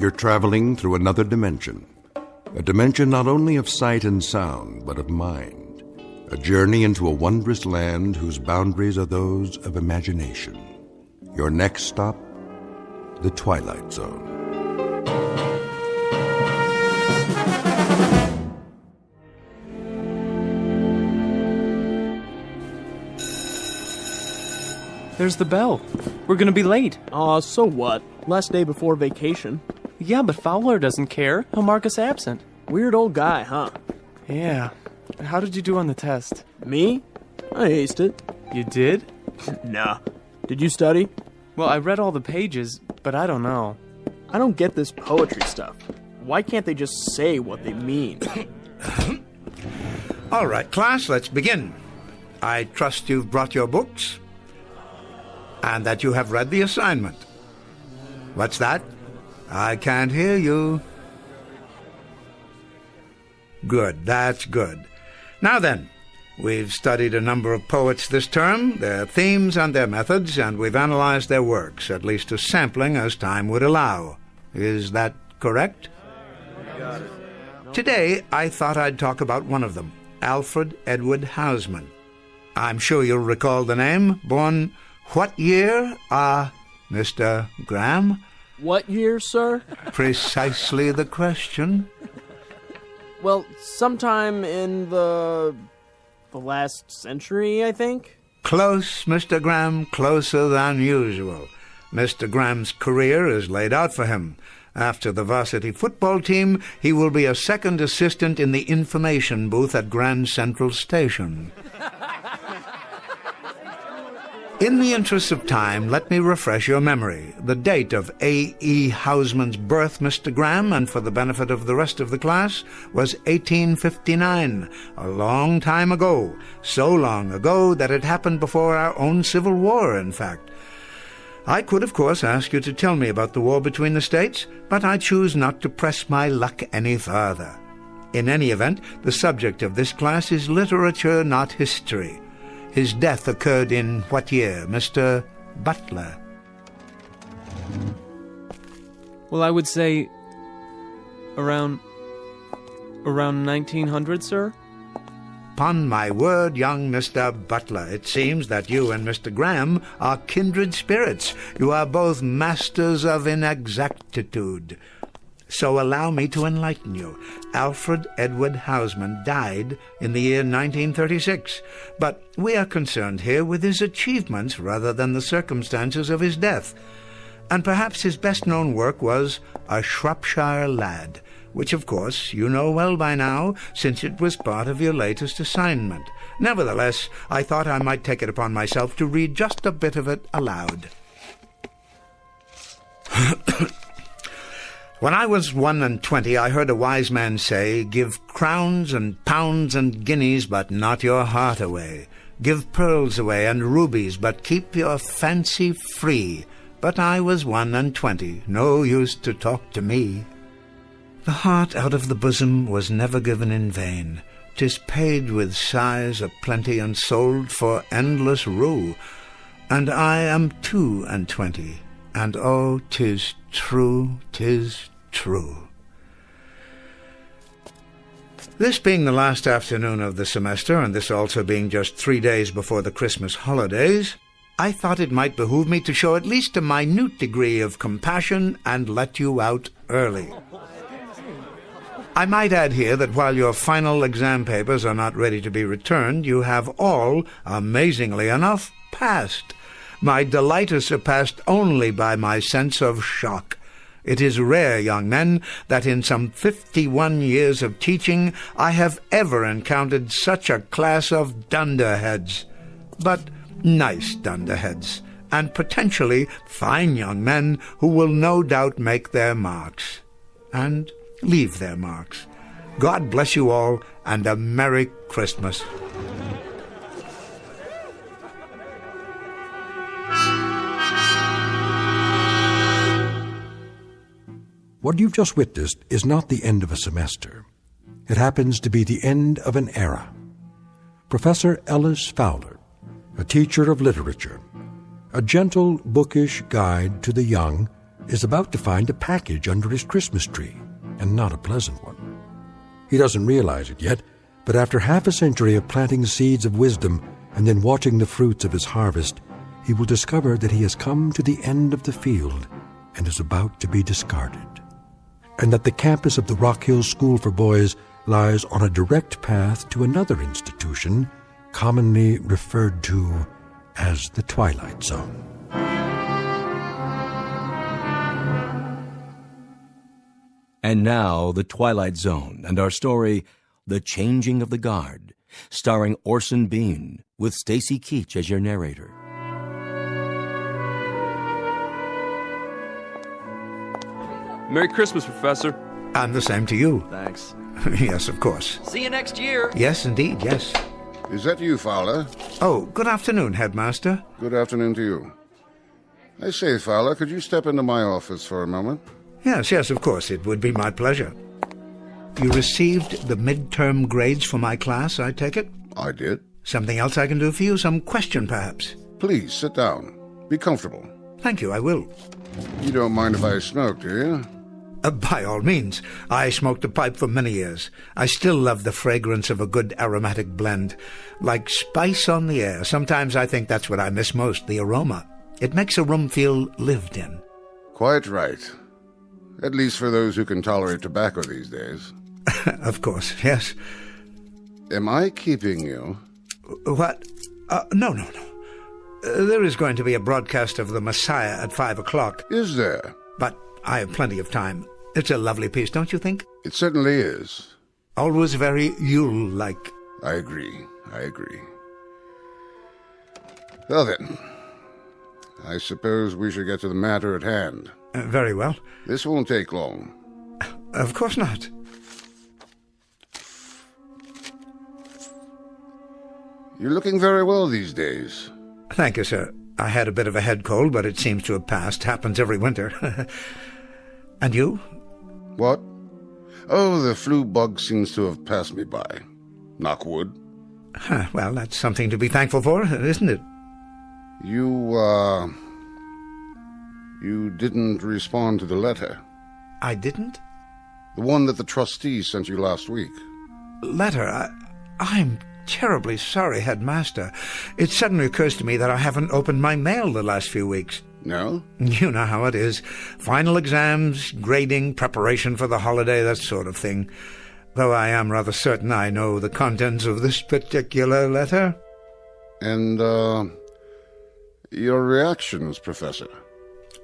You're traveling through another dimension. A dimension not only of sight and sound, but of mind. A journey into a wondrous land whose boundaries are those of imagination. Your next stop, the Twilight Zone. There's the bell. We're gonna be late. Aw, so what? Last day before vacation. Yeah, but Fowler doesn't care. He'll mark us absent. Weird old guy, huh? Yeah. How did you do on the test? Me? I aced it. You did? Nah. Did you study? Well, I read all the pages, but I don't know. I don't get this poetry stuff. Why can't they just say what they mean? All right, class, let's begin. I trust you've brought your books and that you have read the assignment. What's that? I can't hear you. Good, that's good. Now then, we've studied a number of poets this term, their themes and their methods, and we've analyzed their works, at least a sampling as time would allow. Is that correct? Got it. Today, I thought I'd talk about one of them, Alfred Edward Houseman. I'm sure you'll recall the name. Born what year? Mr. Graham? What year, sir? Precisely the question. Well, sometime in the last century, I think. Close, Mr. Graham, closer than usual. Mr. Graham's career is laid out for him. After the varsity football team, he will be a second assistant in the information booth at Grand Central Station. In the interest of time, let me refresh your memory. The date of A.E. Houseman's birth, Mr. Graham, and for the benefit of the rest of the class, was 1859, a long time ago. So long ago that it happened before our own Civil War, in fact. I could, of course, ask you to tell me about the war between the states, but I choose not to press my luck any further. In any event, the subject of this class is literature, not history. His death occurred in what year, Mr. Butler? Well, I would say around 1900, sir? Upon my word, young Mr. Butler, it seems that you and Mr. Graham are kindred spirits. You are both masters of inexactitude. So allow me to enlighten you. Alfred Edward Houseman died in the year 1936, but we are concerned here with his achievements rather than the circumstances of his death. And perhaps his best-known work was A Shropshire Lad, which, of course, you know well by now, since it was part of your latest assignment. Nevertheless, I thought I might take it upon myself to read just a bit of it aloud. When I was 21, I heard a wise man say, "Give crowns and pounds and guineas, but not your heart away. Give pearls away and rubies, but keep your fancy free." But I was 21, no use to talk to me. The heart out of the bosom was never given in vain. 'Tis paid with sighs of plenty and sold for endless rue. And I am 22, and oh, 'tis true, 'tis true. This being the last afternoon of the semester, and this also being just 3 days before the Christmas holidays, I thought it might behoove me to show at least a minute degree of compassion and let you out early. I might add here that while your final exam papers are not ready to be returned, you have all, amazingly enough, passed. My delight is surpassed only by my sense of shock. It is rare, young men, that in some 51 years of teaching I have ever encountered such a class of dunderheads. But nice dunderheads, and potentially fine young men who will no doubt make their marks. And leave their marks. God bless you all, and a Merry Christmas. What you've just witnessed is not the end of a semester. It happens to be the end of an era. Professor Ellis Fowler, a teacher of literature, a gentle, bookish guide to the young, is about to find a package under his Christmas tree, and not a pleasant one. He doesn't realize it yet, but after half a century of planting seeds of wisdom and then watching the fruits of his harvest, he will discover that he has come to the end of the field and is about to be discarded, and that the campus of the Rock Hill School for Boys lies on a direct path to another institution commonly referred to as the Twilight Zone. And now, The Twilight Zone and our story, The Changing of the Guard, starring Orson Bean, with Stacy Keach as your narrator. Merry Christmas, Professor. And the same to you. Thanks. Yes, of course. See you next year. Yes, indeed, yes. Is that you, Fowler? Oh, good afternoon, Headmaster. Good afternoon to you. I say, Fowler, could you step into my office for a moment? Yes, of course, it would be my pleasure. You received the midterm grades for my class, I take it? I did. Something else I can do for you? Some question, perhaps? Please, sit down. Be comfortable. Thank you, I will. You don't mind if I smoke, do you? By all means. I smoked a pipe for many years. I still love the fragrance of a good aromatic blend. Like spice on the air. Sometimes I think that's what I miss most, the aroma. It makes a room feel lived in. Quite right. At least for those who can tolerate tobacco these days. Of course, yes. Am I keeping you? What? No. There is going to be a broadcast of The Messiah at 5 o'clock. Is there? But I have plenty of time. It's a lovely piece, don't you think? It certainly is. Always very Yule-like. I agree. Well then, I suppose we should get to the matter at hand. Very well. This won't take long. Of course not. You're looking very well these days. Thank you, sir. I had a bit of a head cold, but it seems to have passed. Happens every winter. And you? What? Oh, the flu bug seems to have passed me by. Knock wood. Well, that's something to be thankful for, isn't it? You didn't respond to the letter. I didn't? The one that the trustees sent you last week. Letter? I'm terribly sorry, Headmaster. It suddenly occurs to me that I haven't opened my mail the last few weeks. No? You know how it is. Final exams, grading, preparation for the holiday, that sort of thing. Though I am rather certain I know the contents of this particular letter. And, your reactions, Professor?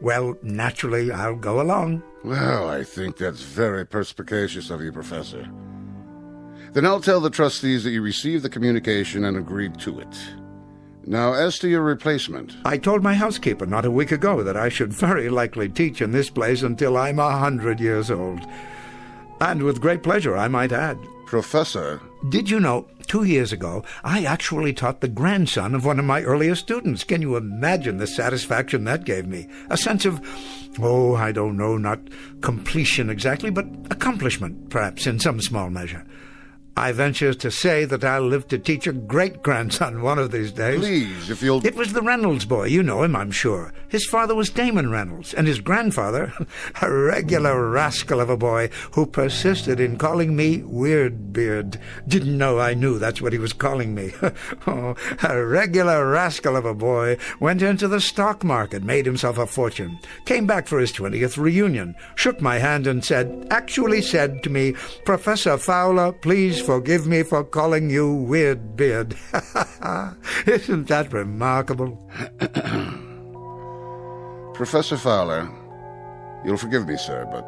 Well, naturally, I'll go along. Well, I think that's very perspicacious of you, Professor. Then I'll tell the trustees that you received the communication and agreed to it. Now, as to your replacement... I told my housekeeper not a week ago that I should very likely teach in this place until I'm 100 years old. And with great pleasure, I might add. Professor... Did you know, 2 years ago, I actually taught the grandson of one of my earliest students. Can you imagine the satisfaction that gave me? A sense of, I don't know, not completion exactly, but accomplishment, perhaps, in some small measure. I venture to say that I'll live to teach a great-grandson one of these days. Please, if you'll... It was the Reynolds boy. You know him, I'm sure. His father was Damon Reynolds, and his grandfather, a regular rascal of a boy who persisted in calling me Weirdbeard. Didn't know I knew that's what he was calling me. A regular rascal of a boy went into the stock market, made himself a fortune, came back for his 20th reunion, shook my hand and actually said to me, "Professor Fowler, please forgive me for calling you Weirdbeard." Isn't that remarkable? Professor Fowler, you'll forgive me, sir, but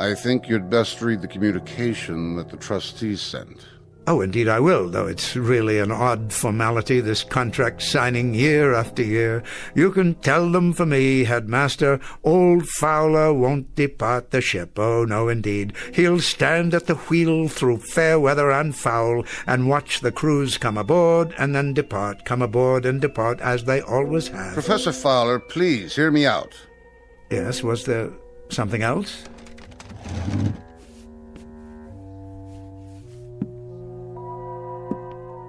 I think you'd best read the communication that the trustees sent. Oh, indeed I will, though it's really an odd formality, this contract signing year after year. You can tell them for me, Headmaster, old Fowler won't depart the ship. Oh, no, indeed. He'll stand at the wheel through fair weather and foul, and watch the crews come aboard and then depart, come aboard and depart, as they always have. Professor Fowler, please, hear me out. Yes, was there something else?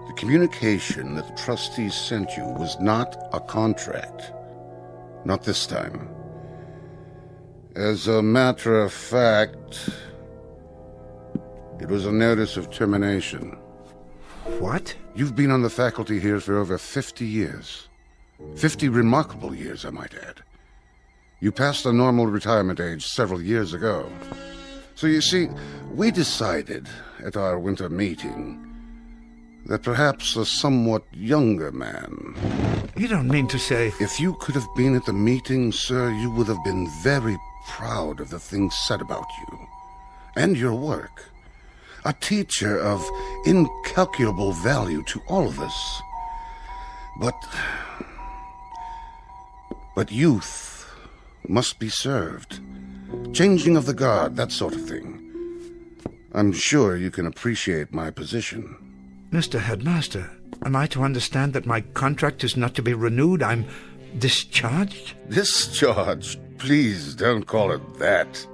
The communication that the trustees sent you was not a contract. Not this time. As a matter of fact, it was a notice of termination. What? You've been on the faculty here for over 50 years. 50 remarkable years, I might add. You passed the normal retirement age several years ago. So you see, we decided at our winter meeting that perhaps a somewhat younger man... You don't mean to say... If you could have been at the meeting, sir, you would have been very proud of the things said about you and your work. A teacher of incalculable value to all of us. But youth must be served. Changing of the guard, that sort of thing. I'm sure you can appreciate my position. Mr. Headmaster, am I to understand that my contract is not to be renewed? I'm discharged? Discharged? Please don't call it that.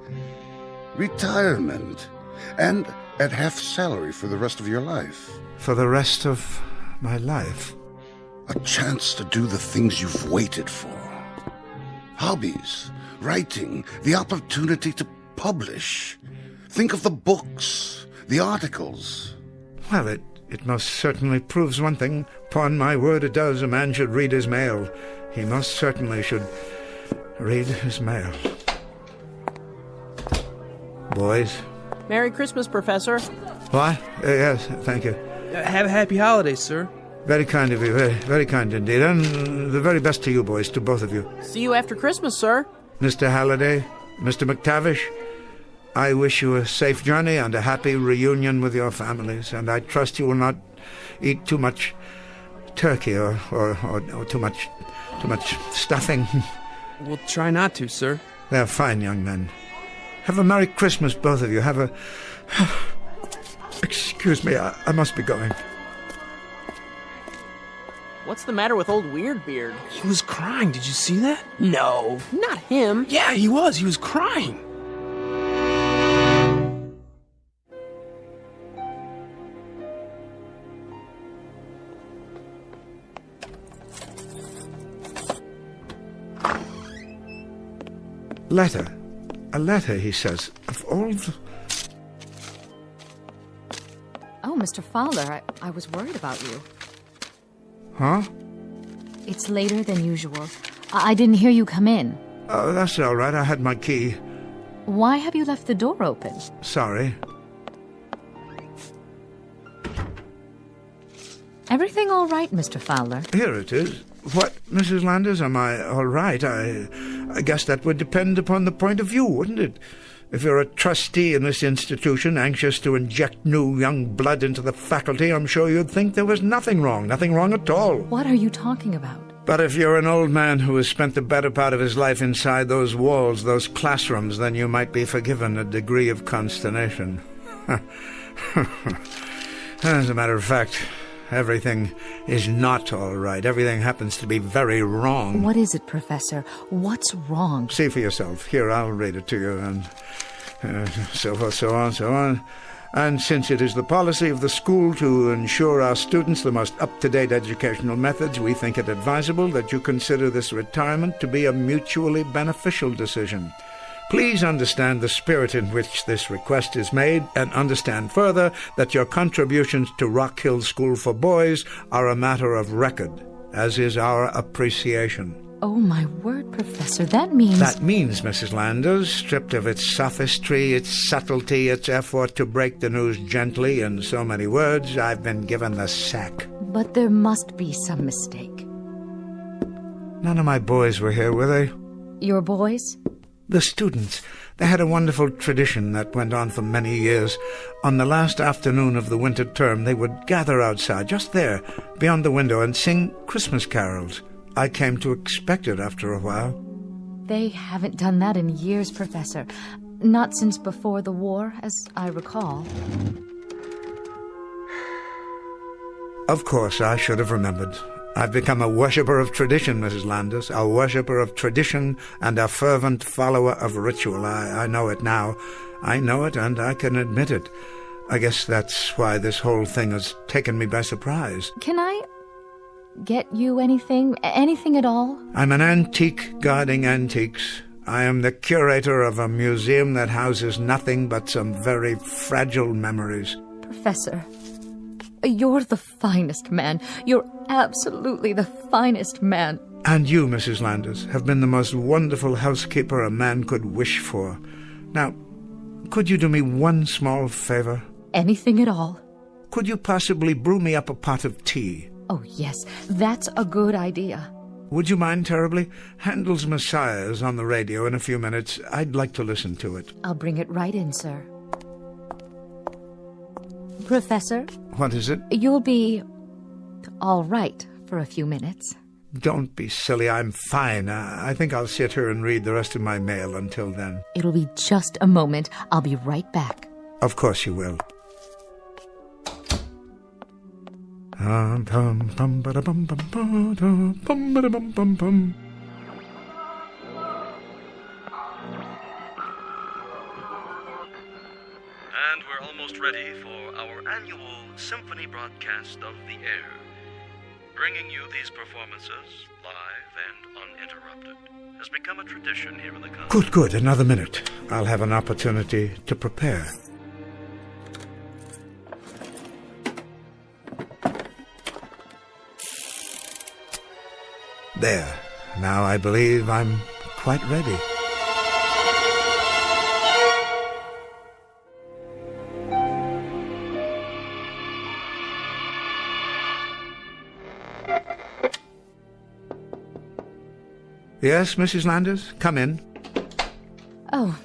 Retirement. And at half salary for the rest of your life. For the rest of my life? A chance to do the things you've waited for. Hobbies, writing, the opportunity to publish. Think of the books, the articles. Well, it most certainly proves one thing. Upon my word, it does. A man should read his mail. He most certainly should read his mail. Boys? Merry Christmas, Professor. What? Yes, thank you. Have a happy holiday, sir. Very kind of you, very, very kind indeed. And the very best to you, boys, to both of you. See you after Christmas, sir. Mr. Halliday, Mr. McTavish, I wish you a safe journey and a happy reunion with your families, and I trust you will not eat too much turkey or too much stuffing. We'll try not to, sir. They're fine young men. Have a Merry Christmas, both of you. Have a... Excuse me, I must be going. What's the matter with old Weirdbeard? He was crying. Did you see that? No, not him. Yeah, he was. He was crying. Letter. A letter, he says. Of all the... Oh, Mr. Fowler, I was worried about you. Huh? It's later than usual. I didn't hear you come in. Oh, that's all right. I had my key. Why have you left the door open? Sorry. Everything all right, Mr. Fowler? Here it is. What, Mrs. Landers, am I all right? I guess that would depend upon the point of view, wouldn't it? If you're a trustee in this institution, anxious to inject new young blood into the faculty, I'm sure you'd think there was nothing wrong at all. What are you talking about? But if you're an old man who has spent the better part of his life inside those walls, those classrooms, then you might be forgiven a degree of consternation. As a matter of fact, everything is not all right. Everything happens to be very wrong. What is it, Professor? What's wrong? See for yourself. Here, I'll read it to you, and so forth, so on. And since it is the policy of the school to ensure our students the most up-to-date educational methods, we think it advisable that you consider this retirement to be a mutually beneficial decision. Please understand the spirit in which this request is made, and understand further that your contributions to Rock Hill School for Boys are a matter of record, as is our appreciation. Oh, my word, Professor, that means... That means, Mrs. Landers, stripped of its sophistry, its subtlety, its effort to break the news gently in so many words, I've been given the sack. But there must be some mistake. None of my boys were here, were they? Your boys? The students. They had a wonderful tradition that went on for many years. On the last afternoon of the winter term, they would gather outside, just there, beyond the window, and sing Christmas carols. I came to expect it after a while. They haven't done that in years, Professor. Not since before the war, as I recall. Of course, I should have remembered. I've become a worshipper of tradition, Mrs. Landers, a worshipper of tradition and a fervent follower of ritual. I know it now. I know it, and I can admit it. I guess that's why this whole thing has taken me by surprise. Can I get you anything? Anything at all? I'm an antique guarding antiques. I am the curator of a museum that houses nothing but some very fragile memories. Professor, you're the finest man. You're absolutely the finest man. And you, Mrs. Landers, have been the most wonderful housekeeper a man could wish for. Now, could you do me one small favor? Anything at all. Could you possibly brew me up a pot of tea? Oh, yes, that's a good idea. Would you mind terribly? Handel's Messiah is on the radio in a few minutes. I'd like to listen to it. I'll bring it right in, sir. Professor? What is it? You'll be all right for a few minutes. Don't be silly. I'm fine. I think I'll sit here and read the rest of my mail until then. It'll be just a moment. I'll be right back. Of course you will. And we're almost ready for our annual symphony broadcast of the air. Bringing you these performances, live and uninterrupted, has become a tradition here in the country. Good. Another minute. I'll have an opportunity to prepare. There. Now I believe I'm quite ready. Yes, Mrs. Landers? Come in. Oh,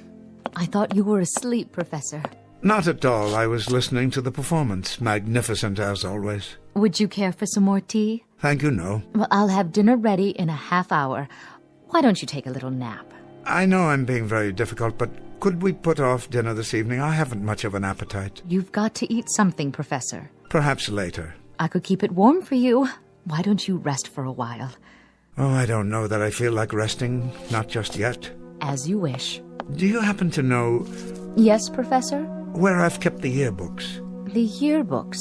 I thought you were asleep, Professor. Not at all. I was listening to the performance. Magnificent as always. Would you care for some more tea? Thank you, no. Well, I'll have dinner ready in a half hour. Why don't you take a little nap? I know I'm being very difficult, but could we put off dinner this evening? I haven't much of an appetite. You've got to eat something, Professor. Perhaps later. I could keep it warm for you. Why don't you rest for a while? Oh, I don't know that I feel like resting. Not just yet. As you wish. Do you happen to know... Yes, Professor? Where I've kept the yearbooks? The yearbooks?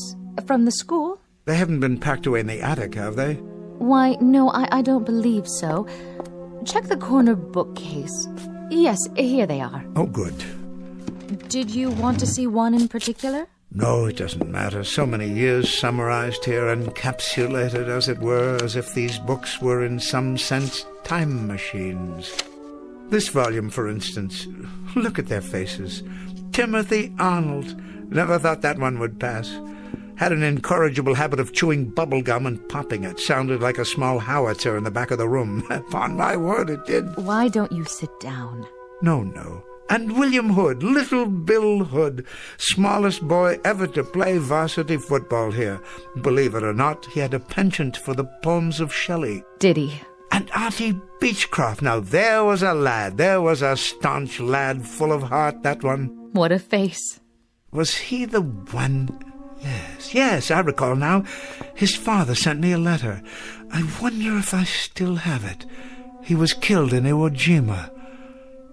From the school? They haven't been packed away in the attic, have they? Why, no, I don't believe so. Check the corner bookcase. Yes, here they are. Oh, good. Did you want to see one in particular? No, it doesn't matter. So many years summarized here, encapsulated, as it were, as if these books were in some sense time machines. This volume, for instance. Look at their faces. Timothy Arnold. Never thought that one would pass. Had an incorrigible habit of chewing bubble gum and popping it. Sounded like a small howitzer in the back of the room. Upon my word, it did. Why don't you sit down? No. And William Hood, little Bill Hood, smallest boy ever to play varsity football here. Believe it or not, he had a penchant for the poems of Shelley. Did he? And Auntie Beechcroft. Now there was a lad. There was a staunch lad, full of heart, that one. What a face. Was he the one... Yes, I recall now. His father sent me a letter. I wonder if I still have it. He was killed in Iwo Jima.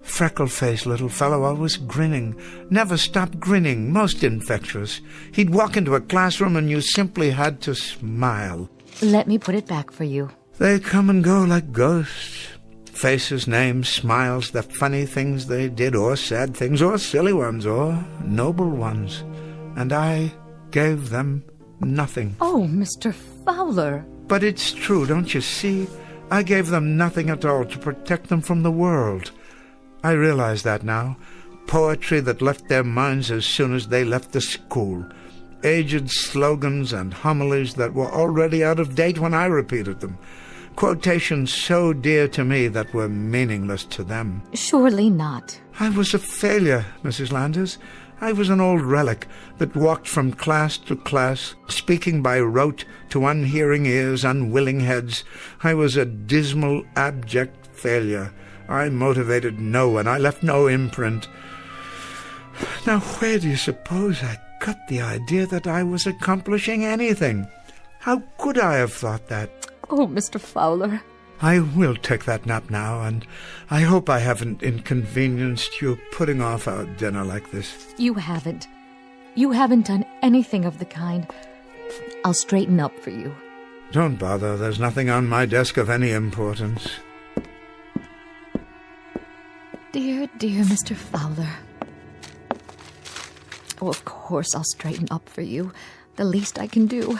Freckle-faced little fellow, always grinning. Never stopped grinning, most infectious. He'd walk into a classroom and you simply had to smile. Let me put it back for you. They come and go like ghosts. Faces, names, smiles, the funny things they did, or sad things, or silly ones, or noble ones. And I gave them nothing. Oh, Mr. Fowler. But it's true, don't you see? I gave them nothing at all to protect them from the world. I realize that now. Poetry that left their minds as soon as they left the school. Aged slogans and homilies that were already out of date when I repeated them. Quotations so dear to me that were meaningless to them. Surely not. I was a failure, Mrs. Landers. I was an old relic that walked from class to class, speaking by rote to unhearing ears, unwilling heads. I was a dismal, abject failure. I motivated no one. I left no imprint. Now, where do you suppose I got the idea that I was accomplishing anything? How could I have thought that? Oh, Mr. Fowler. I will take that nap now, and I hope I haven't inconvenienced you putting off our dinner like this. You haven't. You haven't done anything of the kind. I'll straighten up for you. Don't bother. There's nothing on my desk of any importance. Dear Mr. Fowler. Oh, of course I'll straighten up for you. The least I can do.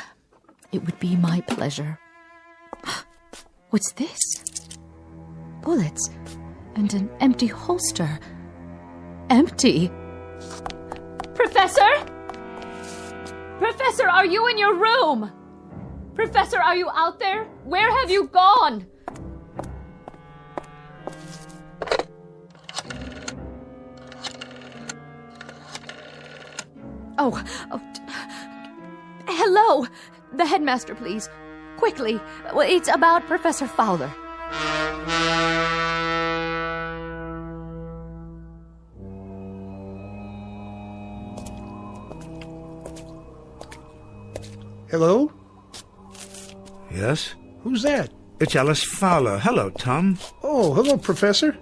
It would be my pleasure. What's this? Bullets and an empty holster. Empty? Professor? Professor, are you in your room? Professor, are you out there? Where have you gone? Oh, hello. The headmaster, please. Quickly. It's about Professor Fowler. Hello? Yes? Who's that? It's Alice Fowler. Hello, Tom. Oh, hello, Professor.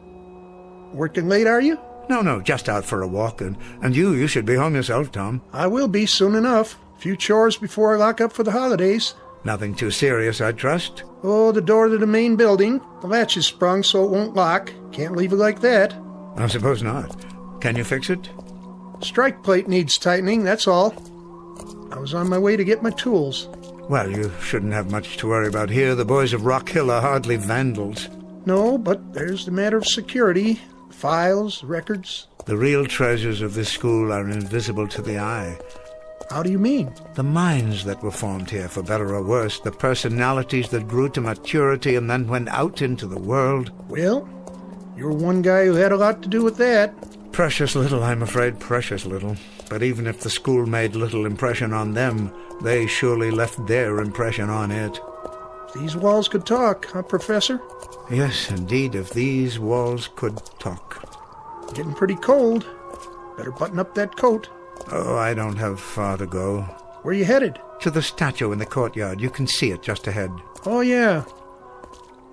Working late, are you? No, just out for a walk. And you should be home yourself, Tom. I will be soon enough. A few chores before I lock up for the holidays. Nothing too serious, I trust? Oh, the door to the main building. The latch is sprung so it won't lock. Can't leave it like that. I suppose not. Can you fix it? Strike plate needs tightening, that's all. I was on my way to get my tools. Well, you shouldn't have much to worry about here. The boys of Rock Hill are hardly vandals. No, but there's the matter of security. Files, records. The real treasures of this school are invisible to the eye. How do you mean? The minds that were formed here, for better or worse. The personalities that grew to maturity and then went out into the world. Well, you're one guy who had a lot to do with that. Precious little, I'm afraid, precious little. But even if the school made little impression on them, they surely left their impression on it. These walls could talk, huh, Professor? Yes, indeed, if these walls could talk. Getting pretty cold. Better button up that coat. Oh, I don't have far to go. Where you headed? To the statue in the courtyard. You can see it just ahead. Oh, yeah.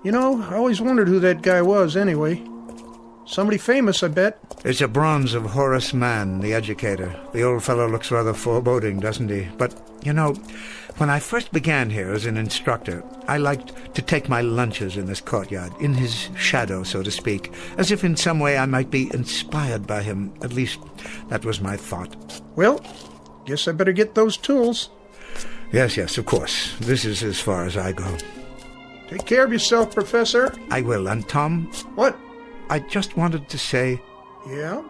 You know, I always wondered who that guy was, anyway. Somebody famous, I bet. It's a bronze of Horace Mann, the educator. The old fellow looks rather foreboding, doesn't he? But, you know, when I first began here as an instructor, I liked to take my lunches in this courtyard, in his shadow, so to speak, as if in some way I might be inspired by him. At least, that was my thought. Well, guess I better get those tools. Yes, of course. This is as far as I go. Take care of yourself, Professor. I will. And Tom? What? I just wanted to say... Yeah?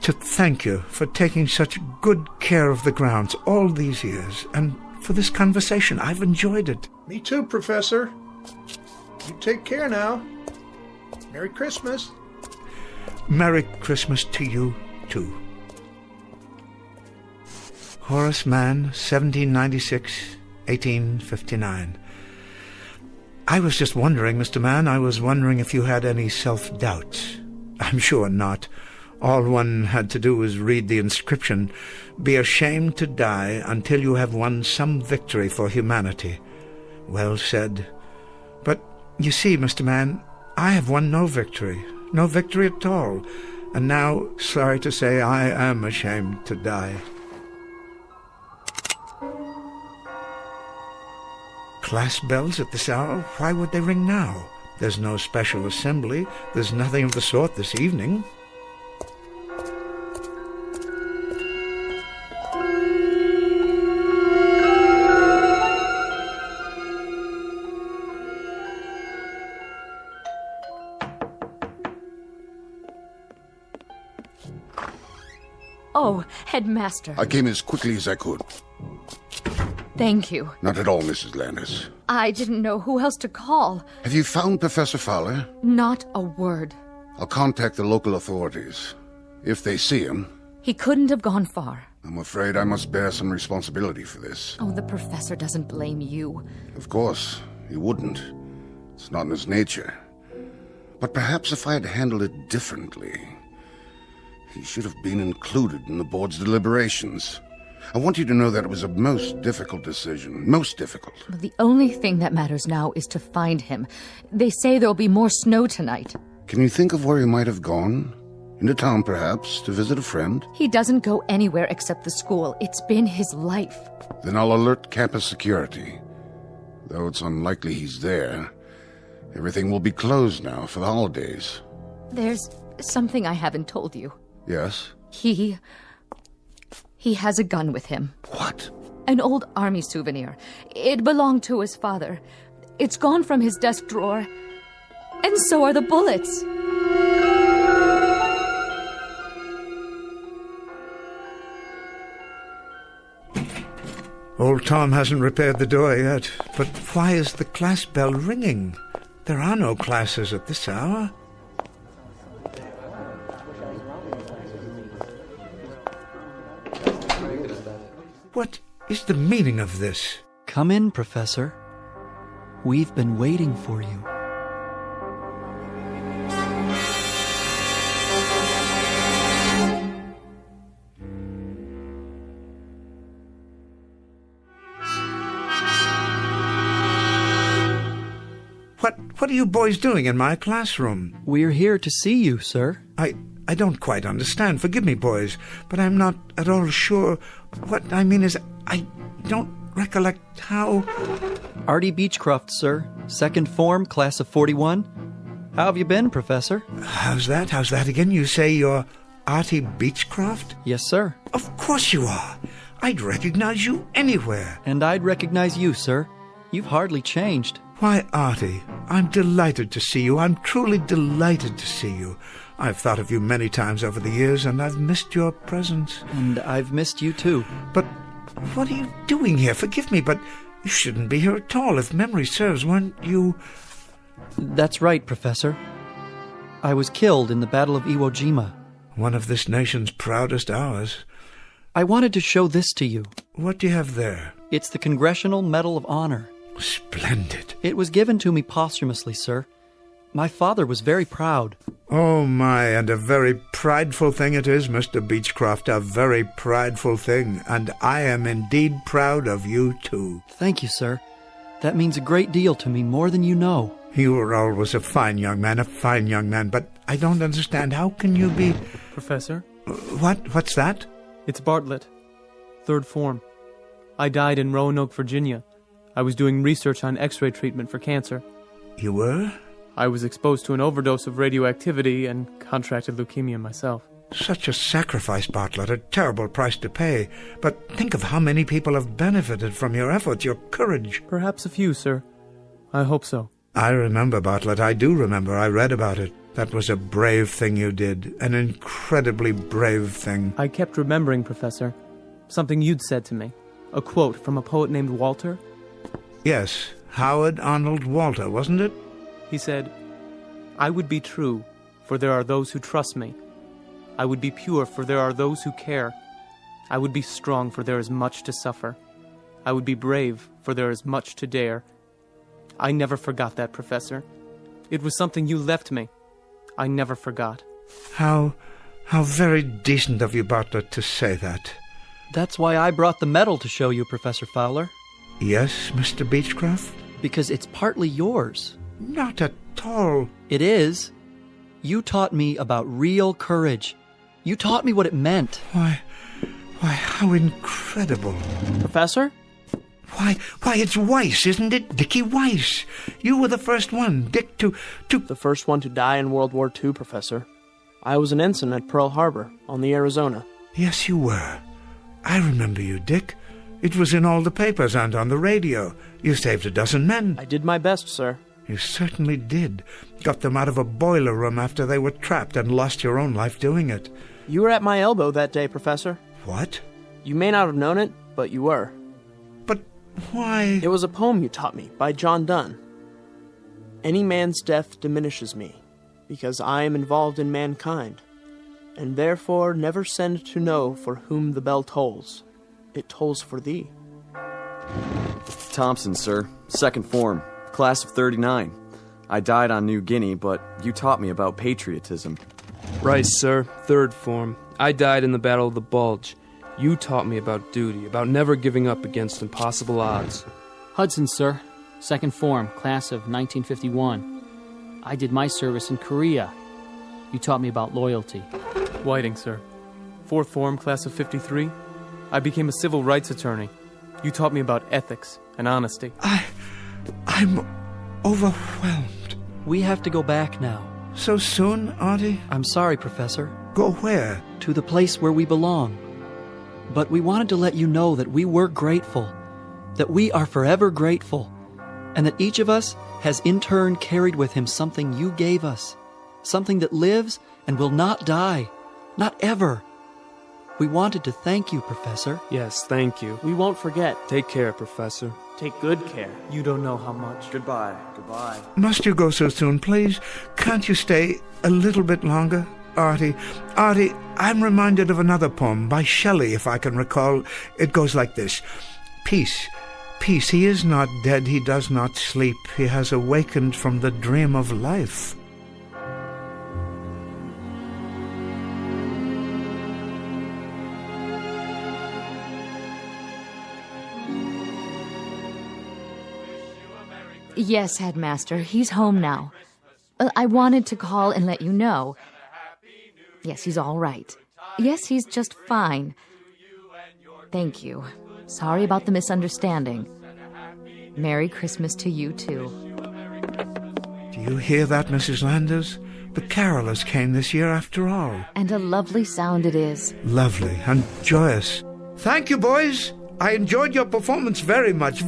To thank you for taking such good care of the grounds all these years, and for this conversation. I've enjoyed it. Me too, Professor. You take care now. Merry Christmas. Merry Christmas to you, too. Horace Mann, 1796, 1859. I was just wondering, Mr. Mann, I was wondering if you had any self-doubt. I'm sure not. All one had to do was read the inscription, "Be ashamed to die until you have won some victory for humanity." Well said. But, you see, Mr. Mann, I have won no victory at all. And now, sorry to say, I am ashamed to die. Class bells at this hour? Why would they ring now? There's no special assembly. There's nothing of the sort this evening. Oh, Headmaster. I came as quickly as I could. Thank you. Not at all, Mrs. Landis. I didn't know who else to call. Have you found Professor Fowler? Not a word. I'll contact the local authorities. If they see him... He couldn't have gone far. I'm afraid I must bear some responsibility for this. Oh, the professor doesn't blame you. Of course, he wouldn't. It's not in his nature. But perhaps if I had handled it differently... He should have been included in the board's deliberations. I want you to know that it was a most difficult decision. Most difficult. Well, the only thing that matters now is to find him. They say there'll be more snow tonight. Can you think of where he might have gone? Into town, perhaps, to visit a friend? He doesn't go anywhere except the school. It's been his life. Then I'll alert campus security. Though it's unlikely he's there. Everything will be closed now for the holidays. There's something I haven't told you. Yes? He has a gun with him. What? An old army souvenir. It belonged to his father. It's gone from his desk drawer. And so are the bullets. Old Tom hasn't repaired the door yet. But why is the class bell ringing? There are no classes at this hour. What is the meaning of this? Come in, Professor. We've been waiting for you. What are you boys doing in my classroom? We're here to see you, sir. I don't quite understand. Forgive me, boys, but I'm not at all sure. What I mean is, I don't recollect how... Artie Beechcroft, sir. Second form, class of 41. How have you been, Professor? How's that? How's that again? You say you're Artie Beechcroft? Yes, sir. Of course you are. I'd recognize you anywhere. And I'd recognize you, sir. You've hardly changed. Why, Artie, I'm delighted to see you. I'm truly delighted to see you. I've thought of you many times over the years, and I've missed your presence. And I've missed you, too. But what are you doing here? Forgive me, but you shouldn't be here at all. If memory serves, weren't you... That's right, Professor. I was killed in the Battle of Iwo Jima. One of this nation's proudest hours. I wanted to show this to you. What do you have there? It's the Congressional Medal of Honor. Splendid. It was given to me posthumously, sir. My father was very proud. Oh, my, and a very prideful thing it is, Mr. Beechcroft, a very prideful thing, and I am indeed proud of you, too. Thank you, sir. That means a great deal to me, more than you know. You were always a fine young man, but I don't understand. How can you be... Professor? What's that? It's Bartlett. Third form. I died in Roanoke, Virginia. I was doing research on X-ray treatment for cancer. You were? I was exposed to an overdose of radioactivity and contracted leukemia myself. Such a sacrifice, Bartlett, a terrible price to pay. But think of how many people have benefited from your efforts, your courage. Perhaps a few, sir. I hope so. I remember, Bartlett. I do remember. I read about it. That was a brave thing you did. An incredibly brave thing. I kept remembering, Professor. Something you'd said to me. A quote from a poet named Walter. Yes, Howard Arnold Walter, wasn't it? He said, I would be true, for there are those who trust me. I would be pure, for there are those who care. I would be strong, for there is much to suffer. I would be brave, for there is much to dare. I never forgot that, Professor. It was something you left me. I never forgot. How very decent of you, Bartlett, to say that. That's why I brought the medal to show you, Professor Fowler. Yes, Mr. Beechcroft? Because it's partly yours. Not at all. It is. You taught me about real courage. You taught me what it meant. Why, how incredible. Professor? Why, it's Weiss, isn't it? Dickie Weiss. You were the first one, Dick, to... The first one to die in World War II, Professor. I was an ensign at Pearl Harbor, on the Arizona. Yes, you were. I remember you, Dick. It was in all the papers and on the radio. You saved a dozen men. I did my best, sir. You certainly did. Got them out of a boiler room after they were trapped and lost your own life doing it. You were at my elbow that day, Professor. What? You may not have known it, but you were. But why? It was a poem you taught me by John Donne. Any man's death diminishes me, because I am involved in mankind, and therefore never send to know for whom the bell tolls. It tolls for thee. Thompson, sir. Second form. Class of 39. I died on New Guinea, but you taught me about patriotism. Rice, sir. Third form. I died in the Battle of the Bulge. You taught me about duty, about never giving up against impossible odds. Hudson, sir. Second form. Class of 1951. I did my service in Korea. You taught me about loyalty. Whiting, sir. Fourth form, class of 53. I became a civil rights attorney. You taught me about ethics and honesty. I'm overwhelmed. We have to go back now. So soon, Auntie? I'm sorry, Professor. Go where? To the place where we belong. But we wanted to let you know that we were grateful, that we are forever grateful, and that each of us has in turn carried with him something you gave us, something that lives and will not die, not ever. We wanted to thank you, Professor. Yes, thank you. We won't forget. Take care, Professor. Take good care. You don't know how much. Goodbye. Goodbye. Must you go so soon, please? Can't you stay a little bit longer? Artie, I'm reminded of another poem by Shelley, if I can recall. It goes like this. Peace, peace, he is not dead, he does not sleep. He has awakened from the dream of life. Yes, Headmaster, he's home now. I wanted to call and let you know. Yes, he's all right. Yes, he's just fine. Thank you. Sorry about the misunderstanding. Merry Christmas to you, too. Do you hear that, Mrs. Landers? The carolers came this year after all. And a lovely sound it is. Lovely and joyous. Thank you, boys. I enjoyed your performance very much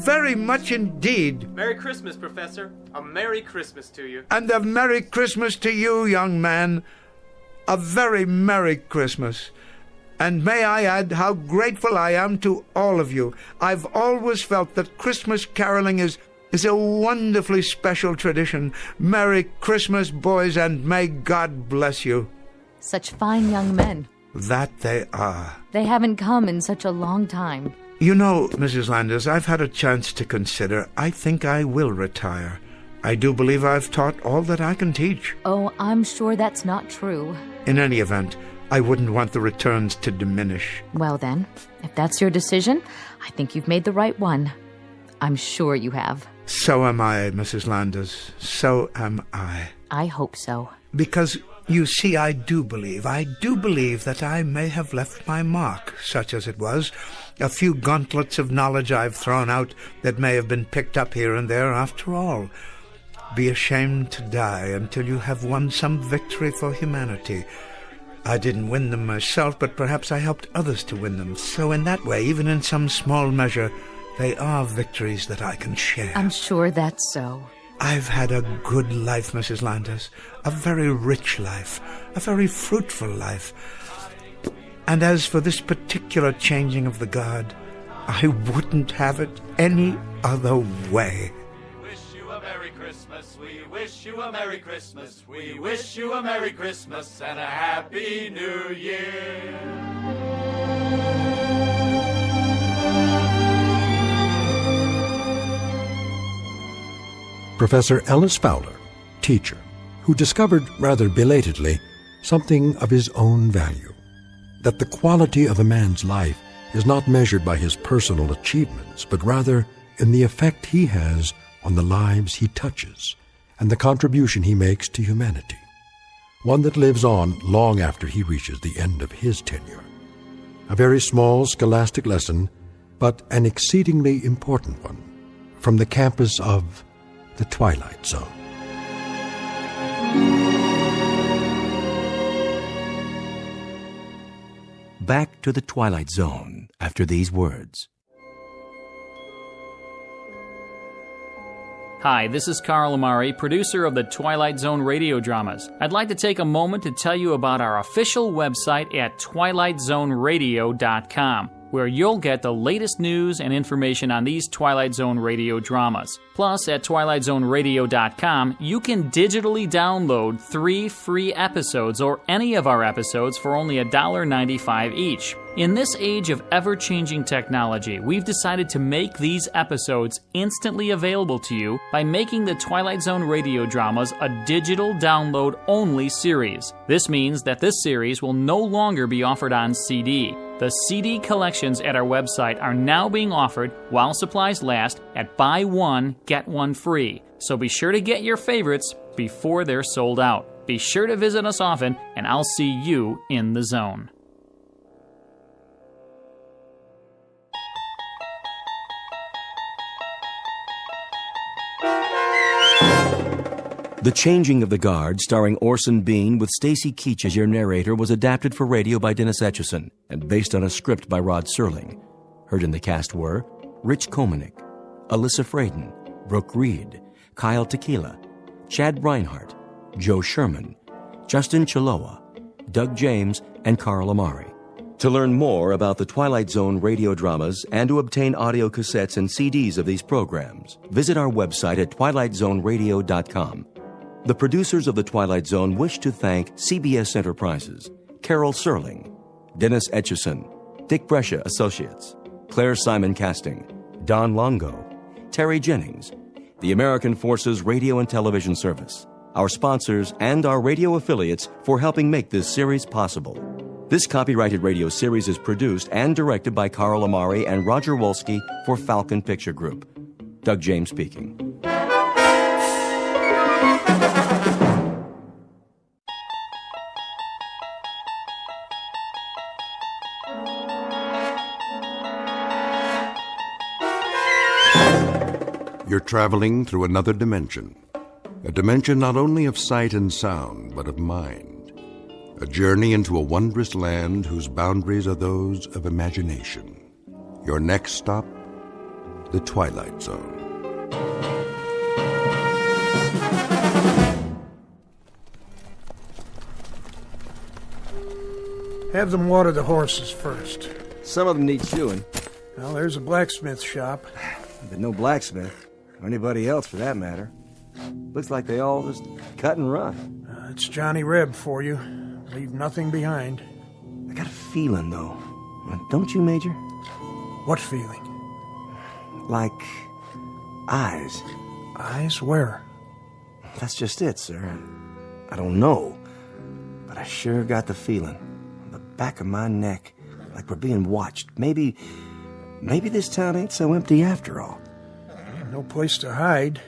indeed. Merry Christmas, Professor. A Merry Christmas to you. And a Merry Christmas to you, young man. A very Merry Christmas. And may I add how grateful I am to all of you. I've always felt that Christmas caroling is a wonderfully special tradition. Merry Christmas, boys, and may God bless you. Such fine young men. That they are. They haven't come in such a long time. You know, Mrs. Landers, I've had a chance to consider. I think I will retire. I do believe I've taught all that I can teach. Oh, I'm sure that's not true. In any event, I wouldn't want the returns to diminish. Well then, if that's your decision, I think you've made the right one. I'm sure you have. So am I, Mrs. Landers. So am I. I hope so. Because, you see, I do believe that I may have left my mark, such as it was. A few gauntlets of knowledge I've thrown out that may have been picked up here and there after all. Be ashamed to die until you have won some victory for humanity. I didn't win them myself, but perhaps I helped others to win them. So in that way, even in some small measure, they are victories that I can share. I'm sure that's so. I've had a good life, Mrs. Landers. A very rich life. A very fruitful life. And as for this particular changing of the guard, I wouldn't have it any other way. We wish you a Merry Christmas. We wish you a Merry Christmas. We wish you a Merry Christmas and a Happy New Year. Professor Ellis Fowler, teacher, who discovered, rather belatedly, something of his own value, that the quality of a man's life is not measured by his personal achievements, but rather in the effect he has on the lives he touches and the contribution he makes to humanity, one that lives on long after he reaches the end of his tenure. A very small scholastic lesson, but an exceedingly important one, from the campus of the Twilight Zone. Back to the Twilight Zone after these words. Hi, this is Carl Amari, producer of the Twilight Zone radio dramas. I'd like to take a moment to tell you about our official website at twilightzoneradio.com, where you'll get the latest news and information on these Twilight Zone radio dramas. Plus, at twilightzoneradio.com, you can digitally download 3 free episodes or any of our episodes for only $1.95 each. In this age of ever-changing technology, we've decided to make these episodes instantly available to you by making the Twilight Zone radio dramas a digital download-only series. This means that this series will no longer be offered on CD. The CD collections at our website are now being offered while supplies last at buy one, get one free. So be sure to get your favorites before they're sold out. Be sure to visit us often, and I'll see you in the zone. The Changing of the Guard, starring Orson Bean with Stacy Keach as your narrator, was adapted for radio by Dennis Etchison and based on a script by Rod Serling. Heard in the cast were Rich Komanek, Alyssa Fraden, Brooke Reed, Kyle Tequila, Chad Reinhardt, Joe Sherman, Justin Chiloa, Doug James, and Carl Amari. To learn more about the Twilight Zone radio dramas and to obtain audio cassettes and CDs of these programs, visit our website at twilightzoneradio.com. The producers of The Twilight Zone wish to thank CBS Enterprises, Carol Serling, Dennis Etchison, Dick Brescia Associates, Claire Simon Casting, Don Longo, Terry Jennings, the American Forces Radio and Television Service, our sponsors, and our radio affiliates for helping make this series possible. This copyrighted radio series is produced and directed by Carl Amari and Roger Wolski for Falcon Picture Group. Doug James speaking. You're traveling through another dimension. A dimension not only of sight and sound, but of mind. A journey into a wondrous land whose boundaries are those of imagination. Your next stop, the Twilight Zone. Have them water the horses first. Some of them need shoeing. Well, there's a blacksmith shop. But no blacksmith, or anybody else for that matter. Looks like they all just cut and run. It's Johnny Reb for you. Leave nothing behind. I got a feeling, though. Don't you, Major? What feeling? Like eyes. Eyes where? That's just it, sir. I don't know. But I sure got the feeling. On the back of my neck. Like we're being watched. Maybe this town ain't so empty after all. No place to hide.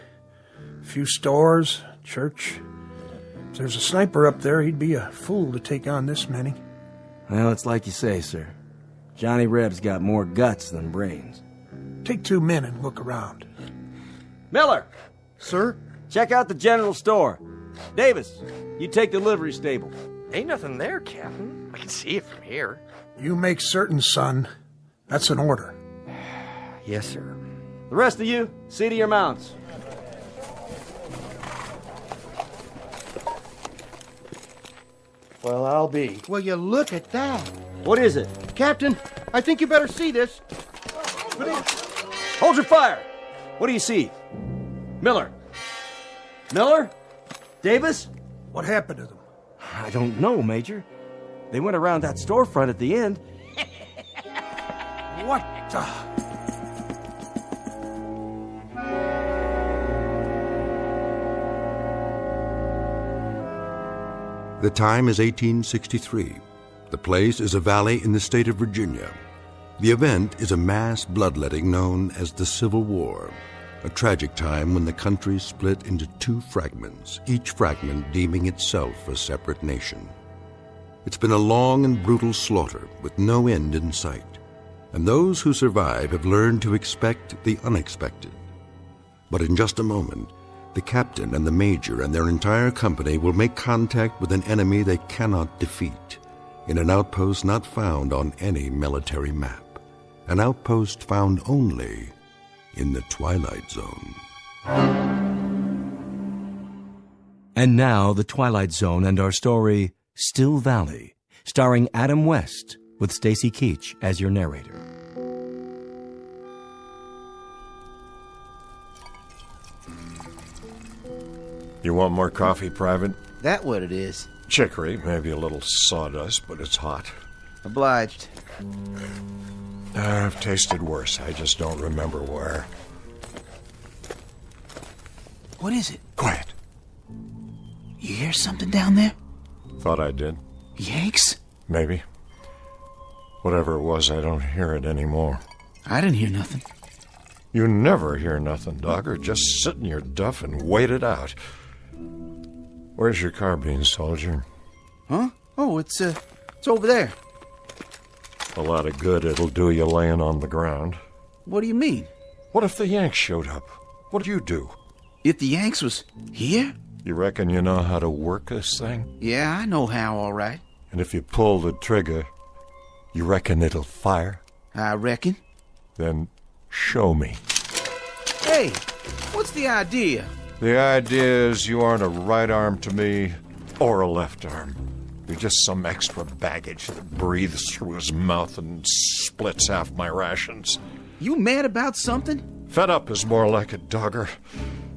A few stores, church. If there's a sniper up there, he'd be a fool to take on this many. Well, it's like you say, sir. Johnny Reb's got more guts than brains. Take 2 men and look around. Miller! Sir? Check out the general store. Davis, you take the livery stable. Ain't nothing there, Captain. I can see it from here. You make certain, son. That's an order. Yes, sir. The rest of you, see to your mounts. Well, I'll be. Will you look at that? What is it? Captain, I think you better see this. Hold your fire! What do you see? Miller? Miller? Davis? What happened to them? I don't know, Major. They went around that storefront at the end. What the... The time is 1863. The place is a valley in the state of Virginia. The event is a mass bloodletting known as the Civil War, a tragic time when the country split into 2 fragments, each fragment deeming itself a separate nation. It's been a long and brutal slaughter with no end in sight, and those who survive have learned to expect the unexpected. But in just a moment, the captain and the major and their entire company will make contact with an enemy they cannot defeat in an outpost not found on any military map, an outpost found only in the Twilight Zone. And now, the Twilight Zone and our story, Still Valley, starring Adam West with Stacy Keach as your narrator. You want more coffee, Private? That what it is. Chicory, maybe a little sawdust, but it's hot. Obliged. I've tasted worse. I just don't remember where. What is it? Quiet. You hear something down there? Thought I did. Yanks? Maybe. Whatever it was, I don't hear it anymore. I didn't hear nothing. You never hear nothing, Dogger. Just sit in your duff and wait it out. Where's your carbine, soldier? Huh? Oh, it's over there. A lot of good it'll do you laying on the ground. What do you mean? What if the Yanks showed up? What'd you do? If the Yanks was here? You reckon you know how to work this thing? Yeah, I know how, all right. And if you pull the trigger, you reckon it'll fire? I reckon. Then show me. Hey, what's the idea? The idea is you aren't a right arm to me or a left arm. You're just some extra baggage that breathes through his mouth and splits half my rations. You mad about something? Fed up is more like it, Dogger.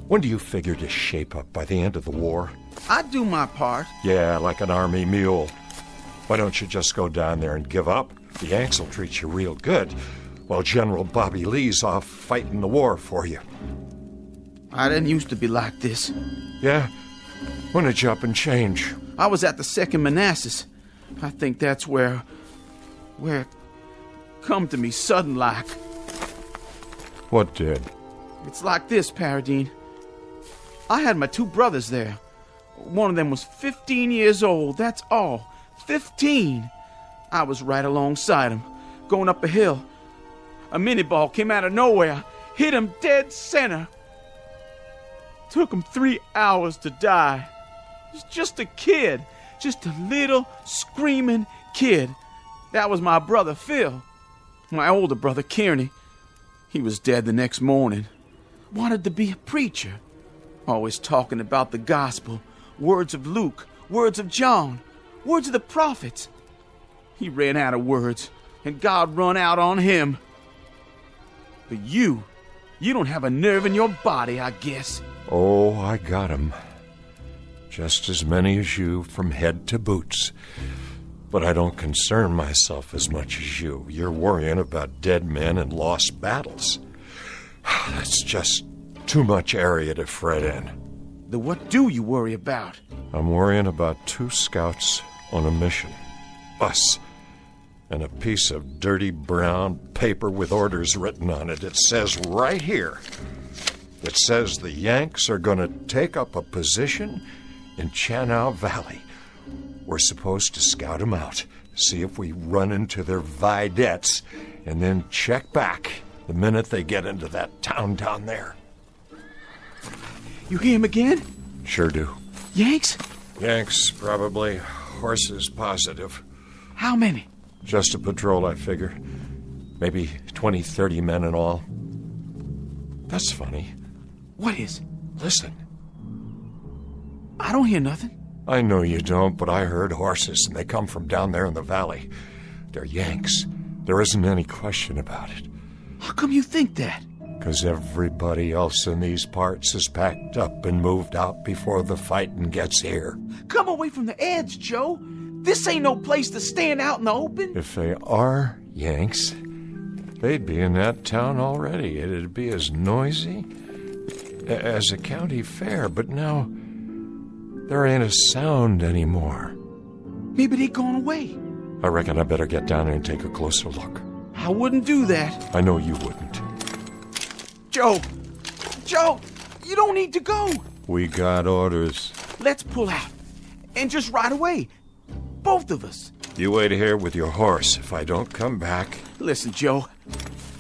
When do you figure to shape up? By the end of the war? I do my part. Yeah, like an army mule. Why don't you just go down there and give up? The Yanks will treat you real good, while General Bobby Lee's off fighting the war for you. I didn't used to be like this. Yeah? When did you up and change? I was at the 2nd Manassas. I think that's where it come to me sudden like. What did? It's like this, Paradine. I had my 2 brothers there. One of them was 15 years old, that's all. 15! I was right alongside him, going up a hill. A mini-ball came out of nowhere, hit him dead center. Took him 3 hours to die. He was just a kid, just a little screaming kid. That was my brother Phil. My older brother Kearney. He was dead the next morning. Wanted to be a preacher. Always talking about the gospel, words of Luke, words of John, words of the prophets. He ran out of words, and God run out on him. But you don't have a nerve in your body, I guess. Oh, I got 'em. Just as many as you from head to boots. But I don't concern myself as much as you. You're worrying about dead men and lost battles. That's just too much area to fret in. Then what do you worry about? I'm worrying about 2 scouts on a mission. Us. And a piece of dirty brown paper with orders written on it. It says right here. It says the Yanks are going to take up a position in Chanow Valley. We're supposed to scout them out, see if we run into their vedettes, and then check back the minute they get into that town down there. You hear him again? Sure do. Yanks? Yanks, probably. Horses, positive. How many? Just a patrol, I figure. Maybe 20, 30 men in all. That's funny. What is? Listen. I don't hear nothing. I know you don't, but I heard horses, and they come from down there in the valley. They're Yanks. There isn't any question about it. How come you think that? 'Cause everybody else in these parts is packed up and moved out before the fighting gets here. Come away from the edge, Joe. This ain't no place to stand out in the open. If they are Yanks, they'd be in that town already. It'd be as noisy as a county fair, but now there ain't a sound anymore. Maybe they gone away. I reckon I better get down there and take a closer look. I wouldn't do that. I know you wouldn't. Joe, you don't need to go. We got orders. Let's pull out. And just right away. Both of us. You wait here with your horse. If I don't come back... Listen, Joe.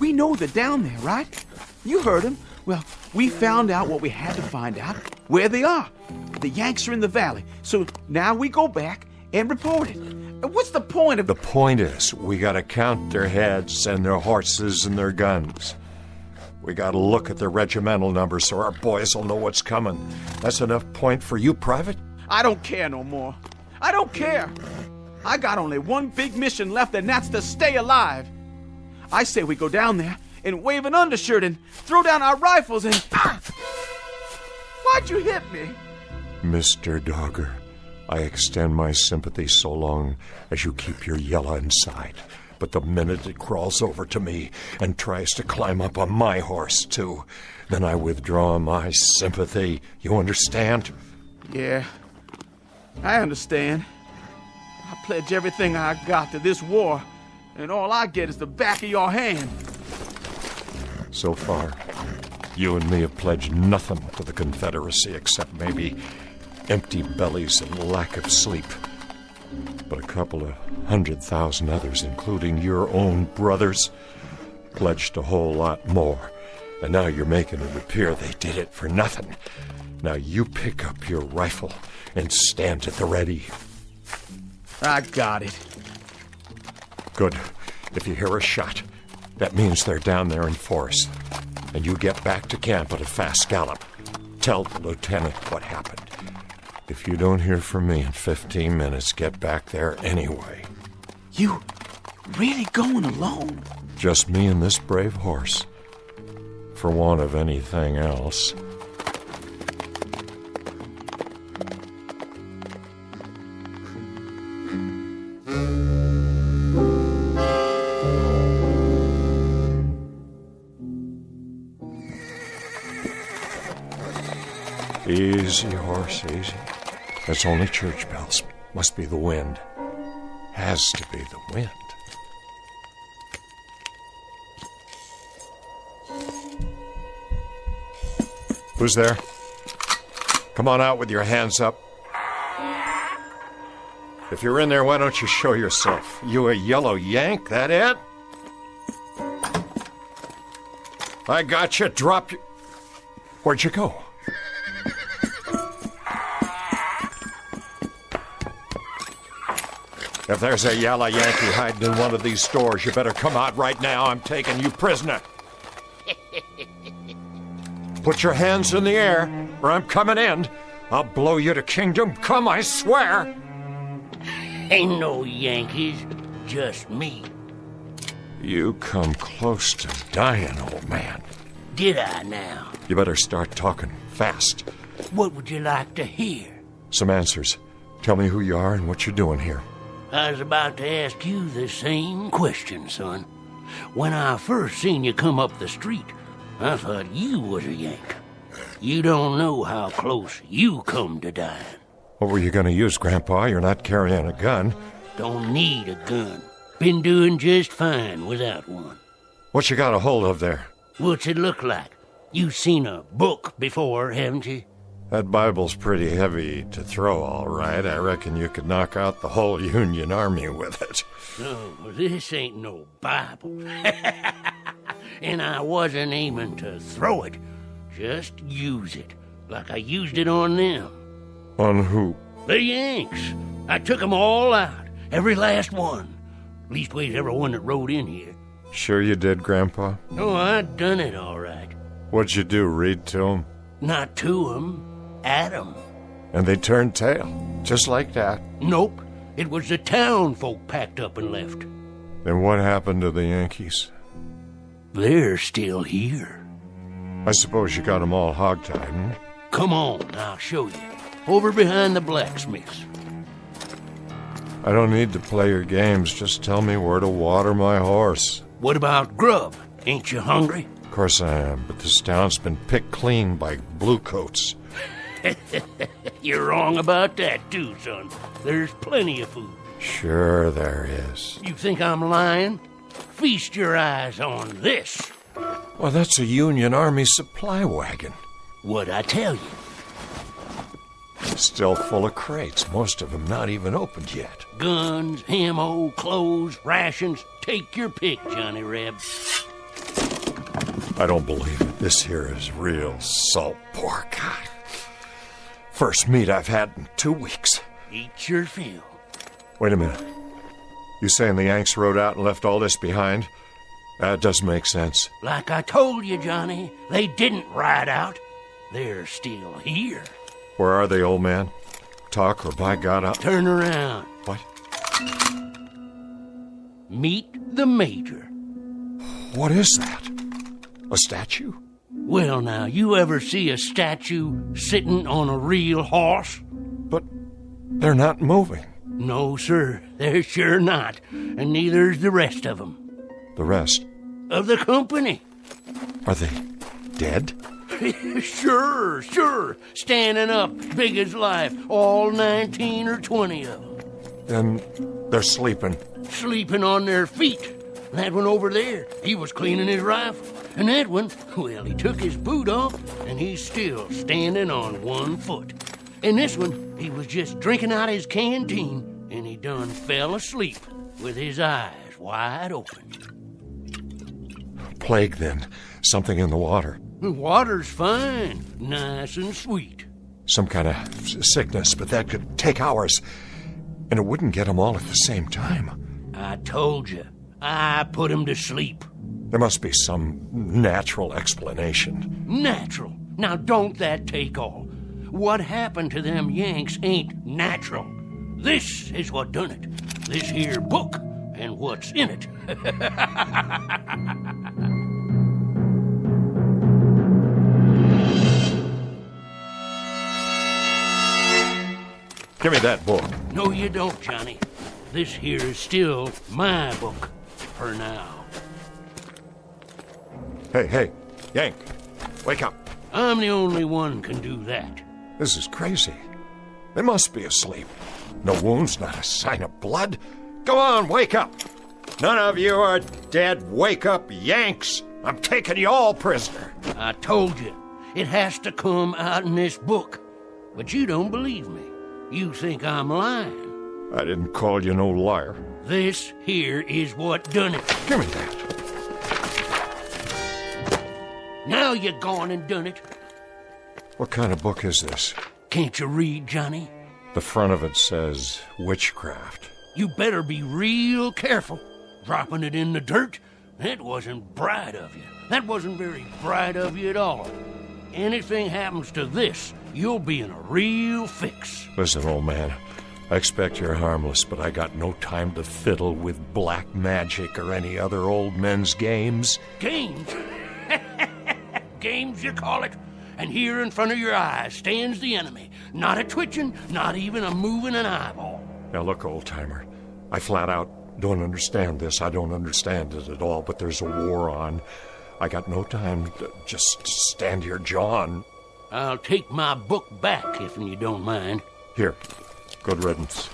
We know they're down there, right? You heard them. Well, we found out what we had to find out. Where they are. The Yanks are in the valley. So now we go back and report it. What's the point of... The point is, we gotta count their heads and their horses and their guns. We gotta look at their regimental numbers so our boys will know what's coming. That's enough point for you, Private? I don't care no more. I don't care. I got only one big mission left, and that's to stay alive. I say we go down there and wave an undershirt and throw down our rifles and... Why'd you hit me? Mr. Dogger, I extend my sympathy so long as you keep your yella inside. But the minute it crawls over to me and tries to climb up on my horse, too, then I withdraw my sympathy. You understand? Yeah, I understand. I pledge everything I got to this war, and all I get is the back of your hand. So far, you and me have pledged nothing to the Confederacy except maybe empty bellies and lack of sleep. But a couple of 100,000 others, including your own brothers, pledged a whole lot more. And now you're making it appear they did it for nothing. Now you pick up your rifle and stand at the ready. I got it. Good. If you hear a shot, that means they're down there in force. And you get back to camp at a fast gallop. Tell the lieutenant what happened. If you don't hear from me in 15 minutes, get back there anyway. You really going alone? Just me and this brave horse. For want of anything else. Easy, horse, easy. That's only church bells. Must be the wind. Has to be the wind. Who's there? Come on out with your hands up. If you're in there, why don't you show yourself? You a yellow yank, that it? I got you. Drop you. Where'd you go? If there's a yellow Yankee hiding in one of these stores, you better come out right now. I'm taking you prisoner. Put your hands in the air, or I'm coming in. I'll blow you to kingdom come, I swear. Ain't no Yankees, just me. You come close to dying, old man. Did I now? You better start talking fast. What would you like to hear? Some answers. Tell me who you are and what you're doing here. I was about to ask you the same question, son. When I first seen you come up the street, I thought you was a Yank. You don't know how close you come to dying. What were you going to use, Grandpa? You're not carrying a gun. Don't need a gun. Been doing just fine without one. What you got a hold of there? What's it look like? You've seen a book before, haven't you? That Bible's pretty heavy to throw, all right. I reckon you could knock out the whole Union Army with it. No, this ain't no Bible. And I wasn't aiming to throw it. Just use it, like I used it on them. On who? The Yanks. I took them all out, every last one. Leastways, every one that rode in here. Sure you did, Grandpa? Oh, I done it all right. What'd you do, read to them? Not to them, at them. And they turned tail, just like that? Nope. It was the town folk packed up and left. Then what happened to the Yankees? They're still here. I suppose you got them all hogtied, hmm? Come on, I'll show you. Over behind the blacksmiths. I don't need to play your games. Just tell me where to water my horse. What about grub? Ain't you hungry? Of course I am, but this town's been picked clean by bluecoats. You're wrong about that, too, son. There's plenty of food. Sure there is. You think I'm lying? Feast your eyes on this. Well, that's a Union Army supply wagon. What'd I tell you? Still full of crates, most of them not even opened yet. Guns, ammo, clothes, rations. Take your pick, Johnny Reb. I don't believe it. This here is real salt pork. First meat I've had in 2 weeks. Eat your fill. Wait a minute. You saying the Yanks rode out and left all this behind? That doesn't make sense. Like I told you, Johnny, they didn't ride out. They're still here. Where are they, old man? Talk or by God, I'll... Turn around. What? Meet the Major. What is that? A statue? Well, now, you ever see a statue sitting on a real horse? But they're not moving. No, sir, they're sure not. And neither's the rest of them. The rest? Of the company. Are they dead? Sure. Standing up, big as life. All 19 or 20 of them. Then they're sleeping. Sleeping on their feet. That one over there, he was cleaning his rifle. And that one, well, he took his boot off, and he's still standing on one foot. And this one, he was just drinking out his canteen, and he done fell asleep with his eyes wide open. plague, then. Something in the water. The water's fine, nice and sweet. Some kind of sickness, but that could take hours. And it wouldn't get them all at the same time. I told you. I put him to sleep. There must be some natural explanation. Natural? Now don't that take all. What happened to them Yanks ain't natural. This is what done it. This here book and what's in it. Give me that book. No, you don't, Johnny. This here is still my book for now. Hey, Yank, wake up. I'm the only one can do that. This is crazy. They must be asleep. No wounds, not a sign of blood. Go on, wake up. None of you are dead. Wake up, Yanks. I'm taking you all prisoner. I told you. It has to come out in this book. But you don't believe me. You think I'm lying. I didn't call you no liar. This here is what done it. Give me that. Now you gone and done it. What kind of book is this? Can't you read, Johnny? The front of it says witchcraft. You better be real careful. Dropping it in the dirt? That wasn't bright of you. That wasn't very bright of you at all. Anything happens to this, you'll be in a real fix. Listen, old man, I expect you're harmless, but I got no time to fiddle with black magic or any other old men's games. Games? Games, you call it? And here in front of your eyes stands the enemy. Not a twitching, not even a moving an eyeball. Now look, old-timer, I flat out don't understand this. I don't understand it at all, but there's a war on. I got no time to just stand here jawing. I'll take my book back, if you don't mind. Here, good riddance.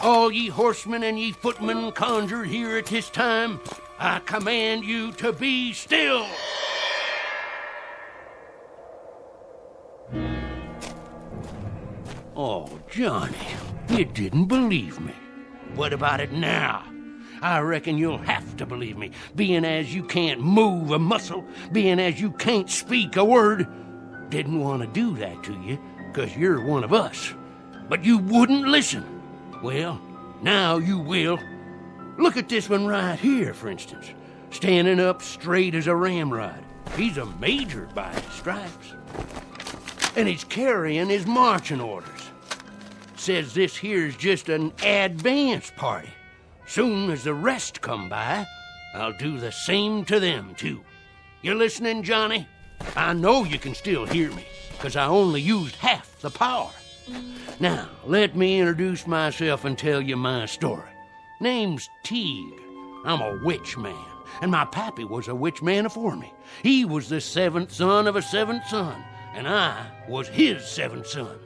All ye horsemen and ye footmen conjured here at this time, I command you to be still. Oh, Johnny, you didn't believe me. What about it now? I reckon you'll have to believe me, being as you can't move a muscle, being as you can't speak a word. Didn't want to do that to you, 'cause you're one of us. But you wouldn't listen. Well, now you will. Look at this one right here, for instance. Standing up straight as a ramrod. He's a major by his stripes. And he's carrying his marching orders. Says this here's just an advance party. Soon as the rest come by, I'll do the same to them, too. You listening, Johnny? I know you can still hear me, 'cause I only used half the power. Now, let me introduce myself and tell you my story. Name's Teague. I'm a witch man, and my pappy was a witch man afore me. He was the seventh son of a seventh son, and I was his seventh son.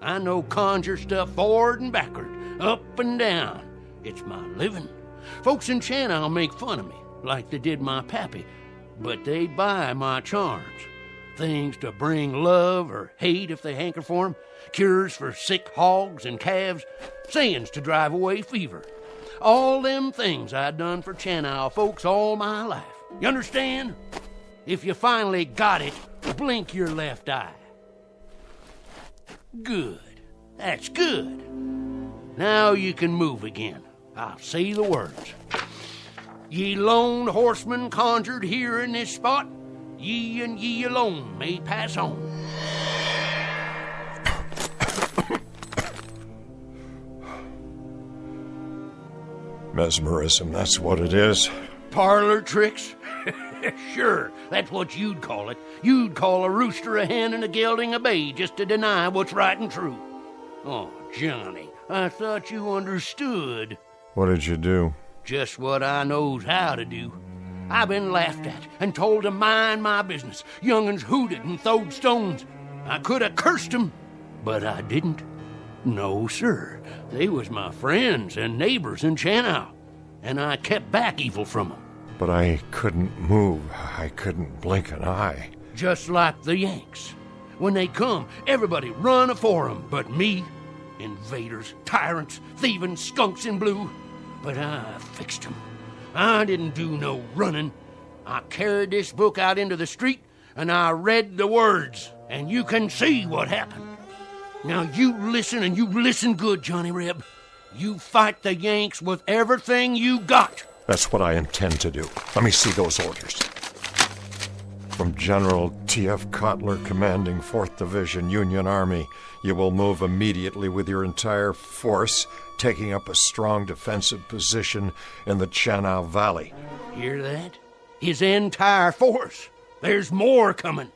I know conjure stuff forward and backward, up and down. It's my living. Folks in Channel make fun of me, like they did my pappy, but they buy my charms. Things to bring love or hate if they hanker for 'em, cures for sick hogs and calves, sayings to drive away fever. All them things I done for Channel folks all my life. You understand? If you finally got it, blink your left eye. Good. That's good. Now you can move again. I'll say the words. Ye lone horsemen conjured here in this spot, ye and ye alone may pass on. Mesmerism, that's what it is. Parlor tricks? Sure, that's what you'd call it. You'd call a rooster a hen and a gelding a bay just to deny what's right and true. Oh, Johnny, I thought you understood. What did you do? Just what I knows how to do. I've been laughed at and told to mind my business. Young'uns hooted and throwed stones. I could have cursed 'em, but I didn't. No, sir. They was my friends and neighbors in Channel, and I kept back evil from 'em. But I couldn't move. I couldn't blink an eye. Just like the Yanks. When they come, everybody run afore 'em, but me. Invaders, tyrants, thieving skunks in blue. But I fixed 'em. I didn't do no running. I carried this book out into the street, and I read the words, and you can see what happened. Now you listen, and you listen good, Johnny Reb. You fight the Yanks with everything you got. That's what I intend to do. Let me see those orders. From General T.F. Kotler, commanding 4th Division, Union Army, you will move immediately with your entire force, taking up a strong defensive position in the Channel Valley. Hear that? His entire force. There's more coming.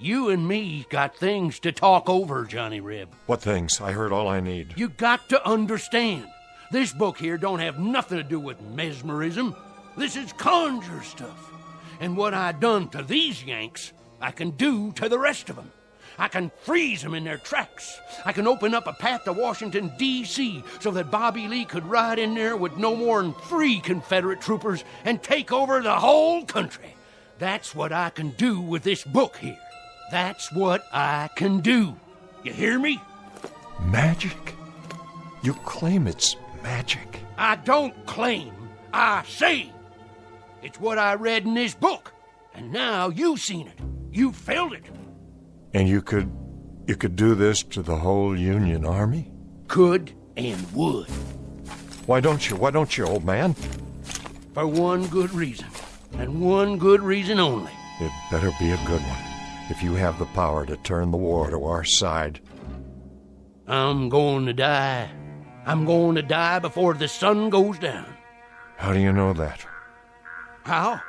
You and me got things to talk over, Johnny Reb. What things? I heard all I need. You got to understand. This book here don't have nothing to do with mesmerism. This is conjure stuff. And what I done to these Yanks, I can do to the rest of them. I can freeze them in their tracks. I can open up a path to Washington, D.C., so that Bobby Lee could ride in there with no more than 3 Confederate troopers and take over the whole country. That's what I can do with this book here. That's what I can do. You hear me? Magic? You claim it's magic. I don't claim. I say. It's what I read in this book. And now you've seen it. You felt it. And you could do this to the whole Union Army? Could and would. Why don't you? Why don't you, old man? For one good reason. And one good reason only. It better be a good one. If you have the power to turn the war to our side. I'm going to die. I'm going to die before the sun goes down. How do you know that? How?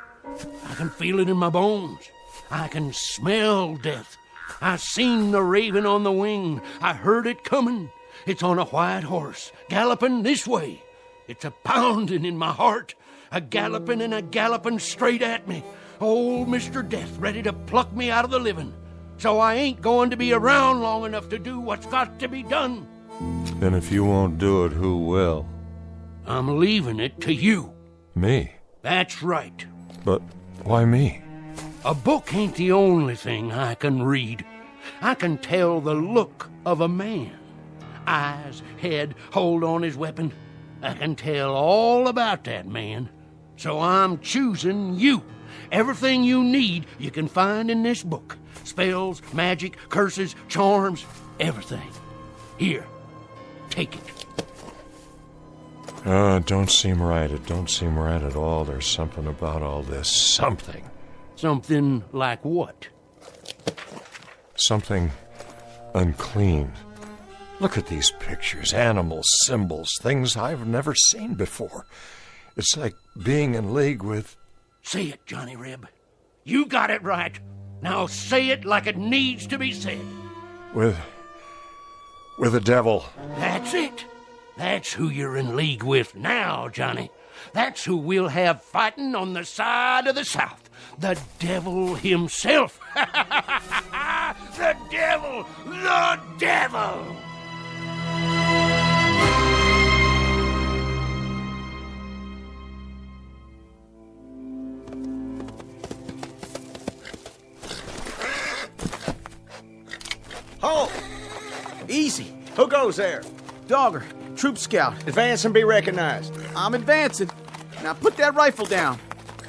I can feel it in my bones. I can smell death. I seen the raven on the wing. I heard it coming. It's on a white horse, galloping this way. It's a pounding in my heart, a galloping and a galloping straight at me. Old Mr. Death ready to pluck me out of the living. So I ain't going to be around long enough to do what's got to be done. Then if you won't do it, who will? I'm leaving it to you. Me? That's right. But why me? A book ain't the only thing I can read. I can tell the look of a man. Eyes, head, hold on his weapon. I can tell all about that man. So I'm choosing you. Everything you need you can find in this book. Spells, magic, curses, charms, everything. Here, take it. It don't seem right. It don't seem right at all. There's something about all this. Something. Something like what? Something unclean. Look at these pictures. Animals, symbols, things I've never seen before. It's like being in league with... Say it, Johnny Reb. You got it right. Now say it like it needs to be said. With the devil. That's it. That's who you're in league with now, Johnny. That's who we'll have fighting on the side of the South. The devil himself. The devil! The devil! Halt! Easy. Who goes there? Dogger, troop scout. Advance and be recognized. I'm advancing. Now put that rifle down.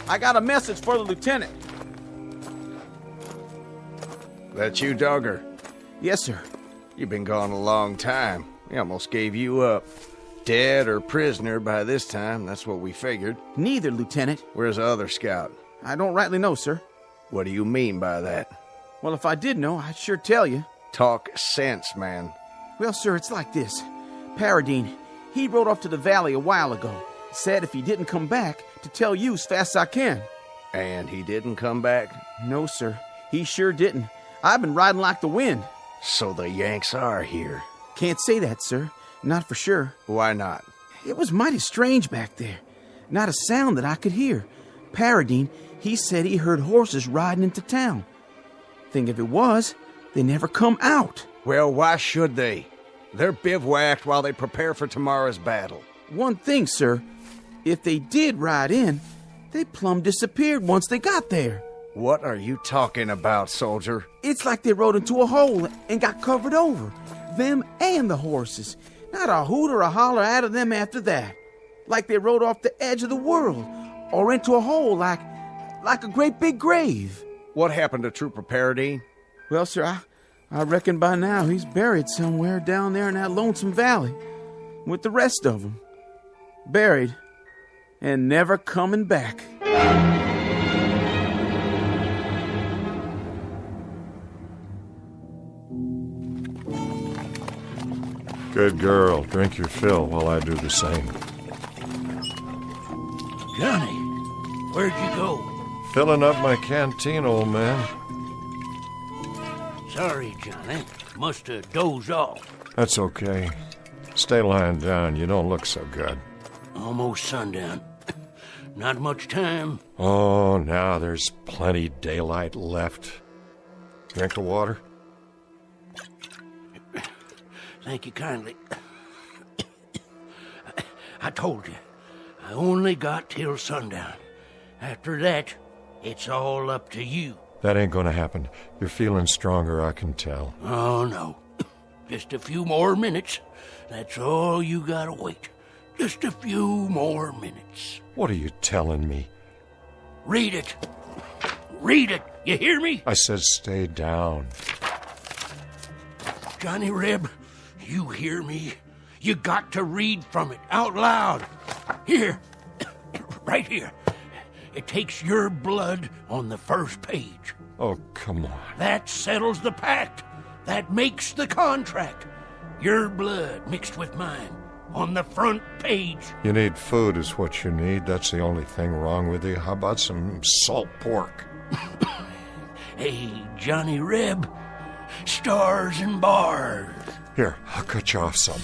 I got a message for the lieutenant. That you, Dogger? Yes, sir. You've been gone a long time. We almost gave you up. Dead or prisoner by this time, that's what we figured. Neither, Lieutenant. Where's the other scout? I don't rightly know, sir. What do you mean by that? Well, if I did know, I'd sure tell you. Talk sense, man. Well, sir, it's like this. Paradine, he rode off to the valley a while ago. Said if he didn't come back, to tell you as fast as I can. And he didn't come back? No, sir. He sure didn't. I've been riding like the wind. So the Yanks are here. Can't say that, sir. Not for sure. Why not? It was mighty strange back there. Not a sound that I could hear. Paradine, he said he heard horses riding into town. Thing if it was, they never come out. Well, why should they? They're bivouacked while they prepare for tomorrow's battle. One thing, sir. If they did ride in, they plumb disappeared once they got there. What are you talking about, soldier? It's like they rode into a hole and got covered over. Them and the horses. Not a hoot or a holler out of them after that. Like they rode off the edge of the world, or into a hole like a great big grave. What happened to Trooper Paradine? Well, sir, I reckon by now he's buried somewhere down there in that lonesome valley with the rest of them. Buried and never coming back. Good girl. Drink your fill while I do the same. Johnny, where'd you go? Filling up my canteen, old man. Sorry, Johnny. Must have dozed off. That's okay. Stay lying down. You don't look so good. Almost sundown. Not much time. Oh, now there's plenty daylight left. Drink the water? Thank you kindly. I told you, I only got till sundown. After that, it's all up to you. That ain't gonna happen. You're feeling stronger, I can tell. Oh, no. Just a few more minutes. That's all you gotta wait. Just a few more minutes. What are you telling me? Read it. Read it. You hear me? I said stay down. Johnny Reb, you hear me? You got to read from it out loud. Here. Right here. It takes your blood on the first page. Oh, come on. That settles the pact. That makes the contract. Your blood mixed with mine on the front page. You need food is what you need. That's the only thing wrong with you. How about some salt pork? Hey, Johnny Reb. Stars and bars. Here, I'll cut you off some.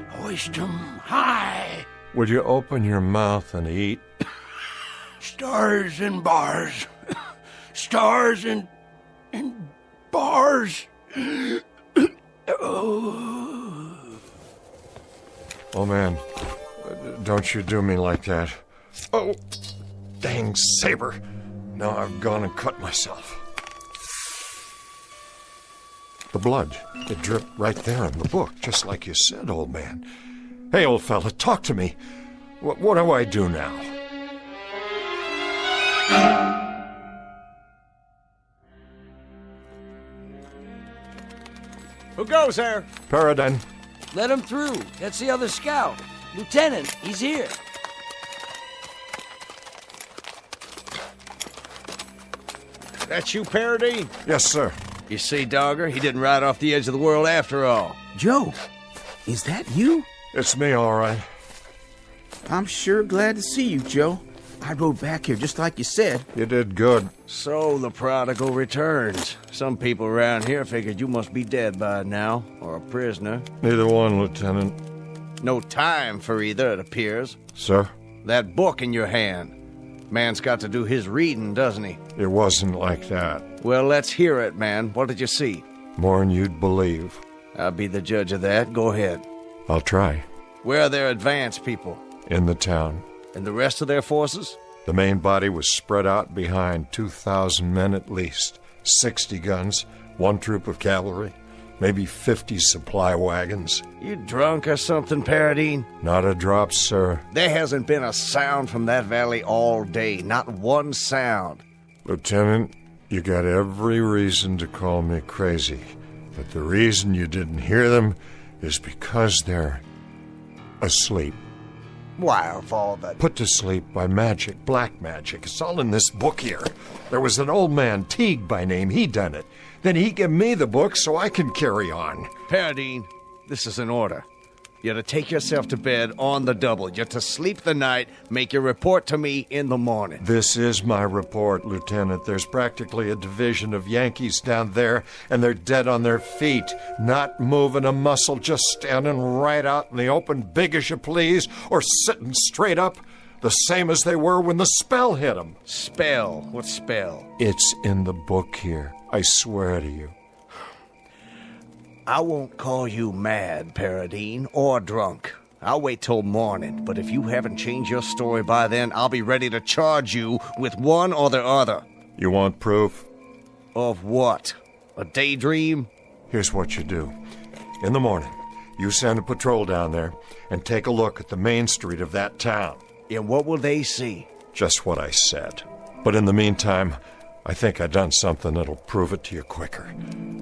Hoist 'em high. Would you open your mouth and eat? Stars and bars. Stars and bars. Oh, man. Don't you do me like that. Oh, dang saber. Now I've gone and cut myself. The blood, it dripped right there in the book, just like you said, old man. Hey, old fella, talk to me. What do I do now? Who goes there? Paradine. Let him through. That's the other scout. Lieutenant, he's here. That's you, Paradine? Yes, sir. You see, Dogger, he didn't ride off the edge of the world after all. Joe, is that you? It's me, all right. I'm sure glad to see you, Joe. I rode back here just like you said. You did good. So the prodigal returns. Some people around here figured you must be dead by now, or a prisoner. Neither one, Lieutenant. No time for either, it appears. Sir? That book in your hand. Man's got to do his reading, doesn't he? It wasn't like that. Well, let's hear it, man. What did you see? More'n you'd believe. I'll be the judge of that. Go ahead. I'll try. Where are their advance people? In the town. And the rest of their forces? The main body was spread out behind 2,000 men at least. 60 guns, 1 troop of cavalry, maybe 50 supply wagons. You drunk or something, Paradine? Not a drop, sir. There hasn't been a sound from that valley all day. Not one sound. Lieutenant, you got every reason to call me crazy. But the reason you didn't hear them is because they're asleep. Why, of all that... Put to sleep by magic, black magic. It's all in this book here. There was an old man, Teague by name. He done it. Then he give me the book so I can carry on. Paradine, this is an order. You're to take yourself to bed on the double. You're to sleep the night, make your report to me in the morning. This is my report, Lieutenant. There's practically a division of Yankees down there, and they're dead on their feet, not moving a muscle, just standing right out in the open, big as you please, or sitting straight up, the same as they were when the spell hit them. Spell? What spell? It's in the book here. I swear to you. I won't call you mad, Paradine, or drunk. I'll wait till morning, but if you haven't changed your story by then, I'll be ready to charge you with one or the other. You want proof? Of what? A daydream? Here's what you do. In the morning, You send a patrol down there and take a look at the main street of that town. And what will they see? Just what I said. But in the meantime, I think I done something that'll prove it to you quicker.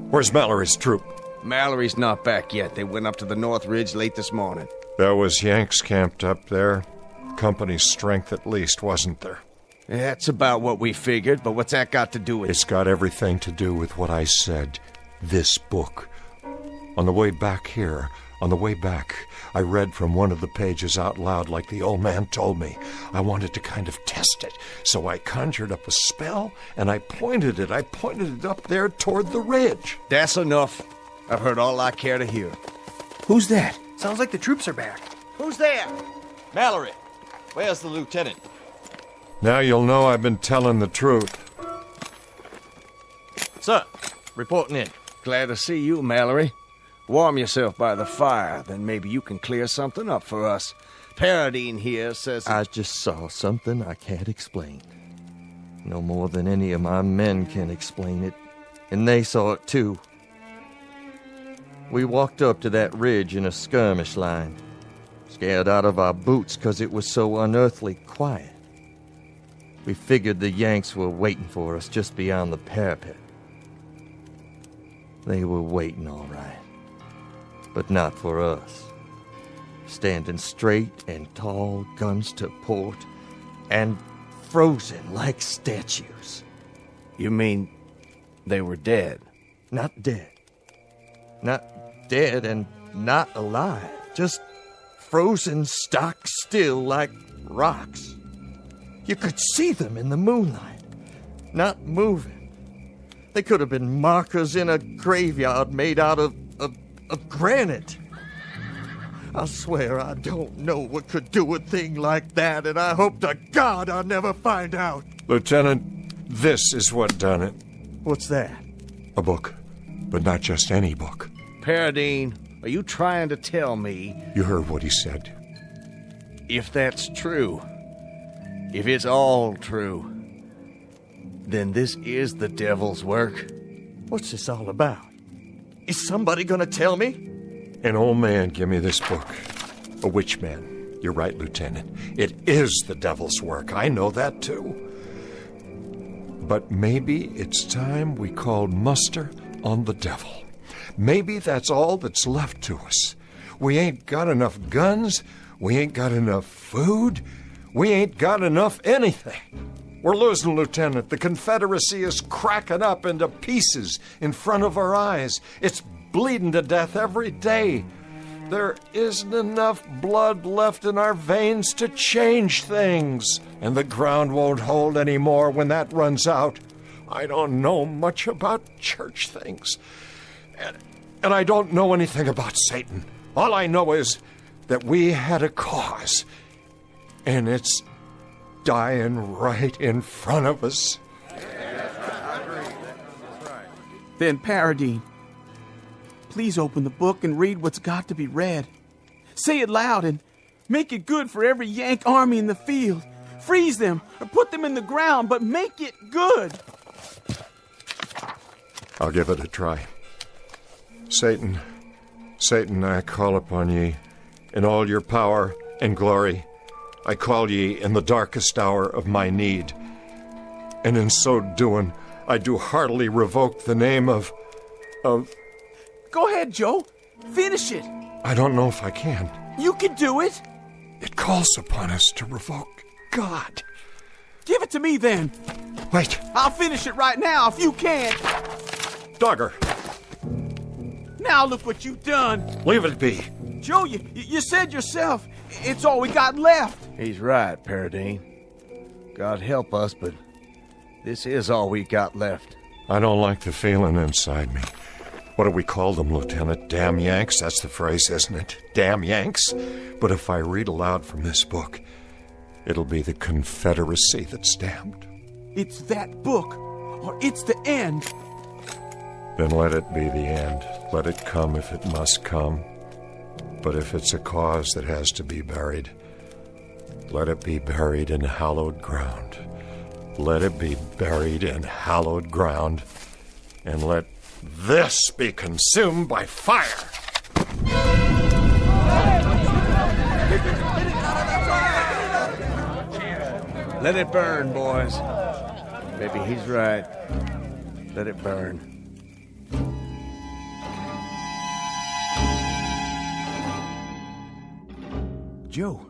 Where's Mallory's troop? Mallory's not back yet. They went up to the North Ridge late this morning. There was Yanks camped up there. Company's strength at least, wasn't there? That's about what we figured, but what's that got to do with it? It's got everything to do with what I said. This book. On the way back here, I read from one of the pages out loud like the old man told me. I wanted to kind of test it, so I conjured up a spell, and I pointed it up there toward the ridge. That's enough. I've heard all I care to hear. Who's that? Sounds like the troops are back. Who's there? Mallory, where's the lieutenant? Now you'll know I've been telling the truth. Sir, reporting in. Glad to see you, Mallory. Warm yourself by the fire, then maybe you can clear something up for us. Paradine here says... I just saw something I can't explain. No more than any of my men can explain it. And they saw it too. We walked up to that ridge in a skirmish line. Scared out of our boots because it was so unearthly quiet. We figured the Yanks were waiting for us just beyond the parapet. They were waiting all right. But not for us. Standing straight and tall, guns to port, and frozen like statues. You mean they were dead? Not dead. Not dead and not alive. Just frozen stock still like rocks. You could see them in the moonlight, not moving. They could have been markers in a graveyard made out of granite. I swear I don't know what could do a thing like that, and I hope to God I'll never find out. Lieutenant, this is what done it. What's that? A book, but not just any book. Paradine, are you trying to tell me... You heard what he said. If that's true, if it's all true, then this is the devil's work. What's this all about? Is somebody gonna tell me? An old man gave me this book. A witch man. You're right, Lieutenant. It is the devil's work. I know that, too. But maybe it's time we called muster on the devil. Maybe that's all that's left to us. We ain't got enough guns. We ain't got enough food. We ain't got enough anything. We're losing, Lieutenant. The Confederacy is cracking up into pieces in front of our eyes. It's bleeding to death every day. There isn't enough blood left in our veins to change things. And the ground won't hold anymore when that runs out. I don't know much about church things. And I don't know anything about Satan. All I know is that we had a cause. And it's dying right in front of us. Then, Paradine, please open the book and read what's got to be read. Say it loud and make it good for every Yank army in the field. Freeze them or put them in the ground, but make it good. I'll give it a try. Satan, I call upon ye in all your power and glory. I call ye in the darkest hour of my need. And in so doing, I do heartily revoke the name of... Go ahead, Joe. Finish it. I don't know if I can. You can do it. It calls upon us to revoke God. Give it to me, then. Wait. I'll finish it right now if you can't. Dogger. Now look what you've done. Leave it be. Joe, you said yourself, it's all we got left. He's right, Paradine. God help us, but this is all we got left. I don't like the feeling inside me. What do we call them, Lieutenant? Damn Yanks? That's the phrase, isn't it? Damn Yanks? But if I read aloud from this book, it'll be the Confederacy that's damned. It's that book, or it's the end. Then let it be the end. Let it come if it must come. But if it's a cause that has to be buried, let it be buried in hallowed ground. Let it be buried in hallowed ground. And let this be consumed by fire. Let it burn, boys. Maybe he's right. Let it burn. Joe,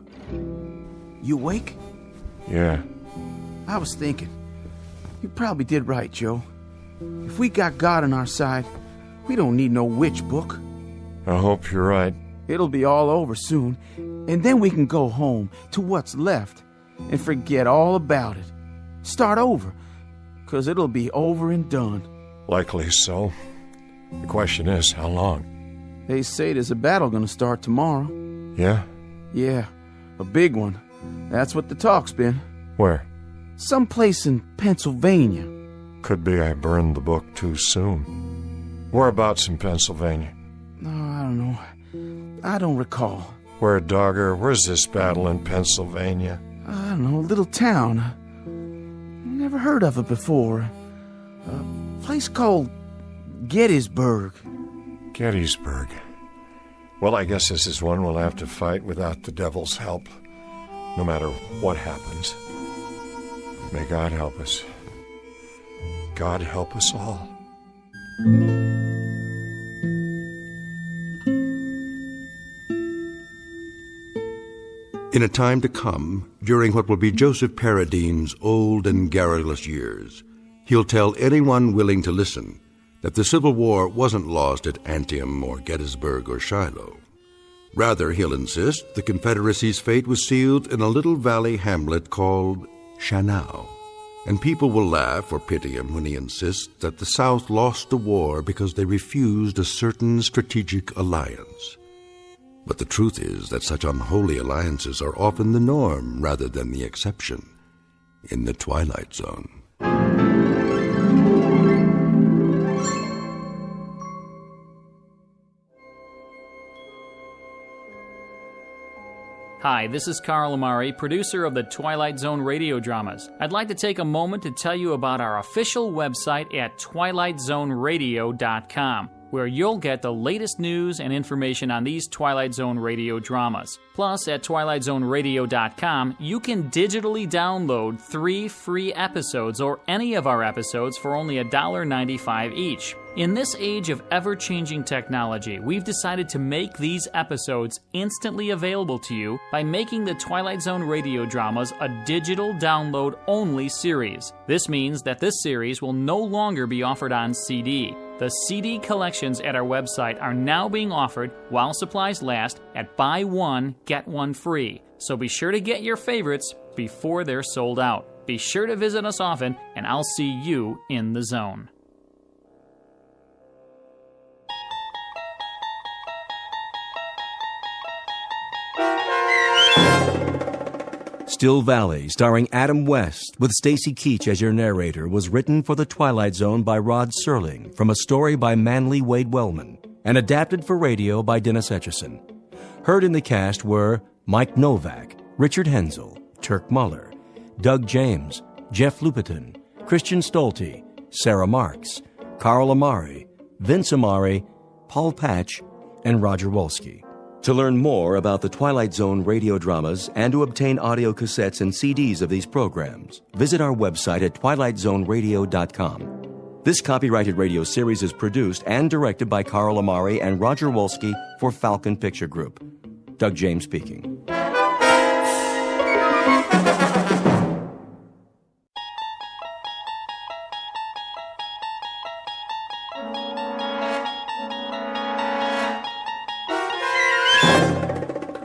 you awake? Yeah. I was thinking. You probably did right, Joe. If we got God on our side, we don't need no witch book. I hope you're right. It'll be all over soon, and then we can go home to what's left and forget all about it. Start over, 'cause it'll be over and done. Likely so. The question is, how long? They say there's a battle gonna start tomorrow. Yeah? Yeah, a big one. That's what the talk's been. Where? Someplace in Pennsylvania. Could be I burned the book too soon. Whereabouts in Pennsylvania? No, I don't know. I don't recall. Where, Dogger? Where's this battle in Pennsylvania? I don't know, a little town. Never heard of it before. A place called Gettysburg. Gettysburg. Well, I guess this is one we'll have to fight without the devil's help, no matter what happens. May God help us. God help us all. In a time to come, during what will be Joseph Paradine's old and garrulous years, he'll tell anyone willing to listen that the Civil War wasn't lost at Antietam or Gettysburg or Shiloh. Rather, he'll insist the Confederacy's fate was sealed in a little valley hamlet called Shannou. And people will laugh or pity him when he insists that the South lost the war because they refused a certain strategic alliance. But the truth is that such unholy alliances are often the norm rather than the exception in the Twilight Zone. Hi, this is Carl Amari, producer of the Twilight Zone radio dramas. I'd like to take a moment to tell you about our official website at twilightzoneradio.com, where you'll get the latest news and information on these Twilight Zone radio dramas. Plus, at twilightzoneradio.com, you can digitally download 3 free episodes or any of our episodes for only $1.95 each. In this age of ever-changing technology, we've decided to make these episodes instantly available to you by making the Twilight Zone radio dramas a digital download-only series. This means that this series will no longer be offered on CD. The CD collections at our website are now being offered, while supplies last, at buy one, get one free. So be sure to get your favorites before they're sold out. Be sure to visit us often, and I'll see you in the zone. Still Valley, starring Adam West, with Stacy Keach as your narrator, was written for The Twilight Zone by Rod Serling from a story by Manly Wade Wellman and adapted for radio by Dennis Etchison. Heard in the cast were Mike Novak, Richard Hensel, Turk Muller, Doug James, Jeff Lupiton, Christian Stolte, Sarah Marks, Carl Amari, Vince Amari, Paul Patch, and Roger Wolski. To learn more about the Twilight Zone radio dramas and to obtain audio cassettes and CDs of these programs, visit our website at twilightzoneradio.com. This copyrighted radio series is produced and directed by Carl Amari and Roger Wolski for Falcon Picture Group. Doug James speaking.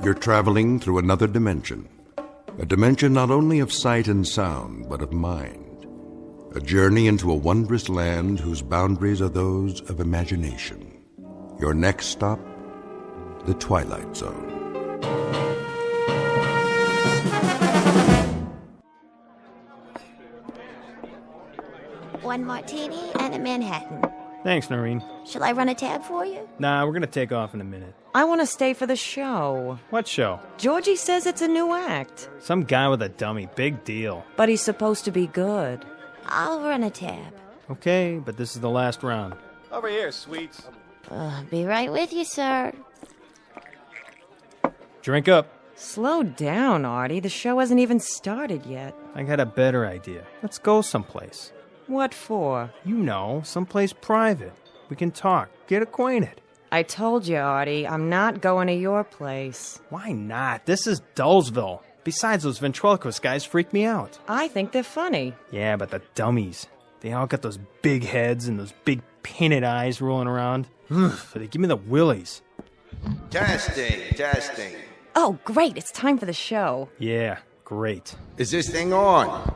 You're traveling through another dimension, a dimension not only of sight and sound, but of mind, a journey into a wondrous land whose boundaries are those of imagination. Your next stop, the Twilight Zone. One martini and a Manhattan. Thanks, Noreen. Shall I run a tab for you? Nah, we're gonna take off in a minute. I want to stay for the show. What show? Georgie says it's a new act. Some guy with a dummy. Big deal. But he's supposed to be good. I'll run a tab. Okay, but this is the last round. Over here, sweets. Be right with you, sir. Drink up. Slow down, Artie. The show hasn't even started yet. I got a better idea. Let's go someplace. What for? You know, someplace private. We can talk, get acquainted. I told you, Artie, I'm not going to your place. Why not? This is Dullsville. Besides, those ventriloquist guys freak me out. I think they're funny. Yeah, but the dummies. They all got those big heads and those big painted eyes rolling around. They give me the willies. Testing. Oh, great. It's time for the show. Yeah, great. Is this thing on?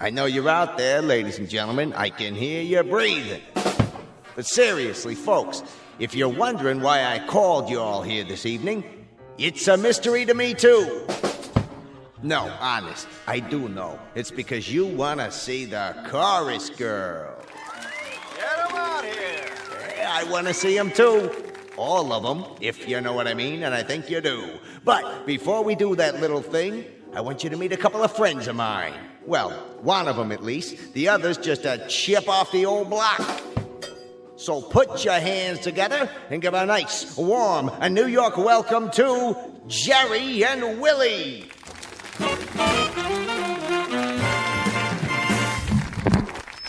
I know you're out there, ladies and gentlemen. I can hear you breathing. But seriously, folks, if you're wondering why I called you all here this evening, it's a mystery to me, too. No, honest, I do know. It's because you want to see the chorus girl. Get 'em out here. Yeah, I want to see them, too. All of them, if you know what I mean, and I think you do. But before we do that little thing, I want you to meet a couple of friends of mine. Well, one of them at least. The other's just a chip off the old block. So put your hands together and give a nice, warm, New York welcome to Jerry and Willie.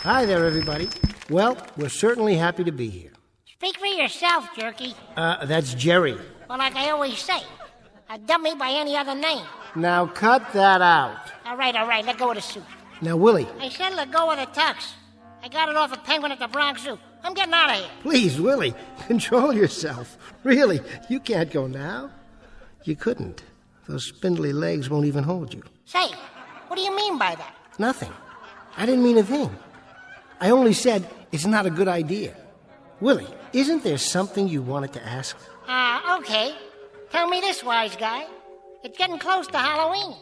Hi there, everybody. Well, we're certainly happy to be here. Speak for yourself, Jerky. That's Jerry. Well, like I always say, a dummy by any other name. Now cut that out. All right, let go of the suit. Now, Willie. I said let go of the tux. I got it off a penguin at the Bronx Zoo. I'm getting out of here. Please, Willie, control yourself. Really, you can't go now. You couldn't. Those spindly legs won't even hold you. Say, what do you mean by that? Nothing. I didn't mean a thing. I only said it's not a good idea. Willie, isn't there something you wanted to ask? Okay. Tell me this, wise guy. It's getting close to Halloween.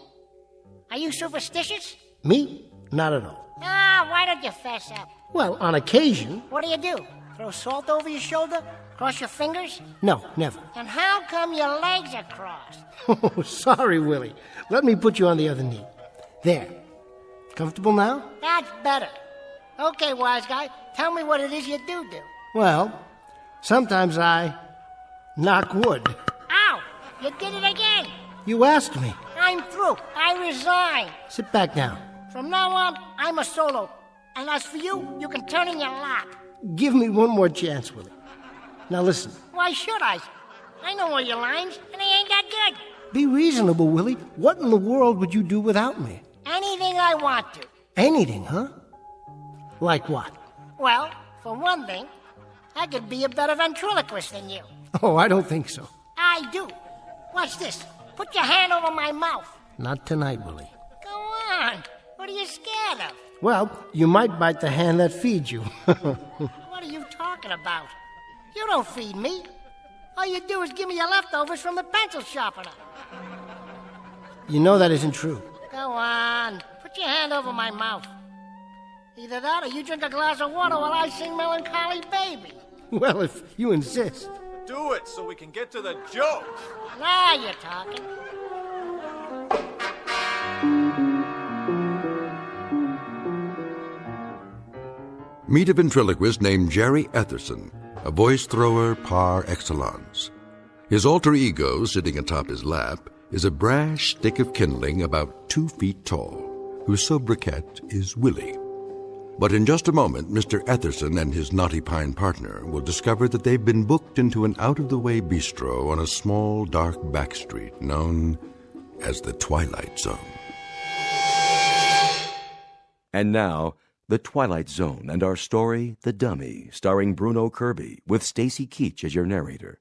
Are you superstitious? Me? Not at all. Why don't you fess up? Well, on occasion. What do? Throw salt over your shoulder? Cross your fingers? No, never. And how come your legs are crossed? Oh, sorry, Willie. Let me put you on the other knee. There. Comfortable now? That's better. Okay, wise guy, tell me what it is you do. Well, sometimes I knock wood. Ow! You did it again! You asked me. I'm through. I resign. Sit back down. From now on, I'm a solo. And as for you, you can turn in your lap. Give me one more chance, Willie. Now listen. Why should I? I know all your lines, and they ain't that good. Be reasonable, Willie. What in the world would you do without me? Anything I want to. Anything, huh? Like what? Well, for one thing, I could be a better ventriloquist than you. Oh, I don't think so. I do. Watch this. Put your hand over my mouth. Not tonight, Willie. Go on. What are you scared of? Well, you might bite the hand that feeds you. What are you talking about? You don't feed me. All you do is give me your leftovers from the pencil sharpener. You know that isn't true. Go on. Put your hand over my mouth. Either that or you drink a glass of water while I sing Melancholy Baby. Well, if you insist. Do it so we can get to the joke. Now you're talking. Meet a ventriloquist named Jerry Etherson, a voice thrower par excellence. His alter ego, sitting atop his lap, is a brash stick of kindling about 2 feet tall, whose sobriquet is Willie. But in just a moment, Mr. Etherson and his knotty pine partner will discover that they've been booked into an out-of-the-way bistro on a small, dark back street known as the Twilight Zone. And now, The Twilight Zone and our story, The Dummy, starring Bruno Kirby, with Stacy Keach as your narrator.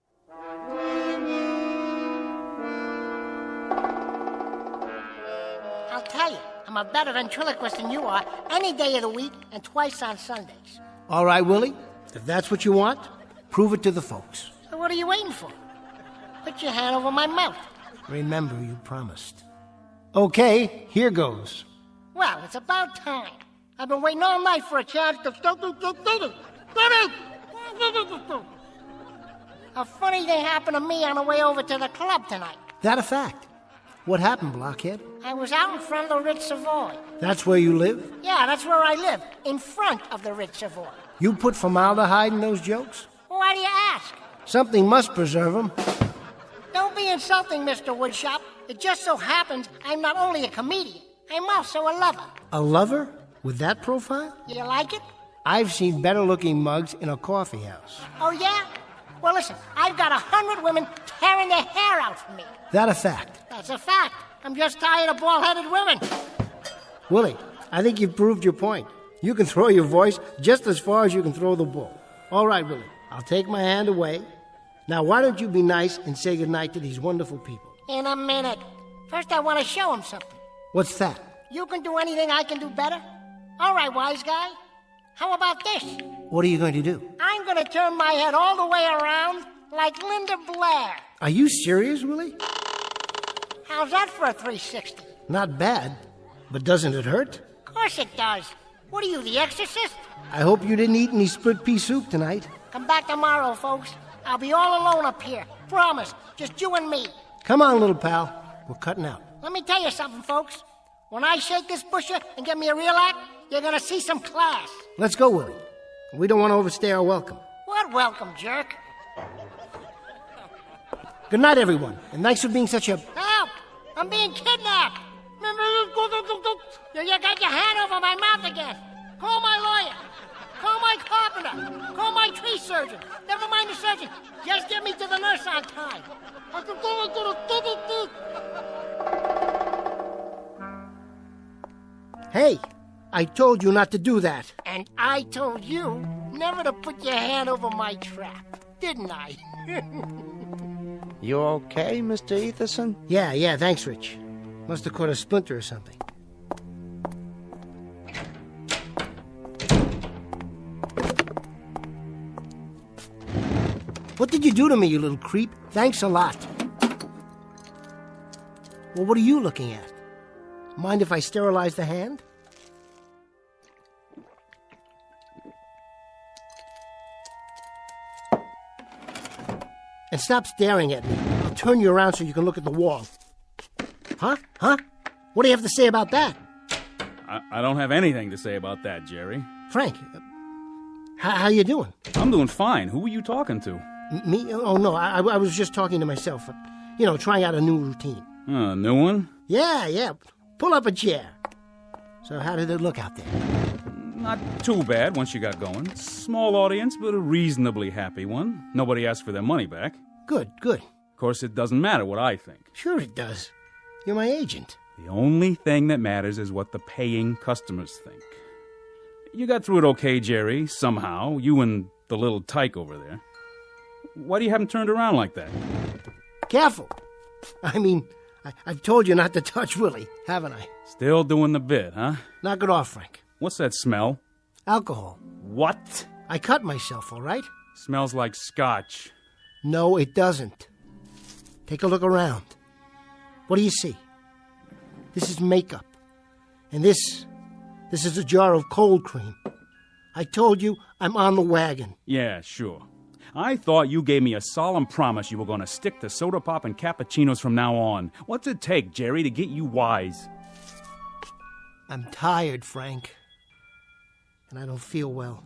I'll tell you, I'm a better ventriloquist than you are any day of the week and twice on Sundays. All right, Willie. If that's what you want, prove it to the folks. So what are you waiting for? Put your hand over my mouth. Remember, you promised. Okay, here goes. Well, it's about time. I've been waiting all night for a chance to... A funny thing happened to me on the way over to the club tonight. That a fact? What happened, blockhead? I was out in front of the Ritz Savoy. That's where you live? Yeah, that's where I live, in front of the Ritz Savoy. You put formaldehyde in those jokes? Why do you ask? Something must preserve them. Don't be be insulting, Mr. Woodshop. It just so happens I'm not only a comedian, I'm also a lover. A lover? With that profile? You like it? I've seen better-looking mugs in a coffee house. Oh, yeah? Well, listen, I've got 100 women tearing their hair out for me. That a fact? That's a fact. I'm just tired of bald-headed women. Willie, I think you've proved your point. You can throw your voice just as far as you can throw the ball. All right, Willie, I'll take my hand away. Now, why don't you be nice and say goodnight to these wonderful people? In a minute. First, I want to show them something. What's that? You can do anything I can do better? All right, wise guy. How about this? What are you going to do? I'm going to turn my head all the way around like Linda Blair. Are you serious, Willie? How's that for a 360? Not bad, but doesn't it hurt? Of course it does. What are you, the exorcist? I hope you didn't eat any split pea soup tonight. Come back tomorrow, folks. I'll be all alone up here. Promise. Just you and me. Come on, little pal. We're cutting out. Let me tell you something, folks. When I shake this busher and get me a real act, you're going to see some class. Let's go, Willie. We don't want to overstay our welcome. What welcome, jerk? Good night, everyone, and thanks for being such a... Help! I'm being kidnapped! You got your hand over my mouth again. Call my lawyer. Call my carpenter. Call my tree surgeon. Never mind the surgeon. Just get me to the nurse on time. Hey, I told you not to do that. And I told you never to put your hand over my trap, didn't I? You okay, Mr. Etherson? Yeah, thanks, Rich. Must have caught a splinter or something. What did you do to me, you little creep? Thanks a lot. Well, what are you looking at? Mind if I sterilize the hand? And stop staring at me. I'll turn you around so you can look at the wall. Huh? What do you have to say about that? I don't have anything to say about that, Jerry. Frank, how you doing? I'm doing fine. Who are you talking to? Me? Oh, no, I was just talking to myself. Trying out a new routine. A new one? Yeah. Pull up a chair. So how did it look out there? Not too bad once you got going. Small audience, but a reasonably happy one. Nobody asked for their money back. Good. Of course, it doesn't matter what I think. Sure it does. You're my agent. The only thing that matters is what the paying customers think. You got through it okay, Jerry, somehow. You and the little tyke over there. Why do you haven't turned around like that? Careful. I mean, I've told you not to touch Willie, haven't I? Still doing the bit, huh? Knock it off, Frank. What's that smell? Alcohol. What? I cut myself, all right? Smells like scotch. No, it doesn't. Take a look around. What do you see? This is makeup. And this is a jar of cold cream. I told you I'm on the wagon. Yeah, sure. I thought you gave me a solemn promise you were going to stick to soda pop and cappuccinos from now on. What's it take, Jerry, to get you wise? I'm tired, Frank. And I don't feel well.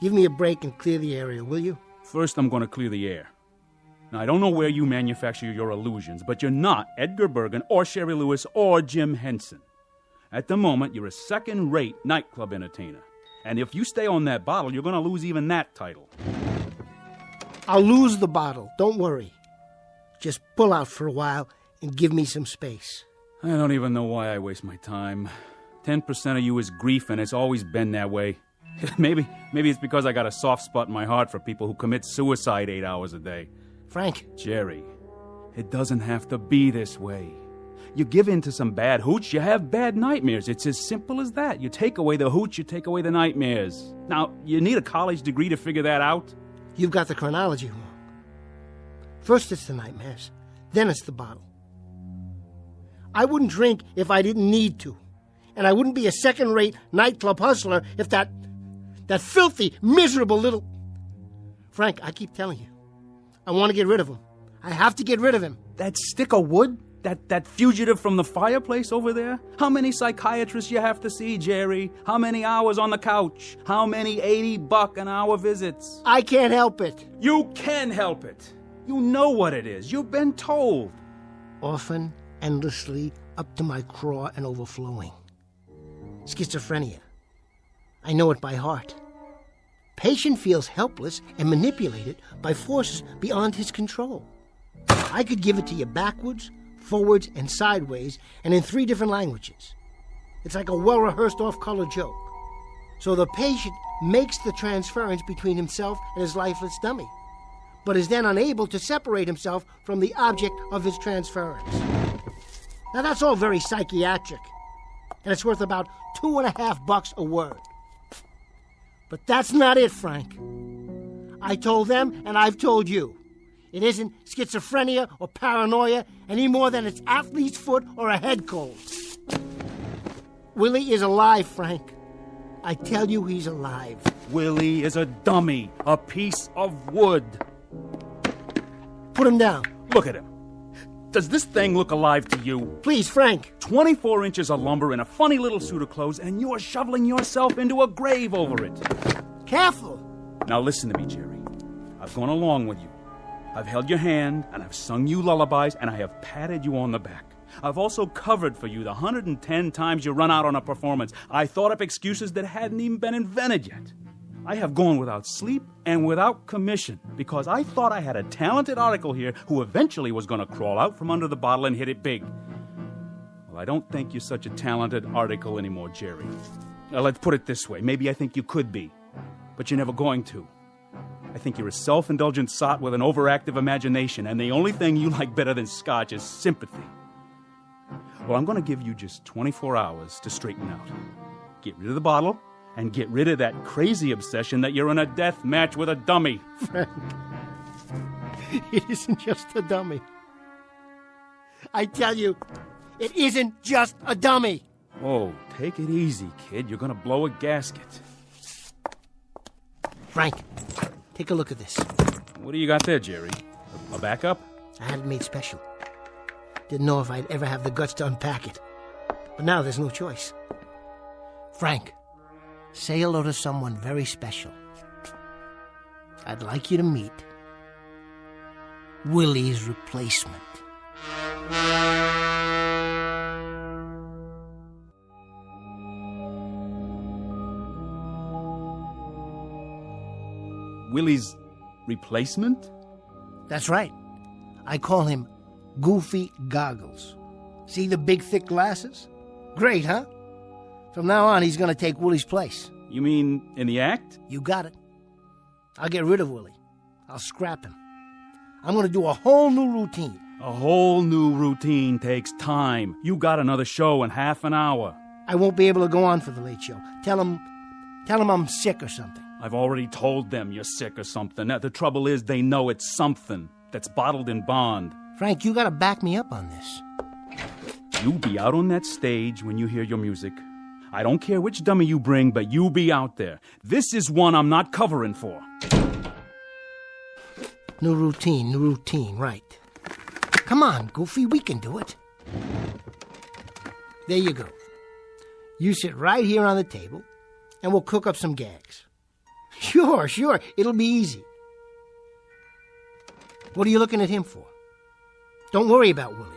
Give me a break and clear the area, will you? First, I'm going to clear the air. Now, I don't know where you manufacture your illusions, but you're not Edgar Bergen or Sherry Lewis or Jim Henson. At the moment, you're a second-rate nightclub entertainer. And if you stay on that bottle, you're going to lose even that title. I'll lose the bottle. Don't worry. Just pull out for a while and give me some space. I don't even know why I waste my time. 10% of you is grief, and it's always been that way. Maybe it's because I got a soft spot in my heart for people who commit suicide 8 hours a day. Frank. Jerry, it doesn't have to be this way. You give in to some bad hooch, you have bad nightmares. It's as simple as that. You take away the hooch, you take away the nightmares. Now, you need a college degree to figure that out? You've got the chronology wrong. First it's the nightmares, then it's the bottle. I wouldn't drink if I didn't need to. And I wouldn't be a second-rate nightclub hustler if that filthy, miserable little... Frank, I keep telling you, I want to get rid of him. I have to get rid of him. That stick of wood? That fugitive from the fireplace over there? How many psychiatrists you have to see, Jerry? How many hours on the couch? How many $80 an hour visits? I can't help it. You can help it. You know what it is. You've been told. Often, endlessly, up to my craw and overflowing. Schizophrenia. I know it by heart. Patient feels helpless and manipulated by forces beyond his control. I could give it to you backwards, forwards, and sideways, and in 3 different languages. It's like a well-rehearsed off-color joke. So the patient makes the transference between himself and his lifeless dummy, but is then unable to separate himself from the object of his transference. Now that's all very psychiatric, and it's worth about $2.50 a word. But that's not it, Frank. I told them, and I've told you. It isn't schizophrenia or paranoia any more than it's athlete's foot or a head cold. Willie is alive, Frank. I tell you he's alive. Willie is a dummy, a piece of wood. Put him down. Look at him. Does this thing look alive to you? Please, Frank. 24 inches of lumber in a funny little suit of clothes, and you're shoveling yourself into a grave over it. Careful. Now listen to me, Jerry. I've gone along with you. I've held your hand, and I've sung you lullabies, and I have patted you on the back. I've also covered for you the 110 times you run out on a performance. I thought up excuses that hadn't even been invented yet. I have gone without sleep and without commission because I thought I had a talented article here who eventually was going to crawl out from under the bottle and hit it big. Well, I don't think you're such a talented article anymore, Jerry. Now, let's put it this way. Maybe I think you could be, but you're never going to. I think you're a self-indulgent sot with an overactive imagination, and the only thing you like better than scotch is sympathy. Well, I'm going to give you just 24 hours to straighten out. Get rid of the bottle, and get rid of that crazy obsession that you're in a death match with a dummy. Frank, it isn't just a dummy. I tell you, it isn't just a dummy. Oh, take it easy, kid. You're going to blow a gasket. Frank, take a look at this. What do you got there, Jerry? A backup? I had it made special. Didn't know if I'd ever have the guts to unpack it. But now there's no choice. Frank, say hello to someone very special. I'd like you to meet Willie's replacement. Willie's replacement? That's right. I call him Goofy Goggles. See the big, thick glasses? Great, huh? From now on, he's going to take Willie's place. You mean in the act? You got it. I'll get rid of Willie. I'll scrap him. I'm going to do a whole new routine. A whole new routine takes time. You got another show in half an hour. I won't be able to go on for the late show. Tell him I'm sick or something. I've already told them you're sick or something. The trouble is they know it's something that's bottled in bond. Frank, you got to back me up on this. You'll be out on that stage when you hear your music. I don't care which dummy you bring, but you be out there. This is one I'm not covering for. New routine, right. Come on, Goofy, we can do it. There you go. You sit right here on the table, and we'll cook up some gags. Sure, it'll be easy. What are you looking at him for? Don't worry about Willie.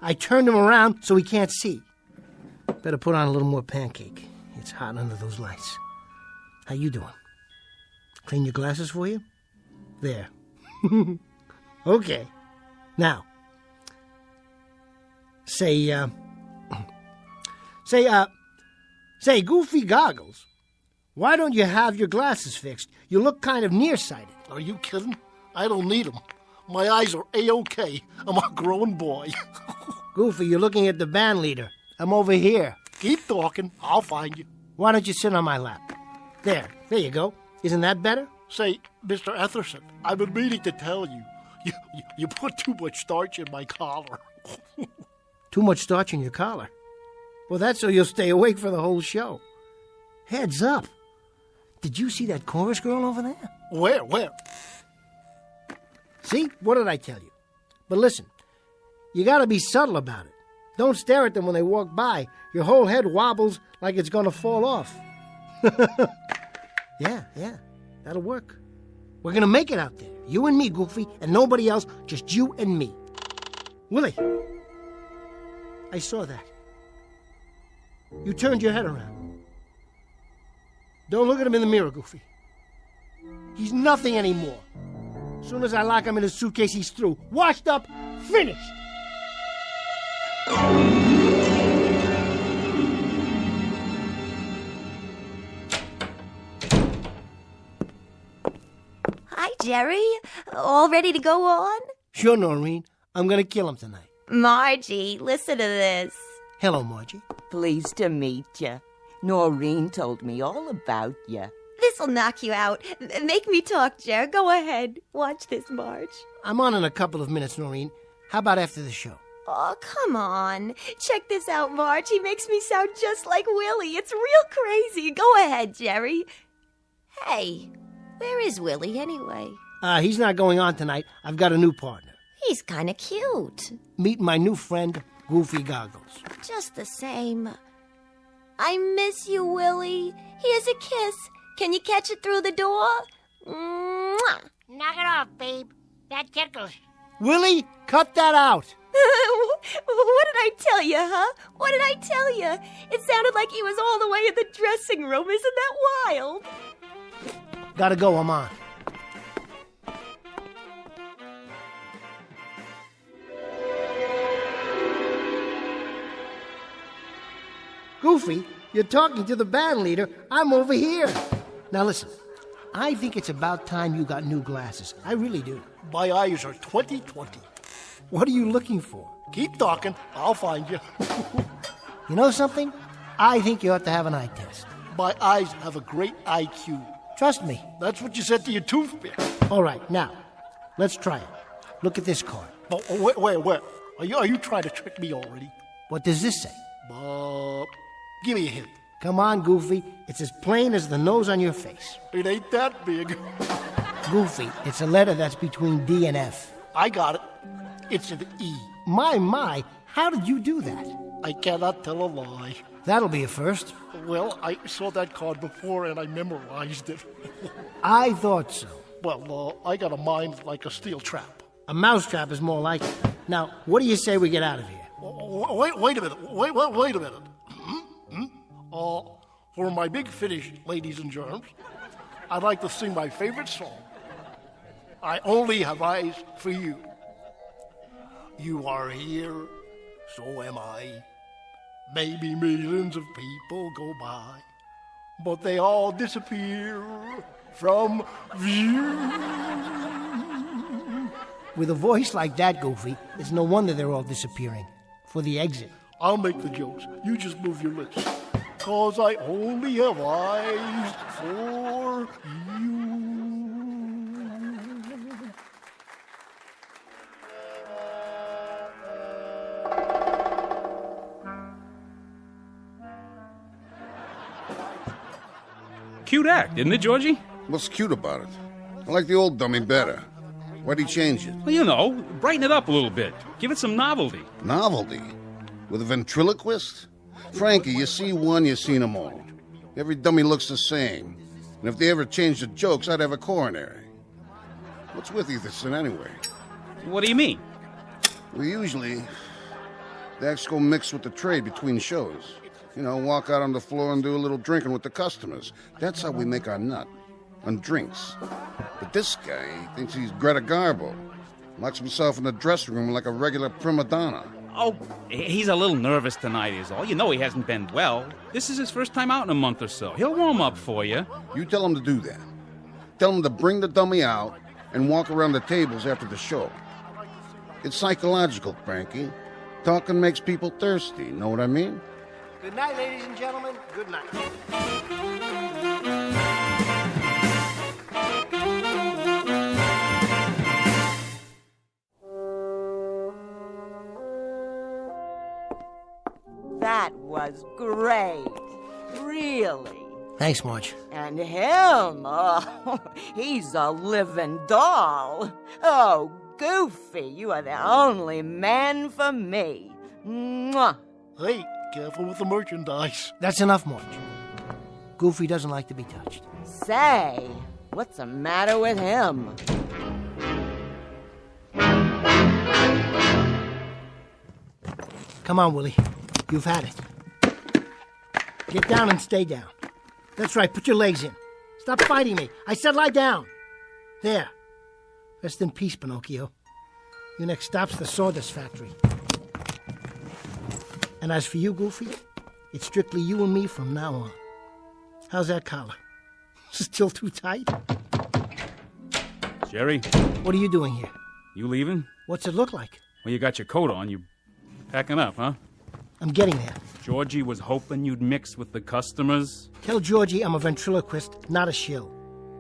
I turned him around so he can't see. Better put on a little more pancake. It's hot under those lights. How you doing? Clean your glasses for you? There. Okay. Now, say, Goofy Goggles, why don't you have your glasses fixed? You look kind of nearsighted. Are you kidding? I don't need them. My eyes are A-OK. I'm a grown boy. Goofy, you're looking at the band leader. I'm over here. Keep talking. I'll find you. Why don't you sit on my lap? There you go. Isn't that better? Say, Mr. Etherson, I've been meaning to tell you. You put too much starch in my collar. Too much starch in your collar? Well, that's so you'll stay awake for the whole show. Heads up. Did you see that chorus girl over there? Where? See? What did I tell you? But listen, you gotta be subtle about it. Don't stare at them when they walk by. Your whole head wobbles like it's gonna fall off. Yeah, that'll work. We're gonna make it out there. You and me, Goofy, and nobody else, just you and me. Willie, I saw that. You turned your head around. Don't look at him in the mirror, Goofy. He's nothing anymore. As soon as I lock him in his suitcase, he's through. Washed up, finished. Hi, Jerry. All ready to go on? Sure, Noreen. I'm gonna kill him tonight. Margie, listen to this. Hello, Margie. Pleased to meet you. Noreen told me all about you. This'll knock you out. Make me talk, Jer. Go ahead. Watch this, Marge. I'm on in a couple of minutes, Noreen. How about after the show? Oh, come on. Check this out, Marge. He makes me sound just like Willie. It's real crazy. Go ahead, Jerry. Hey, where is Willie anyway? He's not going on tonight. I've got a new partner. He's kind of cute. Meet my new friend, Goofy Goggles. Just the same. I miss you, Willie. Here's a kiss. Can you catch it through the door? Mwah! Knock it off, babe. That tickles. Willie, cut that out. What did I tell you, huh? What did I tell you? It sounded like he was all the way in the dressing room. Isn't that wild? Gotta go, I'm on. Goofy, you're talking to the band leader. I'm over here. Now listen, I think it's about time you got new glasses. I really do. My eyes are 20/20. What are you looking for? Keep talking. I'll find you. You know something? I think you ought to have an eye test. My eyes have a great IQ. Trust me. That's what you said to your toothpick. All right, now, let's try it. Look at this card. Oh, wait. Are you trying to trick me already? What does this say? Give me a hint. Come on, Goofy. It's as plain as the nose on your face. It ain't that big. Goofy, it's a letter that's between D and F. I got it. It's an E. My, how did you do that? I cannot tell a lie. That'll be a first. Well, I saw that card before and I memorized it. I thought so. Well, I got a mind like a steel trap. A mousetrap is more like it. Now, what do you say we get out of here? Wait a minute. Wait a minute. For my big finish, ladies and germs, I'd like to sing my favorite song. I only have eyes for you. You are here, so am I. Maybe millions of people go by, but they all disappear from view. With a voice like that, Goofy, it's no wonder they're all disappearing. For the exit. I'll make the jokes. You just move your lips. 'Cause I only have eyes for you. Cute act, isn't it, Georgie? What's cute about it? I like the old dummy better. Why'd he change it? Well, you know, brighten it up a little bit. Give it some novelty. Novelty? With a ventriloquist? Frankie, you see one, you seen them all. Every dummy looks the same. And if they ever changed the jokes, I'd have a coronary. What's with you this thing anyway? What do you mean? Well, usually, the acts go mixed with the trade between shows. You know, walk out on the floor and do a little drinking with the customers. That's how we make our nut. On drinks. But this guy thinks he's Greta Garbo. Locks himself in the dressing room like a regular prima donna. Oh, he's a little nervous tonight is all. You know he hasn't been well. This is his first time out in a month or so. He'll warm up for you. You tell him to do that. Tell him to bring the dummy out and walk around the tables after the show. It's psychological, Frankie. Talking makes people thirsty, know what I mean? Good night, ladies and gentlemen. Good night. That was great. Really. Thanks, Marge. And him, he's a living doll. Oh, Goofy, you are the only man for me. Mwah. Hey, careful with the merchandise. That's enough, Marge. Goofy doesn't like to be touched. Say, What's the matter with him? Come on, Willie. You've had it. Get down and stay down. That's right, put your legs in. Stop fighting me. I said lie down. There. Rest in peace, Pinocchio. Your next stop's the sawdust factory. And as for you, Goofy, it's strictly you and me from now on. How's that collar? Still too tight? Jerry? What are you doing here? You leaving? What's it look like? Well, you got your coat on. You packing up, huh? I'm getting there. Georgie was hoping you'd mix with the customers. Tell Georgie I'm a ventriloquist, not a shill.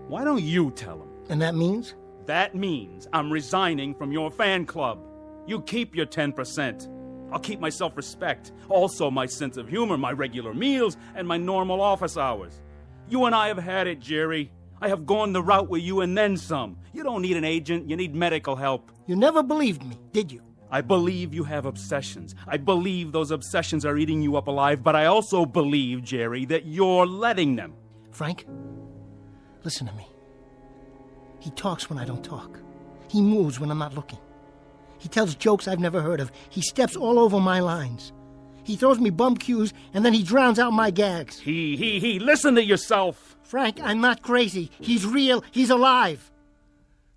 Why don't you tell him? And that means? That means I'm resigning from your fan club. You keep your 10%. I'll keep my self-respect, also my sense of humor, my regular meals, and my normal office hours. You and I have had it, Jerry. I have gone the route with you and then some. You don't need an agent, you need medical help. You never believed me, did you? I believe you have obsessions. I believe those obsessions are eating you up alive, but I also believe, Jerry, that you're letting them. Frank, listen to me. He talks when I don't talk. He moves when I'm not looking. He tells jokes I've never heard of. He steps all over my lines. He throws me bum cues, and then he drowns out my gags. Listen to yourself. Frank, I'm not crazy. He's real. He's alive.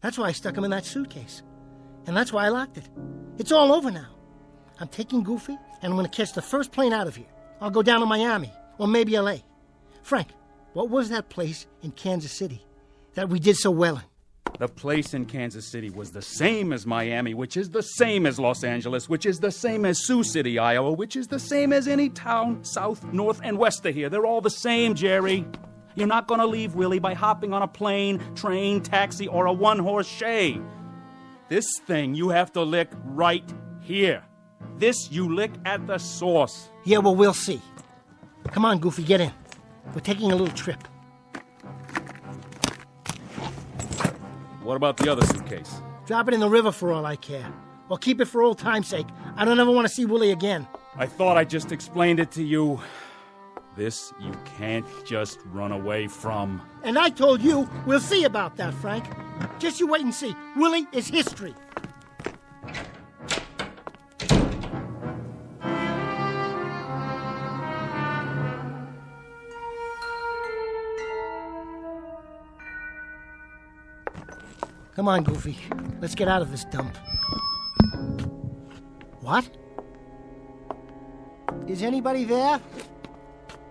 That's why I stuck him in that suitcase. And that's why I locked it. It's all over now. I'm taking Goofy, and I'm going to catch the first plane out of here. I'll go down to Miami, or maybe L.A. Frank, what was that place in Kansas City that we did so well in? The place in Kansas City was the same as Miami, which is the same as Los Angeles, which is the same as Sioux City, Iowa, which is the same as any town south, north, and west of here. They're all the same, Jerry. You're not going to leave Willie by hopping on a plane, train, taxi, or a one-horse shay. This thing you have to lick right here. This you lick at the source. Yeah, well, we'll see. Come on, Goofy, get in. We're taking a little trip. What about the other suitcase? Drop it in the river for all I care. Or keep it for old time's sake. I don't ever want to see Willie again. I thought I just explained it to you. This you can't just run away from. And I told you, we'll see about that, Frank. Just you wait and see. Willie is history. Come on, Goofy. Let's get out of this dump. What? Is anybody there?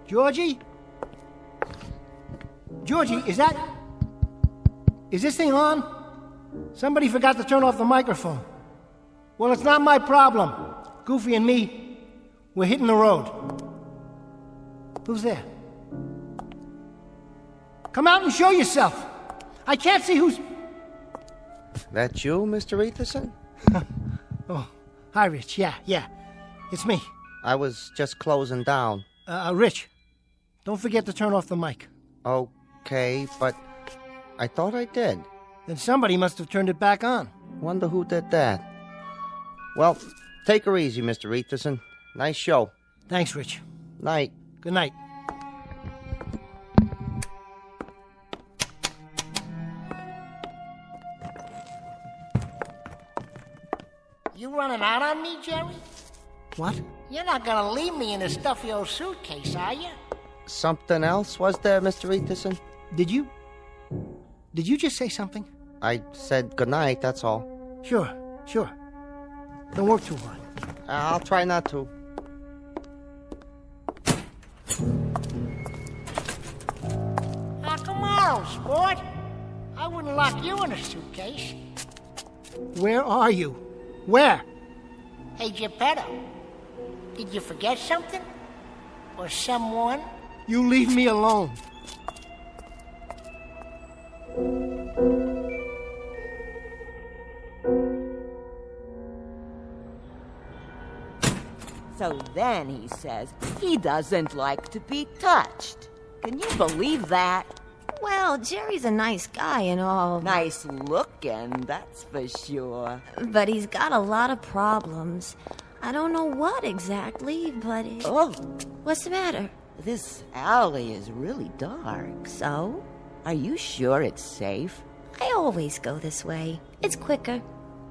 Georgie? Georgie, is this thing on? Somebody forgot to turn off the microphone. Well, it's not my problem. Goofy and me, we're hitting the road. Who's there? Come out and show yourself. I can't see who's... That you, Mr. Etherson? Oh, hi, Rich. Yeah, it's me. I was just closing down. Rich, don't forget to turn off the mic. Okay, but I thought I did. Then somebody must have turned it back on. Wonder who did that. Well, take her easy, Mr. Etherson. Nice show. Thanks, Rich. Night. Good night. You running out on me, Jerry? What? You're not gonna leave me in a stuffy old suitcase, are you? Something else was there, Mr. Etherson? Did you just say something? I said goodnight, that's all. Sure. Don't work too hard. I'll try not to. Now, come on, sport. I wouldn't lock you in a suitcase. Where are you? Where? Hey, Geppetto, did you forget something? Or someone? You leave me alone. So then he says he doesn't like to be touched. Can you believe that? Well, Jerry's a nice guy and all. Nice looking, that's for sure. But he's got a lot of problems. I don't know what exactly, but... Oh! What's the matter? This alley is really dark. So? Are you sure it's safe? I always go this way. It's quicker.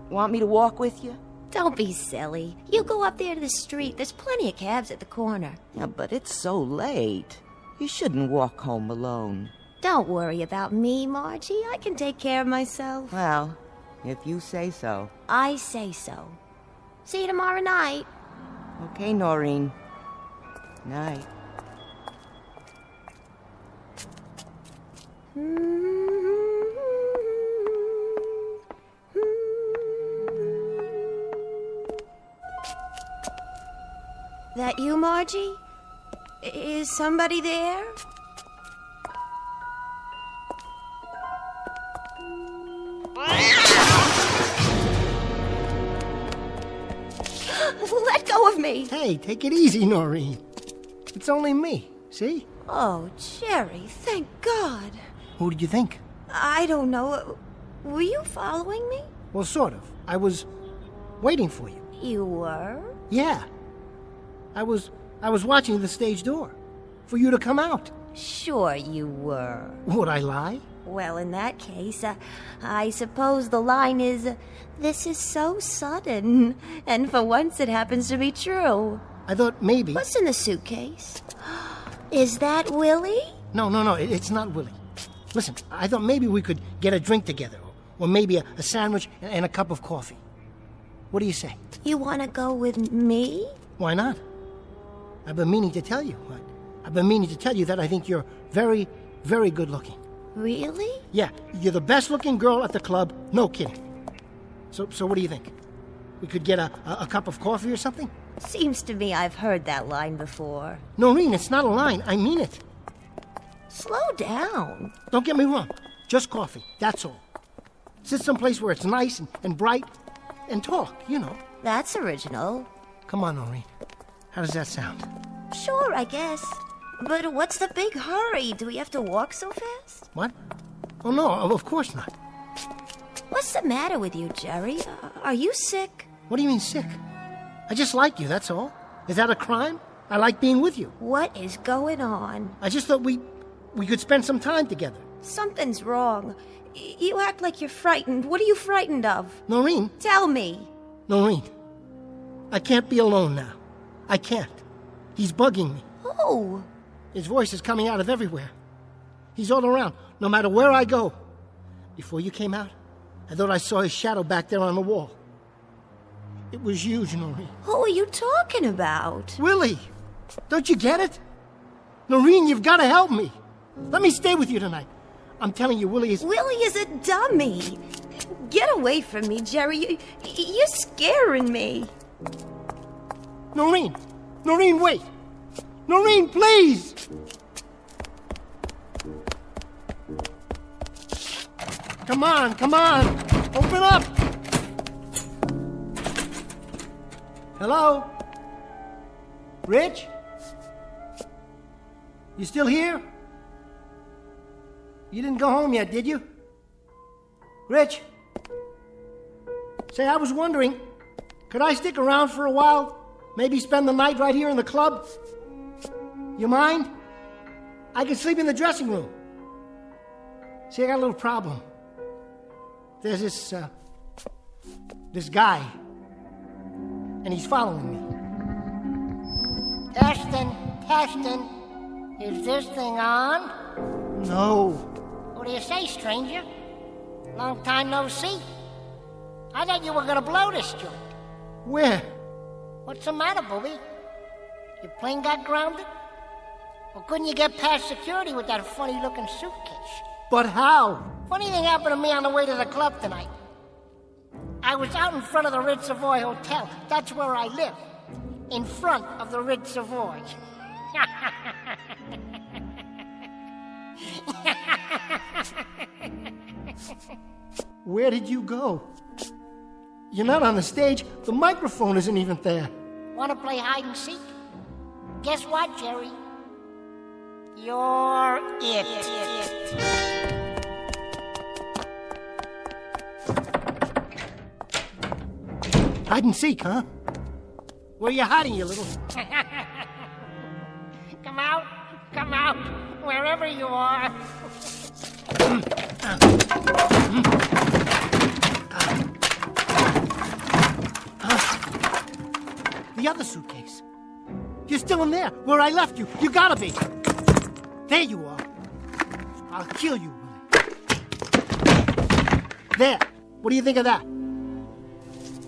Want me to walk with you? Don't be silly. You go up there to the street. There's plenty of cabs at the corner. Yeah, but it's so late. You shouldn't walk home alone. Don't worry about me, Margie. I can take care of myself. Well, if you say so. I say so. See you tomorrow night. Okay, Noreen. Night. That you, Margie? Is somebody there? Let go of me! Hey, take it easy, Noreen. It's only me, see? Oh, Jerry, thank God. Who did you think? I don't know. Were you following me? Well, sort of. I was waiting for you. You were? Yeah. I was watching the stage door for you to come out. Sure you were. Would I lie? Well, in that case, I suppose the line is, this is so sudden. And for once it happens to be true. I thought maybe... What's in the suitcase? Is that Willie? No, it's not Willie. Listen, I thought maybe we could get a drink together. Or maybe a sandwich and a cup of coffee. What do you say? You want to go with me? Why not? I've been meaning to tell you. I've been meaning to tell you that I think you're very, very good looking. Really? Yeah, you're the best looking girl at the club. No kidding. So what do you think? We could get a cup of coffee or something? Seems to me I've heard that line before. Noreen, it's not a line. I mean it. Slow down. Don't get me wrong. Just coffee. That's all. Sit someplace where it's nice and bright and talk, you know. That's original. Come on, Noreen. How does that sound? Sure, I guess. But what's the big hurry? Do we have to walk so fast? What? Oh, no, of course not. What's the matter with you, Jerry? Are you sick? What do you mean sick? I just like you, that's all. Is that a crime? I like being with you. What is going on? I just thought we could spend some time together. Something's wrong. You act like you're frightened. What are you frightened of? Noreen. Tell me. Noreen, I can't be alone now. I can't. He's bugging me. Who? His voice is coming out of everywhere. He's all around, no matter where I go. Before you came out, I thought I saw his shadow back there on the wall. It was huge, Noreen. Who are you talking about? Willie! Don't you get it? Noreen, you've got to help me. Let me stay with you tonight. I'm telling you, Willie is... Willie is a dummy. Get away from me, Jerry. You're scaring me. Noreen! Noreen, wait! Noreen, please! Come on, come on! Open up! Hello? Rich? You still here? You didn't go home yet, did you? Rich? Say, I was wondering, could I stick around for a while? Maybe spend the night right here in the club? You mind? I can sleep in the dressing room. See, I got a little problem. There's this guy, and he's following me. Testing. Is this thing on? No. What do you say, stranger? Long time no see. I thought you were gonna blow this joint. Where? What's the matter, booby? Your plane got grounded? Or couldn't you get past security with that funny-looking suitcase? But how? Funny thing happened to me on the way to the club tonight. I was out in front of the Ritz Savoy Hotel. That's where I live. In front of the Ritz Savoy. Where did you go? You're not on the stage. The microphone isn't even there. Want to play hide and seek? Guess what, Jerry? You're it. Hide and seek, huh? Where you hiding, you little... Come out, wherever you are. other suitcase? You're still in there, where I left you. You gotta be. There you are. I'll kill you, Willie. There. What do you think of that?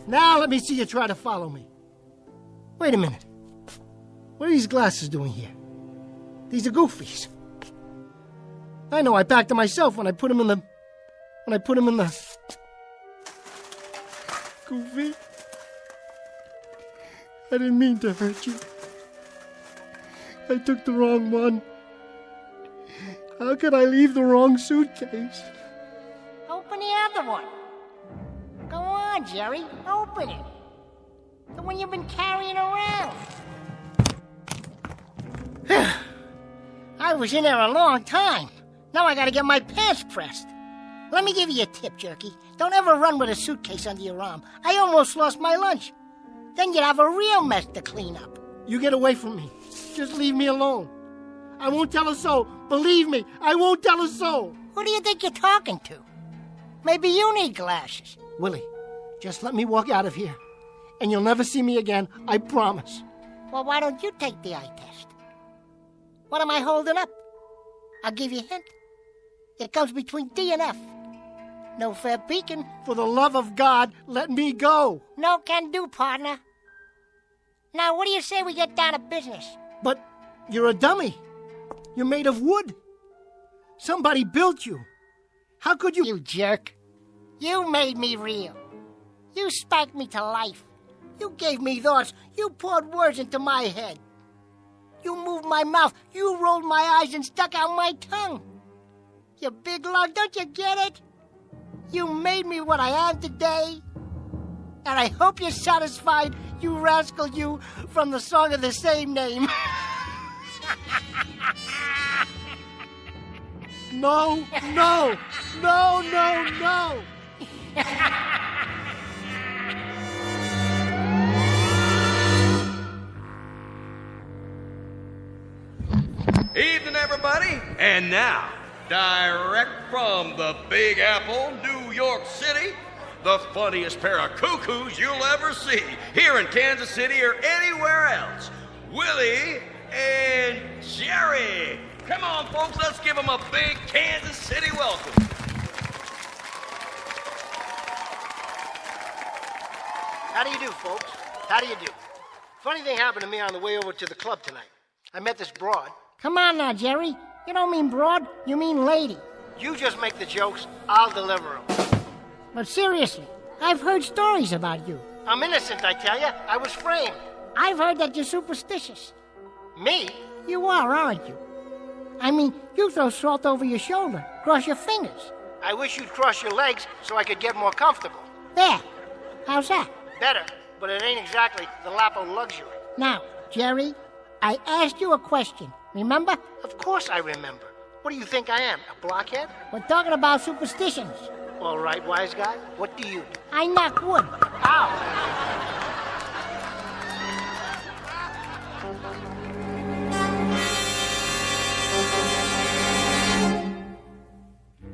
Now let me see you try to follow me. Wait a minute. What are these glasses doing here? These are Goofy's. I know, I packed them myself when I put them in the... Goofy. I didn't mean to hurt you. I took the wrong one. How could I leave the wrong suitcase? Open the other one. Go on, Jerry. Open it. The one you've been carrying around. I was in there a long time. Now I gotta get my pants pressed. Let me give you a tip, Jerky. Don't ever run with a suitcase under your arm. I almost lost my lunch. Then you'd have a real mess to clean up. You get away from me. Just leave me alone. I won't tell a soul. Believe me, I won't tell a soul. Who do you think you're talking to? Maybe you need glasses. Willie, just let me walk out of here. And you'll never see me again, I promise. Well, why don't you take the eye test? What am I holding up? I'll give you a hint. It comes between D and F. No fair peeking. For the love of God, let me go. No can do, partner. Now, what do you say we get down to business? But you're a dummy. You're made of wood. Somebody built you. How could you... You jerk. You made me real. You spanked me to life. You gave me thoughts. You poured words into my head. You moved my mouth. You rolled my eyes and stuck out my tongue. You big lug, don't you get it? You made me what I am today. And I hope you're satisfied, you rascal, you, from the song of the same name. No, no, no, no, no. Evening, everybody. And now, direct from the Big Apple, New York City, the funniest pair of cuckoos you'll ever see here in Kansas City or anywhere else, Willie and Jerry. Come on, folks, let's give them a big Kansas City welcome. How do you do, folks? How do you do? Funny thing happened to me on the way over to the club tonight. I met this broad. Come on now, Jerry. You don't mean broad, you mean lady. You just make the jokes, I'll deliver them. But seriously, I've heard stories about you. I'm innocent, I tell you. I was framed. I've heard that you're superstitious. Me? You are, aren't you? I mean, you throw salt over your shoulder, cross your fingers. I wish you'd cross your legs so I could get more comfortable. There. How's that? Better, but it ain't exactly the lap of luxury. Now, Jerry, I asked you a question, remember? Of course I remember. What do you think I am, a blockhead? We're talking about superstitions. All right, wise guy, what do you do? I knock wood. Ow!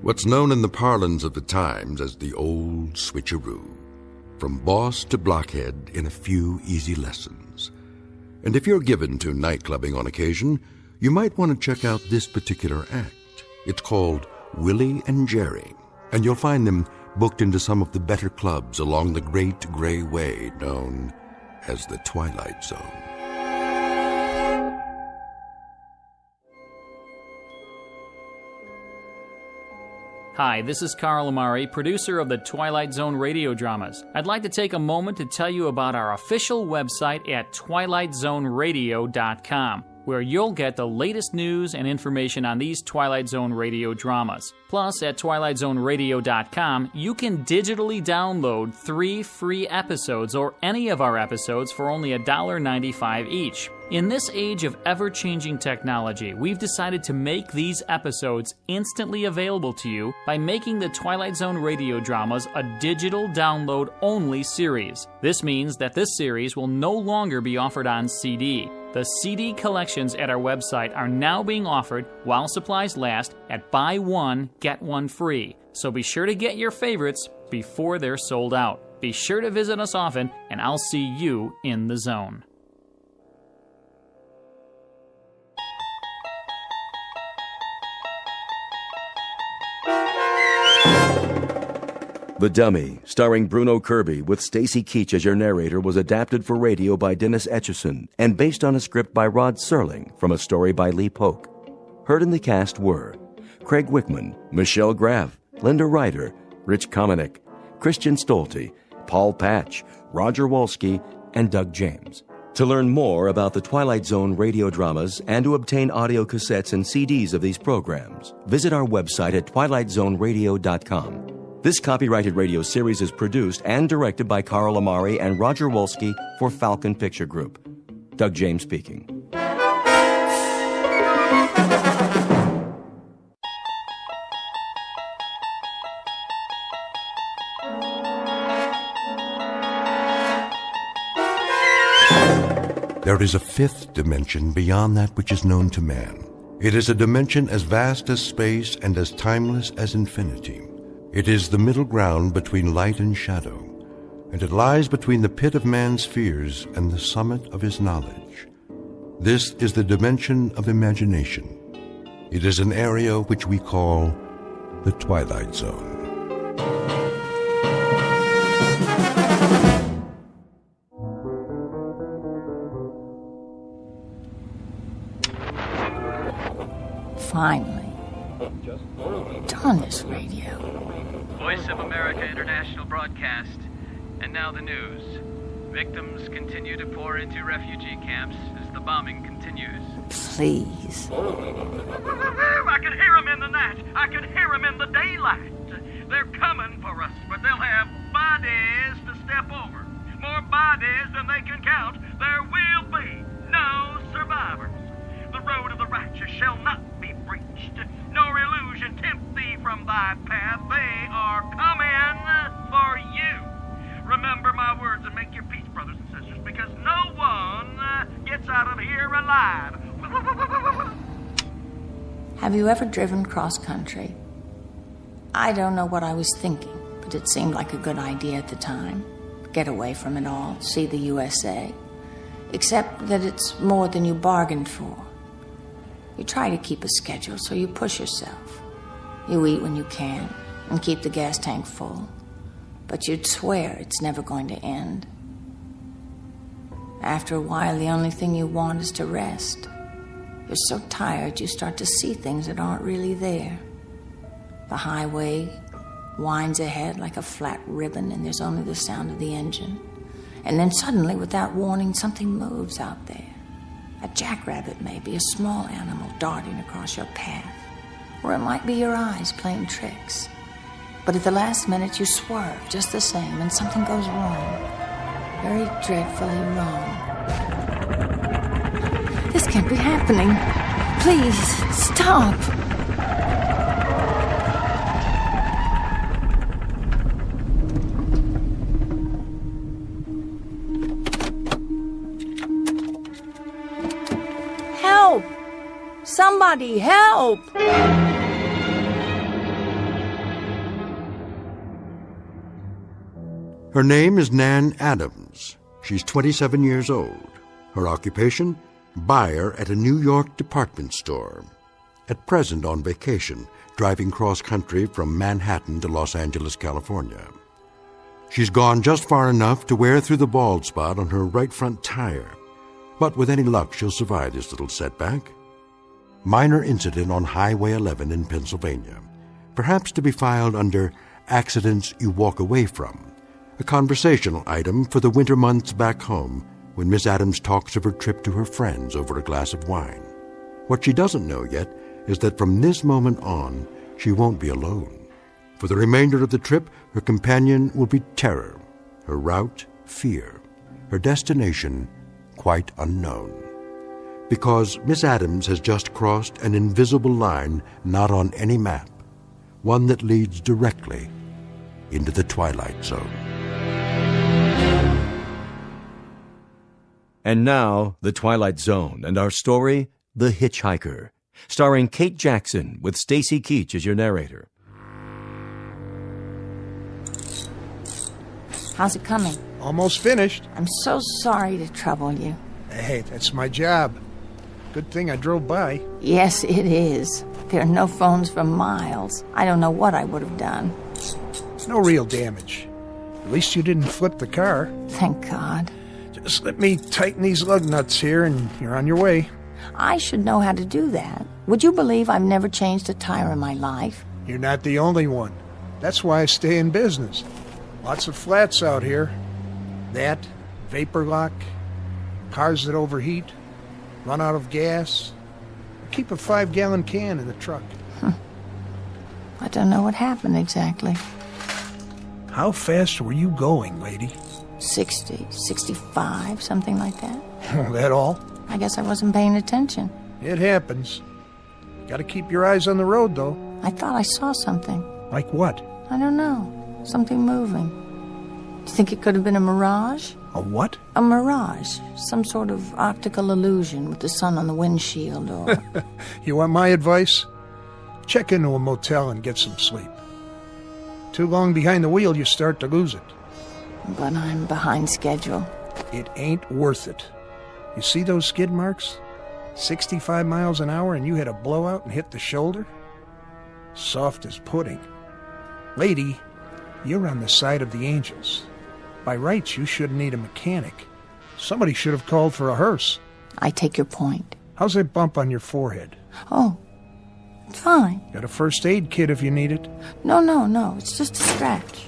What's known in the parlance of the times as the old switcheroo. From boss to blockhead in a few easy lessons. And if you're given to nightclubbing on occasion, you might want to check out this particular act. It's called Willie and Jerry, and you'll find them booked into some of the better clubs along the Great Gray Way known as the Twilight Zone. Hi, this is Carl Amari, producer of the Twilight Zone Radio Dramas. I'd like to take a moment to tell you about our official website at twilightzoneradio.com, where you'll get the latest news and information on these Twilight Zone radio dramas. Plus, at twilightzoneradio.com, you can digitally download 3 free episodes or any of our episodes for only $1.95 each. In this age of ever-changing technology, we've decided to make these episodes instantly available to you by making the Twilight Zone radio dramas a digital download-only series. This means that this series will no longer be offered on CD. The CD collections at our website are now being offered, while supplies last, at buy one, get one free. So be sure to get your favorites before they're sold out. Be sure to visit us often, and I'll see you in the zone. The Dummy, starring Bruno Kirby with Stacy Keach as your narrator, was adapted for radio by Dennis Etchison and based on a script by Rod Serling from a story by Lee Polk. Heard in the cast were Craig Wickman, Michelle Graff, Linda Ryder, Rich Komanek, Christian Stolte, Paul Patch, Roger Wolski, and Doug James. To learn more about the Twilight Zone radio dramas and to obtain audio cassettes and CDs of these programs, visit our website at twilightzoneradio.com. This copyrighted radio series is produced and directed by Carl Amari and Roger Wolski for Falcon Picture Group. Doug James speaking. There is a fifth dimension beyond that which is known to man. It is a dimension as vast as space and as timeless as infinity. It is the middle ground between light and shadow, and it lies between the pit of man's fears and the summit of his knowledge. This is the dimension of imagination. It is an area which we call the Twilight Zone. Finally. Darn this radio. Voice of America International Broadcast. And now the news. Victims continue to pour into refugee camps as the bombing continues. Please. I can hear them in the night. I can hear them in the daylight. They're coming for us, but they'll have bodies to step over. More bodies than they can count. There will be no survivors. The road of the righteous shall not be breached, nor illusion tempt thee from thy path. They are coming for you. Remember my words and make your peace, brothers and sisters, because no one gets out of here alive. Have you ever driven cross-country? I don't know what I was thinking, but it seemed like a good idea at the time. Get away from it all, see the USA. Except that it's more than you bargained for. You try to keep a schedule, so you push yourself. You eat when you can and keep the gas tank full. But you'd swear it's never going to end. After a while, the only thing you want is to rest. You're so tired, you start to see things that aren't really there. The highway winds ahead like a flat ribbon, and there's only the sound of the engine. And then suddenly, without warning, something moves out there. A jackrabbit, maybe, a small animal darting across your path. Or it might be your eyes playing tricks. But at the last minute, you swerve just the same, and something goes wrong. Very dreadfully wrong. This can't be happening. Please, stop. Help! Somebody help! Her name is Nan Adams. She's 27 years old. Her occupation? Buyer at a New York department store. At present on vacation, driving cross-country from Manhattan to Los Angeles, California. She's gone just far enough to wear through the bald spot on her right front tire. But with any luck, she'll survive this little setback. Minor incident on Highway 11 in Pennsylvania. Perhaps to be filed under accidents you walk away from. A conversational item for the winter months back home when Miss Adams talks of her trip to her friends over a glass of wine. What she doesn't know yet is that from this moment on, she won't be alone. For the remainder of the trip, her companion will be terror, her route, fear, her destination, quite unknown. Because Miss Adams has just crossed an invisible line not on any map, one that leads directly into the Twilight Zone. And now, The Twilight Zone and our story, The Hitchhiker, starring Kate Jackson with Stacy Keach as your narrator. How's it coming? Almost finished. I'm so sorry to trouble you. Hey, that's my job. Good thing I drove by. Yes, it is. There are no phones for miles. I don't know what I would have done. No real damage. At least you didn't flip the car. Thank God. Just let me tighten these lug nuts here and you're on your way. I should know how to do that. Would you believe I've never changed a tire in my life? You're not the only one. That's why I stay in business. Lots of flats out here. That, vapor lock, cars that overheat, run out of gas. Keep a 5-gallon can in the truck. I don't know what happened exactly. How fast were you going, lady? 60, 65, something like that. Oh, that all? I guess I wasn't paying attention. It happens. Gotta keep your eyes on the road, though. I thought I saw something. Like what? I don't know. Something moving. Do you think it could have been a mirage? A what? A mirage. Some sort of optical illusion with the sun on the windshield or... You want my advice? Check into a motel and get some sleep. Too long behind the wheel, you start to lose it. But I'm behind schedule. It ain't worth it. You see those skid marks? 65 miles an hour and you had a blowout and hit the shoulder? Soft as pudding. Lady, you're on the side of the angels. By rights, you shouldn't need a mechanic. Somebody should have called for a hearse. I take your point. How's that bump on your forehead? Oh, fine. Got a first aid kit if you need it. No. It's just a scratch.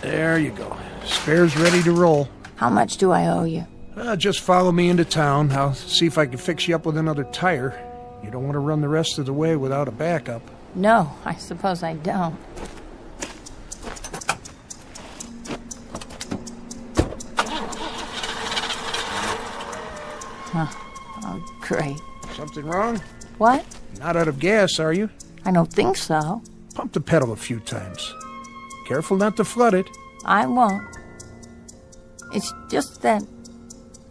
There you go. Spare's ready to roll. How much do I owe you? Just follow me into town. I'll see if I can fix you up with another tire. You don't want to run the rest of the way without a backup. No, I suppose I don't. Huh. Oh, great. Something wrong? What? Not out of gas, are you? I don't think so. Pump the pedal a few times. Careful not to flood it. I won't. It's just that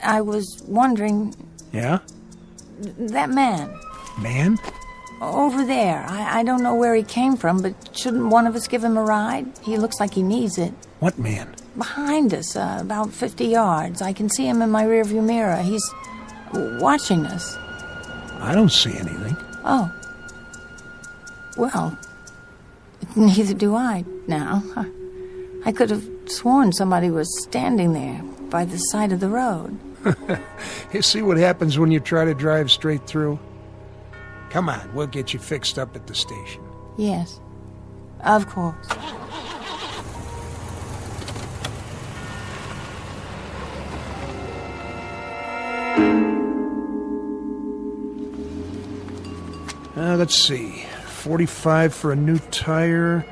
I was wondering... Yeah? That man. Man? Over there. I don't know where he came from, but shouldn't one of us give him a ride? He looks like he needs it. What man? Behind us, about 50 yards. I can see him in my rearview mirror. He's watching us. I don't see anything. Oh. Well, neither do I now. I could have sworn somebody was standing there by the side of the road. You see what happens when you try to drive straight through? Come on, we'll get you fixed up at the station. Yes, of course. Let's see. 45 for a new tire,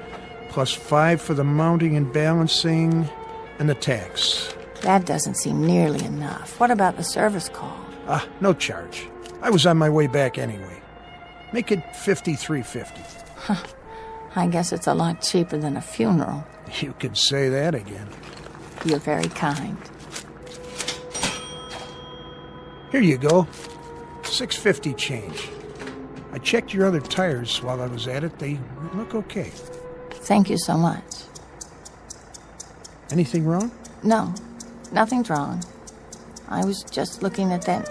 plus 5 for the mounting and balancing, and the tax. That doesn't seem nearly enough. What about the service call? No charge. I was on my way back anyway. Make it $53.50. I guess it's a lot cheaper than a funeral. You could say that again. You're very kind. Here you go. $6.50 change. I checked your other tires while I was at it. They look okay. Thank you so much. Anything wrong? No, nothing's wrong. I was just looking at that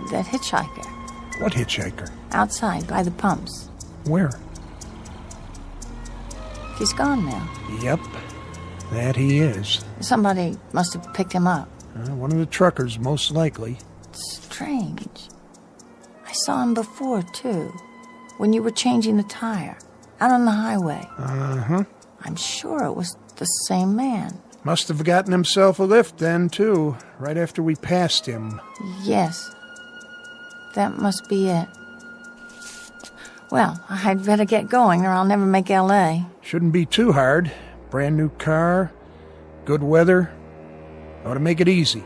hitchhiker. What hitchhiker? Outside, by the pumps. Where? He's gone now. Yep, that he is. Somebody must have picked him up. One of the truckers, most likely. Strange. I saw him before, too. When you were changing the tire. Out on the highway. Uh-huh. I'm sure it was the same man. Must have gotten himself a lift then, too. Right after we passed him. Yes. That must be it. Well, I'd better get going or I'll never make L.A. Shouldn't be too hard. Brand new car. Good weather. Ought to make it easy.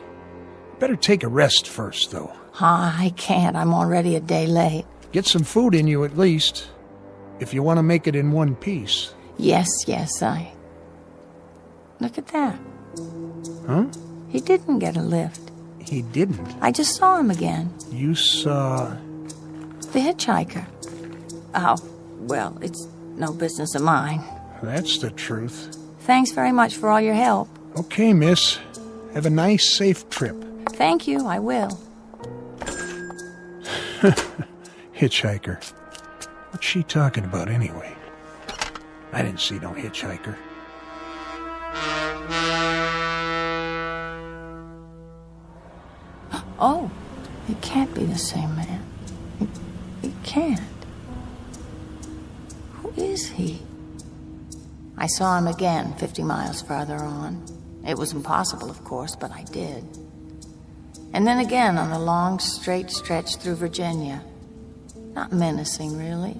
Better take a rest first, though. I can't. I'm already a day late. Get some food in you at least. If you want to make it in one piece. Yes, I... Look at that. Huh? He didn't get a lift. He didn't? I just saw him again. You saw... The hitchhiker. Oh, well, it's no business of mine. That's the truth. Thanks very much for all your help. Okay, miss. Have a nice, safe trip. Thank you, I will. Hitchhiker. What's she talking about anyway? I didn't see no hitchhiker. Oh, it can't be the same man. It can't. Who is he? I saw him again 50 miles farther on. It was impossible, of course, but I did. And then again on a long, straight stretch through Virginia. Not menacing, really.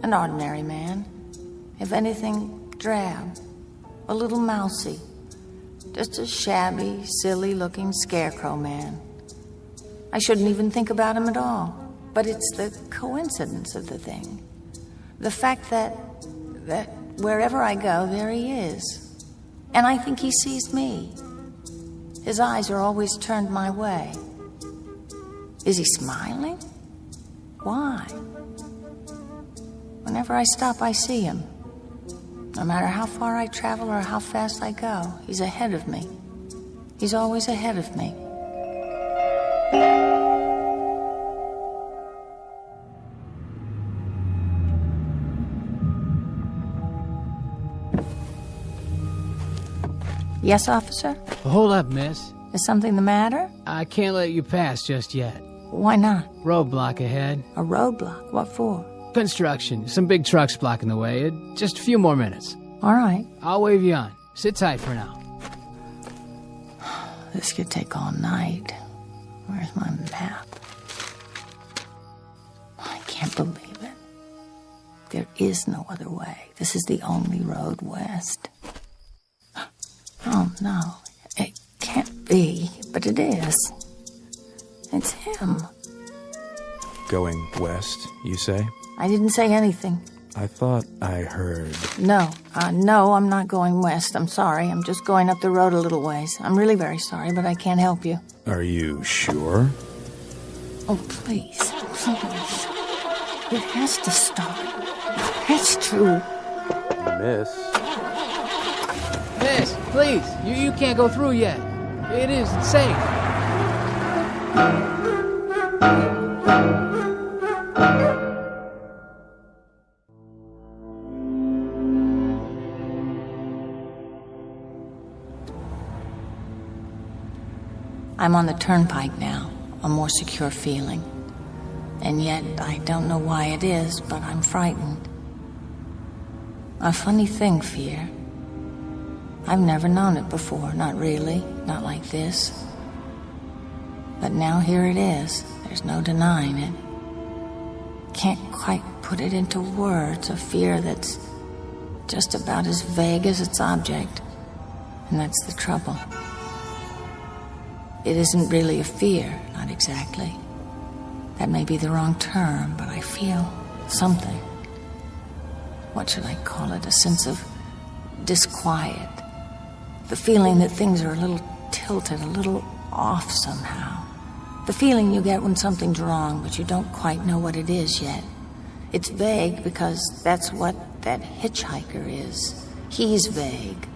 An ordinary man. If anything, drab. A little mousy. Just a shabby, silly-looking scarecrow man. I shouldn't even think about him at all. But it's the coincidence of the thing. The fact that wherever I go, there he is. And I think he sees me. His eyes are always turned my way. Is he smiling? Why? Whenever I stop, I see him. No matter how far I travel or how fast I go, he's ahead of me. He's always ahead of me. Yes, officer? Hold up, miss. Is something the matter? I can't let you pass just yet. Why not? Roadblock ahead. A roadblock? What for? Construction. Some big trucks blocking the way. Just a few more minutes. All right. I'll wave you on. Sit tight for now. This could take all night. Where's my map? I can't believe it. There is no other way. This is the only road west. Oh, no. It can't be, but it is. It's him. Going west, you say? I didn't say anything. I thought I heard. No, I'm not going west. I'm sorry. I'm just going up the road a little ways. I'm really very sorry, but I can't help you. Are you sure? Oh, please. Please. It has to stop. It has to. Miss. Miss, please. You can't go through yet. It isn't safe. I'm on the turnpike now, a more secure feeling. And yet, I don't know why it is, but I'm frightened. A funny thing, fear. I've never known it before, not really, not like this. But now here it is. There's no denying it. Can't quite put it into words, a fear that's just about as vague as its object. And that's the trouble. It isn't really a fear, not exactly. That may be the wrong term, but I feel something. What should I call it? A sense of disquiet. The feeling that things are a little tilted, a little off somehow. The feeling you get when something's wrong, but you don't quite know what it is yet. It's vague because that's what that hitchhiker is. He's vague.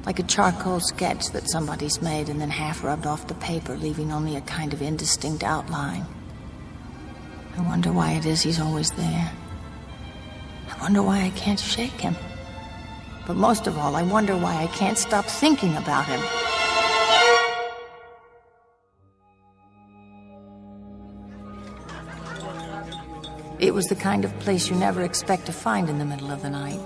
Like a charcoal sketch that somebody's made and then half rubbed off the paper, leaving only a kind of indistinct outline. I wonder why it is he's always there. I wonder why I can't shake him. But most of all, I wonder why I can't stop thinking about him. It was the kind of place you never expect to find in the middle of the night.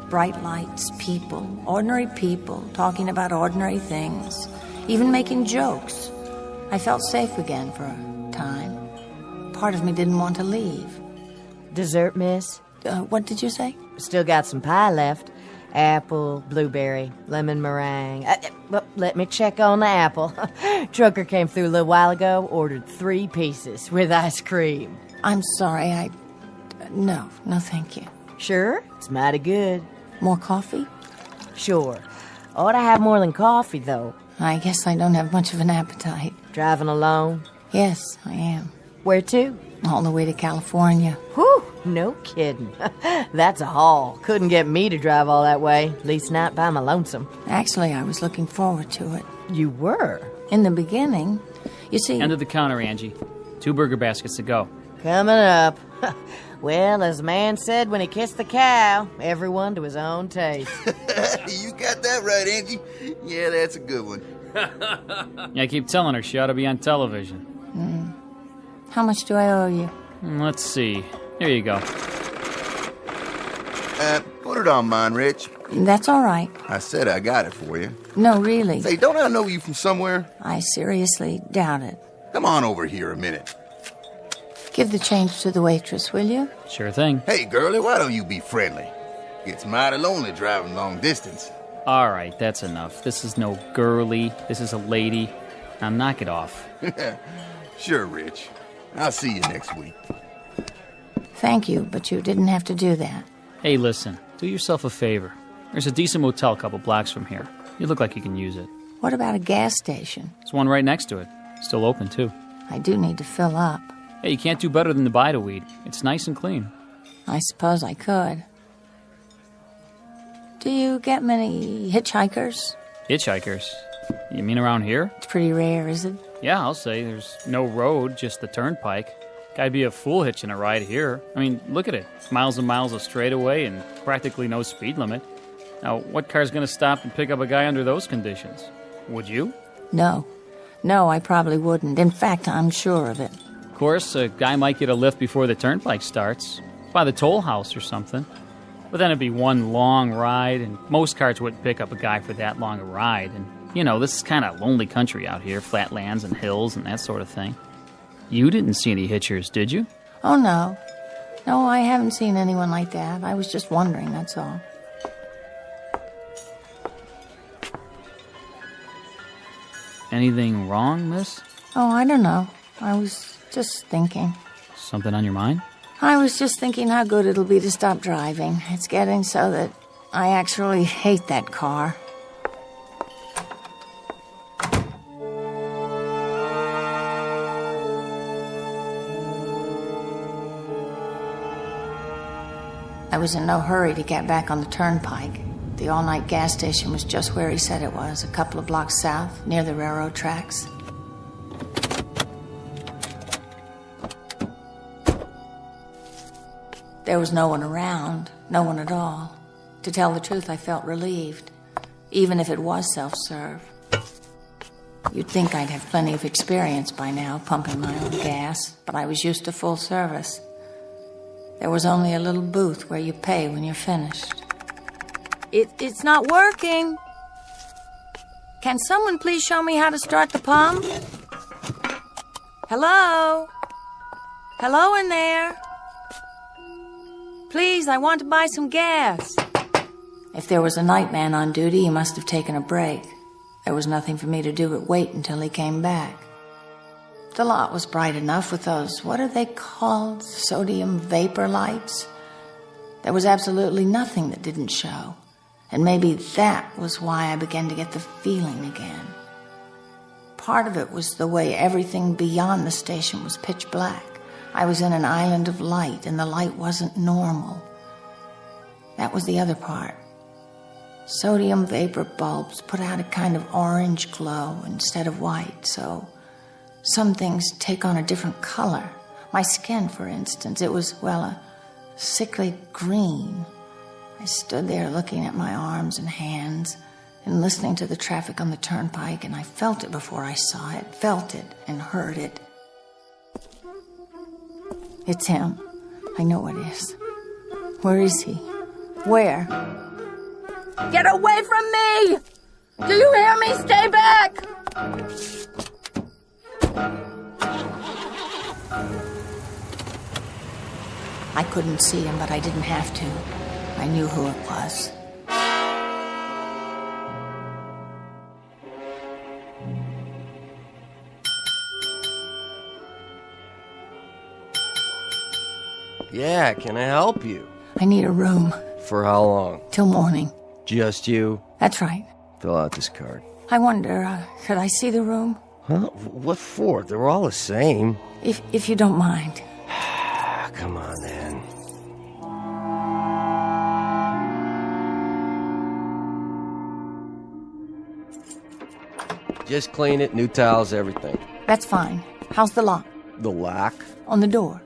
Bright lights, people, ordinary people, talking about ordinary things, even making jokes. I felt safe again for a time. Part of me didn't want to leave. Dessert, miss? What did you say? Still got some pie left. Apple, blueberry, lemon meringue. Well, let me check on the apple. Trucker came through a little while ago, ordered 3 pieces with ice cream. I'm sorry, No, thank you. Sure? It's mighty good. More coffee? Sure. Ought to have more than coffee, though. I guess I don't have much of an appetite. Driving alone? Yes, I am. Where to? All the way to California. Whew, no kidding. That's a haul. Couldn't get me to drive all that way, at least not by my lonesome. Actually, I was looking forward to it. You were? In the beginning. You see... End of the counter, Angie. 2 burger baskets to go. Coming up. Well, as man said when he kissed the cow, everyone to his own taste. You got that right, Angie. Yeah, that's a good one. I keep telling her she ought to be on television. How much do I owe you? Let's see. Here you go. Put it on mine, Rich. That's all right. I said I got it for you. No, really. Say, don't I know you from somewhere? I seriously doubt it. Come on over here a minute. Give the change to the waitress, will you? Sure thing. Hey, girlie, why don't you be friendly? It's mighty lonely driving long distance. All right, that's enough. This is no girly. This is a lady. Now knock it off. Sure, Rich. I'll see you next week. Thank you, but you didn't have to do that. Hey, listen. Do yourself a favor. There's a decent motel a couple blocks from here. You look like you can use it. What about a gas station? There's one right next to it. Still open, too. I do need to fill up. Hey, you can't do better than the Bida-Weed. It's nice and clean. I suppose I could. Do you get many hitchhikers? Hitchhikers? You mean around here? It's pretty rare, is it? Yeah, I'll say. There's no road, just the turnpike. Guy'd be a fool hitching a ride here. I mean, look at it. Miles and miles of straightaway and practically no speed limit. Now, what car's going to stop and pick up a guy under those conditions? Would you? No. No, I probably wouldn't. In fact, I'm sure of it. Of course, a guy might get a lift before the turnpike starts. By the toll house or something. But then it'd be one long ride, and most cars wouldn't pick up a guy for that long a ride. And, you know, this is kind of lonely country out here. Flatlands and hills and that sort of thing. You didn't see any hitchers, did you? Oh, no. No, I haven't seen anyone like that. I was just wondering, that's all. Anything wrong, miss? Oh, I don't know. I was just thinking. Something on your mind? I was just thinking how good it'll be to stop driving. It's getting so that I actually hate that car. I was in no hurry to get back on the turnpike. The all-night gas station was just where he said it was, a couple of blocks south, near the railroad tracks. There was no one around, no one at all. To tell the truth, I felt relieved, even if it was self-serve. You'd think I'd have plenty of experience by now, pumping my own gas, but I was used to full service. There was only a little booth where you pay when you're finished. It's not working. Can someone please show me how to start the pump? Hello? Hello in there? Please, I want to buy some gas. If there was a nightman on duty, he must have taken a break. There was nothing for me to do but wait until he came back. The lot was bright enough with those, what are they called, sodium vapor lights? There was absolutely nothing that didn't show. And maybe that was why I began to get the feeling again. Part of it was the way everything beyond the station was pitch black. I was in an island of light, and the light wasn't normal. That was the other part. Sodium vapor bulbs put out a kind of orange glow instead of white, so some things take on a different color. My skin, for instance, it was, well, a sickly green. I stood there looking at my arms and hands and listening to the traffic on the turnpike, and I felt it before I saw it, felt it and heard it. It's him. I know it is. Where is he? Where? Get away from me! Do you hear me? Stay back! I couldn't see him, but I didn't have to. I knew who it was. Yeah, can I help you? I need a room. For how long? Till morning. Just you? That's right. Fill out this card. I wonder, could I see the room? Huh? What for? They're all the same. If you don't mind. Come on, then. Just clean it, new towels, everything. That's fine. How's the lock? The lock? On the door.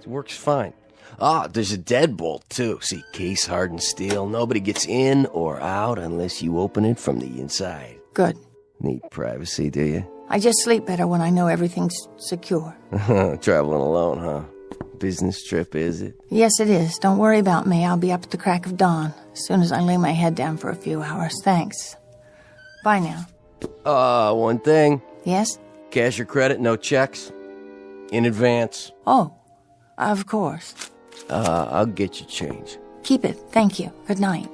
It works fine. Ah, there's a deadbolt, too. See, case hardened steel. Nobody gets in or out unless you open it from the inside. Good. Need privacy, do you? I just sleep better when I know everything's secure. Traveling alone, huh? Business trip, is it? Yes, it is. Don't worry about me. I'll be up at the crack of dawn, as soon as I lay my head down for a few hours. Thanks. Bye now. One thing. Yes? Cash or credit, no checks. In advance. Oh, of course. I'll get you change. Keep it. Thank you. Good night.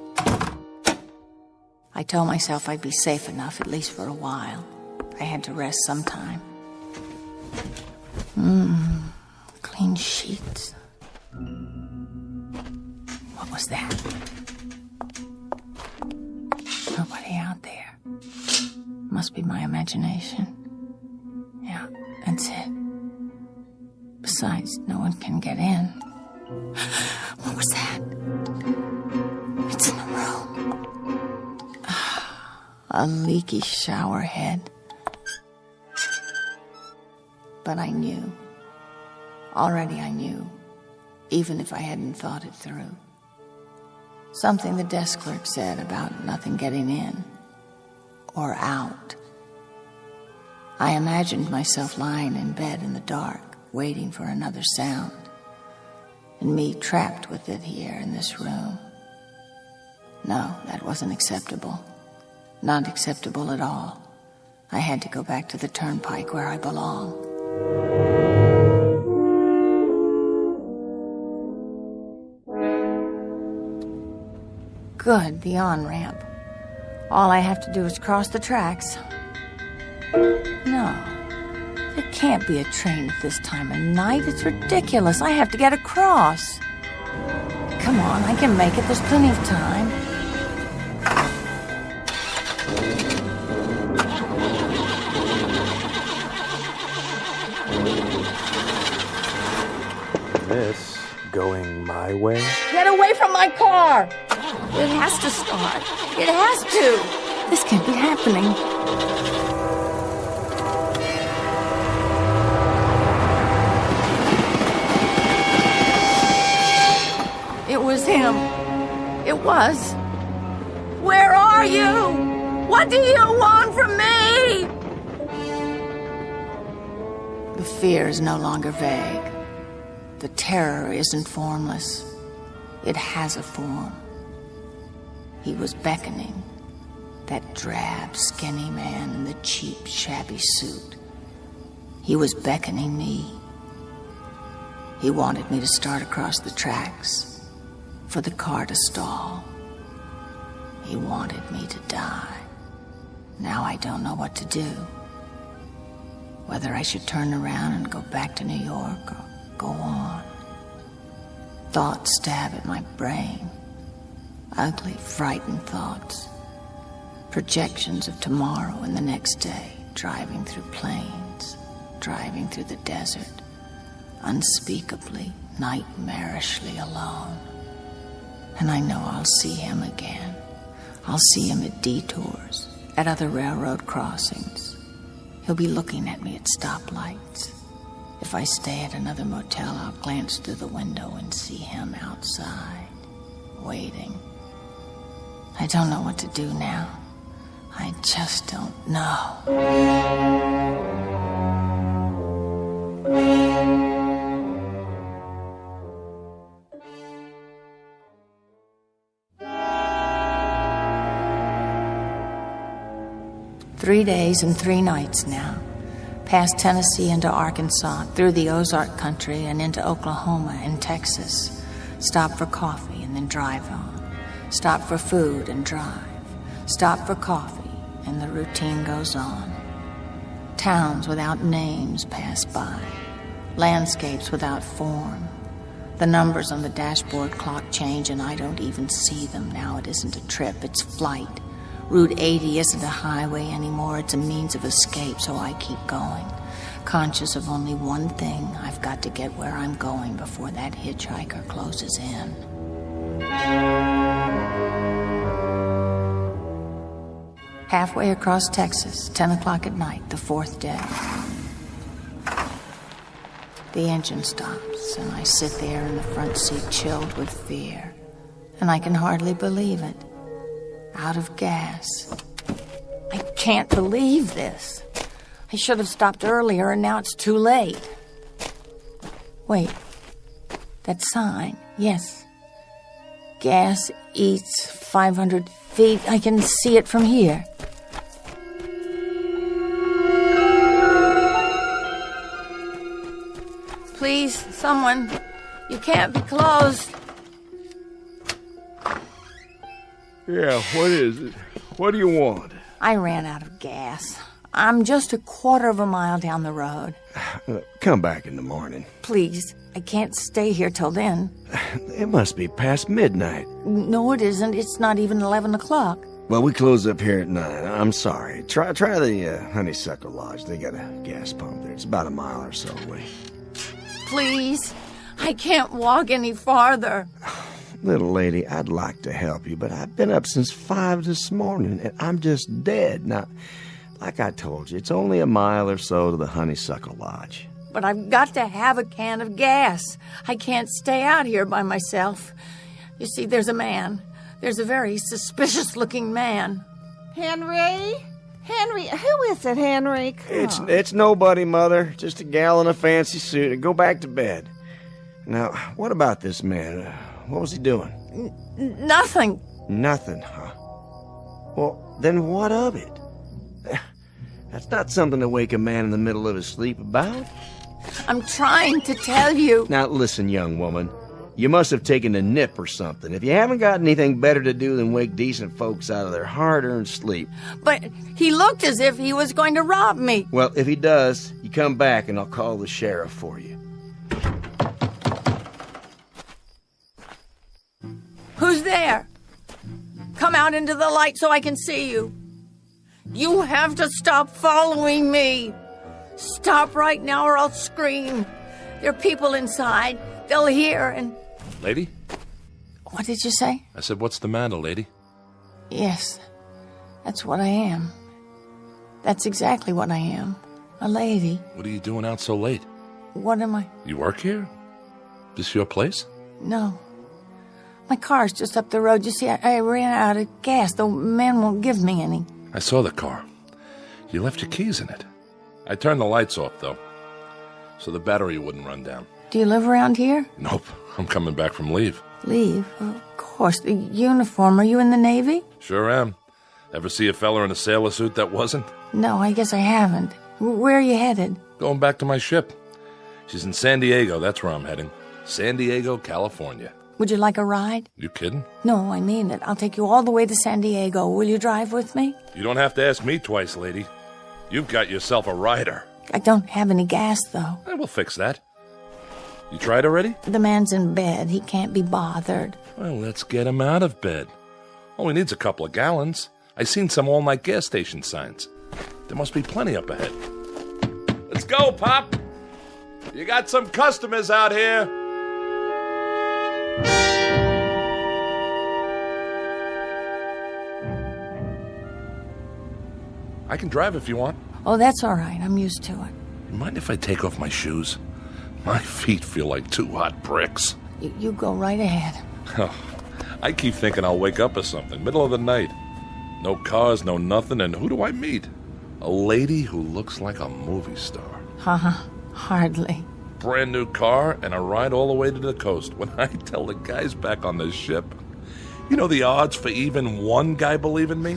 I told myself I'd be safe enough, at least for a while. I had to rest sometime. Clean sheets. What was that? Nobody out there. Must be my imagination. Yeah, that's it. Besides, no one can get in. What was that? It's in the room. A leaky shower head. But I knew. Already I knew, even if I hadn't thought it through. Something the desk clerk said about nothing getting in or out. I imagined myself lying in bed in the dark, waiting for another sound, and me trapped with it here in this room. No, that wasn't acceptable. Not acceptable at all. I had to go back to the turnpike where I belong. Good, the on-ramp. All I have to do is cross the tracks. No, there can't be a train at this time of night. It's ridiculous. I have to get across. Come on, I can make it. There's plenty of time. This going my way? Get away from my car! It has to start. It has to. This can't be happening. It was him. It was. Where are you? What do you want from me? The fear is no longer vague. The terror isn't formless. It has a form. He was beckoning. That drab, skinny man in the cheap, shabby suit. He was beckoning me. He wanted me to start across the tracks, for the car to stall. He wanted me to die. Now I don't know what to do. Whether I should turn around and go back to New York or go on. Thoughts stab at my brain. Ugly, frightened thoughts. Projections of tomorrow and the next day, driving through plains, driving through the desert, unspeakably, nightmarishly alone. And I know I'll see him again. I'll see him at detours, at other railroad crossings. He'll be looking at me at stoplights. If I stay at another motel, I'll glance through the window and see him outside, waiting. I don't know what to do now. I just don't know. Three days and 3 nights now. Past Tennessee into Arkansas, through the Ozark country and into Oklahoma and Texas. Stop for coffee and then drive on. Stop for food and drive. Stop for coffee, and the routine goes on. Towns without names pass by. Landscapes without form. The numbers on the dashboard clock change, and I don't even see them. Now it isn't a trip, it's flight. Route 80 isn't a highway anymore, it's a means of escape, so I keep going. Conscious of only one thing, I've got to get where I'm going before that hitchhiker closes in. Halfway across Texas, 10 o'clock at night, the 4th day. The engine stops, and I sit there in the front seat chilled with fear. And I can hardly believe it. Out of gas. I can't believe this. I should have stopped earlier, and now it's too late. Wait. That sign. Yes. Gas eats 500 feet. I can see it from here. Please, someone. You can't be closed. Yeah, what is it? What do you want? I ran out of gas. I'm just a quarter of a mile down the road. Come back in the morning. Please, I can't stay here till then. It must be past midnight. No, it isn't. It's not even 11 o'clock. Well, we close up here at 9. I'm sorry. Try the Honeysuckle Lodge. They got a gas pump there. It's about a mile or so away. Please, I can't walk any farther. Little lady, I'd like to help you, but I've been up since 5 this morning, and I'm just dead. Now, like I told you, it's only a mile or so to the Honeysuckle Lodge. But I've got to have a can of gas. I can't stay out here by myself. You see, there's a man. There's a very suspicious-looking man. Henry? Henry, who is it, Henry? It's nobody, Mother. Just a gal in a fancy suit. And go back to bed. Now, what about this man? What was he doing? Nothing. Nothing, huh? Well, then what of it? That's not something to wake a man in the middle of his sleep about. I'm trying to tell you. Now, listen, young woman. You must have taken a nip or something. If you haven't got anything better to do than wake decent folks out of their hard-earned sleep. But he looked as if he was going to rob me. Well, if he does, you come back and I'll call the sheriff for you. Who's there? Come out into the light so I can see you. You have to stop following me. Stop right now or I'll scream. There are people inside. They'll hear and... Lady? What did you say? I said, what's the matter, lady? Yes, that's what I am. That's exactly what I am. A lady. What are you doing out so late? What am I? You work here? This your place? No. My car's just up the road. You see, I ran out of gas. The man won't give me any. I saw the car. You left your keys in it. I turned the lights off, though, so the battery wouldn't run down. Do you live around here? Nope. I'm coming back from leave. Leave? Of course. The uniform. Are you in the Navy? Sure am. Ever see a fella in a sailor suit that wasn't? No, I guess I haven't. Where are you headed? Going back to my ship. She's in San Diego. That's where I'm heading. San Diego, California. Would you like a ride? You kidding? No, I mean it. I'll take you all the way to San Diego. Will you drive with me? You don't have to ask me twice, lady. You've got yourself a rider. I don't have any gas, though. We'll fix that. You tried already? The man's in bed. He can't be bothered. Well, let's get him out of bed. All he needs a couple of gallons. I seen some all-night gas station signs. There must be plenty up ahead. Let's go, Pop. You got some customers out here. I can drive if you want. Oh, that's all right. I'm used to it. You mind if I take off my shoes? My feet feel like 2 hot bricks. You go right ahead. Oh, I keep thinking I'll wake up or something, middle of the night. No cars, no nothing, and who do I meet? A lady who looks like a movie star. Hardly. Brand new car and a ride all the way to the coast. When I tell the guys back on this ship, you know the odds for even one guy believing me?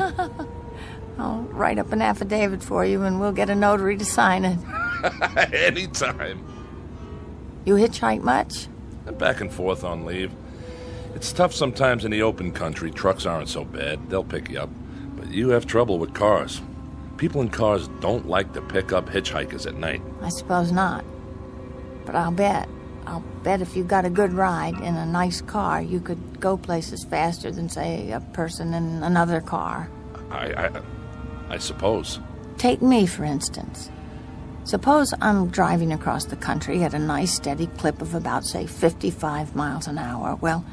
I'll write up an affidavit for you and we'll get a notary to sign it. Anytime. You hitchhike much? I'm back and forth on leave. It's tough sometimes in the open country. Trucks aren't so bad. They'll pick you up. But you have trouble with cars. People in cars don't like to pick up hitchhikers at night. I suppose not. But I'll bet if you got a good ride in a nice car, you could go places faster than, say, a person in another car. I suppose. Take me, for instance. Suppose I'm driving across the country at a nice steady clip of about, say, 55 miles an hour. Well,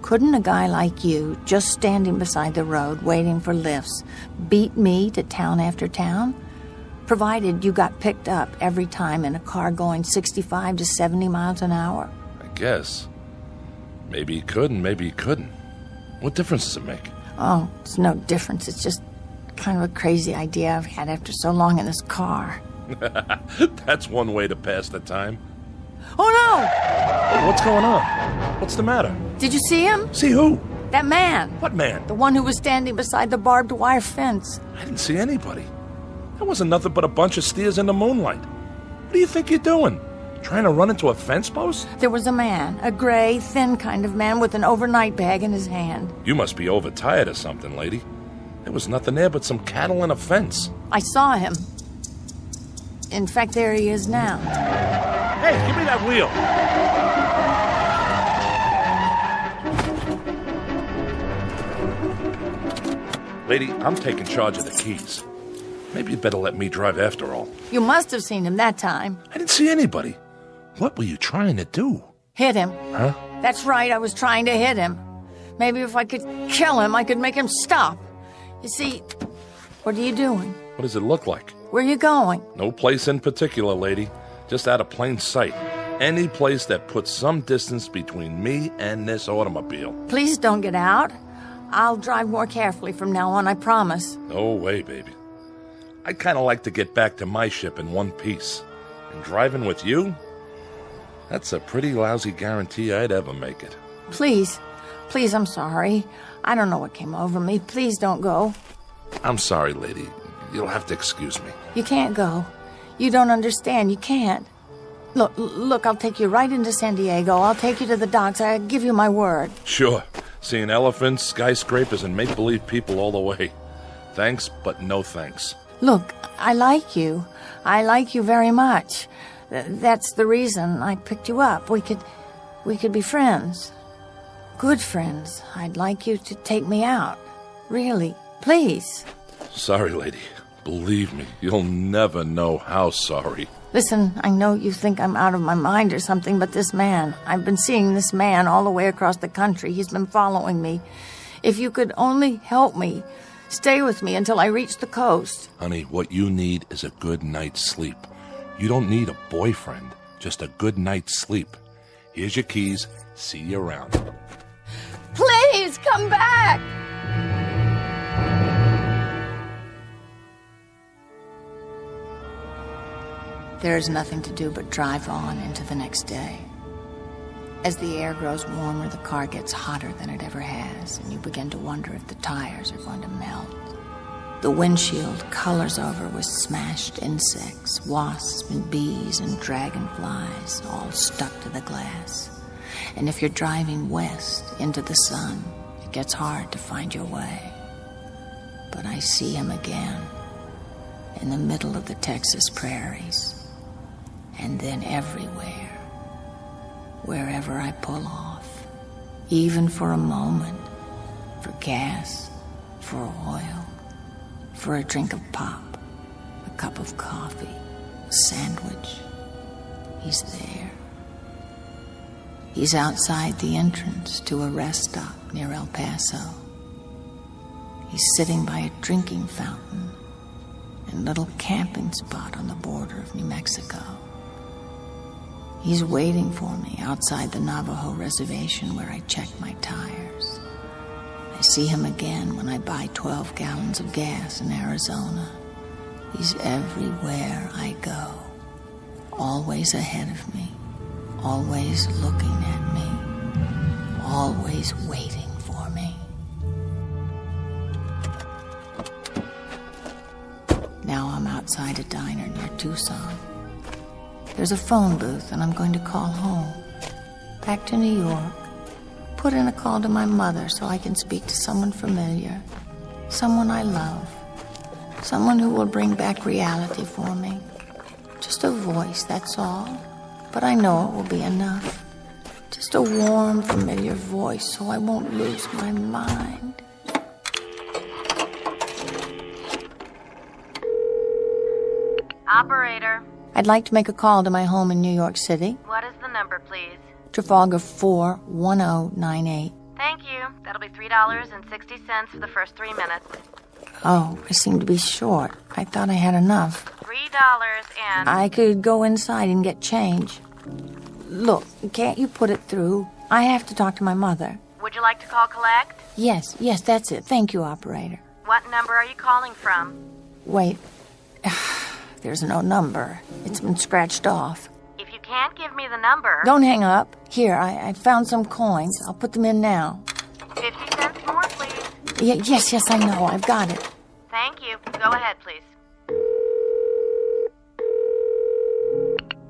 couldn't a guy like you, just standing beside the road waiting for lifts, beat me to town after town? provided you got picked up every time in a car going 65 to 70 miles an hour. I guess. Maybe he could and maybe he couldn't. What difference does it make? Oh, it's no difference. It's just kind of a crazy idea I've had after so long in this car. That's one way to pass the time. Oh, no! What's going on? What's the matter? Did you see him? See who? That man. What man? The one who was standing beside the barbed wire fence. I didn't see anybody. That wasn't nothing but a bunch of steers in the moonlight. What do you think you're doing? Trying to run into a fence post? There was a man, a gray, thin kind of man with an overnight bag in his hand. You must be overtired or something, lady. There was nothing there but some cattle and a fence. I saw him. In fact, there he is now. Hey, give me that wheel. Lady, I'm taking charge of the keys. Maybe you'd better let me drive after all. You must have seen him that time. I didn't see anybody. What were you trying to do? Hit him. Huh? That's right, I was trying to hit him. Maybe if I could kill him, I could make him stop. You see, what are you doing? What does it look like? Where are you going? No place in particular, lady. Just out of plain sight. Any place that puts some distance between me and this automobile. Please don't get out. I'll drive more carefully from now on, I promise. No way, baby. I'd kind of like to get back to my ship in one piece. And driving with you? That's a pretty lousy guarantee I'd ever make it. Please, I'm sorry. I don't know what came over me. Please don't go. I'm sorry, lady. You'll have to excuse me. You can't go. You don't understand. You can't. Look, I'll take you right into San Diego. I'll take you to the docks. I give you my word. Sure. Seeing elephants, skyscrapers, and make-believe people all the way. Thanks, but no thanks. Look, I like you. I like you very much. That's the reason I picked you up. We could be friends. Good friends. I'd like you to take me out. Really, please. Sorry, lady. Believe me, you'll never know how sorry. Listen, I know you think I'm out of my mind or something, but this man, I've been seeing this man all the way across the country. He's been following me. If you could only help me, stay with me until I reach the coast. Honey, what you need is a good night's sleep. You don't need a boyfriend, just a good night's sleep. Here's your keys. See you around. Please, come back! There is nothing to do but drive on into the next day. As the air grows warmer, the car gets hotter than it ever has, and you begin to wonder if the tires are going to melt. The windshield colors over with smashed insects, wasps and bees and dragonflies, all stuck to the glass. And if you're driving west into the sun, it gets hard to find your way. But I see him again, in the middle of the Texas prairies. And then everywhere, wherever I pull off, even for a moment, for gas, for oil, for a drink of pop, a cup of coffee, a sandwich, he's there. He's outside the entrance to a rest stop near El Paso. He's sitting by a drinking fountain and a little camping spot on the border of New Mexico. He's waiting for me outside the Navajo reservation where I check my tires. I see him again when I buy 12 gallons of gas in Arizona. He's everywhere I go, always ahead of me, always looking at me, always waiting for me. Now I'm outside a diner near Tucson. There's a phone booth, and I'm going to call home. Back to New York. Put in a call to my mother so I can speak to someone familiar. Someone I love. Someone who will bring back reality for me. Just a voice, that's all. But I know it will be enough. Just a warm, familiar voice so I won't lose my mind. Operator. I'd like to make a call to my home in New York City. What is the number, please? Trafalgar 41098. Thank you. That'll be $3.60 for the first 3 minutes. Oh, I seem to be short. I thought I had enough. and... I could go inside and get change. Look, can't you put it through? I have to talk to my mother. Would you like to call collect? Yes, that's it. Thank you, operator. What number are you calling from? Wait. There's no number. It's been scratched off. If you can't give me the number... Don't hang up. Here, I found some coins. I'll put them in now. 50 cents more, please. Yes, I know. I've got it. Thank you. Go ahead, please.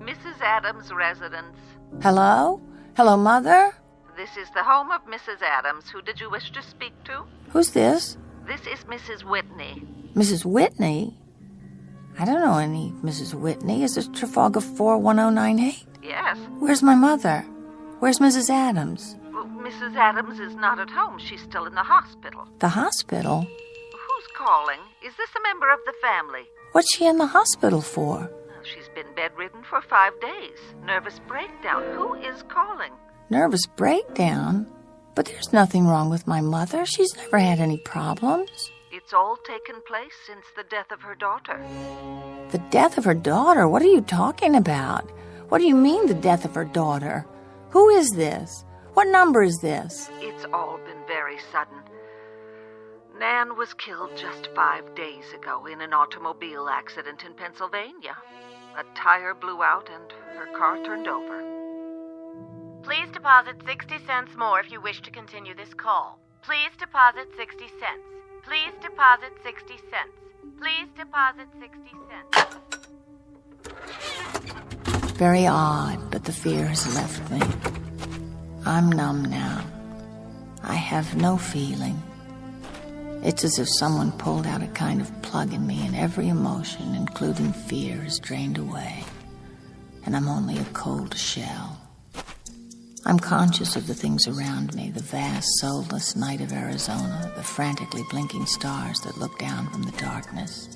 Mrs. Adams' residence. Hello? Hello, Mother? This is the home of Mrs. Adams. Who did you wish to speak to? Who's this? This is Mrs. Whitney. Mrs. Whitney? I don't know any Mrs. Whitney. Is this Trafalgar 41098? Yes. Where's my mother? Where's Mrs. Adams? Well, Mrs. Adams is not at home. She's still in the hospital. The hospital? Who's calling? Is this a member of the family? What's she in the hospital for? She's been bedridden for 5 days. Nervous breakdown. Who is calling? Nervous breakdown? But there's nothing wrong with my mother. She's never had any problems. It's all taken place since the death of her daughter. The death of her daughter? What are you talking about? What do you mean, the death of her daughter? Who is this? What number is this? It's all been very sudden. Nan was killed just 5 days ago in an automobile accident in Pennsylvania. A tire blew out and her car turned over. Please deposit 60 cents more if you wish to continue this call. Please deposit 60 cents. Please deposit 60 cents. Please deposit 60 cents. Very odd, but the fear has left me. I'm numb now. I have no feeling. It's as if someone pulled out a kind of plug in me, and every emotion, including fear, is drained away. And I'm only a cold shell. I'm conscious of the things around me, the vast, soulless night of Arizona, the frantically blinking stars that look down from the darkness.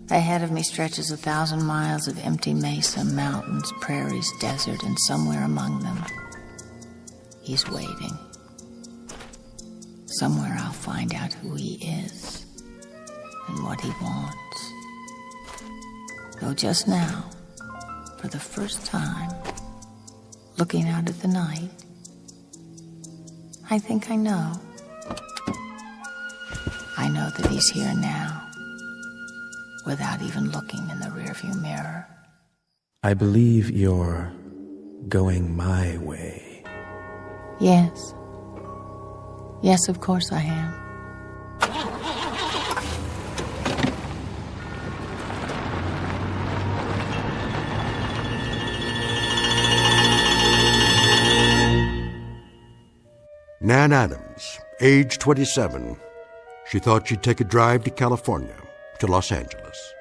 Ahead of me stretches 1,000 miles of empty mesa, mountains, prairies, desert, and somewhere among them, he's waiting. Somewhere I'll find out who he is and what he wants. Though just now, for the first time, looking out at the night, I think I know. I know that he's here now, without even looking in the rearview mirror. I believe you're going my way. Yes. Yes, of course I am. Nan Adams, age 27. She thought she'd take a drive to California, to Los Angeles.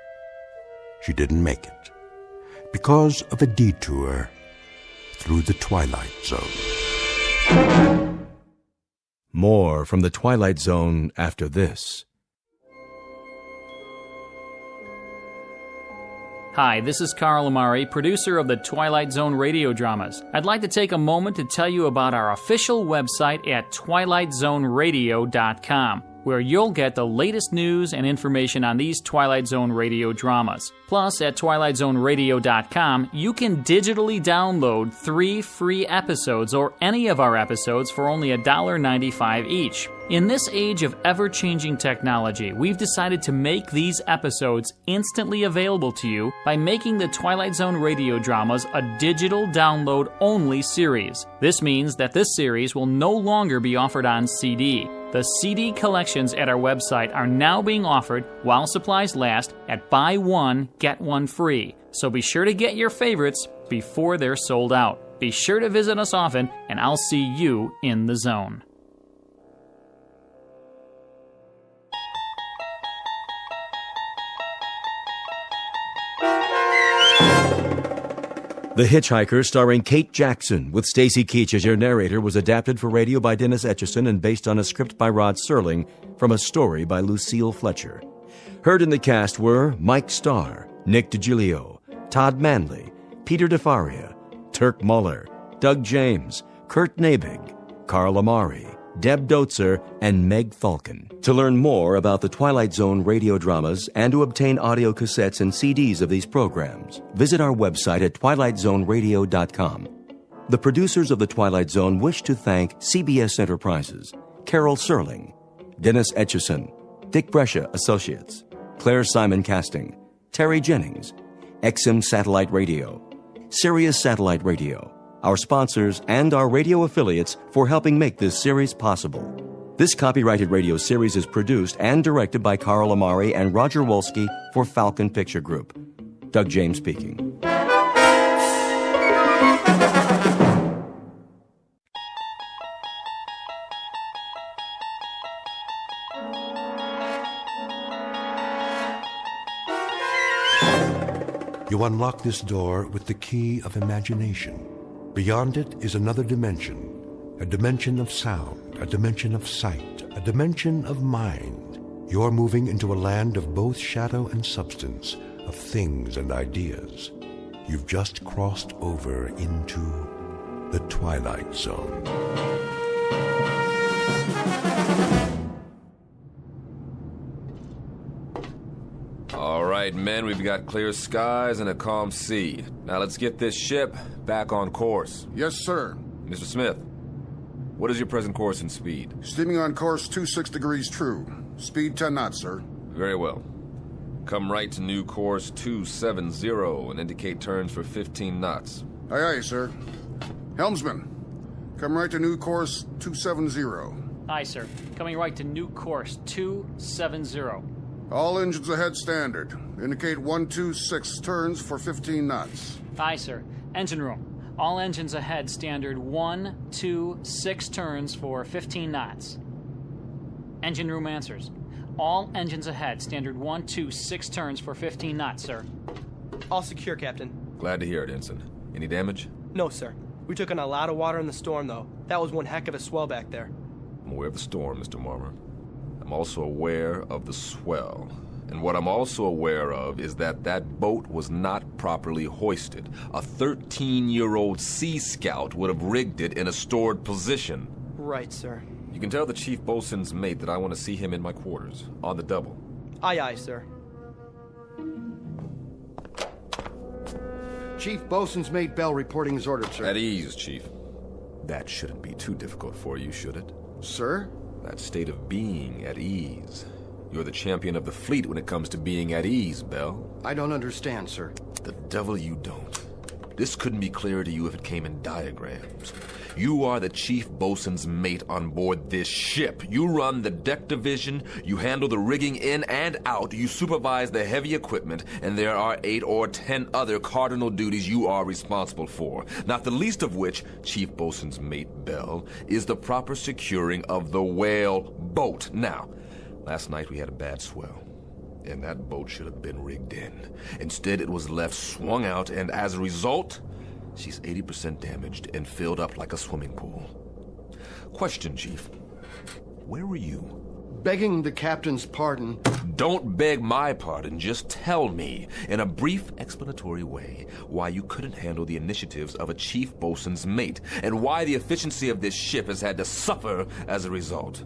She didn't make it because of a detour through the Twilight Zone. More from the Twilight Zone after this. Hi, this is Carl Amari, producer of the Twilight Zone radio dramas. I'd like to take a moment to tell you about our official website at twilightzoneradio.com, where you'll get the latest news and information on these Twilight Zone radio dramas. Plus, at twilightzoneradio.com, you can digitally download 3 free episodes or any of our episodes for only $1.95 each. In this age of ever-changing technology, we've decided to make these episodes instantly available to you by making the Twilight Zone radio dramas a digital download-only series. This means that this series will no longer be offered on CD. The CD collections at our website are now being offered while supplies last at buy one, get one free. So be sure to get your favorites before they're sold out. Be sure to visit us often, and I'll see you in the zone. The Hitchhiker, starring Kate Jackson, with Stacy Keach as your narrator, was adapted for radio by Dennis Etchison and based on a script by Rod Serling from a story by Lucille Fletcher. Heard in the cast were Mike Starr, Nick DiGilio, Todd Manley, Peter DeFaria, Turk Muller, Doug James, Kurt Nabig, Carl Amari, Deb Dotzer, and Meg Falcon. To learn more about the Twilight Zone radio dramas and to obtain audio cassettes and CDs of these programs, visit our website at twilightzoneradio.com. The producers of The Twilight Zone wish to thank CBS Enterprises, Carol Serling, Dennis Etchison, Dick Brescia Associates, Claire Simon Casting, Terry Jennings, XM Satellite Radio, Sirius Satellite Radio, our sponsors, and our radio affiliates for helping make this series possible. This copyrighted radio series is produced and directed by Carl Amari and Roger Wolski for Falcon Picture Group. Doug James speaking. You unlock this door with the key of imagination. Beyond it is another dimension, a dimension of sound, a dimension of sight, a dimension of mind. You're moving into a land of both shadow and substance, of things and ideas. You've just crossed over into the Twilight Zone. All right, men, we've got clear skies and a calm sea. Now let's get this ship back on course. Yes, sir. Mr. Smith, what is your present course and speed? Steaming on course 26 degrees true. Speed 10 knots, sir. Very well. Come right to new course 270 and indicate turns for 15 knots. Aye, aye, sir. Helmsman, come right to new course 270. Aye, sir. Coming right to new course 270. All engines ahead standard. Indicate 126 turns for 15 knots. Aye, sir. Engine room. All engines ahead standard 126 turns for 15 knots. Engine room answers. All engines ahead standard 126 turns for 15 knots, sir. All secure, Captain. Glad to hear it, Ensign. Any damage? No, sir. We took in a lot of water in the storm, though. That was one heck of a swell back there. I'm aware of the storm, Mr. Marmer. I'm also aware of the swell. And what I'm also aware of is that that boat was not properly hoisted. A 13-year-old Sea Scout would have rigged it in a stored position. Right, sir. You can tell the chief boatswain's mate that I want to see him in my quarters, on the double. Aye, aye, sir. Chief Bosun's mate Bell reporting his orders, sir. At ease, Chief. That shouldn't be too difficult for you, should it? Sir? That state of being at ease. You're the champion of the fleet when it comes to being at ease, Bell. I don't understand, sir. The devil you don't. This couldn't be clearer to you if it came in diagrams. You are the chief bosun's mate on board this ship. You run the deck division, you handle the rigging in and out, you supervise the heavy equipment, and there are 8 or 10 other cardinal duties you are responsible for, not the least of which, chief bosun's mate Bell, is the proper securing of the whale boat. Now, last night we had a bad swell, and that boat should have been rigged in. Instead, it was left swung out, and as a result, she's 80% damaged and filled up like a swimming pool. Question, Chief. Where were you? Begging the captain's pardon. Don't beg my pardon. Just tell me, in a brief explanatory way, why you couldn't handle the initiatives of a chief bosun's mate, and why the efficiency of this ship has had to suffer as a result.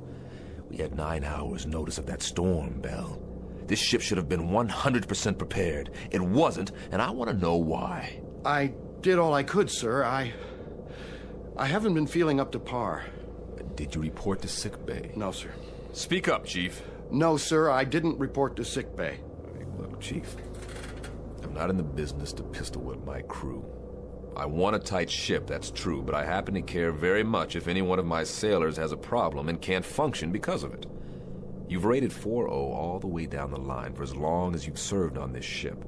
We had 9 hours notice of that storm, Bell. This ship should have been 100% prepared. It wasn't, and I want to know why. I did all I could, sir. I haven't been feeling up to par. Did you report to sickbay? No, sir. Speak up, Chief. No, sir, I didn't report to sickbay. Look, Chief, I'm not in the business to pistol whip my crew. I want a tight ship, that's true, but I happen to care very much if any one of my sailors has a problem and can't function because of it. You've rated 4-0 all the way down the line for as long as you've served on this ship.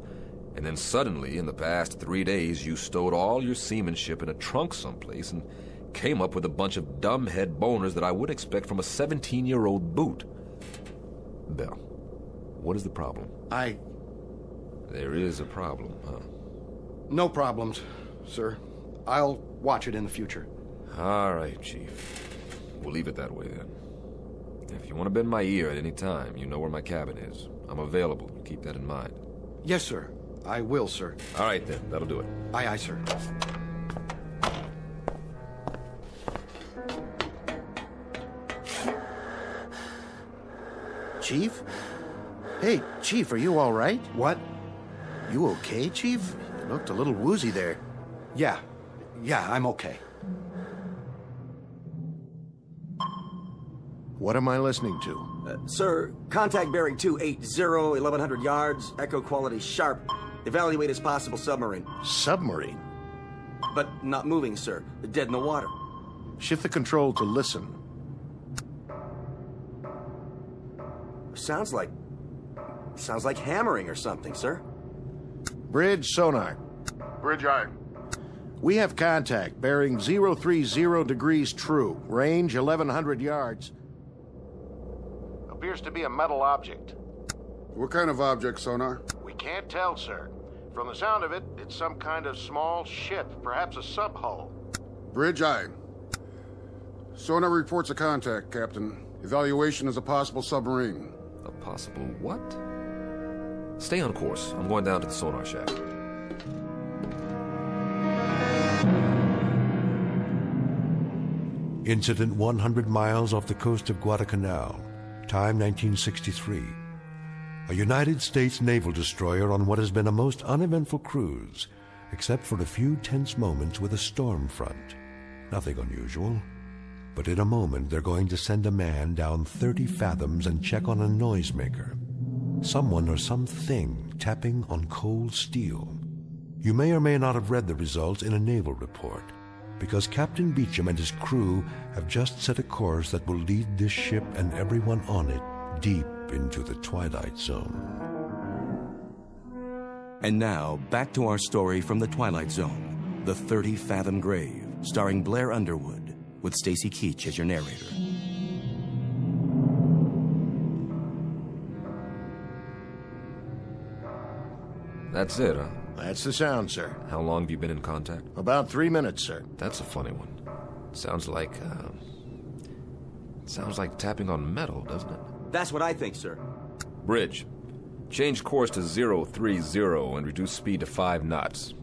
And then suddenly, in the past 3 days, you stowed all your seamanship in a trunk someplace and came up with a bunch of dumbhead boners that I would expect from a 17-year-old boot. Bell, what is the problem? There is a problem, huh? No problems, sir. I'll watch it in the future. All right, Chief. We'll leave it that way, then. If you want to bend my ear at any time, you know where my cabin is. I'm available. Keep that in mind. Yes, sir. I will, sir. All right, then. That'll do it. Aye, aye, sir. Chief? Hey, Chief, are you all right? What? You okay, Chief? You looked a little woozy there. Yeah, I'm okay. What am I listening to? Sir, contact bearing 280, 1100 yards, echo quality sharp. Evaluate as possible submarine. Submarine? But not moving, sir. Dead in the water. Shift the control to listen. Sounds like hammering or something, sir. Bridge sonar. Bridge eye. We have contact, bearing 030 degrees true, range 1100 yards. Appears to be a metal object. What kind of object, sonar? We can't tell, sir. From the sound of it, it's some kind of small ship, perhaps a sub-hull. Bridge eye. Sonar reports a contact, Captain. Evaluation is a possible submarine. A possible what? Stay on course. I'm going down to the sonar shack. Incident 100 miles off the coast of Guadalcanal. Time 1963. A United States naval destroyer on what has been a most uneventful cruise, except for a few tense moments with a storm front. Nothing unusual. But in a moment, they're going to send a man down 30 fathoms and check on a noisemaker. Someone or something tapping on cold steel. You may or may not have read the results in a naval report, because Captain Beecham and his crew have just set a course that will lead this ship and everyone on it deep into the Twilight Zone. And now, back to our story from the Twilight Zone, The 30-Fathom Grave, starring Blair Underwood, with Stacy Keach as your narrator. That's it, huh? That's the sound, sir. How long have you been in contact? About 3 minutes, sir. That's a funny one. Sounds like tapping on metal, doesn't it? That's what I think, sir. Bridge. Change course to 030 and reduce speed to 5 knots.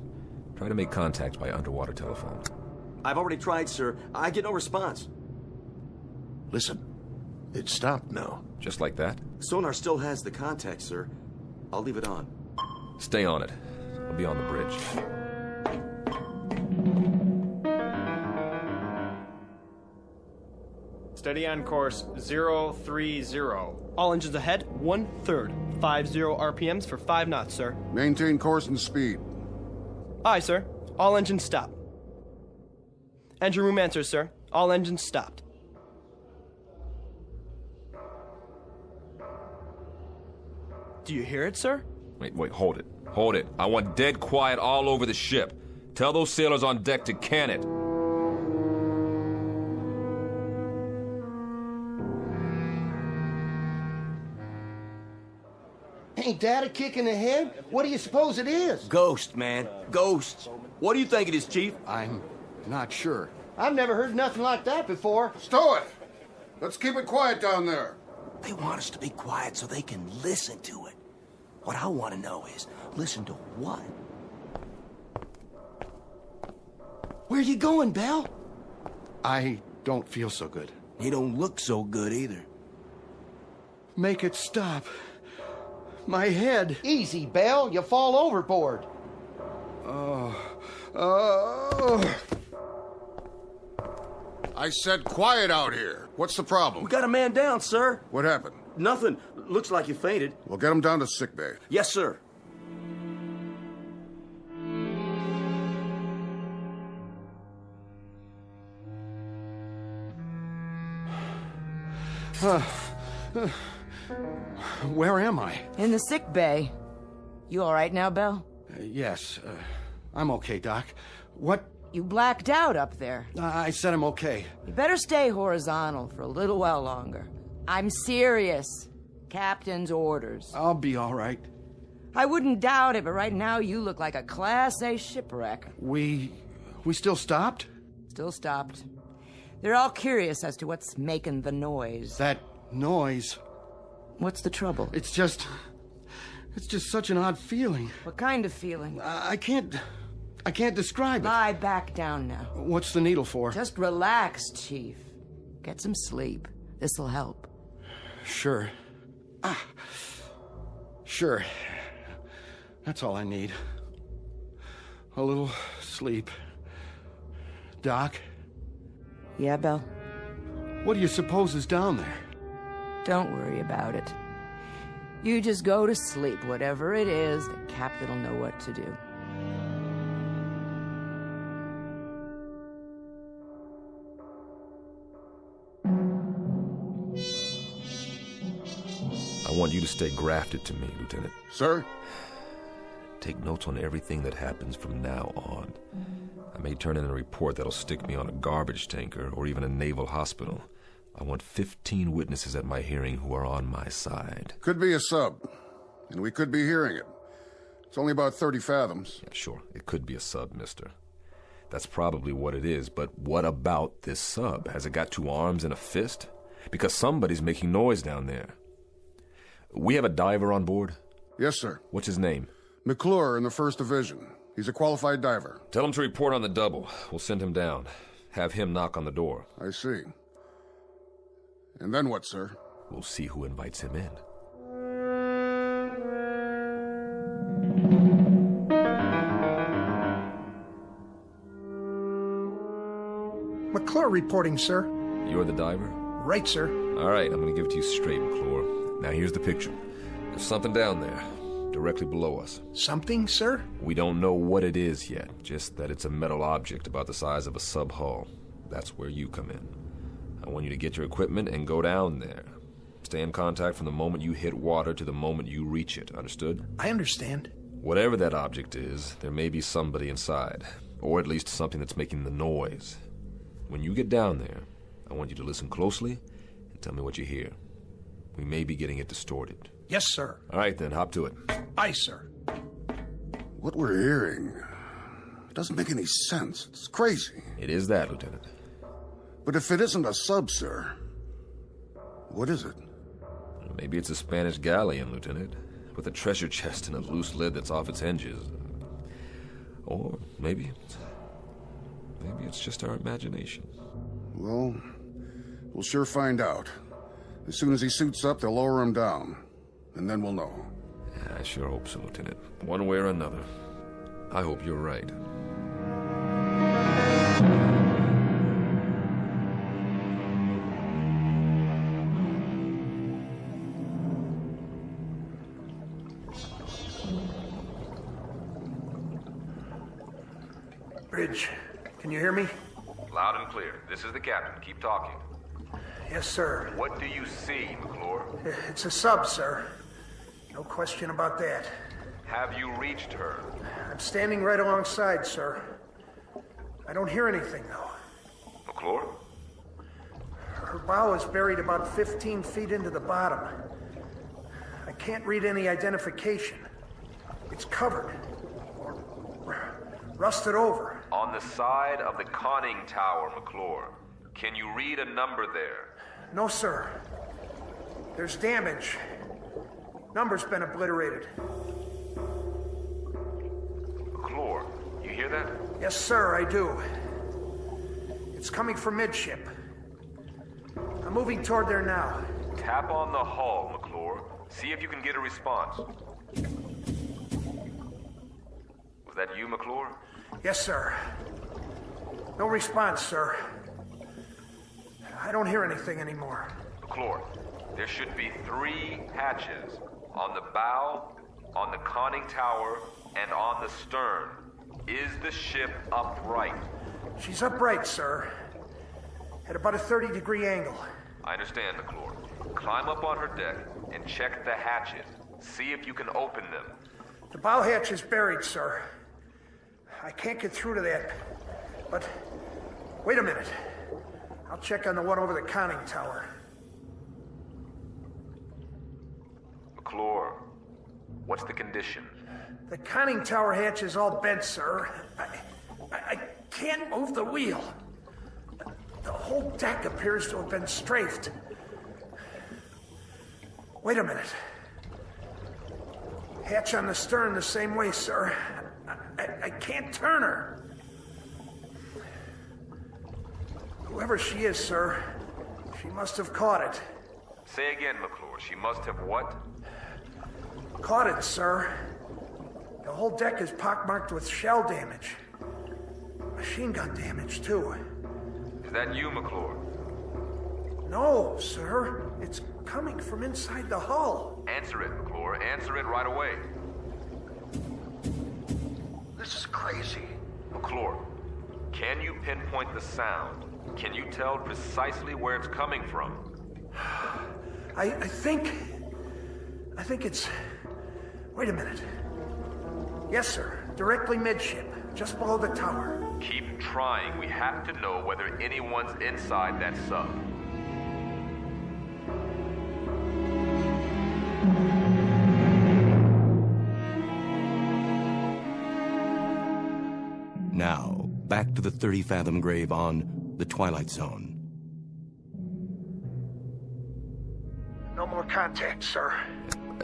Try to make contact by underwater telephone. I've already tried, sir. I get no response. Listen. It stopped now. Just like that? Sonar still has the contact, sir. I'll leave it on. Stay on it. I'll be on the bridge. Steady on course 030. All engines ahead, 1/3. 50 RPMs for 5 knots, sir. Maintain course and speed. Aye, sir. All engines stop. Engine room answers, sir. All engines stopped. Do you hear it, sir? Wait, hold it. Hold it. I want dead quiet all over the ship. Tell those sailors on deck to can it. Ain't that a kick in the head? What do you suppose it is? Ghost, man. Ghosts. What do you think it is, Chief? I'm not sure. I've never heard nothing like that before. Stow it! Let's keep it quiet down there. They want us to be quiet so they can listen to it. What I want to know is, listen to what? Where you going, Belle? I don't feel so good. You don't look so good either. Make it stop. My head. Easy, Belle. You fall overboard. I said quiet out here. What's the problem? We got a man down, sir. What happened? Nothing. Looks like you fainted. We'll get him down to sickbay. Yes, sir. Where am I? In the sick bay. You all right now, Belle? Yes. I'm okay, Doc. What? You blacked out up there. I said I'm okay. You better stay horizontal for a little while longer. I'm serious. Captain's orders. I'll be all right. I wouldn't doubt it, but right now you look like a Class A shipwreck. We still stopped? Still stopped. They're all curious as to what's making the noise. That noise? What's the trouble? It's just such an odd feeling. What kind of feeling? I can't describe it. Lie back down now. What's the needle for? Just relax, Chief. Get some sleep. This'll help. Sure. Sure. That's all I need. A little sleep. Doc? Yeah, Bill? What do you suppose is down there? Don't worry about it. You just go to sleep. Whatever it is, the captain will know what to do. I want you to stay grafted to me, Lieutenant. Sir? Take notes on everything that happens from now on. I may turn in a report that'll stick me on a garbage tanker or even a naval hospital. I want 15 witnesses at my hearing who are on my side. Could be a sub, and we could be hearing it. It's only about 30 fathoms. Yeah, sure. It could be a sub, mister. That's probably what it is, but what about this sub? Has it got 2 arms and a fist? Because somebody's making noise down there. We have a diver on board? Yes, sir. What's his name? McClure in the 1st Division. He's a qualified diver. Tell him to report on the double. We'll send him down. Have him knock on the door. I see. And then what, sir? We'll see who invites him in. McClure reporting, sir. You're the diver? Right, sir. All right, I'm going to give it to you straight, McClure. Now here's the picture. There's something down there, directly below us. Something, sir? We don't know what it is yet, just that it's a metal object about the size of a sub-hull. That's where you come in. I want you to get your equipment and go down there. Stay in contact from the moment you hit water to the moment you reach it, understood? I understand. Whatever that object is, there may be somebody inside, or at least something that's making the noise. When you get down there, I want you to listen closely and tell me what you hear. We may be getting it distorted. Yes, sir. All right, then, hop to it. Aye, sir. What we're hearing doesn't make any sense. It's crazy. It is that, Lieutenant. But if it isn't a sub, sir, what is it? Maybe it's a Spanish galleon, Lieutenant, with a treasure chest and a loose lid that's off its hinges. Or maybe it's just our imagination. Well, we'll sure find out. As soon as he suits up, they'll lower him down. And then we'll know. Yeah, I sure hope so, Lieutenant. One way or another. I hope you're right. Bridge, can you hear me? Loud and clear. This is the captain. Keep talking. Yes, sir. What do you see, McClure? It's a sub, sir. No question about that. Have you reached her? I'm standing right alongside, sir. I don't hear anything, though. McClure? Her bow is buried about 15 feet into the bottom. I can't read any identification. It's covered. Or rusted over. On the side of the conning tower, McClure. Can you read a number there? No, sir. There's damage. Number's been obliterated. McClure, you hear that? Yes, sir, I do. It's coming from midship. I'm moving toward there now. Tap on the hull, McClure. See if you can get a response. Was that you, McClure? Yes, sir. No response, sir. I don't hear anything anymore. McClure, there should be 3 hatches. On the bow, on the conning tower, and on the stern. Is the ship upright? She's upright, sir. At about a 30-degree angle. I understand, McClure. Climb up on her deck and check the hatches. See if you can open them. The bow hatch is buried, sir. I can't get through to that. But wait a minute. I'll check on the one over the conning tower. McClure, what's the condition? The conning tower hatch is all bent, sir. I can't move the wheel. The whole deck appears to have been strafed. Wait a minute. Hatch on the stern the same way, sir. I can't turn her. Whoever she is, sir, she must have caught it. Say again, McClure. She must have what? Caught it, sir. The whole deck is pockmarked with shell damage. Machine gun damage, too. Is that you, McClure? No, sir. It's coming from inside the hull. Answer it, McClure. Answer it right away. This is crazy. McClure, can you pinpoint the sound? Can you tell precisely where it's coming from? I think it's... Wait a minute. Yes, sir. Directly midship, just below the tower. Keep trying. We have to know whether anyone's inside that sub. Now, back to the 30-Fathom Grave on the Twilight Zone. No more contact, sir.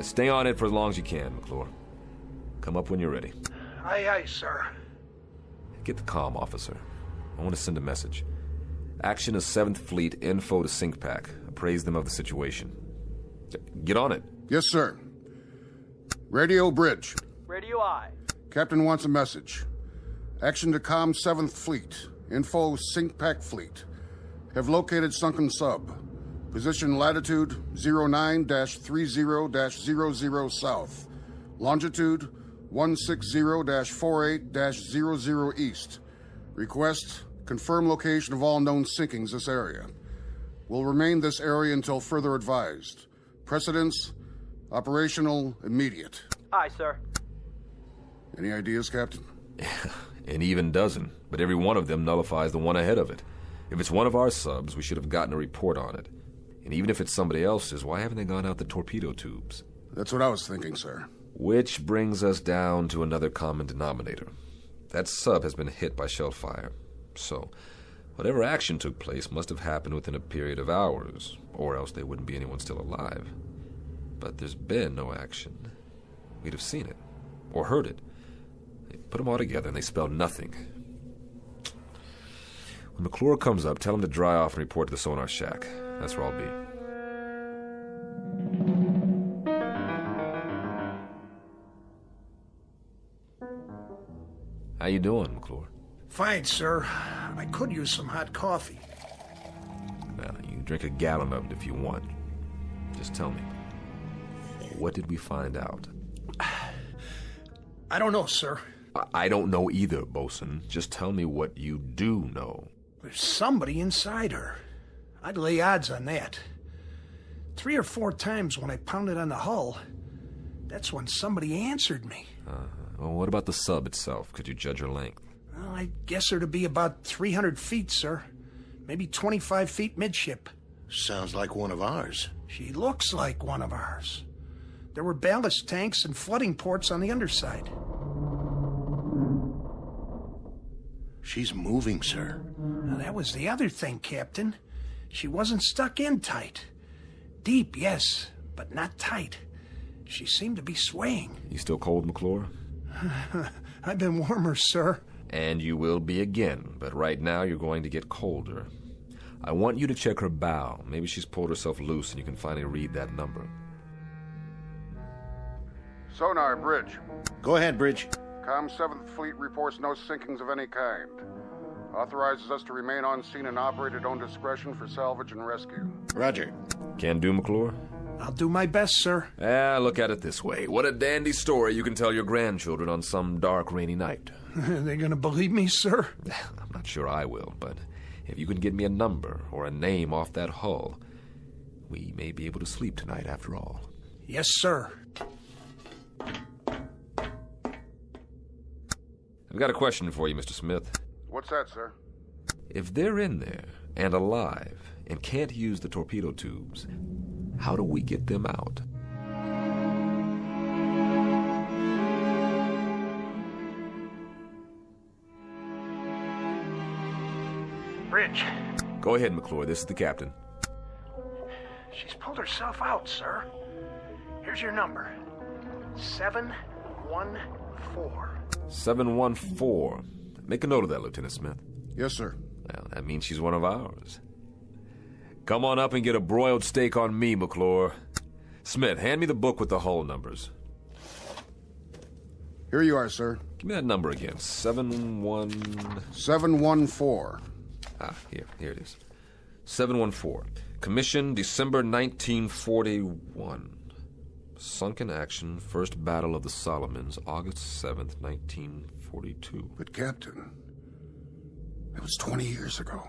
Stay on it for as long as you can, McClure. Come up when you're ready. Aye, aye, sir. Get the comm, officer. I want to send a message. Action is 7th Fleet, info to SyncPack. Appraise them of the situation. Get on it. Yes, sir. Radio bridge. Radio I. Captain wants a message. Action to comm 7th Fleet. Info SyncPack Fleet. Have located sunken sub. Position latitude 09-30-00 south. Longitude 160-48-00 east. Request, confirm location of all known sinkings this area. Will remain this area until further advised. Precedence, operational, immediate. Aye, sir. Any ideas, Captain? An even dozen, but every one of them nullifies the one ahead of it. If it's one of our subs, we should have gotten a report on it. And even if it's somebody else's, why haven't they gone out the torpedo tubes? That's what I was thinking, sir. Which brings us down to another common denominator. That sub has been hit by shell fire. So, whatever action took place must have happened within a period of hours, or else there wouldn't be anyone still alive. But there's been no action. We'd have seen it, or heard it. They put them all together and they spell nothing. When McClure comes up, tell him to dry off and report to the sonar shack. That's where I'll be. How you doing, McClure? Fine, sir. I could use some hot coffee. Well, you can drink a gallon of it if you want. Just tell me. What did we find out? I don't know, sir. I don't know either, Bosun. Just tell me what you do know. There's somebody inside her. I'd lay odds on that. 3 or 4 times when I pounded on the hull, that's when somebody answered me. Well, what about the sub itself? Could you judge her length? Well, I guess her to be about 300 feet, sir. Maybe 25 feet midship. Sounds like one of ours. She looks like one of ours. There were ballast tanks and flooding ports on the underside. She's moving, sir. Now, that was the other thing, Captain. She wasn't stuck in tight. Deep, yes, but not tight. She seemed to be swaying. You still cold, McClure? I've been warmer, sir. And you will be again, but right now you're going to get colder. I want you to check her bow. Maybe she's pulled herself loose and you can finally read that number. Sonar, bridge. Go ahead, bridge. Com 7th Fleet reports no sinkings of any kind. Authorizes us to remain on scene and operate at own discretion for salvage and rescue. Roger. Can do, McClure? I'll do my best, sir. Look at it this way. What a dandy story you can tell your grandchildren on some dark, rainy night. Are they gonna believe me, sir? I'm not sure I will, but if you can get me a number or a name off that hull, we may be able to sleep tonight after all. Yes, sir. I've got a question for you, Mr. Smith. What's that, sir? If they're in there and alive and can't use the torpedo tubes, how do we get them out? Bridge. Go ahead, McClure. This is the captain. She's pulled herself out, sir. Here's your number. 714. 714. Make a note of that, Lieutenant Smith. Yes, sir. Well, that means she's one of ours. Come on up and get a broiled steak on me, McClure. Smith, hand me the book with the hull numbers. Here you are, sir. Give me that number again. 714. Here it is. 714. Commission December 1941. Sunk in action, First Battle of the Solomons, August 7th, 1942. But, Captain, that was 20 years ago.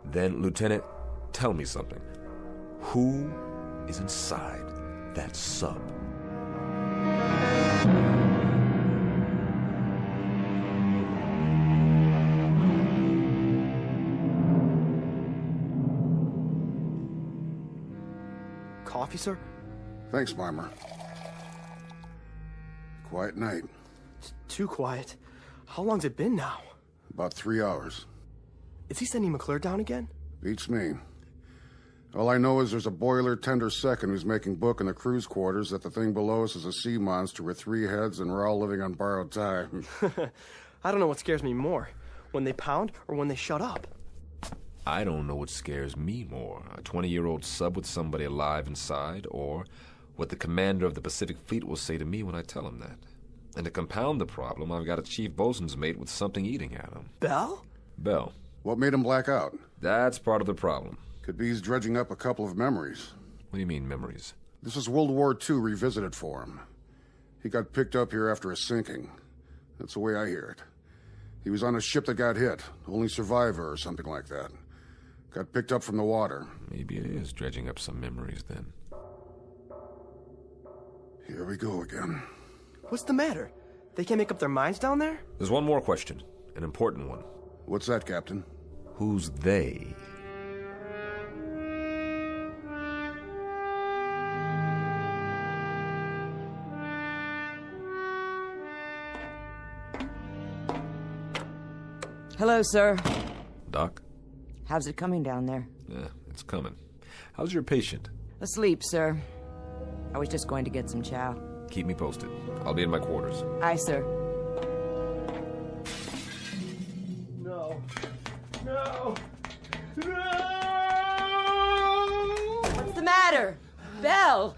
Then, Lieutenant, tell me something. Who is inside that sub? Coffee, sir? Thanks, Marmer. Quiet night. Too quiet. How long's it been now? About 3 hours. Is he sending McClure down again? Beats me. All I know is there's a boiler tender second who's making book in the crew's quarters that the thing below us is a sea monster with 3 heads and we're all living on borrowed time. I don't know what scares me more, when they pound or when they shut up. I don't know what scares me more, a 20-year-old sub with somebody alive inside, or what the commander of the Pacific Fleet will say to me when I tell him that. And to compound the problem, I've got a chief bosun's mate with something eating at him. Bell? Bell. What made him black out? That's part of the problem. Could be he's dredging up a couple of memories. What do you mean, memories? This is World War II revisited for him. He got picked up here after a sinking. That's the way I hear it. He was on a ship that got hit, only survivor or something like that. Got picked up from the water. Maybe it is dredging up some memories, then. Here we go again. What's the matter? They can't make up their minds down there? There's one more question, an important one. What's that, Captain? Who's they? Hello, sir. Doc? How's it coming down there? Yeah, it's coming. How's your patient? Asleep, sir. I was just going to get some chow. Keep me posted. I'll be in my quarters. Aye, sir. No. No. What's the matter? Belle!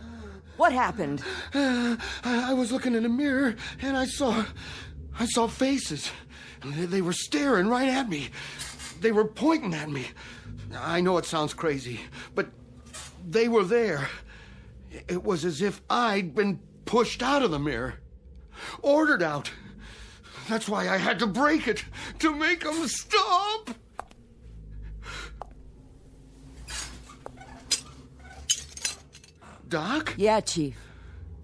What happened? I was looking in a mirror and I saw faces. They were staring right at me. They were pointing at me. I know it sounds crazy, but they were there. It was as if I'd been pushed out of the mirror. Ordered out. That's why I had to break it, to make them stop. Doc? Yeah, Chief.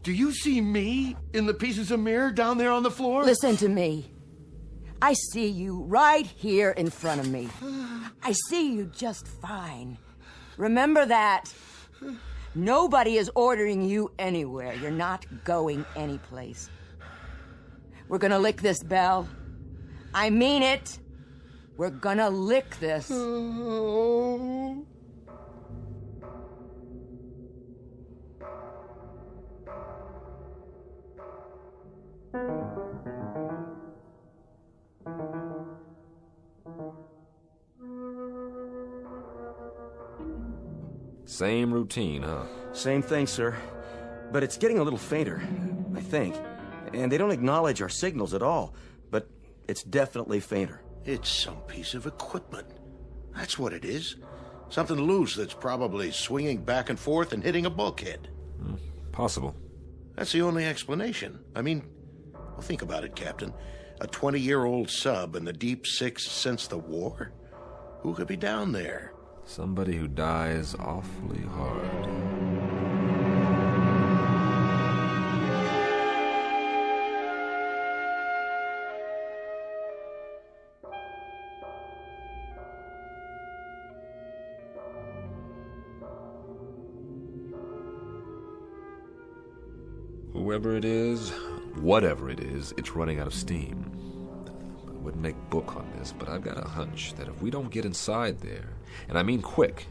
Do you see me in the pieces of mirror down there on the floor? Listen to me. I see you right here in front of me. I see you just fine. Remember that. Nobody is ordering you anywhere. You're not going anyplace. We're gonna lick this, Belle. I mean it. We're gonna lick this. Oh. Same routine, huh? Same thing, sir. But it's getting a little fainter, I think. And they don't acknowledge our signals at all. But it's definitely fainter. It's some piece of equipment. That's what it is. Something loose that's probably swinging back and forth and hitting a bulkhead. Possible. That's the only explanation. I mean, well, think about it, Captain. A 20-year-old sub in the deep six since the war? Who could be down there? Somebody who dies awfully hard. Whoever it is, whatever it is, it's running out of steam. I wouldn't make book on this, but I've got a hunch that if we don't get inside there, and I mean quick,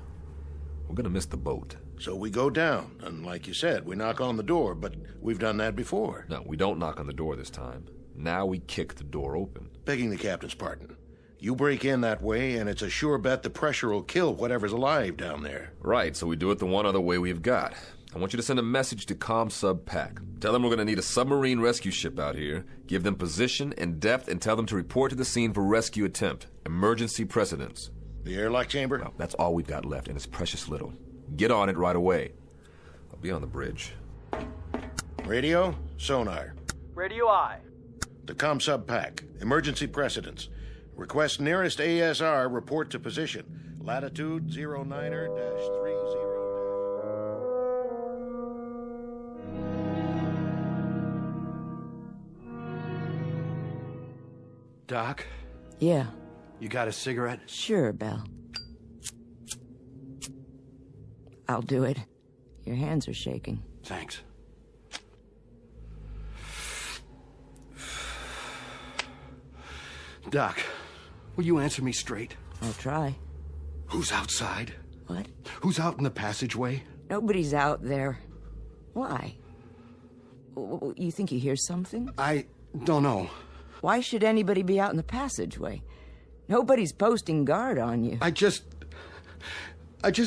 we're gonna miss the boat. So we go down, and like you said, we knock on the door, but we've done that before. No, we don't knock on the door this time. Now we kick the door open. Begging the captain's pardon. You break in that way, and it's a sure bet the pressure will kill whatever's alive down there. Right, so we do it the one other way we've got. I want you to send a message to ComSub Pack. Tell them we're going to need a submarine rescue ship out here. Give them position and depth, and tell them to report to the scene for rescue attempt. Emergency precedence. The airlock chamber? Well, that's all we've got left, and it's precious little. Get on it right away. I'll be on the bridge. Radio, sonar. Radio I. The ComSub Pack. Emergency precedence. Request nearest ASR, report to position. Latitude 09er-30. Doc? Yeah. You got a cigarette? Sure, Belle. I'll do it. Your hands are shaking. Thanks. Doc, will you answer me straight? I'll try. Who's outside? What? Who's out in the passageway? Nobody's out there. Why? You think you hear something? I don't know. Why should anybody be out in the passageway? Nobody's posting guard on you. I just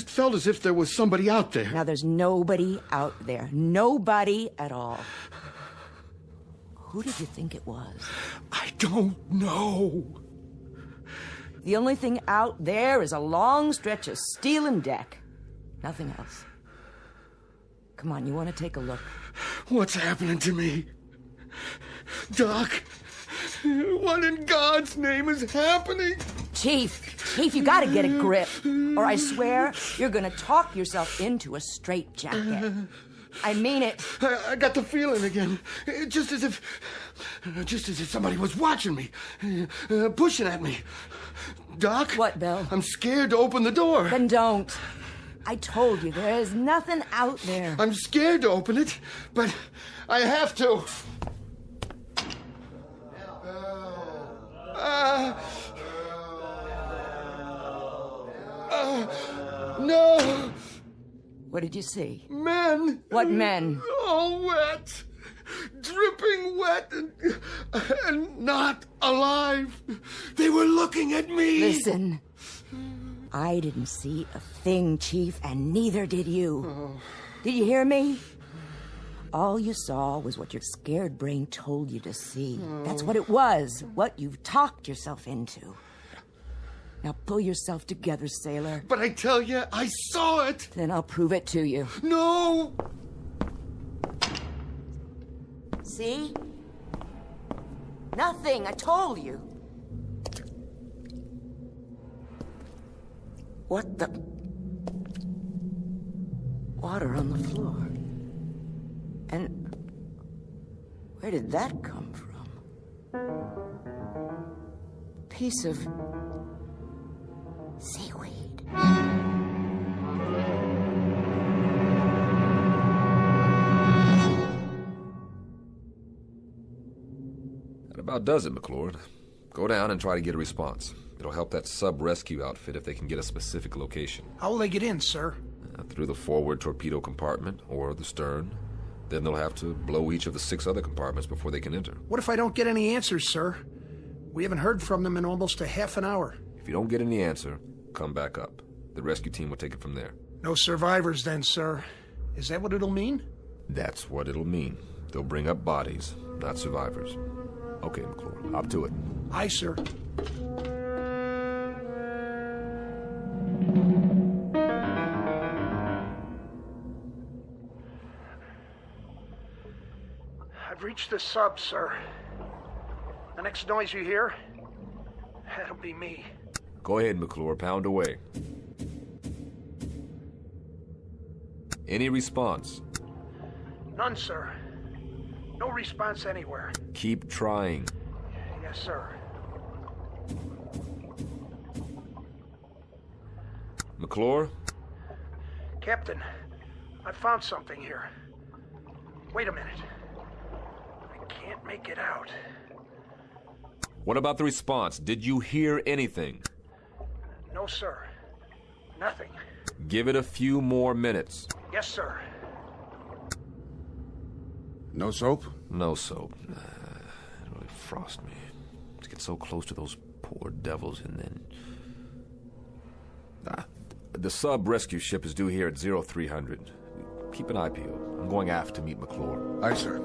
felt as if there was somebody out there. Now, there's nobody out there. Nobody at all. Who did you think it was? I don't know. The only thing out there is a long stretch of steel and deck. Nothing else. Come on, you want to take a look? What's happening to me? Doc, what in God's name is happening? Chief, you gotta get a grip, or I swear you're gonna talk yourself into a straitjacket. I mean it. I got the feeling again. Just as if somebody was watching me, pushing at me. Doc? What, Bill? I'm scared to open the door. Then don't. I told you, there is nothing out there. I'm scared to open it, but I have to. No! What did you see? Men! What men? All wet! Dripping wet and not alive! They were looking at me! Listen. I didn't see a thing, Chief, and neither did you. Oh. Did you hear me? All you saw was what your scared brain told you to see. Oh. That's what it was, what you've talked yourself into. Now pull yourself together, sailor. But I tell you, I saw it! Then I'll prove it to you. No! See? Nothing, I told you. What the... Water on the floor. And where did that come from? Piece of seaweed. That about does it, McClure. Go down and try to get a response. It'll help that sub-rescue outfit if they can get a specific location. How will they get in, sir? Through the forward torpedo compartment or the stern. Then they'll have to blow each of the 6 other compartments before they can enter. What if I don't get any answers, sir? We haven't heard from them in almost a half an hour. If you don't get any answer, come back up. The rescue team will take it from there. No survivors then, sir. Is that what it'll mean? That's what it'll mean. They'll bring up bodies, not survivors. Okay, McClure, up to it. Aye, sir. I've reached the sub, sir. The next noise you hear, that'll be me. Go ahead, McClure, pound away. Any response? None, sir. No response anywhere. Keep trying. Yes, sir. McClure? Captain, I found something here. Wait a minute. I can't make it out. What about the response? Did you hear anything? No, sir. Nothing. Give it a few more minutes. Yes, sir. No soap? No soap. It really frosts me to get so close to those Poor devils, and then... The sub rescue ship is due here at 0300. Keep an eye peeled. I'm going aft to meet McClure. Aye, sir.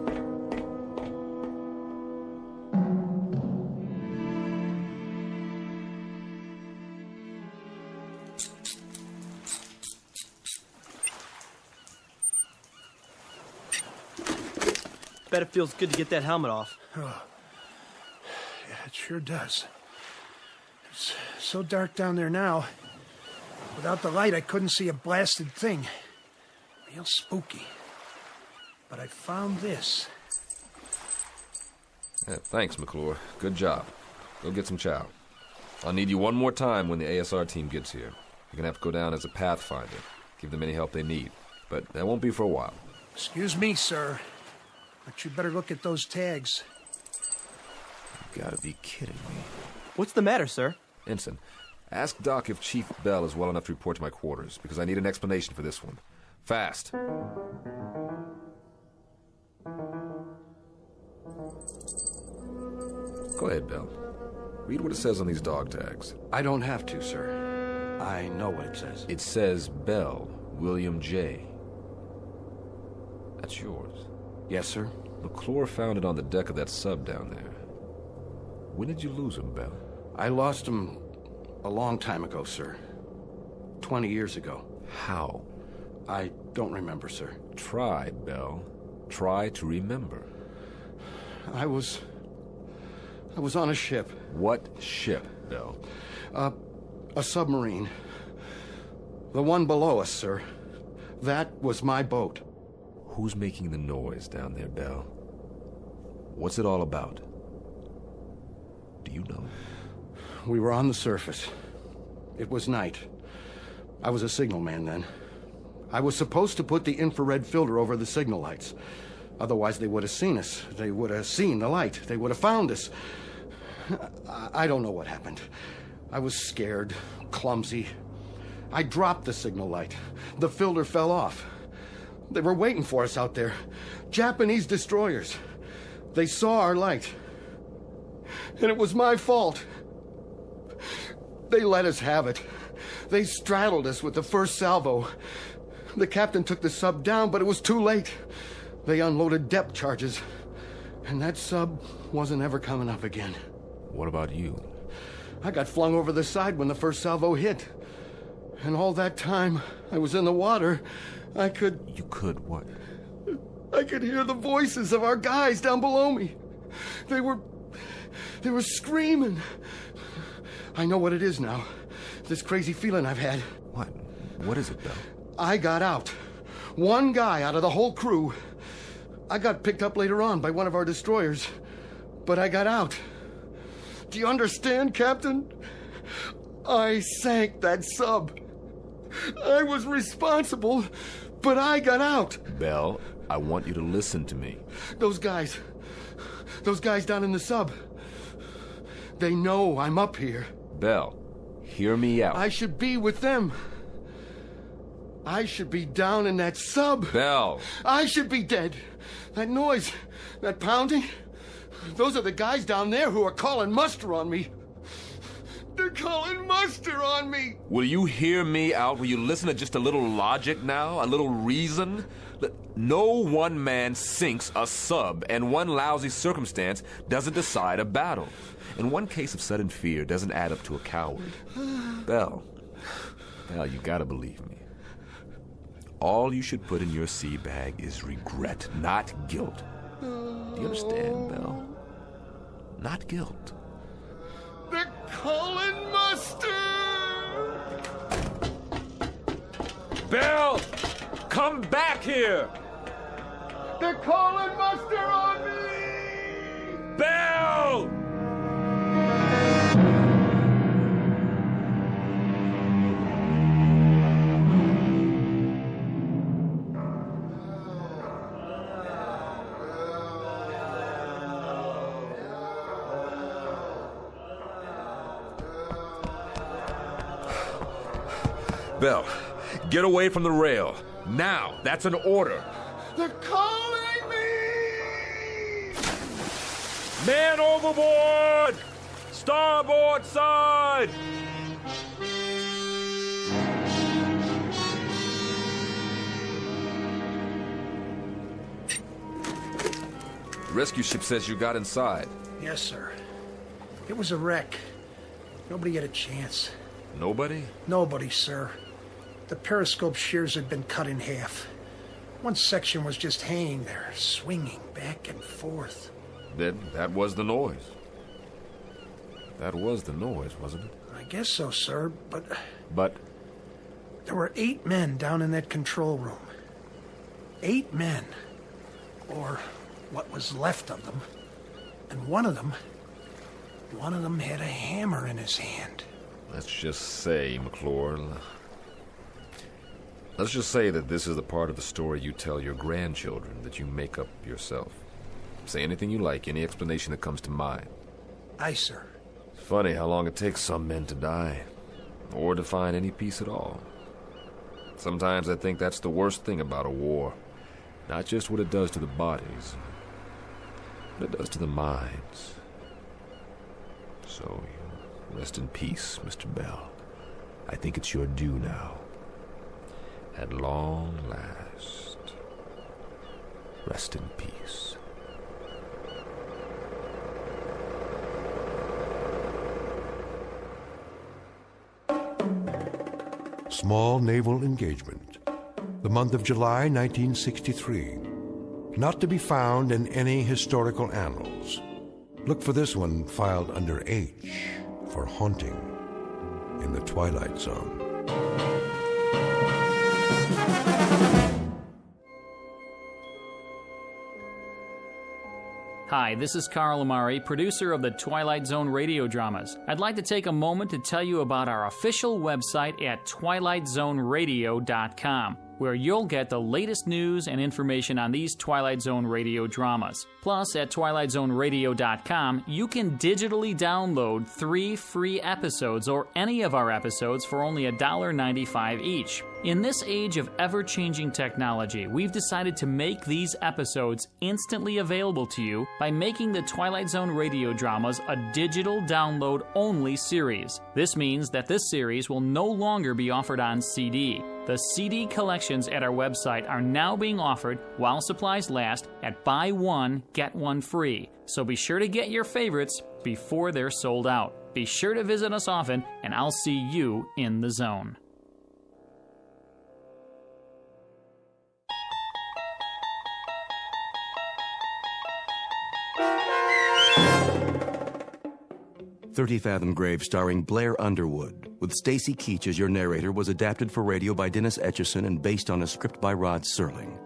Bet it feels good to get that helmet off. Oh. Yeah, it sure does. It's so dark down there now. Without the light, I couldn't see a blasted thing. Real spooky. But I found this. Yeah, thanks, McClure. Good job. Go get some chow. I'll need you one more time when the ASR team gets here. You're gonna have to go down as a pathfinder. Give them any help they need. But that won't be for a while. Excuse me, sir. But you better look at those tags. You gotta be kidding me. What's the matter, sir? Ensign, ask Doc if Chief Bell is well enough to report to my quarters, because I need an explanation for this one. Fast. Go ahead, Bell. Read what it says on these dog tags. I don't have to, sir. I know what it says. It says Bell, William J. That's yours. Yes, sir. McClure found it on the deck of that sub down there. When did you lose him, Bell? I lost him a long time ago, sir. 20 years ago. How? I don't remember, sir. Try, Bell. Try to remember. I was on a ship. What ship, Bell? A submarine. The one below us, sir. That was my boat. Who's making the noise down there, Bell? What's it all about? Do you know? We were on the surface. It was night. I was a signalman then. I was supposed to put the infrared filter over the signal lights. Otherwise, they would have seen us. They would have seen the light. They would have found us. I don't know what happened. I was scared, clumsy. I dropped the signal light. The filter fell off. They were waiting for us out there. Japanese destroyers. They saw our light. And it was my fault. They let us have it. They straddled us with the first salvo. The captain took the sub down, but it was too late. They unloaded depth charges. And that sub wasn't ever coming up again. What about you? I got flung over the side when the first salvo hit. And all that time I was in the water, I could... You could what? I could hear the voices of our guys down below me. They were screaming. I know what it is now. This crazy feeling I've had. What? What is it, Bell? I got out. One guy out of the whole crew. I got picked up later on by one of our destroyers. But I got out. Do you understand, Captain? I sank that sub. I was responsible, but I got out. Bell, I want you to listen to me. Those guys down in the sub, they know I'm up here. Bell, hear me out. I should be with them. I should be down in that sub. Bell. I should be dead. That noise, that pounding, those are the guys down there who are calling muster on me. They're calling muster on me. Will you hear me out? Will you listen to just a little logic now? A little reason? No one man sinks a sub, and one lousy circumstance doesn't decide a battle. And one case of sudden fear doesn't add up to a coward. Bell, you gotta believe me. All you should put in your sea bag is regret, not guilt. Do you understand, Bell? Not guilt. They're calling muster! Bell! Come back here! They're calling muster on me! Bell! Bell, get away from the rail. Now, that's an order. They're calling me! Man overboard! Starboard side! The rescue ship says you got inside. Yes, sir. It was a wreck. Nobody had a chance. Nobody? Nobody, sir. The periscope shears had been cut in half. One section was just hanging there, swinging back and forth. Then that was the noise. That was the noise, wasn't it? I guess so, sir, but... But? There were 8 men down in that control room. 8 men. Or what was left of them. And one of them had a hammer in his hand. Let's just say, McClure... Let's just say that this is the part of the story you tell your grandchildren that you make up yourself. Say anything you like, any explanation that comes to mind. Aye, sir. It's funny how long it takes some men to die, or to find any peace at all. Sometimes I think that's the worst thing about a war. Not just what it does to the bodies, but it does to the minds. So, rest in peace, Mr. Bell. I think it's your due now. At long last, rest in peace. Small naval engagement. The month of July 1963. Not to be found in any historical annals. Look for this one filed under H for haunting in the Twilight Zone. Hi, this is Carl Amari, producer of the Twilight Zone radio dramas. I'd like to take a moment to tell you about our official website at twilightzoneradio.com, where you'll get the latest news and information on these Twilight Zone radio dramas. Plus, at twilightzoneradio.com, you can digitally download 3 free episodes or any of our episodes for only $1.95 each. In this age of ever-changing technology, we've decided to make these episodes instantly available to you by making the Twilight Zone radio dramas a digital download-only series. This means that this series will no longer be offered on CD. The CD collections at our website are now being offered while supplies last at buy one, get one free. So be sure to get your favorites before they're sold out. Be sure to visit us often, and I'll see you in the zone. Thirty-Fathom Grave, starring Blair Underwood, with Stacy Keach as your narrator, was adapted for radio by Dennis Etchison and based on a script by Rod Serling.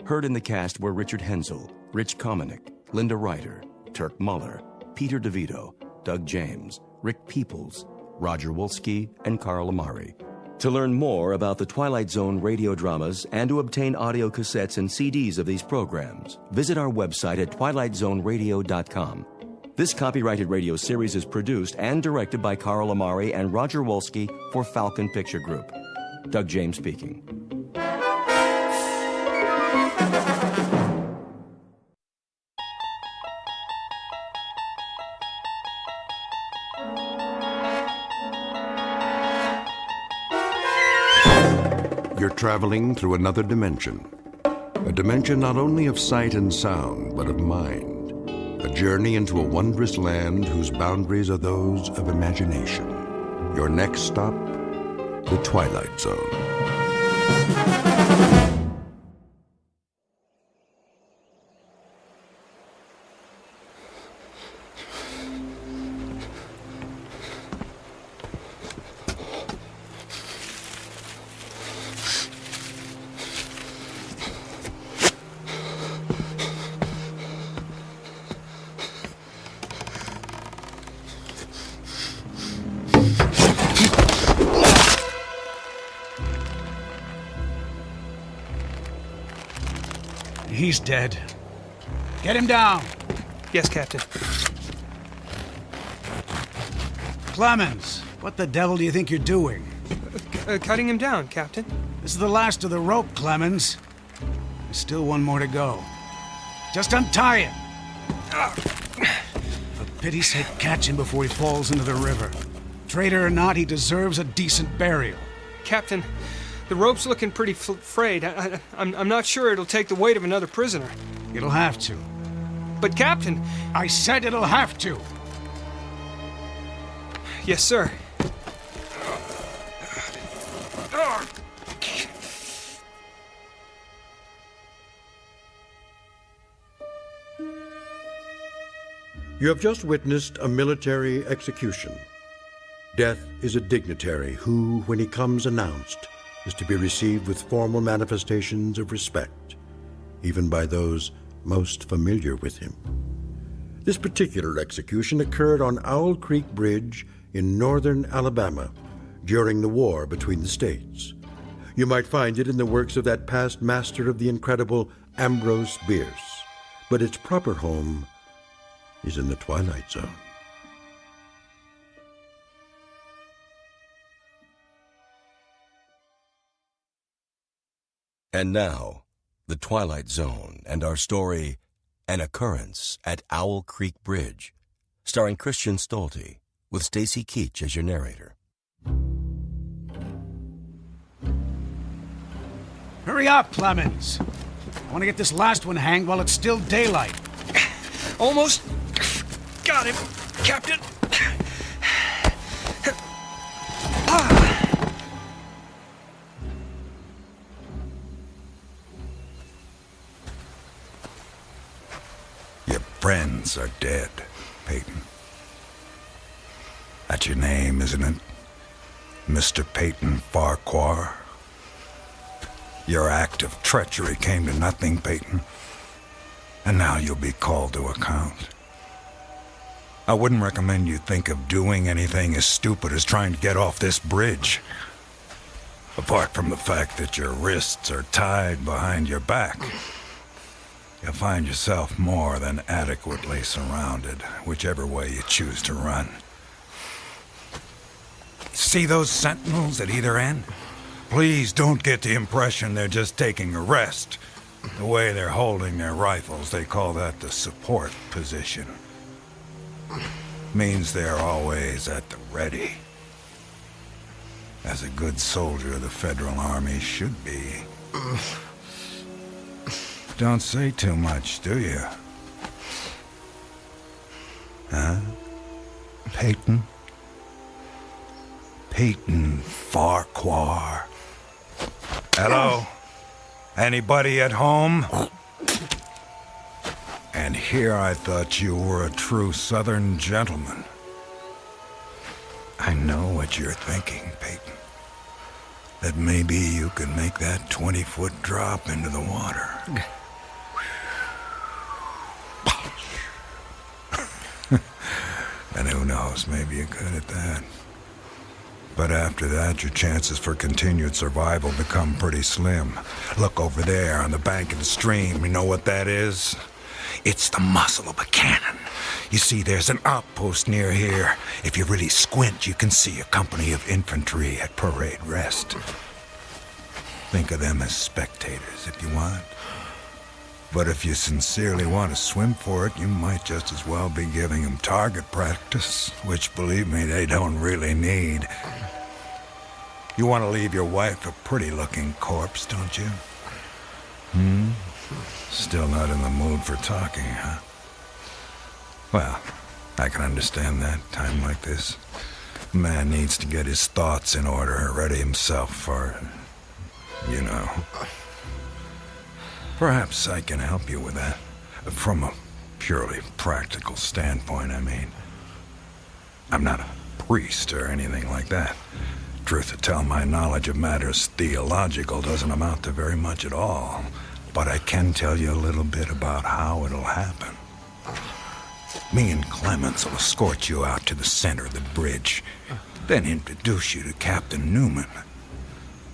Heard in the cast were Richard Hensel, Rich Kominick, Linda Ryder, Turk Muller, Peter DeVito, Doug James, Rick Peoples, Roger Wolski, and Carl Amari. To learn more about the Twilight Zone radio dramas and to obtain audio cassettes and CDs of these programs, visit our website at twilightzoneradio.com. This copyrighted radio series is produced and directed by Carl Amari and Roger Wolski for Falcon Picture Group. Doug James speaking. You're traveling through another dimension. A dimension not only of sight and sound, but of mind. A journey into a wondrous land whose boundaries are those of imagination. Your next stop, the Twilight Zone. He's dead. Get him down. Yes, Captain. Clemens, what the devil do you think you're doing? Cutting him down, Captain. This is the last of the rope, Clemens. There's still one more to go. Just untie it. For Pity's sake, catch him before he falls into the river. Traitor or not, he deserves a decent burial. Captain, the rope's looking pretty frayed. I'm not sure it'll take the weight of another prisoner. It'll have to. But, Captain... I said it'll have to. Yes, sir. You have just witnessed a military execution. Death is a dignitary who, when he comes announced, is to be received with formal manifestations of respect, even by those most familiar with him. This particular execution occurred on Owl Creek Bridge in northern Alabama during the war between the states. You might find it in the works of that past master of the incredible Ambrose Bierce, but its proper home is in the Twilight Zone. And now, the Twilight Zone and our story, An Occurrence at Owl Creek Bridge, starring Christian Stolte, with Stacy Keach as your narrator. Hurry up, Clemens. I want to get this last one hanged while it's still daylight. Almost got him, Captain. Your friends are dead, Peyton. That's your name, isn't it? Mr. Peyton Farquhar. Your act of treachery came to nothing, Peyton. And now you'll be called to account. I wouldn't recommend you think of doing anything as stupid as trying to get off this bridge. Apart from the fact that your wrists are tied behind your back, you'll find yourself more than adequately surrounded, whichever way you choose to run. See those sentinels at either end? Please don't get the impression they're just taking a rest. The way they're holding their rifles, they call that the support position. Means they're always at the ready. As a good soldier of the Federal Army should be. Don't say too much, do you? Huh? Peyton? Peyton Farquhar. Hello? Anybody at home? And here I thought you were a true Southern gentleman. I know what you're thinking, Peyton. That maybe you could make that 20-foot drop into the water. And who knows, maybe you could at that. But after that, your chances for continued survival become pretty slim. Look over there on the bank of the stream. You know what that is? It's the muzzle of a cannon. You see, there's an outpost near here. If you really squint, you can see a company of infantry at parade rest. Think of them as spectators if you want. But if you sincerely want to swim for it, you might just as well be giving them target practice, which, believe me, they don't really need. You want to leave your wife a pretty-looking corpse, don't you? Still not in the mood for talking, huh? Well, I can understand that, time like this. A man needs to get his thoughts in order, ready himself for, you know. Perhaps I can help you with that. From a purely practical standpoint, I mean. I'm not a priest or anything like that. Truth to tell, my knowledge of matters theological doesn't amount to very much at all. But I can tell you a little bit about how it'll happen. Me and Clemens will escort you out to the center of the bridge, then introduce you to Captain Newman.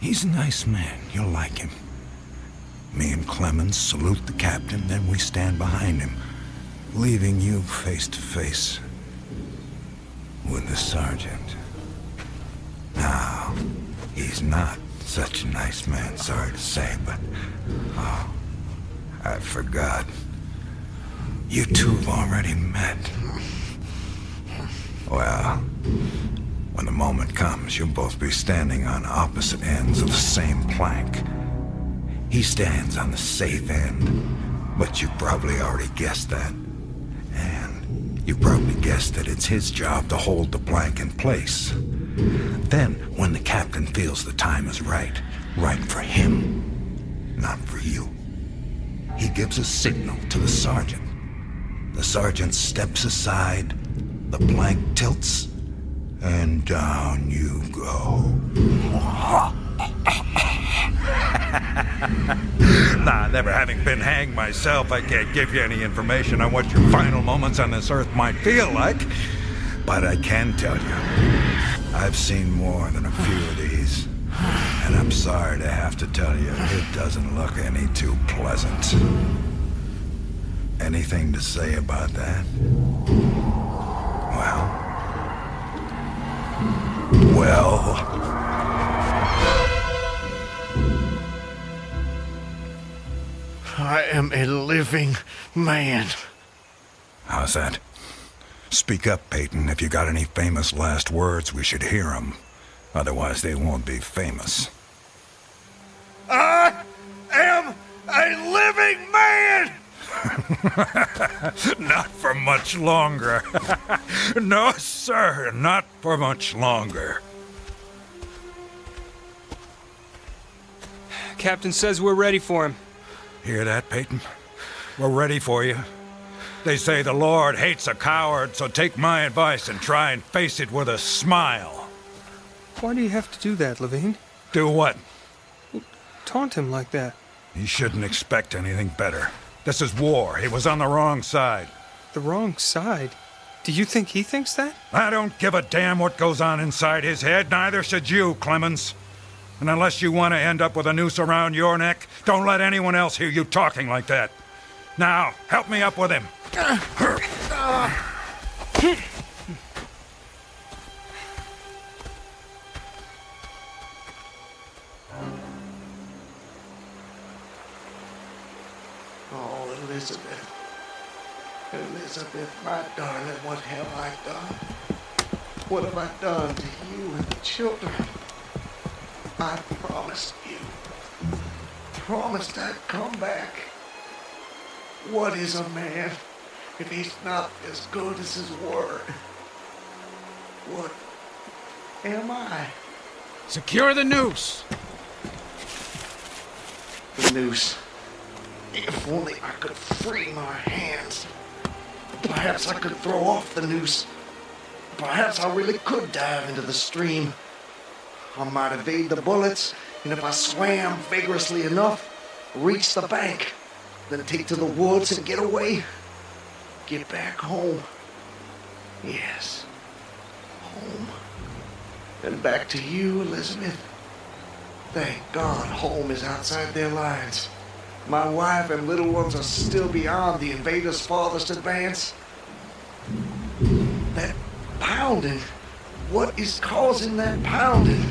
He's a nice man. You'll like him. Me and Clemens salute the captain, then we stand behind him, leaving you face to face with the sergeant. Now, he's not such a nice man, sorry to say, but... Oh, I forgot. You two have already met. Well, when the moment comes, you'll both be standing on opposite ends of the same plank. He stands on the safe end, but you probably already guessed that. And you probably guessed that it's his job to hold the plank in place. Then, when the captain feels the time is right for him, not for you, he gives a signal to the sergeant. The sergeant steps aside, the plank tilts, and down you go. Nah, never having been hanged myself, I can't give you any information on what your final moments on this earth might feel like. But I can tell you, I've seen more than a few of these. And I'm sorry to have to tell you, it doesn't look any too pleasant. Anything to say about that? Well... I am a living man. How's that? Speak up, Peyton. If you got any famous last words, we should hear them. Otherwise, they won't be famous. I am a living man! Not for much longer. No, sir, not for much longer. Captain says we're ready for him. Hear that, Peyton? We're ready for you. They say the Lord hates a coward, so take my advice and try and face it with a smile. Why do you have to do that, Levine? Do what? Taunt him like that. He shouldn't expect anything better. This is war. He was on the wrong side. The wrong side? Do you think he thinks that? I don't give a damn what goes on inside his head. Neither should you, Clemens. And unless you want to end up with a noose around your neck, don't let anyone else hear you talking like that. Now, help me up with him. Oh, Elizabeth. Elizabeth, my darling, what have I done? What have I done to you and the children? I promised you. Promised I'd come back. What is a man if he's not as good as his word? What am I? Secure the noose. The noose. If only I could free my hands. Perhaps I could throw off the noose. Perhaps I really could dive into the stream. I might evade the bullets, and if I swam vigorously enough, reach the bank, then take to the woods and get away. Get back home. Yes, home. And back to you, Elizabeth. Thank God home is outside their lines. My wife and little ones are still beyond the invaders' farthest advance. That pounding. What is causing that pounding?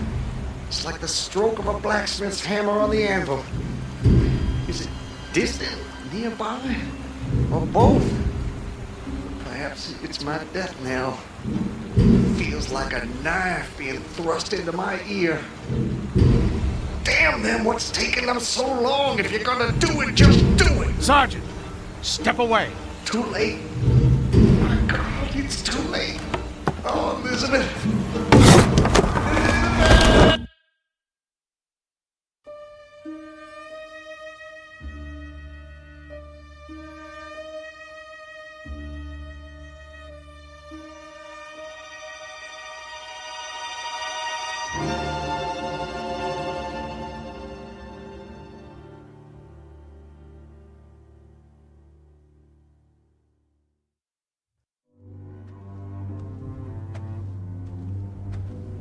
It's like the stroke of a blacksmith's hammer on the anvil. Is it distant, nearby, or both? Perhaps it's my death knell. Feels like a knife being thrust into my ear. Damn them, what's taking them so long? If you're gonna do it, just do it! Sergeant, step away. Too late. My God, it's too late. Oh, Elizabeth.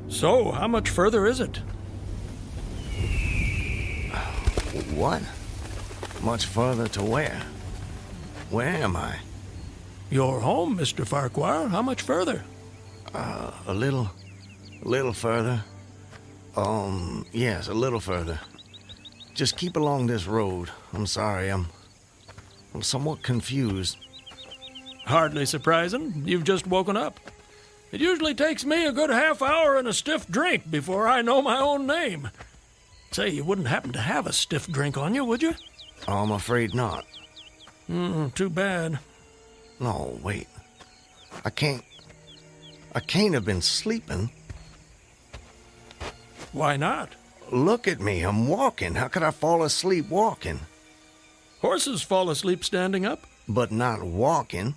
So, how much further is it? What? Much further to where? Where am I? You're home, Mr. Farquhar. How much further? A little further. Yes, a little further. Just keep along this road. I'm sorry, I'm somewhat confused. Hardly surprising. You've just woken up. It usually takes me a good half hour and a stiff drink before I know my own name. Say, you wouldn't happen to have a stiff drink on you, would you? I'm afraid not. Too bad. No, wait. I can't have been sleeping. Why not? Look at me, I'm walking. How could I fall asleep walking? Horses fall asleep standing up. But not walking.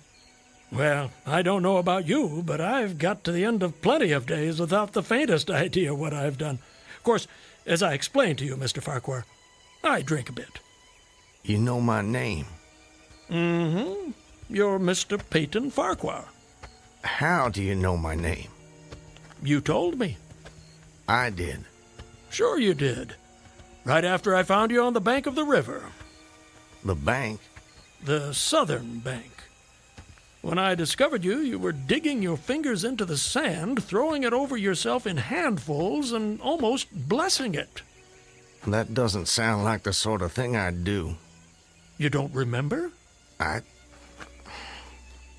Well, I don't know about you, but I've got to the end of plenty of days without the faintest idea what I've done. Of course, as I explained to you, Mr. Farquhar, I drink a bit. You know my name? Mm-hmm. You're Mr. Peyton Farquhar. How do you know my name? You told me. I did. Sure you did. Right after I found you on the bank of the river. The bank? The southern bank. When I discovered you, you were digging your fingers into the sand, throwing it over yourself in handfuls, and almost blessing it. That doesn't sound like the sort of thing I'd do. You don't remember?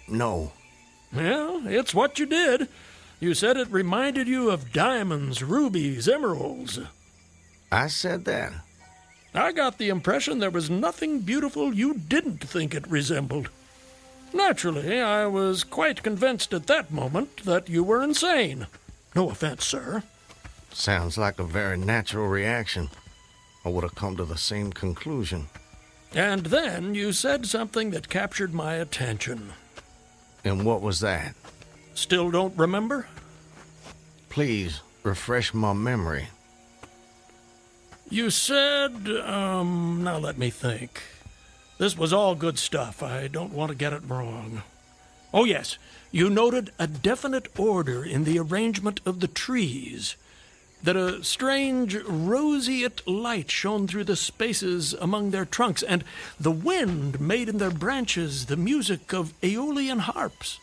No. Well, it's what you did. You said it reminded you of diamonds, rubies, emeralds. I said that? I got the impression there was nothing beautiful you didn't think it resembled. Naturally, I was quite convinced at that moment that you were insane. No offense, sir. Sounds like a very natural reaction. I would have come to the same conclusion. And then you said something that captured my attention. And what was that? Still don't remember? Please, refresh my memory. You said, now let me think. This was all good stuff. I don't want to get it wrong. Oh, yes. You noted a definite order in the arrangement of the trees. That a strange roseate light shone through the spaces among their trunks, and the wind made in their branches the music of aeolian harps.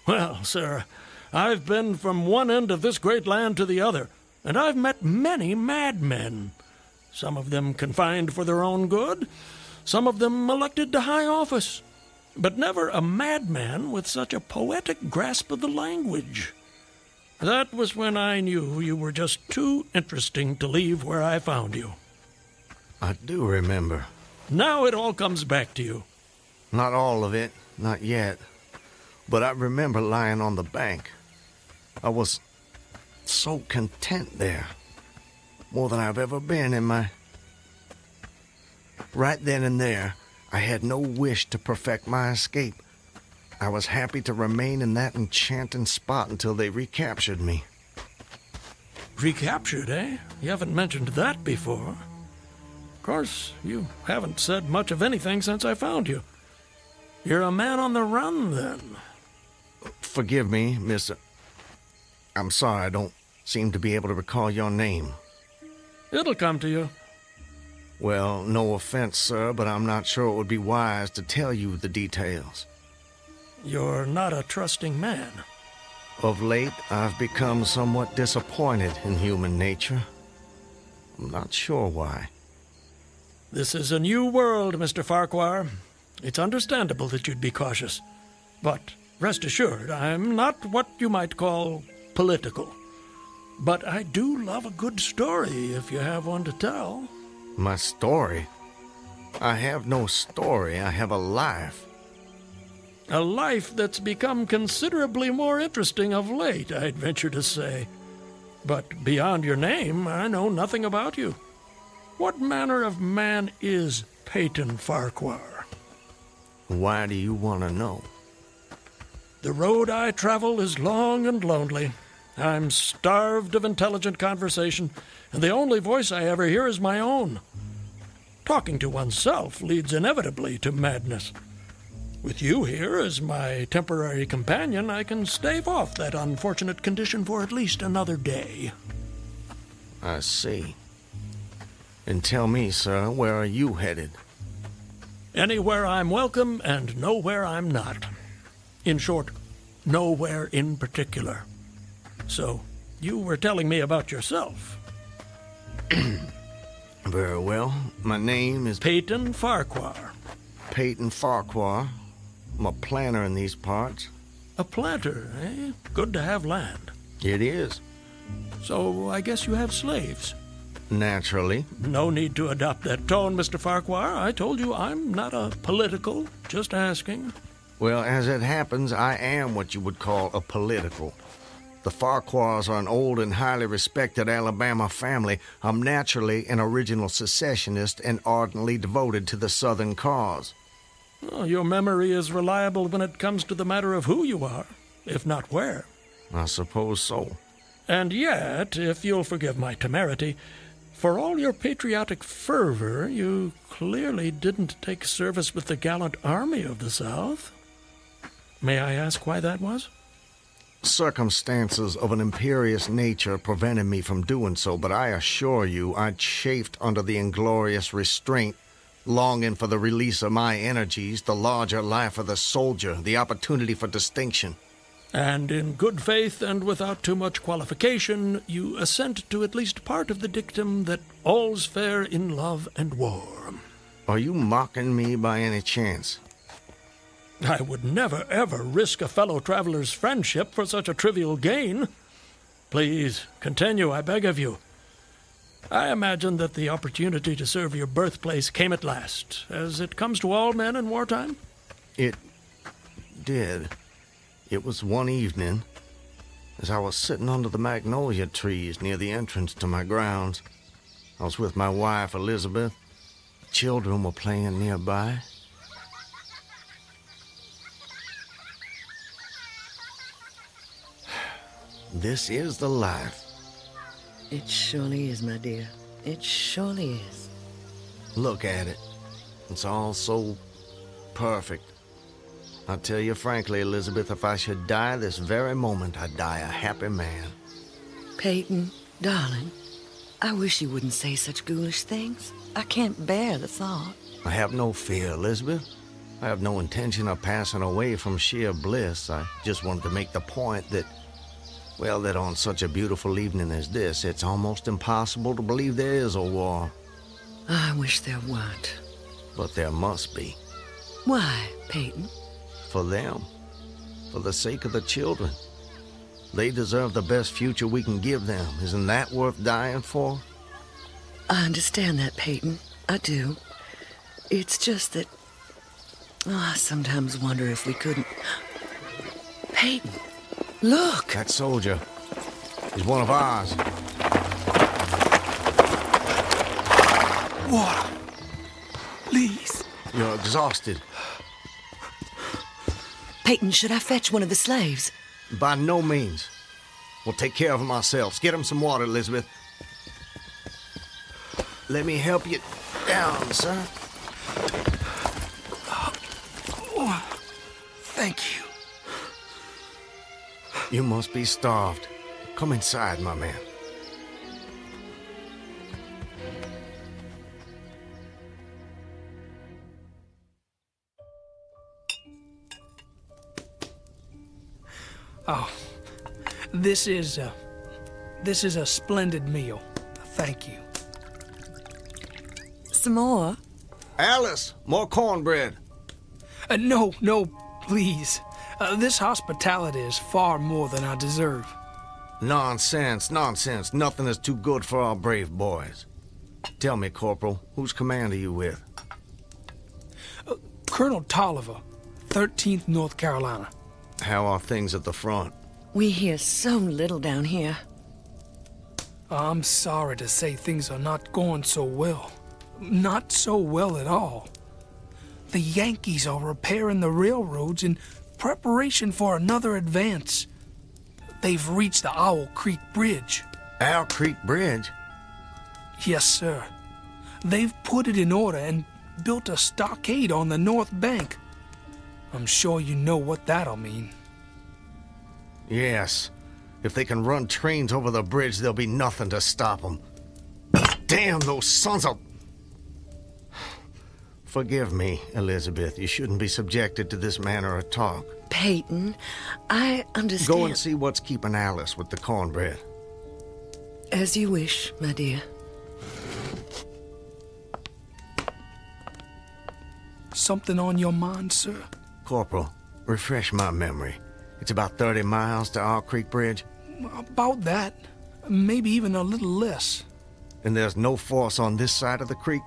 Well, sir, I've been from one end of this great land to the other, and I've met many madmen. Some of them confined for their own good, some of them elected to high office, but never a madman with such a poetic grasp of the language. That was when I knew you were just too interesting to leave where I found you. I do remember. Now it all comes back to you. Not all of it, not yet. But I remember lying on the bank. I was so content there. More than I've ever been in my... Right then and there, I had no wish to perfect my escape. I was happy to remain in that enchanting spot until they recaptured me. Recaptured, eh? You haven't mentioned that before. Of course, you haven't said much of anything since I found you. You're a man on the run, then. Forgive me, Mr. I'm sorry, I don't seem to be able to recall your name. It'll come to you. Well, no offense, sir, but I'm not sure it would be wise to tell you the details. You're not a trusting man. Of late, I've become somewhat disappointed in human nature. I'm not sure why. This is a new world, Mr. Farquhar. It's understandable that you'd be cautious. But rest assured, I'm not what you might call political. But I do love a good story, if you have one to tell. My story? I have no story. I have a life. A life that's become considerably more interesting of late, I'd venture to say. But beyond your name, I know nothing about you. What manner of man is Peyton Farquhar? Why do you want to know? The road I travel is long and lonely. I'm starved of intelligent conversation, and the only voice I ever hear is my own. Talking to oneself leads inevitably to madness. With you here as my temporary companion, I can stave off that unfortunate condition for at least another day. I see. And tell me, sir, where are you headed? Anywhere I'm welcome and nowhere I'm not. In short, nowhere in particular. So, you were telling me about yourself. Very well. My name is... Peyton Farquhar. Peyton Farquhar. I'm a planner in these parts. A planter, eh? Good to have land. It is. So I guess you have slaves. Naturally. No need to adopt that tone, Mr. Farquhar. I told you I'm not a political, just asking. Well, as it happens, I am what you would call a political. The Farquhars are an old and highly respected Alabama family. I'm naturally an original secessionist and ardently devoted to the Southern cause. Oh, your memory is reliable when it comes to the matter of who you are, if not where. I suppose so. And yet, if you'll forgive my temerity, for all your patriotic fervor, you clearly didn't take service with the gallant Army of the South. May I ask why that was? Circumstances of an imperious nature prevented me from doing so, but I assure you I chafed under the inglorious restraint, longing for the release of my energies, the larger life of the soldier, the opportunity for distinction. And in good faith and without too much qualification, you assent to at least part of the dictum that all's fair in love and war. Are you mocking me by any chance? I would never, ever risk a fellow traveler's friendship for such a trivial gain. Please, continue, I beg of you. I imagine that the opportunity to serve your birthplace came at last, as it comes to all men in wartime? It did. It was one evening, as I was sitting under the magnolia trees near the entrance to my grounds. I was with my wife, Elizabeth. The children were playing nearby. This is the life. It surely is, my dear. It surely is. Look at it. It's all so perfect. I'll tell you frankly, Elizabeth, if I should die this very moment, I'd die a happy man. Peyton, darling, I wish you wouldn't say such ghoulish things. I can't bear the thought. I have no fear, Elizabeth. I have no intention of passing away from sheer bliss. I just wanted to make the point that, well, that on such a beautiful evening as this, it's almost impossible to believe there is a war. I wish there weren't. But there must be. Why, Peyton? For them. For the sake of the children. They deserve the best future we can give them. Isn't that worth dying for? I understand that, Peyton. I do. It's just that... I sometimes wonder if we couldn't... Peyton, look! That soldier. He's one of ours. Water. Please. You're exhausted. Peyton, should I fetch one of the slaves? By no means. We'll take care of him ourselves. Get him some water, Elizabeth. Let me help you down, sir. Oh, thank you. You must be starved. Come inside, my man. Oh, this is a splendid meal. Thank you. Some more? Alice, more cornbread. No, please. This hospitality is far more than I deserve. Nonsense. Nothing is too good for our brave boys. Tell me, Corporal, whose command are you with? Colonel Tolliver, 13th North Carolina. How are things at the front? We hear so little down here. I'm sorry to say things are not going so well. Not so well at all. The Yankees are repairing the railroads in preparation for another advance. They've reached the Owl Creek Bridge. Owl Creek Bridge? Yes, sir. They've put it in order and built a stockade on the north bank. I'm sure you know what that'll mean. Yes. If they can run trains over the bridge, there'll be nothing to stop them. Damn those sons of... Forgive me, Elizabeth. You shouldn't be subjected to this manner of talk. Peyton, I understand... Go and see what's keeping Alice with the cornbread. As you wish, my dear. Something on your mind, sir? Corporal, refresh my memory. It's about 30 miles to Owl Creek Bridge. About that. Maybe even a little less. And there's no force on this side of the creek?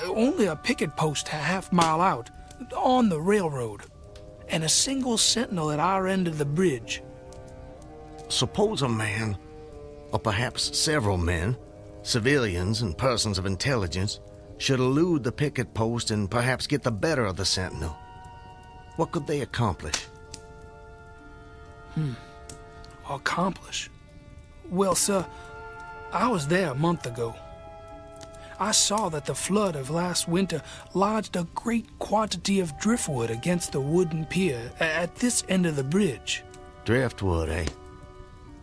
Only a picket post a half-mile out, on the railroad, and a single sentinel at our end of the bridge. Suppose a man, or perhaps several men, civilians and persons of intelligence, should elude the picket post and perhaps get the better of the sentinel. What could they accomplish? Accomplish? Well, sir, I was there a month ago. I saw that the flood of last winter lodged a great quantity of driftwood against the wooden pier at this end of the bridge. Driftwood, eh?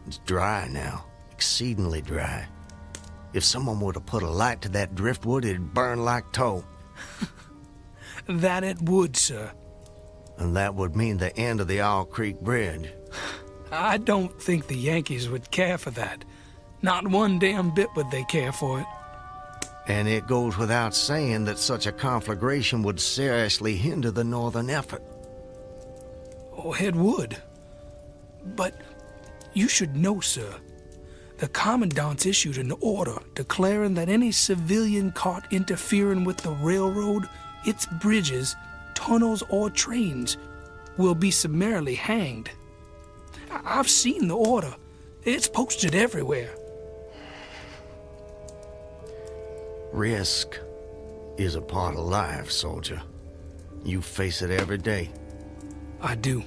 It's dry now, exceedingly dry. If someone were to put a light to that driftwood, it'd burn like tow. That it would, sir. And that would mean the end of the Owl Creek Bridge. I don't think the Yankees would care for that. Not one damn bit would they care for it. And it goes without saying that such a conflagration would seriously hinder the northern effort. Oh, it would. But you should know, sir, the commandant's issued an order declaring that any civilian caught interfering with the railroad, its bridges, tunnels, or trains will be summarily hanged. I've seen the order. It's posted everywhere. Risk is a part of life, soldier. You face it every day. I do.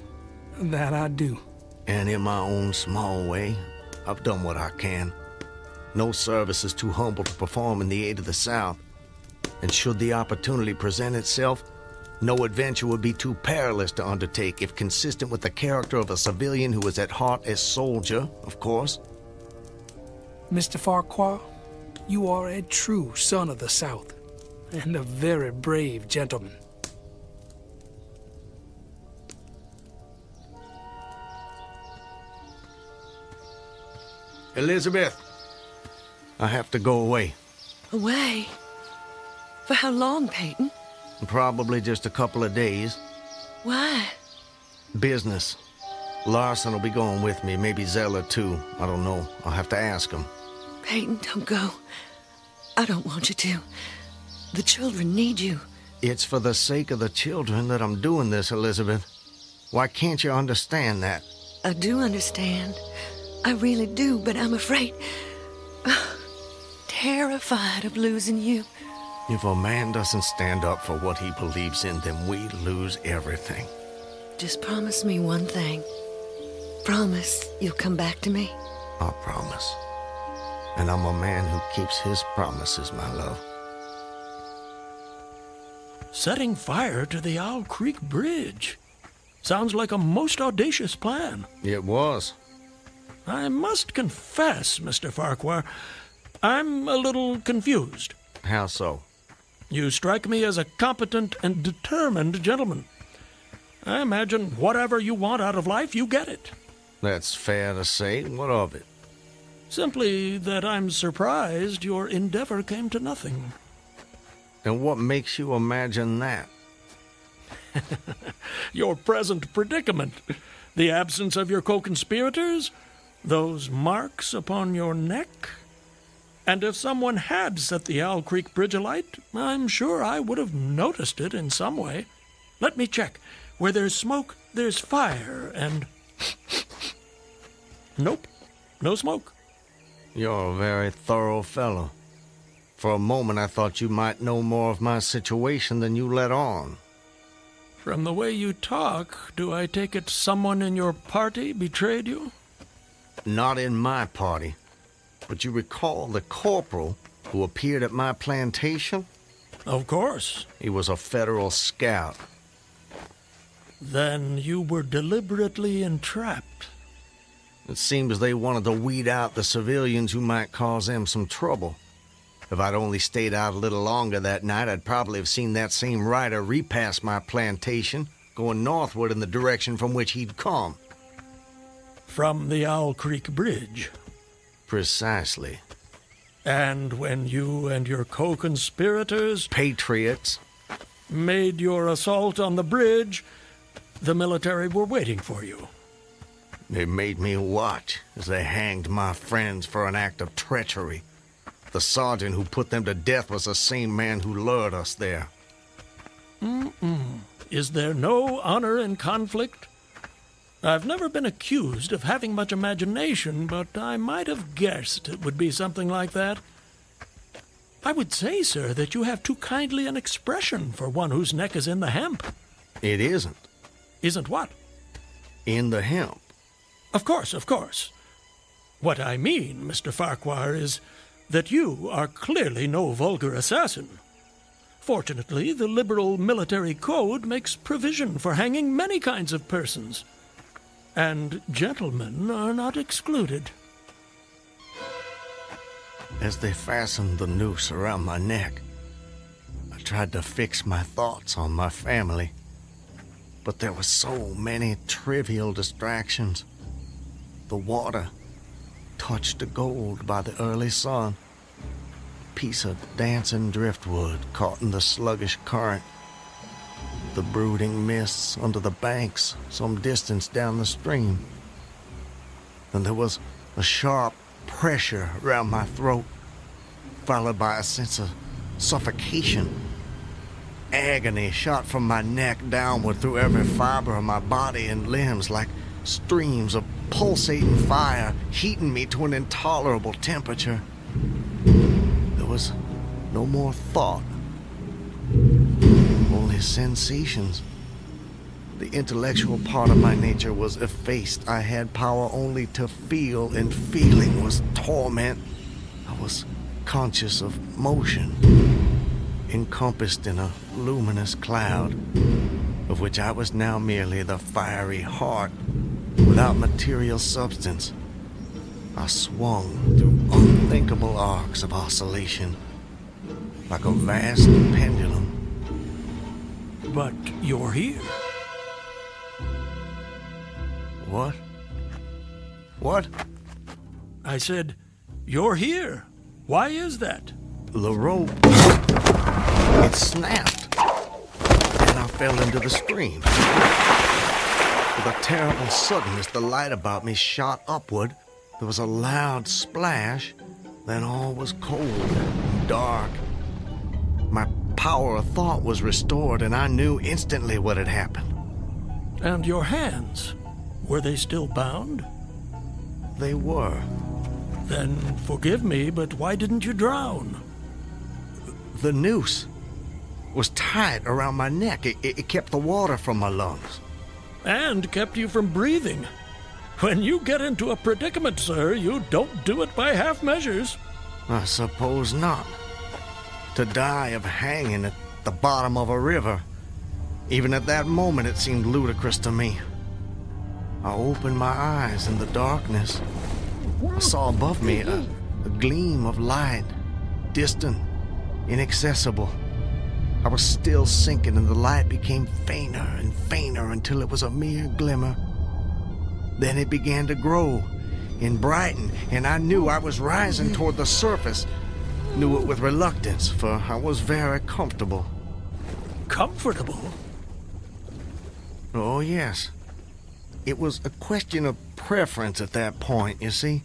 That I do. And in my own small way, I've done what I can. No service is too humble to perform in the aid of the South. And should the opportunity present itself, no adventure would be too perilous to undertake if consistent with the character of a civilian who is at heart a soldier, of course. Mr. Farquhar, you are a true son of the South, and a very brave gentleman. Elizabeth, I have to go away. Away? For how long, Peyton? Probably just a couple of days. Why? Business. Larson will be going with me, maybe Zeller too. I don't know. I'll have to ask him. Peyton, don't go. I don't want you to. The children need you. It's for the sake of the children that I'm doing this, Elizabeth. Why can't you understand that? I do understand. I really do, but I'm afraid... terrified of losing you. If a man doesn't stand up for what he believes in, then we lose everything. Just promise me one thing. Promise you'll come back to me. I promise. And I'm a man who keeps his promises, my love. Setting fire to the Owl Creek Bridge. Sounds like a most audacious plan. It was. I must confess, Mr. Farquhar, I'm a little confused. How so? You strike me as a competent and determined gentleman. I imagine whatever you want out of life, you get it. That's fair to say. What of it? Simply that I'm surprised your endeavor came to nothing. And what makes you imagine that? Your present predicament. The absence of your co-conspirators, those marks upon your neck. And if someone had set the Owl Creek Bridge alight, I'm sure I would have noticed it in some way. Let me check. Where there's smoke, there's fire, and... Nope, no smoke. You're a very thorough fellow. For a moment I thought you might know more of my situation than you let on. From the way you talk, do I take it someone in your party betrayed you? Not in my party. But you recall the corporal who appeared at my plantation? Of course. He was a federal scout. Then you were deliberately entrapped. It seems they wanted to weed out the civilians who might cause them some trouble. If I'd only stayed out a little longer that night, I'd probably have seen that same rider repass my plantation, going northward in the direction from which he'd come. From the Owl Creek Bridge. Precisely. And when you and your co-conspirators... Patriots. ...made your assault on the bridge, the military were waiting for you. They made me watch as they hanged my friends for an act of treachery. The sergeant who put them to death was the same man who lured us there. Is there no honor in conflict? I've never been accused of having much imagination, but I might have guessed it would be something like that. I would say, sir, that you have too kindly an expression for one whose neck is in the hemp. It isn't. Isn't what? In the hemp. Of course, of course. What I mean, Mr. Farquhar, is that you are clearly no vulgar assassin. Fortunately, the liberal military code makes provision for hanging many kinds of persons, and gentlemen are not excluded. As they fastened the noose around my neck, I tried to fix my thoughts on my family, but there were so many trivial distractions. The water touched to gold by the early sun, a piece of dancing driftwood caught in the sluggish current, the brooding mists under the banks some distance down the stream. Then there was a sharp pressure around my throat, followed by a sense of suffocation. Agony shot from my neck downward through every fiber of my body and limbs like streams of pulsating fire, heating me to an intolerable temperature. There was no more thought, only sensations. The intellectual part of my nature was effaced. I had power only to feel, and feeling was torment. I was conscious of motion, encompassed in a luminous cloud, of which I was now merely the fiery heart, without material substance. I swung through unthinkable arcs of oscillation, like a vast pendulum. But you're here. What? What? I said, you're here. Why is that? The rope, it snapped, and I fell into the stream. With a terrible suddenness, the light about me shot upward. There was a loud splash, then all was cold and dark. My power of thought was restored, and I knew instantly what had happened. And your hands, were they still bound? They were. Then forgive me, but why didn't you drown? The noose was tied around my neck. It kept the water from my lungs. And kept you from breathing. When you get into a predicament, sir, you don't do it by half measures. I suppose not. To die of hanging at the bottom of a river. Even at that moment, it seemed ludicrous to me. I opened my eyes in the darkness. I saw above me a gleam of light, distant, inaccessible. I was still sinking, and the light became fainter and fainter until it was a mere glimmer. Then it began to grow and brighten, and I knew I was rising toward the surface. Knew it with reluctance, for I was very comfortable. Comfortable? Oh, yes. It was a question of preference at that point, you see.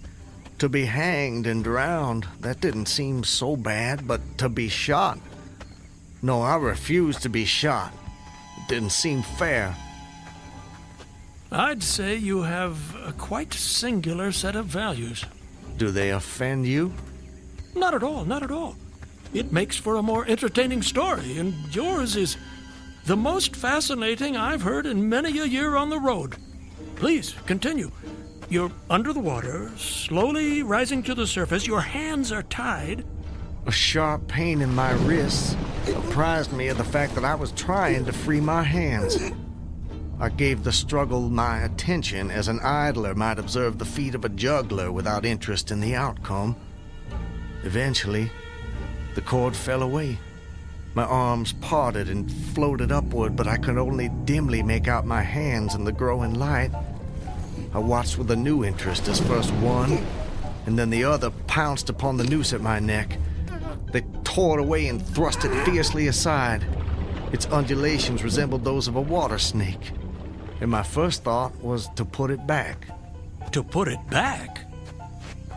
To be hanged and drowned, that didn't seem so bad, but to be shot... No, I refused to be shot. It didn't seem fair. I'd say you have a quite singular set of values. Do they offend you? Not at all, not at all. It makes for a more entertaining story, and yours is the most fascinating I've heard in many a year on the road. Please, continue. You're under the water, slowly rising to the surface. Your hands are tied. A sharp pain in my wrists apprised me of the fact that I was trying to free my hands. I gave the struggle my attention as an idler might observe the feat of a juggler without interest in the outcome. Eventually, the cord fell away. My arms parted and floated upward, but I could only dimly make out my hands in the growing light. I watched with a new interest as first one and then the other pounced upon the noose at my neck. They tore it away and thrust it fiercely aside. Its undulations resembled those of a water snake, and my first thought was to put it back. To put it back?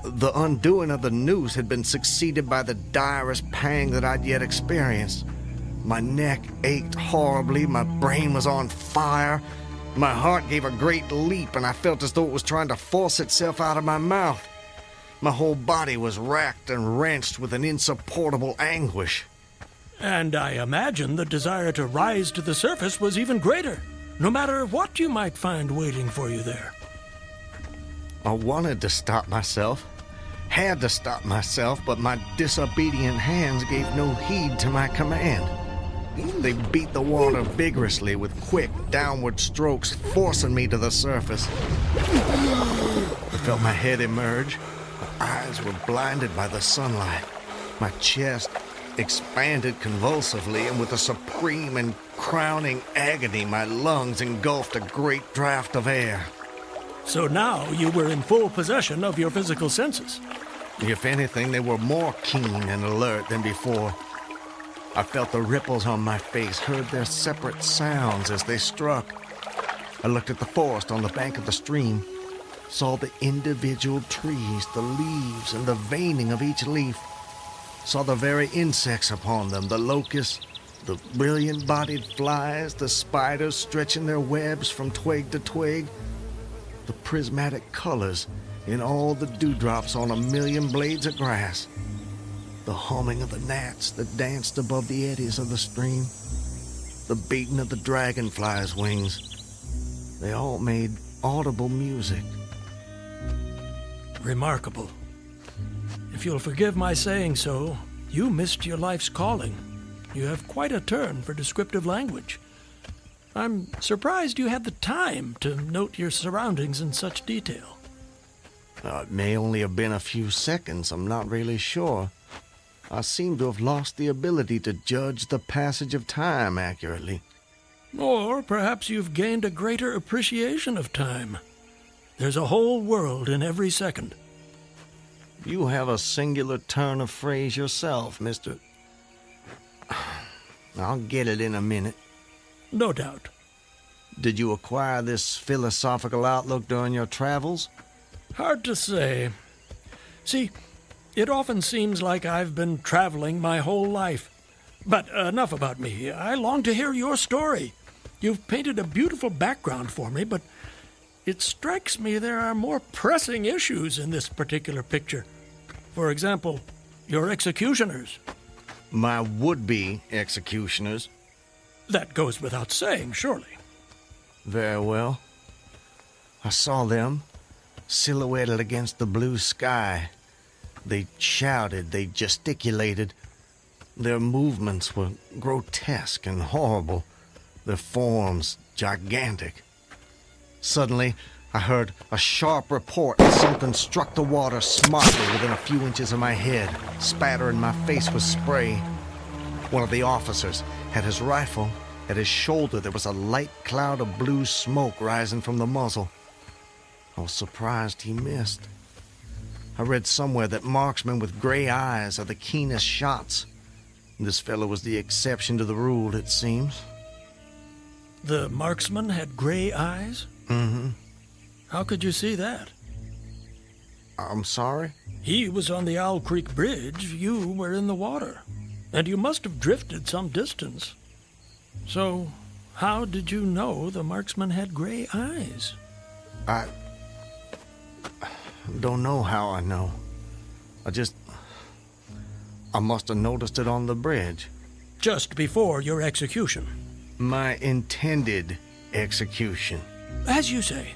The undoing of the noose had been succeeded by the direst pang that I'd yet experienced. My neck ached horribly, my brain was on fire, my heart gave a great leap, and I felt as though it was trying to force itself out of my mouth. My whole body was racked and wrenched with an insupportable anguish. And I imagine the desire to rise to the surface was even greater, no matter what you might find waiting for you there. I wanted to stop myself, had to stop myself, but my disobedient hands gave no heed to my command. They beat the water vigorously with quick, downward strokes, forcing me to the surface. I felt my head emerge. My eyes were blinded by the sunlight. My chest expanded convulsively, and with a supreme and crowning agony, my lungs engulfed a great draught of air. So now you were in full possession of your physical senses. If anything, they were more keen and alert than before. I felt the ripples on my face, heard their separate sounds as they struck. I looked at the forest on the bank of the stream, saw the individual trees, the leaves, and the veining of each leaf. Saw the very insects upon them, the locusts, the brilliant-bodied flies, the spiders stretching their webs from twig to twig, the prismatic colors in all the dewdrops on a million blades of grass, the humming of the gnats that danced above the eddies of the stream, the beating of the dragonflies' wings. They all made audible music. Remarkable. If you'll forgive my saying so, you missed your life's calling. You have quite a turn for descriptive language. I'm surprised you had the time to note your surroundings in such detail. It may only have been a few seconds, I'm not really sure. I seem to have lost the ability to judge the passage of time accurately. Or perhaps you've gained a greater appreciation of time. There's a whole world in every second. You have a singular turn of phrase yourself, Mr. I'll get it in a minute. No doubt. Did you acquire this philosophical outlook during your travels? Hard to say. See, it often seems like I've been traveling my whole life. But enough about me. I long to hear your story. You've painted a beautiful background for me, but it strikes me there are more pressing issues in this particular picture. For example, your executioners. My would-be executioners. That goes without saying, surely. Very well. I saw them, silhouetted against the blue sky. They shouted, they gesticulated. Their movements were grotesque and horrible, their forms gigantic. Suddenly, I heard a sharp report as something struck the water smartly within a few inches of my head, spattering my face with spray. One of the officers had his rifle. At his shoulder, there was a light cloud of blue smoke rising from the muzzle. I was surprised he missed. I read somewhere that marksmen with gray eyes are the keenest shots. This fellow was the exception to the rule, it seems. The marksman had gray eyes? Mm-hmm. How could you see that? I'm sorry? He was on the Owl Creek Bridge. You were in the water. And you must have drifted some distance. So, how did you know the marksman had gray eyes? I don't know how I know. I must have noticed it on the bridge. Just before your execution? My intended execution. As you say.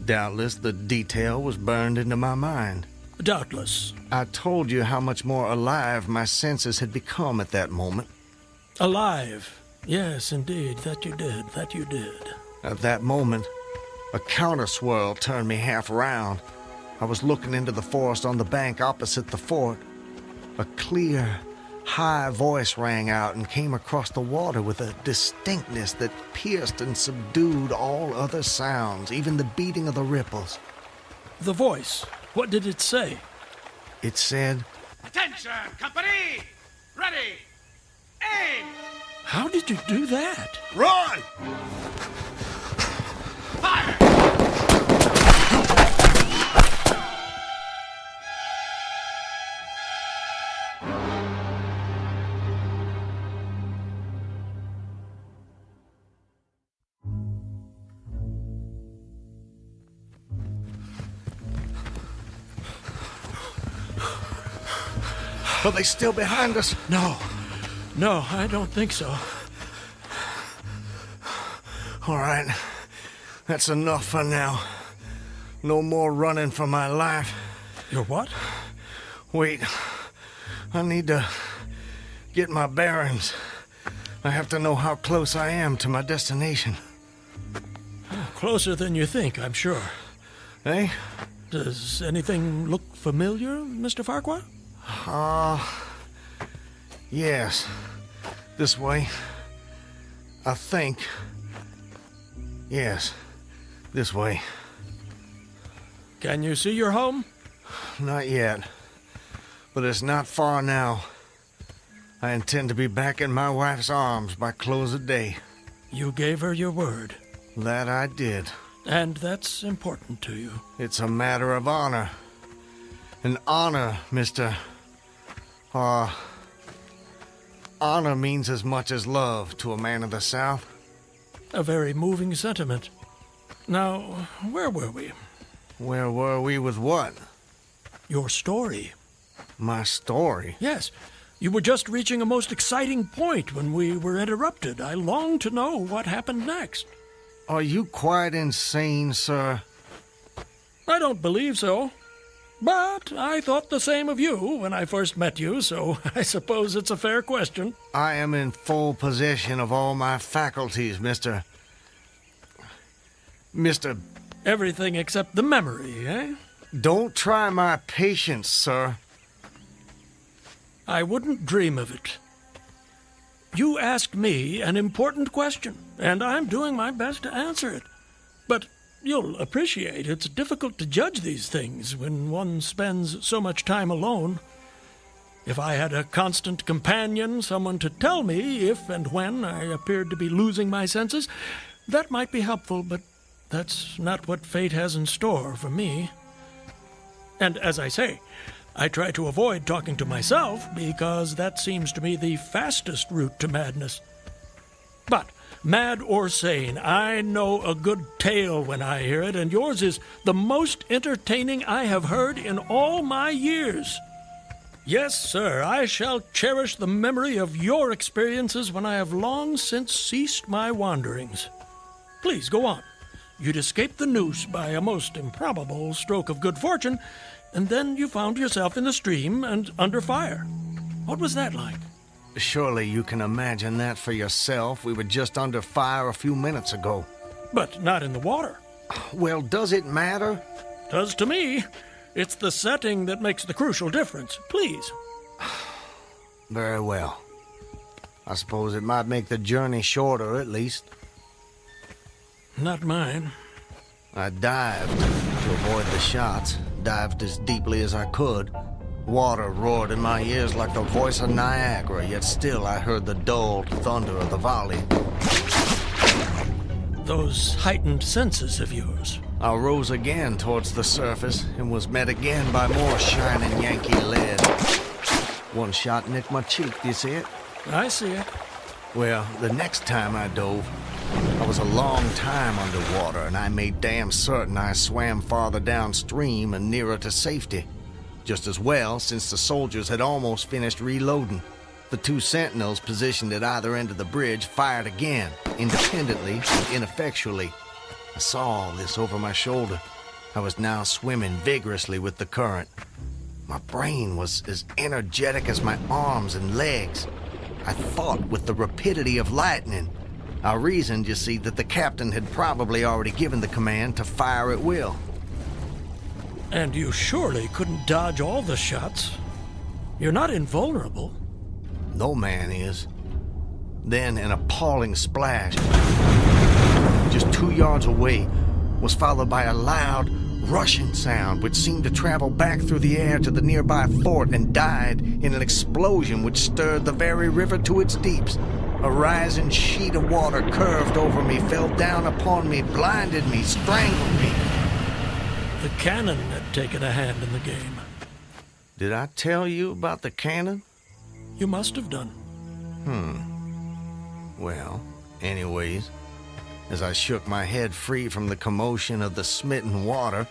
Doubtless the detail was burned into my mind. Doubtless. I told you how much more alive my senses had become at that moment. Alive. Yes, indeed. That you did. At that moment, a counter-swirl turned me half around. I was looking into the forest on the bank opposite the fort. A clear, high voice rang out and came across the water with a distinctness that pierced and subdued all other sounds, even the beating of the ripples. The voice, what did it say? It said, "Attention, company! Ready! Aim!" How did you do that? Run! Fire! Are they still behind us? No, I don't think so. All right. That's enough for now. No more running for my life. Your what? Wait. I need to get my bearings. I have to know how close I am to my destination. Closer than you think, I'm sure. Eh? Does anything look familiar, Mr. Farquhar? Yes. This way. I think. Yes. This way. Can you see your home? Not yet. But it's not far now. I intend to be back in my wife's arms by close of day. You gave her your word. That I did. And that's important to you. It's a matter of honor. And honor, Mr. Honor means as much as love to a man of the South. A very moving sentiment. Now, where were we? Where were we with what? Your story. My story? Yes. You were just reaching a most exciting point when we were interrupted. I long to know what happened next. Are you quite insane, sir? I don't believe so. But I thought the same of you when I first met you, so I suppose it's a fair question. I am in full possession of all my faculties, Mr. Everything except the memory, eh? Don't try my patience, sir. I wouldn't dream of it. You asked me an important question, and I'm doing my best to answer it. But you'll appreciate it's difficult to judge these things when one spends so much time alone. If I had a constant companion, someone to tell me if and when I appeared to be losing my senses, that might be helpful, but that's not what fate has in store for me. And as I say, I try to avoid talking to myself because that seems to me the fastest route to madness. But, mad or sane, I know a good tale when I hear it, and yours is the most entertaining I have heard in all my years. Yes, sir, I shall cherish the memory of your experiences when I have long since ceased my wanderings. Please, go on. You'd escaped the noose by a most improbable stroke of good fortune, and then you found yourself in the stream and under fire. What was that like? Surely you can imagine that for yourself. We were just under fire a few minutes ago. But not in the water. Well, does it matter? Does to me. It's the setting that makes the crucial difference. Please. Very well. I suppose it might make the journey shorter, at least. Not mine. I dived to avoid the shots, dived as deeply as I could. Water roared in my ears like the voice of Niagara, yet still I heard the dulled thunder of the volley. Those heightened senses of yours. I rose again towards the surface and was met again by more shining Yankee lead. One shot nicked my cheek, do you see it? I see it. Well, the next time I dove, I was a long time underwater, and I made damn certain I swam farther downstream and nearer to safety. Just as well, since the soldiers had almost finished reloading. The two sentinels positioned at either end of the bridge fired again, independently and ineffectually. I saw all this over my shoulder. I was now swimming vigorously with the current. My brain was as energetic as my arms and legs. I thought with the rapidity of lightning. I reasoned, you see, that the captain had probably already given the command to fire at will. And you surely couldn't dodge all the shots. You're not invulnerable. No man is. Then an appalling splash, just 2 yards away, was followed by a loud, rushing sound which seemed to travel back through the air to the nearby fort and died in an explosion which stirred the very river to its deeps. A rising sheet of water curved over me, fell down upon me, blinded me, strangled me. The cannon had taken a hand in the game. Did I tell you about the cannon? You must have done. Well, anyways, as I shook my head free from the commotion of the smitten water,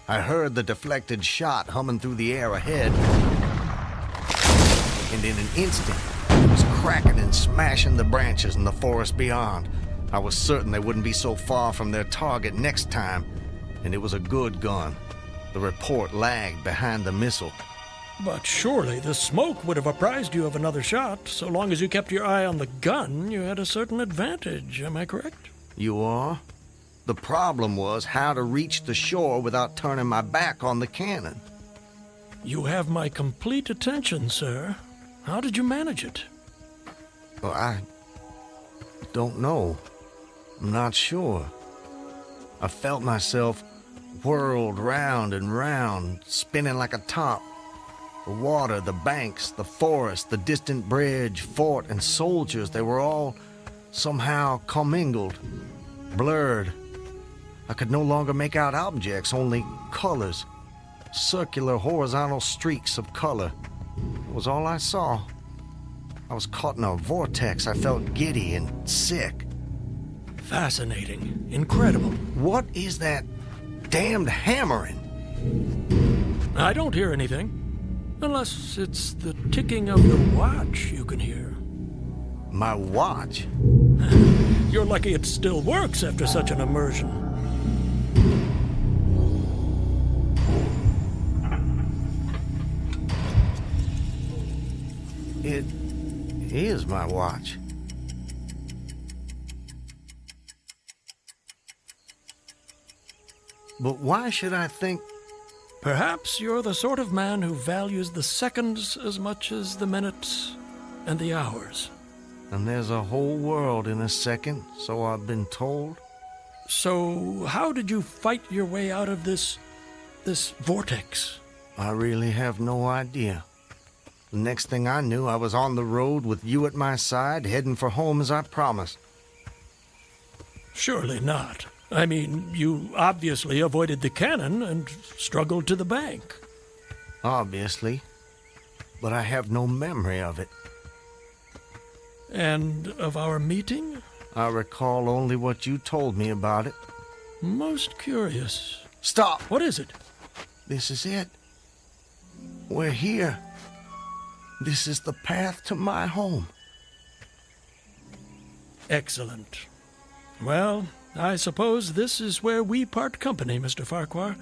I heard the deflected shot humming through the air ahead. and in an instant, it was cracking and smashing the branches in the forest beyond. I was certain they wouldn't be so far from their target next time, and it was a good gun. The report lagged behind the missile. But surely the smoke would have apprised you of another shot. So long as you kept your eye on the gun, you had a certain advantage. Am I correct? You are? The problem was how to reach the shore without turning my back on the cannon. You have my complete attention, sir. How did you manage it? Well, I don't know. I'm not sure. I felt myself whirled round and round, spinning like a top. The water, the banks, the forest, the distant bridge, fort, and soldiers, they were all somehow commingled, blurred. I could no longer make out objects, only colors. Circular, horizontal streaks of color. It was all I saw. I was caught in a vortex. I felt giddy and sick. Fascinating. Incredible. What is that damned hammering? I don't hear anything. Unless it's the ticking of your watch you can hear. My watch? You're lucky it still works after such an immersion. It is my watch. But why should I think... Perhaps you're the sort of man who values the seconds as much as the minutes and the hours. And there's a whole world in a second, so I've been told. So how did you fight your way out of this vortex? I really have no idea. The next thing I knew, I was on the road with you at my side, heading for home as I promised. Surely not. I mean, you obviously avoided the cannon and struggled to the bank. Obviously. But I have no memory of it. And of our meeting? I recall only what you told me about it. Most curious. Stop! What is it? This is it. We're here. This is the path to my home. Excellent. Well, I suppose this is where we part company, Mr. Farquhar.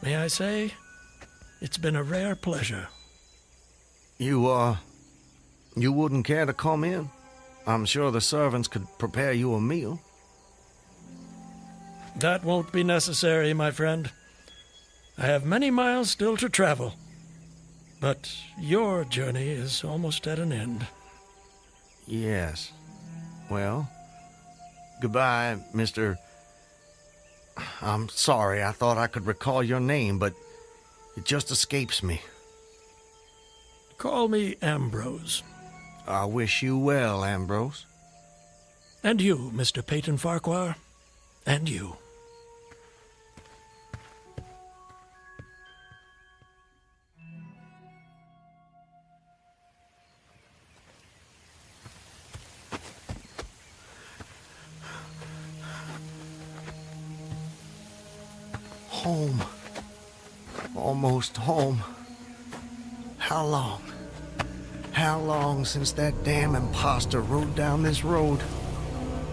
May I say, it's been a rare pleasure. You wouldn't care to come in? I'm sure the servants could prepare you a meal. That won't be necessary, my friend. I have many miles still to travel. But your journey is almost at an end. Yes. Well, goodbye, Mr. I'm sorry, I thought I could recall your name, but it just escapes me. Call me Ambrose. I wish you well, Ambrose. And you, Mr. Peyton Farquhar. And you. Home. Almost home. How long? How long since that damn imposter rode down this road?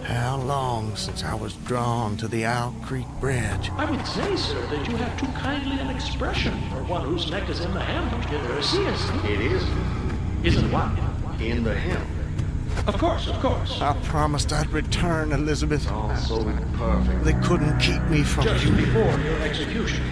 How long since I was drawn to the Owl Creek Bridge? I would say, sir, that you have too kindly an expression for one whose neck is in the hem. Seriously. It is. Isn't what? In the hem. Of course, of course. I promised I'd return, Elizabeth. All so perfect. They couldn't keep me from Just you. before your execution.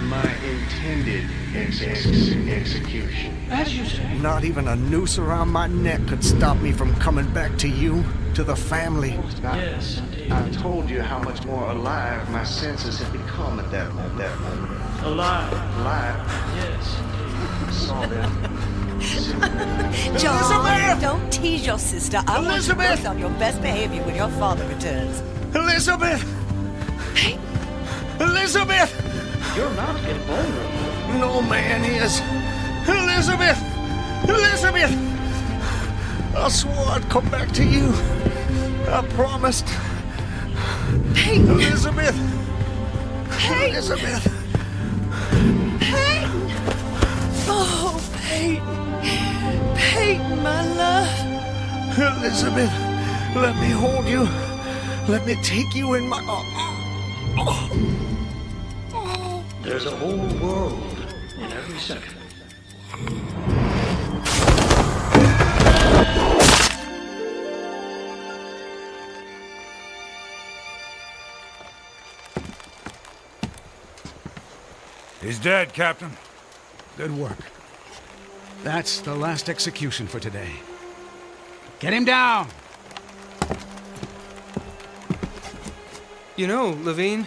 My intended execution. As you say. Not even a noose around my neck could stop me from coming back to you, to the family. Yes, indeed. I told you how much more alive my senses had become at that moment. Alive. Yes. Yes. I saw them. John, don't tease your sister. I want you Elizabeth! both on your best behavior when your father returns. Elizabeth! Elizabeth! You're not invulnerable. No man is. Elizabeth! Elizabeth! I swore I'd come back to you. I promised. Peyton! Elizabeth! Peyton! Elizabeth! Peyton! Oh, Peyton! Peyton, my love. Elizabeth, let me hold you. Let me take you in my... There's a whole world in every second. He's dead, Captain. Good work. That's the last execution for today. Get him down! You know, Levine,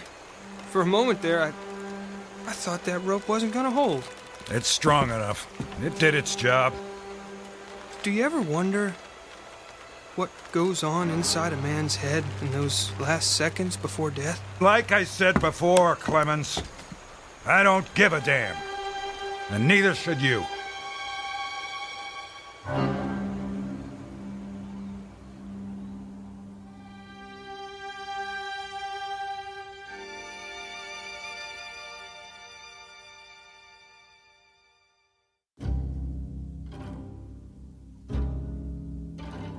for a moment there, I thought that rope wasn't gonna hold. It's strong enough. It did its job. Do you ever wonder what goes on inside a man's head in those last seconds before death? Like I said before, Clemens, I don't give a damn. And neither should you.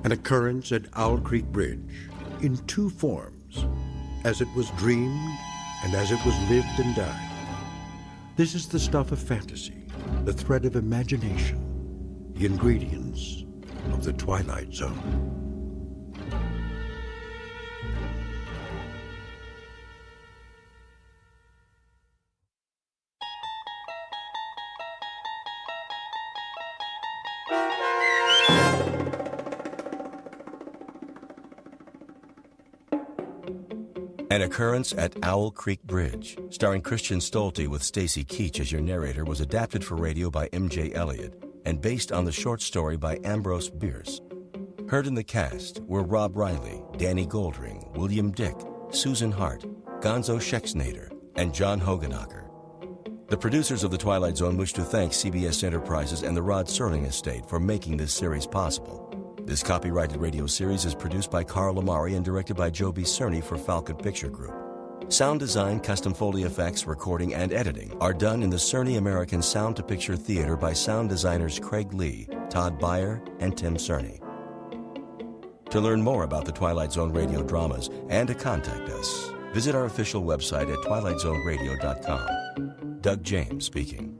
An occurrence at Owl Creek Bridge in two forms, as it was dreamed and as it was lived and died. This is the stuff of fantasy, the thread of imagination, the ingredients of the Twilight Zone. An Occurrence at Owl Creek Bridge, starring Christian Stolte with Stacy Keach as your narrator, was adapted for radio by M.J. Elliott and based on the short story by Ambrose Bierce. Heard in the cast were Rob Riley, Danny Goldring, William Dick, Susan Hart, Gonzo Schexnader, and John Hogenacker. The producers of The Twilight Zone wish to thank CBS Enterprises and the Rod Serling Estate for making this series possible. This copyrighted radio series is produced by Carl Amari and directed by Joe B. Cerny for Falcon Picture Group. Sound design, custom Foley effects, recording, and editing are done in the Cerny American Sound to Picture Theater by sound designers Craig Lee, Todd Beyer, and Tim Cerny. To learn more about the Twilight Zone radio dramas and to contact us, visit our official website at twilightzoneradio.com. Doug James speaking.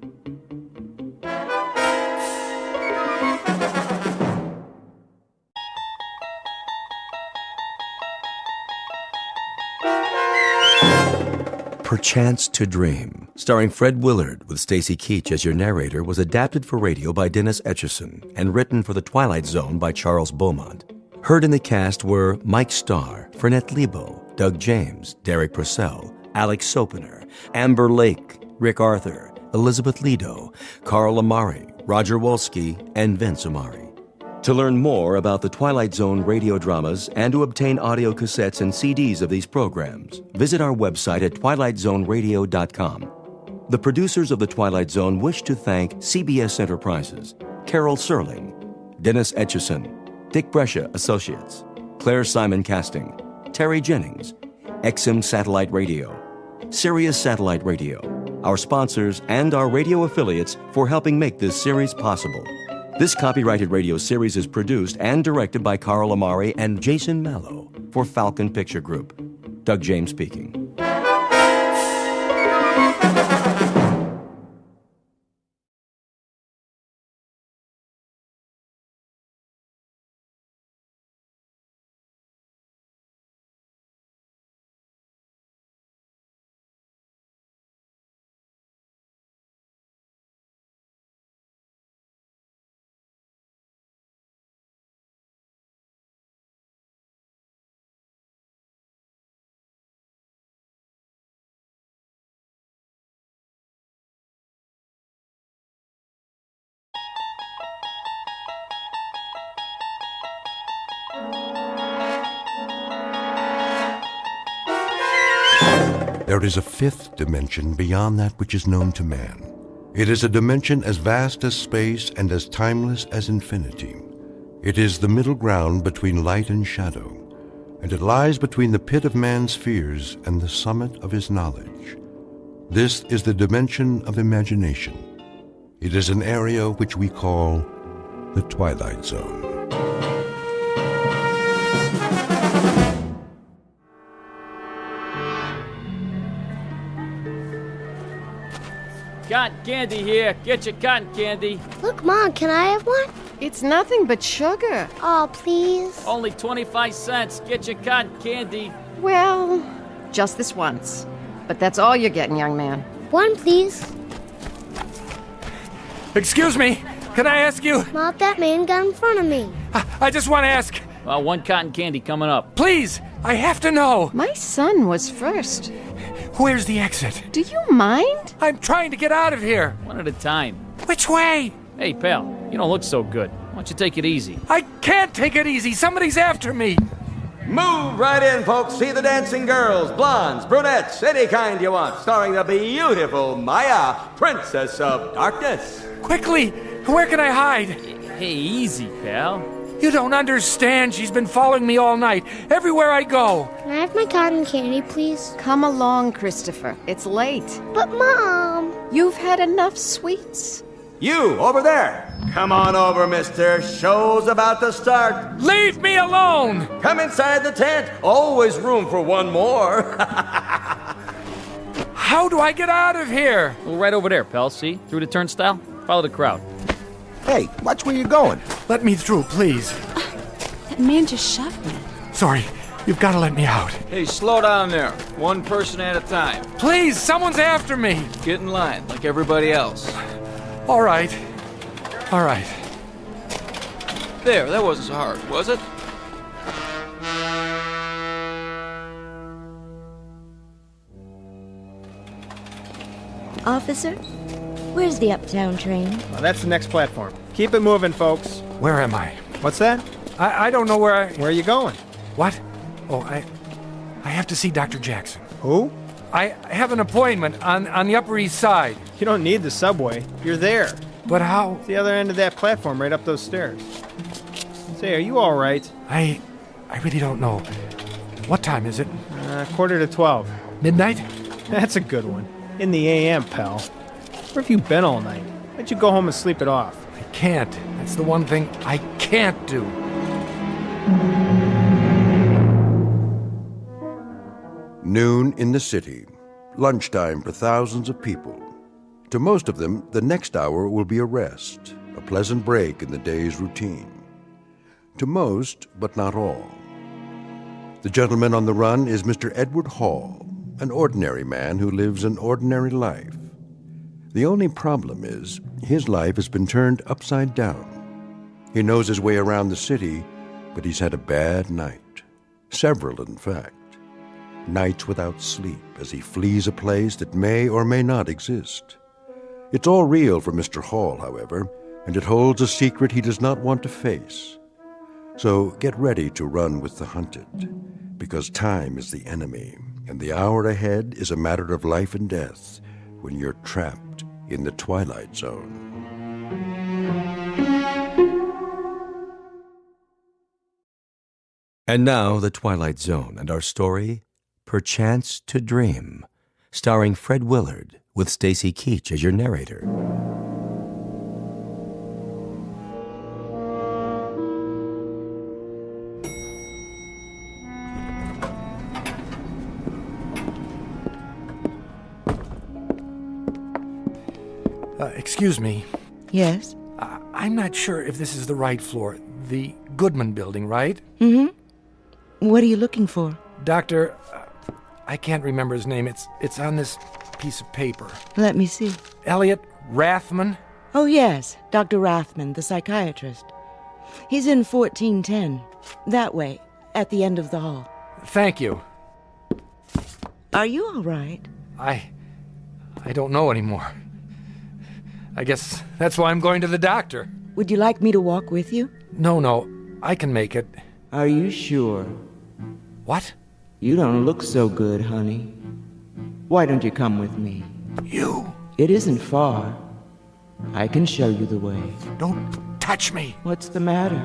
Perchance to Dream, starring Fred Willard with Stacy Keach as your narrator, was adapted for radio by Dennis Etchison and written for The Twilight Zone by Charles Beaumont. Heard in the cast were Mike Starr, Fernette Lebo, Doug James, Derek Purcell, Alex Sopener, Amber Lake, Rick Arthur, Elizabeth Lido, Carl Amari, Roger Wolski, and Vince Amari. To learn more about the Twilight Zone radio dramas and to obtain audio cassettes and CDs of these programs, visit our website at twilightzoneradio.com. The producers of The Twilight Zone wish to thank CBS Enterprises, Carol Serling, Dennis Etchison, Dick Brescia Associates, Claire Simon Casting, Terry Jennings, XM Satellite Radio, Sirius Satellite Radio, our sponsors, and our radio affiliates for helping make this series possible. This copyrighted radio series is produced and directed by Carl Amari and Jason Mallow for Falcon Picture Group. Doug James speaking. There is a fifth dimension beyond that which is known to man. It is a dimension as vast as space and as timeless as infinity. It is the middle ground between light and shadow, and it lies between the pit of man's fears and the summit of his knowledge. This is the dimension of imagination. It is an area which we call The Twilight Zone. Cotton candy here. Get your cotton candy. Look, Mom, can I have one? It's nothing but sugar. Oh, please. Only 25 cents. Get your cotton candy. Well, just this once. But that's all you're getting, young man. One, please. Excuse me, can I ask you? Mom, that man got in front of me. I just want to ask. Well, one cotton candy coming up. Please, I have to know. My son was first. Where's the exit? Do you mind? I'm trying to get out of here. One at a time. Which way? Hey, pal, you don't look so good. Why don't you take it easy? I can't take it easy. Somebody's after me. Move right in, folks. See the dancing girls, blondes, brunettes, any kind you want. Starring the beautiful Maya, Princess of Darkness. Quickly, where can I hide? Hey, easy, pal. You don't understand. She's been following me all night, everywhere I go. Can I have my cotton candy, please? Come along, Christopher. It's late. But, Mom... You've had enough sweets. You, over there. Come on over, mister. Show's about to start. Leave me alone! Come inside the tent. Always room for one more. How do I get out of here? Well, right over there, pal. See? Through the turnstile. Follow the crowd. Hey, watch where you're going. Let me through, please. That man just shoved me. Sorry, you've got to let me out. Hey, slow down there. One person at a time. Please, someone's after me. Get in line, like everybody else. All right. All right. There, that wasn't so hard, was it? Officer, where's the uptown train? Well, that's the next platform. Keep it moving, folks. Where am I? What's that? I don't know where Where are you going? What? Oh, I have to see Dr. Jackson. Who? I have an appointment on the Upper East Side. You don't need the subway. You're there. But how? It's the other end of that platform, right up those stairs. Say, are you all right? I really don't know. What time is it? 11:45. Midnight? That's a good one. In the AM, pal. Where have you been all night? Why don't you go home and sleep it off? I can't. That's the one thing I can't do. Noon in the city. Lunchtime for thousands of people. To most of them, the next hour will be a rest, a pleasant break in the day's routine. To most, but not all. The gentleman on the run is Mr. Edward Hall, an ordinary man who lives an ordinary life. The only problem is, his life has been turned upside down. He knows his way around the city, but he's had a bad night. Several, in fact. Nights without sleep as he flees a place that may or may not exist. It's all real for Mr. Hall, however, and it holds a secret he does not want to face. So get ready to run with the hunted, because time is the enemy, and the hour ahead is a matter of life and death when you're trapped in the Twilight Zone. And now, The Twilight Zone and our story, Perchance to Dream, starring Fred Willard, with Stacy Keach as your narrator. Excuse me. Yes? I'm not sure if this is the right floor. The Goodman building, right? Mm-hmm. What are you looking for? Doctor, I can't remember his name. It's on this piece of paper. Let me see. Elliot Rathman? Oh, yes. Dr. Rathman, the psychiatrist. He's in 1410. That way, at the end of the hall. Thank you. Are you all right? I don't know anymore. I guess that's why I'm going to the doctor. Would you like me to walk with you? No, I can make it. Are you sure? What? You don't look so good, honey. Why don't you come with me? You? It isn't far. I can show you the way. Don't touch me. What's the matter?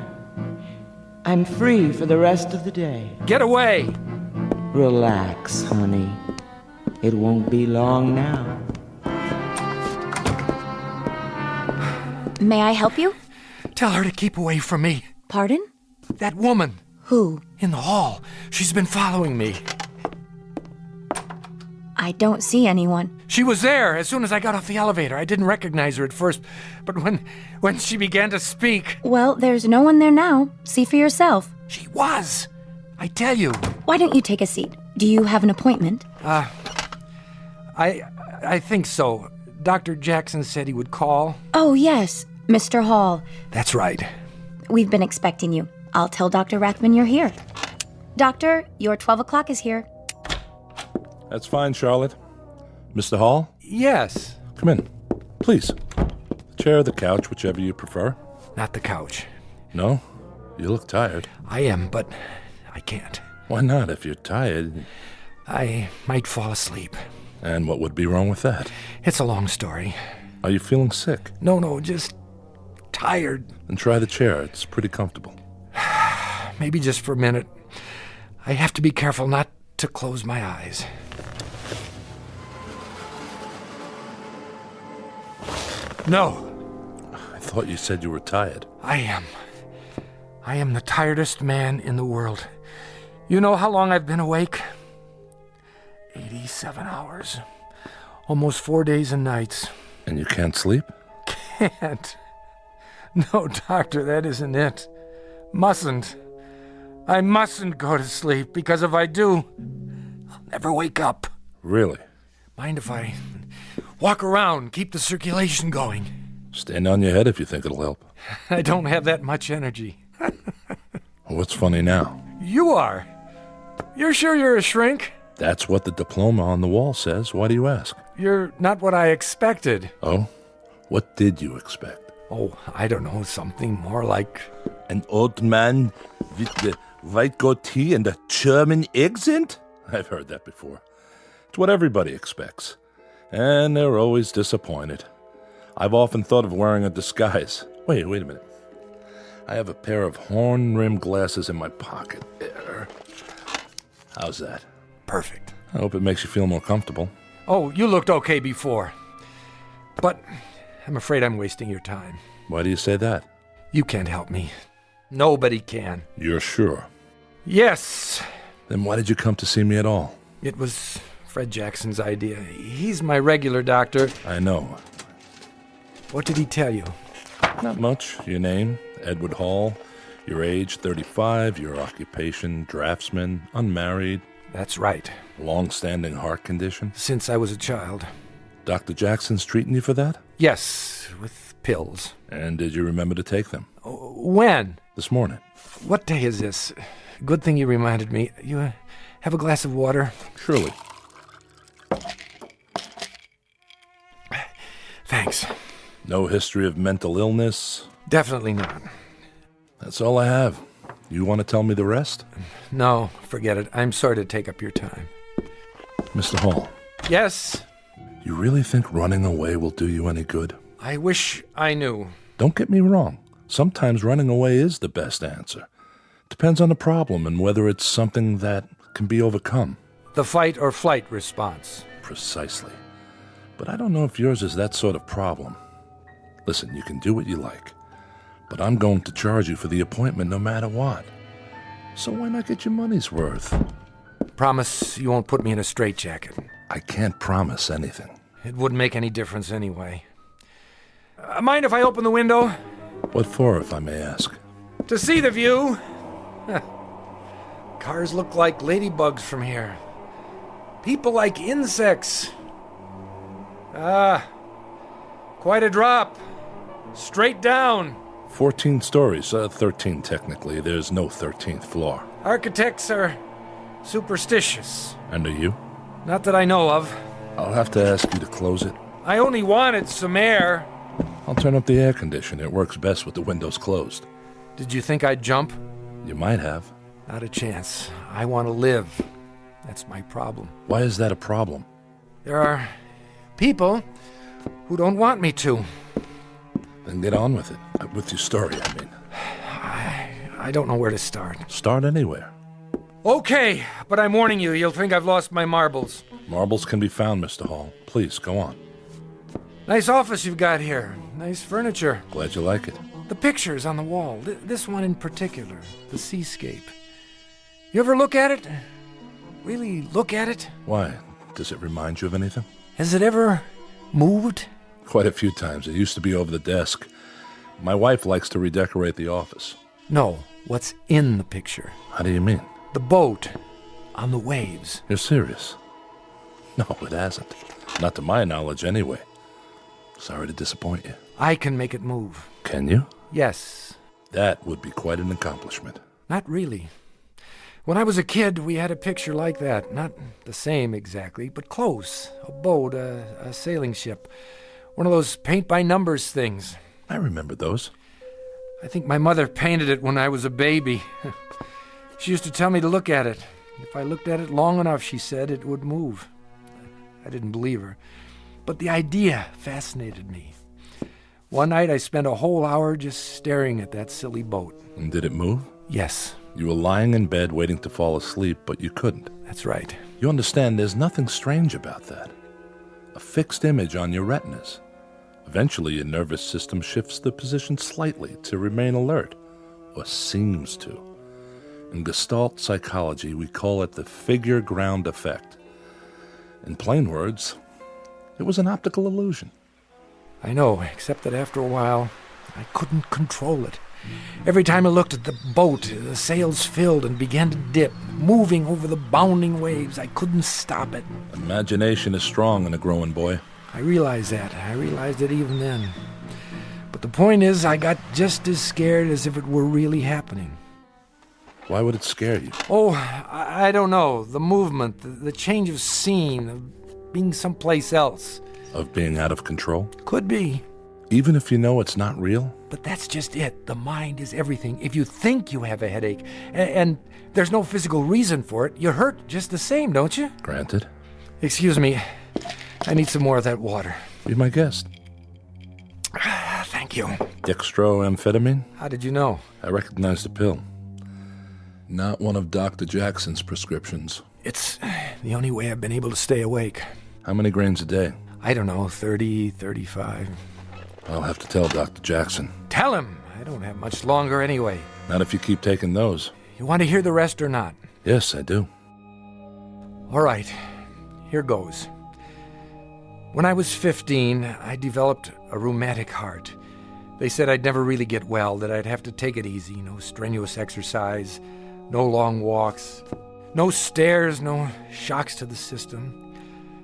I'm free for the rest of the day. Get away! Relax, honey. It won't be long now. May I help you? Tell her to keep away from me. Pardon? That woman. Who? In the hall. She's been following me. I don't see anyone. She was there as soon as I got off the elevator. I didn't recognize her at first, but when she began to speak... Well, there's no one there now. See for yourself. She was. I tell you. Why don't you take a seat? Do you have an appointment? I think so. Dr. Jackson said he would call. Oh, yes. Mr. Hall. That's right. We've been expecting you. I'll tell Dr. Rathman you're here. Doctor, your 12 o'clock is here. That's fine, Charlotte. Mr. Hall? Yes. Come in. Please. The chair or the couch, whichever you prefer. Not the couch. No? You look tired. I am, but I can't. Why not? If you're tired... I might fall asleep. And what would be wrong with that? It's a long story. Are you feeling sick? No, just tired. Then try the chair. It's pretty comfortable. Maybe just for a minute. I have to be careful not to close my eyes. No. I thought you said you were tired. I am the tiredest man in the world. You know how long I've been awake? 87 hours. Almost 4 days and nights. And you can't sleep? Can't. No, doctor, that isn't it. Mustn't. I mustn't go to sleep, because if I do, I'll never wake up. Really? Mind if I walk around, keep the circulation going? Stand on your head if you think it'll help. I don't have that much energy. What's funny now? You are. You're sure you're a shrink? That's what the diploma on the wall says. Why do you ask? You're not what I expected. Oh? What did you expect? Oh, I don't know, something more like... An old man with the white goatee and a German accent? I've heard that before. It's what everybody expects. And they're always disappointed. I've often thought of wearing a disguise. Wait a minute. I have a pair of horn-rimmed glasses in my pocket there. How's that? Perfect. I hope it makes you feel more comfortable. Oh, you looked okay before. But I'm afraid I'm wasting your time. Why do you say that? You can't help me. Nobody can. You're sure? Yes. Then why did you come to see me at all? It was Fred Jackson's idea. He's my regular doctor. I know. What did he tell you? Not much. Your name, Edward Hall. Your age, 35. Your occupation, draftsman. Unmarried. That's right. Long-standing heart condition? Since I was a child. Dr. Jackson's treating you for that? Yes, with pills. And did you remember to take them? When? This morning. What day is this? Good thing you reminded me. You have a glass of water? Surely. Thanks. No history of mental illness? Definitely not. That's all I have. You want to tell me the rest? No, forget it. I'm sorry to take up your time. Mr. Hall. Yes? You really think running away will do you any good? I wish I knew. Don't get me wrong. Sometimes running away is the best answer. Depends on the problem and whether it's something that can be overcome. The fight or flight response. Precisely. But I don't know if yours is that sort of problem. Listen, you can do what you like. But I'm going to charge you for the appointment no matter what. So why not get your money's worth? Promise you won't put me in a straitjacket. I can't promise anything. It wouldn't make any difference anyway. Mind if I open the window? What for, if I may ask? To see the view. Cars look like ladybugs from here. People like insects. Quite a drop. Straight down. 14 stories, 13 technically. There's no 13th floor. Architects are superstitious. And are you? Not that I know of. I'll have to ask you to close it. I only wanted some air. I'll turn up the air conditioner. It works best with the windows closed. Did you think I'd jump? You might have. Not a chance. I want to live. That's my problem. Why is that a problem? There are people who don't want me to. Then get on with it. With your story, I mean. I don't know where to start. Start anywhere. Okay, but I'm warning you, you'll think I've lost my marbles. Marbles can be found, Mr. Hall. Please, go on. Nice office you've got here. Nice furniture. Glad you like it. The pictures on the wall, this one in particular, the seascape. You ever look at it? Really look at it? Why? Does it remind you of anything? Has it ever moved? Quite a few times. It used to be over the desk. My wife likes to redecorate the office. No, what's in the picture. How do you mean? The boat on the waves. You're serious? No, it hasn't. Not to my knowledge, anyway. Sorry to disappoint you. I can make it move. Can you? Yes. That would be quite an accomplishment. Not really. When I was a kid, we had a picture like that. Not the same exactly, but close. A boat, a sailing ship. One of those paint-by-numbers things. I remember those. I think my mother painted it when I was a baby. She used to tell me to look at it. If I looked at it long enough, she said, it would move. I didn't believe her. But the idea fascinated me. One night I spent a whole hour just staring at that silly boat. And did it move? Yes. You were lying in bed waiting to fall asleep, but you couldn't. That's right. You understand there's nothing strange about that. A fixed image on your retinas. Eventually your nervous system shifts the position slightly to remain alert, or seems to. In Gestalt psychology, we call it the figure ground effect. In plain words, it was an optical illusion. I know, except that after a while, I couldn't control it. Every time I looked at the boat, the sails filled and began to dip, moving over the bounding waves. I couldn't stop it. Imagination is strong in a growing boy. I realized that. I realized it even then. But the point is, I got just as scared as if it were really happening. Why would it scare you? Oh, I don't know. The movement, the change of scene, of being someplace else. Of being out of control? Could be. Even if you know it's not real? But that's just it. The mind is everything. If you think you have a headache, and there's no physical reason for it, you hurt just the same, don't you? Granted. Excuse me. I need some more of that water. Be my guest. Thank you. Dextroamphetamine? How did you know? I recognized the pill. Not one of Dr. Jackson's prescriptions. It's the only way I've been able to stay awake. How many grains a day? I don't know, 30, 35. I'll have to tell Dr. Jackson. Tell him! I don't have much longer anyway. Not if you keep taking those. You want to hear the rest or not? Yes, I do. All right, here goes. When I was 15, I developed a rheumatic heart. They said I'd never really get well, that I'd have to take it easy. No strenuous exercise, no long walks, no stairs, no shocks to the system.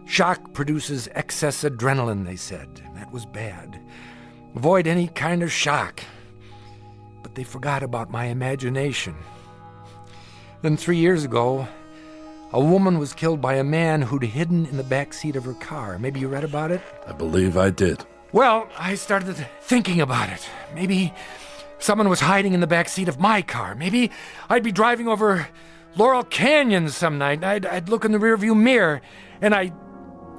Shock produces excess adrenaline, they said. That was bad. Avoid any kind of shock. But they forgot about my imagination. Then 3 years ago, a woman was killed by a man who'd hidden in the back seat of her car. Maybe you read about it? I believe I did. Well, I started thinking about it. Maybe someone was hiding in the back seat of my car. Maybe I'd be driving over Laurel Canyon some night. I'd look in the rearview mirror, and I'd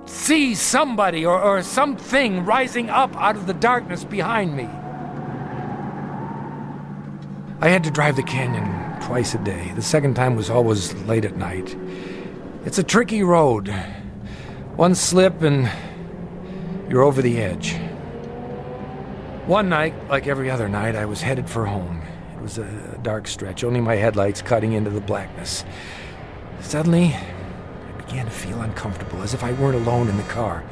see somebody or something rising up out of the darkness behind me. I had to drive the canyon twice a day. The second time was always late at night. It's a tricky road. One slip and you're over the edge. One night, like every other night, I was headed for home. It was a dark stretch, only my headlights cutting into the blackness. Suddenly, I began to feel uncomfortable, as if I weren't alone in the car.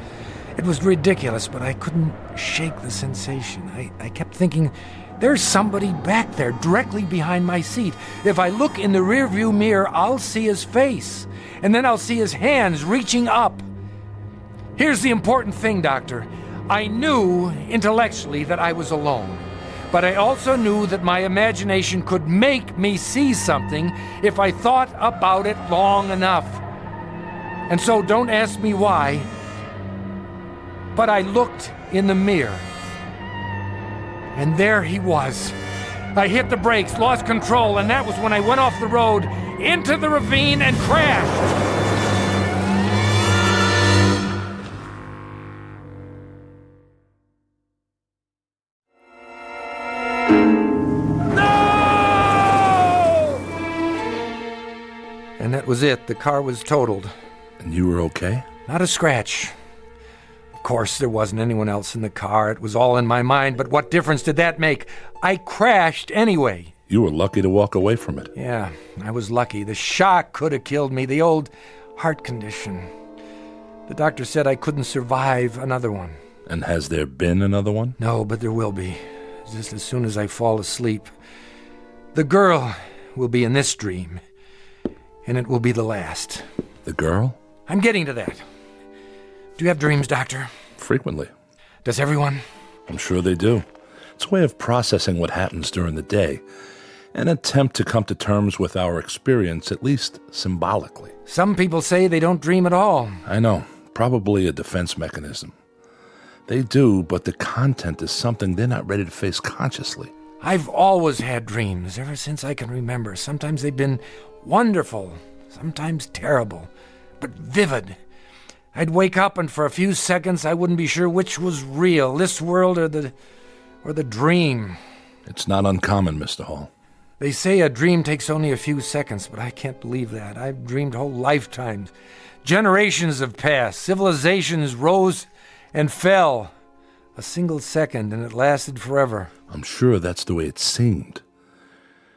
It was ridiculous, but I couldn't shake the sensation. I kept thinking, there's somebody back there, directly behind my seat. If I look in the rearview mirror, I'll see his face, and then I'll see his hands reaching up. Here's the important thing, Doctor. I knew intellectually that I was alone, but I also knew that my imagination could make me see something if I thought about it long enough. And so don't ask me why, but I looked in the mirror, and there he was. I hit the brakes, lost control, and that was when I went off the road into the ravine and crashed. And that was it. The car was totaled. And you were okay? Not a scratch. course, there wasn't anyone else in the car. It was all in my mind, but what difference did that make? I crashed anyway. You were lucky to walk away from it. Yeah, I was lucky. The shock could have killed me, the old heart condition. The doctor said I couldn't survive another one. And has there been another one? No, but there will be. Just as soon as I fall asleep. The girl will be in this dream, and it will be the last. The girl? I'm getting to that. Do you have dreams, Doctor? Frequently. Does everyone? I'm sure they do. It's a way of processing what happens during the day. An attempt to come to terms with our experience, at least symbolically. Some people say they don't dream at all. I know. Probably a defense mechanism. They do, but the content is something they're not ready to face consciously. I've always had dreams, ever since I can remember. Sometimes they've been wonderful, sometimes terrible, but vivid. I'd wake up and for a few seconds I wouldn't be sure which was real, this world or the dream. It's not uncommon, Mr. Hall. They say a dream takes only a few seconds, but I can't believe that. I've dreamed whole lifetimes. Generations have passed. Civilizations rose and fell. A single second, and it lasted forever. I'm sure that's the way it seemed.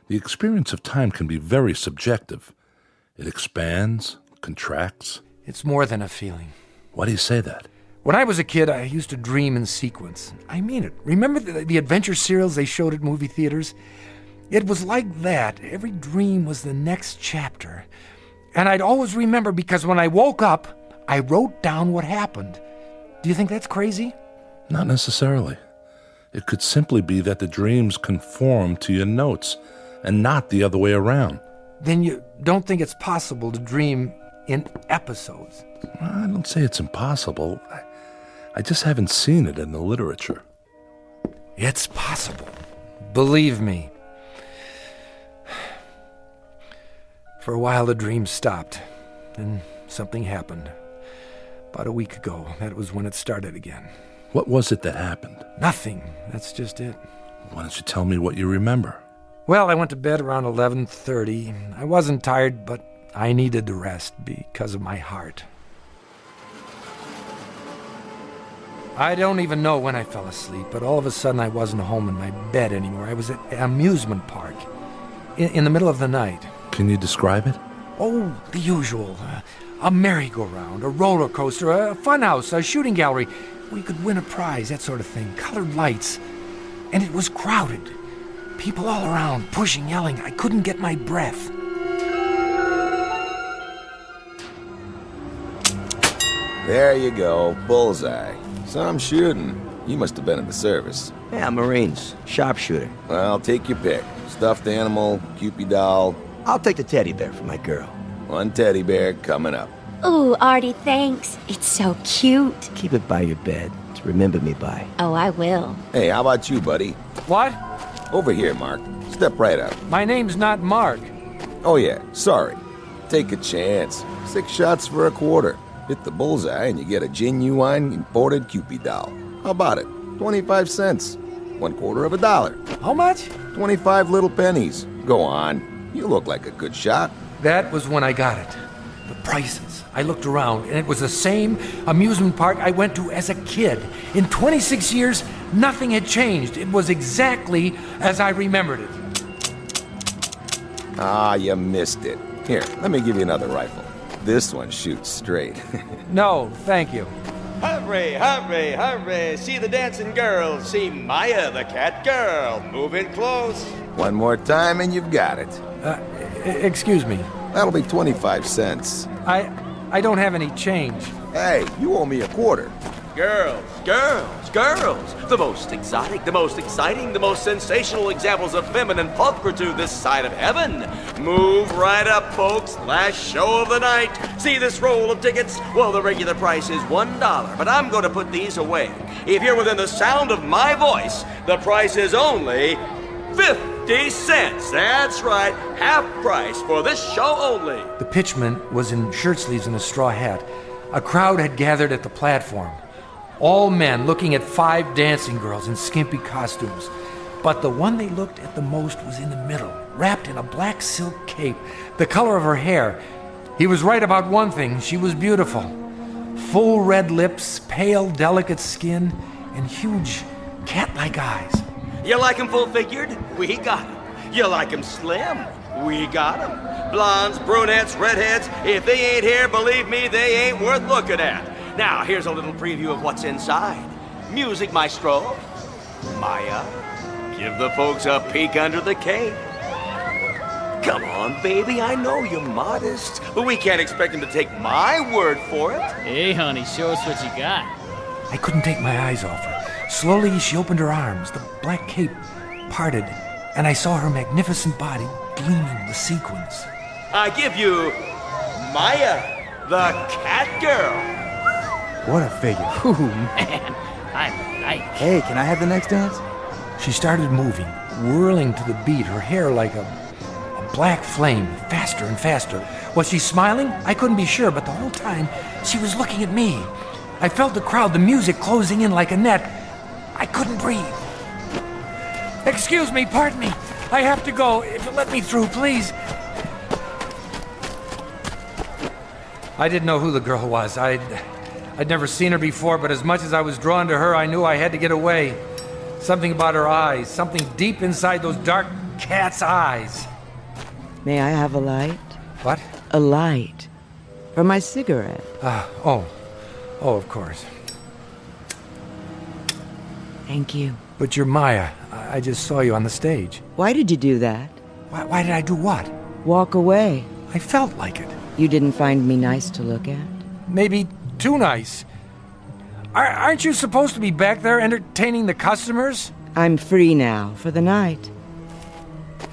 The experience of time can be very subjective. It expands, contracts. It's more than a feeling. Why do you say that? When I was a kid, I used to dream in sequence. I mean it. Remember the adventure serials they showed at movie theaters? It was like that. Every dream was the next chapter. And I'd always remember because when I woke up, I wrote down what happened. Do you think that's crazy? Not necessarily. It could simply be that the dreams conform to your notes and not the other way around. Then you don't think it's possible to dream in episodes? I don't say it's impossible. I just haven't seen it in the literature. It's possible. Believe me. For a while, the dream stopped. Then something happened. About a week ago, that was when it started again. What was it that happened? Nothing. That's just it. Why don't you tell me what you remember? Well, I went to bed around 11:30. I wasn't tired, but I needed to rest because of my heart. I don't even know when I fell asleep, but all of a sudden I wasn't home in my bed anymore. I was at an amusement park in the middle of the night. Can you describe it? Oh, the usual. A merry-go-round, a roller coaster, a funhouse, a shooting gallery. We could win a prize, that sort of thing. Colored lights. And it was crowded. People all around, pushing, yelling. I couldn't get my breath. There you go, bullseye. Some shooting. You must have been in the service. Yeah, Marines. Sharpshooter. Well, take your pick. Stuffed animal, Cupid doll. I'll take the teddy bear for my girl. One teddy bear coming up. Ooh, Artie, thanks. It's so cute. Keep it by your bed to remember me by. Oh, I will. Hey, how about you, buddy? What? Over here, Mark. Step right up. My name's not Mark. Oh, yeah, sorry. Take a chance. 6 shots for a quarter. Hit the bullseye and you get a genuine imported Cupid doll. How about it? 25 cents. 1/4 of a dollar. How much? 25 little pennies. Go on. You look like a good shot. That was when I got it. The prices. I looked around, and it was the same amusement park I went to as a kid. In 26 years, nothing had changed. It was exactly as I remembered it. Ah, you missed it. Here, let me give you another rifle. This one shoots straight. No, thank you. Hurry, hurry, hurry. See the dancing girls. See Maya, the cat girl. Move in close. One more time and you've got it. Excuse me. That'll be 25 cents. I don't have any change. Hey, you owe me a quarter. Girls, girls, girls. The most exotic, the most exciting, the most sensational examples of feminine pulchritude this side of heaven. Move right up, folks. Last show of the night. See this roll of tickets? Well, the regular price is $1, but I'm going to put these away. If you're within the sound of my voice, the price is only 50 cents. That's right, half price for this show only. The pitchman was in shirt sleeves and a straw hat. A crowd had gathered at the platform. All men looking at 5 dancing girls in skimpy costumes. But the one they looked at the most was in the middle, wrapped in a black silk cape, the color of her hair. He was right about one thing. She was beautiful. full red lips, pale, delicate skin, and huge cat-like eyes. You like 'em full-figured? We got 'em. You like 'em slim? We got 'em. Blondes, brunettes, redheads, if they ain't here, believe me, they ain't worth looking at. Now, here's a little preview of what's inside. Music maestro, Maya, give the folks a peek under the cape. Come on, baby, I know you're modest, but we can't expect him to take my word for it. Hey, honey, show us what you got. I couldn't take my eyes off her. Slowly, she opened her arms. The black cape parted, and I saw her magnificent body gleaming with sequins. I give you Maya, the cat girl. What a figure. Ooh, man, I like. Hey, can I have the next dance? She started moving, whirling to the beat, her hair like a black flame, faster and faster. Was she smiling? I couldn't be sure, but the whole time she was looking at me. I felt the crowd, the music closing in like a net. I couldn't breathe. Excuse me, pardon me. I have to go. If you'll let me through, please. I didn't know who the girl was. I'd never seen her before, but as much as I was drawn to her, I knew I had to get away. Something about her eyes, something deep inside those dark cat's eyes. May I have a light? What? A light. For my cigarette. Oh, of course. Thank you. But you're Maya. I just saw you on the stage. Why did you do that? Why did I do what? Walk away. I felt like it. You didn't find me nice to look at? Maybe too nice. Aren't you supposed to be back there entertaining the customers? I'm free now for the night.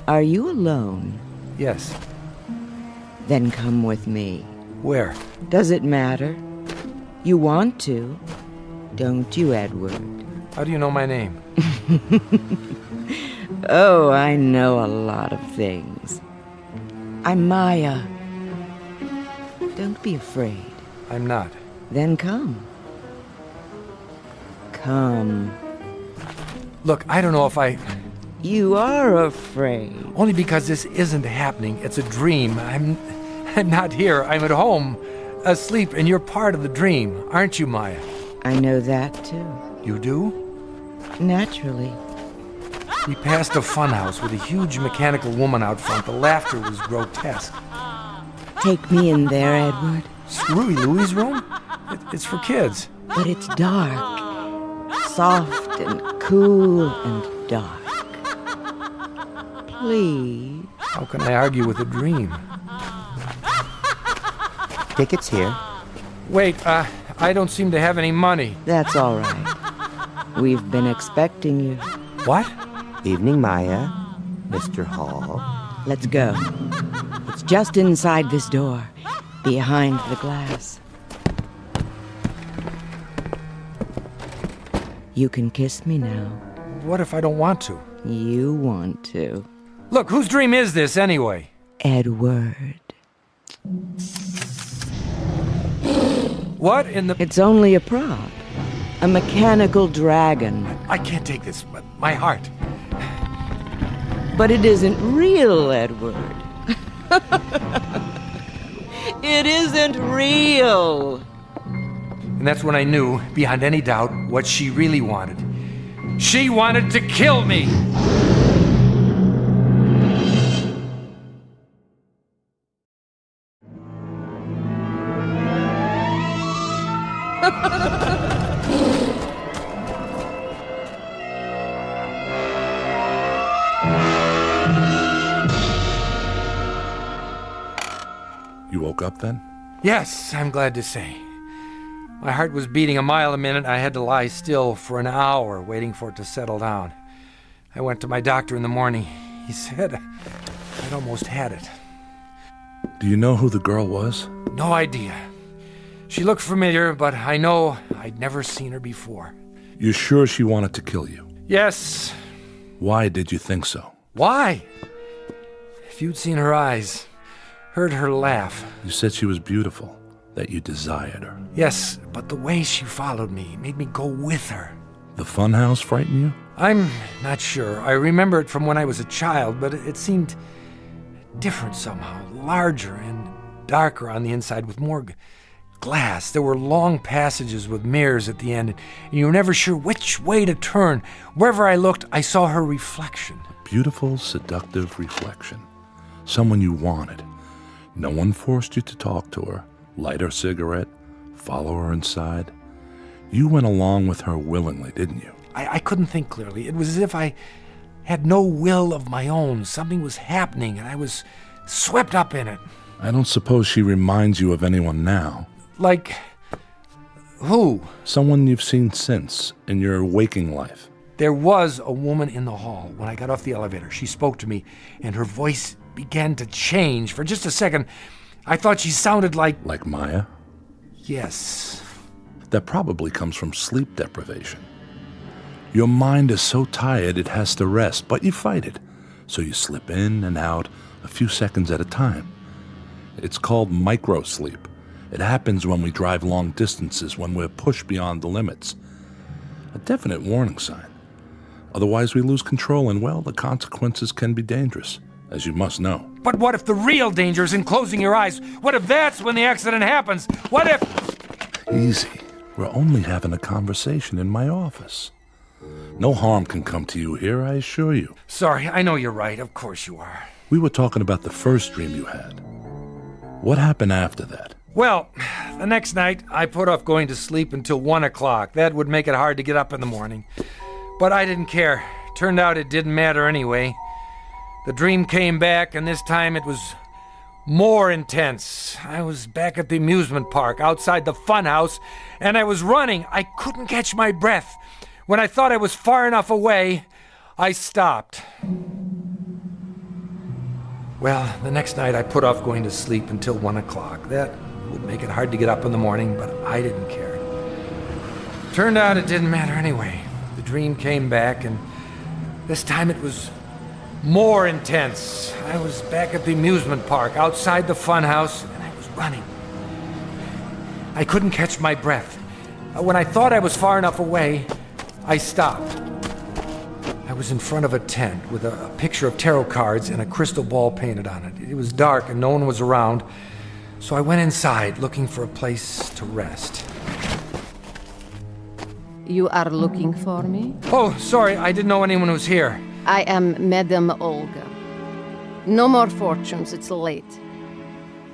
Are you alone? Yes. Then come with me. Where? Does it matter? You want to, don't you, Edward? How do you know my name? Oh, I know a lot of things. I'm Maya. Don't be afraid. I'm not. Then come. Come. Look, I don't know if I... You are afraid. Only because this isn't happening. It's a dream. I'm not here. I'm at home, asleep, and you're part of the dream, aren't you, Maya? I know that, too. You do? Naturally. We passed a funhouse with a huge mechanical woman out front. The laughter was grotesque. Take me in there, Edward. Screwy Louie's room? It's for kids. But it's dark. Soft and cool and dark. Please. How can I argue with a dream? Tickets here. Wait, I don't seem to have any money. That's all right. We've been expecting you. What? Evening, Maya. Mr. Hall. Let's go. It's just inside this door, behind the glass. You can kiss me now. What if I don't want to? You want to. Look, whose dream is this, anyway? Edward. What in the... It's only a prop. A mechanical dragon. I can't take this, but my heart. But it isn't real, Edward. It isn't real. And that's when I knew, beyond any doubt, what she really wanted. She wanted to kill me! You woke up then? Yes, I'm glad to say. My heart was beating a mile a minute. I had to lie still for an hour, waiting for it to settle down. I went to my doctor in the morning. He said I'd almost had it. Do you know who the girl was? No idea. She looked familiar, but I know I'd never seen her before. You sure she wanted to kill you? Yes. Why did you think so? Why? If you'd seen her eyes, heard her laugh. You said she was beautiful, that you desired her. Yes, but the way she followed me made me go with her. The funhouse frightened you? I'm not sure. I remember it from when I was a child, but it seemed different somehow. Larger and darker on the inside with more glass. There were long passages with mirrors at the end, and you were never sure which way to turn. Wherever I looked, I saw her reflection. A beautiful, seductive reflection. Someone you wanted. No one forced you to talk to her, light her cigarette, follow her inside. You went along with her willingly, didn't you? I couldn't think clearly. It was as if I had no will of my own. Something was happening, and I was swept up in it. I don't suppose she reminds you of anyone now. Like, who? Someone you've seen since, in your waking life. There was a woman in the hall when I got off the elevator. She spoke to me, and her voice began to change. For just a second, I thought she sounded like... Like Maya? Yes. That probably comes from sleep deprivation. Your mind is so tired it has to rest, but you fight it. So you slip in and out a few seconds at a time. It's called micro-sleep. It happens when we drive long distances, when we're pushed beyond the limits. A definite warning sign. Otherwise we lose control and, well, the consequences can be dangerous, as you must know. But what if the real danger is in closing your eyes? What if that's when the accident happens? What if... Easy. We're only having a conversation in my office. No harm can come to you here, I assure you. Sorry, I know you're right. Of course you are. We were talking about the first dream you had. What happened after that? Well, the next night, I put off going to sleep until 1 o'clock. That would make it hard to get up in the morning. But I didn't care. Turned out it didn't matter anyway. The dream came back, and this time it was more intense. I was back at the amusement park, outside the funhouse, and I was running. I couldn't catch my breath. When I thought I was far enough away, I stopped. Well, the next night I put off going to sleep until 1 o'clock. That would make it hard to get up in the morning, but I didn't care. Turned out it didn't matter anyway. The dream came back, and this time it was more intense. I was back at the amusement park, outside the funhouse, and I was running. I couldn't catch my breath. When I thought I was far enough away, I stopped. I was in front of a tent with a picture of tarot cards and a crystal ball painted on it. It was dark and no one was around, so I went inside looking for a place to rest. You are looking for me? Oh, sorry, I didn't know anyone was here. I am Madame Olga. No more fortunes, it's late.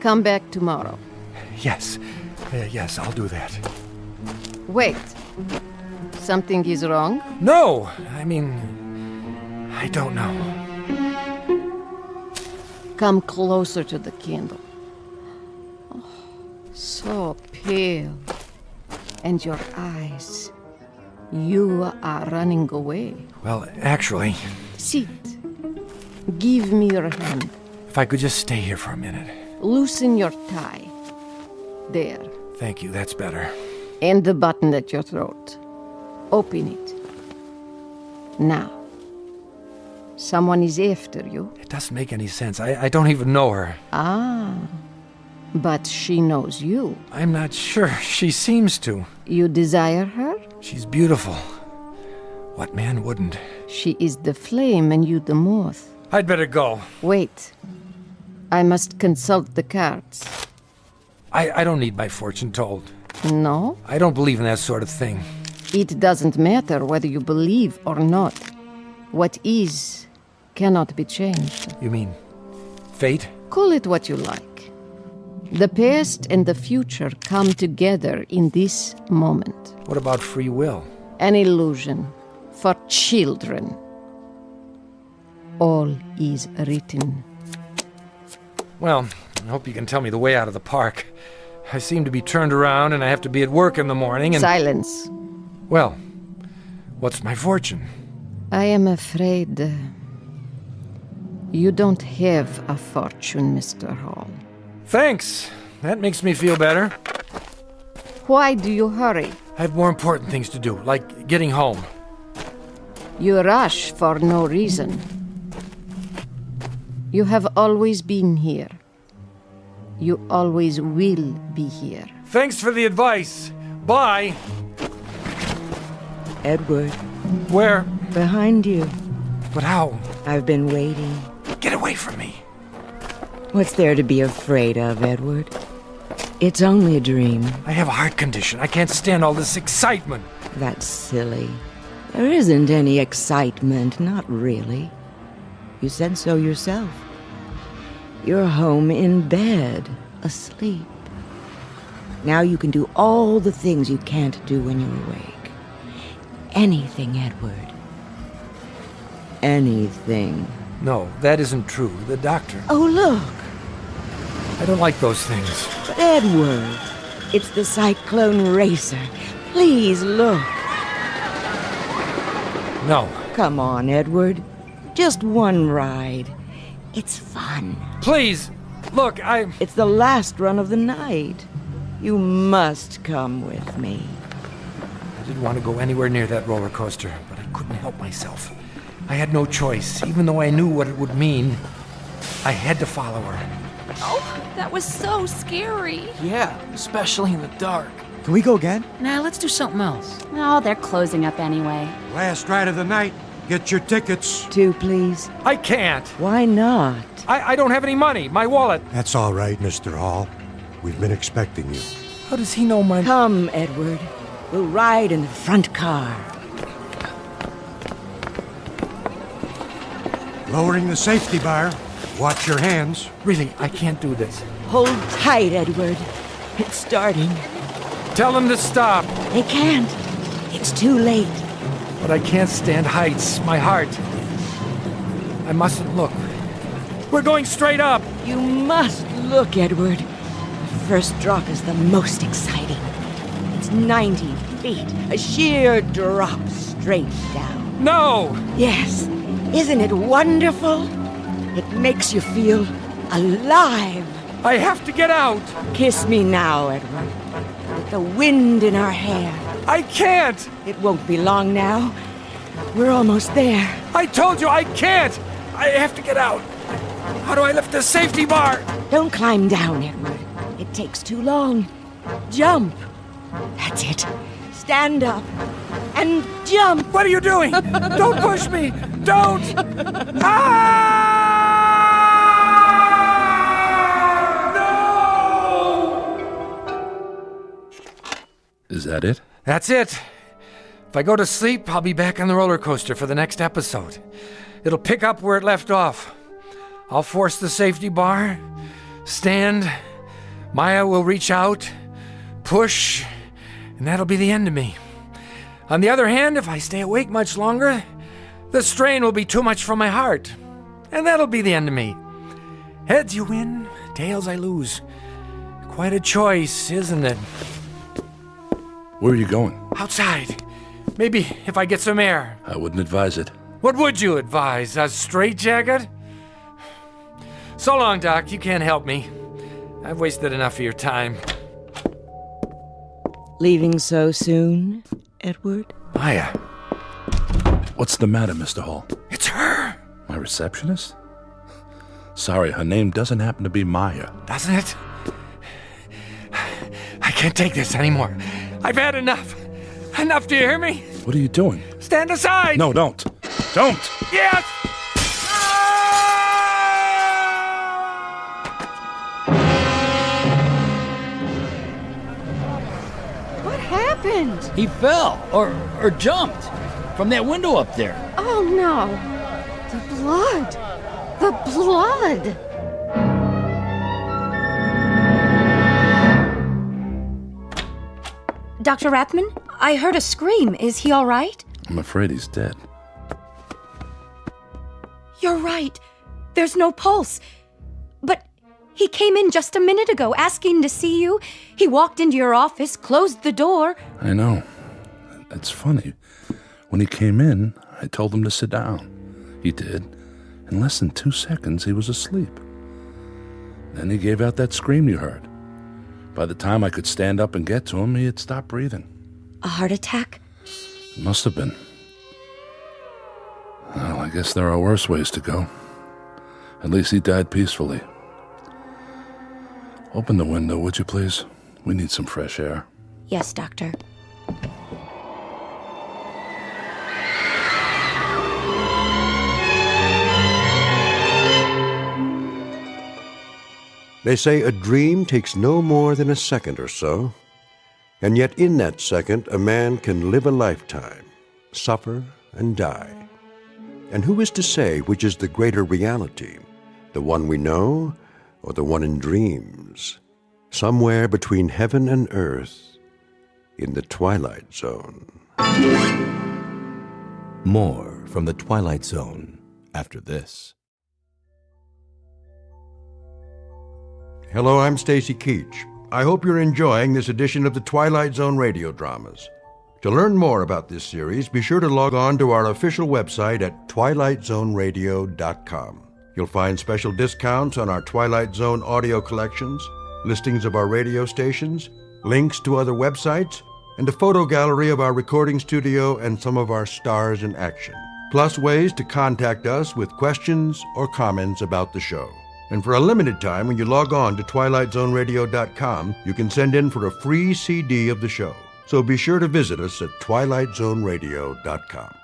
Come back tomorrow. Yes, yes, I'll do that. Wait. Something is wrong? No, I mean, I don't know. Come closer to the candle. Oh, so pale. And your eyes. You are running away. Well, actually... Sit. Give me your hand. If I could just stay here for a minute. Loosen your tie. There. Thank you, that's better. And the button at your throat. Open it. Now. Someone is after you. It doesn't make any sense. I don't even know her. Ah. But she knows you. I'm not sure. She seems to. You desire her? She's beautiful. What man wouldn't? She is the flame and you the moth. I'd better go. Wait. I must consult the cards. I don't need my fortune told. No? I don't believe in that sort of thing. It doesn't matter whether you believe or not. What is cannot be changed. You mean fate? Call it what you like. The past and the future come together in this moment. What about free will? An illusion for children. All is written. Well, I hope you can tell me the way out of the park. I seem to be turned around and I have to be at work in the morning and... Silence. Well, what's my fortune? I am afraid you don't have a fortune, Mr. Hall. Thanks. That makes me feel better. Why do you hurry? I have more important things to do, like getting home. You rush for no reason. You have always been here. You always will be here. Thanks for the advice. Bye. Edward. Where? Behind you. But how? I've been waiting. Get away from me. What's there to be afraid of, Edward? It's only a dream. I have a heart condition. I can't stand all this excitement. That's silly. There isn't any excitement, not really. You said so yourself. You're home in bed, asleep. Now you can do all the things you can't do when you're awake. Anything, Edward. Anything. No, that isn't true. The doctor. Oh, look. I don't like those things. But Edward, it's the Cyclone Racer. Please look. No. Come on, Edward. Just one ride. It's fun. Please, look, It's the last run of the night. You must come with me. I didn't want to go anywhere near that roller coaster, but I couldn't help myself. I had no choice, even though I knew what it would mean. I had to follow her. Oh, that was so scary. Yeah, especially in the dark. Can we go again? Nah, let's do something else. Oh, they're closing up anyway. Last ride of the night. Get your tickets. 2, please. I can't. Why not? I don't have any money. My wallet. That's all right, Mr. Hall. We've been expecting you. How does he know my... Come, Edward. We'll ride in the front car. Lowering the safety bar. Watch your hands. Really, I can't do this. Hold tight, Edward. It's starting. Tell them to stop. They can't. It's too late. But I can't stand heights. My heart. I mustn't look. We're going straight up. You must look, Edward. The first drop is the most exciting. It's 90 feet. A sheer drop straight down. No! Yes. Isn't it wonderful? It makes you feel alive. I have to get out. Kiss me now, Edward. With the wind in our hair. I can't. It won't be long now. We're almost there. I told you I can't. I have to get out. How do I lift the safety bar? Don't climb down, Edward. It takes too long. Jump. That's it. Stand up and jump. What are you doing? Don't push me. Don't. Is that it? That's it. If I go to sleep, I'll be back on the roller coaster for the next episode. It'll pick up where it left off. I'll force the safety bar, stand, Maya will reach out, push, and that'll be the end of me. On the other hand, if I stay awake much longer, the strain will be too much for my heart, and that'll be the end of me. Heads you win, tails I lose. Quite a choice, isn't it? Where are you going? Outside. Maybe if I get some air. I wouldn't advise it. What would you advise? A straitjacket? So long, Doc. You can't help me. I've wasted enough of your time. Leaving so soon, Edward? Maya. What's the matter, Mr. Hall? It's her. My receptionist? Sorry, her name doesn't happen to be Maya. Doesn't it? I can't take this anymore. I've had enough. Enough, do you hear me? What are you doing? Stand aside! No, don't. Don't! Yes! What happened? He fell, or jumped, from that window up there. Oh no! The blood! The blood! Dr. Rathman, I heard a scream. Is he all right? I'm afraid he's dead. You're right. There's no pulse. But he came in just a minute ago asking to see you. He walked into your office, closed the door. I know. It's funny. When he came in, I told him to sit down. He did. In less than 2 seconds, he was asleep. Then he gave out that scream you heard. By the time I could stand up and get to him, he had stopped breathing. A heart attack? It must have been. Well, I guess there are worse ways to go. At least he died peacefully. Open the window, would you please? We need some fresh air. Yes, Doctor. They say a dream takes no more than a second or so, and yet in that second a man can live a lifetime, suffer and die. And who is to say which is the greater reality, the one we know or the one in dreams, somewhere between heaven and earth, in the Twilight Zone? More from the Twilight Zone after this. Hello, I'm Stacy Keach. I hope you're enjoying this edition of the Twilight Zone radio dramas. To learn more about this series, be sure to log on to our official website at twilightzoneradio.com. You'll find special discounts on our Twilight Zone audio collections, listings of our radio stations, links to other websites, and a photo gallery of our recording studio and some of our stars in action, plus ways to contact us with questions or comments about the show. And for a limited time, when you log on to twilightzoneradio.com, you can send in for a free CD of the show. So be sure to visit us at twilightzoneradio.com.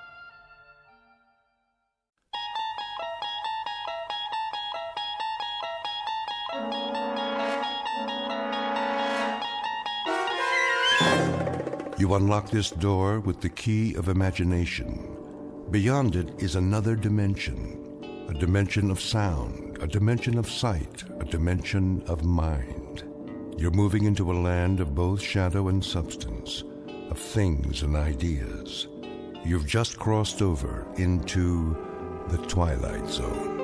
You unlock this door with the key of imagination. Beyond it is another dimension, a dimension of sound, a dimension of sight, a dimension of mind. You're moving into a land of both shadow and substance, of things and ideas. You've just crossed over into the Twilight Zone.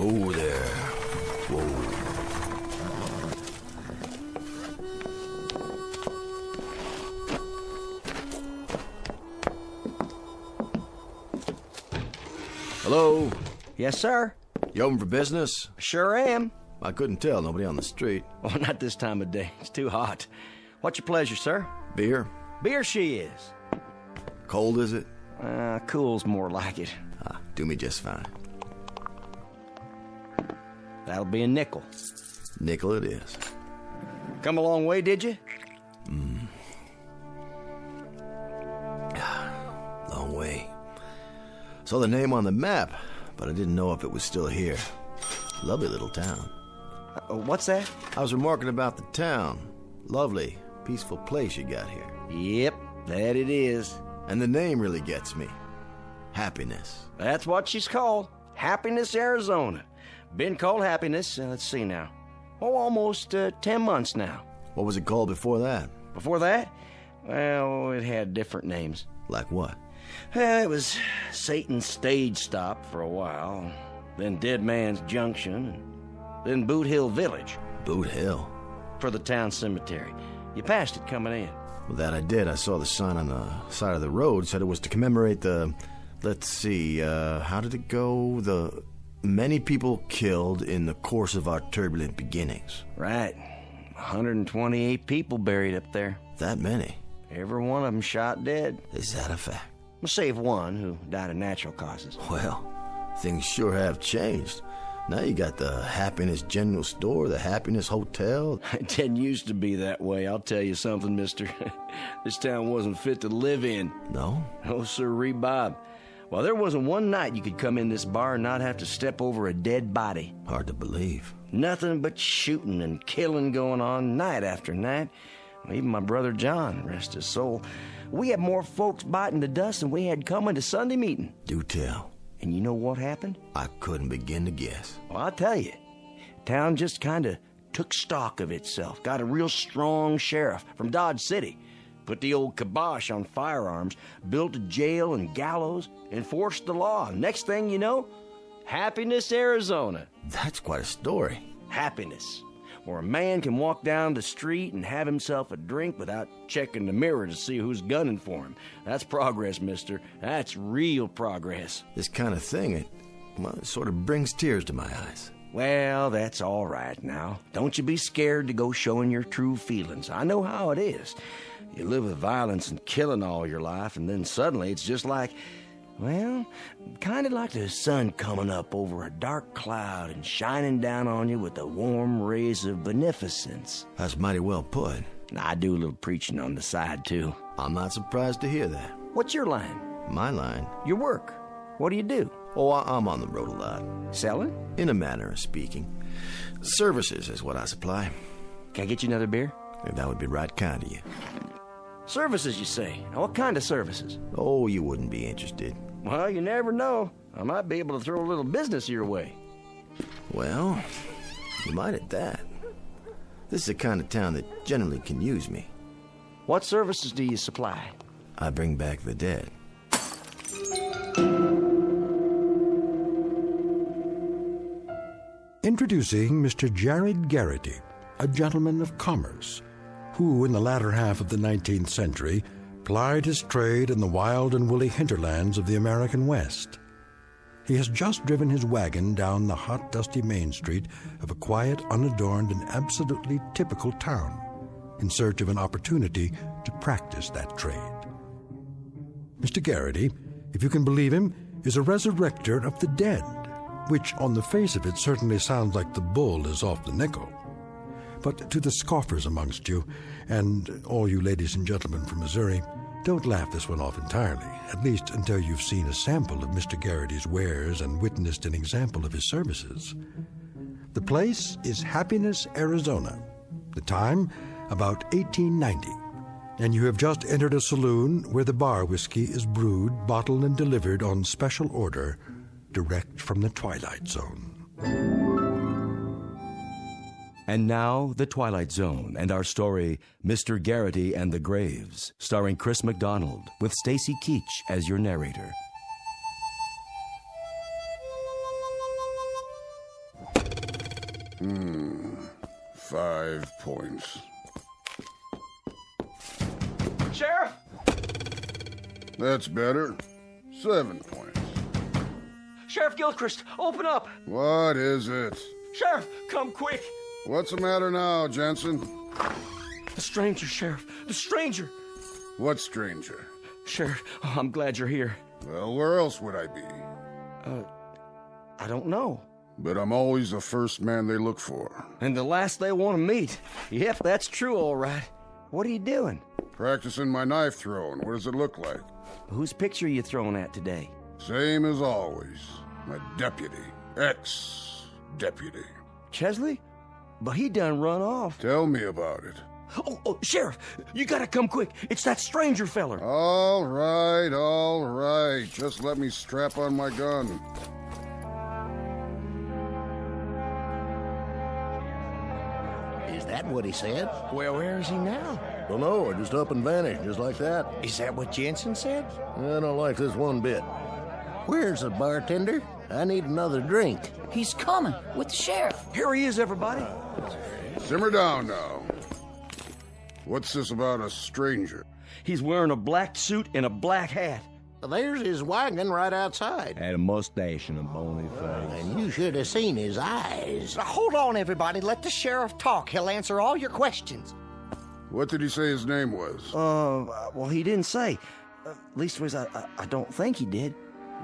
Oh there. Whoa. Hello? Yes, sir. You open for business? Sure am. I couldn't tell. Nobody on the street. Oh, not this time of day. It's too hot. What's your pleasure, sir? Beer? Beer she is. Cold, is it? Cool's more like it. Do me just fine. That'll be a nickel. Nickel it is. Come a long way, did you? Long way. Saw the name on the map, but I didn't know if it was still here. Lovely little town. What's that? I was remarking about the town. Lovely, peaceful place you got here. Yep, that it is. And the name really gets me. Happiness. That's what she's called. Happiness, Arizona. Been called Happiness, let's see now. Oh, almost 10 months now. What was it called before that? Before that? Well, it had different names. Like what? Well, it was Satan's Stage Stop for a while, then Dead Man's Junction, and then Boot Hill Village. Boot Hill? For the town cemetery. You passed it coming in. Well, that I did. I saw the sign on the side of the road. Said it was to commemorate the... Let's see, how did it go? The many people killed in the course of our turbulent beginnings. Right. 128 people buried up there. That many? Every one of them shot dead. Is that a fact? Well, save one who died of natural causes. Well, things sure have changed. Now you got the Happiness General Store, the Happiness Hotel. It didn't used to be that way. I'll tell you something, mister. This town wasn't fit to live in. No? No, sirree, Bob. Well, there wasn't one night you could come in this bar and not have to step over a dead body. Hard to believe. Nothing but shooting and killing going on night after night. Even my brother John, rest his soul. We had more folks biting the dust than we had coming to Sunday meeting. Do tell. And you know what happened? I couldn't begin to guess. Well, I'll tell you. Town just kind of took stock of itself. Got a real strong sheriff from Dodge City. Put the old kibosh on firearms. Built a jail and gallows. Enforced the law. Next thing you know, Happiness, Arizona. That's quite a story. Happiness. Where a man can walk down the street and have himself a drink without checking the mirror to see who's gunning for him. That's progress, mister. That's real progress. This kind of thing, it sort of brings tears to my eyes. Well, that's all right now. Don't you be scared to go showing your true feelings. I know how it is. You live with violence and killing all your life, and then suddenly it's just like... Well, kind of like the sun coming up over a dark cloud and shining down on you with the warm rays of beneficence. That's mighty well put. I do a little preaching on the side, too. I'm not surprised to hear that. What's your line? My line? Your work. What do you do? Oh, I'm on the road a lot. Selling? In a manner of speaking. Services is what I supply. Can I get you another beer? That would be right kind of you. Services, you say? Now, what kind of services? Oh, you wouldn't be interested. Well, you never know. I might be able to throw a little business your way. Well, you might at that. This is the kind of town that generally can use me. What services do you supply? I bring back the dead. Introducing Mr. Jared Garrity, a gentleman of commerce, who in the latter half of the 19th century plied his trade in the wild and woolly hinterlands of the American West. He has just driven his wagon down the hot, dusty main street of a quiet, unadorned, and absolutely typical town in search of an opportunity to practice that trade. Mr. Garrity, if you can believe him, is a resurrector of the dead, which on the face of it certainly sounds like the bull is off the nickel. But to the scoffers amongst you, and all you ladies and gentlemen from Missouri, don't laugh this one off entirely, at least until you've seen a sample of Mr. Garrity's wares and witnessed an example of his services. The place is Happiness, Arizona. The time, about 1890. And you have just entered a saloon where the bar whiskey is brewed, bottled, and delivered on special order, direct from the Twilight Zone. And now, The Twilight Zone and our story, Mr. Garrity and the Graves, starring Chris McDonald, with Stacy Keach as your narrator. Hmm. 5 points. Sheriff! That's better. 7 points. Sheriff Gilchrist, open up! What is it? Sheriff, come quick! What's the matter now, Jensen? The stranger, Sheriff. The stranger! What stranger? Sheriff, I'm glad you're here. Well, where else would I be? I don't know. But I'm always the first man they look for. And the last they want to meet. Yep, that's true, all right. What are you doing? Practicing my knife throwing. What does it look like? Whose picture are you throwing at today? Same as always. My deputy. Ex-deputy. Chesley? But he done run off. Tell me about it. Oh, Sheriff, you gotta come quick. It's that stranger feller. All right. Just let me strap on my gun. Is that what he said? Well, where is he now? Don't know. It just up and vanished, just like that. Is that what Jensen said? I don't like this one bit. Where's the bartender? I need another drink. He's coming with the sheriff. Here he is, everybody. Simmer down now. What's this about a stranger? He's wearing a black suit and a black hat. There's his wagon right outside. Had a mustache and a bony face. And you should have seen his eyes. Now, hold on, everybody. Let the sheriff talk. He'll answer all your questions. What did he say his name was? Well, he didn't say. Leastways, I don't think he did.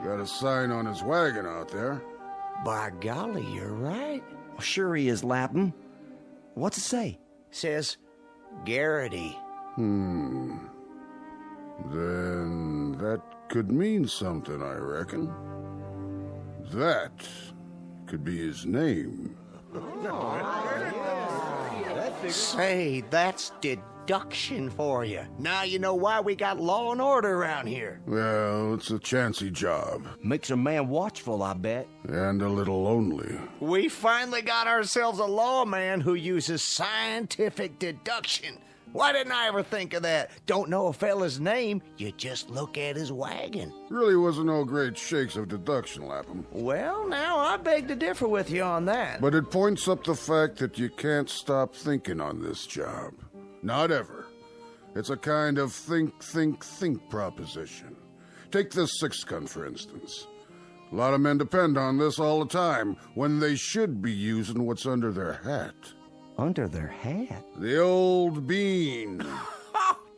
Got a sign on his wagon out there. By golly, you're right. Well, sure he is, Lapham. What's it say? Says, Garrity. Then that could mean something, I reckon. That could be his name. Say, that's deduction for you. Now you know why we got law and order around here. Well, it's a chancy job. Makes a man watchful, I bet. And a little lonely. We finally got ourselves a lawman who uses scientific deduction. Why didn't I ever think of that? Don't know a fella's name, you just look at his wagon. Really wasn't no great shakes of deduction, Lapham. Well, now I beg to differ with you on that. But it points up the fact that you can't stop thinking on this job. Not ever. It's a kind of think proposition. Take this six-gun, for instance. A lot of men depend on this all the time, when they should be using what's under their hat. Under their hat? The old bean.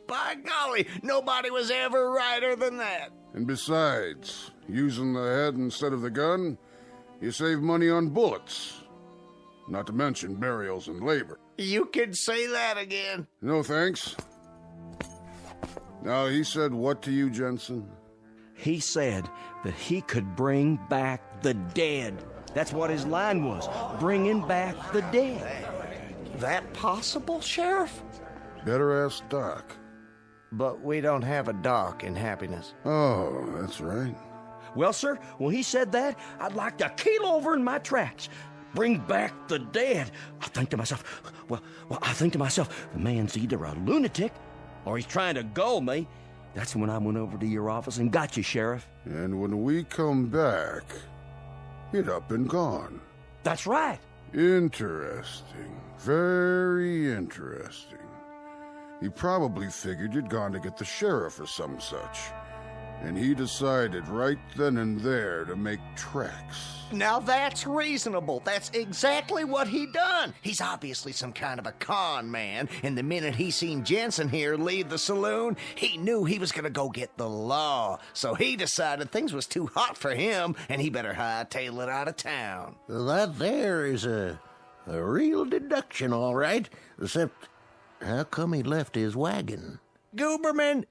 By golly, nobody was ever righter than that. And besides, using the head instead of the gun, you save money on bullets. Not to mention burials and labor. You can say that again. No thanks. Now, he said what to you, Jensen? He said that he could bring back the dead. That's what his line was, bringing back the dead. That possible, Sheriff? Better ask Doc. But we don't have a Doc in Happiness. Oh, that's right. Well, sir, when he said that, I'd like to keel over in my tracks. Bring back the dead. I think to myself, the man's either a lunatic or he's trying to gull me. That's when I went over to your office and got you, Sheriff. And when we come back, he'd up and gone. That's right. Interesting. Very interesting. He probably figured you'd gone to get the sheriff or some such. And he decided right then and there to make tracks. Now that's reasonable. That's exactly what he done. He's obviously some kind of a con man, and the minute he seen Jensen here leave the saloon, he knew he was gonna go get the law. So he decided things was too hot for him, and he better hightail it out of town. That there is a real deduction, all right. Except, how come he left his wagon? Gooberman,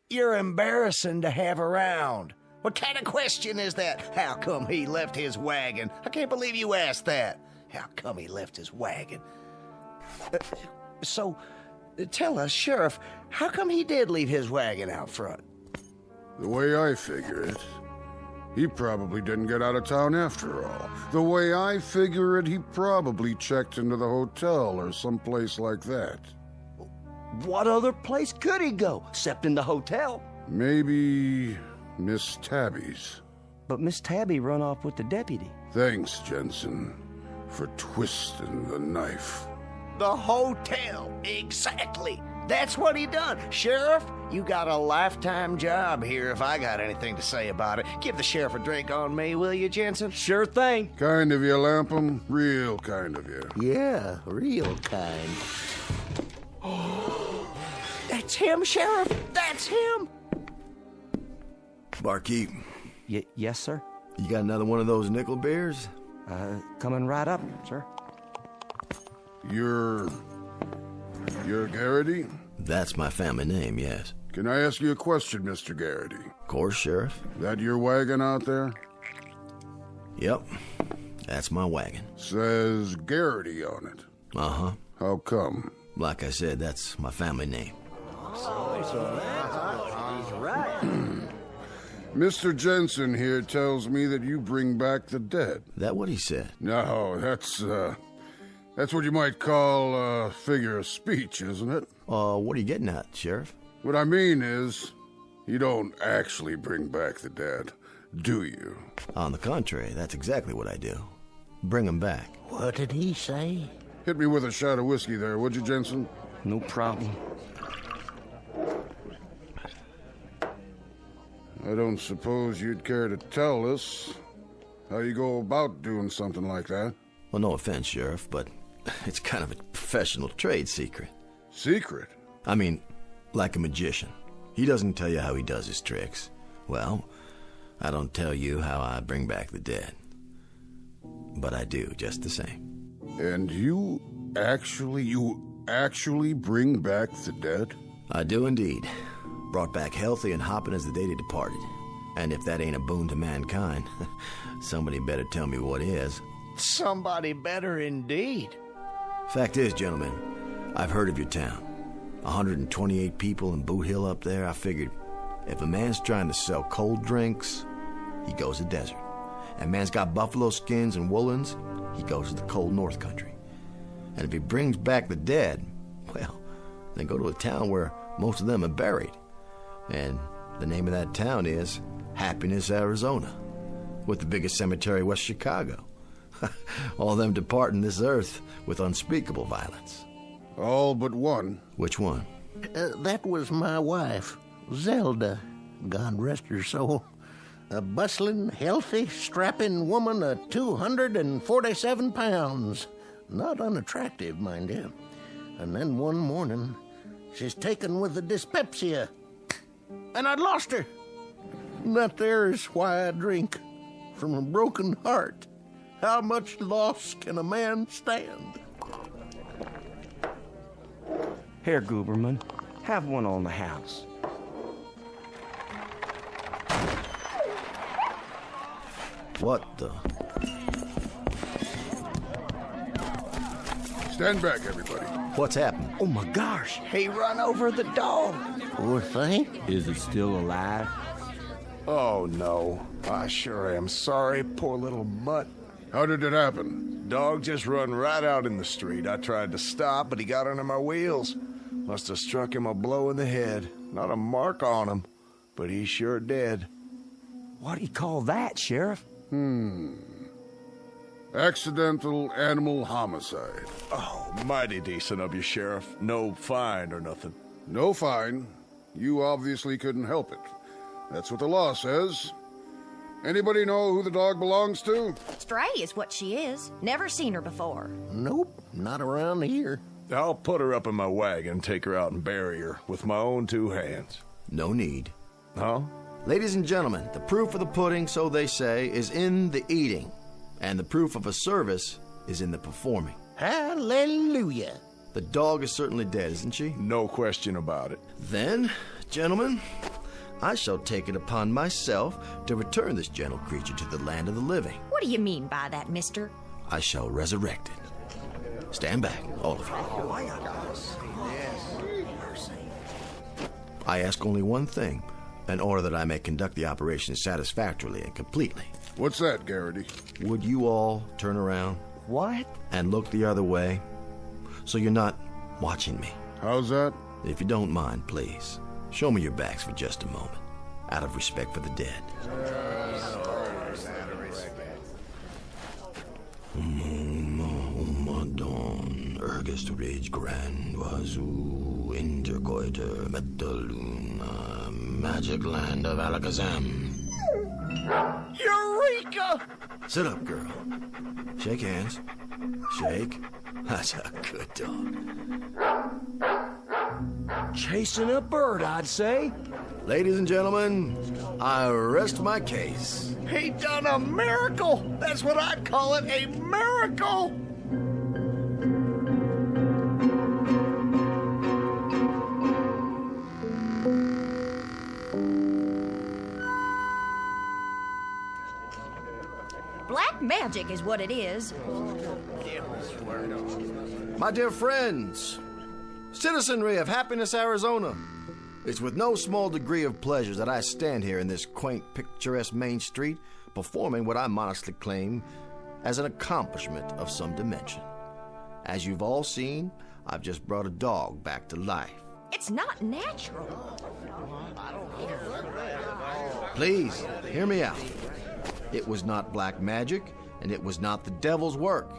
you're embarrassing to have around. What kind of question is that? How come he left his wagon? I can't believe you asked that. How come he left his wagon? So, tell us, Sheriff, how come he did leave his wagon out front? The way I figure it, he probably didn't get out of town after all. The way I figure it, he probably checked into the hotel or someplace like that. What other place could he go, except in the hotel? Maybe Miss Tabby's. But Miss Tabby run off with the deputy. Thanks, Jensen, for twisting the knife. The hotel, exactly. That's what he done. Sheriff, you got a lifetime job here if I got anything to say about it. Give the sheriff a drink on me, will you, Jensen? Sure thing. Kind of you, Lampum. Real kind of you. Yeah, real kind. That's him, Sheriff. That's him. Barkeep. Yes, sir? You got another one of those nickel beers? Coming right up, sir. You're Garrity? That's my family name, yes. Can I ask you a question, Mr. Garrity? Of course, Sheriff. That your wagon out there? Yep. That's my wagon. Says Garrity on it. Uh-huh. How come? Like I said, that's my family name. He's right. Mr. Jensen here tells me that you bring back the dead. That what he said? No, that's what you might call a figure of speech, isn't it? What are you getting at, Sheriff? What I mean is, you don't actually bring back the dead, do you? On the contrary, that's exactly what I do. Bring them back. What did he say? Hit me with a shot of whiskey there, would you, Jensen? No problem. I don't suppose you'd care to tell us how you go about doing something like that. Well, no offense, Sheriff, but it's kind of a professional trade secret. Secret? I mean, like a magician. He doesn't tell you how he does his tricks. Well, I don't tell you how I bring back the dead. But I do, just the same. And you actually bring back the dead? I do indeed. Brought back healthy and hopping as the day they departed. And if that ain't a boon to mankind, somebody better tell me what is. Somebody better indeed. Fact is, gentlemen, I've heard of your town. 128 people in Boot Hill up there. I figured if a man's trying to sell cold drinks, he goes to desert. And man's got buffalo skins and woolens, he goes to the cold north country. And if he brings back the dead, well, then go to a town where most of them are buried. And the name of that town is Happiness, Arizona, with the biggest cemetery west Chicago. All them departing this earth with unspeakable violence. All but one. Which one? That was my wife, Zelda. God rest her soul. A bustling, healthy, strapping woman of 247 pounds. Not unattractive, mind you. And then one morning, she's taken with the dyspepsia. And I'd lost her. And that there is why I drink. From a broken heart. How much loss can a man stand? Here, Gooberman, have one on the house. What the? Stand back, everybody. What's happened? Oh my gosh, he run over the dog. Poor thing. Is it still alive? Oh, no. I sure am sorry, poor little mutt. How did it happen? Dog just run right out in the street. I tried to stop, but he got under my wheels. Must have struck him a blow in the head. Not a mark on him, but he's sure dead. What do you call that, Sheriff? Accidental animal homicide. Oh, mighty decent of you, Sheriff. No fine or nothing. No fine. You obviously couldn't help it. That's what the law says. Anybody know who the dog belongs to? Stray is what she is. Never seen her before. Nope, not around here. I'll put her up in my wagon, take her out and bury her with my own 2 hands. No need. Huh? Ladies and gentlemen, the proof of the pudding, so they say, is in the eating. And the proof of a service is in the performing. Hallelujah. The dog is certainly dead, isn't she? No question about it. Then, gentlemen, I shall take it upon myself to return this gentle creature to the land of the living. What do you mean by that, mister? I shall resurrect it. Stand back, all of you. I ask only one thing, in order that I may conduct the operation satisfactorily and completely. What's that, Garrity? Would you all turn around? What? And look the other way, so you're not watching me. How's that? If you don't mind, please, show me your backs for just a moment, out of respect for the dead. Madon, ergest rage grand, wazoo, intercoiter, metaluna, magic land of Alakazam. Eureka! Sit up, girl. Shake hands. Shake. That's a good dog. Chasing a bird, I'd say. Ladies and gentlemen, I rest my case. He done a miracle! That's what I'd call it, a miracle! Black magic is what it is. My dear friends, citizenry of Happiness, Arizona, it's with no small degree of pleasure that I stand here in this quaint, picturesque main street, performing what I modestly claim as an accomplishment of some dimension. As you've all seen, I've just brought a dog back to life. It's not natural. Please, hear me out. It was not black magic, and it was not the devil's work.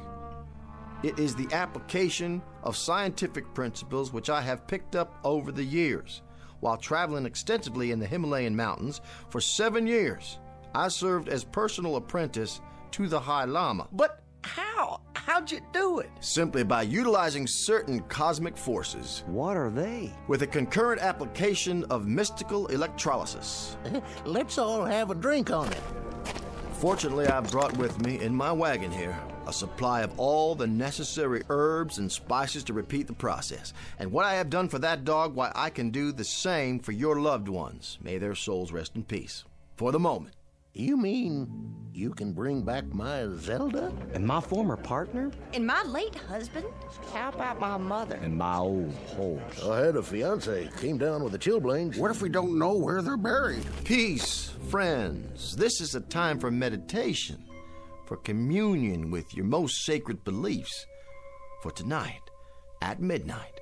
It is the application of scientific principles which I have picked up over the years. While traveling extensively in the Himalayan mountains for 7 years, I served as personal apprentice to the High Lama. But how? How'd you do it? Simply by utilizing certain cosmic forces. What are they? With a concurrent application of mystical electrolysis. Let's all have a drink on it. Fortunately, I've brought with me in my wagon here a supply of all the necessary herbs and spices to repeat the process. And what I have done for that dog, why, I can do the same for your loved ones. May their souls rest in peace. For the moment. You mean you can bring back my Zelda? And my former partner? And my late husband? How about my mother? And my old horse? I had a fiance, came down with the chilblains. What if we don't know where they're buried? Peace, friends. This is a time for meditation, for communion with your most sacred beliefs. For tonight, at midnight,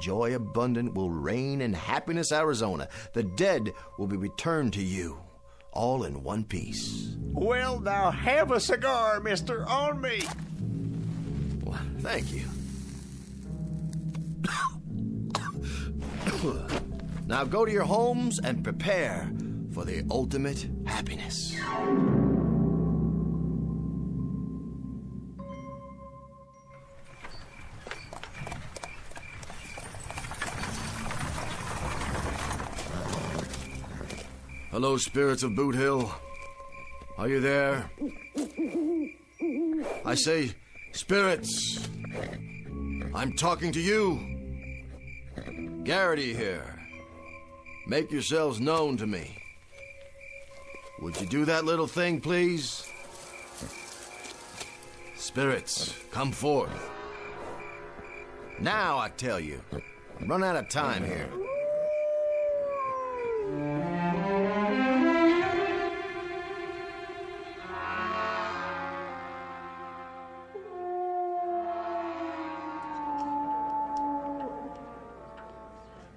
joy abundant will reign in Happiness, Arizona. The dead will be returned to you, all in one piece. Well, now have a cigar, mister, on me. Well, thank you. Now go to your homes and prepare for the ultimate happiness. Hello, spirits of Boot Hill. Are you there? I say, spirits. I'm talking to you. Garrity here. Make yourselves known to me. Would you do that little thing, please? Spirits, come forth. Now, I tell you. Run out of time here.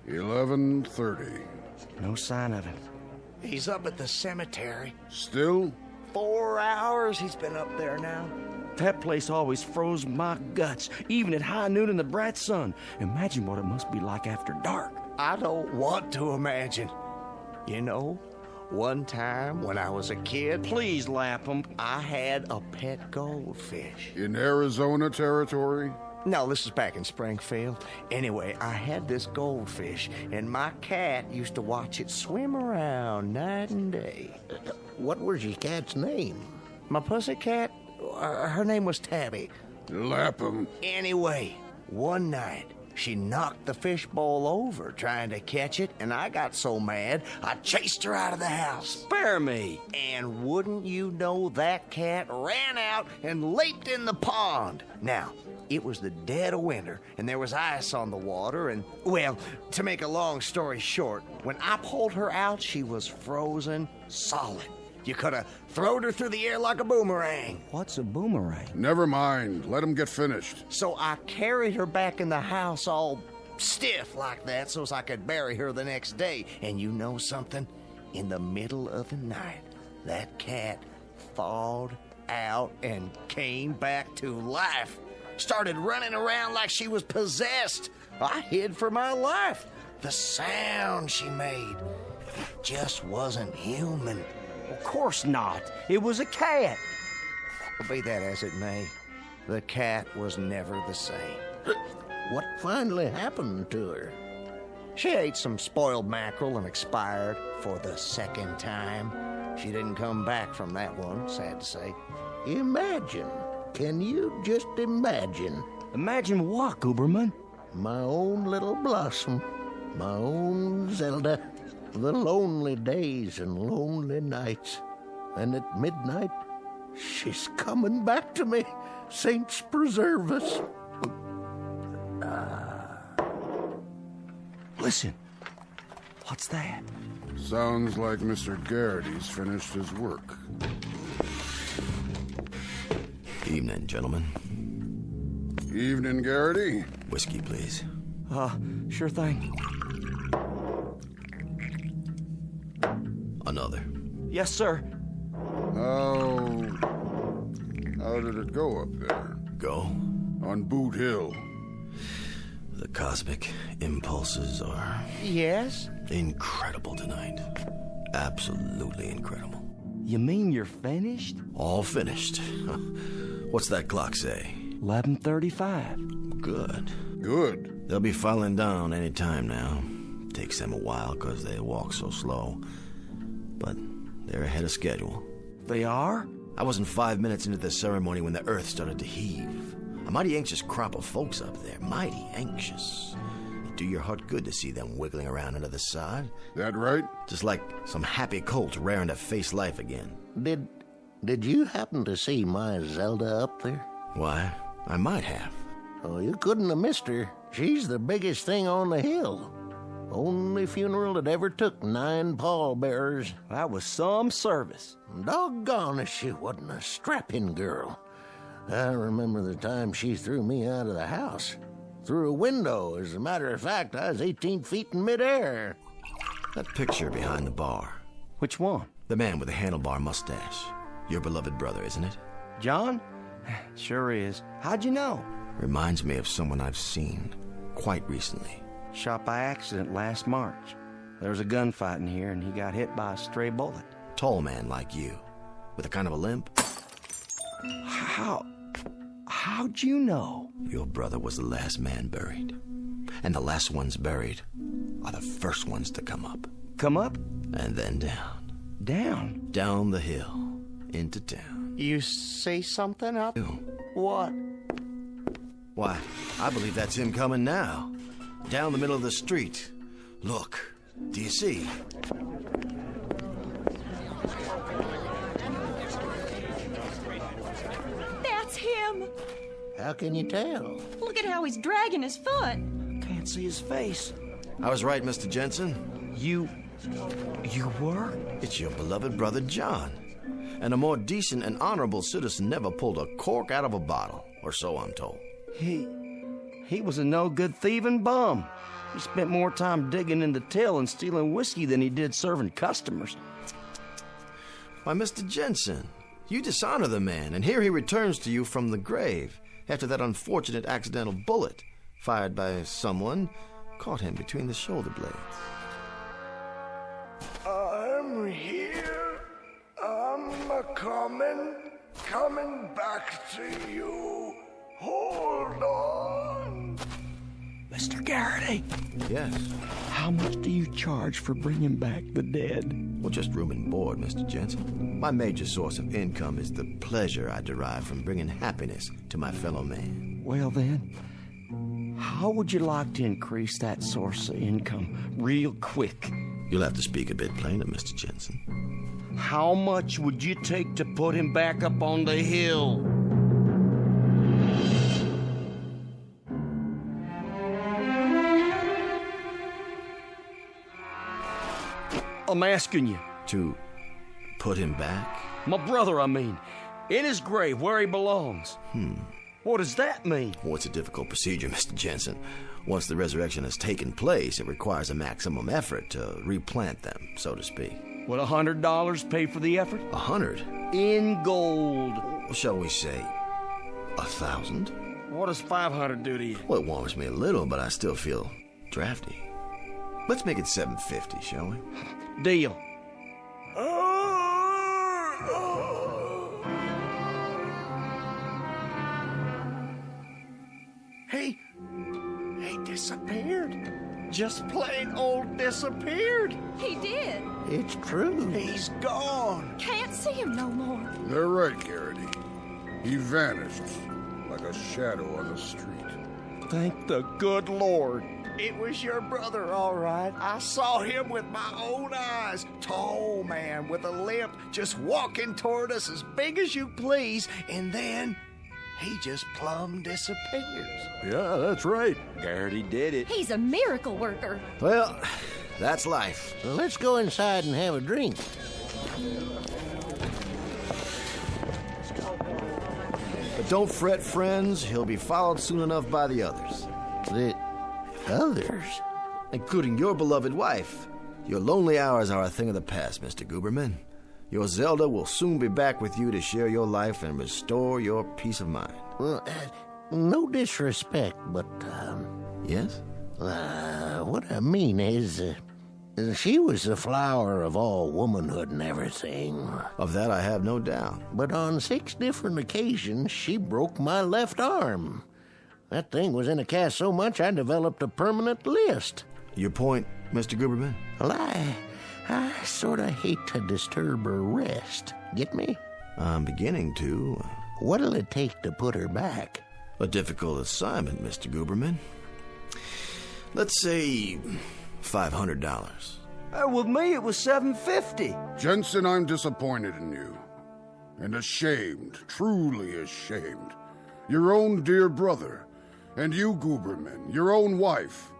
$11:30. No sign of him. He's up at the cemetery. Still? 4 hours he's been up there now. That place always froze my guts, even at high noon in the bright sun. Imagine what it must be like after dark. I don't want to imagine. You know, one time when I was a kid... Please, Lapham. I had a pet goldfish. In Arizona territory? No, this is back in Springfield. Anyway, I had this goldfish, and my cat used to watch it swim around night and day. What was your cat's name? My pussycat? Her name was Tabby. Lapham. Anyway, one night, she knocked the fishbowl over trying to catch it, and I got so mad, I chased her out of the house. Spare me. And wouldn't you know, that cat ran out and leaped in the pond. Now, it was the dead of winter, and there was ice on the water, and, well, to make a long story short, when I pulled her out, she was frozen solid. You could have thrown her through the air like a boomerang. What's a boomerang? Never mind. Let him get finished. So I carried her back in the house all stiff like that so as I could bury her the next day. And you know something? In the middle of the night, that cat thawed out and came back to life. Started running around like she was possessed. I hid for my life. The sound she made just wasn't human. Of course not. It was a cat. Be that as it may, the cat was never the same. What finally happened to her? She ate some spoiled mackerel and expired for the second time. She didn't come back from that one, sad to say. Imagine. Can you just imagine? Imagine what, Gooberman? My own little Blossom. My own Zelda. The lonely days and lonely nights. And at midnight, she's coming back to me. Saints preserve us. Listen. What's that? Sounds like Mr. Garrity's finished his work. Evening, gentlemen. Evening, Garrity. Whiskey, please. Sure thing. Another. Yes, sir. How did it go up there? Go? On Boot Hill. The cosmic impulses are... Yes? Incredible tonight. Absolutely incredible. You mean you're finished? All finished. What's that clock say? 11:35. Good. Good. They'll be filing down any time now. Takes them a while because they walk so slow. But they're ahead of schedule. They are? I wasn't 5 minutes into the ceremony when the earth started to heave. A mighty anxious crop of folks up there. Mighty anxious. It'd do your heart good to see them wiggling around under the sod. That right? Just like some happy colt raring to face life again. Did you happen to see my Zelda up there? Why, I might have. Oh, you couldn't have missed her. She's the biggest thing on the hill. Only funeral that ever took 9 pallbearers. That was some service. Doggone if she wasn't a strapping girl. I remember the time she threw me out of the house. Through a window. As a matter of fact, I was 18 feet in midair. That picture behind the bar. Which one? The man with the handlebar mustache. Your beloved brother, isn't it? John? Sure is. How'd you know? Reminds me of someone I've seen quite recently. Shot by accident last March. There was a gunfight in here, and he got hit by a stray bullet. Tall man like you, with a kind of a limp. How'd you know? Your brother was the last man buried. And the last ones buried are the first ones to come up. Come up? And then down. Down? Down the hill, into town. You see something up? What? Why, I believe that's him coming now. Down the middle of the street. Look, do you see? How can you tell? Look at how he's dragging his foot. Can't see his face. I was right, Mr. Jensen. You were? It's your beloved brother John. And a more decent and honorable citizen never pulled a cork out of a bottle, or so I'm told. He was a no-good thieving bum. He spent more time digging in the till and stealing whiskey than he did serving customers. Why, Mr. Jensen, you dishonor the man, and here he returns to you from the grave after that unfortunate accidental bullet fired by someone caught him between the shoulder blades. I'm here. I'm coming back to you. Hold on. Mr. Garrity. Yes? How much do you charge for bringing back the dead? Well, just room and board, Mr. Jensen. My major source of income is the pleasure I derive from bringing happiness to my fellow man. Well then, how would you like to increase that source of income real quick? You'll have to speak a bit plainer, Mr. Jensen. How much would you take to put him back up on the hill? I'm asking you. To put him back? My brother, I mean. In his grave, where he belongs. What does that mean? Oh, it's a difficult procedure, Mr. Jensen. Once the resurrection has taken place, it requires a maximum effort to replant them, so to speak. Would $100 pay for the effort? 100? In gold. Shall we say 1,000? What does 500 do to you? Well, it warms me a little, but I still feel drafty. Let's make it 750, shall we? Deal. He disappeared. Just plain old disappeared. He did. It's true. He's gone. Can't see him no more. They're right, Garrity. He vanished like a shadow on the street. Thank the good Lord. It was your brother, all right. I saw him with my own eyes. Tall man with a limp, just walking toward us as big as you please, and then he just plumb disappears. Yeah, that's right. Garrity did it. He's a miracle worker. Well, that's life. Let's go inside and have a drink. But don't fret, friends. He'll be followed soon enough by the others. The others? Including your beloved wife. Your lonely hours are a thing of the past, Mr. Guberman. Your Zelda will soon be back with you to share your life and restore your peace of mind. Well, no disrespect, but, Yes? what I mean is, she was the flower of all womanhood and everything. Of that I have no doubt. But on 6 different occasions, she broke my left arm. That thing was in a cast so much I developed a permanent list. Your point, Mr. Guberman? Well, I sort of hate to disturb her rest. Get me? I'm beginning to. What'll it take to put her back? A difficult assignment, Mr. Guberman. Let's say $500. With me, it was $750. Jensen, I'm disappointed in you. And ashamed, truly ashamed. Your own dear brother. And you, Guberman, your own wife.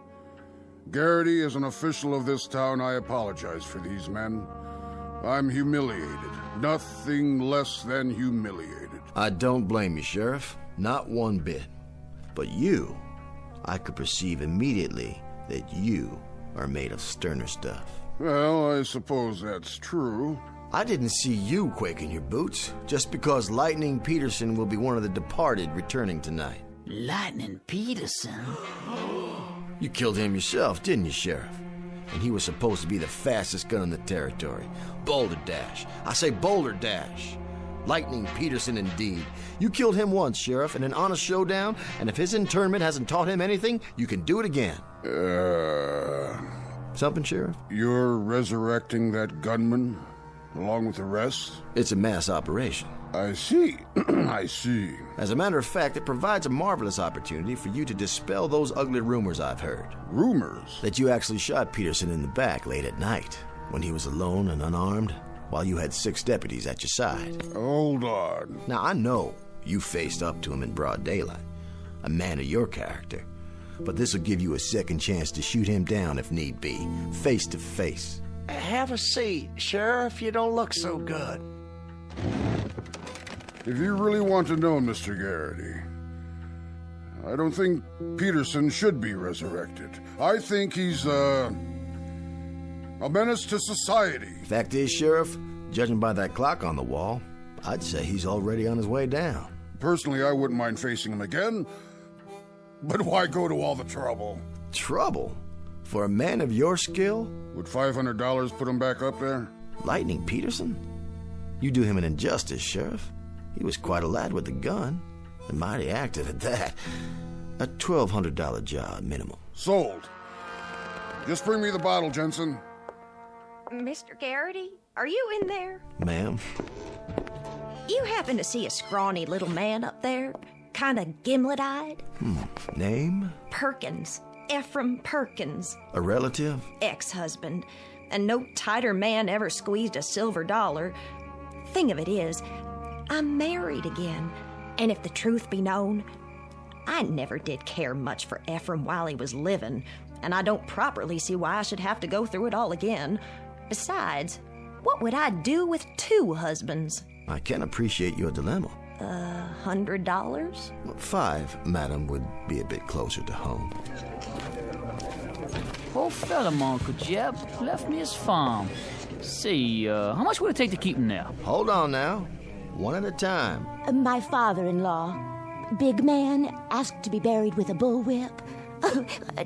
Garrity, as an official of this town, I apologize for these men. I'm humiliated. Nothing less than humiliated. I don't blame you, Sheriff. Not one bit. But you, I could perceive immediately that you are made of sterner stuff. Well, I suppose that's true. I didn't see you quake in your boots, just because Lightning Peterson will be one of the departed returning tonight. Lightning Peterson? You killed him yourself, didn't you, Sheriff? And he was supposed to be the fastest gun in the territory. Boulder Dash. I say Boulder Dash. Lightning Peterson, indeed. You killed him once, Sheriff, in an honest showdown, and if his internment hasn't taught him anything, you can do it again. Something, Sheriff? You're resurrecting that gunman, along with the rest? It's a mass operation. I see. I see. As a matter of fact, it provides a marvelous opportunity for you to dispel those ugly rumors I've heard. Rumors? That you actually shot Peterson in the back late at night, when he was alone and unarmed, while you had 6 deputies at your side. Hold on. Now, I know You faced up to him in broad daylight. A man of your character. But this'll give you a second chance to shoot him down if need be. Face to face. Have a seat, Sheriff. You don't look so good. If you really want to know, Mr. Garrity, I don't think Peterson should be resurrected. I think he's, a menace to society. Fact is, Sheriff, judging by that clock on the wall, I'd say he's already on his way down. Personally, I wouldn't mind facing him again, but why go to all the trouble? Trouble? For a man of your skill? Would $500 put him back up there? Lightning Peterson? You do him an injustice, Sheriff. He was quite a lad with a gun, and mighty active at that. A $1,200 job minimum. Sold. Just bring me the bottle, Jensen. Mr. Garrity, are you in there? Ma'am? You happen to see a scrawny little man up there? Kinda gimlet-eyed? Name? Perkins. Ephraim Perkins. A relative? Ex-husband. And no tighter man ever squeezed a silver dollar. Thing of it is, I'm married again. And if the truth be known, I never did care much for Ephraim while he was living, and I don't properly see why I should have to go through it all again. Besides, what would I do with 2 husbands? I can appreciate your dilemma. $100? 5, madam, would be a bit closer to home. Poor fella, Uncle Jeb. Left me his farm. See, how much would it take to keep him there? Hold on now. One at a time. My father-in-law, big man, asked to be buried with a bullwhip.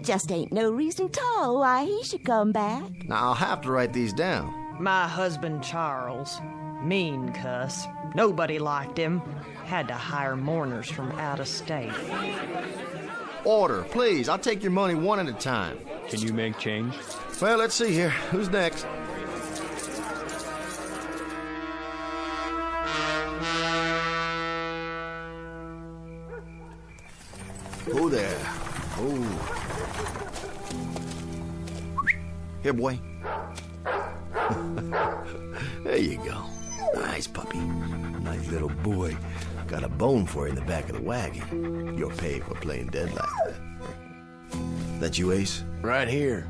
Just ain't no reason 'tall why he should come back. Now, I'll have to write these down. My husband, Charles. Mean cuss. Nobody liked him. Had to hire mourners from out of state. Order, please. I'll take your money one at a time. Can you make change? Well, let's see here. Who's next? Who there? Oh. Here, boy. There you go. Nice puppy. Nice little boy. Got a bone for you in the back of the wagon. You're paid for playing dead like that. That you, Ace? Right here.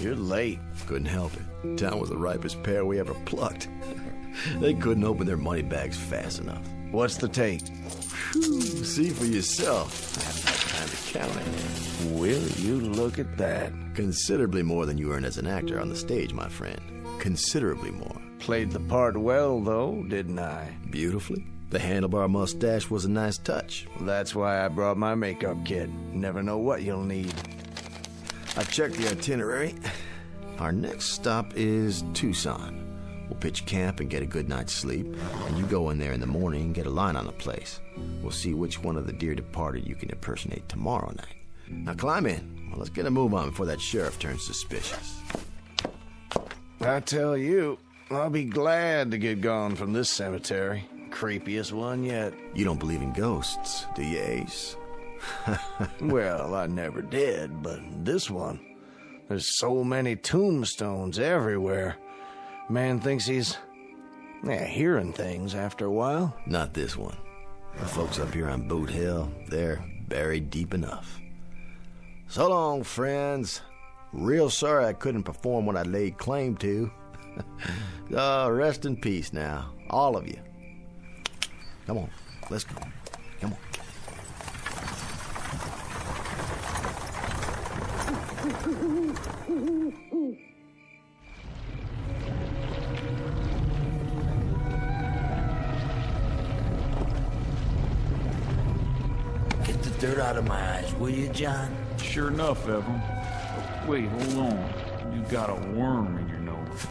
You're late. Couldn't help it. Town was the ripest pear we ever plucked. They couldn't open their money bags fast enough. What's the take? Whew, see for yourself. I haven't had time to count it. Will you look at that? Considerably more than you earn as an actor on the stage, my friend. Considerably more. Played the part well, though, didn't I? Beautifully. The handlebar mustache was a nice touch. That's why I brought my makeup kit. Never know what you'll need. I checked the itinerary. Our next stop is Tucson. We'll pitch camp and get a good night's sleep, and you go in there in the morning and get a line on the place. We'll see which one of the dear departed you can impersonate tomorrow night. Now climb in. Well, let's get a move on before that sheriff turns suspicious. I tell you, I'll be glad to get gone from this cemetery. Creepiest one yet. You don't believe in ghosts, do you, Ace? Well, I never did, but this one, there's so many tombstones everywhere. Man thinks he's hearing things after a while. Not this one. The folks up here on Boot Hill, they're buried deep enough. So long, friends. Real sorry I couldn't perform what I laid claim to. Oh, rest in peace now, all of you. Come on, let's go. Come on. Get the dirt out of my eyes, will you, John? Sure enough, Evan. Wait, hold on. You got a worm in your nose.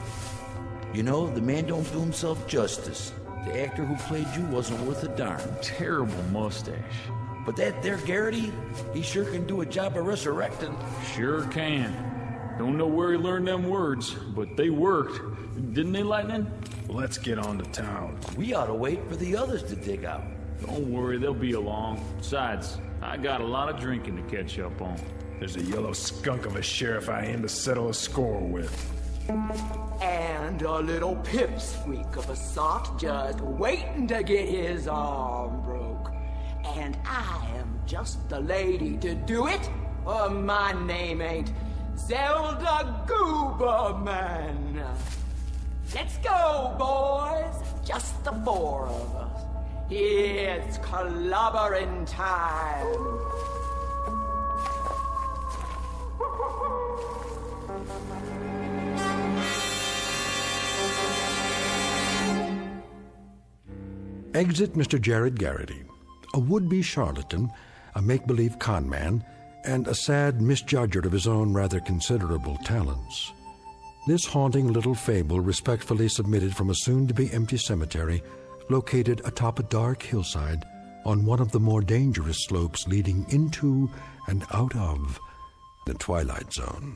You know, the man don't do himself justice. The actor who played you wasn't worth a darn. Terrible mustache. But that there Garrity, he sure can do a job of resurrecting. Sure can. Don't know where he learned them words, but they worked. Didn't they, Lightning? Let's get on to town. We ought to wait for the others to dig out. Don't worry, they'll be along. Besides, I got a lot of drinking to catch up on. There's a yellow skunk of a sheriff I aim to settle a score with. And a little pipsqueak of a sot just waiting to get his arm broke. And I am just the lady to do it. My name ain't Zelda Gooberman. Let's go, boys. Just the four of us. It's clobbering time. Exit Mr. Jared Garrity, a would-be charlatan, a make-believe con man, and a sad misjudger of his own rather considerable talents. This haunting little fable respectfully submitted from a soon-to-be empty cemetery located atop a dark hillside on one of the more dangerous slopes leading into and out of the Twilight Zone.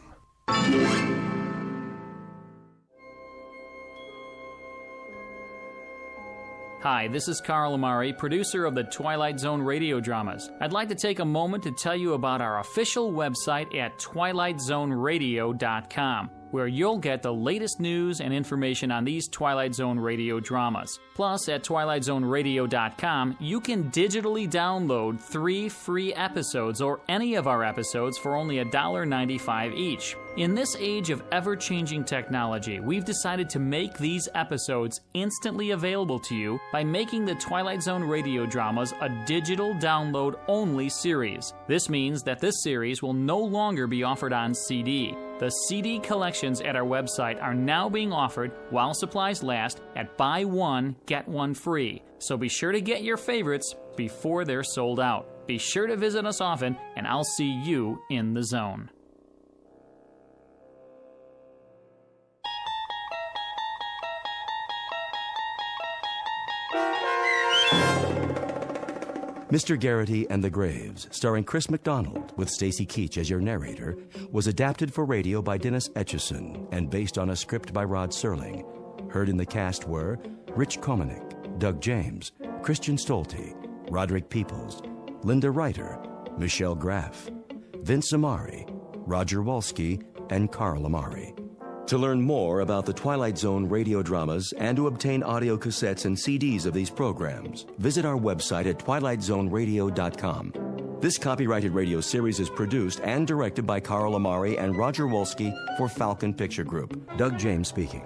Hi, this is Carl Amari, producer of the Twilight Zone radio dramas. I'd like to take a moment to tell you about our official website at twilightzoneradio.com, where you'll get the latest news and information on these Twilight Zone radio dramas. Plus, at twilightzoneradio.com, you can digitally download 3 free episodes or any of our episodes for only $1.95 each. In this age of ever-changing technology, we've decided to make these episodes instantly available to you by making the Twilight Zone radio dramas a digital download-only series. This means that this series will no longer be offered on CD. The CD collections at our website are now being offered while supplies last at buy one, get one free. So be sure to get your favorites before they're sold out. Be sure to visit us often, and I'll see you in the zone. Mr. Garrity and the Graves, starring Chris McDonald with Stacy Keach as your narrator, was adapted for radio by Dennis Etchison and based on a script by Rod Serling. Heard in the cast were Rich Komanek, Doug James, Christian Stolte, Roderick Peoples, Linda Reiter, Michelle Graff, Vince Amari, Roger Wolski, and Carl Amari. To learn more about the Twilight Zone radio dramas and to obtain audio cassettes and CDs of these programs, visit our website at twilightzoneradio.com. This copyrighted radio series is produced and directed by Carl Amari and Roger Wolski for Falcon Picture Group. Doug James speaking.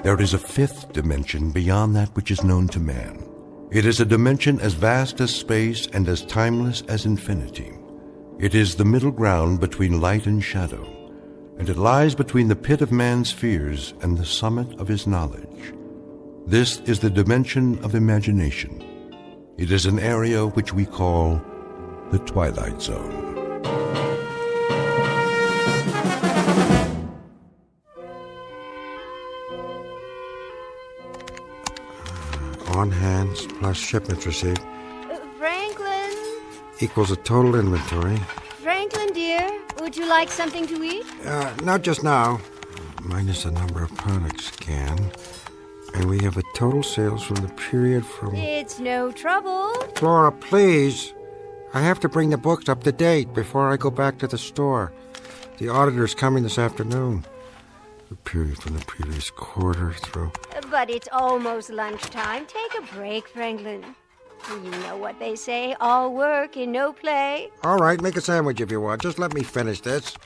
There is a fifth dimension beyond that which is known to man. It is a dimension as vast as space and as timeless as infinity. It is the middle ground between light and shadow, and it lies between the pit of man's fears and the summit of his knowledge. This is the dimension of imagination. It is an area which we call the Twilight Zone. On hands plus shipments received Franklin? equals a total inventory. Franklin, dear, would you like something to eat? Not just now. Minus the number of products scanned. And we have the total sales from the period from... It's no trouble. Flora, please. I have to bring the books up to date before I go back to the store. The auditor's coming this afternoon. The period from the previous quarter through... But it's almost lunchtime. Take a break, Franklin. You know what they say, all work and no play. All right, make a sandwich if you want. Just let me finish this.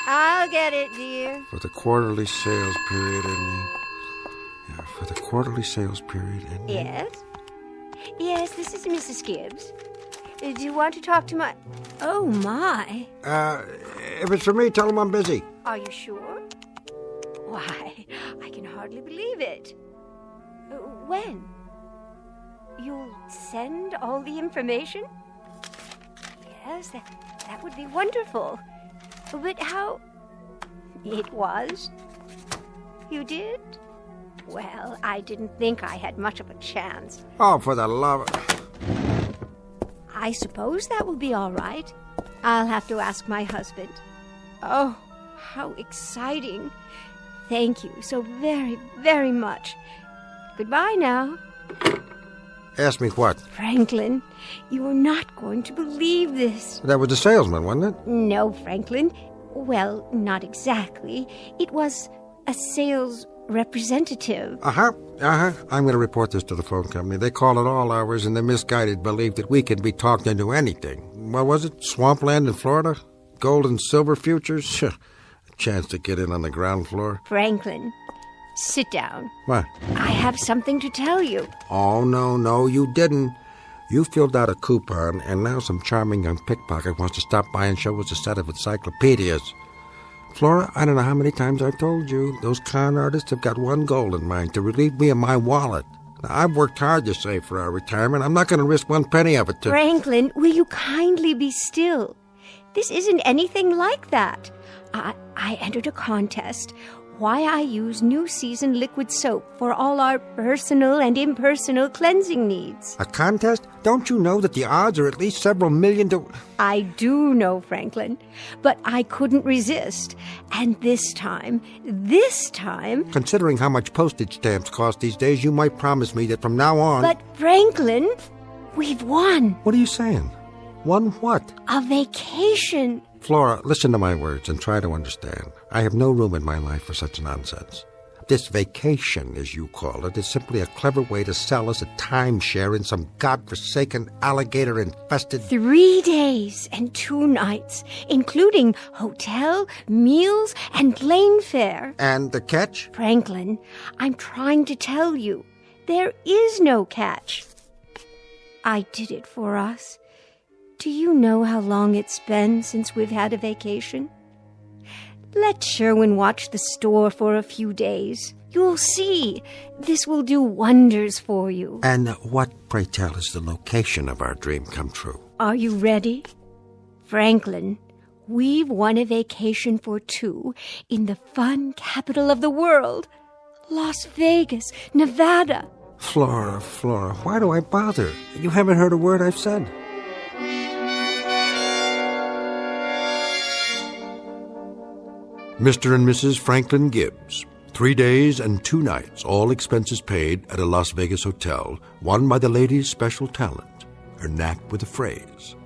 I'll get it, dear. For the quarterly sales period ending... for the quarterly sales period ending... Yes? Yes, this is Mrs. Gibbs. Do you want to talk to my... Oh, my. If it's for me, tell them I'm busy. Are you sure? Why, I can hardly believe it. When? You'll send all the information? Yes, that would be wonderful. But how... It was? You did? Well, I didn't think I had much of a chance. Oh, for the love of... I suppose that will be all right. I'll have to ask my husband. Oh, how exciting. thank you so very, very much. Goodbye now. Ask me what? Franklin, you are not going to believe this. That was the salesman, wasn't it? No, Franklin. Well, not exactly. It was a sales representative. I'm going to report this to the phone company. They call at all hours, and the misguided believe that we can be talked into anything. What was it? Swampland in Florida? Gold and silver futures? A chance to get in on the ground floor. Franklin, sit down. What? I have something to tell you. Oh, no, you didn't. You filled out a coupon, and now some charming young pickpocket wants to stop by and show us a set of encyclopedias. Flora, I don't know how many times I've told you, those con artists have got one goal in mind, to relieve me of my wallet. Now, I've worked hard to save for our retirement. I'm not going to risk one penny of it to... Franklin, will you kindly be still? This isn't anything like that. I entered a contest. Why I use New Season liquid soap for all our personal and impersonal cleansing needs. A contest? Don't you know that the odds are at least several million to... I do know, Franklin, but I couldn't resist. And this time... Considering how much postage stamps cost these days, you might promise me that from now on... But, Franklin, we've won. What are you saying? Won what? A vacation. Flora, listen to my words and try to understand. I have no room in my life for such nonsense. This vacation, as you call it, is simply a clever way to sell us a timeshare in some godforsaken, alligator-infested... 3 days and 2 nights, including hotel, meals, and plane fare. And the catch? Franklin, I'm trying to tell you, there is no catch. I did it for us. Do you know how long it's been since we've had a vacation? Let Sherwin watch the store for a few days. You'll see. This will do wonders for you. And what, pray tell, is the location of our dream come true? Are you ready? Franklin, we've won a vacation for 2 in the fun capital of the world, Las Vegas, Nevada. Flora, why do I bother? You haven't heard a word I've said. Mr. and Mrs. Franklin Gibbs, 3 days and 2 nights, all expenses paid at a Las Vegas hotel, won by the lady's special talent, her knack with a phrase.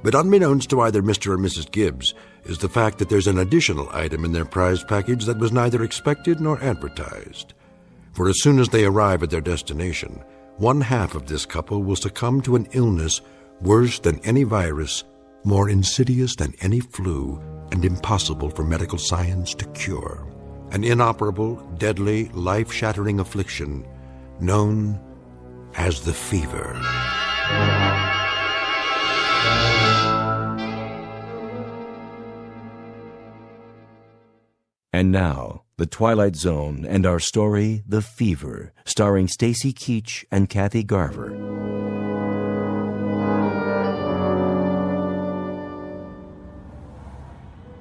But unbeknownst to either Mr. or Mrs. Gibbs is the fact that there's an additional item in their prize package that was neither expected nor advertised. For as soon as they arrive at their destination, one half of this couple will succumb to an illness worse than any virus, more insidious than any flu, and impossible for medical science to cure. An inoperable, deadly, life-shattering affliction known as the fever. And now, The Twilight Zone and our story, The Fever, starring Stacy Keach and Kathy Garver.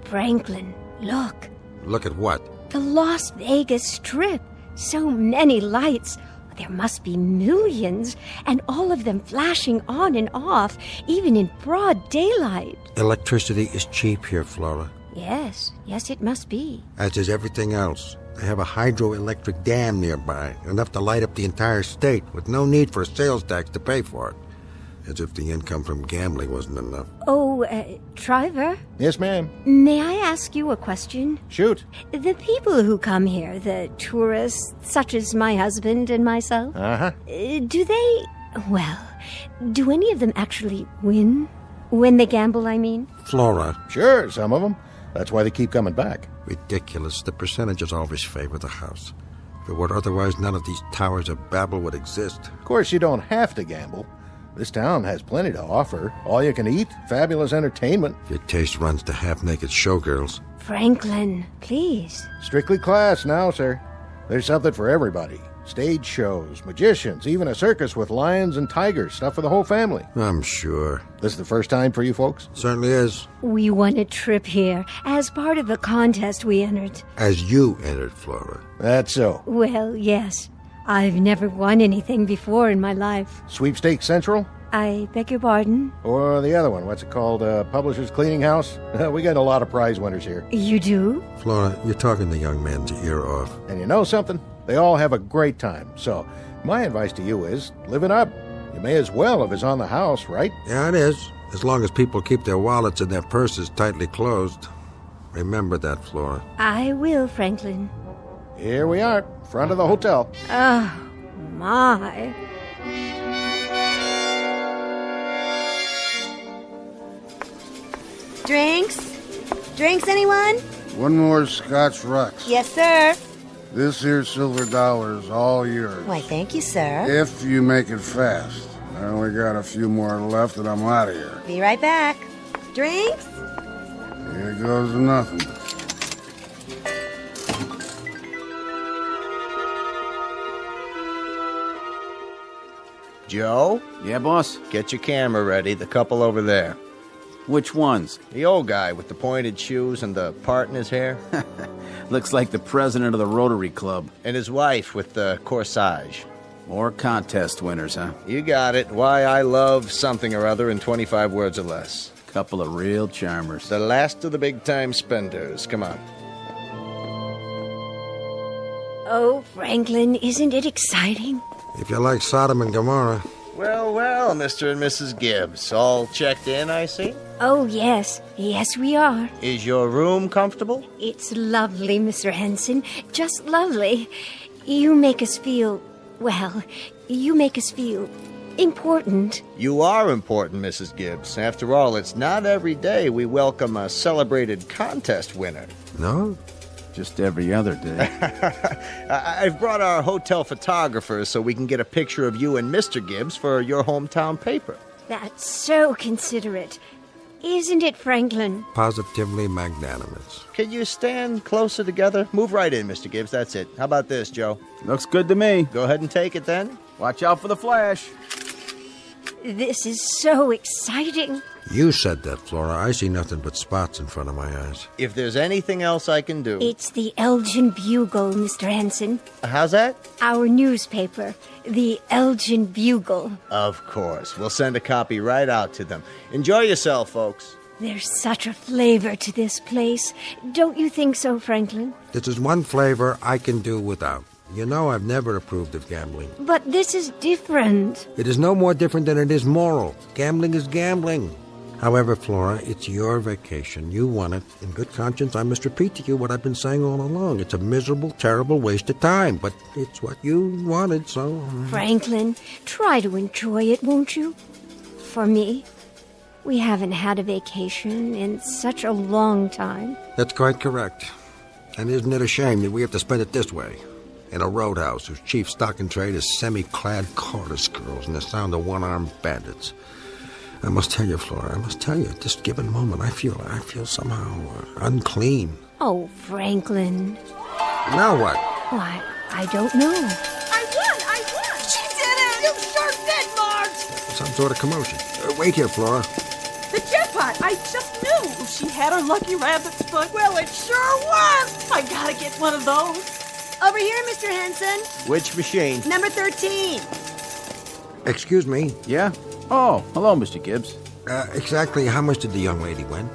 Franklin, look. Look at what? The Las Vegas Strip. So many lights. There must be millions, and all of them flashing on and off, even in broad daylight. Electricity is cheap here, Flora. Yes, it must be. As is everything else. They have a hydroelectric dam nearby, enough to light up the entire state, with no need for a sales tax to pay for it. As if the income from gambling wasn't enough. Oh, Triver? Yes, ma'am. May I ask you a question? Shoot. The people who come here, the tourists, such as my husband and myself, do any of them actually win? When they gamble, I mean? Flora. Sure, some of them. That's why they keep coming back. Ridiculous. The percentages always favor the house. If it were otherwise, none of these towers of Babel would exist. Of course, you don't have to gamble. This town has plenty to offer. All you can eat, fabulous entertainment. Your taste runs to half-naked showgirls. Franklin, please. Strictly class now, sir. There's something for everybody. Stage shows, magicians, even a circus with lions and tigers. Stuff for the whole family. I'm sure. This is the first time for you folks? Certainly is. We won a trip here as part of a contest we entered. As you entered, Flora. That's so. Well, yes. I've never won anything before in my life. Sweepstakes Central? I beg your pardon? Or the other one, what's it called? Publisher's Cleaning House? We got a lot of prize winners here. You do? Flora, you're talking the young man's ear off. And you know something? They all have a great time. So, my advice to you is, live it up. You may as well if it's on the house, right? Yeah, it is. As long as people keep their wallets and their purses tightly closed. Remember that, Flora. I will, Franklin. Here we are, front of the hotel. Oh, my. Drinks? Drinks, anyone? One more Scotch Rocks. Yes, sir. This here silver dollar is all yours. Why, thank you, sir. If you make it fast. I only got a few more left and I'm out of here. Be right back. Drinks? Here goes nothing. Joe? Yeah, boss? Get your camera ready, the couple over there. Which ones? The old guy with the pointed shoes and the part in his hair. Looks like the president of the Rotary Club. And his wife with the corsage. More contest winners, huh? You got it. Why I love something or other in 25 words or less. Couple of real charmers. The last of the big-time spenders. Come on. Oh, Franklin, isn't it exciting? If you like Sodom and Gomorrah. Well, well, Mr. and Mrs. Gibbs. All checked in, I see? Oh, yes. Yes, we are. Is your room comfortable? It's lovely, Mr. Henson. Just lovely. You make us feel... well, you make us feel... important. You are important, Mrs. Gibbs. After all, it's not every day we welcome a celebrated contest winner. No? Just every other day. I've brought our hotel photographers so we can get a picture of you and Mr. Gibbs for your hometown paper. That's so considerate. Isn't it, Franklin? Positively magnanimous. Can you stand closer together? Move right in, Mr. Gibbs. That's it. How about this, Joe? Looks good to me. Go ahead and take it then. Watch out for the flash. This is so exciting. You said that, Flora. I see nothing but spots in front of my eyes. If there's anything else I can do... It's the Elgin Bugle, Mr. Henson. How's that? Our newspaper, the Elgin Bugle. Of course. We'll send a copy right out to them. Enjoy yourself, folks. There's such a flavor to this place. Don't you think so, Franklin? This is one flavor I can do without. You know I've never approved of gambling. But this is different. It is no more different than it is moral. Gambling is gambling. However, Flora, it's your vacation. You want it. In good conscience, I must repeat to you what I've been saying all along. It's a miserable, terrible waste of time, but it's what you wanted, so... Franklin, try to enjoy it, won't you? For me, we haven't had a vacation in such a long time. That's quite correct. And isn't it a shame that we have to spend it this way? In a roadhouse whose chief stock in trade is semi-clad chorus girls and the sound of one-armed bandits. I must tell you, Flora, I must tell you, at this given moment, I feel somehow unclean. Oh, Franklin. Now what? Why, I don't know. I won! She did it! You sure did, Marge! Some sort of commotion. Wait here, Flora. The jackpot! I just knew! She had her lucky rabbit's foot. Well, it sure was! I gotta get one of those. Over here, Mr. Henson. Which machine? Number 13. Excuse me? Yeah? Oh, hello, Mr. Gibbs. Exactly how much did the young lady win?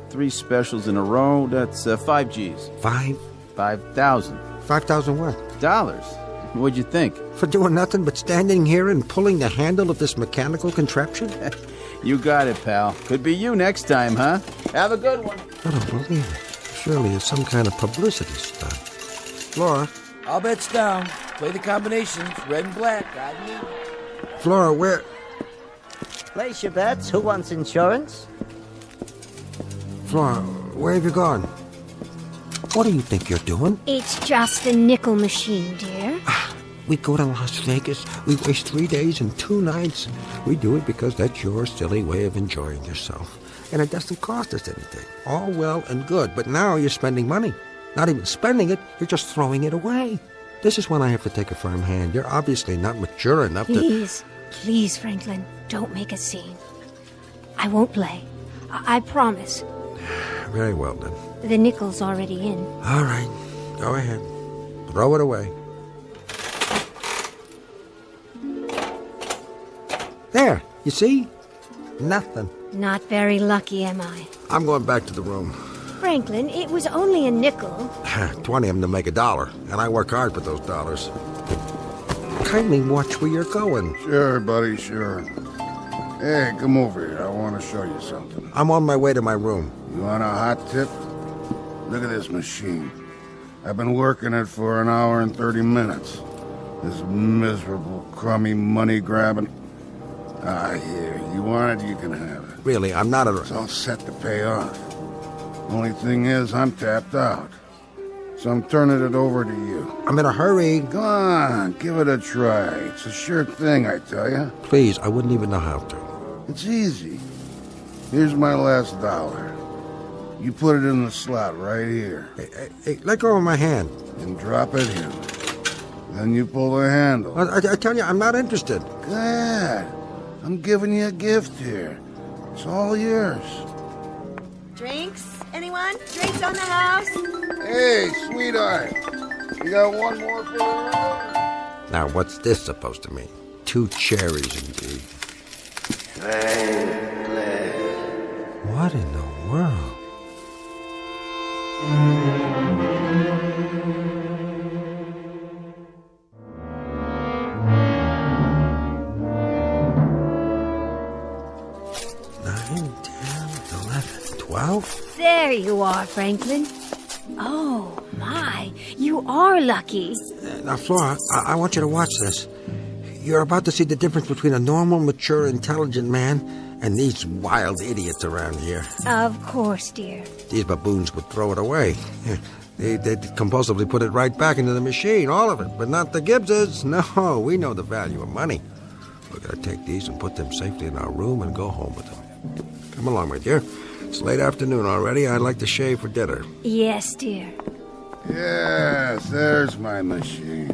3 specials in a row. That's 5 G's. 5? 5,000. 5,000 what? Dollars. What'd you think? For doing nothing but standing here and pulling the handle of this mechanical contraption? You got it, pal. Could be you next time, huh? Have a good one. I don't believe it. Surely it's some kind of publicity stunt. Flora? All bets down. Play the combinations. Red and black. I need. Flora, where... Place your bets. Who wants insurance? Flora, where have you gone? What do you think you're doing? It's just a nickel machine, dear. We go to Las Vegas. We waste 3 days and 2 nights. We do it because that's your silly way of enjoying yourself. And it doesn't cost us anything. All well and good, but now you're spending money. Not even spending it, you're just throwing it away. This is when I have to take a firm hand. You're obviously not mature enough to... Please, Franklin, don't make a scene. I won't play. I promise. Very well, then. The nickel's already in. All right. Go ahead. Throw it away. There, you see? Nothing. Not very lucky, am I? I'm going back to the room. Franklin, it was only a nickel. 20 of them to make $1, and I work hard for those dollars. Kindly watch where you're going. Sure, buddy, sure. Hey, come over here. I want to show you something. I'm on my way to my room. You want a hot tip? Look at this machine. I've been working it for an hour and 30 minutes. This miserable, crummy money grabbing. Here. You want it, you can have it. Really, I'm not a... It's all set to pay off. Only thing is, I'm tapped out. So I'm turning it over to you. I'm in a hurry. Go on, give it a try. It's a sure thing, I tell you. Please, I wouldn't even know how to. It's easy. Here's my last $1. You put it in the slot right here. Hey, let go of my hand. And drop it in. Then you pull the handle. I tell you, I'm not interested. Good. I'm giving you a gift here. It's all yours. Drinks? Anyone? Drinks on the house? Hey, sweetheart. You got one more for the road? Now, what's this supposed to mean? 2 cherries, indeed. What in the world? There you are, Franklin. Oh, my. You are lucky. Now, Flora, I want you to watch this. You're about to see the difference between a normal, mature, intelligent man and these wild idiots around here. Of course, dear. These baboons would throw it away. They'd compulsively put it right back into the machine, all of it. But not the Gibbses. No, we know the value of money. We're going to take these and put them safely in our room and go home with them. Come along, my dear. It's late afternoon already. I'd like to shave for dinner. Yes, dear. Yes, there's my machine.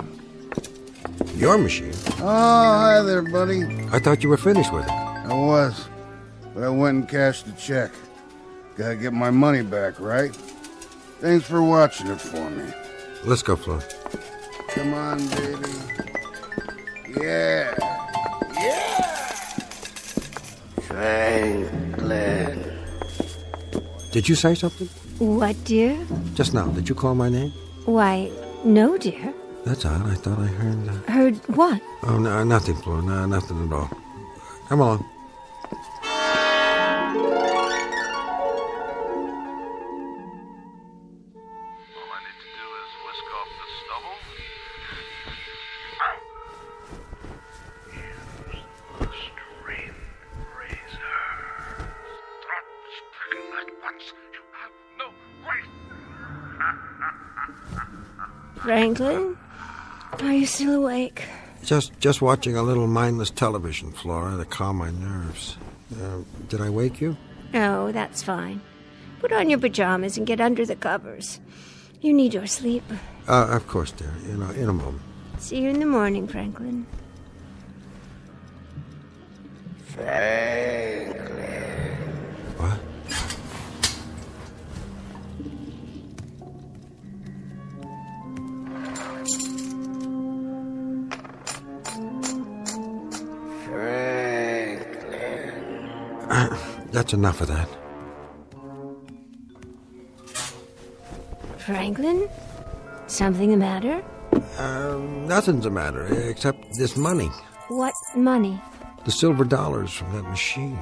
Your machine? Oh, hi there, buddy. I thought you were finished with it. I was, but I went and cashed the check. Gotta get my money back, right? Thanks for watching it for me. Let's go, Flo. Come on, baby. Yeah. Franklin. Did you say something? What, dear? Just now. Did you call my name? Why, no, dear. That's odd. I thought I heard... Heard what? Oh, no, nothing, Flo. No, nothing at all. Come along. Franklin? Are you still awake? Just watching a little mindless television, Flora, to calm my nerves. Did I wake you? Oh, that's fine. Put on your pajamas and get under the covers. You need your sleep. Of course, dear. In a moment. See you in the morning, Franklin. Franklin. What? That's enough of that. Franklin? Something the matter? Nothing's the matter, except this money. What money? The silver dollars from that machine.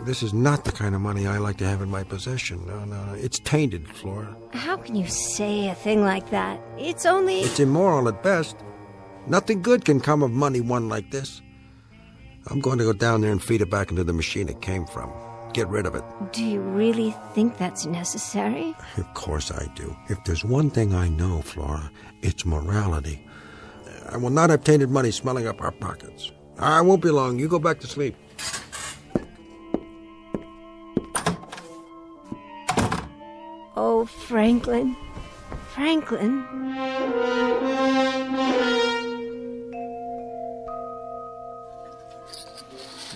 This is not the kind of money I like to have in my possession. No. It's tainted, Flora. How can you say a thing like that? It's only... It's immoral at best. Nothing good can come of money won like this. I'm going to go down there and feed it back into the machine it came from. Get rid of it. Do you really think that's necessary? Of course I do. If there's one thing I know, Flora, it's morality. I will not have tainted money smelling up our pockets. I won't be long. You go back to sleep. Oh, Franklin. Franklin.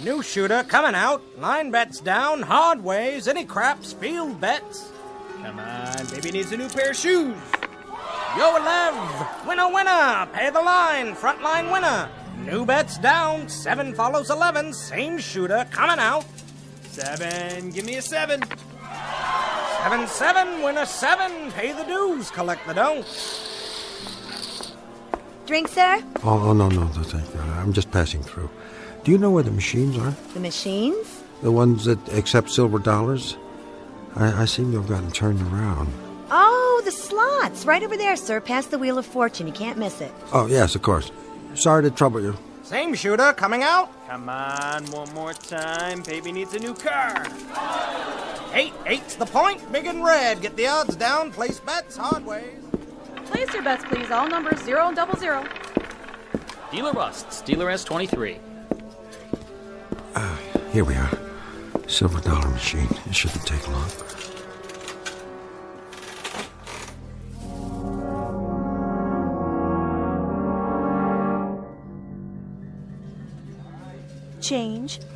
New shooter coming out. Line bets down. Hard ways. Any craps. Field bets. Come on. Baby needs a new pair of shoes. Yo, Lev. Winner, winner. Pay the line. Front line winner. New bets down. 7 follows 11. Same shooter coming out. 7. Give me a 7. 7-7. Winner 7. Pay the dues. Collect the don't. Drink, sir? Oh, no, thank you. I'm just passing through. Do you know where the machines are? The machines? The ones that accept silver dollars? I seem to have gotten turned around. Oh, the slots. Right over there, sir. Past the Wheel of Fortune. You can't miss it. Oh, yes, of course. Sorry to trouble you. Same shooter coming out. Come on, one more time. Baby needs a new car. 8's the point. Big and red. Get the odds down. Place bets. Hard ways. Place your bets, please. All numbers 0 and 00. Dealer busts. Dealer S23. Here we are. Silver dollar machine. It shouldn't take long.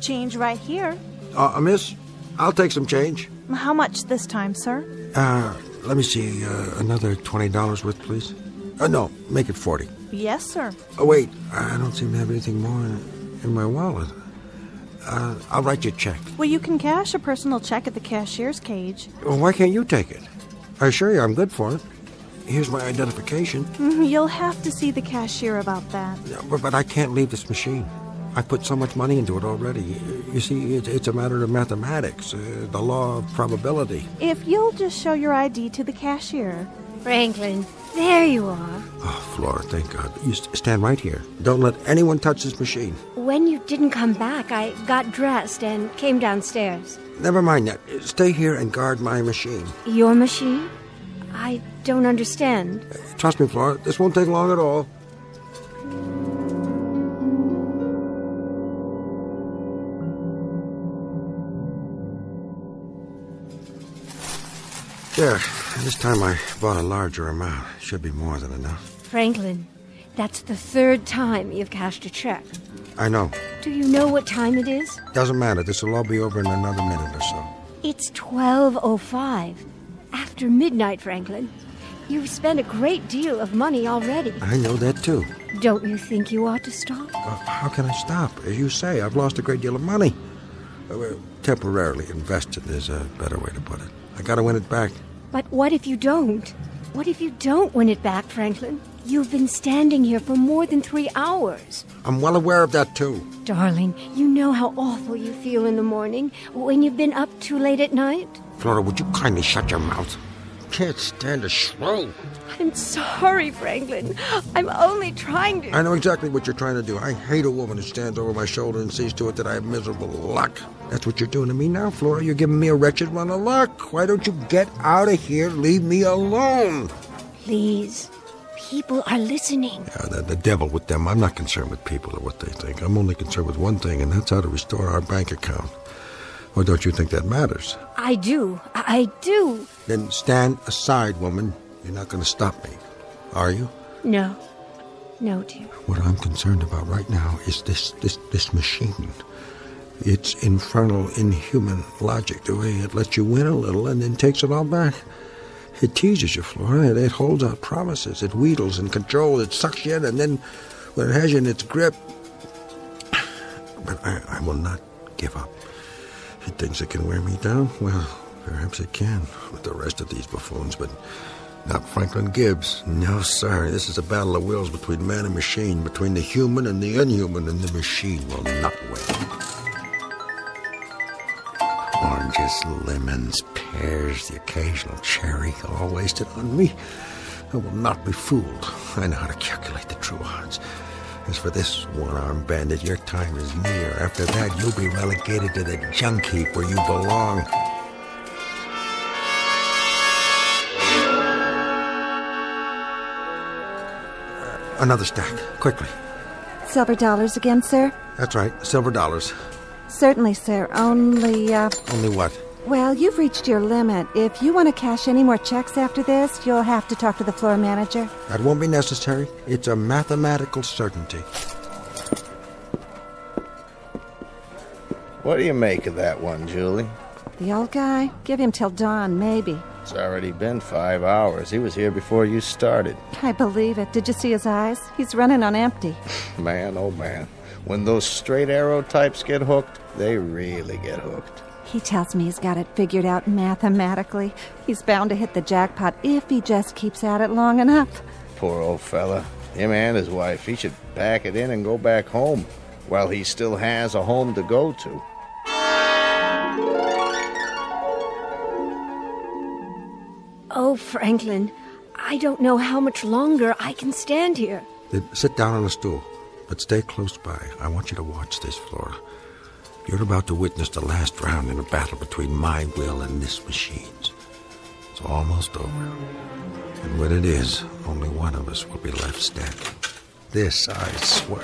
Change right here. Miss, I'll take some change. How much this time, sir? Let me see. Another $20 worth, please. No, make it 40. Yes, sir. Oh, wait. I don't seem to have anything more in my wallet. I'll write you a check. Well, you can cash a personal check at the cashier's cage. Well, why can't you take it? I assure you I'm good for it. Here's my identification. You'll have to see the cashier about that. But I can't leave this machine. I put so much money into it already. You see, it's a matter of mathematics, the law of probability. If you'll just show your ID to the cashier. Franklin, there you are. Oh, Flora, thank God. You stand right here. Don't let anyone touch this machine. When you didn't come back, I got dressed and came downstairs. Never mind that. Stay here and guard my machine. Your machine? I don't understand. Trust me, Flora, this won't take long at all. There. This time I bought a larger amount. Should be more than enough. Franklin, that's the 3rd time you've cashed a check. I know. Do you know what time it is? Doesn't matter. This will all be over in another minute or so. It's 12:05. After midnight, Franklin. You've spent a great deal of money already. I know that, too. Don't you think you ought to stop? How can I stop? As you say, I've lost a great deal of money. Temporarily invested is a better way to put it. I gotta win it back. But what if you don't? What if you don't win it back, Franklin? You've been standing here for more than 3 hours. I'm well aware of that, too. Darling, you know how awful you feel in the morning when you've been up too late at night? Flora, would you kindly shut your mouth? Can't stand a shrew. I'm sorry, Franklin. I'm only trying to... I know exactly what you're trying to do. I hate a woman who stands over my shoulder and sees to it that I have miserable luck. That's what you're doing to me now, Flora. You're giving me a wretched run of luck. Why don't you get out of here? Leave me alone. Please. People are listening. Yeah, the devil with them. I'm not concerned with people or what they think. I'm only concerned with one thing, and that's how to restore our bank account. Or don't you think that matters? I do. I do. Then stand aside, woman. You're not going to stop me, are you? No. No, dear. What I'm concerned about right now is this machine. Its infernal, inhuman logic, the way it lets you win a little and then takes it all back. It teases you, Flora. It holds out promises. It wheedles and controls. It sucks you in, and then when it has you in its grip... But I will not give up. It thinks it can wear me down? Well, perhaps it can with the rest of these buffoons, but not Franklin Gibbs. No, sir. This is a battle of wills between man and machine, between the human and the inhuman, and the machine will not win. Oranges, lemons, pears, the occasional cherry, all wasted on me. I will not be fooled. I know how to calculate the true odds. As for this one-armed bandit, your time is near. After that, you'll be relegated to the junk heap where you belong. Another stack, quickly. Silver dollars again, sir? That's right, silver dollars. Certainly, sir. Only, Only what? Well, you've reached your limit. If you want to cash any more checks after this, you'll have to talk to the floor manager. That won't be necessary. It's a mathematical certainty. What do you make of that one, Julie? The old guy? Give him till dawn, maybe. It's already been 5 hours. He was here before you started. I believe it. Did you see his eyes? He's running on empty. Man, oh man. When those straight arrow types get hooked, they really get hooked. He tells me he's got it figured out mathematically. He's bound to hit the jackpot if he just keeps at it long enough. Poor old fella. Him and his wife. He should pack it in and go back home while he still has a home to go to. Oh, Franklin, I don't know how much longer I can stand here. Then sit down on a stool, but stay close by. I want you to watch this, Flora. You're about to witness the last round in a battle between my will and this machine's. It's almost over. And when it is, only one of us will be left standing. This I swear.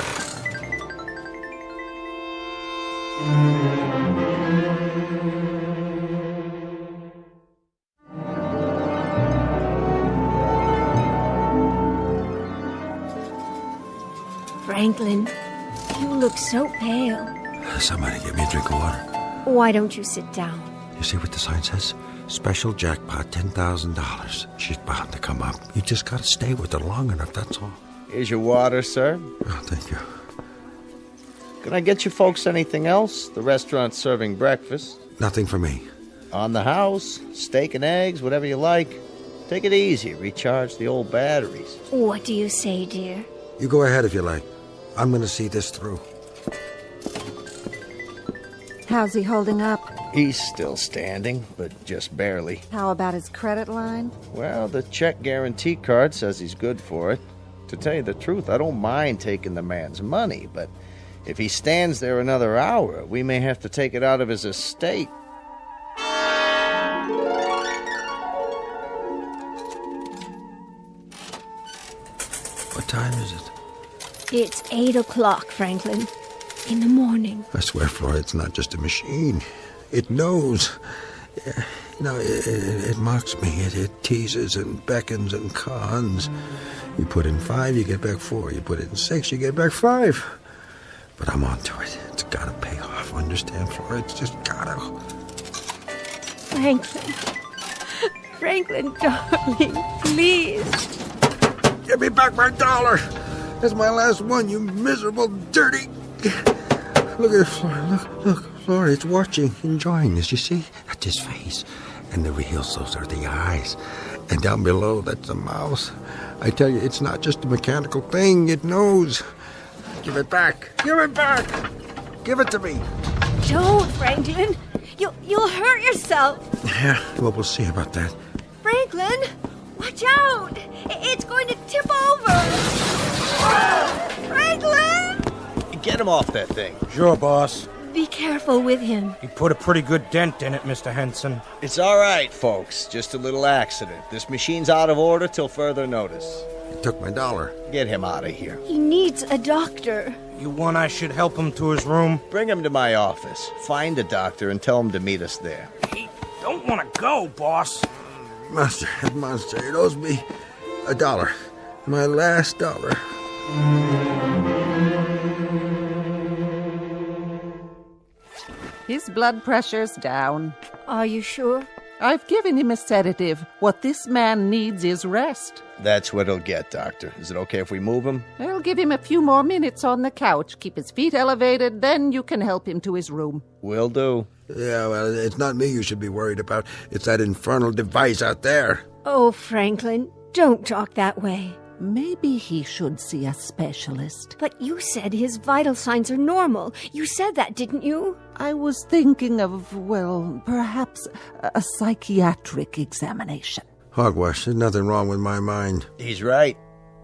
Franklin, you look so pale. Somebody get me a drink of water. Why don't you sit down? You see what the sign says? Special jackpot, $10,000. She's bound to come up. You just gotta stay with her long enough, that's all. Here's your water, sir. Oh, thank you. Can I get you folks anything else? The restaurant's serving breakfast. Nothing for me. On the house, steak and eggs, whatever you like. Take it easy. Recharge the old batteries. What do you say, dear? You go ahead if you like. I'm gonna see this through. How's he holding up? He's still standing, but just barely. How about his credit line? Well, the check guarantee card says he's good for it. To tell you the truth, I don't mind taking the man's money, but if he stands there another hour, we may have to take it out of his estate. What time is it? It's 8 o'clock, Franklin. In the morning. I swear, Flora, it's not just a machine. It knows. You know, it mocks me. It teases and beckons and cons. You put in 5, you get back 4. You put in 6, you get back 5. But I'm onto it. It's gotta pay off. Understand, Flora? It's just gotta. Franklin. Franklin, darling, please. Give me back my $1. That's my last one, you miserable, dirty. Look at it, Flora. Look. Flora, it's watching, enjoying this. You see? That's his face. And the reals, those are the eyes. And down below, that's the mouth. I tell you, it's not just a mechanical thing. It knows. Give it back. Give it back. Give it to me. Don't, Franklin. You'll hurt yourself. Yeah, well, we'll see about that. Franklin, watch out. It's going to tip over. Franklin! Get him off that thing. Sure, boss. Be careful with him. He put a pretty good dent in it, Mr. Henson. It's all right, folks. Just a little accident. This machine's out of order till further notice. He took my $1. Get him out of here. He needs a doctor. You want I should help him to his room? Bring him to my office. Find a doctor and tell him to meet us there. He don't want to go, boss. Monster, it owes me $1. My last $1. His blood pressure's down. Are you sure? I've given him a sedative. What this man needs is rest. That's what he'll get, Doctor. Is it okay if we move him? I'll give him a few more minutes on the couch. Keep his feet elevated, then you can help him to his room. Will do. Yeah, well, it's not me you should be worried about. It's that infernal device out there. Oh, Franklin, don't talk that way. Maybe he should see a specialist. But you said his vital signs are normal. You said that, didn't you? I was thinking of, well, perhaps a psychiatric examination. Hogwash, there's nothing wrong with my mind. He's right.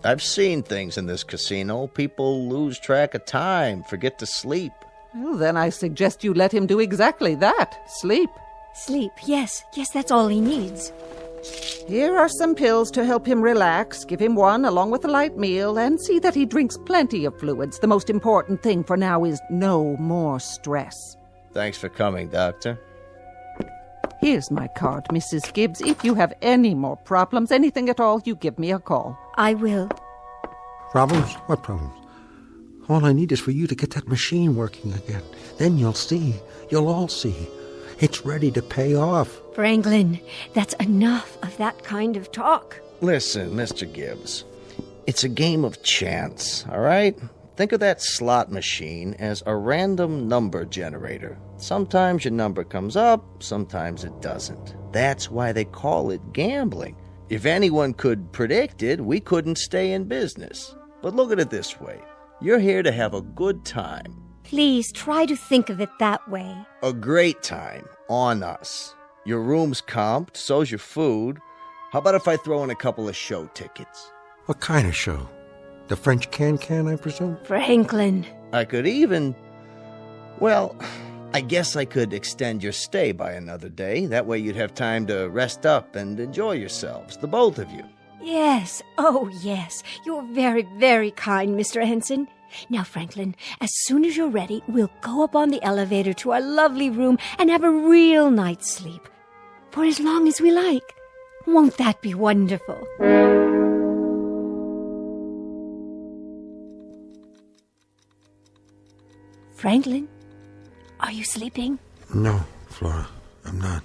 I've seen things in this casino. People lose track of time, forget to sleep. Well, then I suggest you let him do exactly that. Sleep. Sleep, yes. Yes, that's all he needs. Here are some pills to help him relax. Give him one along with a light meal and see that he drinks plenty of fluids. The most important thing for now is no more stress. Thanks for coming, Doctor. Here's my card, Mrs. Gibbs. If you have any more problems, anything at all, you give me a call. I will. Problems? What problems? All I need is for you to get that machine working again. Then you'll see. You'll all see. It's ready to pay off. Franklin, that's enough of that kind of talk. Listen, Mr. Gibbs, it's a game of chance, all right? Think of that slot machine as a random number generator. Sometimes your number comes up, sometimes it doesn't. That's why they call it gambling. If anyone could predict it, we couldn't stay in business. But look at it this way. You're here to have a good time. Please try to think of it that way. A great time on us. Your room's comped, so's your food. How about if I throw in a couple of show tickets? What kind of show? The French can, I presume? Franklin. I could even... Well, I guess I could extend your stay by another day. That way you'd have time to rest up and enjoy yourselves, the both of you. Yes. Oh, yes. You're very, very kind, Mr. Henson. Now, Franklin, as soon as you're ready, we'll go up on the elevator to our lovely room and have a real night's sleep. For as long as we like. Won't that be wonderful? Franklin, are you sleeping? No, Flora, I'm not.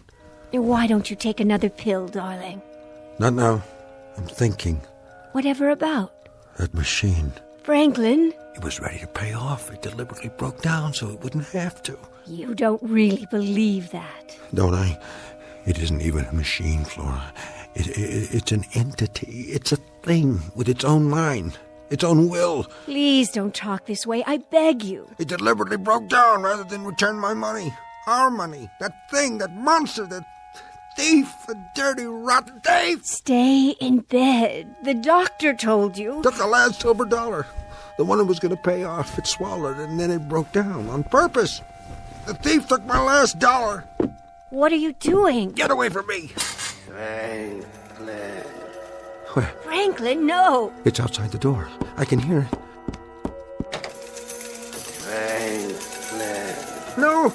Why don't you take another pill, darling? Not now. I'm thinking. Whatever about? That machine. Franklin? It was ready to pay off. It deliberately broke down so it wouldn't have to. You don't really believe that. Don't I? It isn't even a machine, Flora. It's an entity. It's a thing with its own mind, its own will. Please don't talk this way. I beg you. It deliberately broke down rather than return my money. Our money. That thing, that monster, that thief, the dirty, rotten thief. Stay in bed. The doctor told you. Took the last silver dollar. The one that was going to pay off. It swallowed and then it broke down on purpose. The thief took my last dollar. What are you doing? Get away from me. Franklin. Where? Franklin, no. It's outside the door. I can hear it. Franklin. No.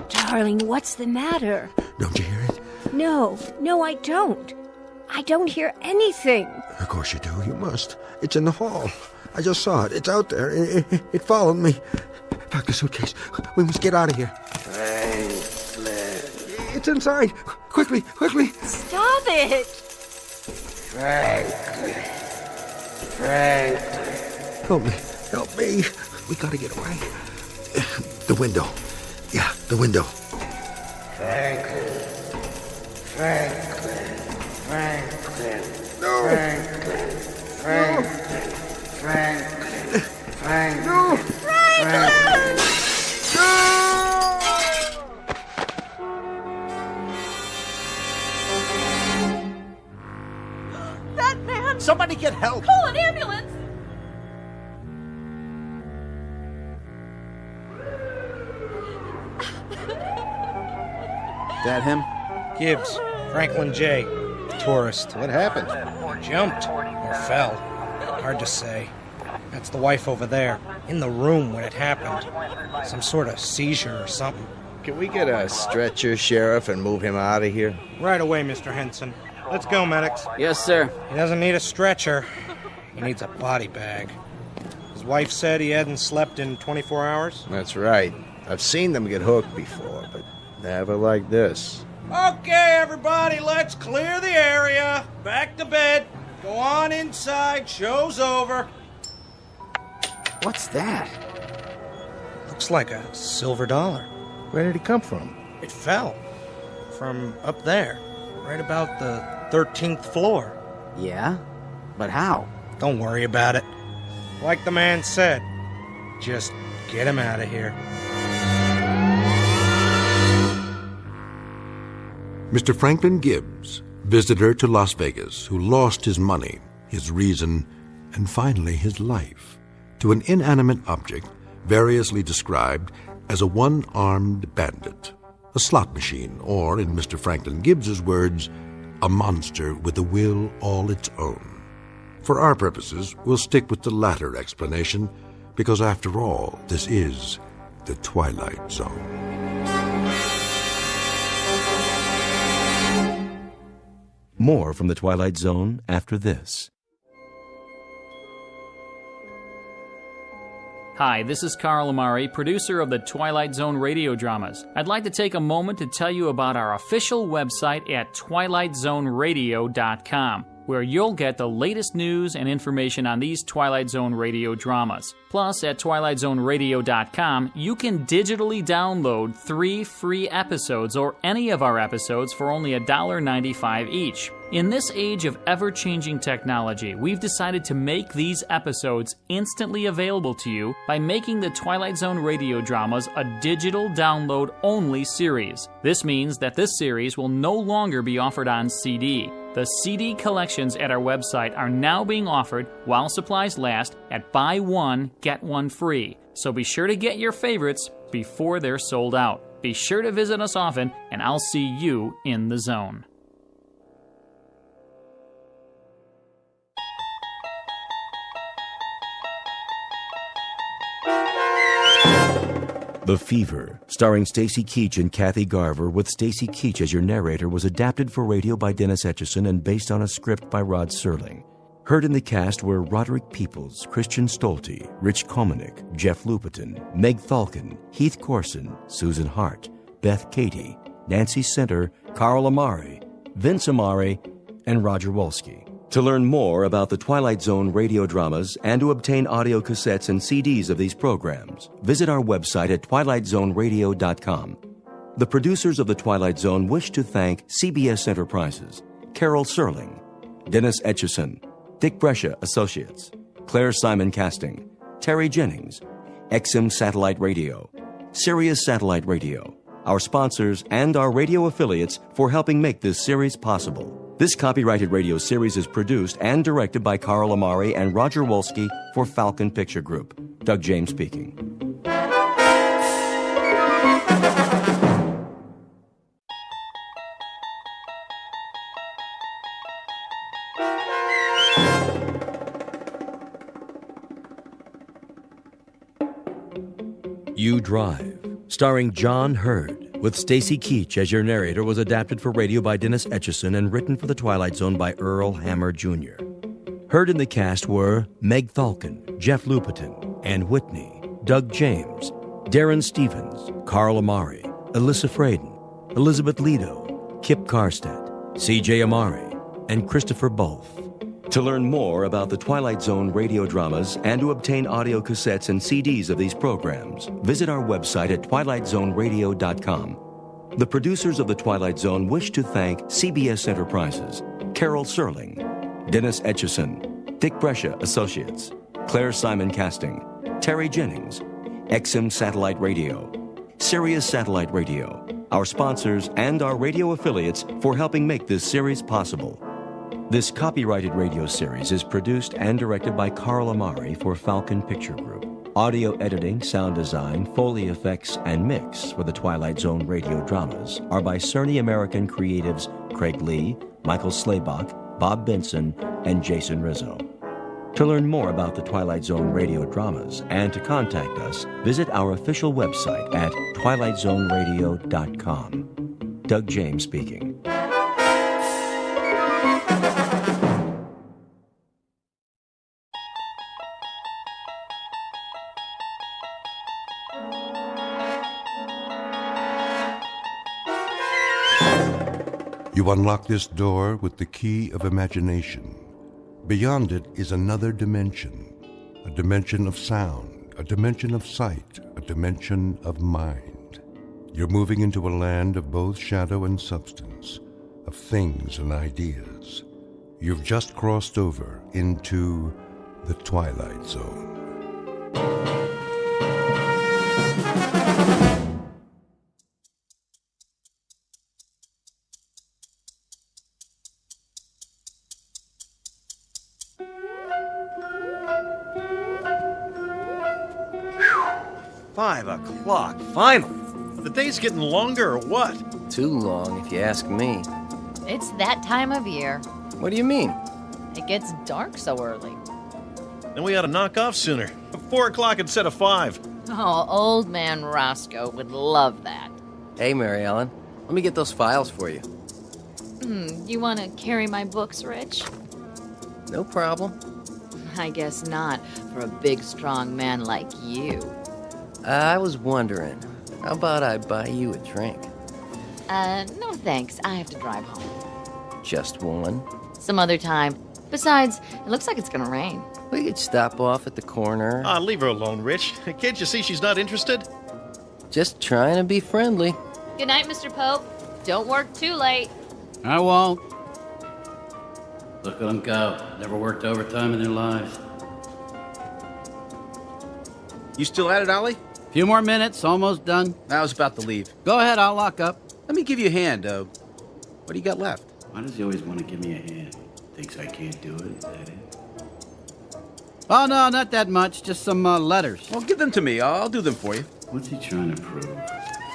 Darling, what's the matter? Don't you hear it? No, I don't. I don't hear anything. Of course you do. You must. It's in the hall. I just saw it. It's out there. It followed me. Pack the suitcase. We must get out of here. Franklin. It's inside. Quickly. Stop it. Franklin. Help me. We gotta get away. The window. Yeah, the window. Franklin. No. Franklin. No. That man! Somebody get help! Call an ambulance! That him? Gibbs, Franklin J., tourist. What happened? Jumped or fell. Hard to say. That's the wife over there, in the room when it happened. Some sort of seizure or something. Can we get a stretcher, Sheriff, and move him out of here? Right away, Mr. Henson. Let's go, medics. Yes, sir. He doesn't need a stretcher. He needs a body bag. His wife said he hadn't slept in 24 hours. That's right. I've seen them get hooked before, but never like this. Okay, everybody, let's clear the area. Back to bed. Go on inside. Show's over. What's that? Looks like a silver dollar. Where did he come from? It fell. From up there. Right about the 13th floor. Yeah? But how? Don't worry about it. Like the man said, just get him out of here. Mr. Franklin Gibbs, visitor to Las Vegas, who lost his money, his reason, and finally his life to an inanimate object variously described as a one-armed bandit, a slot machine, or, in Mr. Franklin Gibbs's words, a monster with a will all its own. For our purposes, we'll stick with the latter explanation, because after all, this is the Twilight Zone. More from the Twilight Zone after this. Hi, this is Carl Amari, producer of the Twilight Zone radio dramas. I'd like to take a moment to tell you about our official website at twilightzoneradio.com, where you'll get the latest news and information on these Twilight Zone radio dramas. Plus, at twilightzoneradio.com, you can digitally download 3 free episodes or any of our episodes for only $1.95 each. In this age of ever-changing technology, we've decided to make these episodes instantly available to you by making the Twilight Zone radio dramas a digital download-only series. This means that this series will no longer be offered on CD. The CD collections at our website are now being offered, while supplies last, at buy one, get one free. So be sure to get your favorites before they're sold out. Be sure to visit us often, and I'll see you in the zone. The Fever, starring Stacy Keach and Kathy Garver, with Stacy Keach as your narrator, was adapted for radio by Dennis Etchison and based on a script by Rod Serling. Heard in the cast were Roderick Peoples, Christian Stolte, Rich Komanek, Jeff Lupetin, Meg Thalken, Heath Corson, Susan Hart, Beth Cady, Nancy Center, Carl Amari, Vince Amari, and Roger Wolski. To learn more about the Twilight Zone radio dramas and to obtain audio cassettes and CDs of these programs, visit our website at twilightzoneradio.com. The producers of The Twilight Zone wish to thank CBS Enterprises, Carol Serling, Dennis Etchison, Dick Brescia Associates, Claire Simon Casting, Terry Jennings, XM Satellite Radio, Sirius Satellite Radio, our sponsors, and our radio affiliates for helping make this series possible. This copyrighted radio series is produced and directed by Carl Amari and Roger Wolski for Falcon Picture Group. Doug James speaking. You Drive, starring John Hurd, with Stacy Keach as your narrator, was adapted for radio by Dennis Etchison and written for The Twilight Zone by Earl Hammer Jr. Heard in the cast were Meg Thalken, Jeff Lupetin, Ann Whitney, Doug James, Darren Stevens, Carl Amari, Alyssa Fraden, Elizabeth Lido, Kip Karstedt, C.J. Amari, and Christopher Bolf. To learn more about the Twilight Zone radio dramas and to obtain audio cassettes and CDs of these programs, visit our website at twilightzoneradio.com. The producers of The Twilight Zone wish to thank CBS Enterprises, Carol Serling, Dennis Etchison, Dick Brescia Associates, Claire Simon Casting, Terry Jennings, XM Satellite Radio, Sirius Satellite Radio, our sponsors, and our radio affiliates for helping make this series possible. This copyrighted radio series is produced and directed by Carl Amari for Falcon Picture Group. Audio editing, sound design, Foley effects, and mix for the Twilight Zone radio dramas are by Cerny American creatives Craig Lee, Michael Slaybach, Bob Benson, and Jason Rizzo. To learn more about the Twilight Zone radio dramas and to contact us, visit our official website at twilightzoneradio.com. Doug James speaking. You unlock this door with the key of imagination. Beyond it is another dimension, a dimension of sound, a dimension of sight, a dimension of mind. You're moving into a land of both shadow and substance, of things and ideas. You've just crossed over into the Twilight Zone. $5 finally. The day's getting longer or what? Too long, if you ask me. It's that time of year. What do you mean? It gets dark so early. Then we ought to knock off sooner. 4 o'clock instead of 5. Oh, old man Roscoe would love that. Hey, Mary Ellen, let me get those files for you. You want to carry my books, Rich? No problem. I guess not, for a big, strong man like you. I was wondering, how about I buy you a drink? No thanks. I have to drive home. Just one? Some other time. Besides, it looks like it's gonna rain. We could stop off at the corner. Leave her alone, Rich. Can't you see she's not interested? Just trying to be friendly. Good night, Mr. Pope. Don't work too late. I won't. Look at them go. Never worked overtime in their lives. You still at it, Ollie? Few more minutes, almost done. I was about to leave. Go ahead, I'll lock up. Let me give you a hand. What do you got left? Why does he always want to give me a hand? Thinks I can't do it, is that it? Oh, no, not that much. Just some letters. Well, give them to me. I'll do them for you. What's he trying to prove?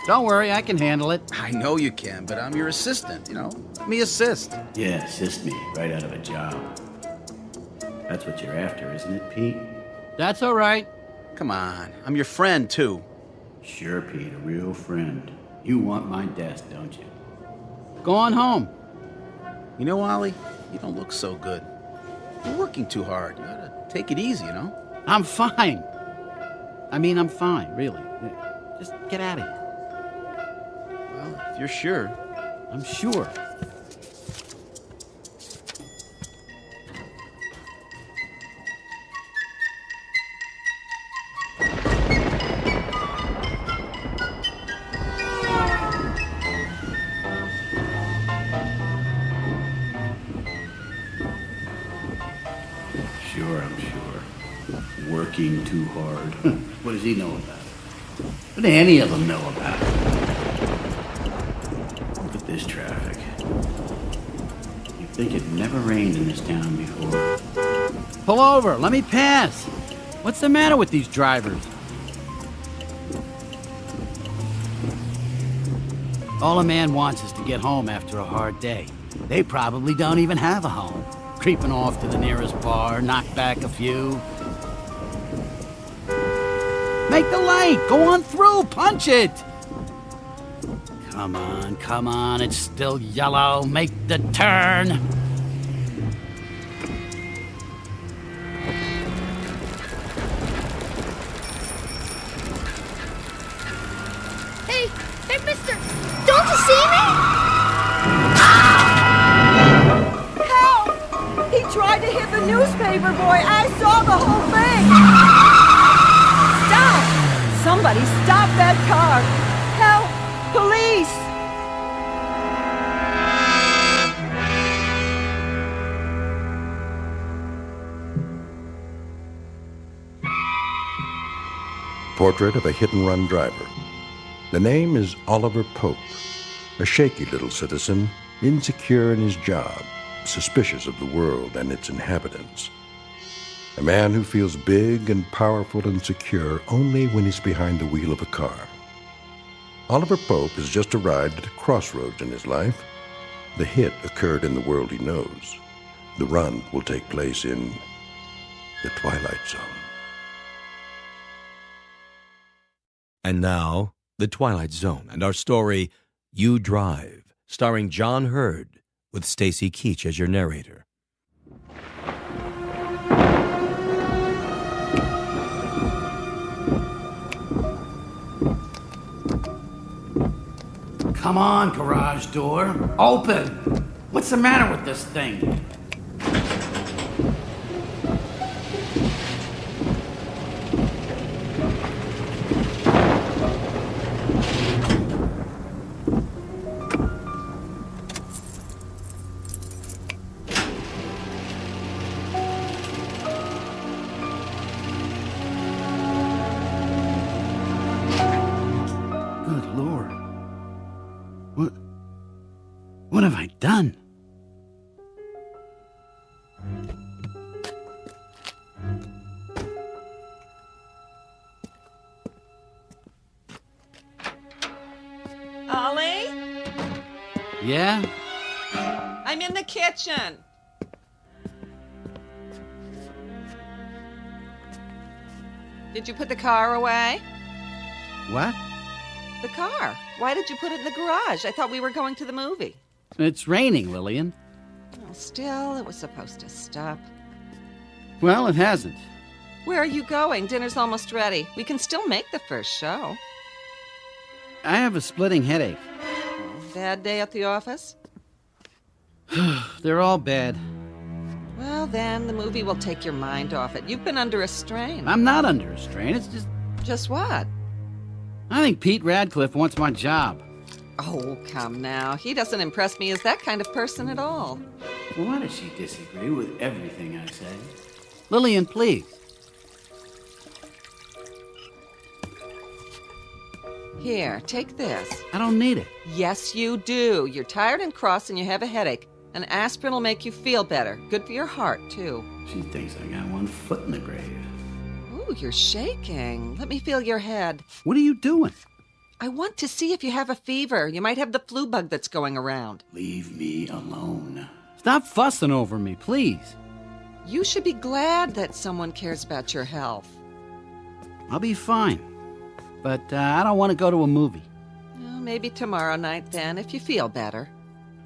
Don't worry, I can handle it. I know you can, but I'm your assistant, you know? Let me assist. Yeah, assist me right out of a job. That's what you're after, isn't it, Pete? That's all right. Come on, I'm your friend, too. Sure, Pete, a real friend. You want my desk, don't you? Go on home. You know, Ollie, you don't look so good. You're working too hard. You gotta take it easy, you know? I'm fine. I'm fine, really. Just get out of here. Well, if you're sure. I'm sure. Sure, I'm sure. Working too hard. What does he know about it? What do any of them know about it? Look at this traffic. You'd think it never rained in this town before. Pull over, let me pass. What's the matter with these drivers? All a man wants is to get home after a hard day. They probably don't even have a home. Creeping off to the nearest bar, knock back a few. Make the light! Go on through! Punch it! Come on, it's still yellow. Make the turn! Hey, mister! Don't you see me? Help! He tried to hit the newspaper boy. I saw the whole thing. Stop! Somebody stop that car! Help! Police! Portrait of a hit-and-run driver. The name is Oliver Pope, a shaky little citizen, insecure in his job, suspicious of the world and its inhabitants. A man who feels big and powerful and secure only when he's behind the wheel of a car. Oliver Pope has just arrived at a crossroads in his life. The hit occurred in the world he knows. The run will take place in the Twilight Zone. And now, The Twilight Zone and our story, You Drive, starring John Hurd, with Stacy Keach as your narrator. Come on, garage door. Open! What's the matter with this thing? Good Lord. What have I done? Ollie? Yeah? I'm in the kitchen. Did you put the car away? What? The car. Why did you put it in the garage? I thought we were going to the movie. It's raining, Lillian. Well, still, it was supposed to stop. Well, it hasn't. Where are you going? Dinner's almost ready. We can still make the first show. I have a splitting headache. Bad day at the office? They're all bad. Well, then, the movie will take your mind off it. You've been under a strain. I'm not under a strain. It's just... Just what? I think Pete Radcliffe wants my job. Oh, come now. He doesn't impress me as that kind of person at all. Why does she disagree with everything I say? Lillian, please. Here, take this. I don't need it. Yes, you do. You're tired and cross and you have a headache. An aspirin will make you feel better. Good for your heart, too. She thinks I got one foot in the grave. Ooh, you're shaking. Let me feel your head. What are you doing? I want to see if you have a fever. You might have the flu bug that's going around. Leave me alone. Stop fussing over me, please. You should be glad that someone cares about your health. I'll be fine. But I don't want to go to a movie. Well, maybe tomorrow night then, if you feel better.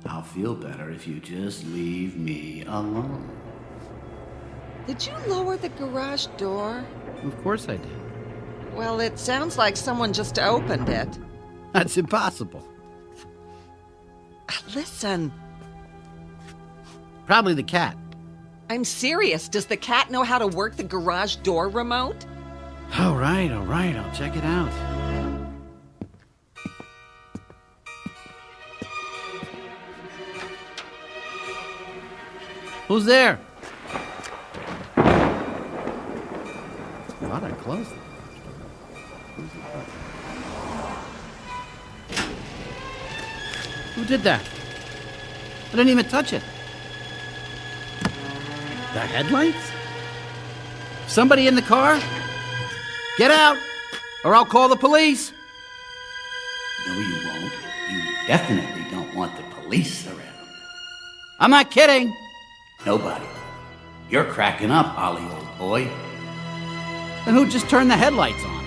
I'll feel better if you just leave me alone. Did you lower the garage door? Of course I did. Well, it sounds like someone just opened it. That's impossible. Listen. Probably the cat. I'm serious. Does the cat know how to work the garage door remote? All right. I'll check it out. Who's there? Thought I closed it. Who did that? I didn't even touch it. The headlights? Somebody in the car? Get out, or I'll call the police. No, you won't. You definitely don't want the police around. I'm not kidding. Nobody. You're cracking up, Ollie, old boy. And who just turned the headlights on?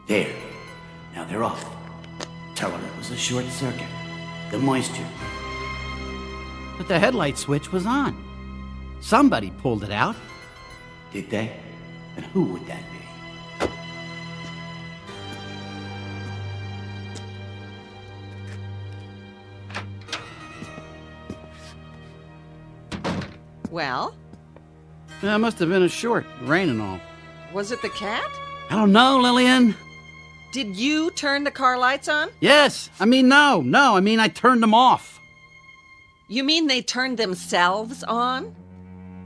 There. Now they're off. Tell her it was a short circuit. The moisture. But the headlight switch was on. Somebody pulled it out. Did they? And who would that be? Well? That must have been a short, rain and all. Was it the cat? I don't know, Lillian. Did you turn the car lights on? Yes. I mean, no. I mean, I turned them off. You mean they turned themselves on?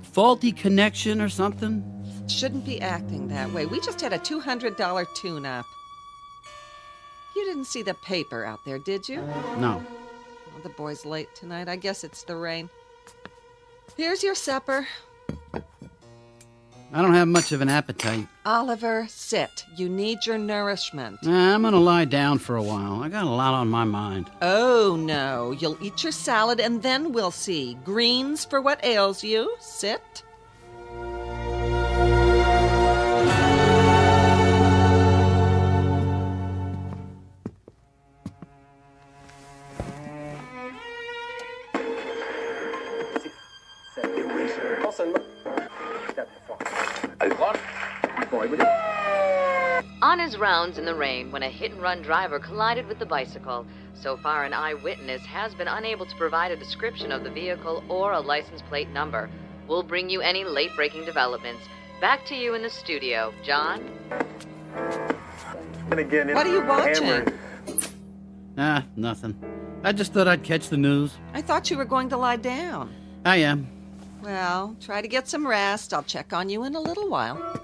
Faulty connection or something? Shouldn't be acting that way. We just had a $200 tune-up. You didn't see the paper out there, did you? No. Oh, the boy's late tonight. I guess it's the rain. Here's your supper. I don't have much of an appetite. Oliver, sit. You need your nourishment. I'm gonna lie down for a while. I got a lot on my mind. Oh, no. You'll eat your salad and then we'll see. Greens for what ails you. Sit. On his rounds in the rain when a hit-and-run driver collided with the bicycle. So far, an eyewitness has been unable to provide a description of the vehicle or a license plate number. We'll bring you any late-breaking developments. Back to you in the studio, John. What are you watching? Nothing. I just thought I'd catch the news. I thought you were going to lie down. I am. Well, try to get some rest. I'll check on you in a little while.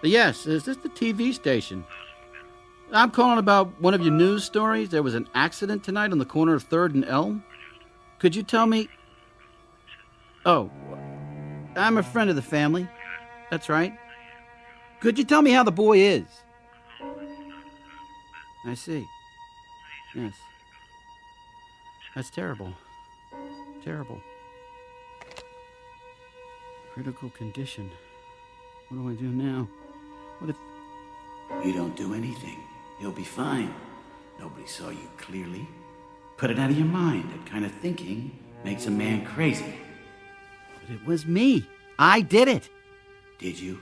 Yes, is this the TV station? I'm calling about one of your news stories. There was an accident tonight on the corner of 3rd and Elm. Could you tell me... Oh, I'm a friend of the family. That's right. Could you tell me how the boy is? I see. Yes. That's terrible. Terrible. Critical condition. What do I do now? What if... You don't do anything. You'll be fine. Nobody saw you clearly. Put it out of your mind. That kind of thinking makes a man crazy. But it was me. I did it. Did you?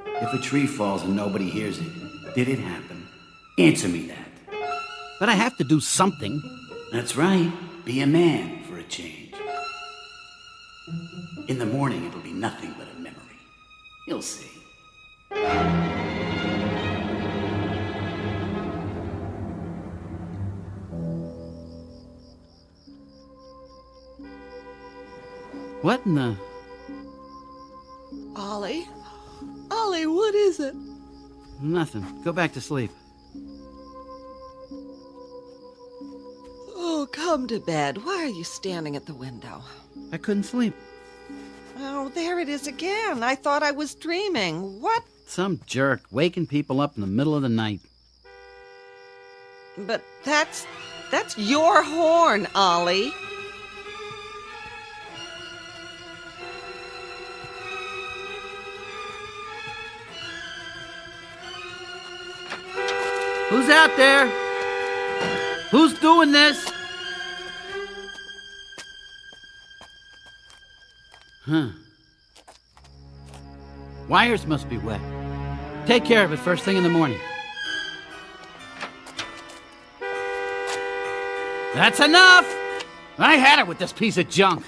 If a tree falls and nobody hears it, did it happen? Answer me that. But I have to do something. That's right. Be a man for a change. In the morning, it'll be nothing but a memory. You'll see. What in the... Ollie? Ollie, what is it? Nothing. Go back to sleep. Oh, come to bed. Why are you standing at the window? I couldn't sleep. Oh, there it is again. I thought I was dreaming. What? Some jerk waking people up in the middle of the night. But that's your horn, Ollie. Who's out there? Who's doing this? Huh. Wires must be wet. Take care of it first thing in the morning. That's enough! I had it with this piece of junk.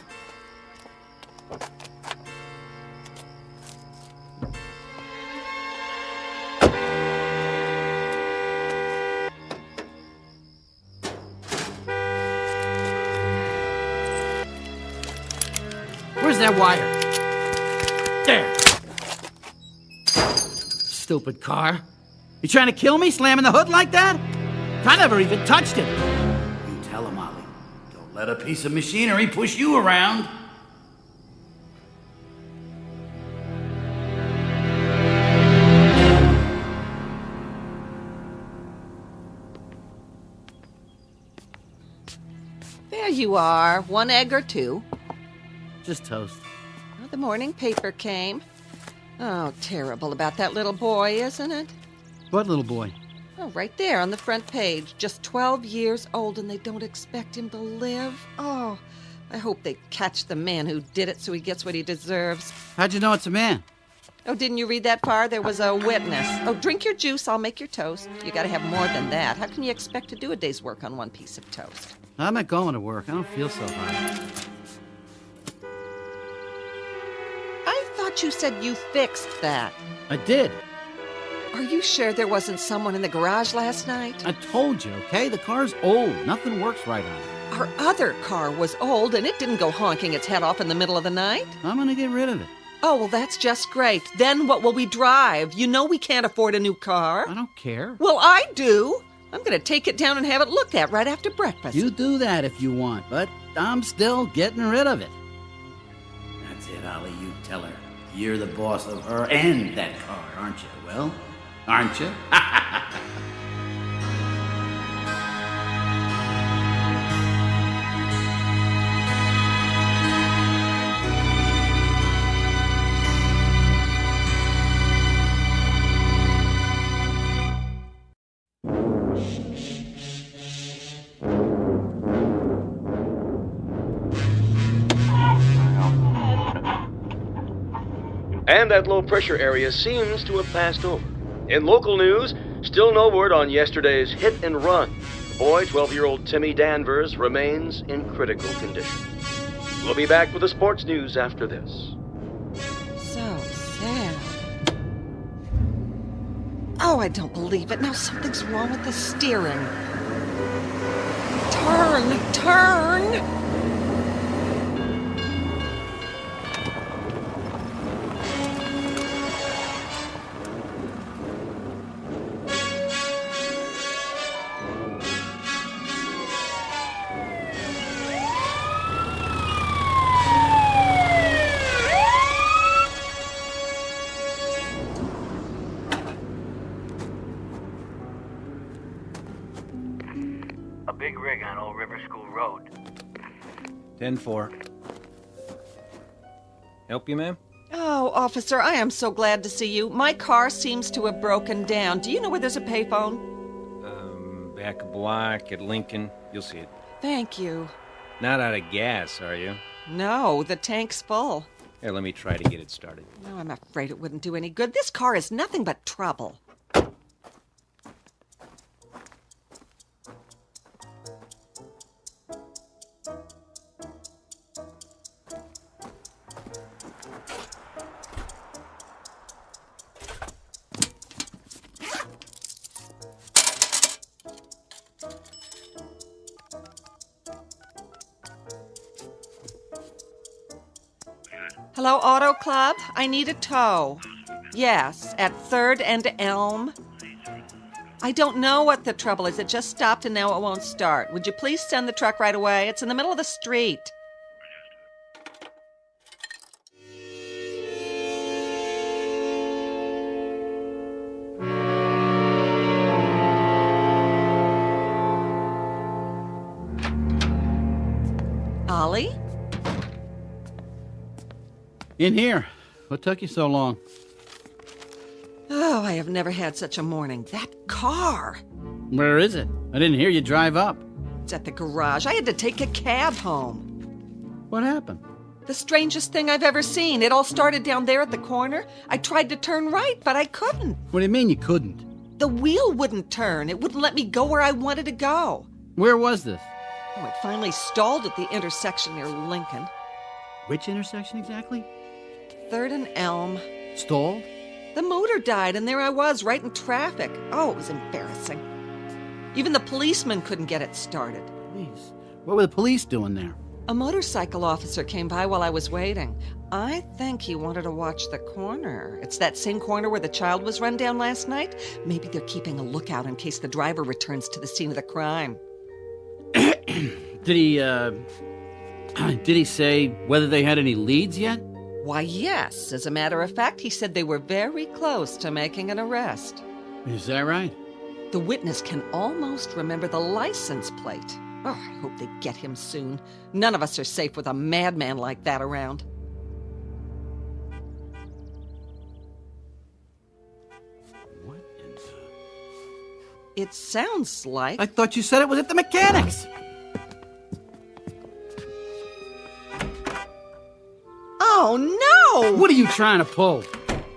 Where's that wire? There. Stupid car. You trying to kill me, slamming the hood like that? I never even touched it. You tell him, Ollie. Don't let a piece of machinery push you around. There you are. 1 egg or 2. Just toast. Oh, the morning paper came. Oh, terrible about that little boy, isn't it? What little boy? Oh, right there on the front page. Just 12 years old and they don't expect him to live. Oh, I hope they catch the man who did it so he gets what he deserves. How'd you know it's a man? Oh, didn't you read that far? There was a witness. Oh, drink your juice. I'll make your toast. You gotta have more than that. How can you expect to do a day's work on one piece of toast? I'm not going to work. I don't feel so hot. I thought you said you fixed that. I did. Are you sure there wasn't someone in the garage last night? I told you, okay? The car's old. Nothing works right on it. Our other car was old, and it didn't go honking its head off in the middle of the night. I'm gonna get rid of it. Oh, well, that's just great. Then what will we drive? You know we can't afford a new car. I don't care. Well, I do. I'm gonna take it down and have it looked at right after breakfast. You do that if you want, but I'm still getting rid of it. That's it, Ollie. You tell her. You're the boss of her and that car, aren't you? Well, aren't you? And that low-pressure area seems to have passed over. In local news, still no word on yesterday's hit and run. The boy, 12-year-old Timmy Danvers, remains in critical condition. We'll be back with the sports news after this. So sad. Oh, I don't believe it. Now something's wrong with the steering. Turn! A big rig on Old River School Road. 10-4. Help you, ma'am? Oh, officer, I am so glad to see you. My car seems to have broken down. Do you know where there's a payphone? Back a block at Lincoln. You'll see it. Thank you. Not out of gas, are you? No, the tank's full. Here, let me try to get it started. No, I'm afraid it wouldn't do any good. This car is nothing but trouble. Hello, Auto Club? I need a tow. Yes, at 3rd and Elm. I don't know what the trouble is. It just stopped and now it won't start. Would you please send the truck right away? It's in the middle of the street. Ollie? In here. What took you so long? Oh, I have never had such a morning. That car! Where is it? I didn't hear you drive up. It's at the garage. I had to take a cab home. What happened? The strangest thing I've ever seen. It all started down there at the corner. I tried to turn right, but I couldn't. What do you mean you couldn't? The wheel wouldn't turn. It wouldn't let me go where I wanted to go. Where was this? Oh, it finally stalled at the intersection near Lincoln. Which intersection exactly? 3rd and Elm. Stalled? The motor died, and there I was, right in traffic. Oh, it was embarrassing. Even the policeman couldn't get it started. Police? What were the police doing there? A motorcycle officer came by while I was waiting. I think he wanted to watch the corner. It's that same corner where the child was run down last night. Maybe they're keeping a lookout in case the driver returns to the scene of the crime. Did he say whether they had any leads yet? Why, yes. As a matter of fact, he said they were very close to making an arrest. Is that right? The witness can almost remember the license plate. Oh, I hope they get him soon. None of us are safe with a madman like that around. What in the... It sounds like... I thought you said it was at the mechanics. Oh, no! What are you trying to pull?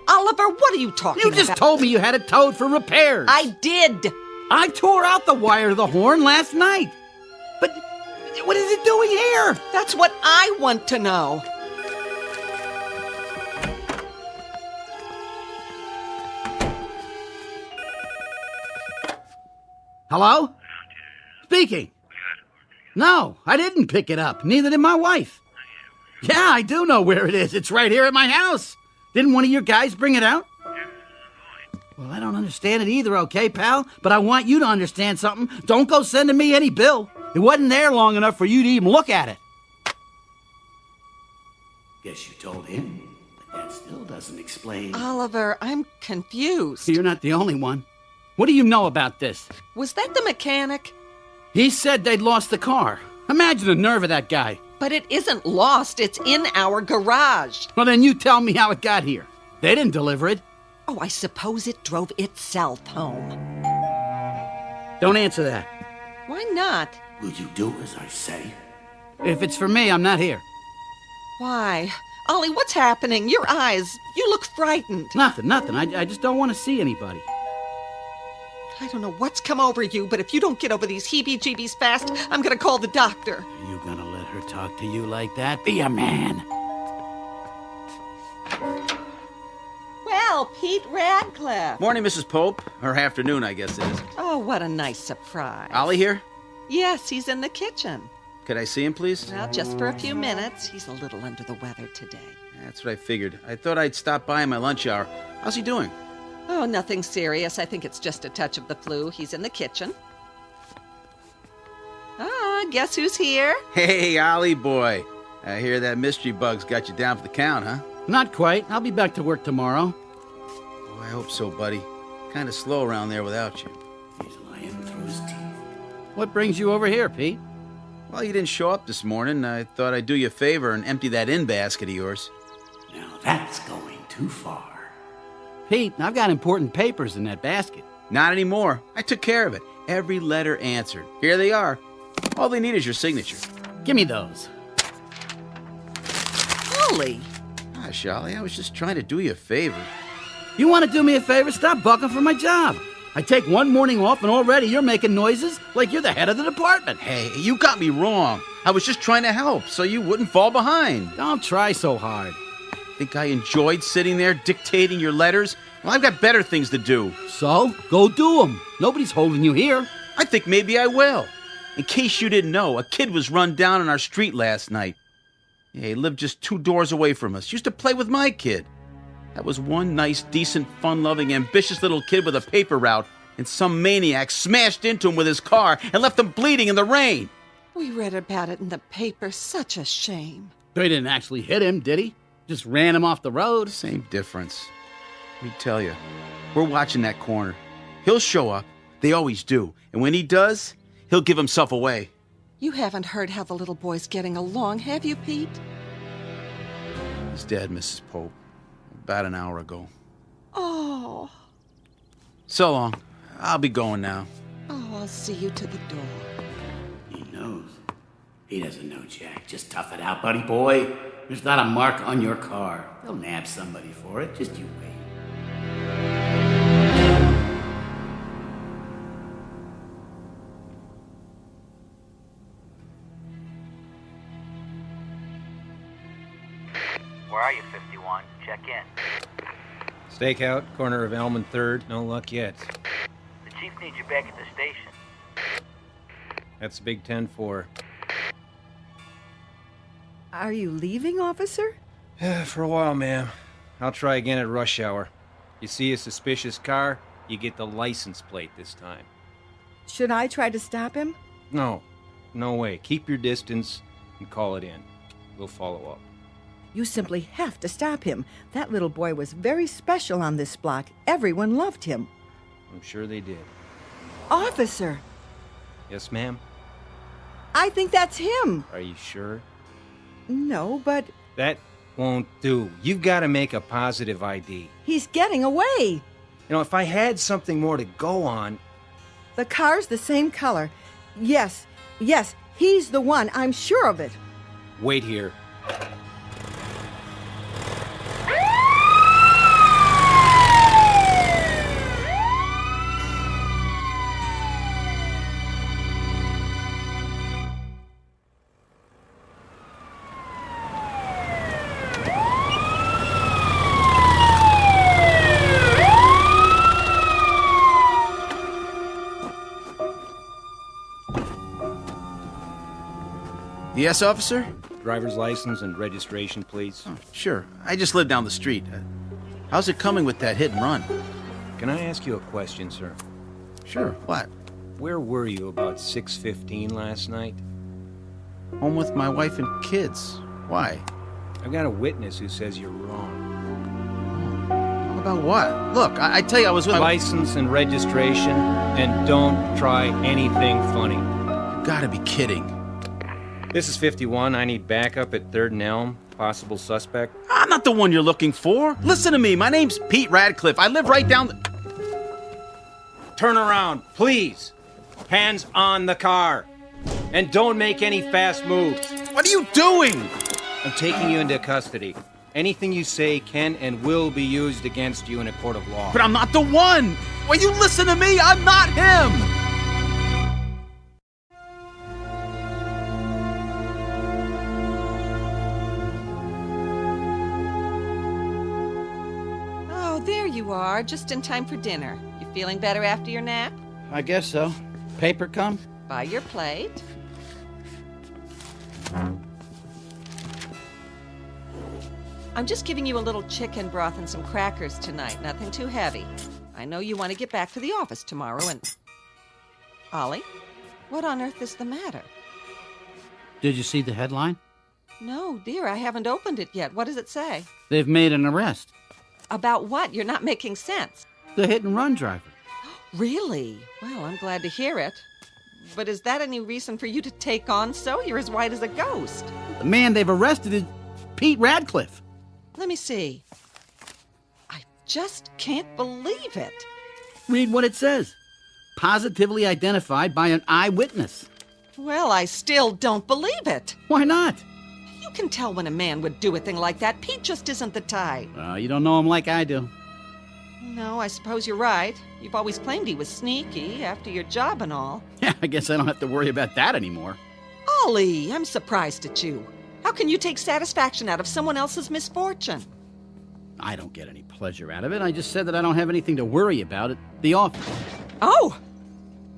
Oliver, what are you talking about? You just told me you had it towed for repairs. I did. I tore out the wire to the horn last night. But what is it doing here? That's what I want to know. Hello? Speaking. No, I didn't pick it up. Neither did my wife. Yeah, I do know where it is. It's right here at my house. Didn't one of your guys bring it out? Well, I don't understand it either, okay, pal? But I want you to understand something. Don't go sending me any bill. It wasn't there long enough for you to even look at it. Guess you told him, but that still doesn't explain. Oliver, I'm confused. You're not the only one. What do you know about this? Was that the mechanic? He said they'd lost the car. Imagine the nerve of that guy. But it isn't lost. It's in our garage. Well, then you tell me how it got here. They didn't deliver it. Oh, I suppose it drove itself home. Don't answer that. Why not? Will you do as I say? If it's for me, I'm not here. Why? Ollie, what's happening? Your eyes. You look frightened. Nothing. I just don't want to see anybody. I don't know what's come over you, but if you don't get over these heebie-jeebies fast, I'm gonna call the doctor. Are you gonna let her talk to you like that? Be a man. Well, Pete Radcliffe. Morning, Mrs. Pope. Or afternoon, I guess it is. Oh, what a nice surprise. Ollie here? Yes, he's in the kitchen. Could I see him, please? Well, just for a few minutes. He's a little under the weather today. That's what I figured. I thought I'd stop by in my lunch hour. How's he doing? Oh, nothing serious. I think it's just a touch of the flu. He's in the kitchen. Ah, guess who's here? Hey, Ollie boy. I hear that mystery bug's got you down for the count, huh? Not quite. I'll be back to work tomorrow. Oh, I hope so, buddy. Kind of slow around there without you. He's lying through his teeth. What brings you over here, Pete? Well, you didn't show up this morning. I thought I'd do you a favor and empty that in basket of yours. Now that's going too far. Pete, I've got important papers in that basket. Not anymore. I took care of it. Every letter answered. Here they are. All they need is your signature. Give me those. Ollie! Gosh, Ollie, I was just trying to do you a favor. You want to do me a favor? Stop bucking for my job. I take one morning off and already you're making noises like you're the head of the department. Hey, you got me wrong. I was just trying to help so you wouldn't fall behind. Don't try so hard. Think I enjoyed sitting there dictating your letters? Well, I've got better things to do. So, go do them. Nobody's holding you here. I think maybe I will. In case you didn't know, a kid was run down on our street last night. Yeah, he lived just 2 doors away from us. Used to play with my kid. That was one nice, decent, fun-loving, ambitious little kid with a paper route, and some maniac smashed into him with his car and left him bleeding in the rain. We read about it in the paper. Such a shame. They didn't actually hit him, did he? Just ran him off the road. Same difference. Let me tell you, we're watching that corner. He'll show up. They always do. And when he does, he'll give himself away. You haven't heard how the little boy's getting along, have you, Pete? He's dead, Mrs. Pope. About an hour ago. Oh. So long. I'll be going now. Oh, I'll see you to the door. He knows. He doesn't know, Jack. Just tough it out, buddy boy. There's not a mark on your car. They'll nab somebody for it. Just you wait. Where are you, 51? Check in. Stakeout, corner of Elm and 3rd. No luck yet. The chief needs you back at the station. That's Big 10-4. Are you leaving, officer? For a while, ma'am. I'll try again at rush hour. You see a suspicious car, you get the license plate this time. Should I try to stop him? No. No way. Keep your distance and call it in. We'll follow up. You simply have to stop him. That little boy was very special on this block. Everyone loved him. I'm sure they did. Officer! Yes, ma'am? I think that's him. Are you sure? No, but... That won't do. You've got to make a positive ID. He's getting away. You know, if I had something more to go on... The car's the same color. Yes, he's the one. I'm sure of it. Wait here. Yes, officer? Driver's license and registration, please. Oh, sure. I just live down the street. How's it coming with that hit and run? Can I ask you a question, sir? Sure. What? Where were you about 6:15 last night? Home with my wife and kids. Why? I've got a witness who says you're wrong. About what? Look, I tell you I was with... License and registration, and don't try anything funny. You gotta be kidding. This is 51. I need backup at 3rd and Elm. Possible suspect. I'm not the one you're looking for. Listen to me. My name's Pete Radcliffe. I live right down the... Turn around, please. Hands on the car. And don't make any fast moves. What are you doing? I'm taking you into custody. Anything you say can and will be used against you in a court of law. But I'm not the one. Will you listen to me? I'm not him. You are, just in time for dinner. You feeling better after your nap? I guess so. Paper come? By your plate. I'm just giving you a little chicken broth and some crackers tonight. Nothing too heavy. I know you want to get back to the office tomorrow and... Ollie, what on earth is the matter? Did you see the headline? No, dear, I haven't opened it yet. What does it say? They've made an arrest. About what? You're not making sense. The hit-and-run driver. Really? Well, I'm glad to hear it. But is that any reason for you to take on so? You're as white as a ghost. The man they've arrested is Pete Radcliffe. Let me see. I just can't believe it. Read what it says. Positively identified by an eyewitness. Well, I still don't believe it. Why not? You can tell when a man would do a thing like that. Pete just isn't the type. You don't know him like I do. No, I suppose you're right. You've always claimed he was sneaky after your job and all. Yeah, I guess I don't have to worry about that anymore. Ollie, I'm surprised at you. How can you take satisfaction out of someone else's misfortune? I don't get any pleasure out of it. I just said that I don't have anything to worry about at the office. Oh!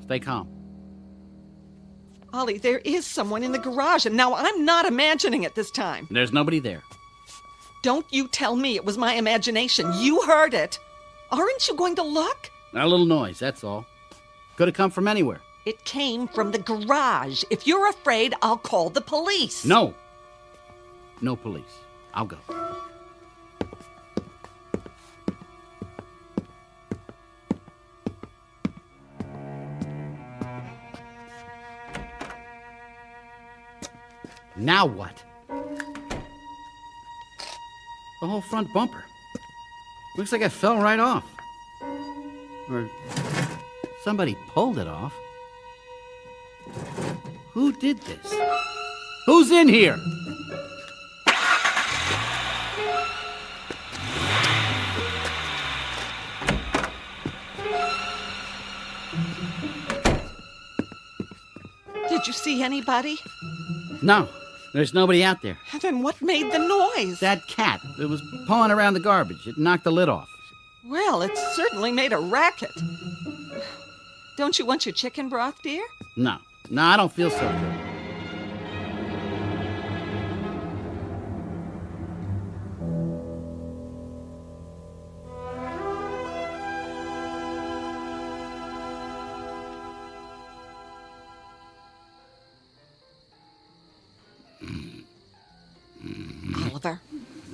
Stay calm. Ollie, there is someone in the garage, and now I'm not imagining it this time. There's nobody there. Don't you tell me it was my imagination. You heard it. Aren't you going to look? A little noise, that's all. Could have come from anywhere. It came from the garage. If you're afraid, I'll call the police. No. No police. I'll go. Now what? The whole front bumper. Looks like it fell right off. Or somebody pulled it off. Who did this? Who's in here? Did you see anybody? No, there's nobody out there. Then what made the noise? That cat. It was pawing around the garbage. It knocked the lid off. Well, it certainly made a racket. Don't you want your chicken broth, dear? No, I don't feel so good.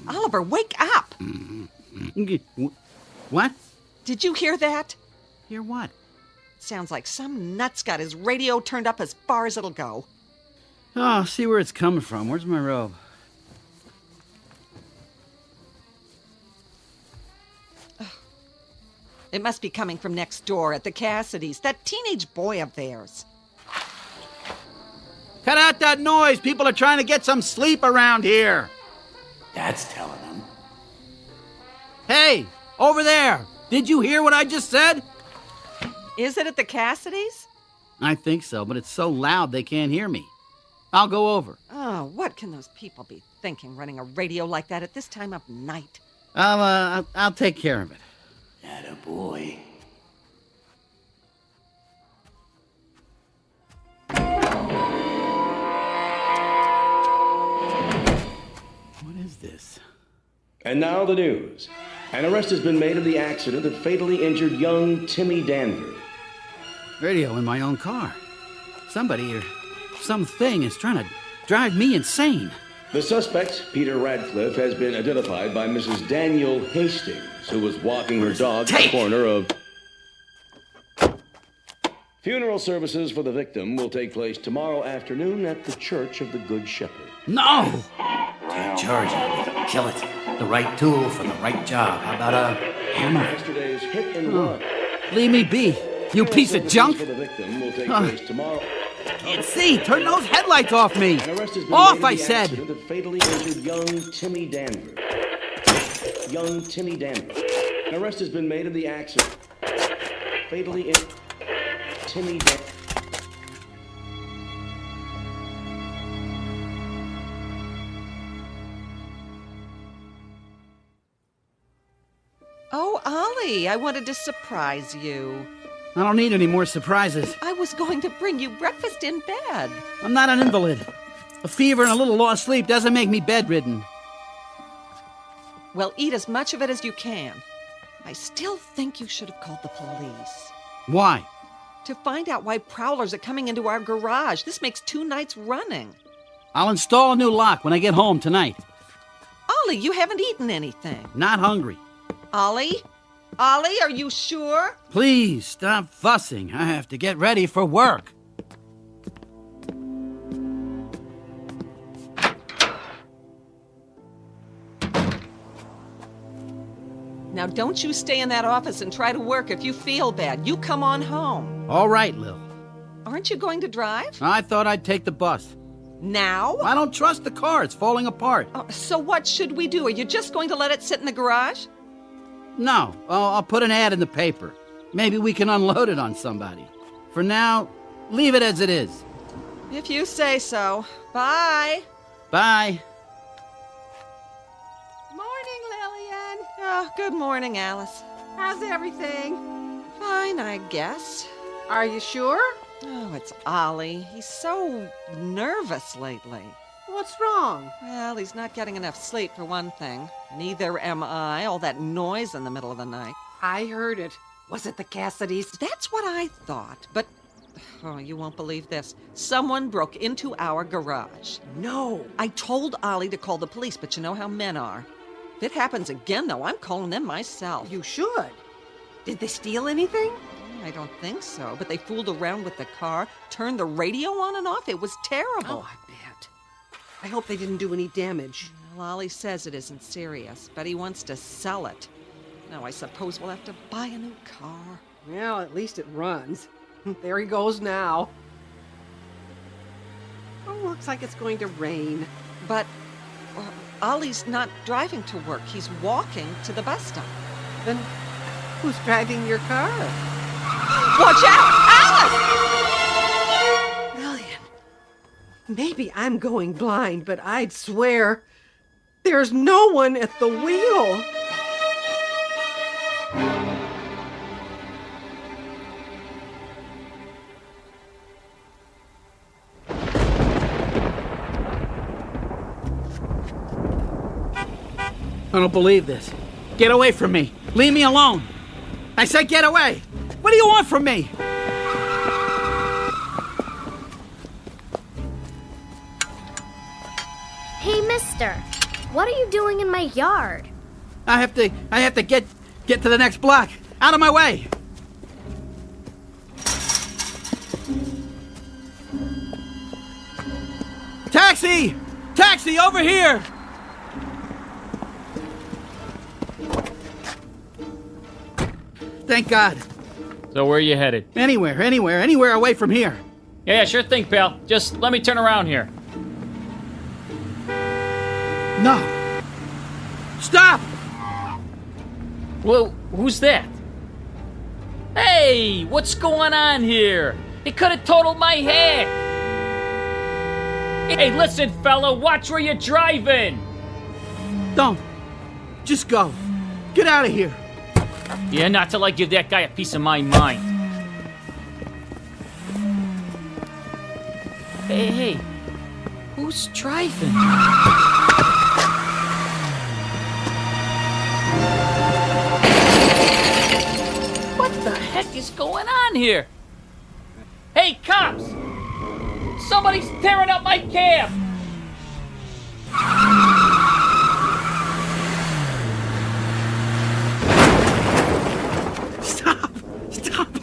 Oliver, wake up! What? Did you hear that? Hear what? Sounds like some nut's got his radio turned up as far as it'll go. Oh, see where it's coming from. Where's my robe? It must be coming from next door at the Cassidys. That teenage boy of theirs. Cut out that noise! People are trying to get some sleep around here! That's telling them. Hey! Over there! Did you hear what I just said? Is it at the Cassidys? I think so, but it's so loud they can't hear me. I'll go over. Oh, what can those people be thinking running a radio like that at this time of night? I'll take care of it. Attaboy. What is this? And now the news. An arrest has been made of the accident that fatally injured young Timmy Danvers. Radio in my own car. Somebody or something is trying to drive me insane. The suspect, Peter Radcliffe, has been identified by Mrs. Daniel Hastings, who was walking her dog at the corner of... Funeral services for the victim will take place tomorrow afternoon at the Church of the Good Shepherd. No! Take charge of it. Kill it. The right tool for the right job. How about a hammer? Yesterday's hit and run. Leave me be, you piece of junk! For the victim will take place tomorrow. Can't see! Turn those headlights off me! Off, I said! That fatally injured young Timmy Danvers. Young Timmy Danvers. An arrest has been made of the accident. Fatally injured Timmy Danvers. Oh, Ollie, I wanted to surprise you. I don't need any more surprises. I was going to bring you breakfast in bed. I'm not an invalid. A fever and a little lost sleep doesn't make me bedridden. Well, eat as much of it as you can. I still think you should have called the police. Why? To find out why prowlers are coming into our garage. This makes 2 nights running. I'll install a new lock when I get home tonight. Ollie, you haven't eaten anything. Not hungry. Ollie? Ollie, are you sure? Please, stop fussing. I have to get ready for work. Now, don't you stay in that office and try to work if you feel bad. You come on home. All right, Lil. Aren't you going to drive? I thought I'd take the bus. Now? I don't trust the car. It's falling apart. So what should we do? Are you just going to let it sit in the garage? No, I'll put an ad in the paper. Maybe we can unload it on somebody. For now, leave it as it is. If you say so. Bye. Bye. Morning, Lillian. Oh, good morning, Alice. How's everything? Fine, I guess. Are you sure? Oh, it's Ollie. He's so nervous lately. What's wrong? Well, he's not getting enough sleep, for one thing. Neither am I. All that noise in the middle of the night. I heard it. Was it the Cassidys? That's what I thought, but... Oh, you won't believe this. Someone broke into our garage. No. I told Ollie to call the police, but you know how men are. If it happens again, though, I'm calling them myself. You should. Did they steal anything? I don't think so, but they fooled around with the car, turned the radio on and off. It was terrible. Oh, I bet. I hope they didn't do any damage. Well, Ollie says it isn't serious, but he wants to sell it. Now, I suppose we'll have to buy a new car. Well, at least it runs. There he goes now. Oh, looks like it's going to rain. But Ollie's not driving to work. He's walking to the bus stop. Then who's driving your car? Watch out! Alice! Lillian, maybe I'm going blind, but I'd swear there's no one at the wheel. I don't believe this. Get away from me. Leave me alone. I said get away. What do you want from me? Hey, mister. What are you doing in my yard? I have to get to the next block. Out of my way. Taxi! Taxi, over here! Thank God. So where are you headed? Anywhere away from here. Yeah, sure thing, pal. Just let me turn around here. No. Stop! Well, who's that? Hey, what's going on here? It could have totaled my head. Hey, listen, fella, watch where you're driving. Don't. Just go. Get out of here. Yeah, not till I give that guy a piece of my mind. Hey, who's driving? What the heck is going on here? Hey, cops! Somebody's tearing up my cab! Stop!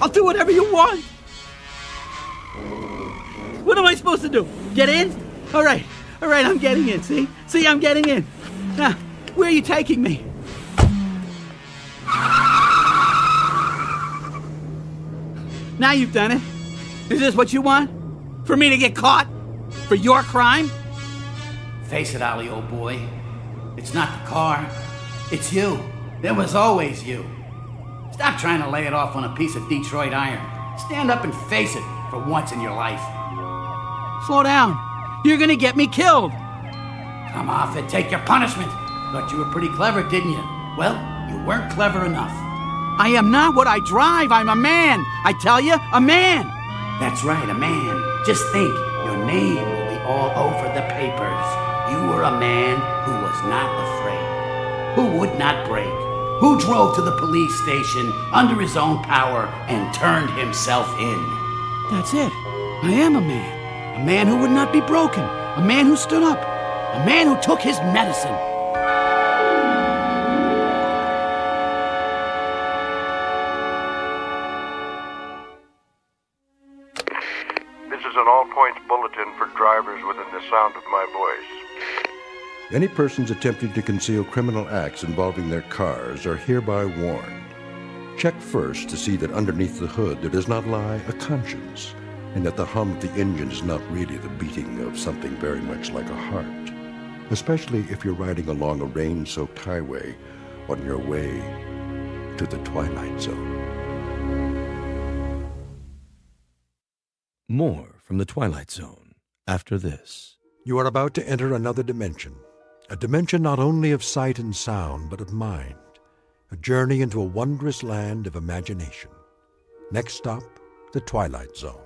I'll do whatever you want! What am I supposed to do? Get in? All right, I'm getting in, see? See, I'm getting in. Now, where are you taking me? Now you've done it. Is this what you want? For me to get caught? For your crime? Face it, Ollie, old boy. It's not the car. It's you. It was always you. Stop trying to lay it off on a piece of Detroit iron. Stand up and face it for once in your life. Slow down. You're gonna get me killed. Come off it. Take your punishment. Thought you were pretty clever, didn't you? Well, you weren't clever enough. I am not what I drive. I'm a man. I tell you, a man. That's right, a man. Just think, your name will be all over the papers. You were a man who was not afraid, who would not break, who drove to the police station under his own power and turned himself in. That's it. I am a man. A man who would not be broken. A man who stood up. A man who took his medicine. This is an all-points bulletin for drivers within the sound of my voice. Any persons attempting to conceal criminal acts involving their cars are hereby warned. Check first to see that underneath the hood there does not lie a conscience, and that the hum of the engine is not really the beating of something very much like a heart, especially if you're riding along a rain-soaked highway on your way to the Twilight Zone. More from the Twilight Zone after this. You are about to enter another dimension, a dimension not only of sight and sound, but of mind, a journey into a wondrous land of imagination. Next stop, the Twilight Zone.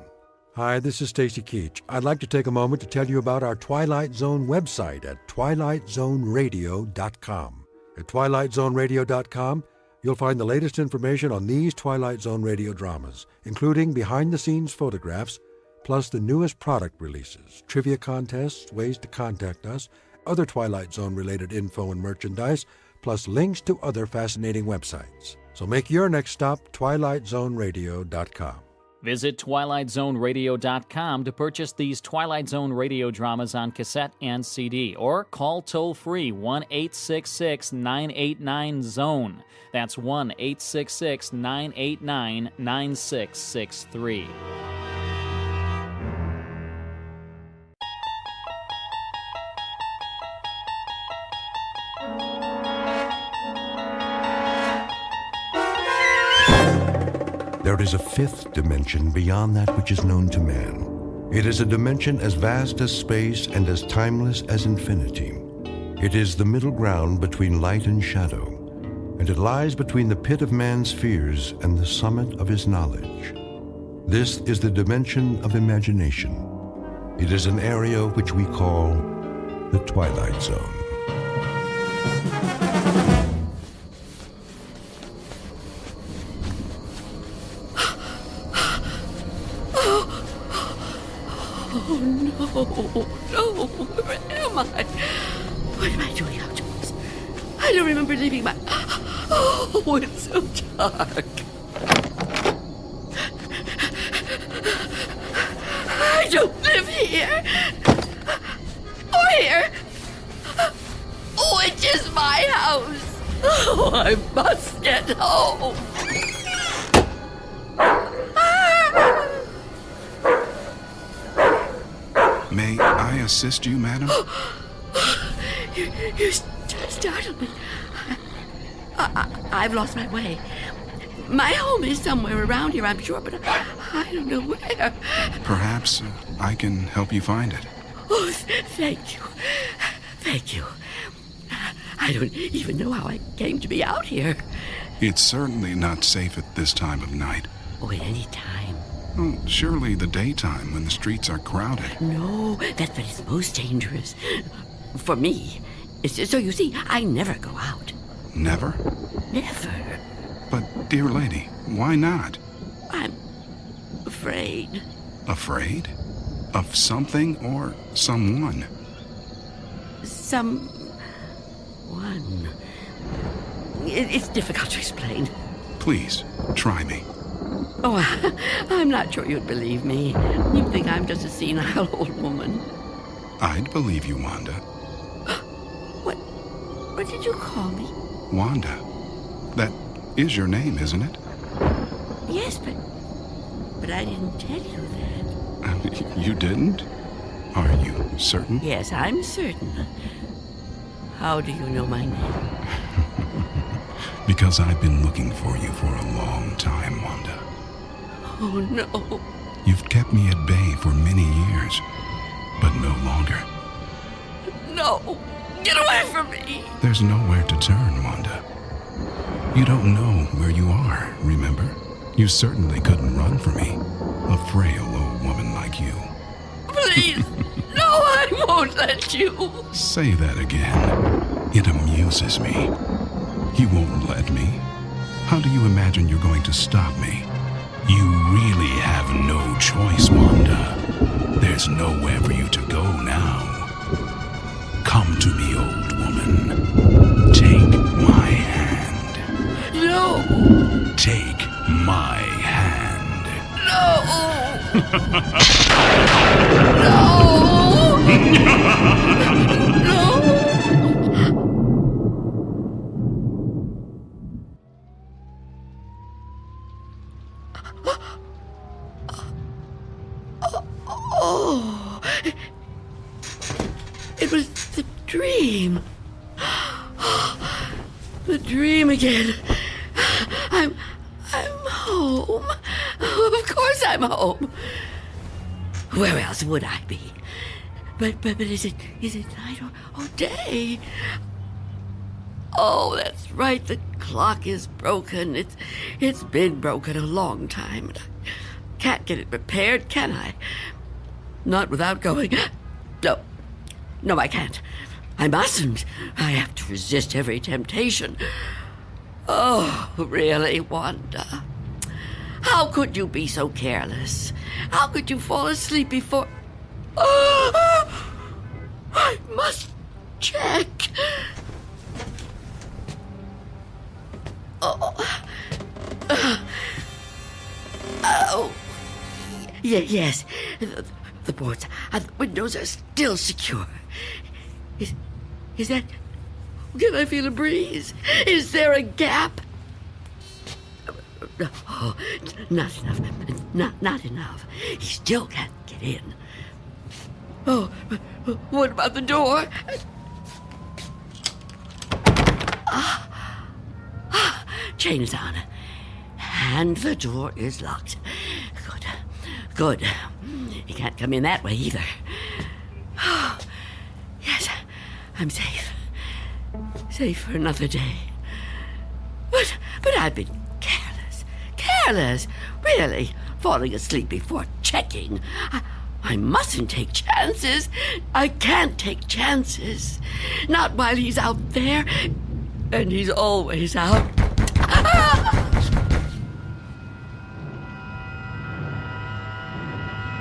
Hi, this is Stacy Keach. I'd like to take a moment to tell you about our Twilight Zone website at twilightzoneradio.com. At twilightzoneradio.com, you'll find the latest information on these Twilight Zone radio dramas, including behind-the-scenes photographs, plus the newest product releases, trivia contests, ways to contact us, other Twilight Zone-related info and merchandise, plus links to other fascinating websites. So make your next stop twilightzoneradio.com. Visit twilightzoneradio.com to purchase these Twilight Zone radio dramas on cassette and CD, or call toll-free 1-866-989-ZONE. That's 1-866-989-9663. There is a fifth dimension beyond that which is known to man. It is a dimension as vast as space and as timeless as infinity. It is the middle ground between light and shadow, and it lies between the pit of man's fears and the summit of his knowledge. This is the dimension of imagination. It is an area which we call the Twilight Zone. No, where am I? What am I doing outdoors? I don't remember leaving my... Oh, it's so dark. I don't live here. Or here. Which is my house. Oh, I must get home. May I assist you, madam? You startled me. I've lost my way. My home is somewhere around here, I'm sure, but I don't know where. Perhaps I can help you find it. Oh, thank you. Thank you. I don't even know how I came to be out here. It's certainly not safe at this time of night. Oh, at any time. Well, surely the daytime when the streets are crowded. No, that's when it's most dangerous. For me. So you see, I never go out. Never? Never. But, dear lady, why not? I'm afraid. Afraid? Of something or someone? Someone. It's difficult to explain. Please, try me. Oh, I'm not sure you'd believe me. You'd think I'm just a senile old woman. I'd believe you, Wanda. What did you call me? Wanda. That is your name, isn't it? Yes, but I didn't tell you that. You didn't? Are you certain? Yes, I'm certain. How do you know my name? Because I've been looking for you for a long time, Wanda. Oh, no. You've kept me at bay for many years, but no longer. No. Get away from me. There's nowhere to turn, Wanda. You don't know where you are, remember? You certainly couldn't run from me, a frail old woman like you. Please. No, I won't let you. Say that again. It amuses me. You won't let me? How do you imagine you're going to stop me? You really have no choice, Wanda. There's nowhere for you to go now. Come to me, old woman. Take my hand. No. Take my hand. No. No. No. dream. The dream again. I'm home. Of course I'm home. Where else would I be? But is it night or day? Oh, that's right. The clock is broken. It's been broken a long time. Can't get it repaired, can I? Not without going. No, I can't. I mustn't. I have to resist every temptation. Oh, really, Wanda? How could you be so careless? How could you fall asleep before... I must check. Yes. The boards and the windows are still secure. Is that... Can I feel a breeze? Is there a gap? Oh, not enough. Not enough. He still can't get in. Oh, what about the door? Chain is on. And the door is locked. Good. He can't come in that way either. Yes, I'm safe. Safe for another day. But I've been careless. Really, falling asleep before checking. I mustn't take chances. I can't take chances. Not while he's out there. And he's always out.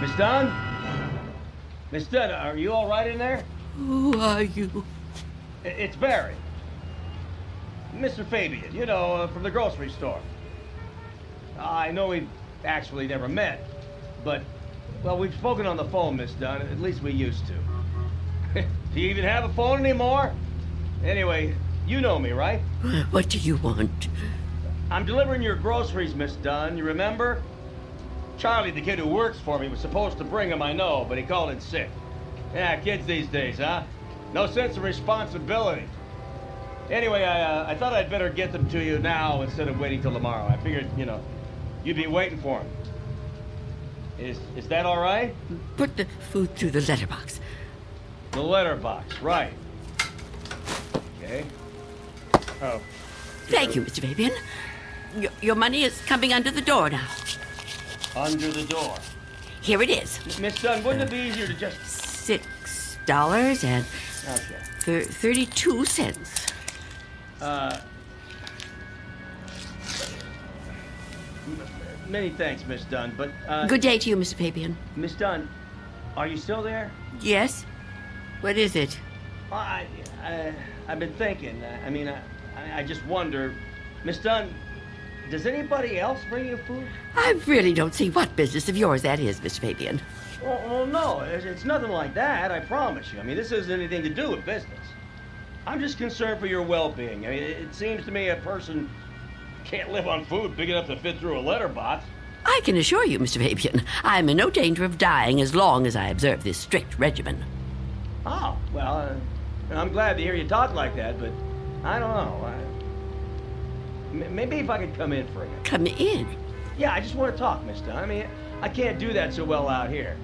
Miss Dunn? Miss Dunn, are you all right in there? Who are you? It's Barry. Mr. Fabian, from the grocery store. I know we've actually never met, but, well, we've spoken on the phone, Miss Dunn. At least we used to. Do you even have a phone anymore? Anyway, you know me, right? What do you want? I'm delivering your groceries, Miss Dunn. You remember? Charlie, the kid who works for me, was supposed to bring them, I know, but he called in sick. Yeah, kids these days, huh? No sense of responsibility. Anyway, I thought I'd better get them to you now instead of waiting till tomorrow. I figured, you'd be waiting for them. Is that all right? Put the food through the letterbox. The letterbox, right. Okay. Oh. Thank you, Mr. Fabian. Your money is coming under the door now. Under the door? Here it is. Miss Dunn, wouldn't it be easier to just... $6 and... Okay. 32 cents. Many thanks, Miss Dunn, but, Good day to you, Mr. Fabian. Miss Dunn, are you still there? Yes? What is it? I've been thinking. I just wonder... Miss Dunn, does anybody else bring you food? I really don't see what business of yours that is, Mr. Fabian. Well, no, it's nothing like that, I promise you. This isn't anything to do with business. I'm just concerned for your well-being. It seems to me a person can't live on food big enough to fit through a letterbox. I can assure you, Mr. Fabian, I'm in no danger of dying as long as I observe this strict regimen. Oh, well, I'm glad to hear you talk like that, but I don't know. Maybe if I could come in for a minute. Come in? Yeah, I just want to talk, Miss Dunn. I can't do that so well out here.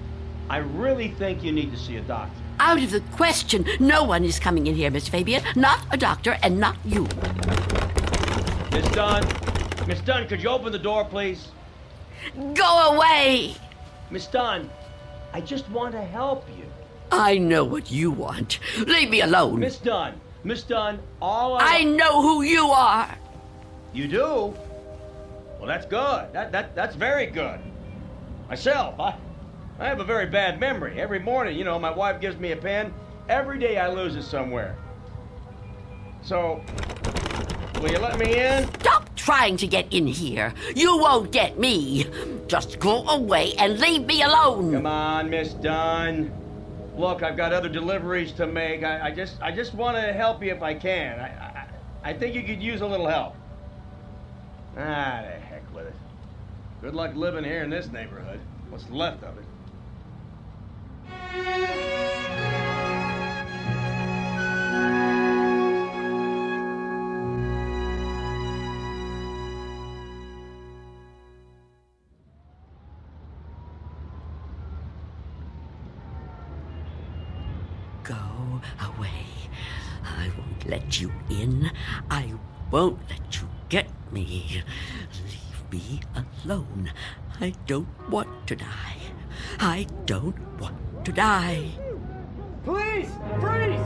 I really think you need to see a doctor. Out of the question. No one is coming in here, Mr. Fabian. Not a doctor, and not you. Miss Dunn, could you open the door, please? Go away! Miss Dunn, I just want to help you. I know what you want. Leave me alone. Miss Dunn, I know who you are. You do? Well, that's good. That's very good. Myself, I have a very bad memory. Every morning, my wife gives me a pen. Every day I lose it somewhere. So, will you let me in? Stop trying to get in here. You won't get me. Just go away and leave me alone. Come on, Miss Dunn. Look, I've got other deliveries to make. I just want to help you if I can. I think you could use a little help. The heck with it. Good luck living here in this neighborhood. What's left of it. Go away. I won't let you in. I won't let you get me. Leave me alone. I don't want to die. I don't want to die. Please! Freeze!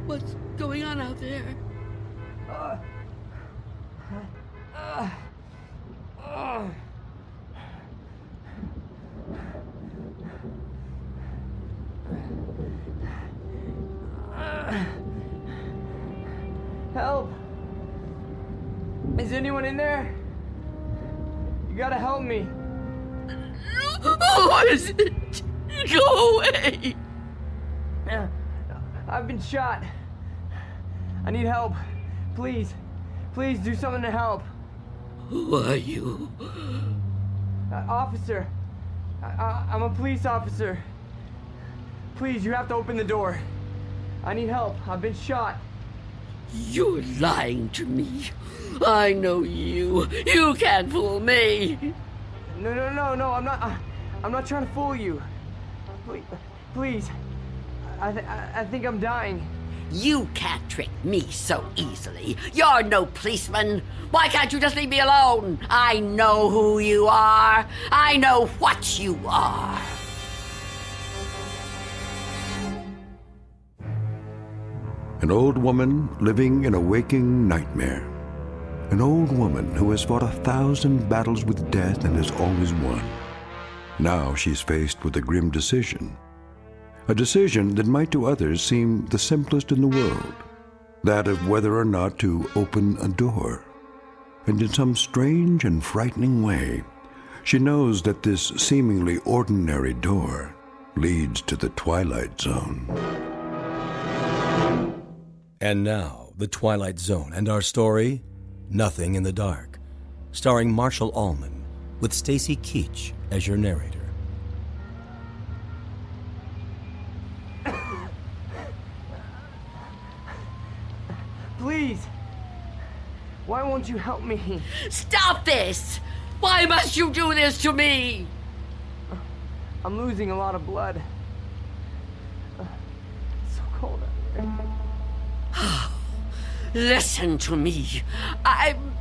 What's going on out there? Help! Is anyone in there? You gotta help me. What is it? Go away! I've been shot. I need help. Please. Please do something to help. Who are you? Officer. I'm a police officer. Please, you have to open the door. I need help. I've been shot. You're lying to me. I know you. You can't fool me. No. I'm not trying to fool you. Please. I think I'm dying. You can't trick me so easily. You're no policeman. Why can't you just leave me alone? I know who you are. I know what you are. An old woman living in a waking nightmare. An old woman who has fought 1,000 battles with death and has always won. Now she's faced with a grim decision. A decision that might to others seem the simplest in the world. That of whether or not to open a door. And in some strange and frightening way, she knows that this seemingly ordinary door leads to the Twilight Zone. And now, The Twilight Zone, and our story, Nothing in the Dark, starring Marshall Allman, with Stacy Keach as your narrator. Please. Why won't you help me? Stop this! Why must you do this to me? I'm losing a lot of blood. It's so cold out here. Listen to me. I'm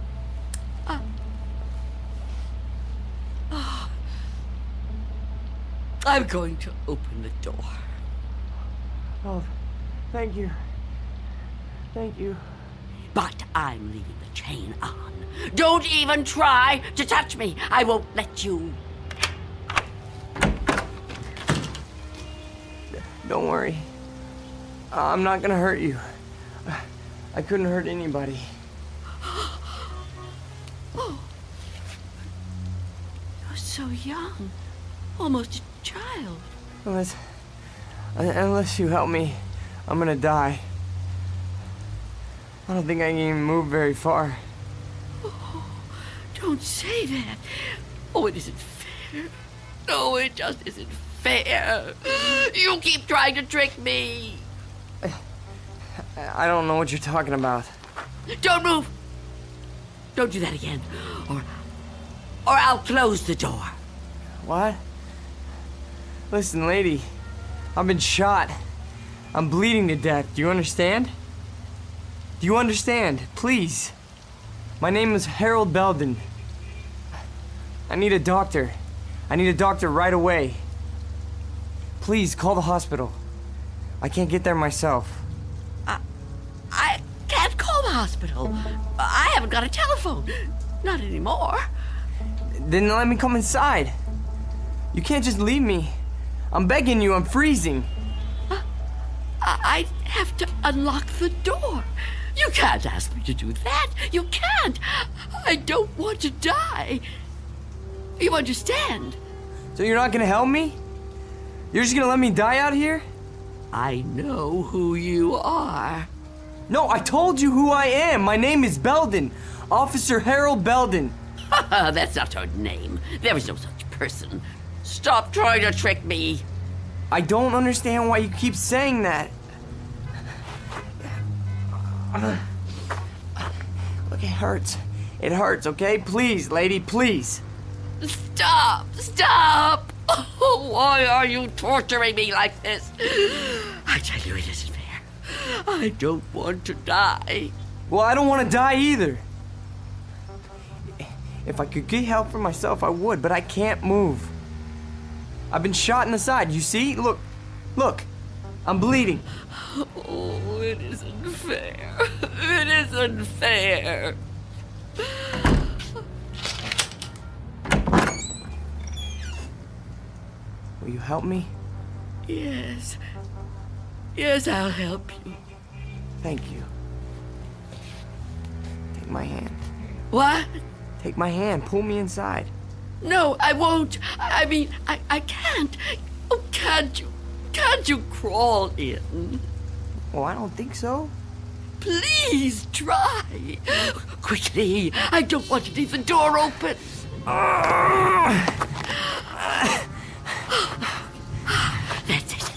going to open the door. Oh, thank you. Thank you. But I'm leaving the chain on. Don't even try to touch me. I won't let you. Don't worry. I'm not gonna hurt you. I couldn't hurt anybody. Oh. You're so young. Almost a child. Unless you help me, I'm gonna die. I don't think I can even move very far. Oh, don't say that. Oh, it isn't fair. No, it just isn't fair. You keep trying to trick me. I don't know what you're talking about. Don't move. Don't do that again. Or I'll close the door. What? Listen, lady. I've been shot. I'm bleeding to death. Do you understand? Do you understand? Please. My name is Harold Belden. I need a doctor. I need a doctor right away. Please, call the hospital. I can't get there myself. I can't call the hospital. I haven't got a telephone. Not anymore. Then let me come inside. You can't just leave me. I'm begging you, I'm freezing. I have to unlock the door. You can't ask me to do that. You can't. I don't want to die. You understand? So you're not gonna help me? You're just gonna let me die out here? I know who you are. No, I told you who I am. My name is Belden. Officer Harold Belden. That's not her name. There is no such person. Stop trying to trick me. I don't understand why you keep saying that. Look, it hurts. It hurts, okay? Please, lady, please. Stop! Stop! Oh, why are you torturing me like this? I tell you, it isn't fair. I don't want to die. Well, I don't want to die either. If I could get help for myself, I would, but I can't move. I've been shot in the side, you see? Look, look, I'm bleeding. Oh, it isn't fair. It isn't fair. Will you help me? Yes. Yes, I'll help you. Thank you. Take my hand. What? Take my hand, pull me inside. No, I won't. I mean, I can't. Oh, can't you? Can't you crawl in? Well, I don't think so. Please try. Quickly. I don't want to leave the door open. That's it.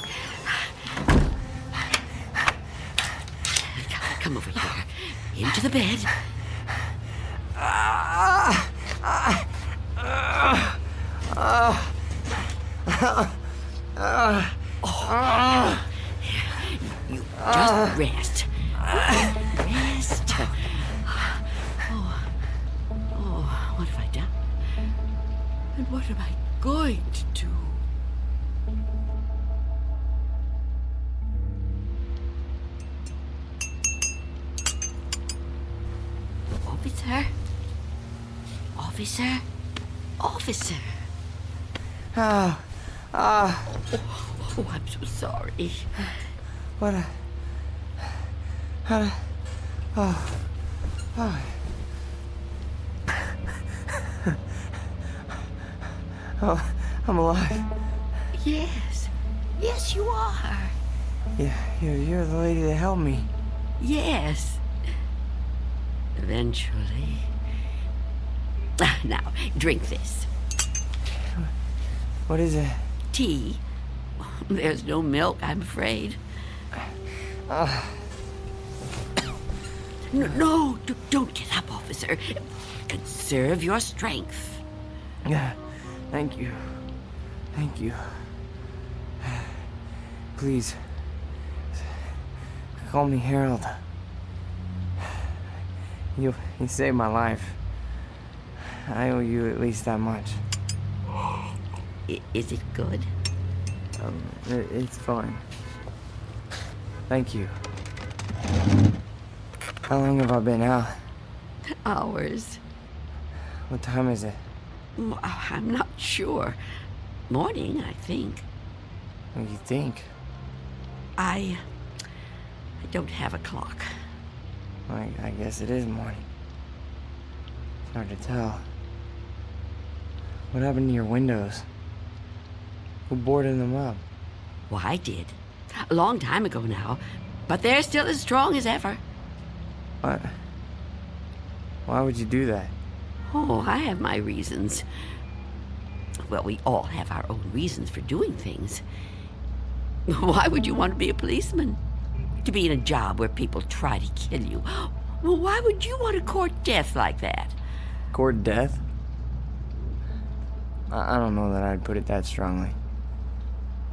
Come over here. Into the bed. You just rest. Rest. Oh, what have I done? And what am I going to do? Officer? Officer? Officer? Oh, I'm so sorry. What a... Oh, I'm alive. Yes. Yes, you are. Yeah, you're the lady that helped me. Yes. Eventually. Now, drink this. What is it? Tea. There's no milk, I'm afraid. No, don't get up, officer. Conserve your strength. Yeah, thank you. Thank you. Please, call me Harold. You saved my life. I owe you at least that much. Is it good? It's fine. Thank you. How long have I been out? Hours. What time is it? I'm not sure. Morning, I think. What do you think? I don't have a clock. I guess it is morning. It's hard to tell. What happened to your windows? Who boarded them up? Well, I did. A long time ago now. But they're still as strong as ever. What? Why would you do that? Oh, I have my reasons. Well, we all have our own reasons for doing things. Why would you want to be a policeman? To be in a job where people try to kill you? Well, why would you want to court death like that? Court death? I don't know that I'd put it that strongly.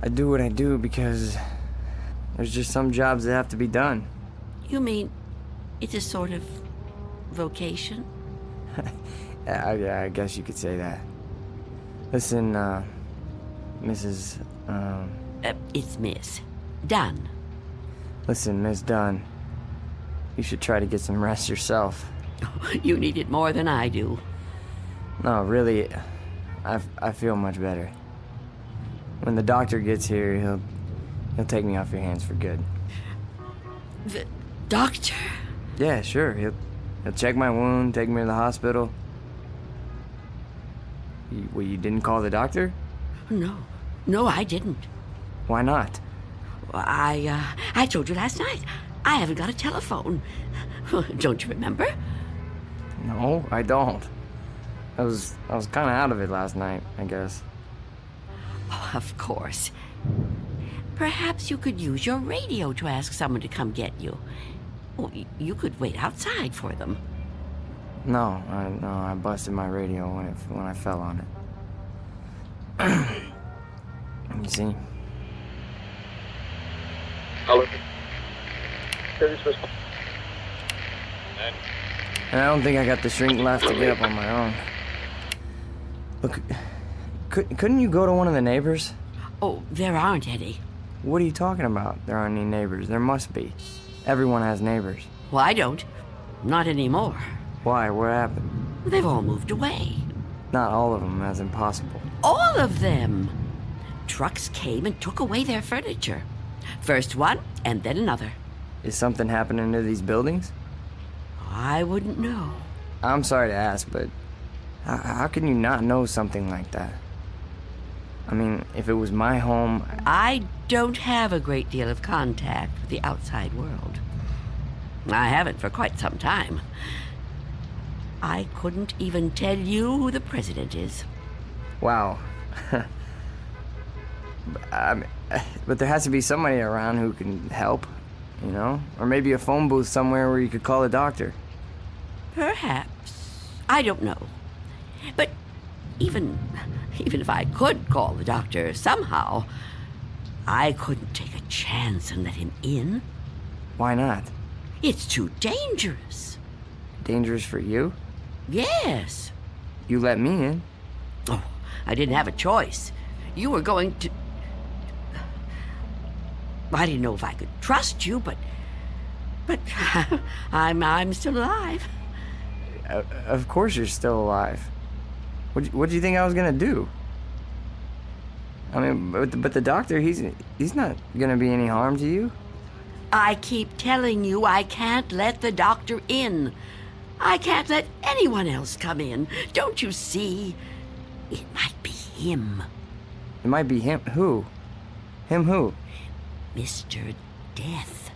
I do what I do because there's just some jobs that have to be done. You mean it's a sort of vocation? Yeah, I guess you could say that. Listen, Mrs. It's Miss Dunn. Listen, Miss Dunn. You should try to get some rest yourself. You need it more than I do. No, really, I feel much better. When the doctor gets here, he'll take me off your hands for good. The doctor? Yeah, sure. He'll check my wound, take me to the hospital. You didn't call the doctor? No, I didn't. Why not? I told you last night. I haven't got a telephone. Don't you remember? No, I don't. I was kind of out of it last night, I guess. Oh, of course. Perhaps you could use your radio to ask someone to come get you. Oh, you could wait outside for them. No, I busted my radio when I fell on it. You see? Hello. And I don't think I got the strength left to get up on my own. Look, couldn't you go to one of the neighbors? Oh, there aren't any. What are you talking about? There aren't any neighbors. There must be. Everyone has neighbors. Well, I don't. Not anymore. Why? What happened? They've all moved away. Not all of them. That's impossible. All of them. Trucks came and took away their furniture. First one, and then another. Is something happening to these buildings? I wouldn't know. I'm sorry to ask, but how can you not know something like that? I mean, if it was my home... I don't have a great deal of contact with the outside world. I haven't for quite some time. I couldn't even tell you who the president is. Wow. But there has to be somebody around who can help, you know? Or maybe a phone booth somewhere where you could call a doctor. Perhaps. I don't know. But even if I could call the doctor somehow, I couldn't take a chance and let him in. Why not? It's too dangerous. Dangerous for you? Yes. You let me in. Oh, I didn't have a choice. You were going to... I didn't know if I could trust you, but I'm still alive. Of course you're still alive. What do you think I was gonna do? I mean, but the doctor, he's not gonna be any harm to you. I keep telling you I can't let the doctor in. I can't let anyone else come in. Don't you see? It might be him. It might be him. Who? Him who? Mr. Death.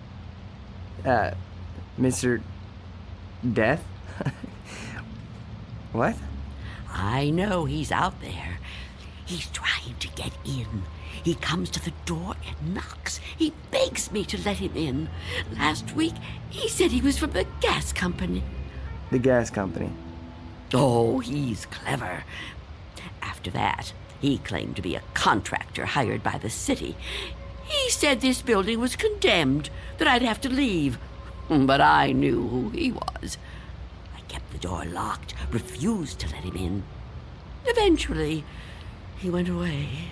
Mr. Death? What? I know he's out there. He's trying to get in. He comes to the door and knocks. He begs me to let him in. Last week, he said he was from the gas company. The gas company? Oh, he's clever. After that, he claimed to be a contractor hired by the city. He said this building was condemned, that I'd have to leave. But I knew who he was. I kept the door locked, refused to let him in. Eventually, he went away.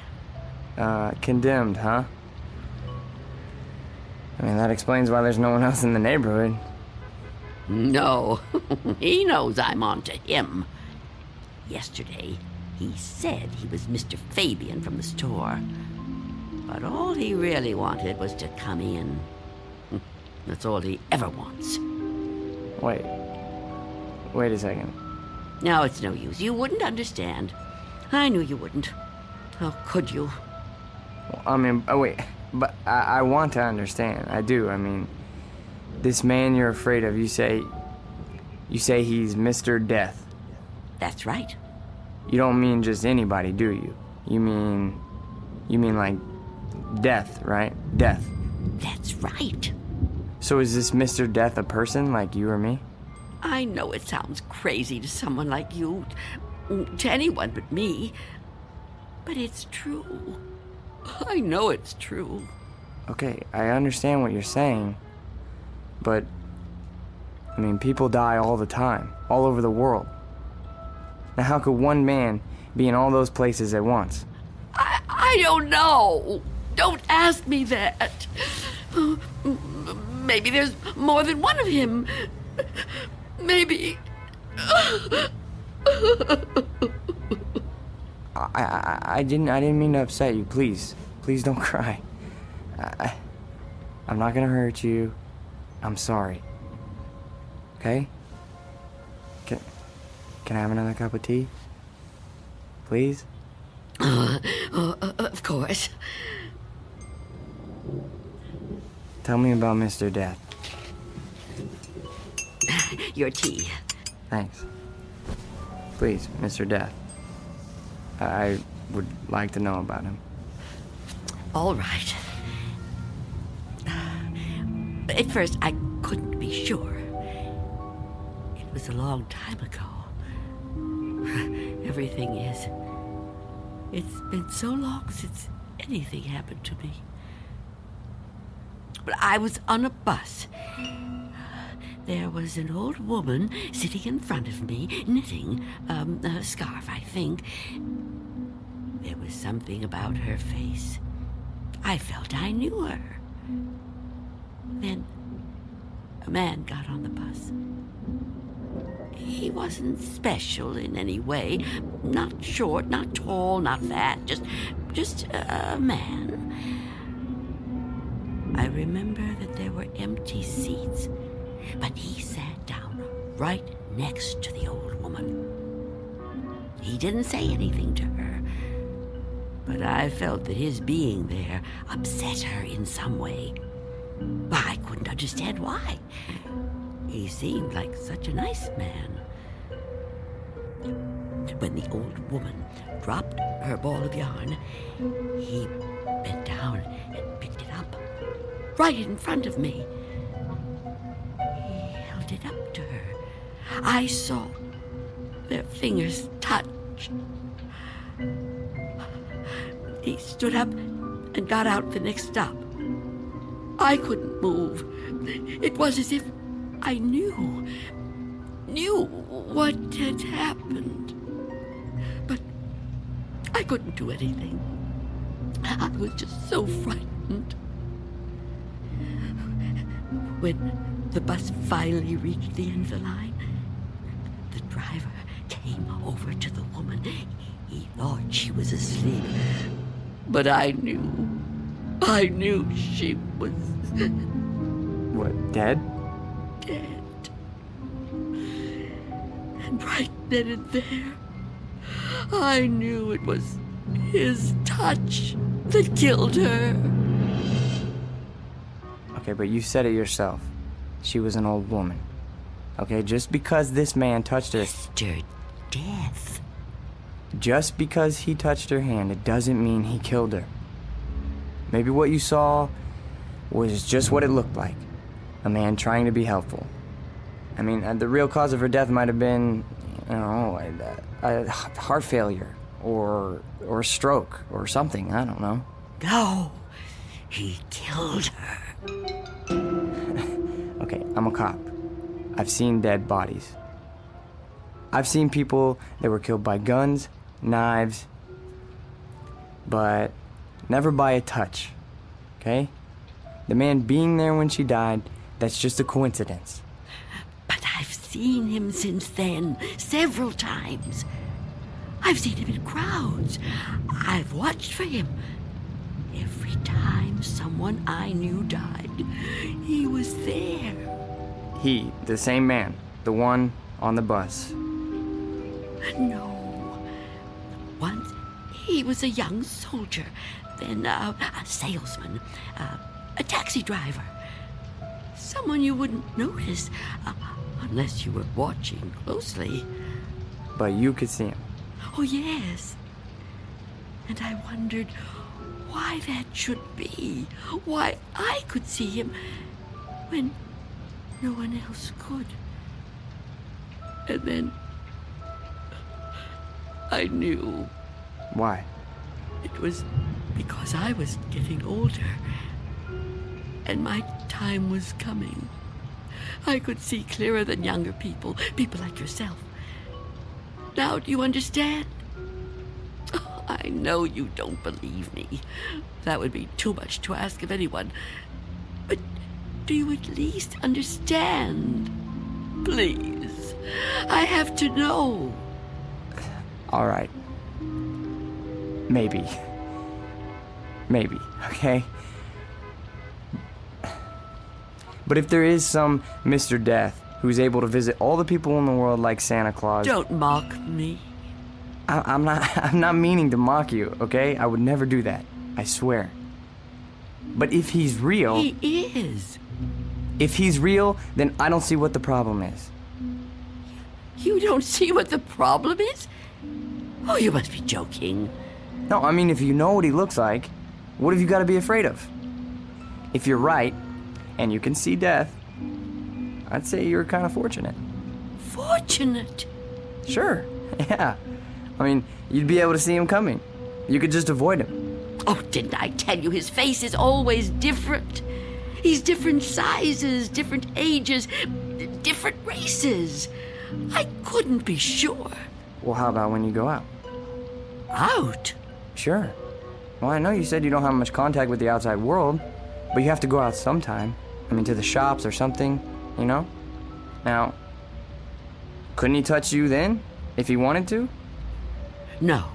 Condemned, huh? I mean, that explains why there's no one else in the neighborhood. No, he knows I'm on to him. Yesterday, he said he was Mr. Fabian from the store. But all he really wanted was to come in. That's all he ever wants. Wait a second. No, it's no use. You wouldn't understand. I knew you wouldn't. How could you? Well, I mean, wait. But I want to understand. I do. I mean, this man you're afraid of, you say he's Mr. Death. That's right. You don't mean just anybody, do you? You mean like Death, right? Death. That's right. So is this Mr. Death a person like you or me? I know it sounds crazy to someone like you, to anyone but me, but it's true. I know it's true. Okay, I understand what you're saying, but, I mean, people die all the time, all over the world. Now, how could one man be in all those places at once? I don't know. Don't ask me that. Maybe there's more than one of him. Maybe... I didn't mean to upset you. Please don't cry. I'm not gonna hurt you. I'm sorry. Okay? Can I have another cup of tea? Please? Of course. Tell me about Mr. Death. Your tea. Thanks. Please, Mr. Death. I would like to know about him. All right. At first, I couldn't be sure. It It was a long time ago. Everything is. It's been so long since anything happened to me. But I was on a bus. There was an old woman sitting in front of me, knitting a scarf, I think. There was something about her face. I felt I knew her. Then a man got on the bus. He wasn't special in any way. Not short, not tall, not fat. Just a man. I remember that there were empty seats, but he sat down right next to the old woman. He didn't say anything to her, but I felt that his being there upset her in some way. But I couldn't understand why. He seemed like such a nice man. When the old woman dropped her ball of yarn, he bent down and picked it up, right in front of me. He held it up to her. I saw their fingers touch. He stood up and got out the next stop. I couldn't move. It was as if I knew what had happened. But I couldn't do anything. I was just so frightened. When the bus finally reached the end of the line, the driver came over to the woman. He thought she was asleep. But I knew she was... What, dead? Dead. And right then and there, I knew it was his touch that killed her. Okay, but you said it yourself. She was an old woman. Okay, just because this man touched her... Mr. Death. Just because he touched her hand, it doesn't mean he killed her. Maybe what you saw was just what it looked like. A man trying to be helpful. I mean, the real cause of her death might have been, I don't know, a heart failure or a stroke or something. I don't know. No, he killed her. Okay, I'm a cop. I've seen dead bodies. I've seen people that were killed by guns, knives, but never by a touch, okay? The man being there when she died, that's just a coincidence. But I've seen him since then, several times. I've seen him in crowds. I've watched for him. Every time someone I knew died, he was there. He, the same man, the one on the bus. No. Once he was a young soldier, then a salesman, a taxi driver. Someone you wouldn't notice unless you were watching closely. But you could see him. Oh, yes. And I wondered why that should be. Why I could see him when no one else could. And then I knew. Why? It was because I was getting older. And my time was coming. I could see clearer than younger people like yourself. Now do you understand? Oh, I know you don't believe me. That would be too much to ask of anyone. But do you at least understand? Please. I have to know. All right. Maybe, okay? But if there is some Mr. Death who's able to visit all the people in the world like Santa Claus... Don't mock me. I'm not meaning to mock you, okay? I would never do that. I swear. But if he's real... He is. If he's real, then I don't see what the problem is. You don't see what the problem is? Oh, you must be joking. No, I mean, if you know what he looks like, what have you got to be afraid of? If you're right, and you can see death, I'd say you're kind of fortunate. fortunate. Sure, yeah. I mean, you'd be able to see him coming. You could just avoid him. Oh, didn't I tell you his face is always different? He's different sizes, different ages, different races. I couldn't be sure. Well, how about when you go out? Out? Sure. Well, I know you said you don't have much contact with the outside world, but you have to go out sometime. I mean, to the shops or something, you know? Now, couldn't he touch you then, if he wanted to? No.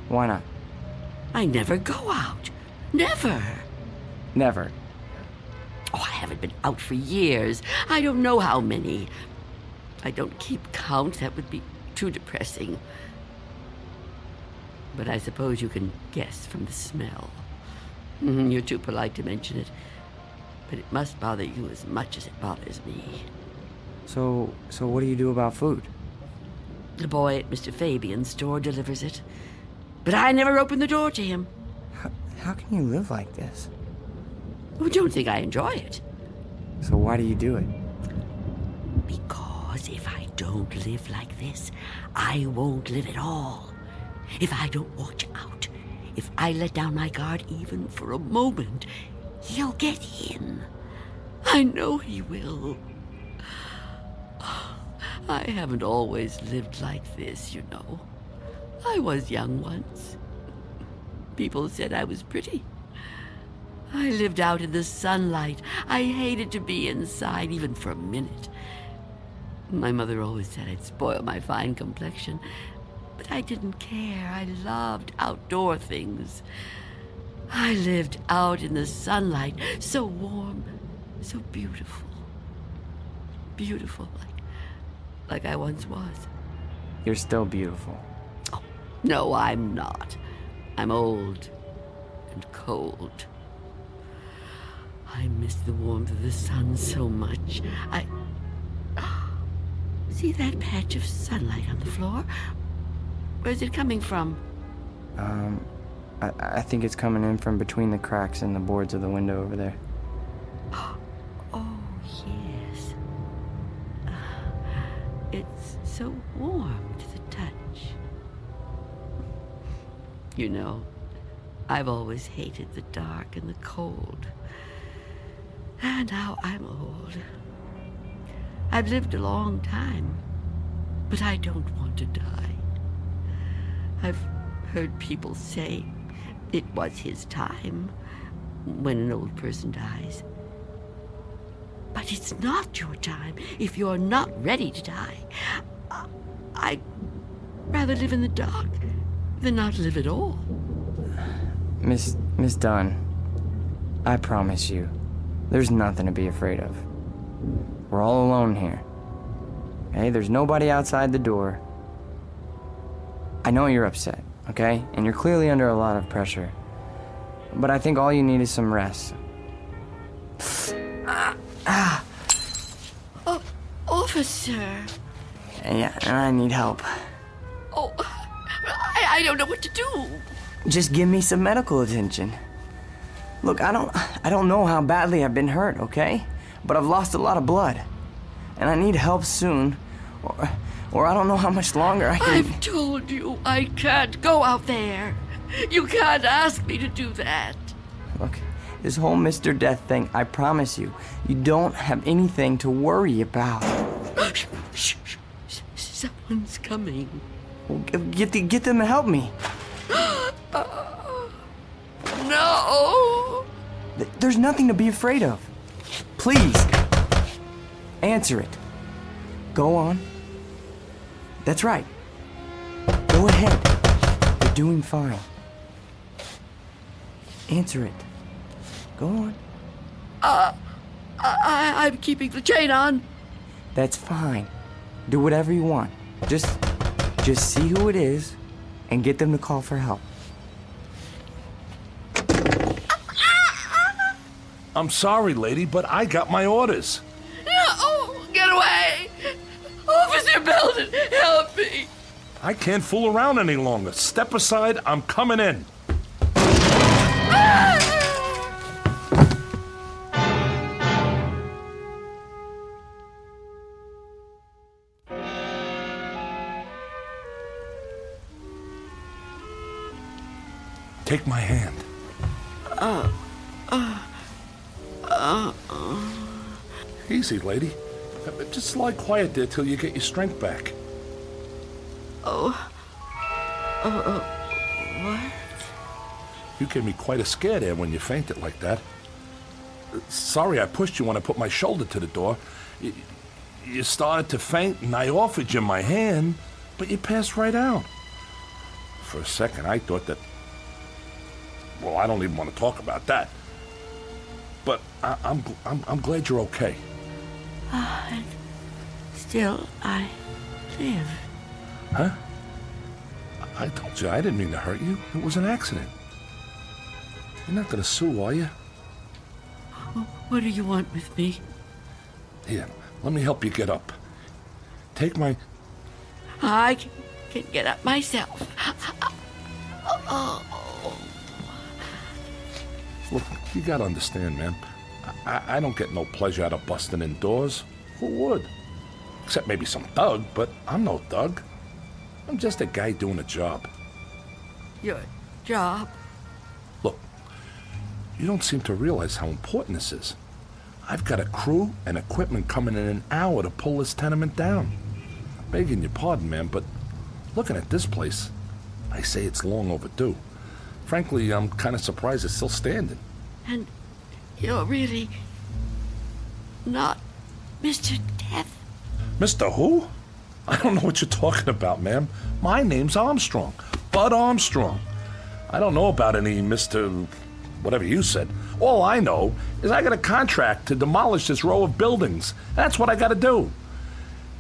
Why not? I never go out. Never. Never. Oh, I haven't been out for years. I don't know how many. I don't keep count. That would be too depressing. But I suppose you can guess from the smell. You're too polite to mention it. But it must bother you as much as it bothers me. So what do you do about food? The boy at Mr. Fabian's store delivers it. But I never open the door to him. How can you live like this? Oh, don't think I enjoy it. So why do you do it? Because if I don't live like this, I won't live at all. If I don't watch out, if I let down my guard even for a moment, he'll get in. I know he will. I haven't always lived like this, you know. I was young once. People said I was pretty. I lived out in the sunlight. I hated to be inside, even for a minute. My mother always said I'd spoil my fine complexion, but I didn't care. I loved outdoor things. I lived out in the sunlight, so warm, so beautiful. Beautiful, like I once was. You're still beautiful. Oh, no, I'm not. I'm old and cold. I miss the warmth of the sun so much. See that patch of sunlight on the floor? Where's it coming from? I think it's coming in from between the cracks in the boards of the window over there. Oh, yes. It's so warm to the touch. You know, I've always hated the dark and the cold. And now I'm old. I've lived a long time, but I don't want to die. I've heard people say it was his time when an old person dies. But it's not your time if you're not ready to die. I'd rather live in the dark than not live at all. Miss Dunn, I promise you, there's nothing to be afraid of. We're all alone here. Okay? There's nobody outside the door. I know you're upset, okay? And you're clearly under a lot of pressure. But I think all you need is some rest. Officer. Yeah, and I need help. Oh, I don't know what to do. Just give me some medical attention. Look, I don't know how badly I've been hurt, okay? But I've lost a lot of blood. And I need help soon. Or I don't know how much longer I can... I've told you I can't go out there. You can't ask me to do that. Look, this whole Mr. Death thing, I promise you, you don't have anything to worry about. Shh. Someone's coming. Well, get them to help me. No! There's nothing to be afraid of. Please, answer it. Go on. That's right. Go ahead. You're doing fine. Answer it. Go on. I'm keeping the chain on. That's fine. Do whatever you want. Just see who it is and get them to call for help. I'm sorry, lady, but I got my orders. No! Get away! Officer Belden, help me! I can't fool around any longer. Step aside, I'm coming in. Take my hand. Easy, lady. Just lie quiet there till you get your strength back. What? You gave me quite a scare there when you fainted like that. Sorry I pushed you when I put my shoulder to the door. You started to faint and I offered you my hand, but you passed right out. For a second I thought that... Well, I don't even want to talk about that. But I'm glad you're okay. And still I live. Huh? I told you I didn't mean to hurt you. It was an accident. You're not gonna sue, are you? What do you want with me? Here, let me help you get up. Take my... I can get up myself. Look, you gotta understand, man. I don't get no pleasure out of busting indoors. Who would? Except maybe some thug, but I'm no thug. I'm just a guy doing a job. Your job? Look, you don't seem to realize how important this is. I've got a crew and equipment coming in an hour to pull this tenement down. Begging your pardon, man, but looking at this place, I say it's long overdue. Frankly, I'm kind of surprised it's still standing. And you're really not Mr. Death? Mr. Who? I don't know what you're talking about, ma'am. My name's Armstrong. Bud Armstrong. I don't know about any Mr. whatever you said. All I know is I got a contract to demolish this row of buildings. That's what I got to do.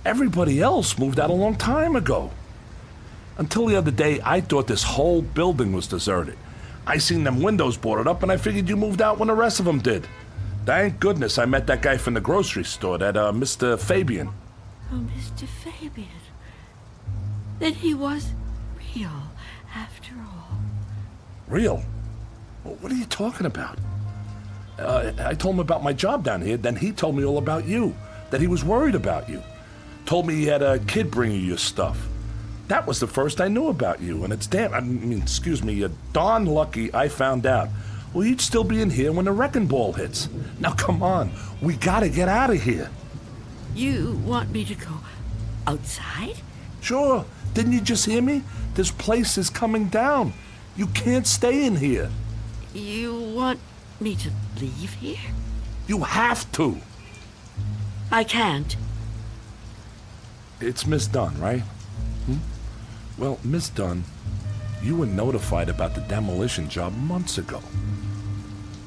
Everybody else moved out a long time ago. Until the other day, I thought this whole building was deserted. I seen them windows boarded up, and I figured you moved out when the rest of them did. Thank goodness I met that guy from the grocery store, that Mr. Fabian. Oh, Mr. Fabian. Then he was real, after all. Real? Well, what are you talking about? I told him about my job down here, then he told me all about you, that he was worried about you. Told me he had a kid bring you your stuff. That was the first I knew about you, and it's darn lucky I found out. Well, you'd still be in here when the wrecking ball hits. Now, come on. We gotta get out of here. You want me to go outside? Sure. Didn't you just hear me? This place is coming down. You can't stay in here. You want me to leave here? You have to. I can't. It's Miss Dunn, right? Well, Miss Dunn, you were notified about the demolition job months ago.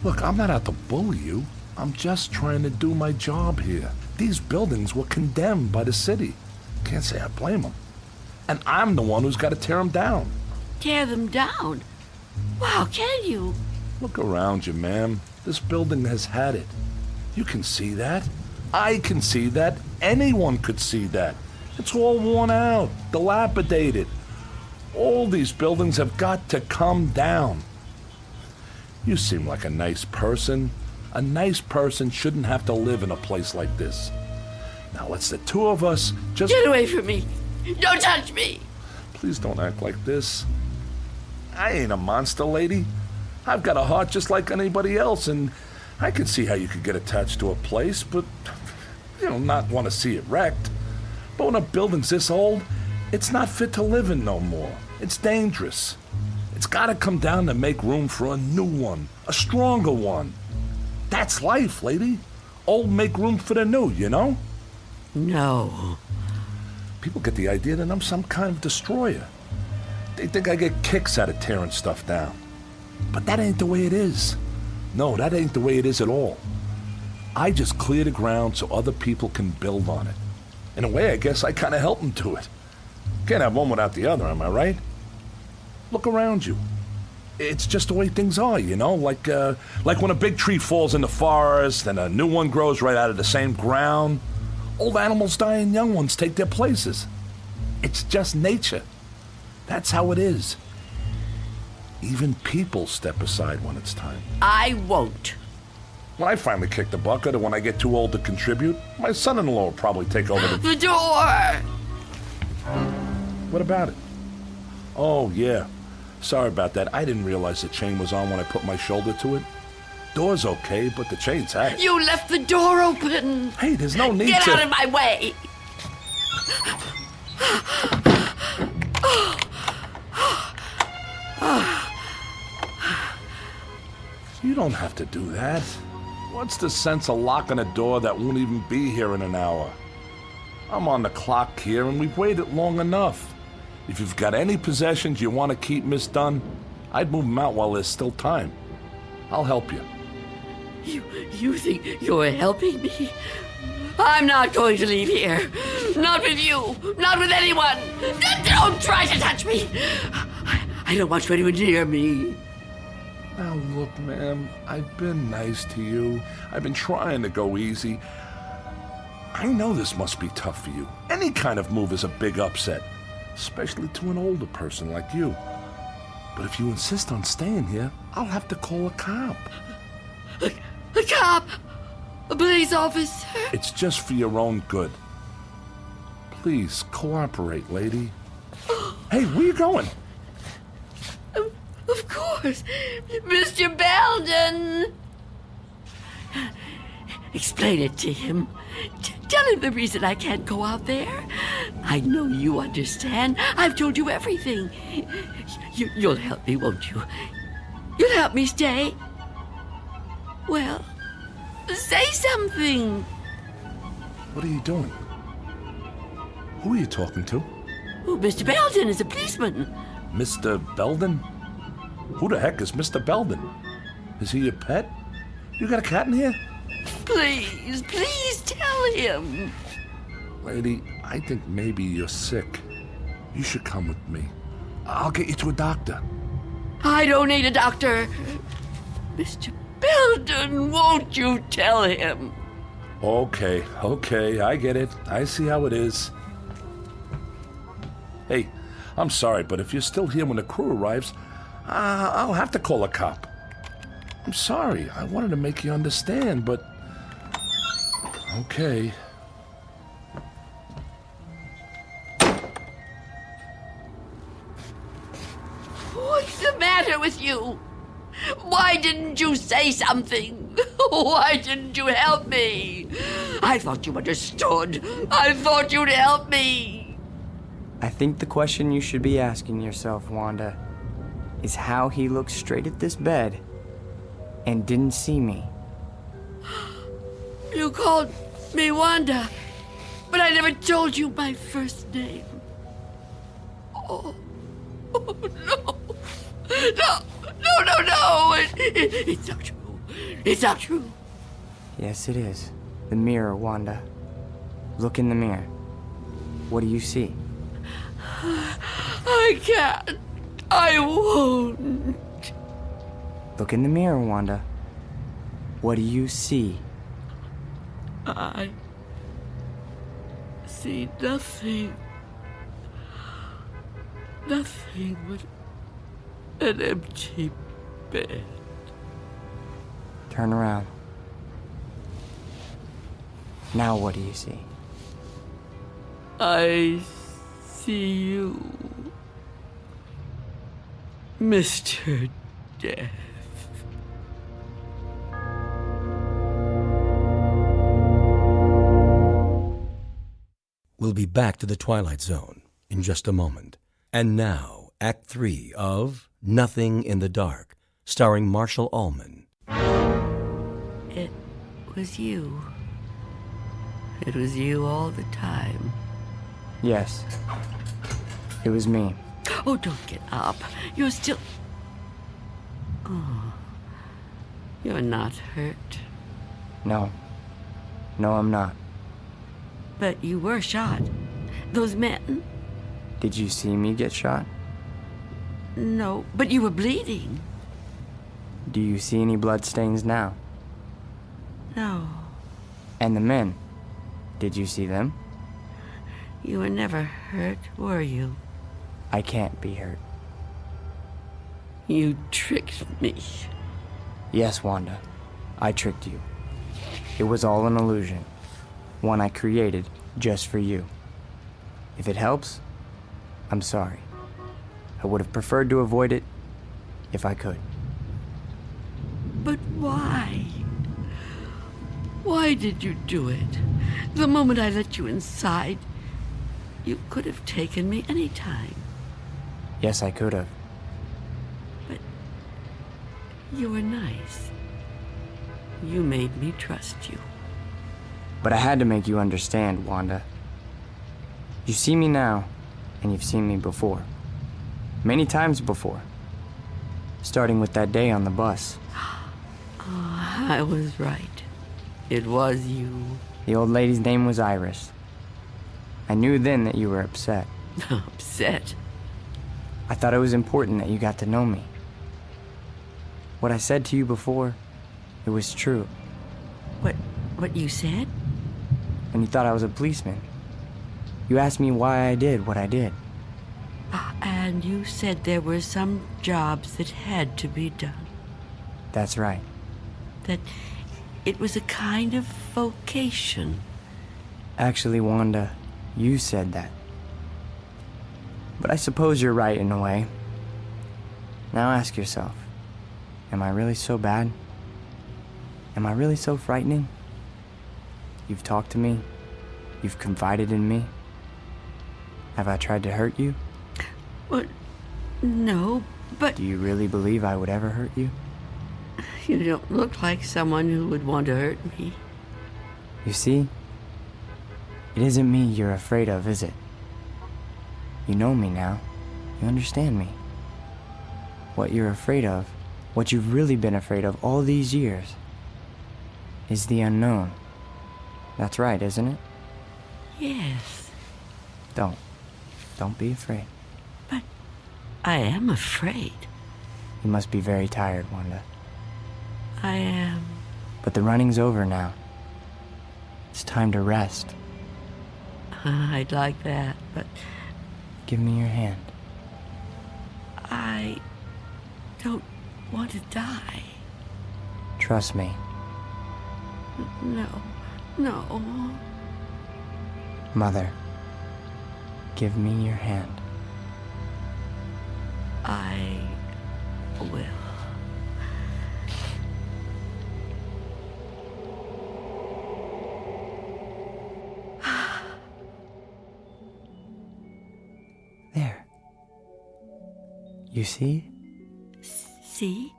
Look, I'm not out to bully you. I'm just trying to do my job here. These buildings were condemned by the city. Can't say I blame them. And I'm the one who's got to tear them down. Tear them down? Wow, can you? Look around you, ma'am. This building has had it. You can see that. I can see that. Anyone could see that. It's all worn out, dilapidated. All these buildings have got to come down. You seem like a nice person. A nice person shouldn't have to live in a place like this. Now let's the two of us just... Get away from me! Don't touch me! Please don't act like this. I ain't a monster, lady. I've got a heart just like anybody else, and I can see how you could get attached to a place, but, not want to see it wrecked. But when a building's this old, it's not fit to live in no more. It's dangerous. It's got to come down to make room for a new one, a stronger one. That's life, lady. Old make room for the new, you know? No. People get the idea that I'm some kind of destroyer. They think I get kicks out of tearing stuff down. But that ain't the way it is. No, that ain't the way it is at all. I just clear the ground so other people can build on it. In a way, I guess I kind of help them to it. Can't have one without the other, am I right? Look around you. It's just the way things are, like when a big tree falls in the forest and a new one grows right out of the same ground. Old animals die and young ones take their places. It's just nature. That's how it is. Even people step aside when it's time. I won't. When I finally kick the bucket or when I get too old to contribute, my son-in-law will probably take over the door! What about it? Oh, yeah. Sorry about that. I didn't realize the chain was on when I put my shoulder to it. Door's okay, but the chain's had it. You left the door open. Hey, there's no need Get to... out of my way. You don't have to do that. What's the sense of locking a door that won't even be here in an hour? I'm on the clock here, and we've waited long enough. If you've got any possessions you want to keep, Miss Dunn, I'd move them out while there's still time. I'll help you. You think you're helping me? I'm not going to leave here. Not with you. Not with anyone. Don't try to touch me. I don't want anyone near me. Now look, ma'am, I've been nice to you. I've been trying to go easy. I know this must be tough for you. Any kind of move is a big upset, especially to an older person like you. But if you insist on staying here, I'll have to call a cop. A cop? A police officer? It's just for your own good. Please, cooperate, lady. Hey, where you going? Of course. Mr. Belden! Explain it to him. Tell him the reason I can't go out there. I know you understand. I've told you everything. You'll help me, won't you? You'll help me stay? Well, say something. What are you doing? Who are you talking to? Oh, Mr. Belden is a policeman. Mr. Belden? Who the heck is Mr. Belden? Is he your pet? You got a cat in here? Please tell him. Lady, I think maybe you're sick. You should come with me. I'll get you to a doctor. I don't need a doctor. Mr. Belden, won't you tell him? Okay, I get it. I see how it is. Hey, I'm sorry, but if you're still here when the crew arrives, I'll have to call a cop. I'm sorry. I wanted to make you understand, but... Okay. What's the matter with you? Why didn't you say something? Why didn't you help me? I thought you understood. I thought you'd help me. I think the question you should be asking yourself, Wanda, is how he looked straight at this bed and didn't see me. You called me Wanda, but I never told you my first name. Oh no. No. It's not true. It's not true. Yes, it is. The mirror, Wanda. Look in the mirror. What do you see? I can't. I won't. Look in the mirror, Wanda. What do you see? I see nothing. Nothing but an empty bed. Turn around. Now what do you see? I see you, Mr. Death. We'll be back to the Twilight Zone in just a moment. And now, Act 3 of Nothing in the Dark, starring Marshall Allman. It was you. It was you all the time. Yes. It was me. Oh, don't get up. You're still... Oh. You're not hurt. No. No, I'm not. But you were shot. Those men... Did you see me get shot? No, but you were bleeding. Do you see any bloodstains now? No. And the men? Did you see them? You were never hurt, were you? I can't be hurt. You tricked me. Yes, Wanda. I tricked you. It was all an illusion. One I created just for you. If it helps, I'm sorry. I would have preferred to avoid it, if I could. But why? Why did you do it? The moment I let you inside, you could have taken me any time. Yes, I could have. But you were nice. You made me trust you. But I had to make you understand, Wanda. You see me now, and you've seen me before. Many times before. Starting with that day on the bus. Oh, I was right. It was you. The old lady's name was Iris. I knew then that you were upset. Upset? I thought it was important that you got to know me. What I said to you before, it was true. What you said? And you thought I was a policeman. You asked me why I did what I did. And you said there were some jobs that had to be done. That's right. That it was a kind of vocation. Actually, Wanda, you said that. But I suppose you're right in a way. Now ask yourself, am I really so bad? Am I really so frightening? You've talked to me. You've confided in me. Have I tried to hurt you? Well, no, but... Do you really believe I would ever hurt you? You don't look like someone who would want to hurt me. You see? It isn't me you're afraid of, is it? You know me now. You understand me. What you're afraid of, what you've really been afraid of all these years, is the unknown. That's right, isn't it? Yes. Don't be afraid. But I am afraid. You must be very tired, Wanda. I am. But the running's over now. It's time to rest. I'd like that, but... Give me your hand. I don't want to die. Trust me. No. Mother, give me your hand. I will. There. You see? See?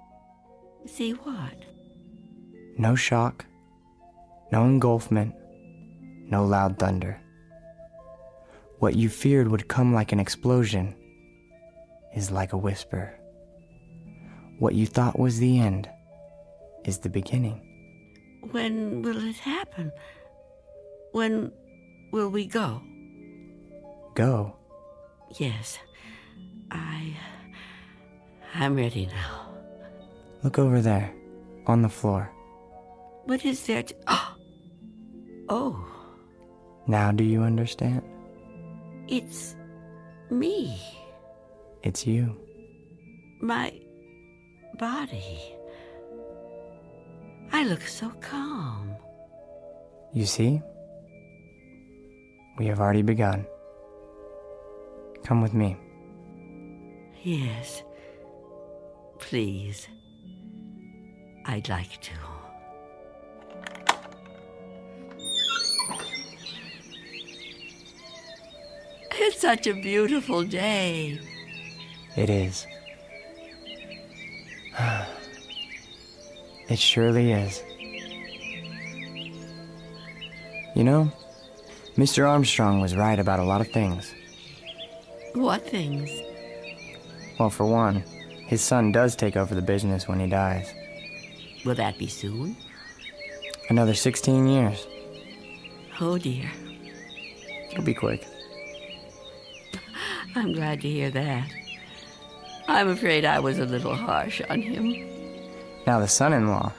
See what? No shock, no engulfment, no loud thunder. What you feared would come like an explosion is like a whisper. What you thought was the end is the beginning. When will it happen? When will we go? Go? Yes. I'm ready now. Look over there, on the floor. What is there to... Oh. Now do you understand? It's me. It's you. My body. I look so calm. You see? We have already begun. Come with me. Yes. Please. I'd like to. It's such a beautiful day. It is. It surely is. You know, Mr. Armstrong was right about a lot of things. What things? Well, for one, his son does take over the business when he dies. Will that be soon? Another 16 years. Oh, dear. It'll be quick. I'm glad to hear that. I'm afraid I was a little harsh on him. Now the son-in-law,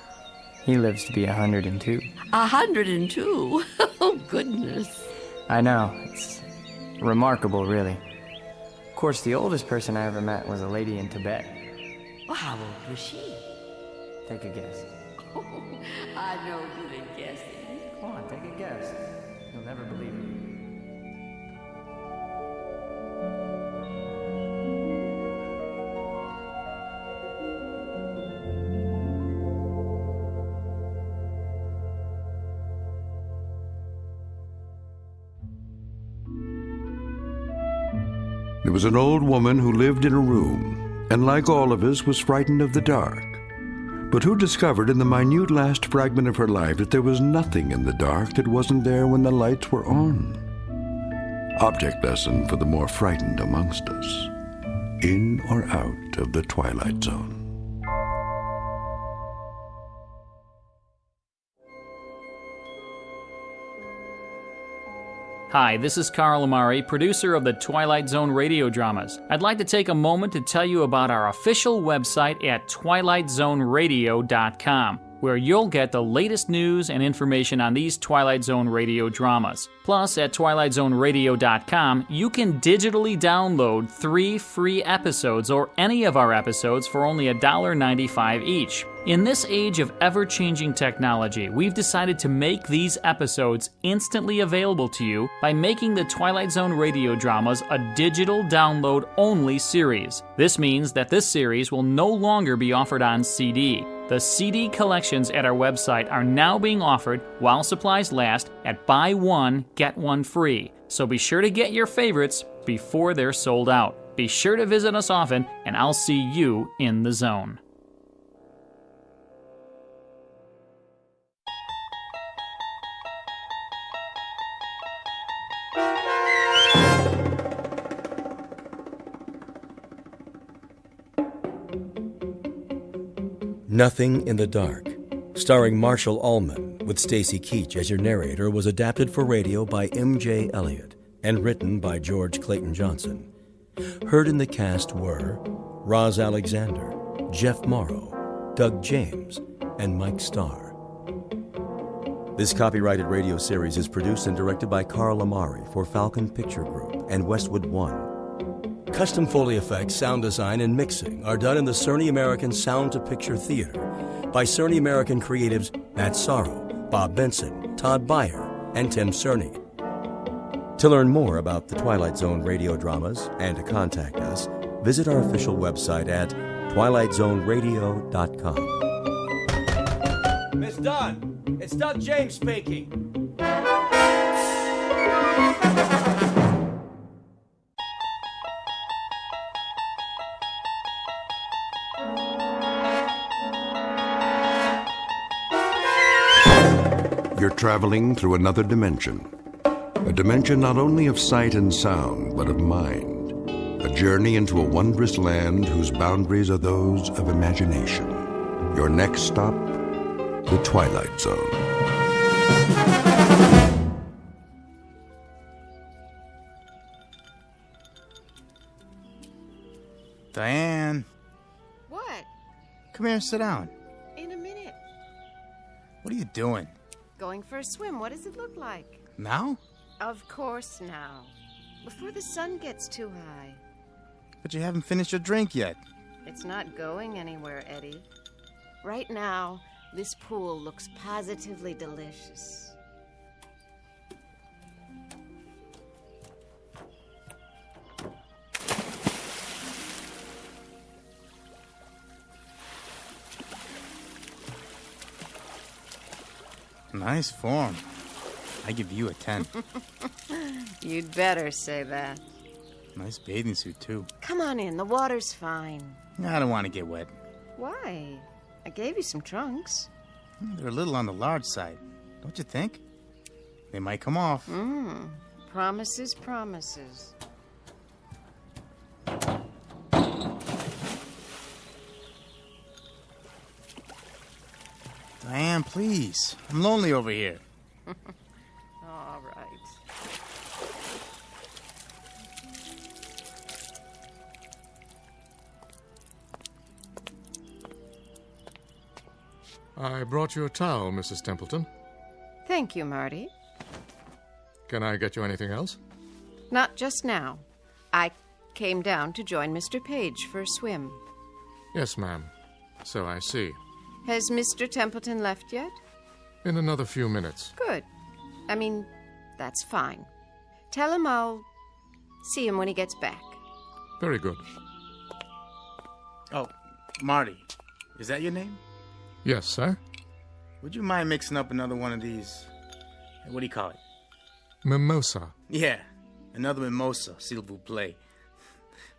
he lives to be 102. 102? Oh, goodness. I know. It's remarkable, really. Of course, the oldest person I ever met was a lady in Tibet. Well, how old was she? Take a guess. Oh, I'm no good at guessing. Come on, take a guess. You'll never believe it. There was an old woman who lived in a room, and like all of us, was frightened of the dark, but who discovered in the minute last fragment of her life that there was nothing in the dark that wasn't there when the lights were on. Object lesson for the more frightened amongst us. In or out of the Twilight Zone. Hi, this is Carl Amari, producer of the Twilight Zone radio dramas. I'd like to take a moment to tell you about our official website at twilightzoneradio.com, where you'll get the latest news and information on these Twilight Zone radio dramas. Plus, at twilightzoneradio.com, you can digitally download 3 free episodes or any of our episodes for only $1.95 each. In this age of ever-changing technology, we've decided to make these episodes instantly available to you by making the Twilight Zone radio dramas a digital download-only series. This means that this series will no longer be offered on CD. The CD collections at our website are now being offered while supplies last at buy one, get one free. So be sure to get your favorites before they're sold out. Be sure to visit us often, and I'll see you in the zone. Nothing in the Dark, starring Marshall Ullman, with Stacy Keach as your narrator, was adapted for radio by M.J. Elliott and written by George Clayton Johnson. Heard in the cast were Roz Alexander, Jeff Morrow, Doug James, and Mike Starr. This copyrighted radio series is produced and directed by Carl Amari for Falcon Picture Group and Westwood One. Custom Foley effects, sound design, and mixing are done in the Cerny American Sound to Picture Theater by Cerny American creatives Matt Sorrow, Bob Benson, Todd Beyer, and Tim Cerny. To learn more about the Twilight Zone radio dramas and to contact us, visit our official website at twilightzoneradio.com. Miss Dunn, it's Doug James speaking. You're traveling through another dimension. A dimension not only of sight and sound, but of mind. A journey into a wondrous land whose boundaries are those of imagination. Your next stop, the Twilight Zone. Diane. What? Come here and sit down. In a minute. What are you doing? Going for a swim. What does it look like? Now? Of course now. Before the sun gets too high. But you haven't finished your drink yet. It's not going anywhere, Eddie. Right now, this pool looks positively delicious. Nice form. I give you a 10. You'd better say that. Nice bathing suit, too. Come on in, the water's fine. I don't want to get wet. Why? I gave you some trunks. They're a little on the large side, don't you think? They might come off. Promises, promises. Diane, please. I'm lonely over here. All right. I brought you a towel, Mrs. Templeton. Thank you, Marty. Can I get you anything else? Not just now. I came down to join Mr. Page for a swim. Yes, ma'am. So I see. Has Mr. Templeton left yet? In another few minutes. Good. I mean, that's fine. Tell him I'll see him when he gets back. Very good. Oh, Marty. Is that your name? Yes, sir. Would you mind mixing up another one of these? What do you call it? Mimosa. Yeah, another mimosa, s'il vous plaît.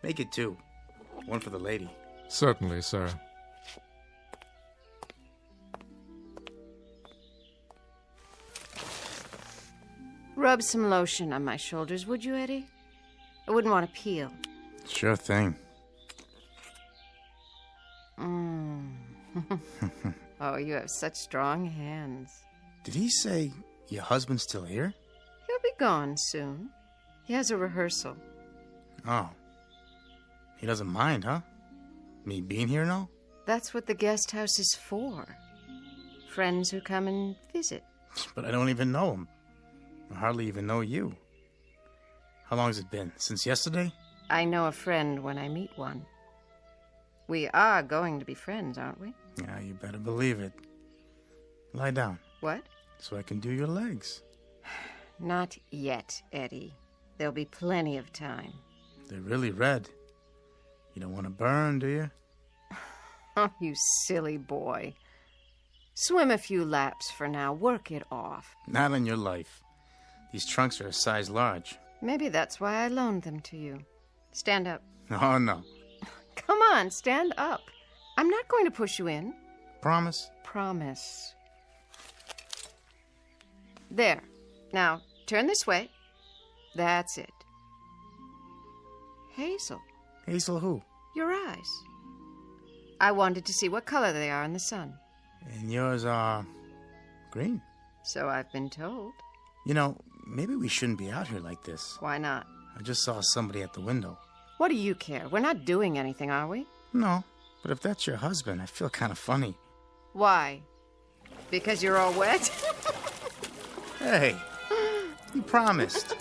Make it 2. One for the lady. Certainly, sir. Rub some lotion on my shoulders, would you, Eddie? I wouldn't want to peel. Sure thing. Oh, you have such strong hands. Did he say your husband's still here? He'll be gone soon. He has a rehearsal. Oh. He doesn't mind, huh? Me being here and all? That's what the guest house is for. Friends who come and visit. But I don't even know him. I hardly even know you. How long has it been? Since yesterday? I know a friend when I meet one. We are going to be friends, aren't we? Yeah, you better believe it. Lie down. What? So I can do your legs. Not yet, Eddie. There'll be plenty of time. They're really red. You don't want to burn, do you? Oh, you silly boy. Swim a few laps for now. Work it off. Not on your life. These trunks are a size large. Maybe that's why I loaned them to you. Stand up. Oh, no. Come on, stand up. I'm not going to push you in. Promise? Promise. There. Now, turn this way. That's it. Hazel. Hazel who? Your eyes. I wanted to see what color they are in the sun. And yours are green. So I've been told. You know, maybe we shouldn't be out here like this. Why not? I just saw somebody at the window. What do you care? We're not doing anything, are we? No, but if that's your husband, I feel kind of funny. Why? Because you're all wet? Hey, you promised.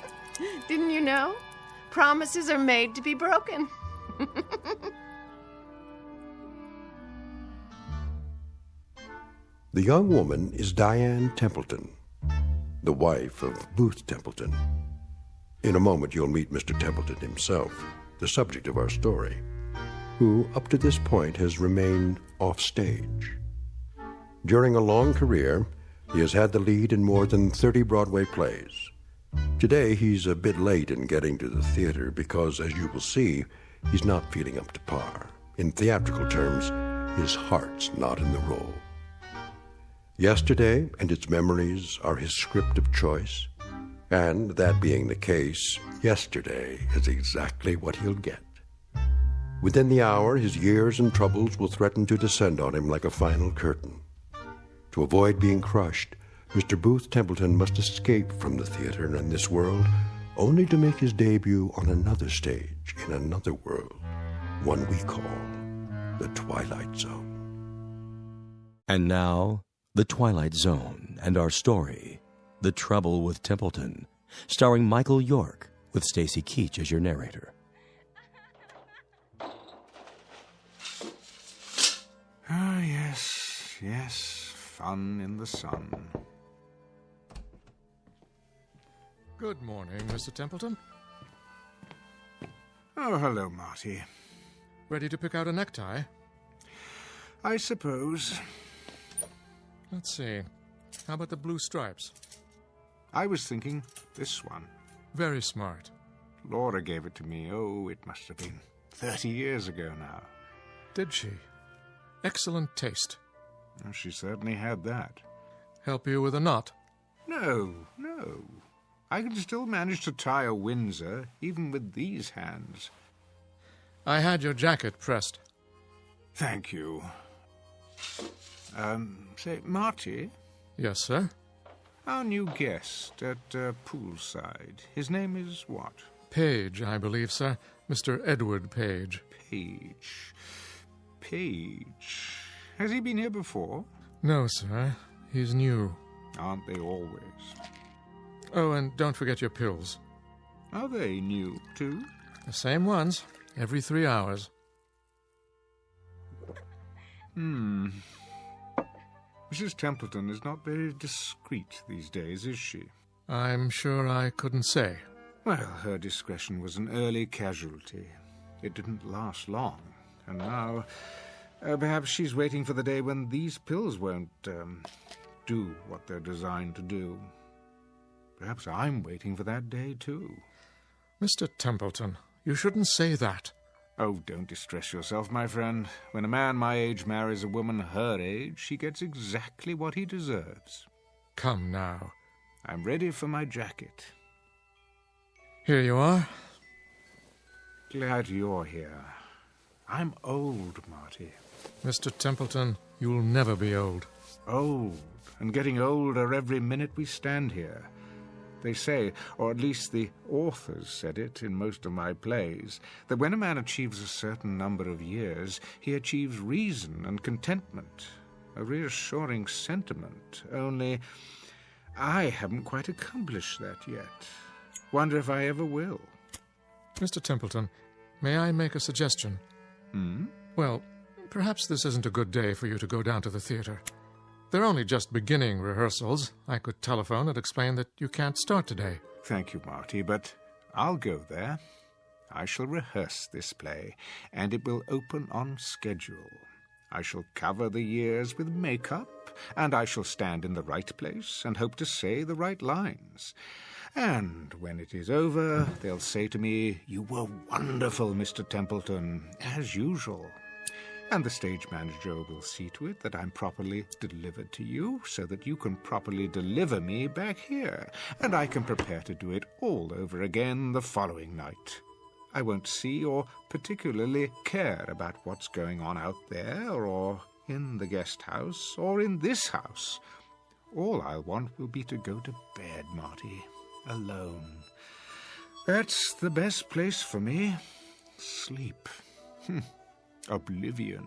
Didn't you know? Promises are made to be broken. The young woman is Diane Templeton, the wife of Booth Templeton. In a moment, you'll meet Mr. Templeton himself, the subject of our story, who, up to this point, has remained off-stage. During a long career, he has had the lead in more than 30 Broadway plays. Today, he's a bit late in getting to the theater because, as you will see, he's not feeling up to par. In theatrical terms, his heart's not in the role. Yesterday and its memories are his script of choice, and that being the case, yesterday is exactly what he'll get. Within the hour, his years and troubles will threaten to descend on him like a final curtain. To avoid being crushed, Mr. Booth Templeton must escape from the theater and this world, only to make his debut on another stage in another world, one we call the Twilight Zone. And now, The Twilight Zone and our story, The Trouble with Templeton, starring Michael York, with Stacy Keach as your narrator. Ah, yes, fun in the sun. Good morning, Mr. Templeton. Oh, hello, Marty. Ready to pick out a necktie? I suppose. Let's see. How about the blue stripes? I was thinking this one. Very smart. Laura gave it to me, it must have been 30 years ago now. Did she? Excellent taste. Well, she certainly had that. Help you with a knot? No. I can still manage to tie a Windsor, even with these hands. I had your jacket pressed. Thank you. Say, Marty? Yes, sir? Our new guest at poolside. His name is what? Page, I believe, sir. Mr. Edward Page. Page. Has he been here before? No, sir. He's new. Aren't they always? Oh, and don't forget your pills. Are they new, too? The same ones. Every 3 hours. Mrs. Templeton is not very discreet these days, is she? I'm sure I couldn't say. Well, her discretion was an early casualty. It didn't last long. And now, perhaps she's waiting for the day when these pills won't, do what they're designed to do. Perhaps I'm waiting for that day, too. Mr. Templeton, You shouldn't say that. Oh, don't distress yourself, my friend. When a man my age marries a woman her age, he gets exactly what he deserves. Come now. I'm ready for my jacket. Here you are. Glad you're here. I'm old, Marty. Mr. Templeton, you'll never be old. Old, and getting older every minute we stand here. They say, or at least the authors said it in most of my plays, that when a man achieves a certain number of years, he achieves reason and contentment, a reassuring sentiment, only I haven't quite accomplished that yet. Wonder if I ever will. Mr. Templeton, may I make a suggestion? Well, perhaps this isn't a good day for you to go down to the theater. They're only just beginning rehearsals. I could telephone and explain that you can't start today. Thank you, Marty, but I'll go there. I shall rehearse this play, and it will open on schedule. I shall cover the years with makeup, and I shall stand in the right place and hope to say the right lines. And when it is over, they'll say to me, "You were wonderful, Mr. Templeton, as usual." And the stage manager will see to it that I'm properly delivered to you, so that you can properly deliver me back here, and I can prepare to do it all over again the following night. I won't see or particularly care about what's going on out there, or in the guest house, or in this house. All I'll want will be to go to bed, Marty, alone. That's the best place for me. Sleep. Oblivion.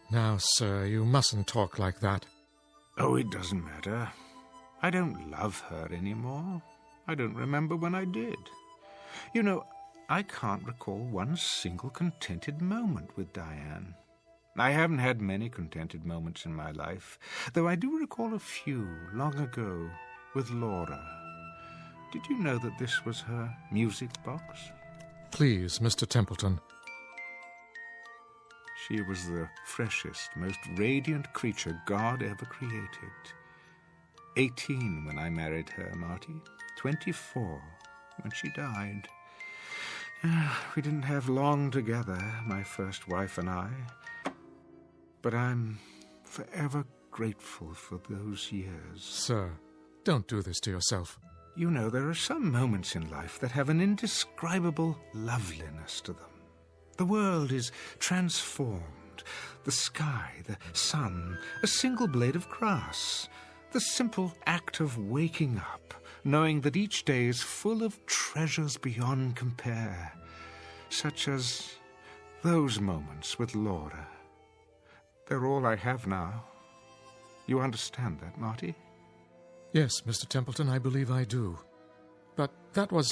Now, sir, you mustn't talk like that. Oh, it doesn't matter. I don't love her anymore. I don't remember when I did. You know, I can't recall one single contented moment with Diane. I haven't had many contented moments in my life, though I do recall a few long ago with Laura. Did you know that this was her music box? Please, Mr. Templeton. She was the freshest, most radiant creature God ever created. 18 when I married her, Marty. 24 when she died. We didn't have long together, my first wife and I. But I'm forever grateful for those years. Sir, don't do this to yourself. You know, there are some moments in life that have an indescribable loveliness to them. The world is transformed. The sky, the sun, a single blade of grass. The simple act of waking up, knowing that each day is full of treasures beyond compare, such as those moments with Laura. They're all I have now. You understand that, Marty? Yes, Mr. Templeton, I believe I do. But that was...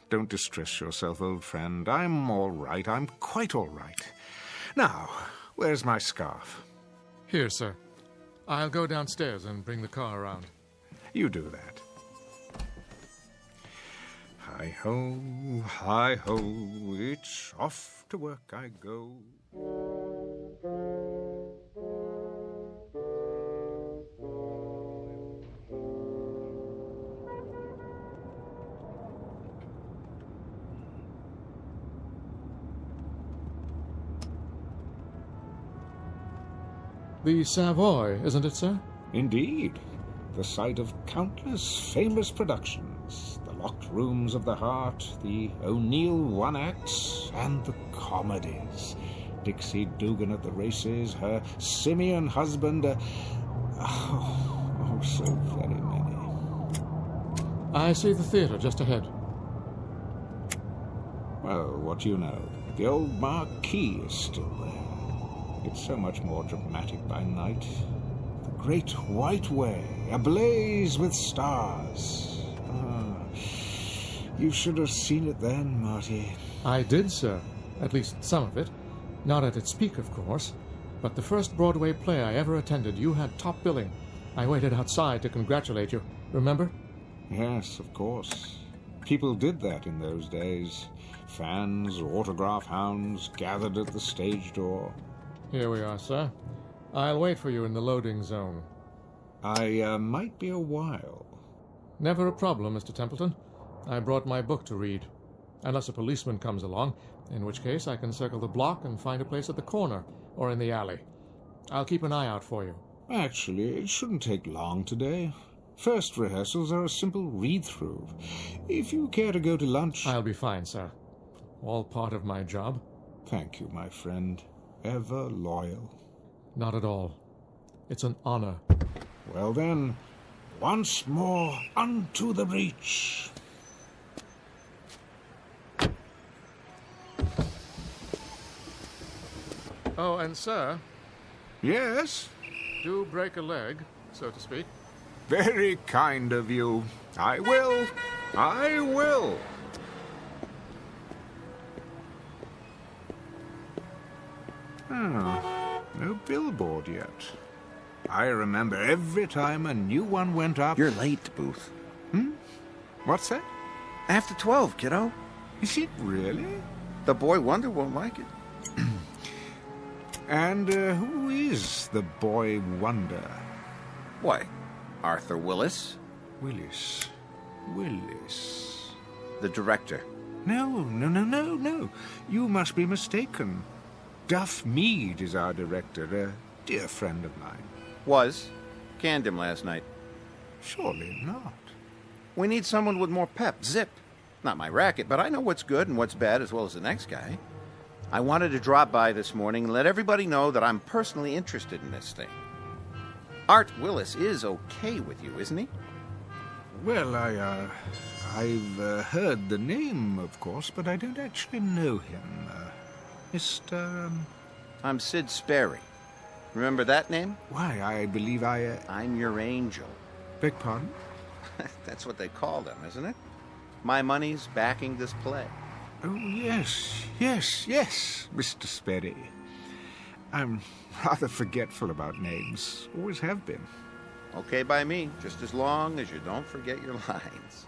Don't distress yourself, old friend. I'm all right. I'm quite all right. Now, where's my scarf? Here, sir. I'll go downstairs and bring the car around. You do that. Hi-ho, hi-ho, it's off to work I go. The Savoy, isn't it, sir? Indeed. The site of countless famous productions. The Locked Rooms of the Heart, the O'Neill One-Acts, and the comedies. Dixie Dugan at the races, her simian husband, so very many. I see the theatre just ahead. Well, what do you know? The old marquee is still there. It's so much more dramatic by night. The Great White Way, ablaze with stars. You should have seen it then, Marty. I did, sir. At least some of it. Not at its peak, of course. But the first Broadway play I ever attended, you had top billing. I waited outside to congratulate you. Remember? Yes, of course. People did that in those days. Fans, autograph hounds gathered at the stage door. Here we are, sir. I'll wait for you in the loading zone. I might be a while. Never a problem, Mr. Templeton. I brought my book to read. Unless a policeman comes along, in which case I can circle the block and find a place at the corner or in the alley. I'll keep an eye out for you. Actually, it shouldn't take long today. First rehearsals are a simple read-through. If you care to go to lunch... I'll be fine, sir. All part of my job. Thank you, my friend. Ever loyal. Not at all. It's an honor. Well then, once more unto the breach. Oh, and sir... Yes? Do break a leg, so to speak. Very kind of you. I will. I will. Oh, no billboard yet. I remember every time a new one went up... You're late, Booth. What's that? After 12, kiddo. Is it really? The boy wonder won't like it. And who is the boy wonder? Why, Arthur Willis. Willis. The director. No. You must be mistaken. Duff Mead is our director, a dear friend of mine. Was. Canned him last night. Surely not. We need someone with more pep, zip. Not my racket, but I know what's good and what's bad as well as the next guy. I wanted to drop by this morning and let everybody know that I'm personally interested in this thing. Art Willis is okay with you, isn't he? Well, I've heard the name, of course, but I don't actually know him. Mr... I'm Sid Sperry. Remember that name? Why, I believe I'm your angel. Beg pardon? That's what they call them, isn't it? My money's backing this play. Oh, yes, Mr. Sperry. I'm rather forgetful about names. Always have been. Okay by me, just as long as you don't forget your lines.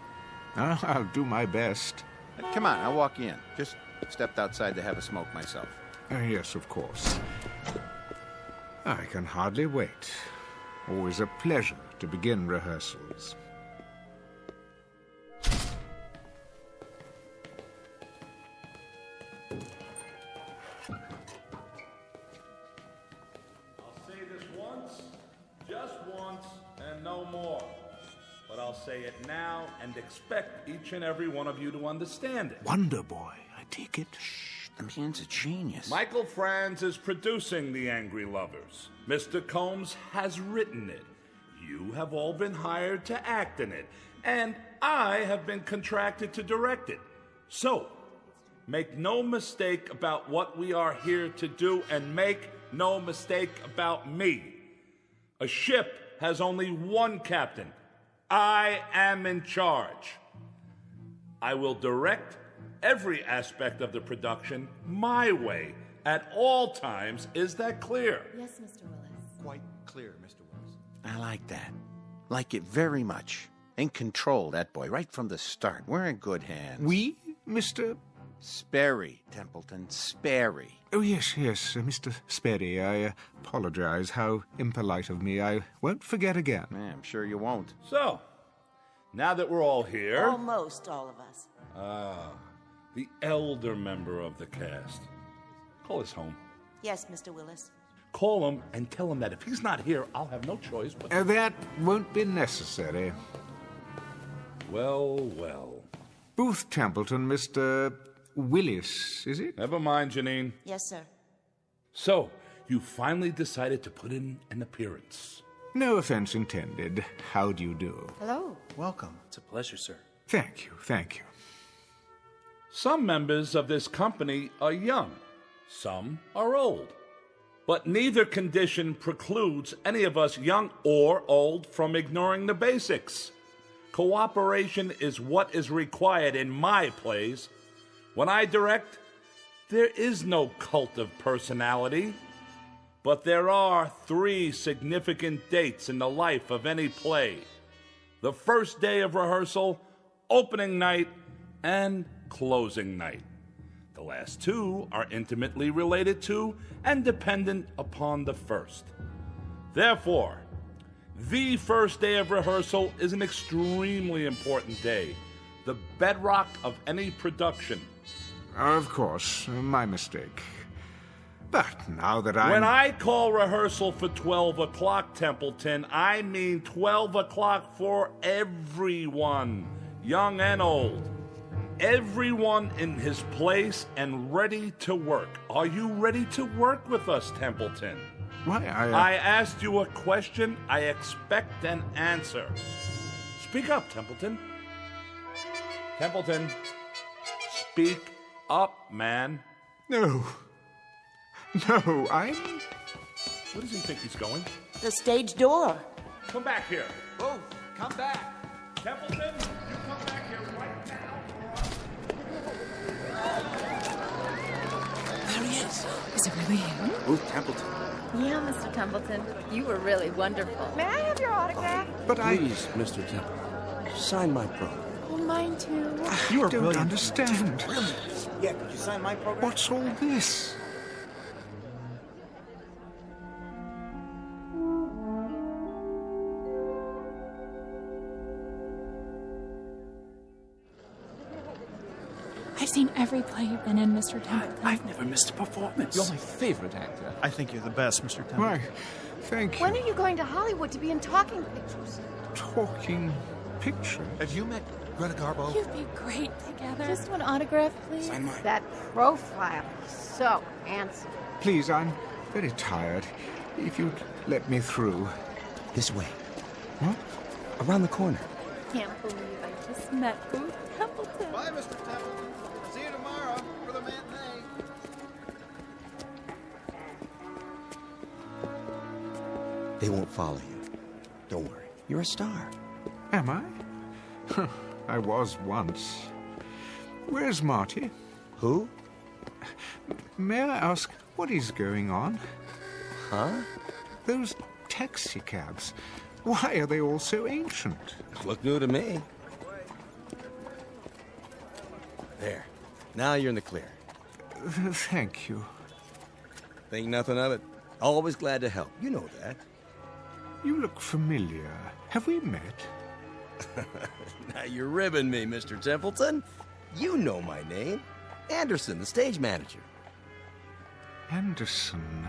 I'll do my best. Come on, I'll walk you in. Just stepped outside to have a smoke myself. Yes, of course. I can hardly wait. Always a pleasure to begin rehearsals. I'll say it now and expect each and every one of you to understand it. Wonder Boy, I take it. Shh, the man's a genius. Michael Franz is producing The Angry Lovers. Mr. Combs has written it. You have all been hired to act in it. And I have been contracted to direct it. So, make no mistake about what we are here to do, and make no mistake about me. A ship has only one captain. I am in charge. I will direct every aspect of the production my way at all times. Is that clear? Yes, Mr. Willis. Quite clear, Mr. Willis. I like that. Like it very much. In control, that boy, right from the start. We're in good hands. We, Mr. Sperry, Templeton, Sperry. Oh, yes, Mr. Sperry. I apologize. How impolite of me. I won't forget again. Yeah, I'm sure you won't. So, now that we're all here... Almost all of us. The elder member of the cast. Call us home. Yes, Mr. Willis. Call him and tell him that if he's not here, I'll have no choice but... That won't be necessary. Well. Booth Templeton, Mr. Willis, is it? Never mind, Janine. Yes, sir. So, you finally decided to put in an appearance. No offense intended. How do you do? Hello. Welcome. It's a pleasure, sir. Thank you. Some members of this company are young. Some are old. But neither condition precludes any of us, young or old, from ignoring the basics. Cooperation is what is required in my plays. When I direct, there is no cult of personality. But there are 3 significant dates in the life of any play: the first day of rehearsal, opening night, and closing night. The last 2 are intimately related to and dependent upon the first. Therefore, the first day of rehearsal is an extremely important day, the bedrock of any production. Of course, my mistake. But now that When I call rehearsal for 12 o'clock, Templeton, I mean 12 o'clock for everyone, young and old. Everyone in his place and ready to work. Are you ready to work with us, Templeton? Why, I asked you a question. I expect an answer. Speak up, Templeton. Templeton, speak up, man. No, I'm... Where does he think he's going? The stage door. Come back here. Both, come back. Templeton, you come back here right now. There he is. Is it really him? Ruth Templeton. Yeah, Mr. Templeton. You were really wonderful. May I have your autograph? Please, Mr. Templeton, sign my program. Oh, mine too. You don't understand. Yeah, could you sign my program? What's all this? I've seen every play you've been in, Mr. Templeton. I've never missed a performance. You're my favorite actor. I think you're the best, Mr. Templeton. Why, thank you. When are you going to Hollywood to be in talking pictures? Talking picture? Have you met Greta Garbo? You'd be great together. Just one autograph, please. Sign mine. That profile is so handsome. Please, I'm very tired. If you'd let me through. This way. What? Around the corner. Can't believe I just met Ruth Templeton. Bye, Mr. Templeton. See you tomorrow for the matinee. They won't follow you. Don't worry. You're a star. Am I? I was once. Where's Marty? Who? May I ask what is going on? Huh? Those taxi cabs. Why are they all so ancient? Look new to me. There. Now you're in the clear. Thank you. Think nothing of it. Always glad to help. You know that. You look familiar. Have we met? Now you're ribbing me, Mr. Templeton. You know my name. Anderson, the stage manager. Anderson.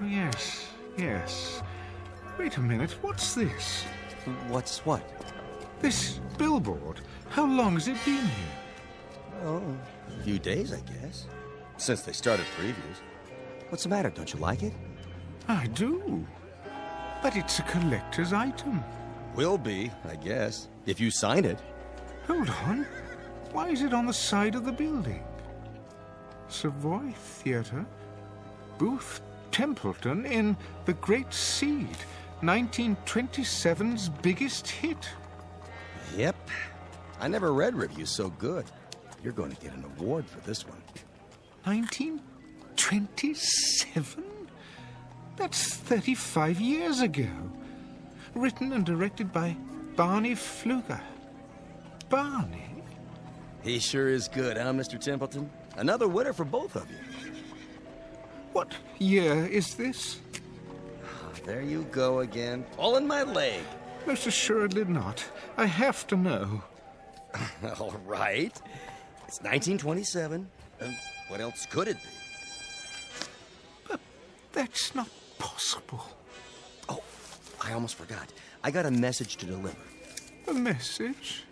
Oh, yes, yes. Wait a minute, what's this? What's what? This billboard. How long has it been here? Oh, a few days, I guess. Since they started previews. What's the matter? Don't you like it? I do. But it's a collector's item. Will be, I guess, if you sign it. Hold on. Why is it on the side of the building? Savoy Theatre, Booth Templeton in The Great Seed, 1927's biggest hit. Yep. I never read reviews so good. You're going to get an award for this one. 1927? That's 35 years ago. Written and directed by Barney Pfluger. Barney? He sure is good, huh, Mr. Templeton? Another winner for both of you. What year is this? There you go again, pulling my leg. Most assuredly not. I have to know. All right. It's 1927. What else could it be? But that's not possible. Oh, I almost forgot. I got a message to deliver. A message?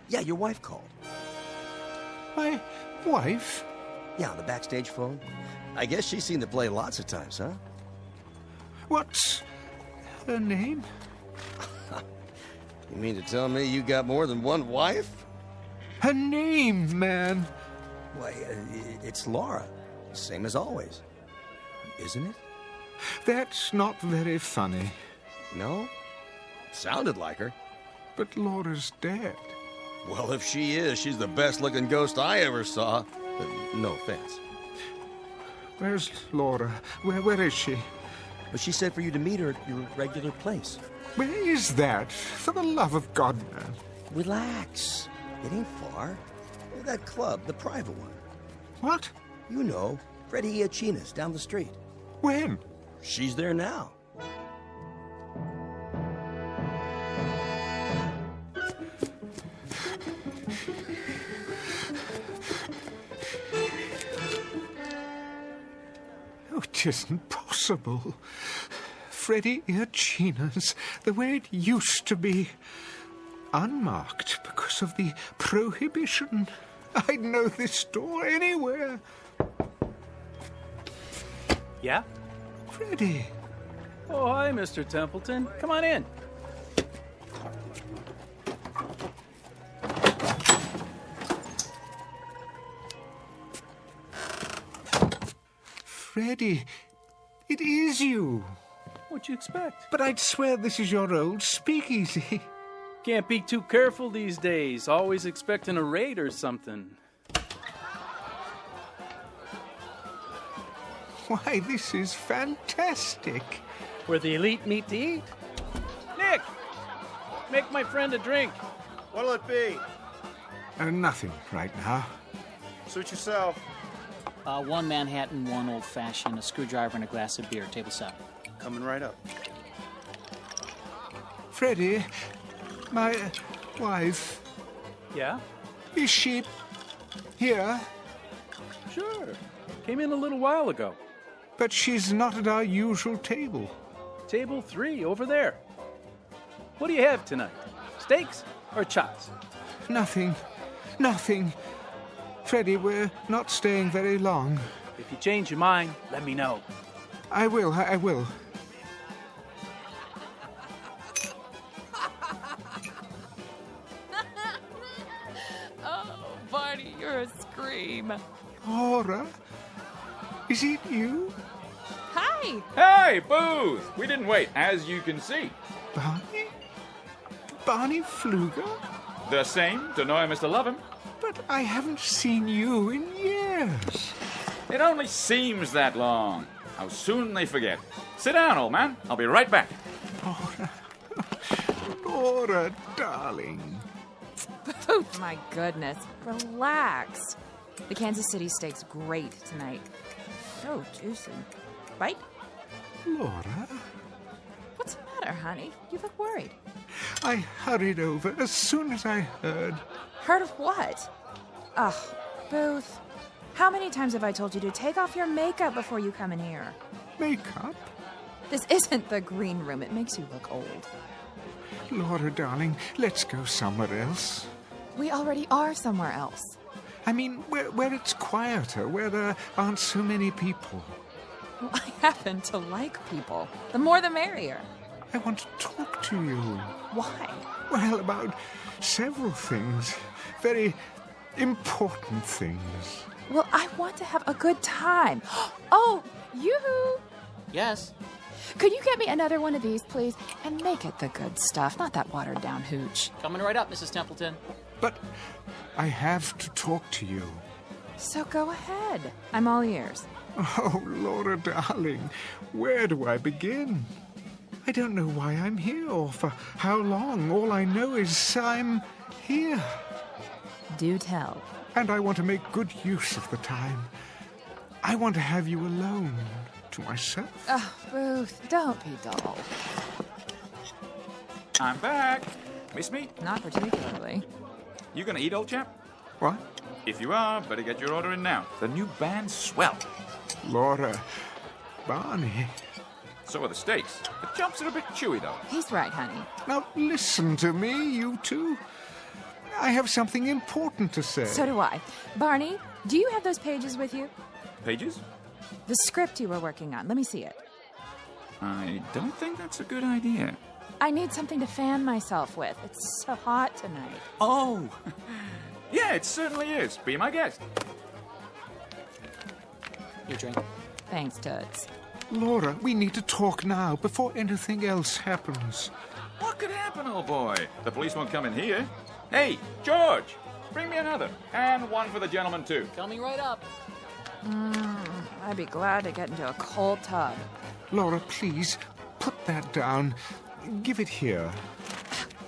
Yeah, your wife called. My wife? Yeah, on the backstage phone. I guess she's seen the play lots of times, huh? What's her name? You mean to tell me you got more than one wife? Her name, man. Why, it's Laura. Same as always. Isn't it? That's not very funny. No? Sounded like her. But Laura's dead. Well, if she is, she's the best-looking ghost I ever saw. No offense. Where's Laura? Where is she? But she said for you to meet her at your regular place. Where is that? For the love of God, man. Relax. It ain't far. That club, the private one. What? You know, Freddie Iachina's down the street. When? She's there now. It isn't possible. Freddie Urchina's the way it used to be. Unmarked because of the prohibition. I'd know this door anywhere. Yeah? Freddie. Oh, hi, Mr. Templeton. Come on in. Freddie, it is you. What'd you expect? But I'd swear this is your old speakeasy. Can't be too careful these days. Always expecting a raid or something. Why, this is fantastic. Where the elite meet to eat. Nick! Make my friend a drink. What'll it be? Nothing right now. Suit yourself. One Manhattan, one old-fashioned, a screwdriver, and a glass of beer. Table 7. Coming right up. Freddie, my wife. Yeah? Is she here? Sure. Came in a little while ago. But she's not at our usual table. Table 3, over there. What do you have tonight? Steaks or chops? Nothing. Freddie, we're not staying very long. If you change your mind, let me know. I will. Oh, Barney, you're a scream. Laura? Is it you? Hi! Hey, Booth! We didn't wait, as you can see. Barney? Barney Pfluger? The same, to know him is to love him. But I haven't seen you in years. It only seems that long. How soon they forget. Sit down, old man. I'll be right back. Laura, darling. Oh, my goodness. Relax. The Kansas City steak's great tonight. So juicy. Bite? Laura? What's the matter, honey? You look worried. I hurried over as soon as I heard. Heard of what? Ugh, Booth. How many times have I told you to take off your makeup before you come in here? Makeup? This isn't the green room. It makes you look old. Laura, darling, let's go somewhere else. We already are somewhere else. I mean, where it's quieter, where there aren't so many people. Well, I happen to like people. The more the merrier. I want to talk to you. Why? Well, about several things. Very important things. Well, I want to have a good time. Oh, yoo-hoo! Yes? Could you get me another one of these, please? And make it the good stuff, not that watered-down hooch. Coming right up, Mrs. Templeton. But I have to talk to you. So go ahead. I'm all ears. Oh, Laura, darling, where do I begin? I don't know why I'm here or for how long. All I know is I'm here. Do tell. And I want to make good use of the time. I want to have you alone to myself. Oh, Booth, don't be dull. I'm back. Miss me? Not particularly. You gonna eat, old chap? What? If you are, better get your order in now. The new band's swell. Laura, Barney. So are the steaks. The chops are a bit chewy, though. He's right, honey. Now listen to me, you two. I have something important to say. So do I. Barney, do you have those pages with you? Pages? The script you were working on. Let me see it. I don't think that's a good idea. I need something to fan myself with. It's so hot tonight. Oh! Yeah, it certainly is. Be my guest. Your drink. Thanks, Toots. Laura, we need to talk now before anything else happens. What could happen, old boy? The police won't come in here. Hey, George! Bring me another. And one for the gentleman, too. Coming right up. I'd be glad to get into a cold tub. Laura, please, put that down. Give it here.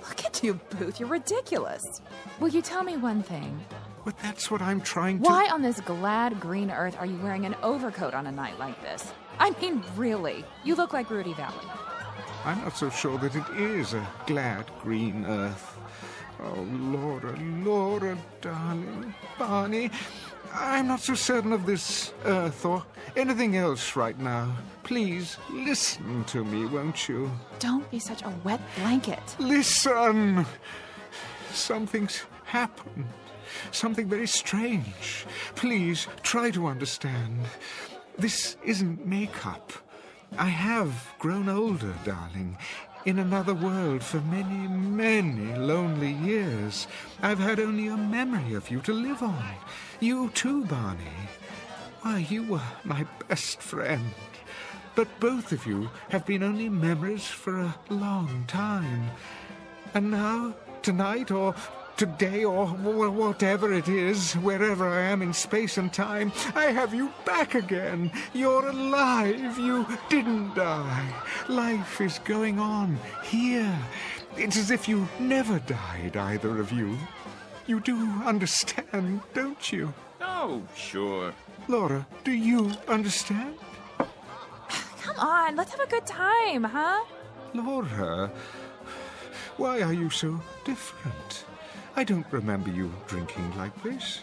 Look at you, Booth. You're ridiculous. Will you tell me one thing? But that's what I'm trying to... Why on this glad green earth are you wearing an overcoat on a night like this? I mean, really. You look like Rudy Valley. I'm not so sure that it is a glad green earth. Oh, Laura, darling. Barney, I'm not so certain of this earth or anything else right now. Please, listen to me, won't you? Don't be such a wet blanket. Listen! Something's happened. Something very strange. Please, try to understand. This isn't makeup. I have grown older, darling. In another world for many, many lonely years. I've had only a memory of you to live on. You too, Barney. Why, you were my best friend. But both of you have been only memories for a long time. And now, tonight, or today, or whatever it is, wherever I am in space and time, I have you back again. You're alive. You didn't die. Life is going on here. It's as if you never died, either of you. You do understand, don't you? Oh, sure. Laura, do you understand? Come on, let's have a good time, huh? Laura, why are you so different? I don't remember you drinking like this.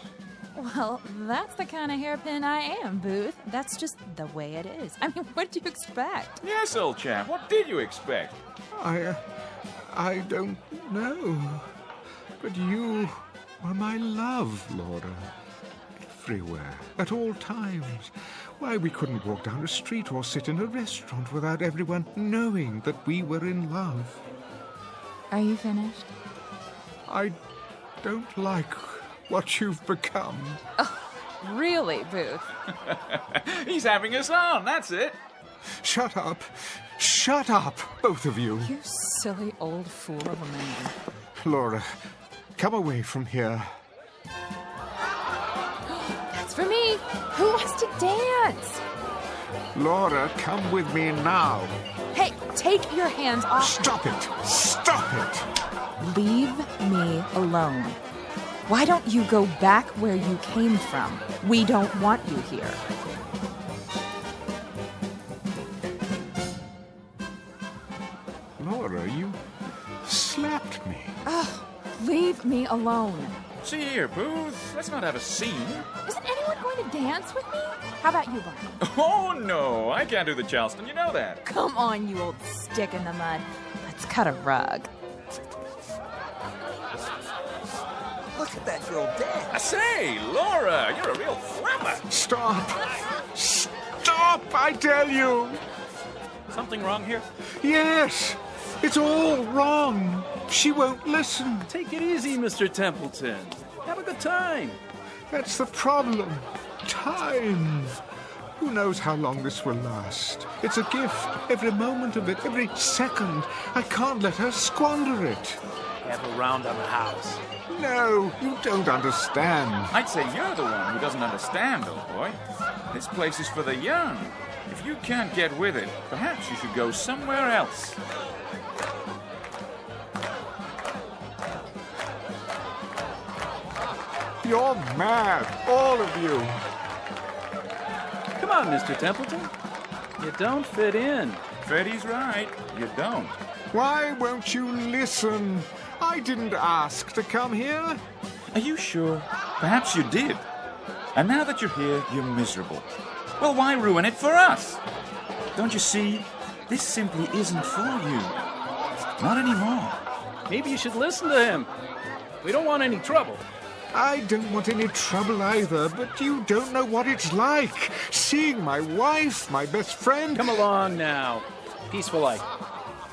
Well, that's the kind of hairpin I am, Booth. That's just the way it is. I mean, what did you expect? Yes, old chap. What did you expect? I don't know. But you were my love, Laura. Everywhere, at all times. Why, we couldn't walk down a street or sit in a restaurant without everyone knowing that we were in love. Are you finished? I don't like what you've become. Oh, really, Booth? He's having us on, that's it. Shut up. Shut up, both of you. You silly old fool of a man. Laura, come away from here. That's for me. Who wants to dance? Laura, come with me now. Hey, take your hands off. Stop it. Stop it. Leave me alone. Why don't you go back where you came from? We don't want you here. Laura, you slapped me. Oh, leave me alone. See here, Booth. Let's not have a scene. Isn't anyone going to dance with me? How about you, Barney? Oh, no. I can't do the Charleston. You know that. Come on, you old stick in the mud. Let's cut a rug. Look at that girl dance. I say, Laura, you're a real flapper. Stop. Stop, I tell you. Something wrong here? Yes. It's all wrong. She won't listen. Take it easy, Mr. Templeton. Have a good time. That's the problem. Time. Who knows how long this will last? It's a gift. Every moment of it, every second. I can't let her squander it. Have a round on the house. No, you don't understand. I'd say you're the one who doesn't understand, old boy. This place is for the young. If you can't get with it, perhaps you should go somewhere else. You're mad, all of you. Come on, Mr. Templeton. You don't fit in. Freddie's right. You don't. Why won't you listen? I didn't ask to come here. Are you sure? Perhaps you did. And now that you're here, you're miserable. Well, why ruin it for us? Don't you see? This simply isn't for you. Not anymore. Maybe you should listen to him. We don't want any trouble. I don't want any trouble either, but you don't know what it's like. Seeing my wife, my best friend... Come along now. Peaceful life.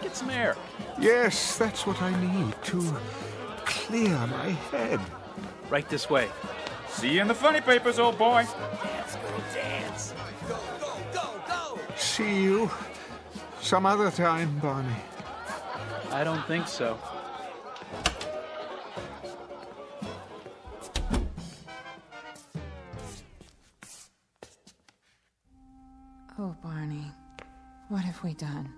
Get some air. Yes, that's what I need to clear my head. Right this way. See you in the funny papers, old boy. Dance, girl, dance. Go, go, go, go. See you some other time, Barney. I don't think so. Oh, Barney. What have we done?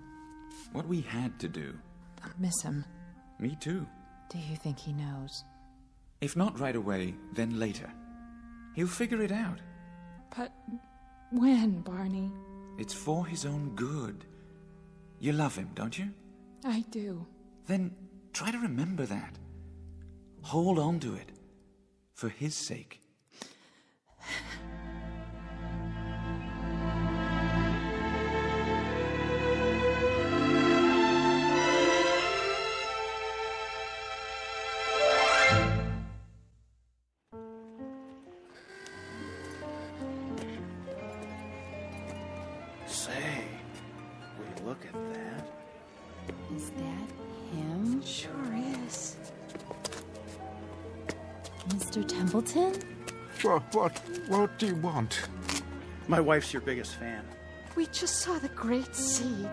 What we had to do. I miss him. Me too. Do you think he knows? If not right away, then later. He'll figure it out. But when, Barney? It's for his own good. You love him, don't you? I do. Then try to remember that. Hold on to it. For his sake. Mr. Templeton? What do you want? My wife's your biggest fan. We just saw the great seed.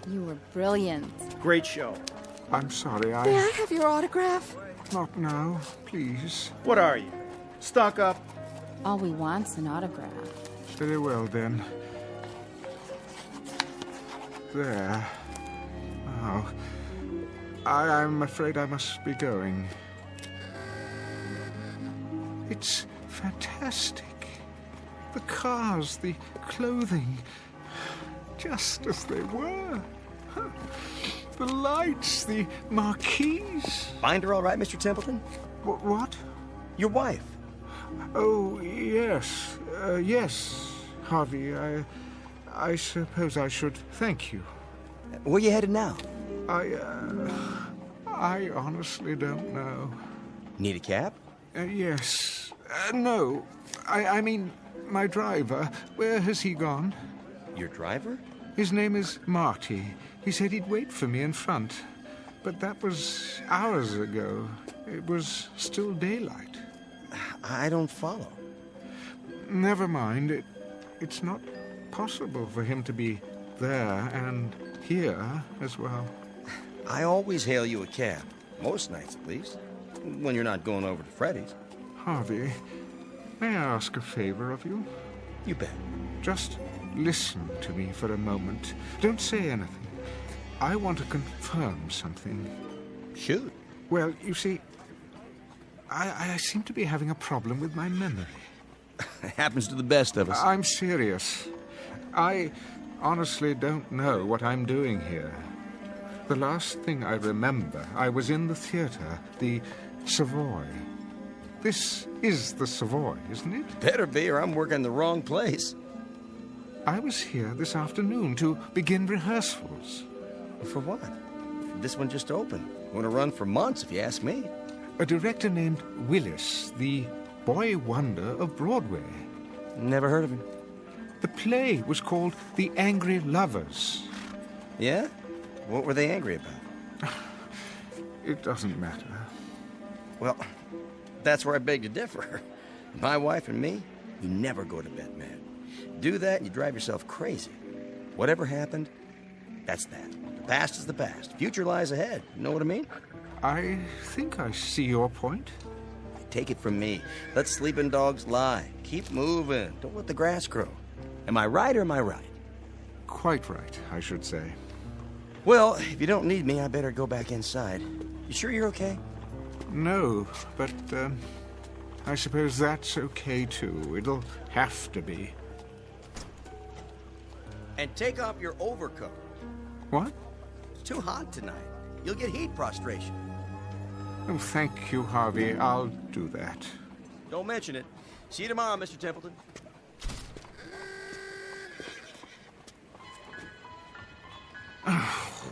You were brilliant. Great show. I'm sorry, May I have your autograph? Not now, please. What are you? Stuck up? All we want's an autograph. Very well, then. There. Now, I'm afraid I must be going. It's fantastic. The cars, the clothing, just as they were. The lights, the marquees. Find her all right, Mr. Templeton? What? Your wife. Oh, yes. Yes, Harvey. I suppose I should thank you. Where you headed now? I honestly don't know. Need a cab? Yes. No. I mean, my driver. Where has he gone? Your driver? His name is Marty. He said he'd wait for me in front. But that was hours ago. It was still daylight. I don't follow. Never mind. It's not possible for him to be there and here as well. I always hail you a cab. Most nights, at least. When you're not going over to Freddy's. Harvey, may I ask a favor of you? You bet. Just listen to me for a moment. Don't say anything. I want to confirm something. Shoot. Well, you see, I seem to be having a problem with my memory. It happens to the best of us. I'm serious. I honestly don't know what I'm doing here. The last thing I remember, I was in the theater, the Savoy. This is the Savoy, isn't it? Better be, or I'm working the wrong place. I was here this afternoon to begin rehearsals. For what? This one just opened. Going to run for months, if you ask me. A director named Willis, the boy wonder of Broadway. Never heard of him. The play was called The Angry Lovers. Yeah? What were they angry about? It doesn't matter. Well, that's where I beg to differ. My wife and me, we never go to bed mad. Do that and you drive yourself crazy. Whatever happened, that's that. The past is the past. Future lies ahead. You know what I mean? I think I see your point. Take it from me. Let sleeping dogs lie. Keep moving. Don't let the grass grow. Am I right or am I right? Quite right, I should say. Well, if you don't need me, I better go back inside. You sure you're okay? No, but I suppose that's okay too. It'll have to be. And take off your overcoat. What? It's too hot tonight. You'll get heat prostration. Oh, thank you, Harvey. I'll do that. Don't mention it. See you tomorrow, Mr. Templeton.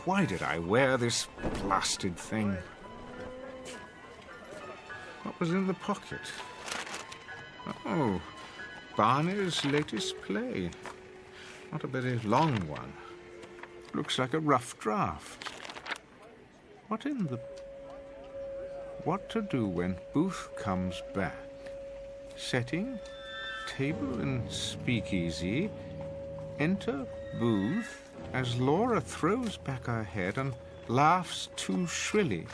Why did I wear this blasted thing? What was in the pocket? Oh, Barney's latest play. Not a very long one. Looks like a rough draft. What to do when Booth comes back? Setting, table in speakeasy. Enter Booth as Laura throws back her head and laughs too shrilly.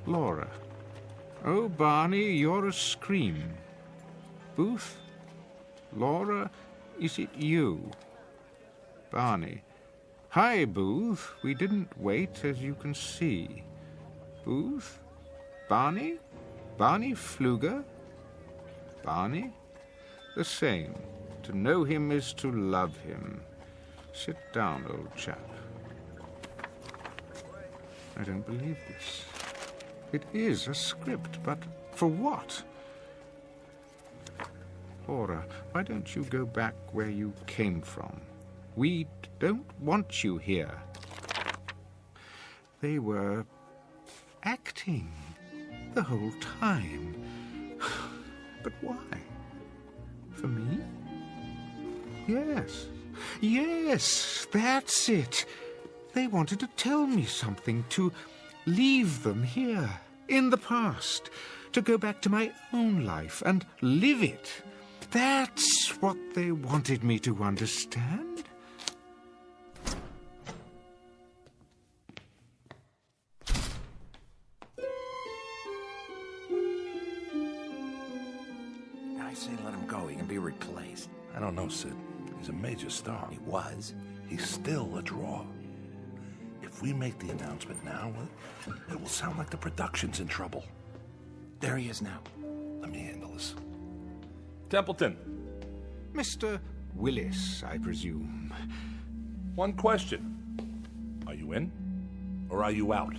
Laura. Oh, Barney, you're a scream. Booth. Laura, is it you? Barney. Hi, Booth. We didn't wait, as you can see. Booth? Barney? Barney Pfluger? Barney? The same. To know him is to love him. Sit down, old chap. I don't believe this. It is a script, but for what? Laura, why don't you go back where you came from? We don't want you here. They were acting the whole time. But why? For me? Yes. Yes, that's it. They wanted to tell me something, to leave them here, in the past, to go back to my own life and live it. That's what they wanted me to understand. I say let him go. He can be replaced. I don't know, Sid. He's a major star. He was. He's still a draw. If we make the announcement now, it will sound like the production's in trouble. There he is now. Let me handle this. Templeton. Mr. Willis, I presume. One question. Are you in? Or are you out?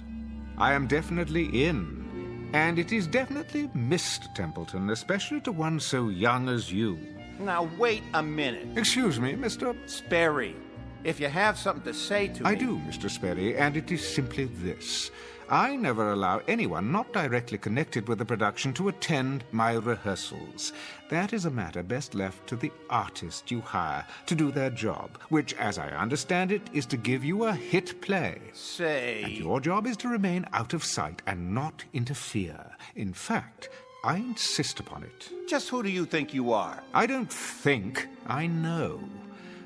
I am definitely in. And it is definitely Mr. Templeton, especially to one so young as you. Now, wait a minute. Excuse me, Mr. Sperry. If you have something to say to me... I do, Mr. Sperry, and it is simply this. I never allow anyone not directly connected with the production to attend my rehearsals. That is a matter best left to the artist you hire to do their job, which, as I understand it, is to give you a hit play. Say... And your job is to remain out of sight and not interfere. In fact, I insist upon it. Just who do you think you are? I don't think, I know.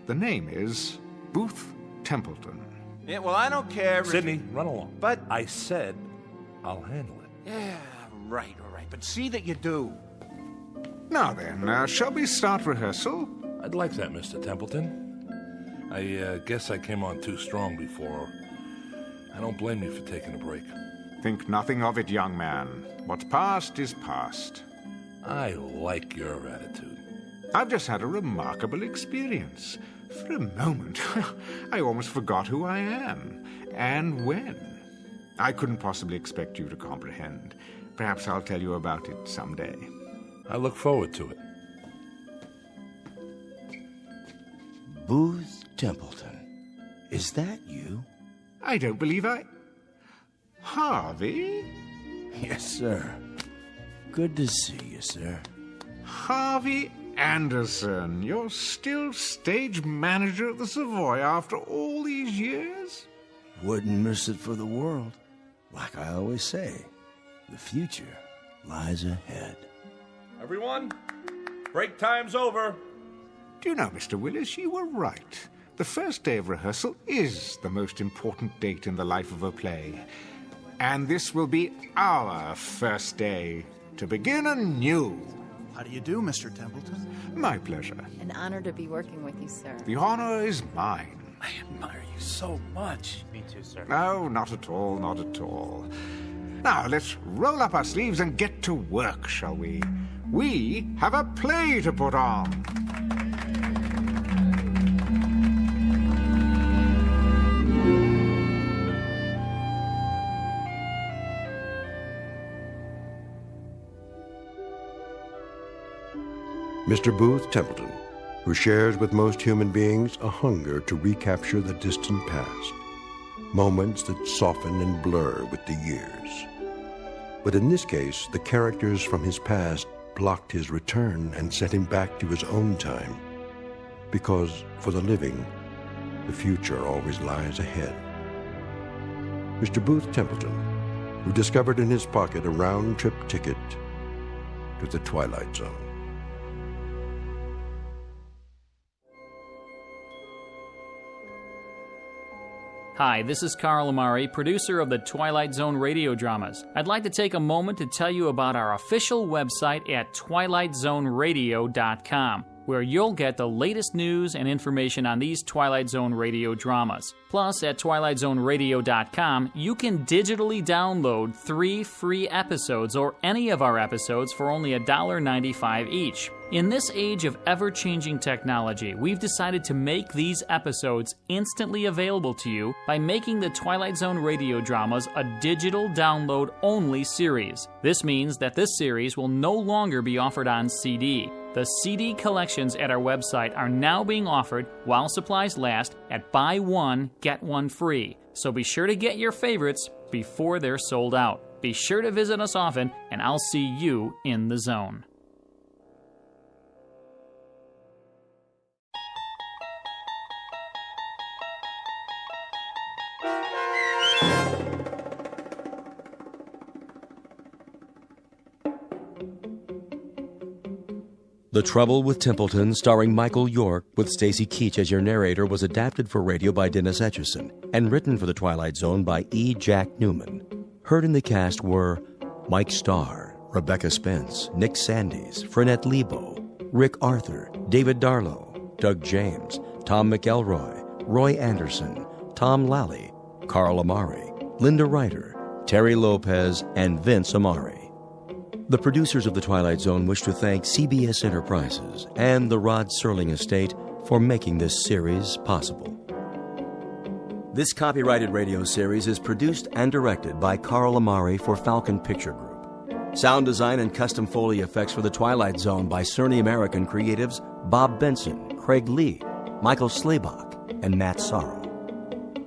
The name is Booth Templeton. Yeah, well, I don't care if... Sidney, run along. But... I said I'll handle it. Yeah, right, all right. But see that you do. Now then, shall we start rehearsal? I'd like that, Mr. Templeton. I guess I came on too strong before. I don't blame you for taking a break. Think nothing of it, young man. What's past is past. I like your attitude. I've just had a remarkable experience. For a moment, I almost forgot who I am, and when. I couldn't possibly expect you to comprehend. Perhaps I'll tell you about it someday. I look forward to it. Booth Templeton. Is that you? I don't believe I... Harvey? Yes, sir. Good to see you, sir. Harvey Anderson, you're still stage manager at the Savoy after all these years? Wouldn't miss it for the world. Like I always say, the future lies ahead. Everyone, break time's over. Do you know, Mr. Willis, you were right. The first day of rehearsal is the most important date in the life of a play. And this will be our first day to begin anew. How do you do, Mr. Templeton? My pleasure. An honor to be working with you, sir. The honor is mine. I admire you so much. Me too, sir. No, not at all, not at all. Now, let's roll up our sleeves and get to work, shall we? We have a play to put on. Mr. Booth Templeton, who shares with most human beings a hunger to recapture the distant past, moments that soften and blur with the years. But in this case, the characters from his past blocked his return and sent him back to his own time, because for the living, the future always lies ahead. Mr. Booth Templeton, who discovered in his pocket a round-trip ticket to the Twilight Zone. Hi, this is Carl Amari, producer of the Twilight Zone radio dramas. I'd like to take a moment to tell you about our official website at twilightzoneradio.com, where you'll get the latest news and information on these Twilight Zone radio dramas. Plus, at twilightzoneradio.com, you can digitally download 3 free episodes or any of our episodes for only $1.95 each. In this age of ever-changing technology, we've decided to make these episodes instantly available to you by making the Twilight Zone radio dramas a digital download-only series. This means that this series will no longer be offered on CD. The CD collections at our website are now being offered while supplies last at buy one, get one free. So be sure to get your favorites before they're sold out. Be sure to visit us often, and I'll see you in the zone. The Trouble with Templeton, starring Michael York, with Stacy Keach as your narrator, was adapted for radio by Dennis Etchison and written for The Twilight Zone by E. Jack Newman. Heard in the cast were Mike Starr, Rebecca Spence, Nick Sandys, Frenette Lebo, Rick Arthur, David Darlow, Doug James, Tom McElroy, Roy Anderson, Tom Lally, Carl Amari, Linda Ryder, Terry Lopez, and Vince Amari. The producers of The Twilight Zone wish to thank CBS Enterprises and the Rod Serling Estate for making this series possible. This copyrighted radio series is produced and directed by Carl Amari for Falcon Picture Group. Sound design and custom Foley effects for The Twilight Zone by Cerny American creatives Bob Benson, Craig Lee, Michael Slaybach, and Matt Sorrow.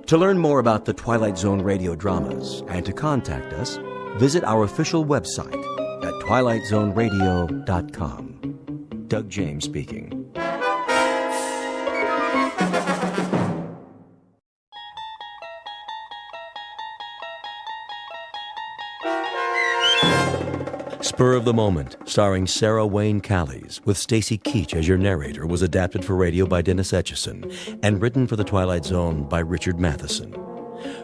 To learn more about the Twilight Zone radio dramas and to contact us, visit our official website at twilightzoneradio.com. Doug James speaking. Spur of the Moment, starring Sarah Wayne Callies, with Stacy Keach as your narrator, was adapted for radio by Dennis Etchison and written for The Twilight Zone by Richard Matheson.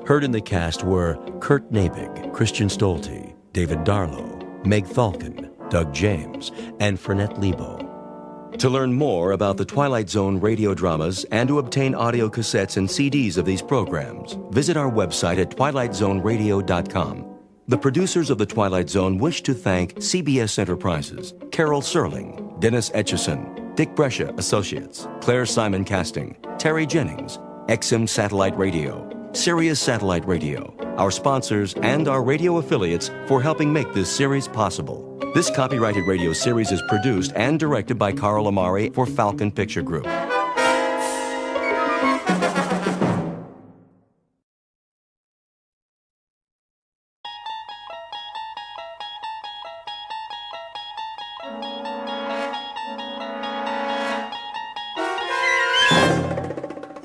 Heard in the cast were Kurt Nabig, Christian Stolte, David Darlow, Meg Thalken, Doug James, and Frenette Lebo. To learn more about the Twilight Zone radio dramas and to obtain audio cassettes and CDs of these programs, visit our website at twilightzoneradio.com. The producers of The Twilight Zone wish to thank CBS Enterprises, Carol Serling, Dennis Etchison, Dick Brescia Associates, Claire Simon Casting, Terry Jennings, XM Satellite Radio, Sirius Satellite Radio, our sponsors, and our radio affiliates for helping make this series possible. This copyrighted radio series is produced and directed by Carl Amari for Falcon Picture Group.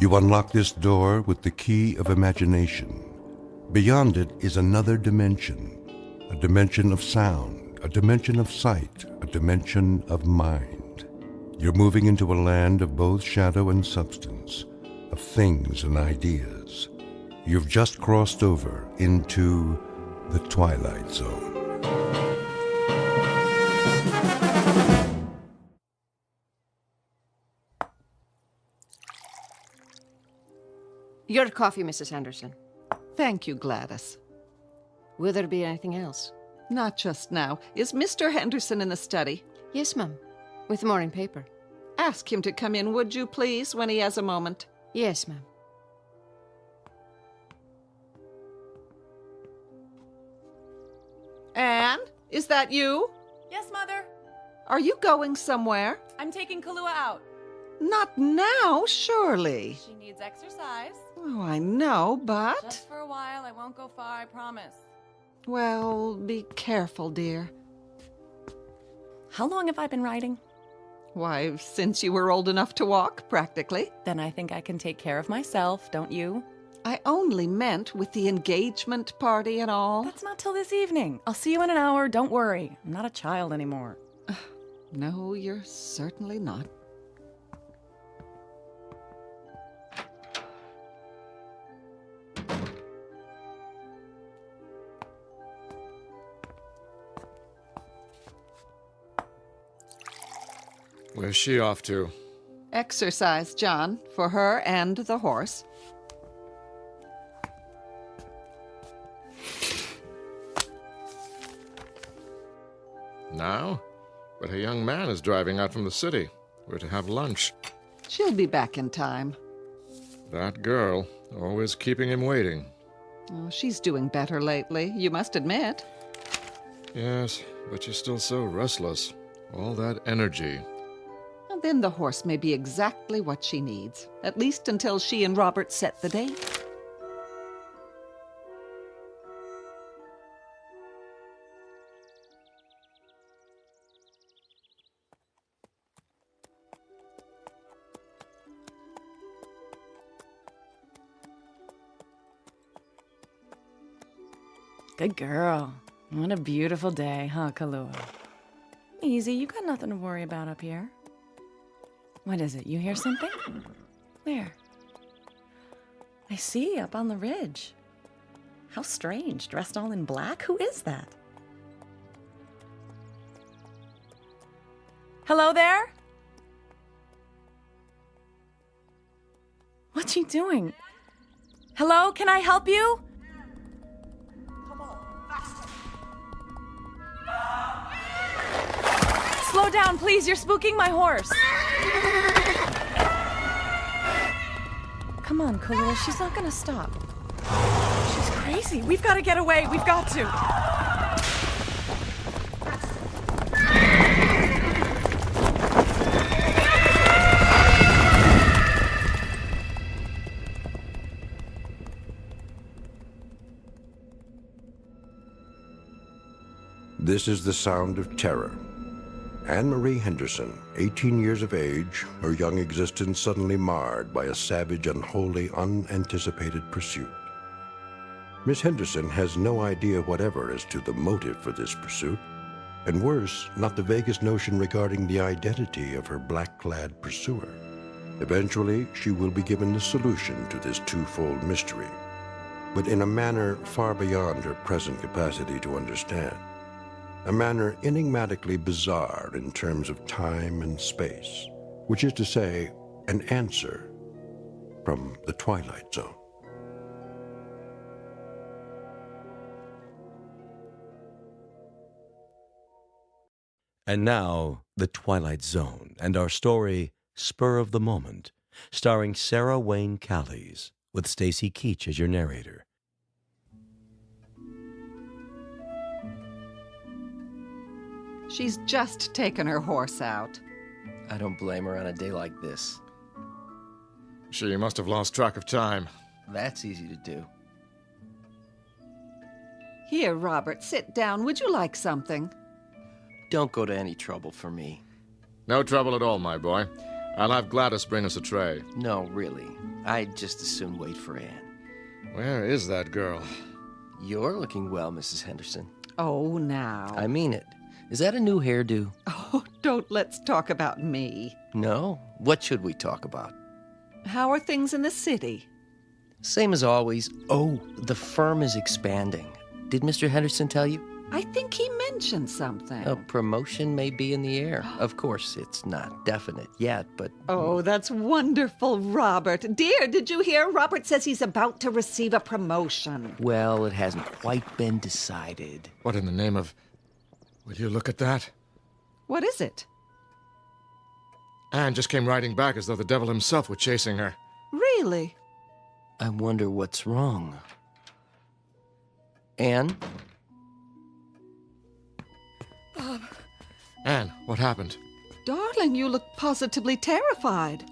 You unlock this door with the key of imagination. Beyond it is another dimension, a dimension of sound, a dimension of sight, a dimension of mind. You're moving into a land of both shadow and substance, of things and ideas. You've just crossed over into the Twilight Zone. Your coffee, Mrs. Henderson. Thank you, Gladys. Will there be anything else? Not just now. Is Mr. Henderson in the study? Yes, ma'am. With the morning paper. Ask him to come in, would you, please, when he has a moment? Yes, ma'am. Anne, is that you? Yes, Mother. Are you going somewhere? I'm taking Kahlua out. Not now, surely. She needs exercise. Oh, I know, but... Just for a while. I won't go far, I promise. Well, be careful, dear. How long have I been riding? Why, since you were old enough to walk, practically. Then I think I can take care of myself, don't you? I only meant with the engagement party and all. That's not till this evening. I'll see you in an hour, don't worry. I'm not a child anymore. No, you're certainly not. Where's she off to? Exercise, John, for her and the horse. Now? But a young man is driving out from the city. We're to have lunch. She'll be back in time. That girl, always keeping him waiting. Oh, she's doing better lately, you must admit. Yes, but she's still so restless. All that energy. And then the horse may be exactly what she needs, at least until she and Robert set the date. Good girl. What a beautiful day, huh, Kahlua? Easy, you got nothing to worry about up here. What is it? You hear something? Where? I see, up on the ridge. How strange, dressed all in black. Who is that? Hello there? What's she doing? Hello, can I help you? Slow down, please. You're spooking my horse. Come on, Kalula. She's not gonna stop. She's crazy. We've got to get away. We've got to. This is the sound of terror. Anne-Marie Henderson, 18 years of age, her young existence suddenly marred by a savage and wholly unanticipated pursuit. Miss Henderson has no idea whatever as to the motive for this pursuit, and worse, not the vaguest notion regarding the identity of her black-clad pursuer. Eventually, she will be given the solution to this twofold mystery, but in a manner far beyond her present capacity to understand. A manner enigmatically bizarre in terms of time and space, which is to say, an answer from the Twilight Zone. And now, The Twilight Zone, and our story, Spur of the Moment, starring Sarah Wayne Callies, with Stacy Keach as your narrator. She's just taken her horse out. I don't blame her on a day like this. She must have lost track of time. That's easy to do. Here, Robert, sit down. Would you like something? Don't go to any trouble for me. No trouble at all, my boy. I'll have Gladys bring us a tray. No, really. I'd just as soon wait for Anne. Where is that girl? You're looking well, Mrs. Henderson. Oh, now. I mean it. Is that a new hairdo? Oh, don't let's talk about me. No? What should we talk about? How are things in the city? Same as always. Oh, the firm is expanding. Did Mr. Henderson tell you? I think he mentioned something. A promotion may be in the air. Of course, it's not definite yet, but... Oh, that's wonderful, Robert. Dear, did you hear? Robert says he's about to receive a promotion. Well, it hasn't quite been decided. What in the name of... Will you look at that? What is it? Anne just came riding back as though the devil himself were chasing her. Really? I wonder what's wrong. Anne? Bob. Anne, what happened? Darling, you look positively terrified.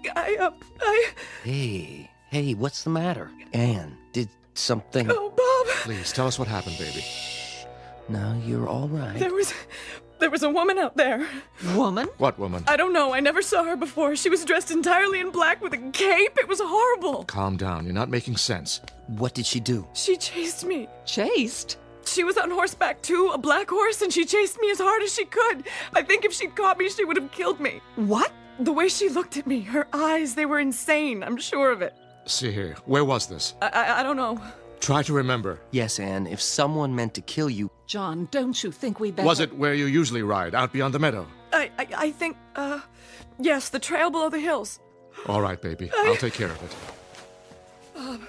Hey, what's the matter? Anne, did something... Oh, Bob! Please, tell us what happened, baby. No, you're all right. There was a woman out there. Woman? What woman? I don't know. I never saw her before. She was dressed entirely in black with a cape. It was horrible. Calm down. You're not making sense. What did she do? She chased me. Chased? She was on horseback too, a black horse, and she chased me as hard as she could. I think if she'd caught me, she would have killed me. What? The way she looked at me, her eyes, they were insane. I'm sure of it. See here. Where was this? I don't know. Try to remember. Yes, Anne, if someone meant to kill you... John, don't you think we better... Was it where you usually ride, out beyond the meadow? I think, yes, the trail below the hills. All right, baby. I'll take care of it.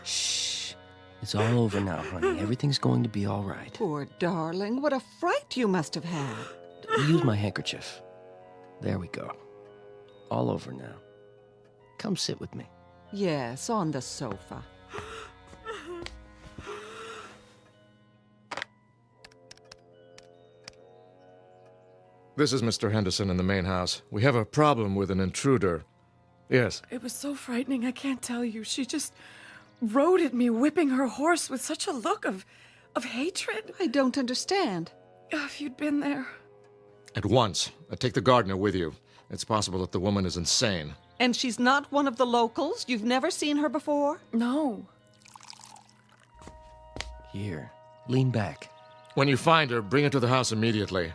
Shh. It's all over now, honey. Everything's going to be all right. Poor darling. What a fright you must have had. Use my handkerchief. There we go. All over now. Come sit with me. Yes, on the sofa. This is Mr. Henderson in the main house. We have a problem with an intruder. Yes. It was so frightening, I can't tell you. She just rode at me, whipping her horse with such a look of hatred. I don't understand. If you'd been there. At once. Take the gardener with you. It's possible that the woman is insane. And she's not one of the locals? You've never seen her before? No. Here. Lean back. When you find her, bring her to the house immediately.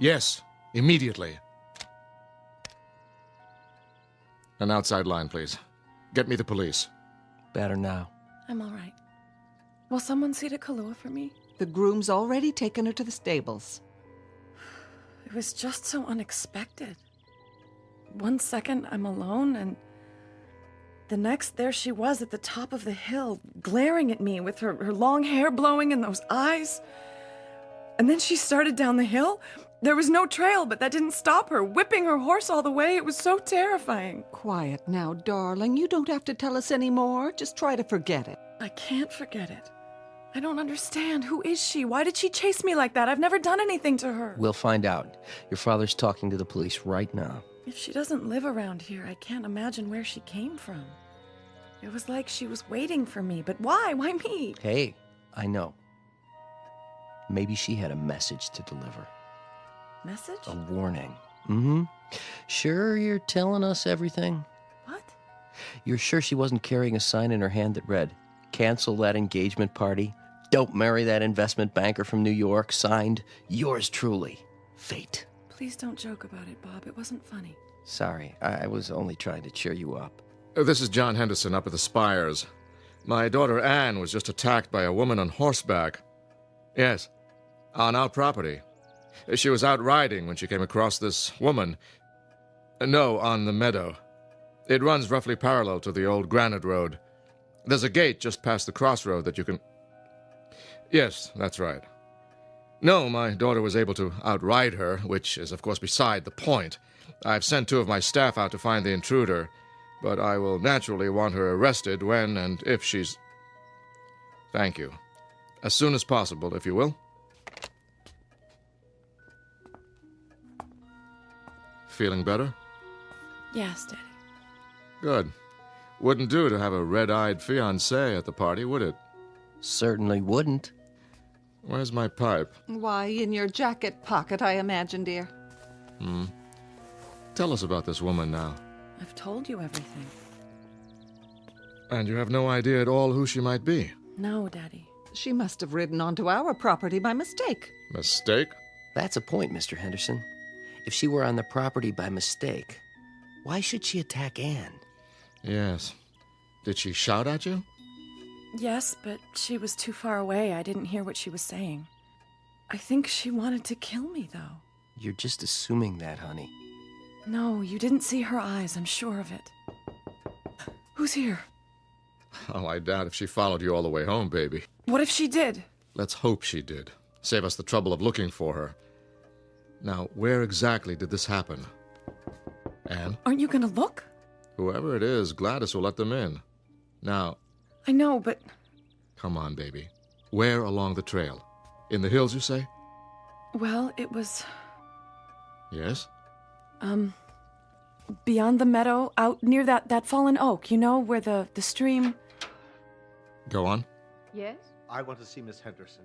Yes, immediately. An outside line, please. Get me the police. Better now. I'm all right. Will someone see to Kahlua for me? The groom's already taken her to the stables. It was just so unexpected. 1 second, I'm alone, and the next, there she was at the top of the hill, glaring at me with her long hair blowing and those eyes. And then she started down the hill. There was no trail, but that didn't stop her, whipping her horse all the way. It was so terrifying. Quiet now, darling. You don't have to tell us any more. Just try to forget it. I can't forget it. I don't understand. Who is she? Why did she chase me like that? I've never done anything to her. We'll find out. Your father's talking to the police right now. If she doesn't live around here, I can't imagine where she came from. It was like she was waiting for me, but why? Why me? Hey, I know. Maybe she had a message to deliver. Message? A warning. Mm-hmm. Sure you're telling us everything? What? You're sure she wasn't carrying a sign in her hand that read, "Cancel that engagement party. Don't marry that investment banker from New York. Signed, yours truly, Fate." Please don't joke about it, Bob. It wasn't funny. Sorry, I was only trying to cheer you up. This is John Henderson up at the Spires. My daughter Anne was just attacked by a woman on horseback. Yes, on our property. She was out riding when she came across this woman. No, on the meadow. It runs roughly parallel to the old granite road. There's a gate just past the crossroad that you can... Yes, that's right. No, my daughter was able to outride her, which is, of course, beside the point. I've sent 2 of my staff out to find the intruder, but I will naturally want her arrested when and if she's... Thank you. As soon as possible, if you will. Feeling better? Yes, Daddy. Good. Wouldn't do to have a red-eyed fiancé at the party, would it? Certainly wouldn't. Where's my pipe? Why, in your jacket pocket, I imagine, dear. Tell us about this woman now. I've told you everything. And you have no idea at all who she might be? No, Daddy. She must have ridden onto our property by mistake. Mistake? That's a point, Mr. Henderson. If she were on the property by mistake, why should she attack Anne? Yes. Did she shout at you? Yes, but she was too far away. I didn't hear what she was saying. I think she wanted to kill me, though. You're just assuming that, honey. No, you didn't see her eyes. I'm sure of it. Who's here? Oh, I doubt if she followed you all the way home, baby. What if she did? Let's hope she did. Save us the trouble of looking for her. Now, where exactly did this happen? Anne? Aren't you going to look? Whoever it is, Gladys will let them in. Now... I know, but... Come on, baby. Where along the trail? In the hills, you say? Well, it was... Yes? Beyond the meadow, out near that fallen oak, you know, where the stream... Go on. Yes? I want to see Miss Henderson.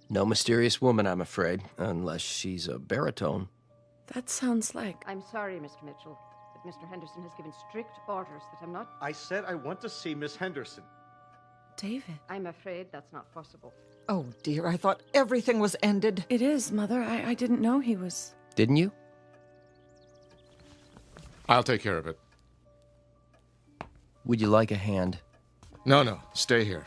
No mysterious woman, I'm afraid, unless she's a baritone. That sounds like... I'm sorry, Mr. Mitchell, but Mr. Henderson has given strict orders that I'm not... I said I want to see Miss Henderson. David. I'm afraid that's not possible. Oh, dear, I thought everything was ended. It is, Mother. I didn't know he was... Didn't you? I'll take care of it. Would you like a hand? No, stay here.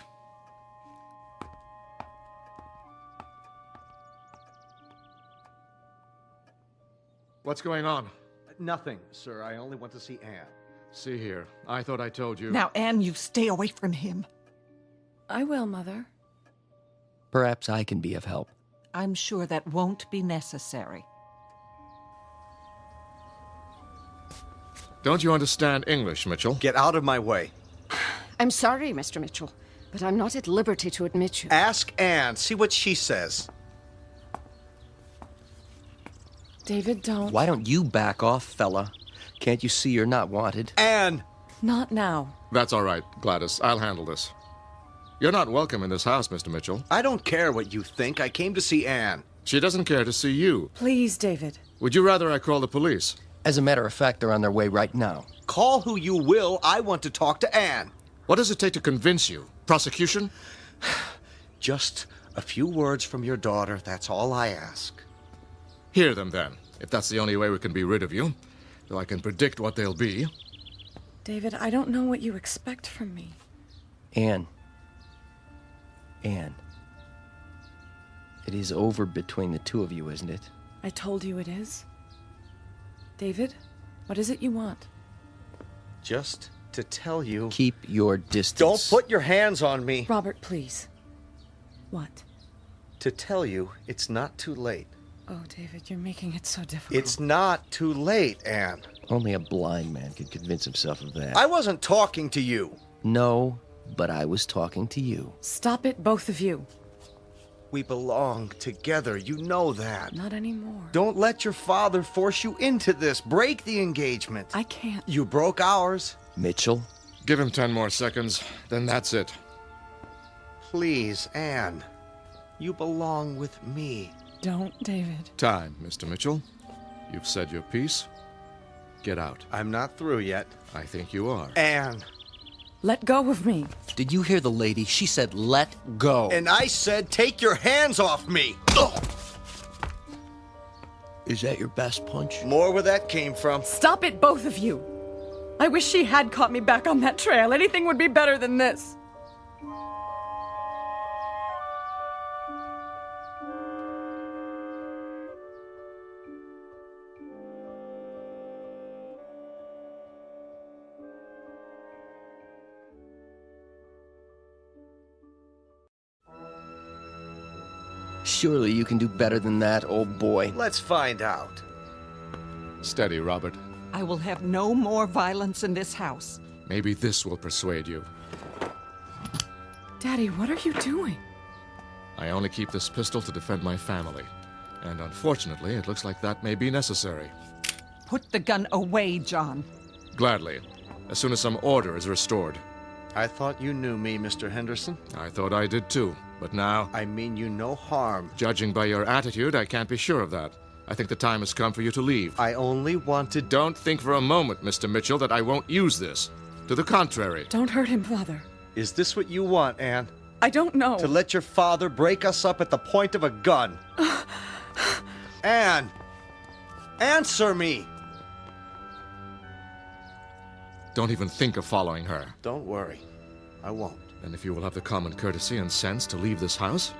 What's going on? Nothing, sir. I only want to see Anne. See here. I thought I told you... Now, Anne, you stay away from him. I will, Mother. Perhaps I can be of help. I'm sure that won't be necessary. Don't you understand English, Mitchell? Get out of my way. I'm sorry, Mr. Mitchell, but I'm not at liberty to admit you. Ask Anne. See what she says. David, don't... Why don't you back off, fella? Can't you see you're not wanted? Anne! Not now. That's all right, Gladys. I'll handle this. You're not welcome in this house, Mr. Mitchell. I don't care what you think. I came to see Anne. She doesn't care to see you. Please, David. Would you rather I call the police? As a matter of fact, they're on their way right now. Call who you will. I want to talk to Anne. What does it take to convince you? Prosecution? Just A few words from your daughter, that's all I ask. Hear them, then, if that's the only way we can be rid of you. Though I can predict what they'll be. David, I don't know what you expect from me. Anne. It is over between the two of you, isn't it? I told you it is. David, what is it you want? Just to tell you... Keep your distance. Don't put your hands on me. Robert, please. What? To tell you, it's not too late. Oh, David, you're making it so difficult. It's not too late, Anne. Only a blind man could convince himself of that. I wasn't talking to you. No, but I was talking to you. Stop it, both of you. We belong together, you know that. Not anymore. Don't let your father force you into this. Break the engagement. I can't. You broke ours. Mitchell? Give him 10 more seconds, then that's it. Please, Anne. You belong with me. Don't, David. Time, Mr. Mitchell. You've said your piece. Get out. I'm not through yet. I think you are. Anne. Let go of me. Did you hear the lady? She said, let go. And I said, take your hands off me. Ugh. Is that your best punch? More where that came from. Stop it, both of you. I wish she had caught me back on that trail. Anything would be better than this. Surely you can do better than that, old boy. Let's find out. Steady, Robert. I will have no more violence in this house. Maybe this will persuade you. Daddy, what are you doing? I only keep this pistol to defend my family. And unfortunately, it looks like that may be necessary. Put the gun away, John. Gladly. As soon as some order is restored. I thought you knew me, Mr. Henderson. I thought I did too, but now... I mean you no harm. Judging by your attitude, I can't be sure of that. I think the time has come for you to leave. I only wanted... Don't think for a moment, Mr. Mitchell, that I won't use this. To the contrary. Don't hurt him, Father. Is this what you want, Anne? I don't know. To let your father break us up at the point of a gun? Anne! Answer me! Don't even think of following her. Don't worry. I won't. And if you will have the common courtesy and sense to leave this house?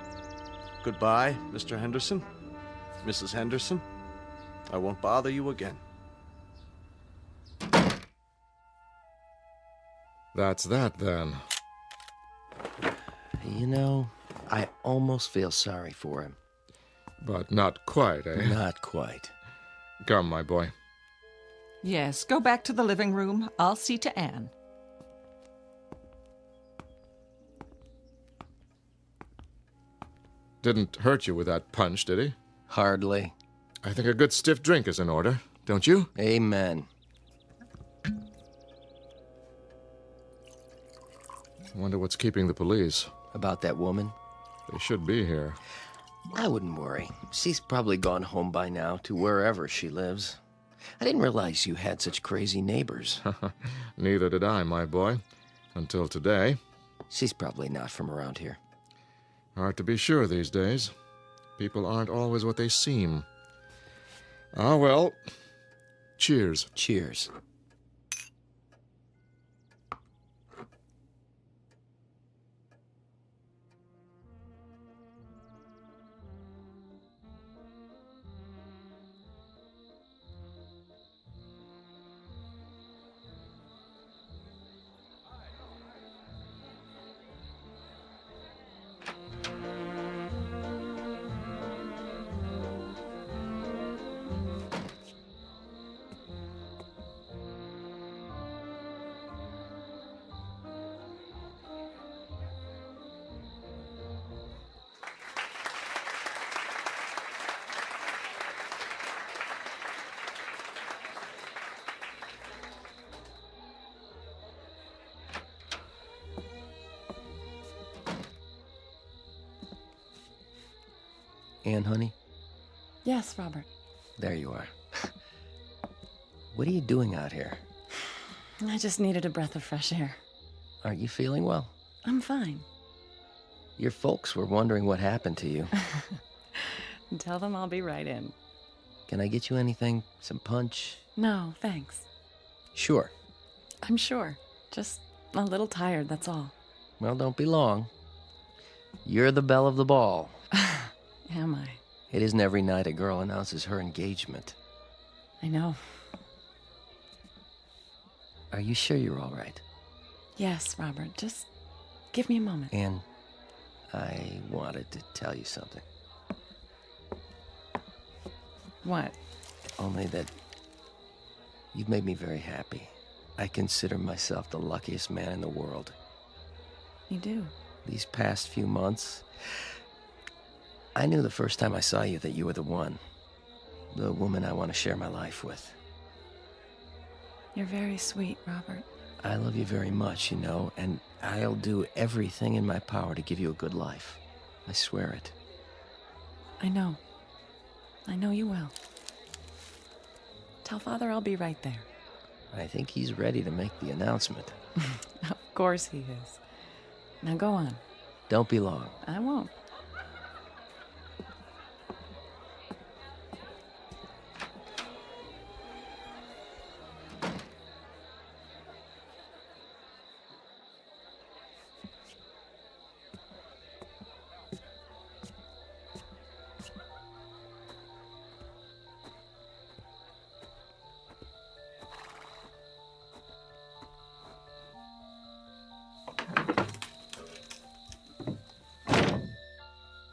Goodbye, Mr. Henderson. Mrs. Henderson. I won't bother you again. That's that, then. You know, I almost feel sorry for him. But not quite, eh? Not quite. Come, my boy. Yes, go back to the living room. I'll see to Anne. Didn't hurt you with that punch, did he? Hardly. I think a good stiff drink is in order, don't you? Amen. Wonder what's keeping the police. About that woman? They should be here. I wouldn't worry. She's probably gone home by now to wherever she lives. I didn't realize you had such crazy neighbors. Neither did I, my boy. Until today. She's probably not from around here. Hard to be sure these days. People aren't always what they seem. Ah, well. Cheers. Cheers. Anne, honey? Yes, Robert. There you are. What are you doing out here? I just needed a breath of fresh air. Aren't you feeling well? I'm fine. Your folks were wondering what happened to you. Tell them I'll be right in. Can I get you anything? Some punch? No, thanks. Sure. I'm sure. Just a little tired, that's all. Well, don't be long. You're the belle of the ball. Am I? It isn't every night a girl announces her engagement. I know. Are you sure you're all right? Yes, Robert. Just give me a moment. Anne, I wanted to tell you something. What? Only that you've made me very happy. I consider myself the luckiest man in the world. You do? These past few months, I knew the first time I saw you that you were the one. The woman I want to share my life with. You're very sweet, Robert. I love you very much, you know, and I'll do everything in my power to give you a good life. I swear it. I know. I know you will. Tell Father I'll be right there. I think he's ready to make the announcement. Of course he is. Now go on. Don't be long. I won't.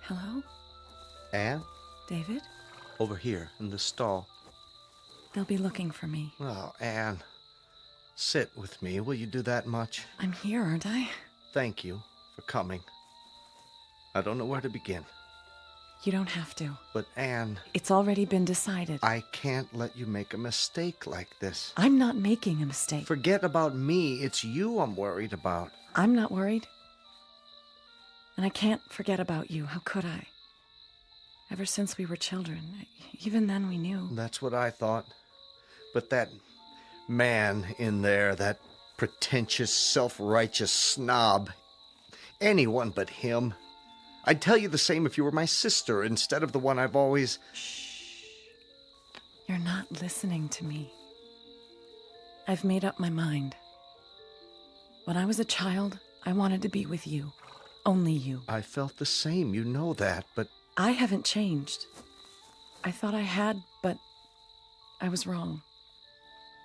Hello? Anne? David? Over here, in the stall. They'll be looking for me. Oh, Anne. Sit with me. Will you do that much? I'm here, aren't I? Thank you for coming. I don't know where to begin. You don't have to. But, Anne... It's already been decided. I can't let you make a mistake like this. I'm not making a mistake. Forget about me. It's you I'm worried about. I'm not worried. And I can't forget about you. How could I? Ever since we were children, even then we knew. That's what I thought. But that man in there, that pretentious, self-righteous snob, anyone but him. I'd tell you the same if you were my sister instead of the one I've always... Shh. You're not listening to me. I've made up my mind. When I was a child, I wanted to be with you. Only you. I felt the same, you know that, but... I haven't changed. I thought I had, but I was wrong.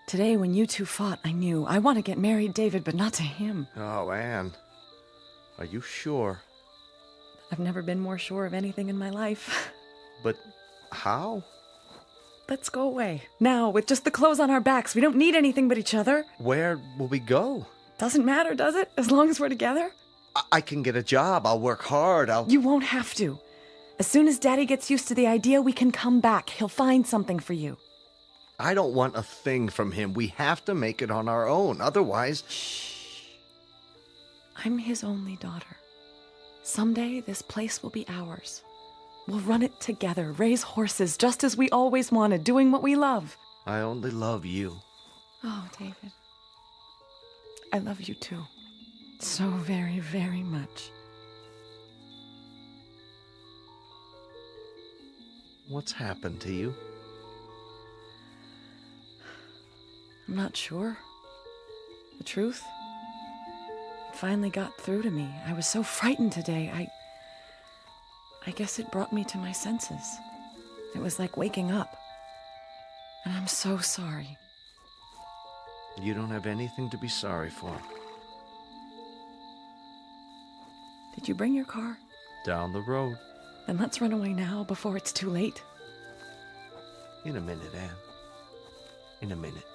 Today, when you two fought, I knew. I want to get married, David, but not to him. Oh, Anne. Are you sure? I've never been more sure of anything in my life. But how? Let's go away. Now, with just the clothes on our backs. We don't need anything but each other. Where will we go? Doesn't matter, does it? As long as we're together? I can get a job. I'll work hard. You won't have to. As soon as Daddy gets used to the idea, we can come back. He'll find something for you. I don't want a thing from him. We have to make it on our own. Otherwise... Shh. I'm his only daughter. Someday, this place will be ours. We'll run it together, raise horses, just as we always wanted, doing what we love. I only love you. Oh, David. I love you too. So very, very much. What's happened to you? I'm not sure. The truth? It finally got through to me. I was so frightened today. I guess it brought me to my senses. It was like waking up. And I'm so sorry. You don't have anything to be sorry for. Did you bring your car? Down the road. Then let's run away now before it's too late. In a minute, Anne. In a minute.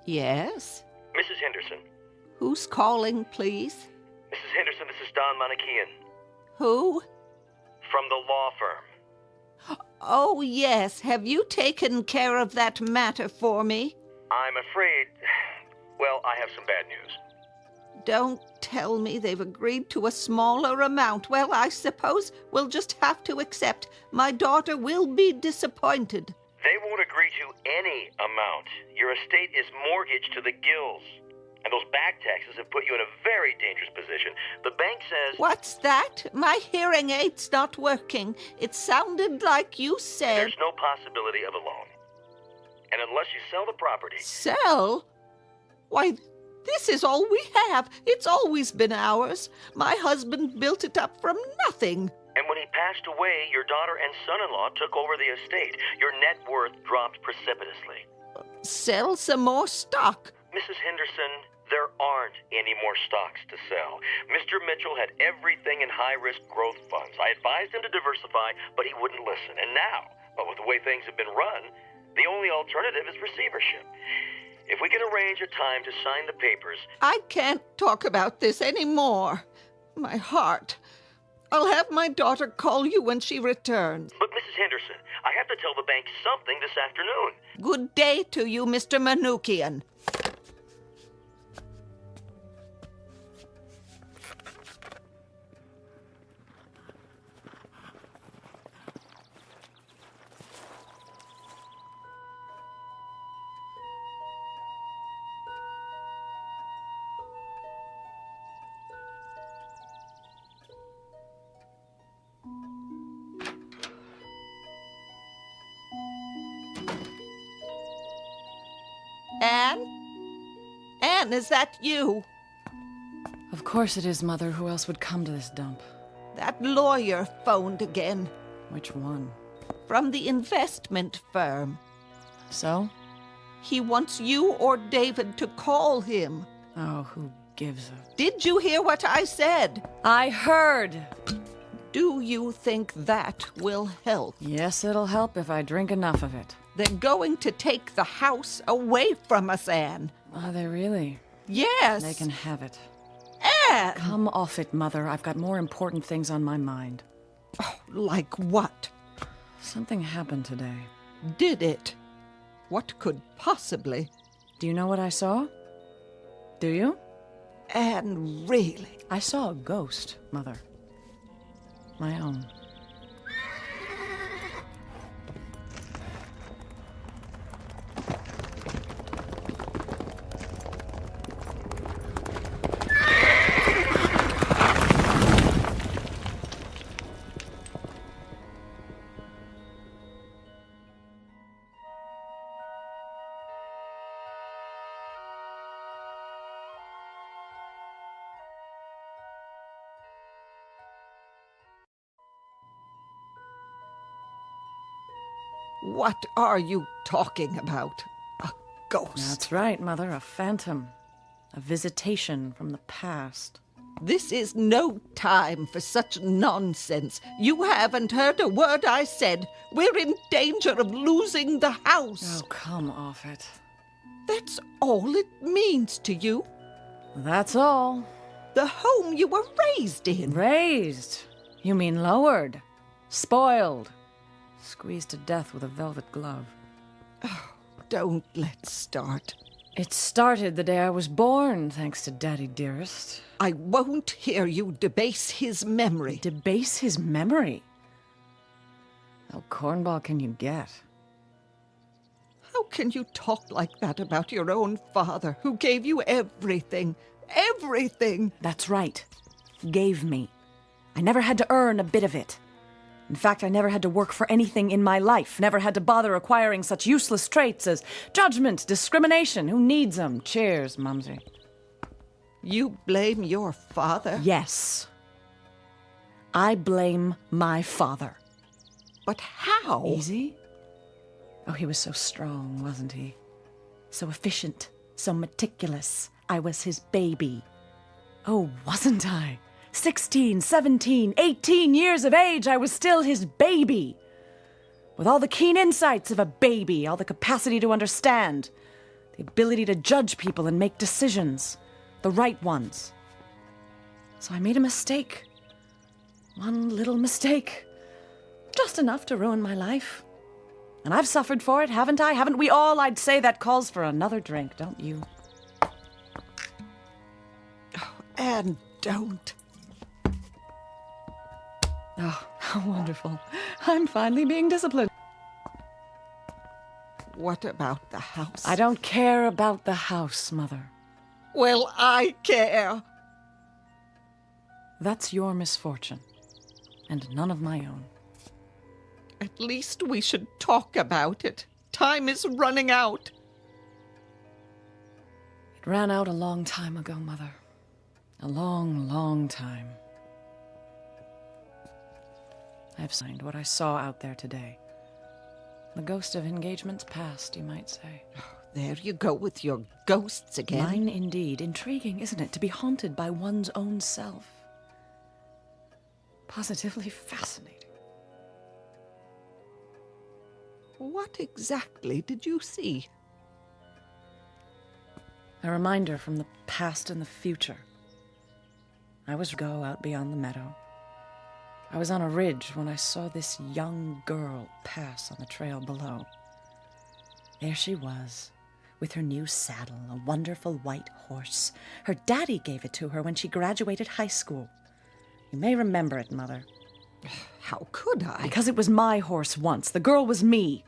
Yes? Mrs. Henderson. Who's calling, please? Mrs. Henderson, this is Don Manichean. Who? From the law firm. Oh, yes. Have you taken care of that matter for me? I'm afraid... Well, I have some bad news. Don't tell me they've agreed to a smaller amount. Well, I suppose we'll just have to accept. My daughter will be disappointed. They won't agree to any amount. Your estate is mortgaged to the gills. And those back taxes have put you in a very dangerous position. The bank says... What's that? My hearing aid's not working. It sounded like you said... There's no possibility of a loan. And unless you sell the property... Sell? Why, this is all we have. It's always been ours. My husband built it up from nothing. And when he passed away, your daughter and son-in-law took over the estate. Your net worth dropped precipitously. Sell some more stock. Mrs. Henderson, there aren't any more stocks to sell. Mr. Mitchell had everything in high-risk growth funds. I advised him to diversify, but he wouldn't listen. And now, well, with the way things have been run, the only alternative is receivership. If we can arrange a time to sign the papers... I can't talk about this anymore. My heart. I'll have my daughter call you when she returns. But, Mrs. Henderson, I have to tell the bank something this afternoon. Good day to you, Mr. Manukian. Anne? Anne, is that you? Of course it is, Mother. Who else would come to this dump? That lawyer phoned again. Which one? From the investment firm. So? He wants you or David to call him. Oh, who gives a... Did you hear what I said? I heard! Do you think that will help? Yes, it'll help if I drink enough of it. They're going to take the house away from us, Anne. Are they really? Yes. They can have it. Anne! Come off it, Mother. I've got more important things on my mind. Oh, like what? Something happened today. Did it? What could possibly? Do you know what I saw? Do you? Anne, really? I saw a ghost, Mother. My own. What are you talking about? A ghost? That's right, Mother. A phantom. A visitation from the past. This is no time for such nonsense. You haven't heard a word I said. We're in danger of losing the house. Oh, come off it. That's all it means to you? That's all. The home you were raised in. Raised? You mean lowered? Spoiled? Squeezed to death with a velvet glove. Oh, don't let's start. It started the day I was born, thanks to Daddy dearest. I won't hear you debase his memory. Debase his memory? How cornball can you get? How can you talk like that about your own father, who gave you everything? Everything! That's right. Gave me. I never had to earn a bit of it. In fact, I never had to work for anything in my life. Never had to bother acquiring such useless traits as judgment, discrimination. Who needs them? Cheers, Mumsy. You blame your father? Yes. I blame my father. But how? Easy? Oh, he was so strong, wasn't he? So efficient, so meticulous. I was his baby. Oh, wasn't I? 16, 17, 18 years of age, I was still his baby. With all the keen insights of a baby, all the capacity to understand, the ability to judge people and make decisions, the right ones. So I made a mistake. One little mistake. Just enough to ruin my life. And I've suffered for it, haven't I? Haven't we all? I'd say that calls for another drink, don't you? Oh, Anne, don't. Oh, how wonderful. I'm finally being disciplined. What about the house? I don't care about the house, Mother. Well, I care. That's your misfortune, and none of my own. At least we should talk about it. Time is running out. It ran out a long time ago, Mother. A long, long time. I've signed what I saw out there today. The ghost of engagements past, you might say. Oh, there you go with your ghosts again. Mine indeed. Intriguing, isn't it, to be haunted by one's own self? Positively fascinating. What exactly did you see? A reminder from the past and the future. I was go out beyond the meadow. I was on a ridge when I saw this young girl pass on the trail below. There she was, with her new saddle, a wonderful white horse. Her daddy gave it to her when she graduated high school. You may remember it, Mother. How could I? Because it was my horse once. The girl was me.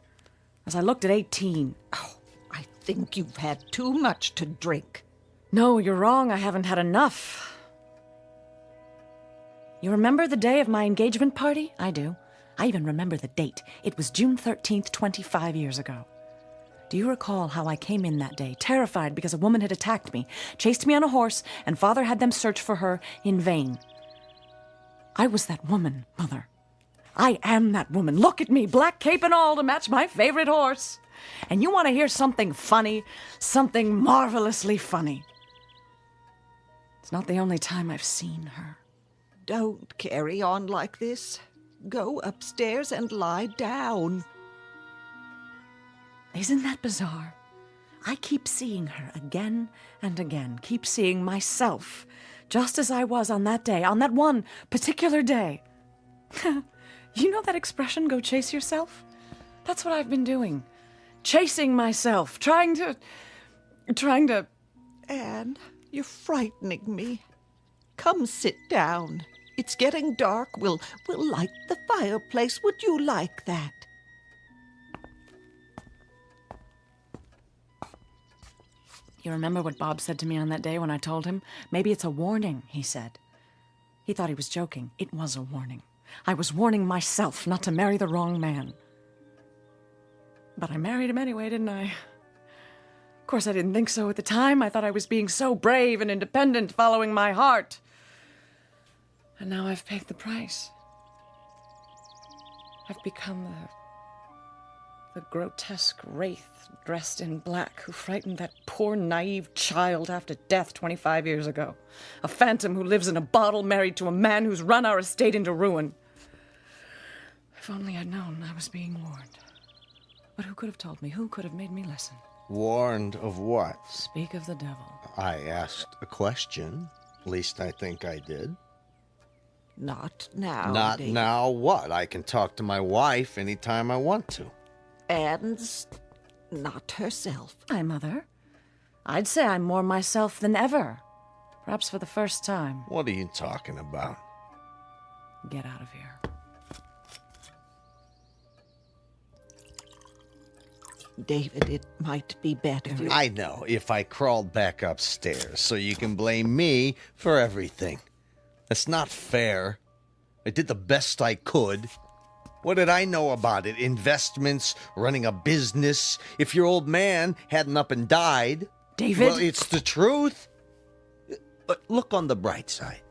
As I looked at 18. Oh, I think you've had too much to drink. No, you're wrong. I haven't had enough. You remember the day of my engagement party? I do. I even remember the date. It was June 13th, 25 years ago. Do you recall how I came in that day, terrified because a woman had attacked me, chased me on a horse, and Father had them search for her in vain? I was that woman, Mother. I am that woman. Look at me, black cape and all, to match my favorite horse. And you want to hear something funny, something marvelously funny. It's not the only time I've seen her. Don't carry on like this. Go upstairs and lie down. Isn't that bizarre? I keep seeing her again and again. Keep seeing myself, just as I was on that day, on that one particular day. You know that expression, go chase yourself? That's what I've been doing. Chasing myself, trying to... Anne, you're frightening me. Come sit down. It's getting dark. We'll light the fireplace. Would you like that? You remember what Bob said to me on that day when I told him? Maybe it's a warning, he said. He thought he was joking. It was a warning. I was warning myself not to marry the wrong man. But I married him anyway, didn't I? Of course, I didn't think so at the time. I thought I was being so brave and independent, following my heart. And now I've paid the price. I've become the grotesque wraith dressed in black who frightened that poor, naive child after death 25 years ago. A phantom who lives in a bottle married to a man who's run our estate into ruin. If only I'd known I was being warned. But who could have told me? Who could have made me listen? Warned of what? Speak of the devil. I asked a question. At least I think I did. Not now, Not David. now what? I can talk to my wife anytime I want to. Anne's not herself. Hi, Mother. I'd say I'm more myself than ever. Perhaps for the first time. What are you talking about? Get out of here. David, it might be better. I know, if I crawled back upstairs, so you can blame me for everything. That's not fair. I did the best I could. What did I know about it? Investments, running a business. If your old man hadn't up and died... David? Well, it's the truth. But look on the bright side.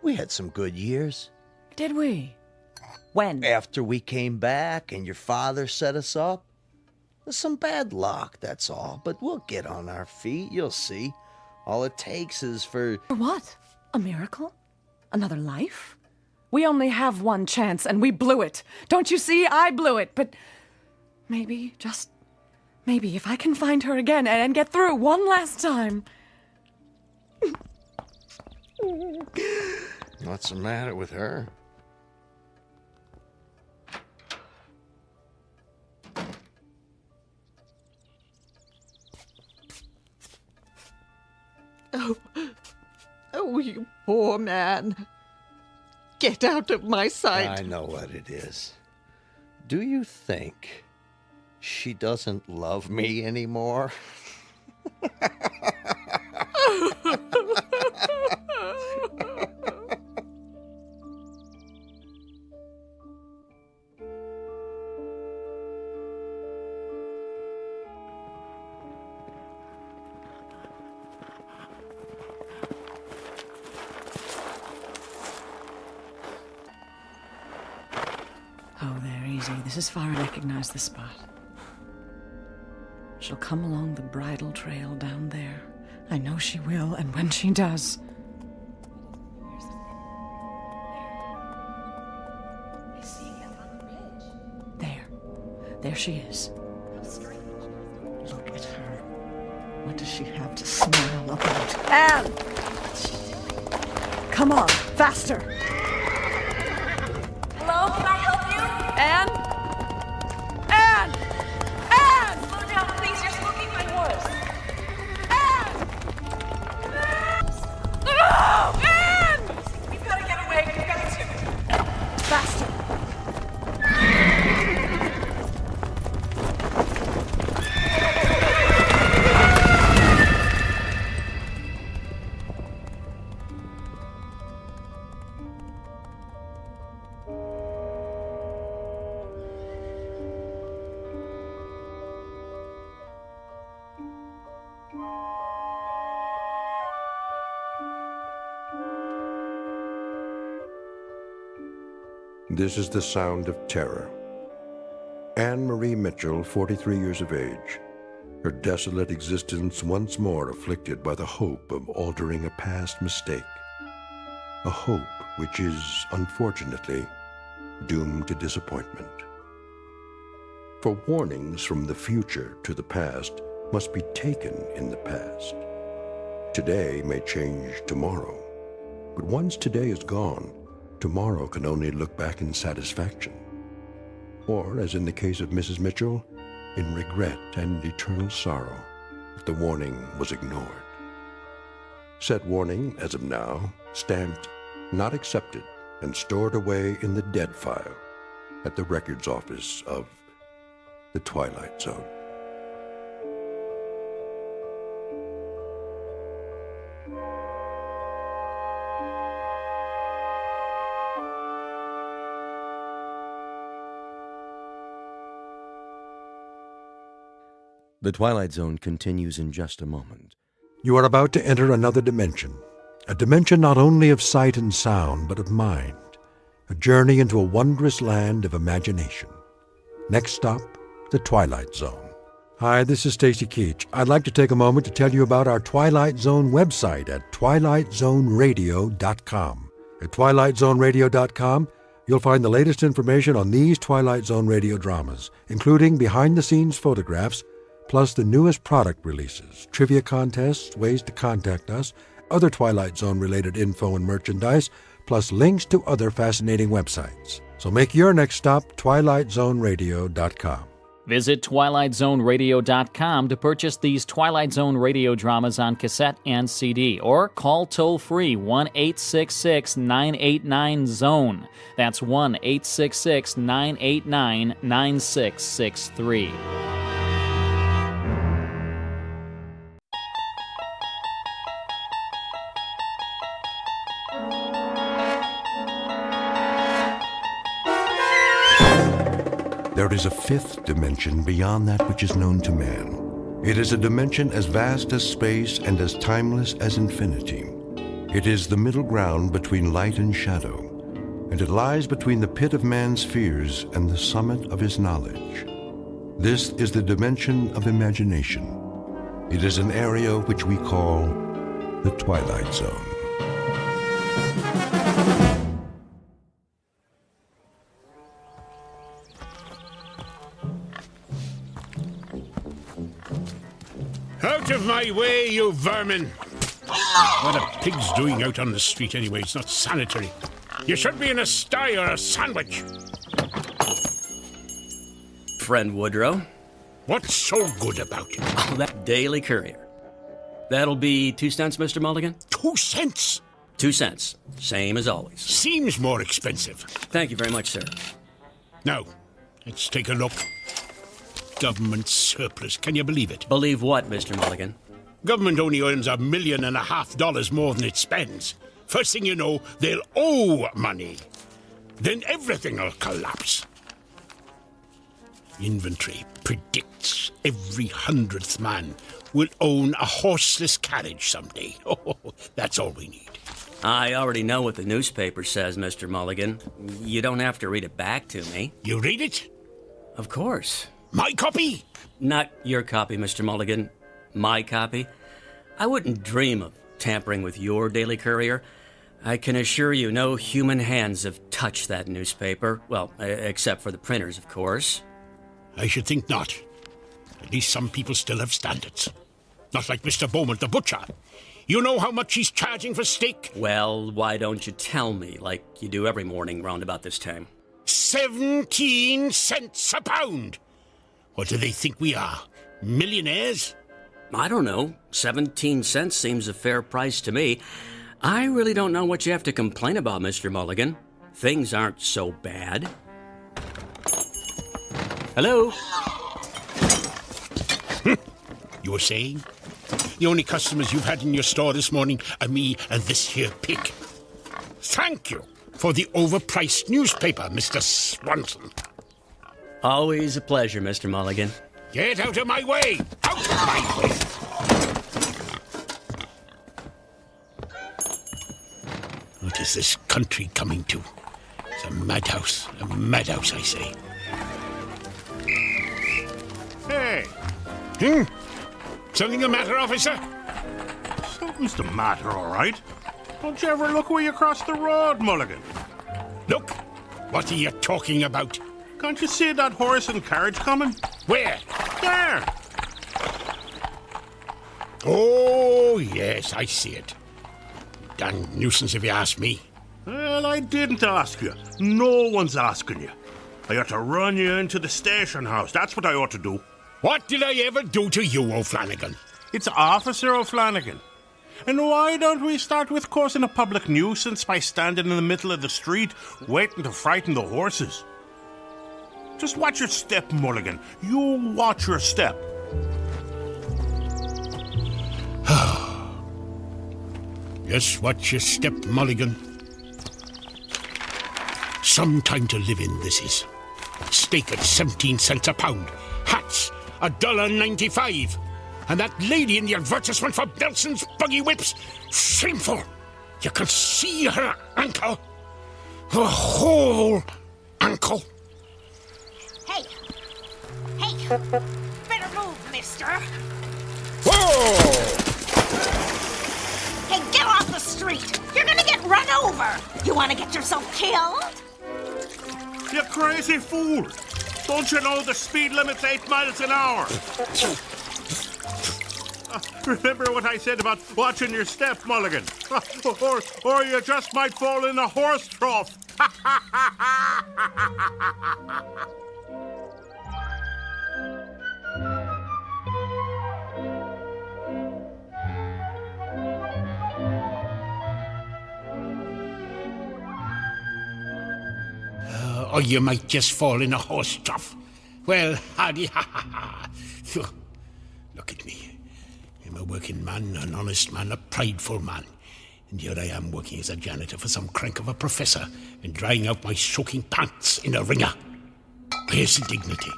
We had some good years. Did we? When? After we came back and your father set us up. There's some bad luck, that's all. But we'll get on our feet, you'll see. All it takes is for... For what? A miracle? Another life? We only have one chance, and we blew it. Don't you see? I blew it, but maybe, just Maybe if I can find her again and get through one last time. What's the matter with her? Oh, you poor man. Get out of my sight. I know what it is. Do you think she doesn't love me anymore? Oh, there, easy. This is far. I recognize the spot. She'll come along the bridle trail down there. I know she will, and when she does... There she is. Look at her. What does she have to smile about? Anne! Come on, faster! Hello, can I help you? Anne? Anne! Anne! Slow down, please. You're smoking my horse. Oh, Anne! We've got to get away. We've got to... Faster! This is the sound of terror. Anne Marie Mitchell, 43 years of age, her desolate existence once more afflicted by the hope of altering a past mistake. A hope which is, unfortunately, doomed to disappointment. For warnings from the future to the past must be taken in the past. Today may change tomorrow, but once today is gone, tomorrow can only look back in satisfaction. Or, as in the case of Mrs. Mitchell, in regret and eternal sorrow that the warning was ignored. Said warning, as of now, stamped, not accepted, and stored away in the dead file at the records office of the Twilight Zone. The Twilight Zone continues in just a moment. You are about to enter another dimension, a dimension not only of sight and sound, but of mind, a journey into a wondrous land of imagination. Next stop, the Twilight Zone. Hi, this is Stacy Keach. I'd like to take a moment to tell you about our Twilight Zone website at twilightzoneradio.com. At twilightzoneradio.com, you'll find the latest information on these Twilight Zone radio dramas, including behind-the-scenes photographs, plus the newest product releases, trivia contests, ways to contact us, other Twilight Zone-related info and merchandise, plus links to other fascinating websites. So make your next stop twilightzoneradio.com. Visit twilightzoneradio.com to purchase these Twilight Zone radio dramas on cassette and CD, or call toll-free 1-866-989-ZONE. That's 1-866-989-9663. There is a fifth dimension beyond that which is known to man. It is a dimension as vast as space and as timeless as infinity. It is the middle ground between light and shadow, and it lies between the pit of man's fears and the summit of his knowledge. This is the dimension of imagination. It is an area which we call the Twilight Zone. my way, you vermin! What are pigs doing out on the street anyway? It's not sanitary. You should be in a sty or a sandwich. Friend Woodrow. What's so good about it? Oh, that Daily Courier. That'll be 2 cents, Mr. Mulligan? 2 cents? 2 cents. Same as always. Seems more expensive. Thank you very much, sir. Now, let's take a look. Government surplus. Can you believe it? Believe what, Mr. Mulligan? Government only earns $1.5 million more than it spends. First thing you know, they'll owe money. Then everything will collapse. Inventory predicts every 100th man will own a horseless carriage someday. Oh, that's all we need. I already know what the newspaper says, Mr. Mulligan. You don't have to read it back to me. You read it? Of course. My copy? Not your copy, Mr. Mulligan. My copy. I wouldn't dream of tampering with your Daily Courier. I can assure you no human hands have touched that newspaper. Well, except for the printers, of course. I should think not. At least some people still have standards. Not like Mr. Beaumont, the butcher. You know how much he's charging for steak? Well, why don't you tell me, like you do every morning round about this time? 17 cents a pound! What do they think we are? Millionaires? I don't know. 17 cents seems a fair price to me. I really don't know what you have to complain about, Mr. Mulligan. Things aren't so bad. Hello? You were saying? The only customers you've had in your store this morning are me and this here pig. Thank you for the overpriced newspaper, Mr. Swanson. Always a pleasure, Mr. Mulligan. Get out of my way! Out of my way! What is this country coming to? It's a madhouse, I say. Hey! Something the matter, officer? Something's the matter, all right. Don't you ever look where you cross the road, Mulligan? Look! What are you talking about? Can't you see that horse and carriage coming? Where? There! Oh, yes, I see it. Damn nuisance if you ask me. Well, I didn't ask you. No one's asking you. I ought to run you into the station house. That's what I ought to do. What did I ever do to you, O'Flanagan? It's Officer O'Flanagan. And why don't we start with causing a public nuisance by standing in the middle of the street waiting to frighten the horses? Just watch your step, Mulligan. You watch your step. Just watch your step, Mulligan. Some time to live in, this is. Steak at 17 cents a pound. Hats, $1.95. And that lady in the advertisement for Belson's buggy whips. Shameful. You can see her ankle. Her whole ankle. Hey! Better move, mister! Whoa! Hey, get off the street! You're gonna get run over! You wanna get yourself killed? You crazy fool! Don't you know the speed limit's 8 miles an hour? Remember what I said about watching your step, Mulligan? Or you just might fall in a horse trough. Or you might just fall in a horse trough. Well, howdy, ha ha ha. Look at me. I'm a working man, an honest man, a prideful man. And here I am working as a janitor for some crank of a professor and drying out my soaking pants in a wringer. Where's the dignity?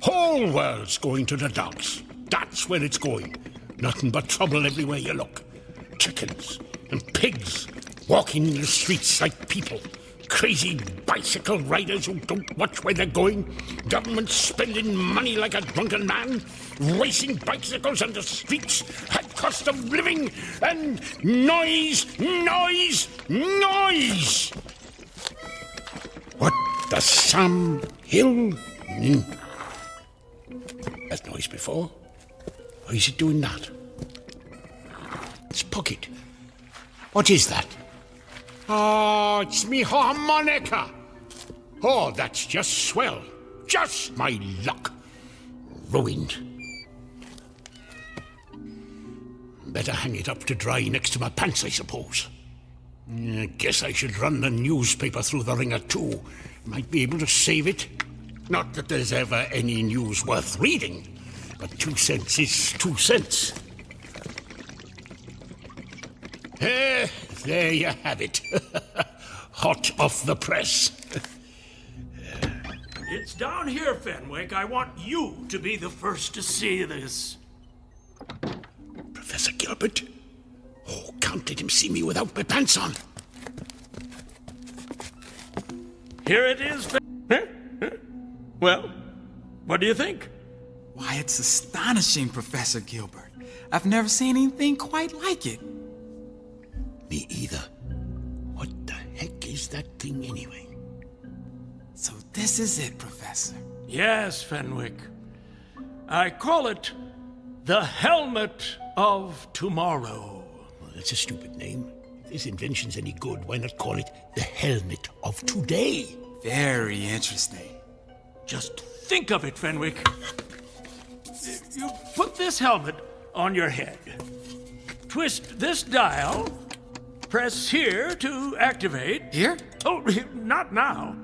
Whole world's going to the dogs. That's where it's going. Nothing but trouble everywhere you look. Chickens and pigs walking in the streets like people. Crazy bicycle riders who don't watch where they're going. Government spending money like a drunken man. Racing bicycles on the streets at cost of living. And noise. What does Sam Hill mean? That noise before? Why is it doing that? It's pocket. What is that? Oh, it's me harmonica. Oh, that's just swell. Just my luck. Ruined. Better hang it up to dry next to my pants, I suppose. I guess I should run the newspaper through the ringer, too. Might be able to save it. Not that there's ever any news worth reading, but 2 cents is 2 cents. There you have it. Hot off the press. It's down here, Fenwick. I want you to be the first to see this. Professor Gilbert? Oh, can't let him see me without my pants on. Here it is. Well, what do you think? Why, it's astonishing, Professor Gilbert. I've never seen anything quite like it. Me either. What the heck is that thing anyway? So this is it, Professor. Yes, Fenwick. I call it the Helmet of Tomorrow. Well, that's a stupid name. If this invention's any good, why not call it the Helmet of Today? Very interesting. Just think of it, Fenwick. You put this helmet on your head. Twist this dial. Press here to activate. Here? Oh, not now.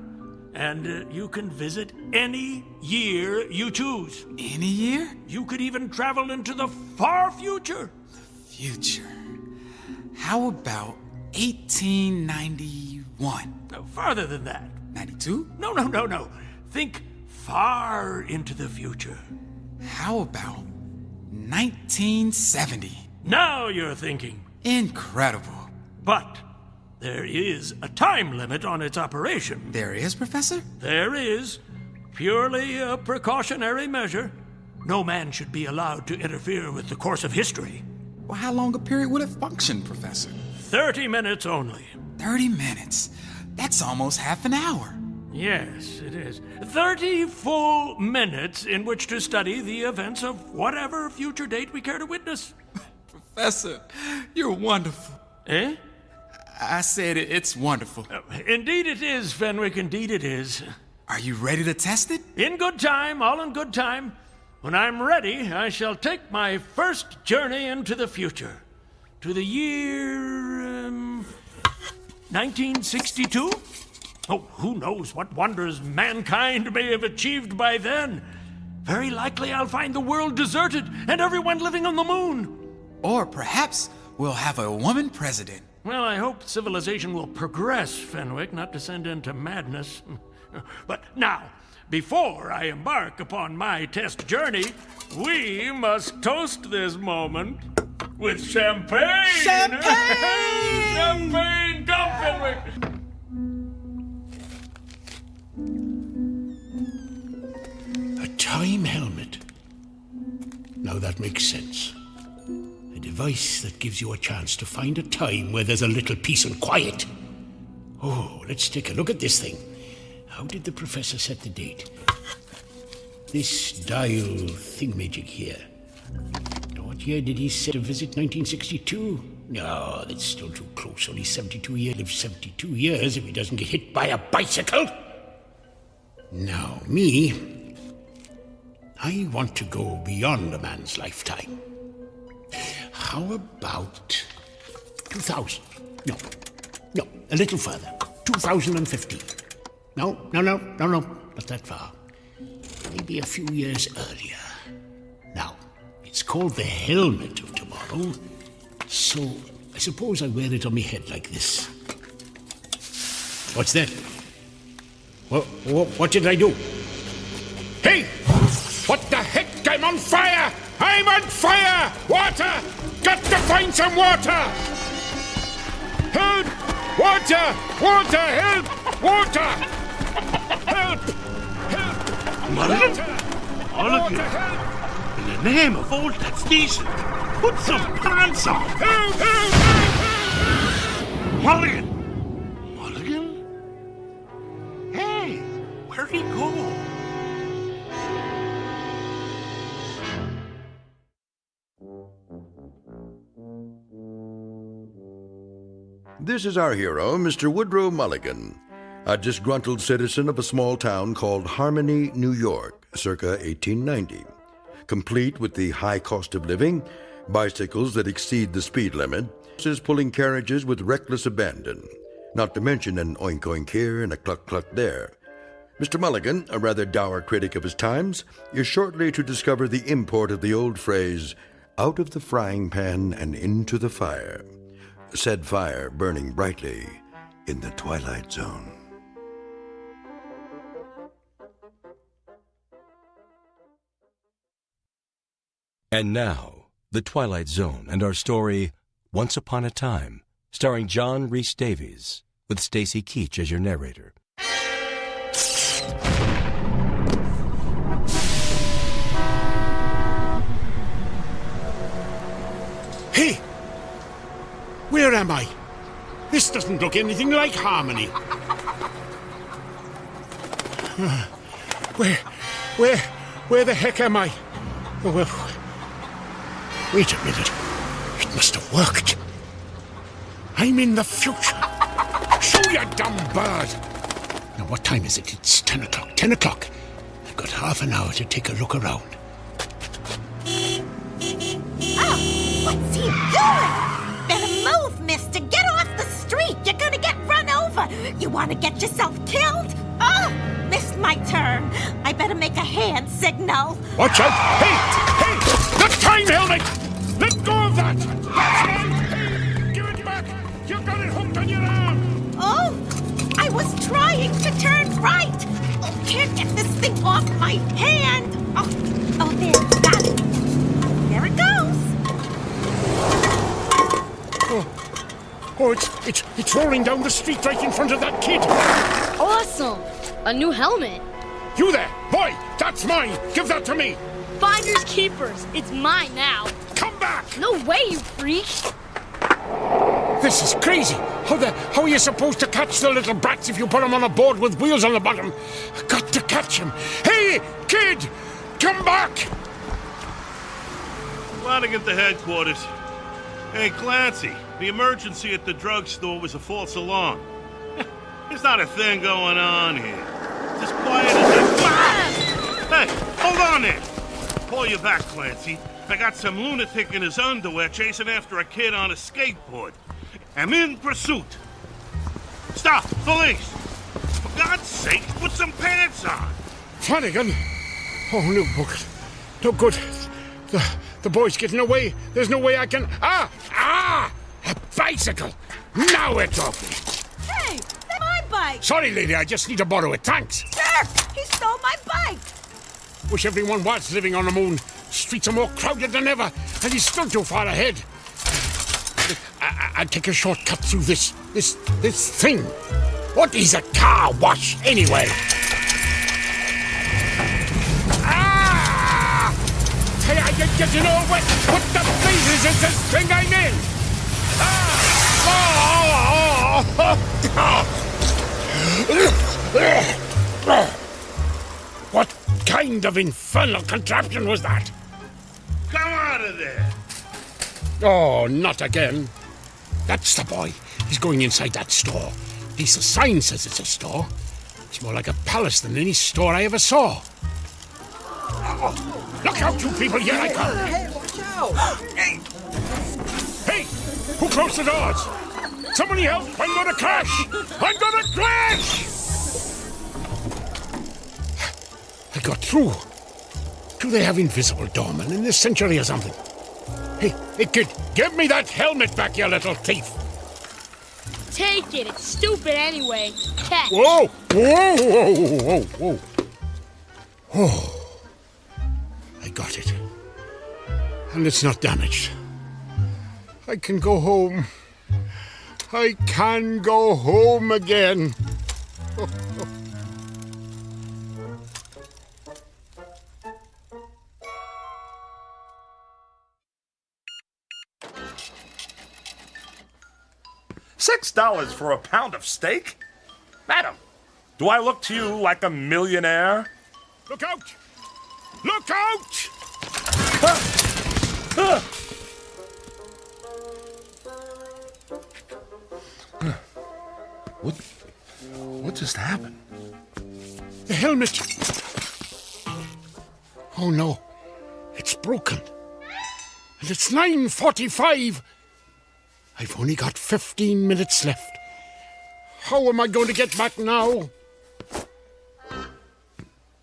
And you can visit any year you choose. Any year? You could even travel into the far future. Future. How about 1891? No, farther than that. 92? No. Think far into the future. How about 1970? Now you're thinking. Incredible. But there is a time limit on its operation. There is, Professor? There is. Purely a precautionary measure. No man should be allowed to interfere with the course of history. Well, how long a period would it function, Professor? 30 minutes only. 30 minutes? That's almost half an hour. Yes, it is. 30 full minutes in which to study the events of whatever future date we care to witness. Professor, you're wonderful. Eh? I said it's wonderful. Indeed it is, Fenwick, indeed it is. Are you ready to test it? In good time, all in good time. When I'm ready, I shall take my first journey into the future. To the year... 1962? Oh, who knows what wonders mankind may have achieved by then. Very likely I'll find the world deserted and everyone living on the moon. Or perhaps we'll have a woman president. Well, I hope civilization will progress, Fenwick, not descend into madness. But now, before I embark upon my test journey, we must toast this moment with champagne! Champagne! Champagne! Come, Fenwick! A time helmet. Now that makes sense. A device that gives you a chance to find a time where there's a little peace and quiet. Oh, let's take a look at this thing. How did the professor set the date? This dial thingamajig here. What year did he set to visit 1962? No, that's still too close. Only 72 years. Lives 72 years if he doesn't get hit by a bicycle. Now, me, I want to go beyond a man's lifetime. How about 2000? No, a little further. 2015. No, not that far. Maybe a few years earlier. Now, it's called the Helmet of Tomorrow, so I suppose I wear it on my head like this. What's that? What did I do? Hey! What the heck? I'm on fire! I'm on fire! Water! Got to find some water! Help! Water! Water! Help! Water! Help! Help! Mulligan? All of you, in the name of all that's decent, put some pants on! Help! Help! Help! Mulligan! Mulligan? Hey, where'd he go? This is our hero, Mr. Woodrow Mulligan, a disgruntled citizen of a small town called Harmony, New York, circa 1890. Complete with the high cost of living, bicycles that exceed the speed limit, is pulling carriages with reckless abandon, not to mention an oink-oink here and a cluck-cluck there. Mr. Mulligan, a rather dour critic of his times, is shortly to discover the import of the old phrase, out of the frying pan and into the fire, said fire burning brightly in the Twilight Zone. And now, The Twilight Zone and our story, Once Upon a Time, starring John Rhys Davies, with Stacy Keach as your narrator. Hey! Where am I? This doesn't look anything like Harmony. Where the heck am I? Oh, well, wait a minute. It must have worked. I'm in the future. Shoo, you dumb bird. Now, what time is it? It's 10 o'clock. 10 o'clock. I've got half an hour to take a look around. What's he doing? Better move, mister. Get off the street. You're gonna get run over. You want to get yourself killed? Oh, missed my turn. I better make a hand signal. Watch out! Hey! The time helmet! Let go of that! That's mine! Hey! Give it back! You've got it hooked on your arm! Oh, I was trying to turn right. Oh, can't get this thing off my hand. Oh, there, got it. There it goes. Oh, it's rolling down the street right in front of that kid. Awesome! A new helmet. You there, boy! That's mine! Give that to me! Finders keepers. It's mine now. Come back! No way, you freak! This is crazy. How are you supposed to catch the little brats if you put them on a board with wheels on the bottom? I've got to catch him. Hey, kid! Come back! Flanagan to headquarters. Hey, Clancy, the emergency at the drugstore was a false alarm. There's not a thing going on here. Just quiet as a... Hey, hold on there! Pull you back, Clancy. I got some lunatic in his underwear chasing after a kid on a skateboard. I'm in pursuit. Stop! Police! For God's sake, put some pants on! Flanagan! Oh, no, Book. No good. The boy's getting away. There's no way I can... Ah! A bicycle! Now we're talking. Hey, that's my bike. Sorry, lady, I just need to borrow it. Thanks. Sir, he stole my bike. Wish everyone was living on the moon. Streets are more crowded than ever, and he's still too far ahead. I'll take a shortcut through this thing. What is a car wash, anyway? Hey, I get getting all wet. What the blazes is this thing I'm in? What kind of infernal contraption was that? Come out of there! Oh, not again. That's the boy. He's going inside that store. At least the sign says it's a store. It's more like a palace than any store I ever saw. Oh, look out, you people! Here I come! Hey, watch out! Hey! Who closed the doors? Somebody help! I'm gonna crash! I'm gonna crash! I got through. Do they have invisible doormen in this century or something? Hey, kid, give me that helmet back, you little thief! Take it. It's stupid anyway. Catch. Whoa! Oh, I got it. And it's not damaged. I can go home. I can go home again. $6 for a pound of steak? Madam, do I look to you like a millionaire? Look out! Look out! What just happened? The helmet. Oh no, it's broken. And it's 9:45. I've only got 15 minutes left. How am I going to get back now?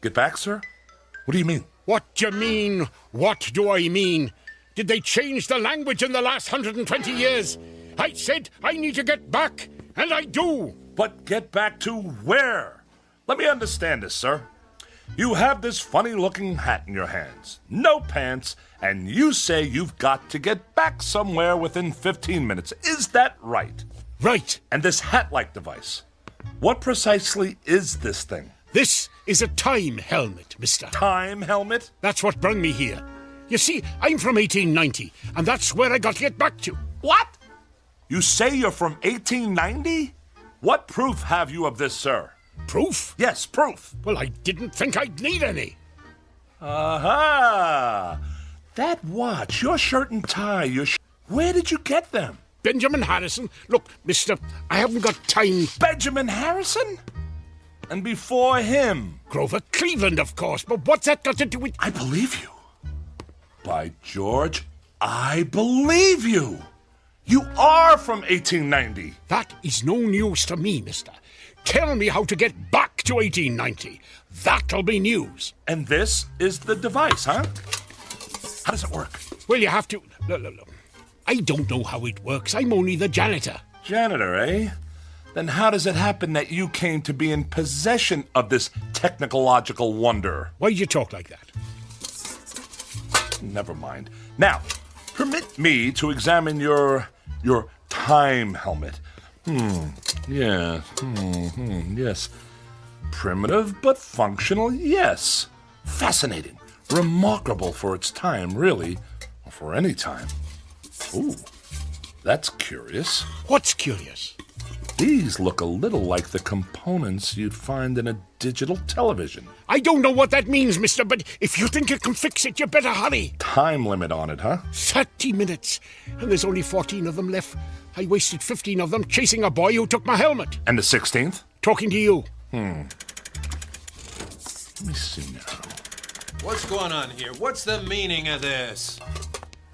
Get back, sir? What do you mean? What do you mean? What do I mean? Did they change the language in the last 120 years? I said I need to get back, and I do. But get back to where? Let me understand this, sir. You have this funny-looking hat in your hands, no pants, and you say you've got to get back somewhere within 15 minutes. Is that right? Right. And this hat-like device, what precisely is this thing? This is a time helmet, mister. Time helmet? That's what brought me here. You see, I'm from 1890, and that's where I got to get back to. What? You say you're from 1890? What proof have you of this, sir? Proof? Yes, proof. Well, I didn't think I'd need any. Aha! That watch, your shirt and tie, where did you get them? Benjamin Harrison. Look, mister, I haven't got time. Benjamin Harrison? And before him? Grover Cleveland, of course, but what's that got to do with... I believe you. By George, I believe you. You are from 1890. That is no news to me, mister. Tell me how to get back to 1890. That'll be news. And this is the device, huh? How does it work? Well, you have to... Look. I don't know how it works. I'm only the janitor. Janitor, eh? Then how does it happen that you came to be in possession of this technological wonder? Why'd you talk like that? Never mind. Now, permit me to examine your time helmet. Yes. Yes. Primitive but functional, yes. Fascinating. Remarkable for its time, really. Or for any time. Ooh, that's curious. What's curious? These look a little like the components you'd find in a digital television. I don't know what that means, mister, but if you think you can fix it, you better hurry. Time limit on it, huh? 30 minutes. And there's only 14 of them left. I wasted 15 of them chasing a boy who took my helmet. And the 16th? Talking to you. Let me see now. What's going on here? What's the meaning of this?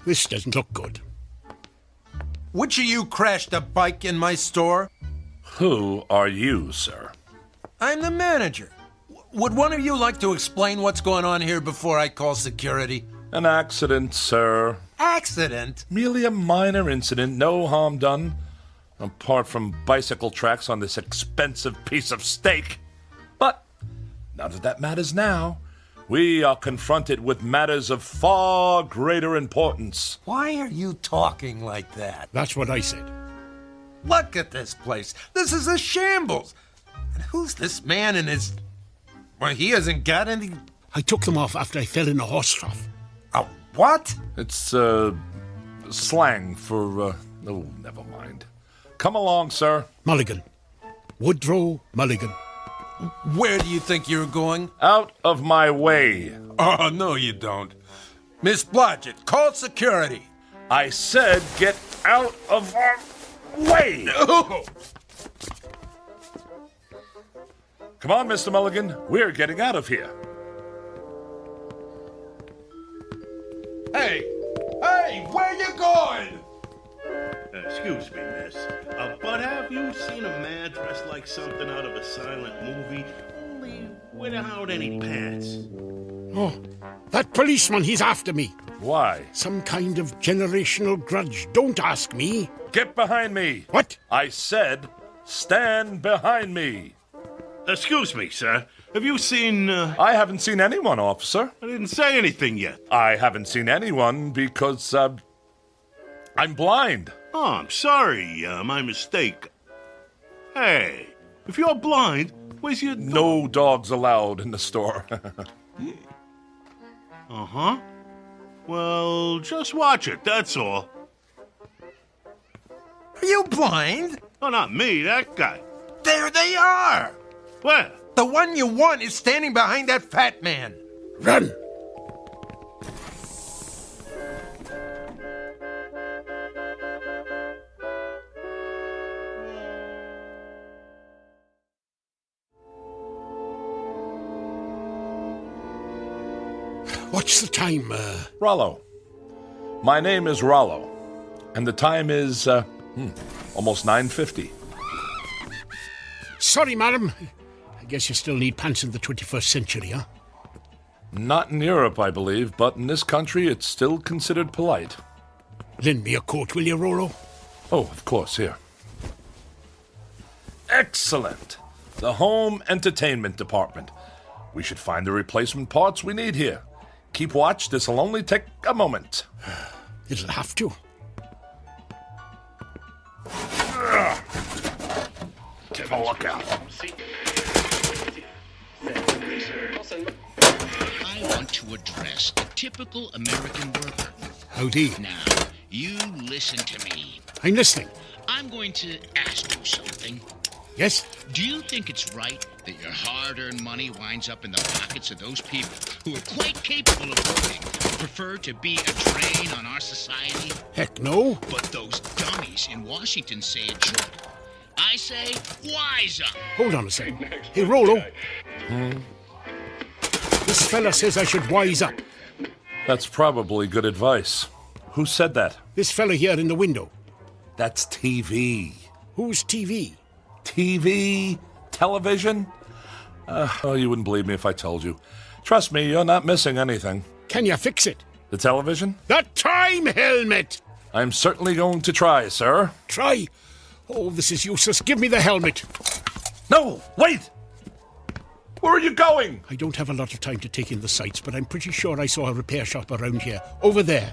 This doesn't look good. Which of you crashed a bike in my store? Who are you, sir? I'm the manager. Would one of you like to explain what's going on here before I call security? An accident, sir. Accident? Merely a minor incident, no harm done. Apart from bicycle tracks on this expensive piece of steak. But none of that matters now. We are confronted with matters of far greater importance. Why are you talking like that? That's what I said. Look at this place. This is a shambles. And who's this man in his... Well, he hasn't got any... I took them off after I fell in a horse trough. A what? It's, slang for, oh, never mind. Come along, sir. Mulligan. Woodrow Mulligan. Where do you think you're going? Out of my way. Oh, no, you don't. Miss Blodgett, call security. I said get out of our way. No. Come on, Mr. Mulligan. We're getting out of here. Hey, where you going? Excuse me, miss, but have you seen a man dressed like something out of a silent movie, only without any pants? Oh, that policeman, he's after me. Why? Some kind of generational grudge. Don't ask me. Get behind me. What? I said, stand behind me. Excuse me, sir. Have you seen... I haven't seen anyone, officer. I didn't say anything yet. I haven't seen anyone because, I'm blind. Oh, I'm sorry. My mistake. Hey, if you're blind, where's your dog? No dogs allowed in the store. Uh-huh. Well, just watch it, that's all. Are you blind? Oh, not me, that guy. There they are! Where? The one you want is standing behind that fat man. Run! What's the time, Rollo. My name is Rollo, and the time is, almost 9:50. Sorry, madam. I guess you still need pants in the 21st century, huh? Not in Europe, I believe, but in this country it's still considered polite. Lend me a coat, will you, Rollo? Oh, of course, here. Excellent! The home entertainment department. We should find the replacement parts we need here. Keep watch, this'll only take a moment. It'll have to. Take a look out. I want to address the typical American worker. Howdy. Now, you listen to me. I'm listening. I'm going to ask you something. Yes? Do you think it's right that your hard-earned money winds up in the pockets of those people who are quite capable of working but prefer to be a drain on our society? Heck no. But those dummies in Washington say it should. I say, wise up. Hold on a second. Hey, Rollo. This fella says I should wise up. That's probably good advice. Who said that? This fella here in the window. That's TV. Who's TV? TV? Television? Oh, you wouldn't believe me if I told you. Trust me, you're not missing anything. Can you fix it? The television? The time helmet! I'm certainly going to try, sir. Try? Oh, this is useless. Give me the helmet. No, wait! Where are you going? I don't have a lot of time to take in the sights, but I'm pretty sure I saw a repair shop around here. Over there.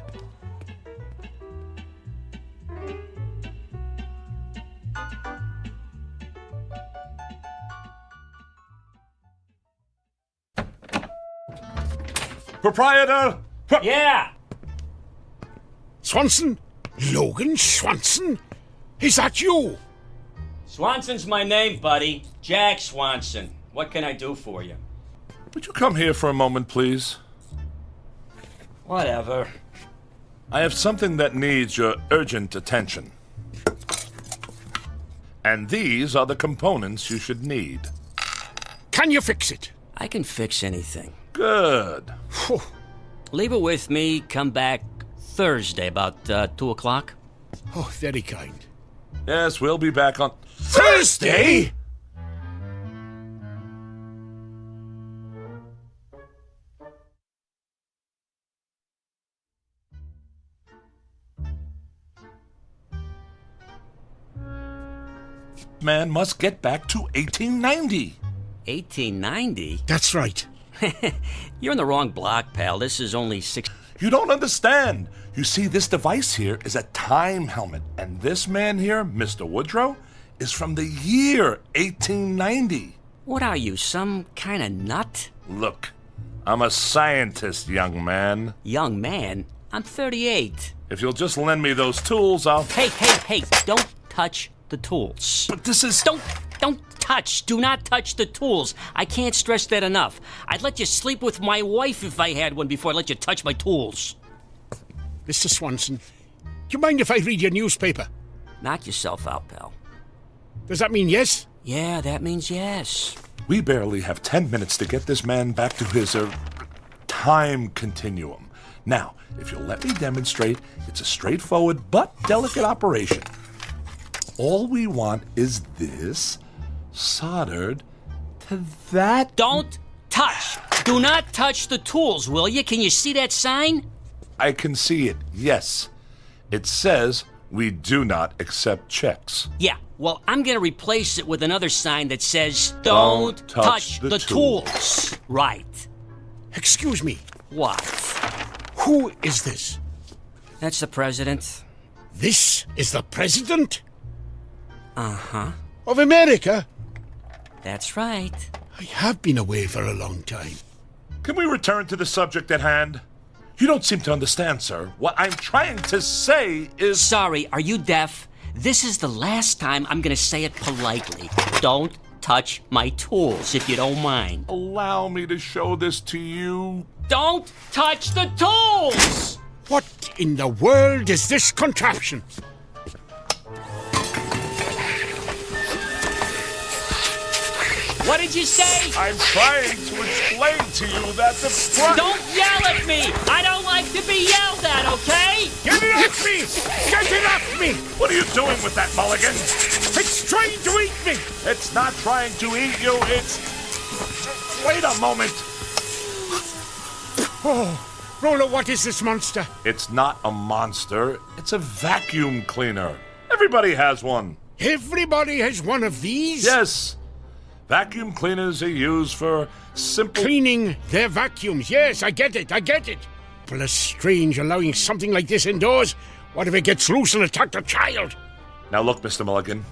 Proprietor! Yeah! Swanson? Logan Swanson? Is that you? Swanson's my name, buddy. Jack Swanson. What can I do for you? Would you come here for a moment, please? Whatever. I have something that needs your urgent attention. And these are the components you should need. Can you fix it? I can fix anything. Good. Leave it with me. Come back Thursday about 2 o'clock. Oh, very kind. Yes, we'll be back on Thursday? Man must get back to 1890. 1890? That's right. You're in the wrong block, pal. This is only 6... You don't understand. You see, this device here is a time helmet, and this man here, Mr. Woodrow, is from the year 1890. What are you, some kind of nut? Look, I'm a scientist, young man. Young man? I'm 38. If you'll just lend me those tools, I'll... Hey, don't touch the tools. But this is... Don't touch. Do not touch the tools. I can't stress that enough. I'd let you sleep with my wife if I had one before I let you touch my tools. Mr. Swanson, do you mind if I read your newspaper? Knock yourself out, pal. Does that mean yes? Yeah, that means yes. We barely have 10 minutes to get this man back to his, time continuum. Now, if you'll let me demonstrate, it's a straightforward but delicate operation. All we want is this soldered to that... Don't touch! Do not touch the tools, will you? Can you see that sign? I can see it, yes. It says we do not accept checks. Yeah, well, I'm gonna replace it with another sign that says, Don't touch the tools. Right. Excuse me. What? Who is this? That's the president. This is the president? Uh-huh. Of America? That's right. I have been away for a long time. Can we return to the subject at hand? You don't seem to understand, sir. What I'm trying to say is... Sorry, are you deaf? This is the last time I'm gonna say it politely. Don't touch my tools, if you don't mind. Allow me to show this to you. Don't touch the tools! What in the world is this contraption? What did you say? I'm trying to explain to you that the Don't yell at me! I don't like to be yelled at, okay? Get it off me! Get it off me! What are you doing with that, Mulligan? It's trying to eat me! It's not trying to eat you, it's... Wait a moment. Oh, Rollo, what is this monster? It's not a monster. It's a vacuum cleaner. Everybody has one. Everybody has one of these? Yes. Vacuum cleaners are used for simple... Cleaning their vacuums. Yes, I get it. Well, it's strange allowing something like this indoors. What if it gets loose and attacks a child? Now look, Mr. Mulligan.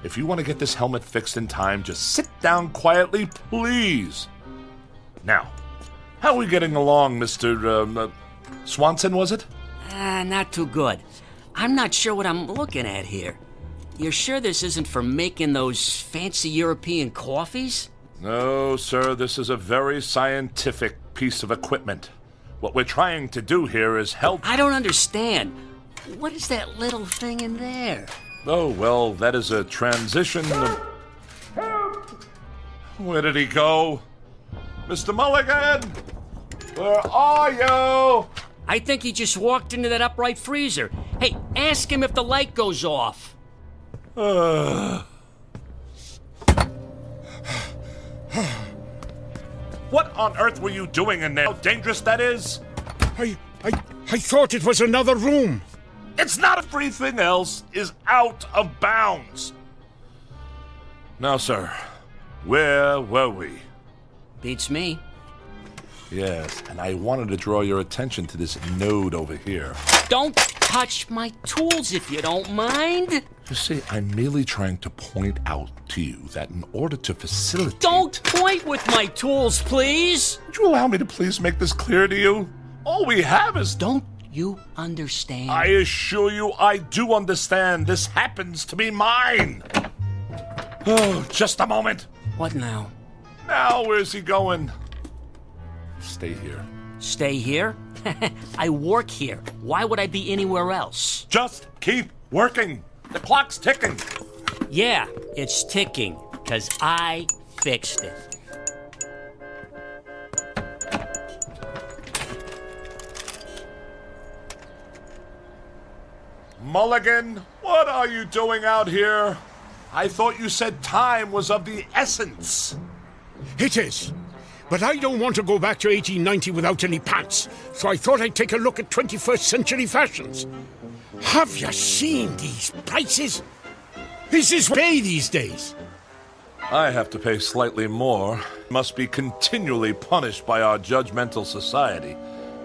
If you want to get this helmet fixed in time, just sit down quietly, please. Now, how are we getting along, Mr. Swanson, was it? Not too good. I'm not sure what I'm looking at here. You're sure this isn't for making those fancy European coffees? No, sir, this is a very scientific piece of equipment. What we're trying to do here is help... I don't understand. What is that little thing in there? Oh, well, that is a transition... Where did he go? Mr. Mulligan! Where are you? I think he just walked into that upright freezer. Hey, ask him if the light goes off. What on earth were you doing in there? How dangerous that is? I thought it was another room. It's not. Everything else is out of bounds. Now, sir, where were we? Beats me. Yes, and I wanted to draw your attention to this node over here. Don't touch my tools if you don't mind. You see, I'm merely trying to point out to you that in order to facilitate... Don't point with my tools, please! Would you allow me to please make this clear to you? All we have is... Don't you understand? I assure you I do understand. This happens to be mine. Oh, just a moment. What now? Now, where's he going? Stay here. Stay here? I work here. Why would I be anywhere else? Just keep working. The clock's ticking. Yeah, it's ticking, because I fixed it. Mulligan, what are you doing out here? I thought you said time was of the essence. It is. But I don't want to go back to 1890 without any pants, so I thought I'd take a look at 21st century fashions. Have you seen these prices? This is pay these days. I have to pay slightly more. Must be continually punished by our judgmental society.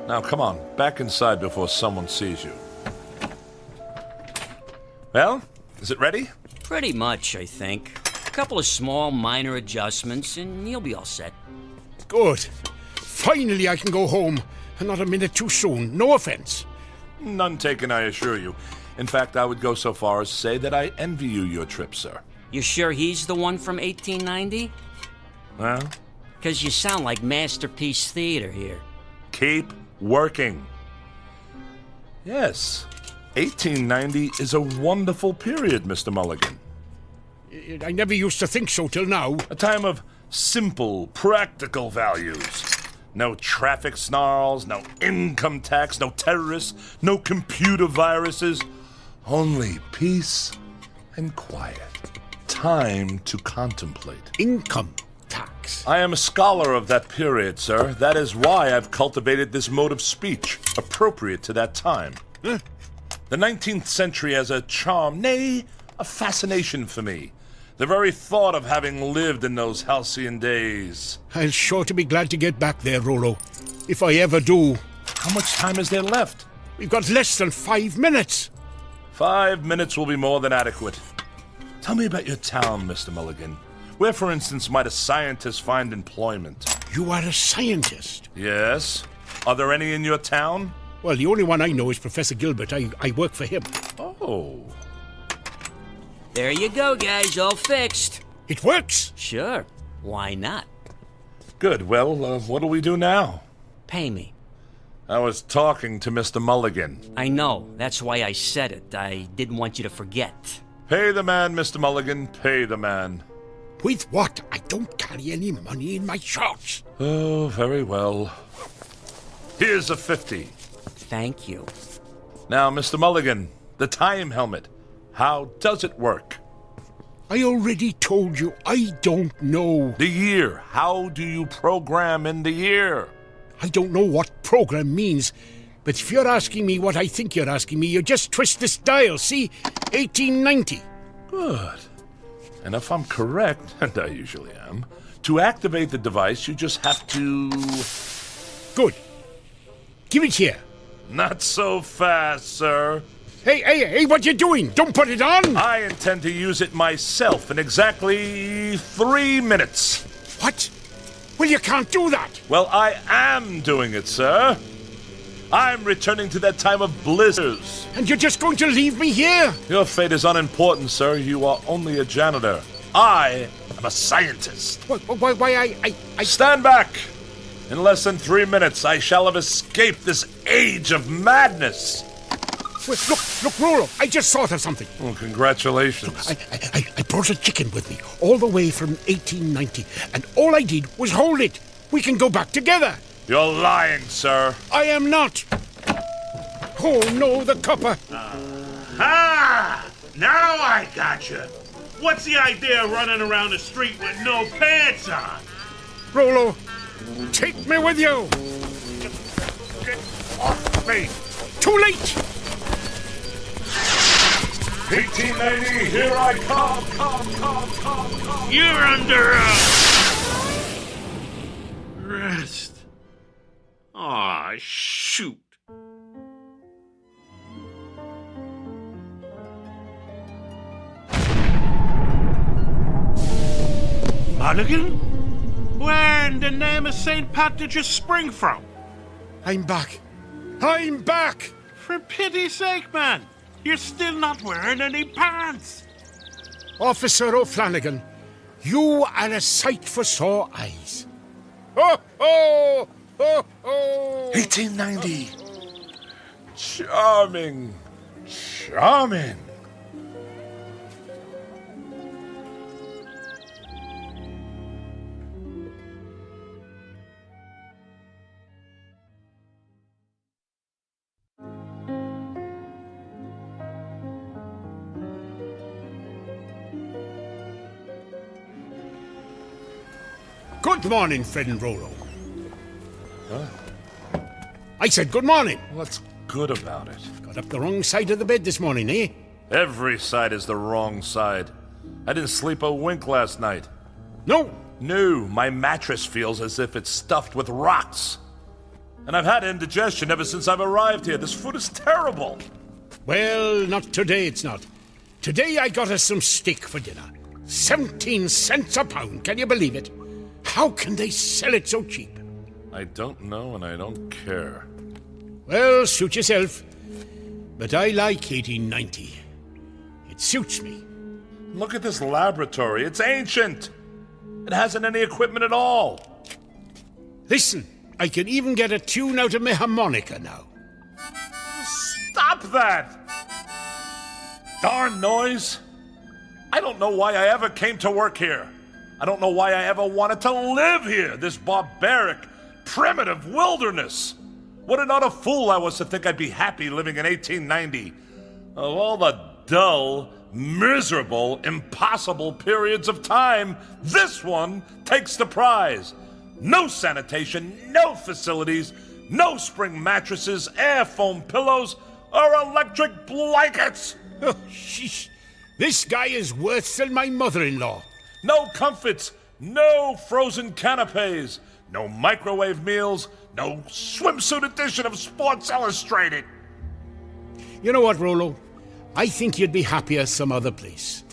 Now, come on, back inside before someone sees you. Well, is it ready? Pretty much, I think. A couple of small, minor adjustments, and you'll be all set. Good. Finally, I can go home, and not a minute too soon. No offense. None taken, I assure you. In fact, I would go so far as to say that I envy you your trip, sir. You sure he's the one from 1890? Well? Because you sound like Masterpiece Theater here. Keep working. Yes, 1890 is a wonderful period, Mr. Mulligan. I never used to think so till now. A time of simple, practical values. No traffic snarls, no income tax, no terrorists, no computer viruses. Only peace and quiet. Time to contemplate. Income tax. I am a scholar of that period, sir. That is why I've cultivated this mode of speech, appropriate to that time. Huh? The 19th century has a charm, nay, a fascination for me. The very thought of having lived in those halcyon days. I'll sure to be glad to get back there, Rollo. If I ever do. How much time is there left? We've got less than 5 minutes. 5 minutes will be more than adequate. Tell me about your town, Mr. Mulligan. Where, for instance, might a scientist find employment? You are a scientist? Yes. Are there any in your town? Well, the only one I know is Professor Gilbert. I work for him. Oh. There you go, guys, all fixed. It works? Sure. Why not? Good. Well, what do we do now? Pay me. I was talking to Mr. Mulligan. I know. That's why I said it. I didn't want you to forget. Pay the man, Mr. Mulligan. Pay the man. With what? I don't carry any money in my shorts. Oh, very well. Here's a 50. Thank you. Now, Mr. Mulligan, the time helmet. How does it work? I already told you, I don't know. The year. How do you program in the year? I don't know what program means, but if you're asking me what I think you're asking me, you just twist this dial, see? 1890. Good. And if I'm correct, and I usually am, to activate the device, you just have to... Good. Give it here. Not so fast, sir. Hey, what you doing? Don't put it on! I intend to use it myself in exactly 3 minutes. What? Well, you can't do that. Well, I am doing it, sir. I'm returning to that time of blizzards. And you're just going to leave me here? Your fate is unimportant, sir. You are only a janitor. I am a scientist. Why, I... Stand back! In less than 3 minutes, I shall have escaped this age of madness. Wait, look, Rollo, I just thought of something. Well, congratulations. I brought a chicken with me, all the way from 1890, and all I did was hold it. We can go back together. You're lying, sir. I am not. Oh, no, the copper. Now I gotcha. What's the idea of running around the street with no pants on? Rollo, take me with you. Get off me. Too late. 1890, here I come. You're under arrest. Aw, shoot. Mulligan? Where in the name of St. Pat did you spring from? I'm back. I'm back! For pity's sake, man. You're still not wearing any pants. Officer O'Flanagan, you are a sight for sore eyes. Ho, ho! Ho, ho! 1890. Charming. Charming. Good morning, Fred and Rollo. Huh? I said good morning. What's good about it? Got up the wrong side of the bed this morning, eh? Every side is the wrong side. I didn't sleep a wink last night. No? No, my mattress feels as if it's stuffed with rocks. And I've had indigestion ever since I've arrived here. This food is terrible. Well, not today, it's not. Today I got us some steak for dinner. 17 cents a pound, can you believe it? How can they sell it so cheap? I don't know and I don't care. Well, suit yourself. But I like 1890. It suits me. Look at this laboratory. It's ancient. It hasn't any equipment at all. Listen, I can even get a tune out of my harmonica now. Stop that! Darn noise. I don't know why I ever came to work here. I don't know why I ever wanted to live here, this barbaric, primitive wilderness. What an utter fool I was to think I'd be happy living in 1890. Of all the dull, miserable, impossible periods of time, this one takes the prize. No sanitation, no facilities, no spring mattresses, air foam pillows, or electric blankets. Oh, sheesh. This guy is worse than my mother-in-law. No comforts, no frozen canapes, no microwave meals, no swimsuit edition of Sports Illustrated. You know what, Rollo? I think you'd be happier some other place.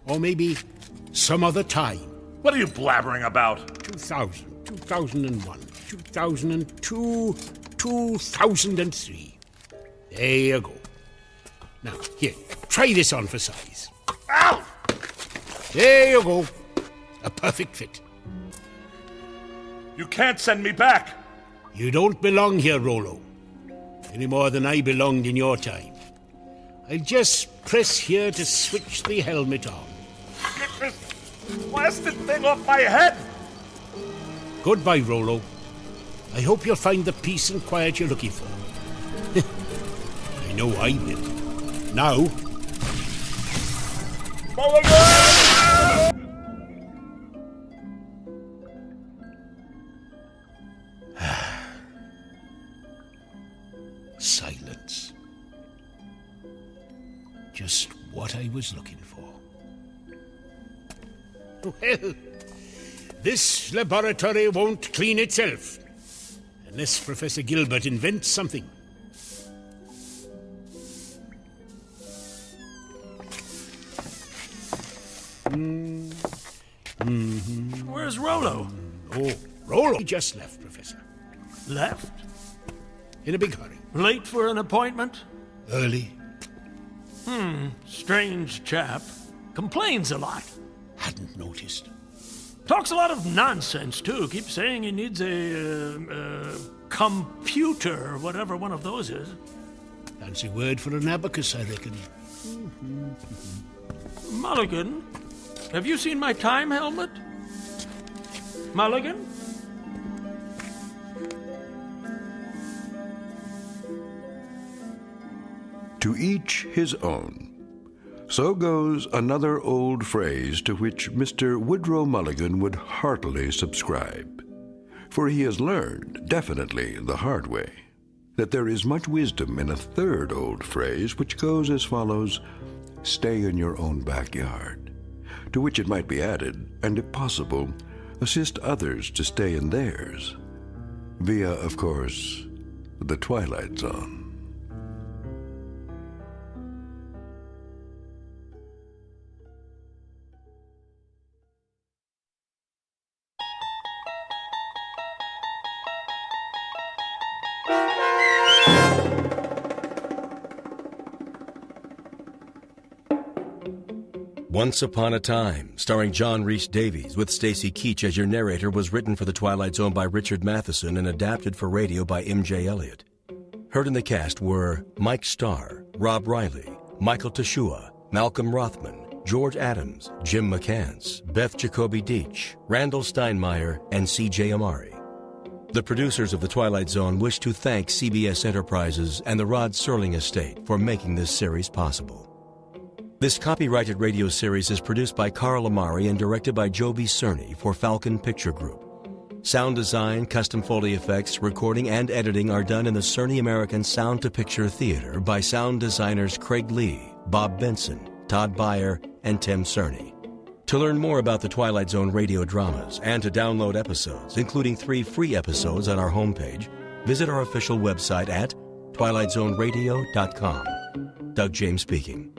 Or maybe some other time. What are you blabbering about? 2000, 2001, 2002, 2003. There you go. Now, here, try this on for size. Ow! There you go. A perfect fit. You can't send me back. You don't belong here, Rollo. Any more than I belonged in your time. I'll just press here to switch the helmet on. blasted thing off my head! Goodbye, Rollo. I hope you'll find the peace and quiet you're looking for. I know I will. Now... Silence. Just what I was looking for. Well, this laboratory won't clean itself unless Professor Gilbert invents something. Where's Rollo? Oh, Rollo. He just left, Professor. Left? In a big hurry. Late for an appointment? Early. Strange chap. Complains a lot. Hadn't noticed. Talks a lot of nonsense, too. Keeps saying he needs a computer, or whatever one of those is. Fancy word for an abacus, I reckon. Mulligan, have you seen my time helmet? Mulligan? To each his own. So goes another old phrase to which Mr. Woodrow Mulligan would heartily subscribe. For he has learned, definitely the hard way, that there is much wisdom in a third old phrase which goes as follows: stay in your own backyard. To which it might be added, and if possible, assist others to stay in theirs. Via, of course, the Twilight Zone. Once Upon a Time, starring John Rhys Davies with Stacy Keach as your narrator, was written for The Twilight Zone by Richard Matheson and adapted for radio by M.J. Elliott. Heard in the cast were Mike Starr, Rob Riley, Michael Teshua, Malcolm Rothman, George Adams, Jim McCants, Beth Jacoby Deach, Randall Steinmeier, and C.J. Amari. The producers of The Twilight Zone wish to thank CBS Enterprises and the Rod Serling Estate for making this series possible. This copyrighted radio series is produced by Carl Amari and directed by Joby Cerny for Falcon Picture Group. Sound design, custom Foley effects, recording, and editing are done in the Cerny American Sound to Picture Theater by sound designers Craig Lee, Bob Benson, Todd Beyer, and Tim Cerny. To learn more about the Twilight Zone radio dramas and to download episodes, including 3 free episodes on our homepage, visit our official website at twilightzoneradio.com. Doug James speaking.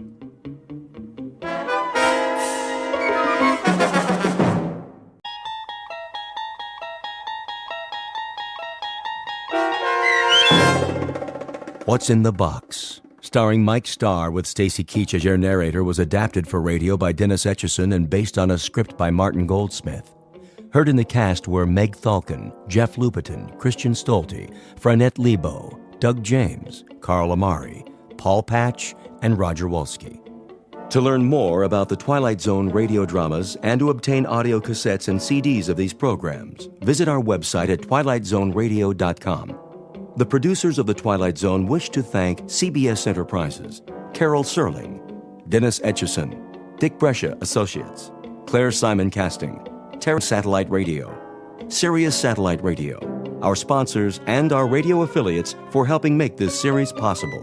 What's in the Box, starring Mike Starr with Stacy Keach as your narrator, was adapted for radio by Dennis Etchison and based on a script by Martin Goldsmith. Heard in the cast were Meg Thalken, Jeff Lupetin, Christian Stolte, Franette Lebo, Doug James, Carl Amari, Paul Patch, and Roger Wolski. To learn more about the Twilight Zone radio dramas and to obtain audio cassettes and CDs of these programs, visit our website at twilightzoneradio.com. The producers of The Twilight Zone wish to thank CBS Enterprises, Carol Serling, Dennis Etchison, Dick Brescia Associates, Claire Simon Casting, Terra Satellite Radio, Sirius Satellite Radio, our sponsors, and our radio affiliates for helping make this series possible.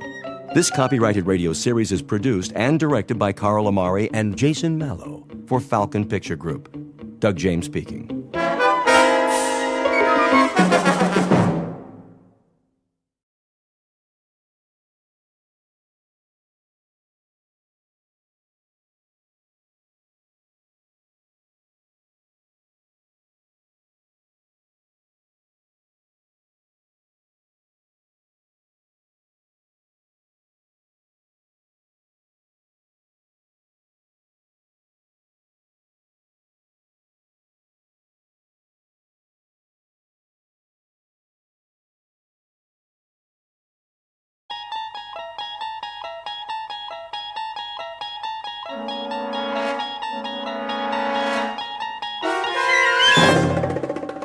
This copyrighted radio series is produced and directed by Carl Amari and Jason Mallow for Falcon Picture Group. Doug James speaking.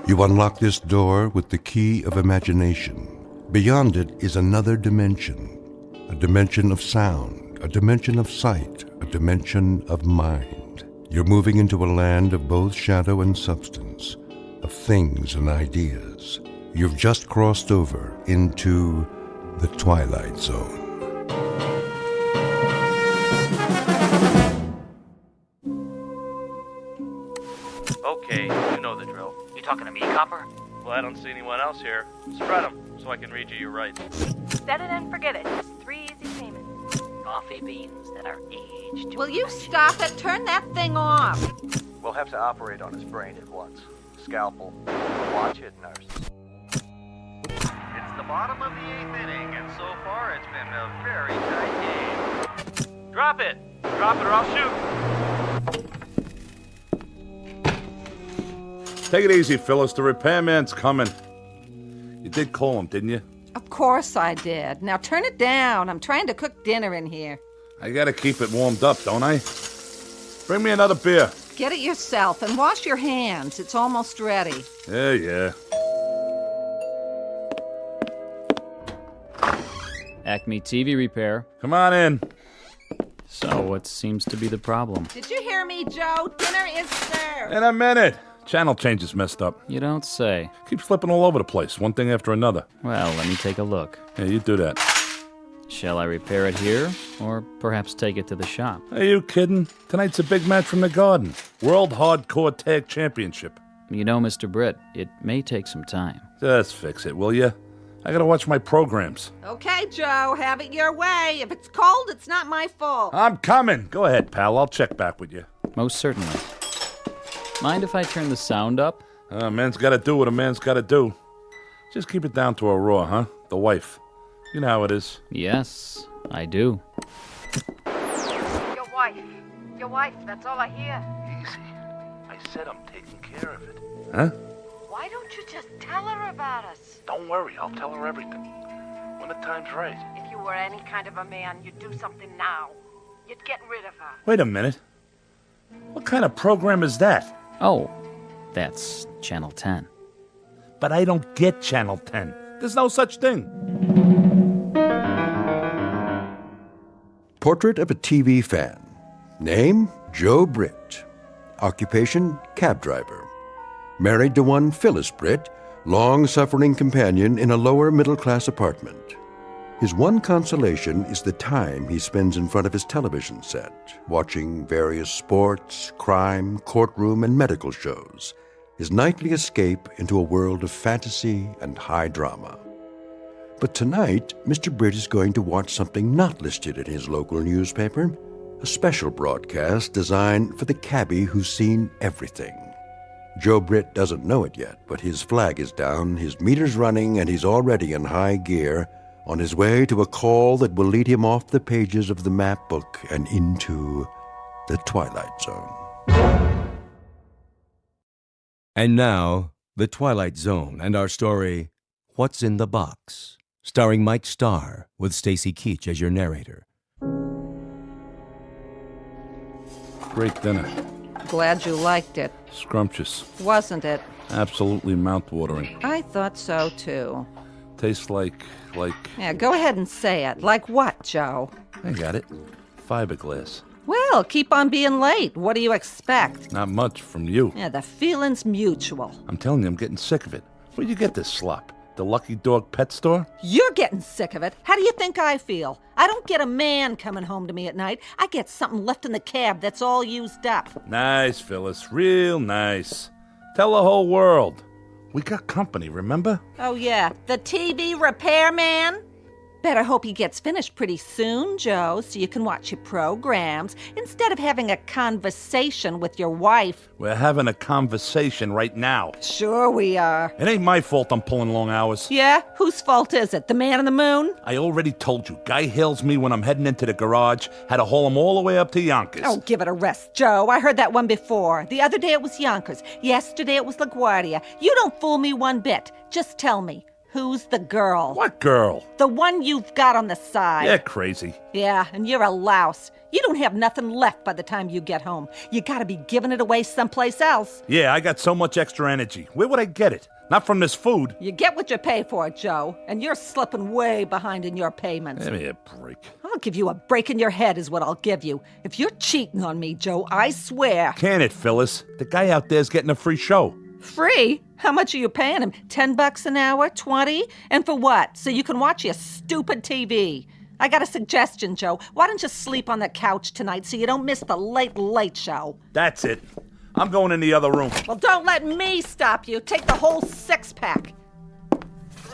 You unlock this door with the key of imagination. Beyond it is another dimension, a dimension of sound, a dimension of sight, a dimension of mind. You're moving into a land of both shadow and substance, of things and ideas. You've just crossed over into the Twilight Zone. Okay, you know the drill. You talking to me, Copper? Well, I don't see anyone else here. Spread them so I can read you your rights. Set it and forget it. 3 easy payments. Coffee beans that are aged. Will you stop it? Turn that thing off. We'll have to operate on his brain at once. Scalpel. Watch it, nurse. It's the bottom of the 8th inning, and so far it's been a very tight game. Drop it! Drop it or I'll shoot! Take it easy, Phyllis. The repairman's coming. You did call him, didn't you? Of course I did. Now turn it down. I'm trying to cook dinner in here. I gotta keep it warmed up, don't I? Bring me another beer. Get it yourself and wash your hands. It's almost ready. Yeah. Acme TV repair. Come on in. So, what seems to be the problem? Did you hear me, Joe? Dinner is served. In a minute. Channel change is messed up. You don't say. Keeps flipping all over the place, one thing after another. Well, let me take a look. Yeah, you do that. Shall I repair it here, or perhaps take it to the shop? Are you kidding? Tonight's a big match from the Garden. World Hardcore Tag Championship. You know, Mr. Britt, it may take some time. Just fix it, will you? I gotta watch my programs. Okay, Joe, have it your way. If it's cold, it's not my fault. I'm coming. Go ahead, pal. I'll check back with you. Most certainly. Mind if I turn the sound up? A man's gotta do what a man's gotta do. Just keep it down to a raw, huh? The wife. You know how it is. Yes, I do. Your wife, that's all I hear. Easy. I said I'm taking care of it. Huh? Why don't you just tell her about us? Don't worry, I'll tell her everything. When the time's right. If you were any kind of a man, you'd do something now. You'd get rid of her. Wait a minute. What kind of program is that? Oh, that's Channel 10. But I don't get Channel 10. There's no such thing. Portrait of a TV fan. Name, Joe Britt. Occupation, cab driver. Married to one Phyllis Britt, long-suffering companion in a lower-middle-class apartment. His one consolation is the time he spends in front of his television set, watching various sports, crime, courtroom, and medical shows, his nightly escape into a world of fantasy and high drama. But tonight, Mr. Britt is going to watch something not listed in his local newspaper, a special broadcast designed for the cabbie who's seen everything. Joe Britt doesn't know it yet, but his flag is down, his meter's running, and he's already in high gear, on his way to a call that will lead him off the pages of the map book and into the Twilight Zone. And now, the Twilight Zone and our story, What's in the Box, starring Mike Starr with Stacy Keach as your narrator. Great dinner. Glad you liked it. Scrumptious. Wasn't it? Absolutely mouth-watering. I thought so, too. Tastes like... Yeah, go ahead and say it. Like what, Joe? I got it. Fiberglass. Well, keep on being late. What do you expect? Not much from you. Yeah, the feeling's mutual. I'm telling you, I'm getting sick of it. Where'd you get this slop? The Lucky Dog pet store? You're getting sick of it. How do you think I feel? I don't get a man coming home to me at night. I get something left in the cab that's all used up. Nice, Phyllis. Real nice. Tell the whole world. We got company, remember? Oh, yeah. The TV repairman? Better hope he gets finished pretty soon, Joe, so you can watch your programs instead of having a conversation with your wife. We're having a conversation right now. Sure we are. It ain't my fault I'm pulling long hours. Yeah? Whose fault is it? The man in the moon? I already told you. Guy hails me when I'm heading into the garage. Had to haul him all the way up to Yonkers. Oh, give it a rest, Joe. I heard that one before. The other day it was Yonkers. Yesterday it was LaGuardia. You don't fool me one bit. Just tell me. Who's the girl? What girl? The one you've got on the side. You're crazy. Yeah, and you're a louse. You don't have nothing left by the time you get home. You gotta be giving it away someplace else. Yeah, I got so much extra energy. Where would I get it? Not from this food. You get what you pay for, Joe, and you're slipping way behind in your payments. Give me a break. I'll give you a break in your head is what I'll give you. If you're cheating on me, Joe, I swear. Can it, Phyllis? The guy out there's getting a free show. Free? How much are you paying him? $10 an hour? 20? And for what? So you can watch your stupid TV. I got a suggestion, Joe. Why don't you sleep on the couch tonight so you don't miss the late show? That's it. I'm going in the other room. Well, don't let me stop you. Take the whole six-pack.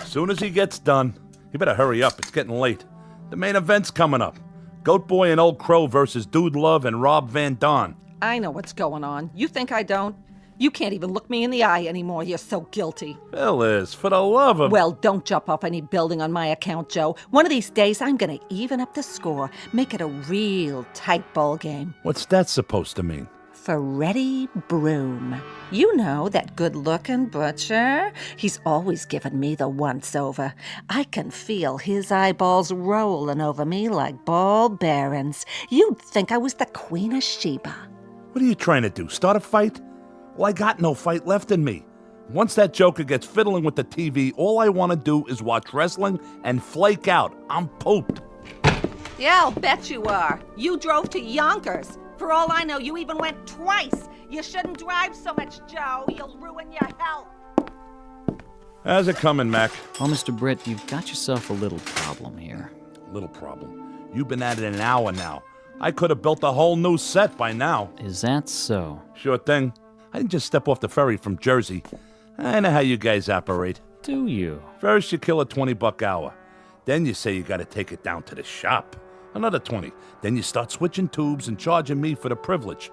As soon as he gets done, you better hurry up. It's getting late. The main event's coming up. Goat Boy and Old Crow versus Dude Love and Rob Van Dam. I know what's going on. You think I don't? You can't even look me in the eye anymore. You're so guilty. Phyllis, for the love of... Well, don't jump off any building on my account, Joe. One of these days, I'm going to even up the score. Make it a real tight ball game. What's that supposed to mean? Freddie Broom. You know, that good-looking butcher? He's always given me the once-over. I can feel his eyeballs rolling over me like ball bearings. You'd think I was the Queen of Sheba. What are you trying to do, start a fight? Well, I got no fight left in me. Once that joker gets fiddling with the TV, all I want to do is watch wrestling and flake out. I'm pooped. Yeah, I'll bet you are. You drove to Yonkers. For all I know, you even went twice. You shouldn't drive so much, Joe. You'll ruin your health. How's it coming, Mac? Well, Mr. Britt, you've got yourself a little problem here. Little problem. You've been at it an hour now. I could have built a whole new set by now. Is that so? Sure thing. I didn't just step off the ferry from Jersey. I know how you guys operate. Do you? First, you kill a $20 hour. Then you say you got to take it down to the shop. Another 20. Then you start switching tubes and charging me for the privilege.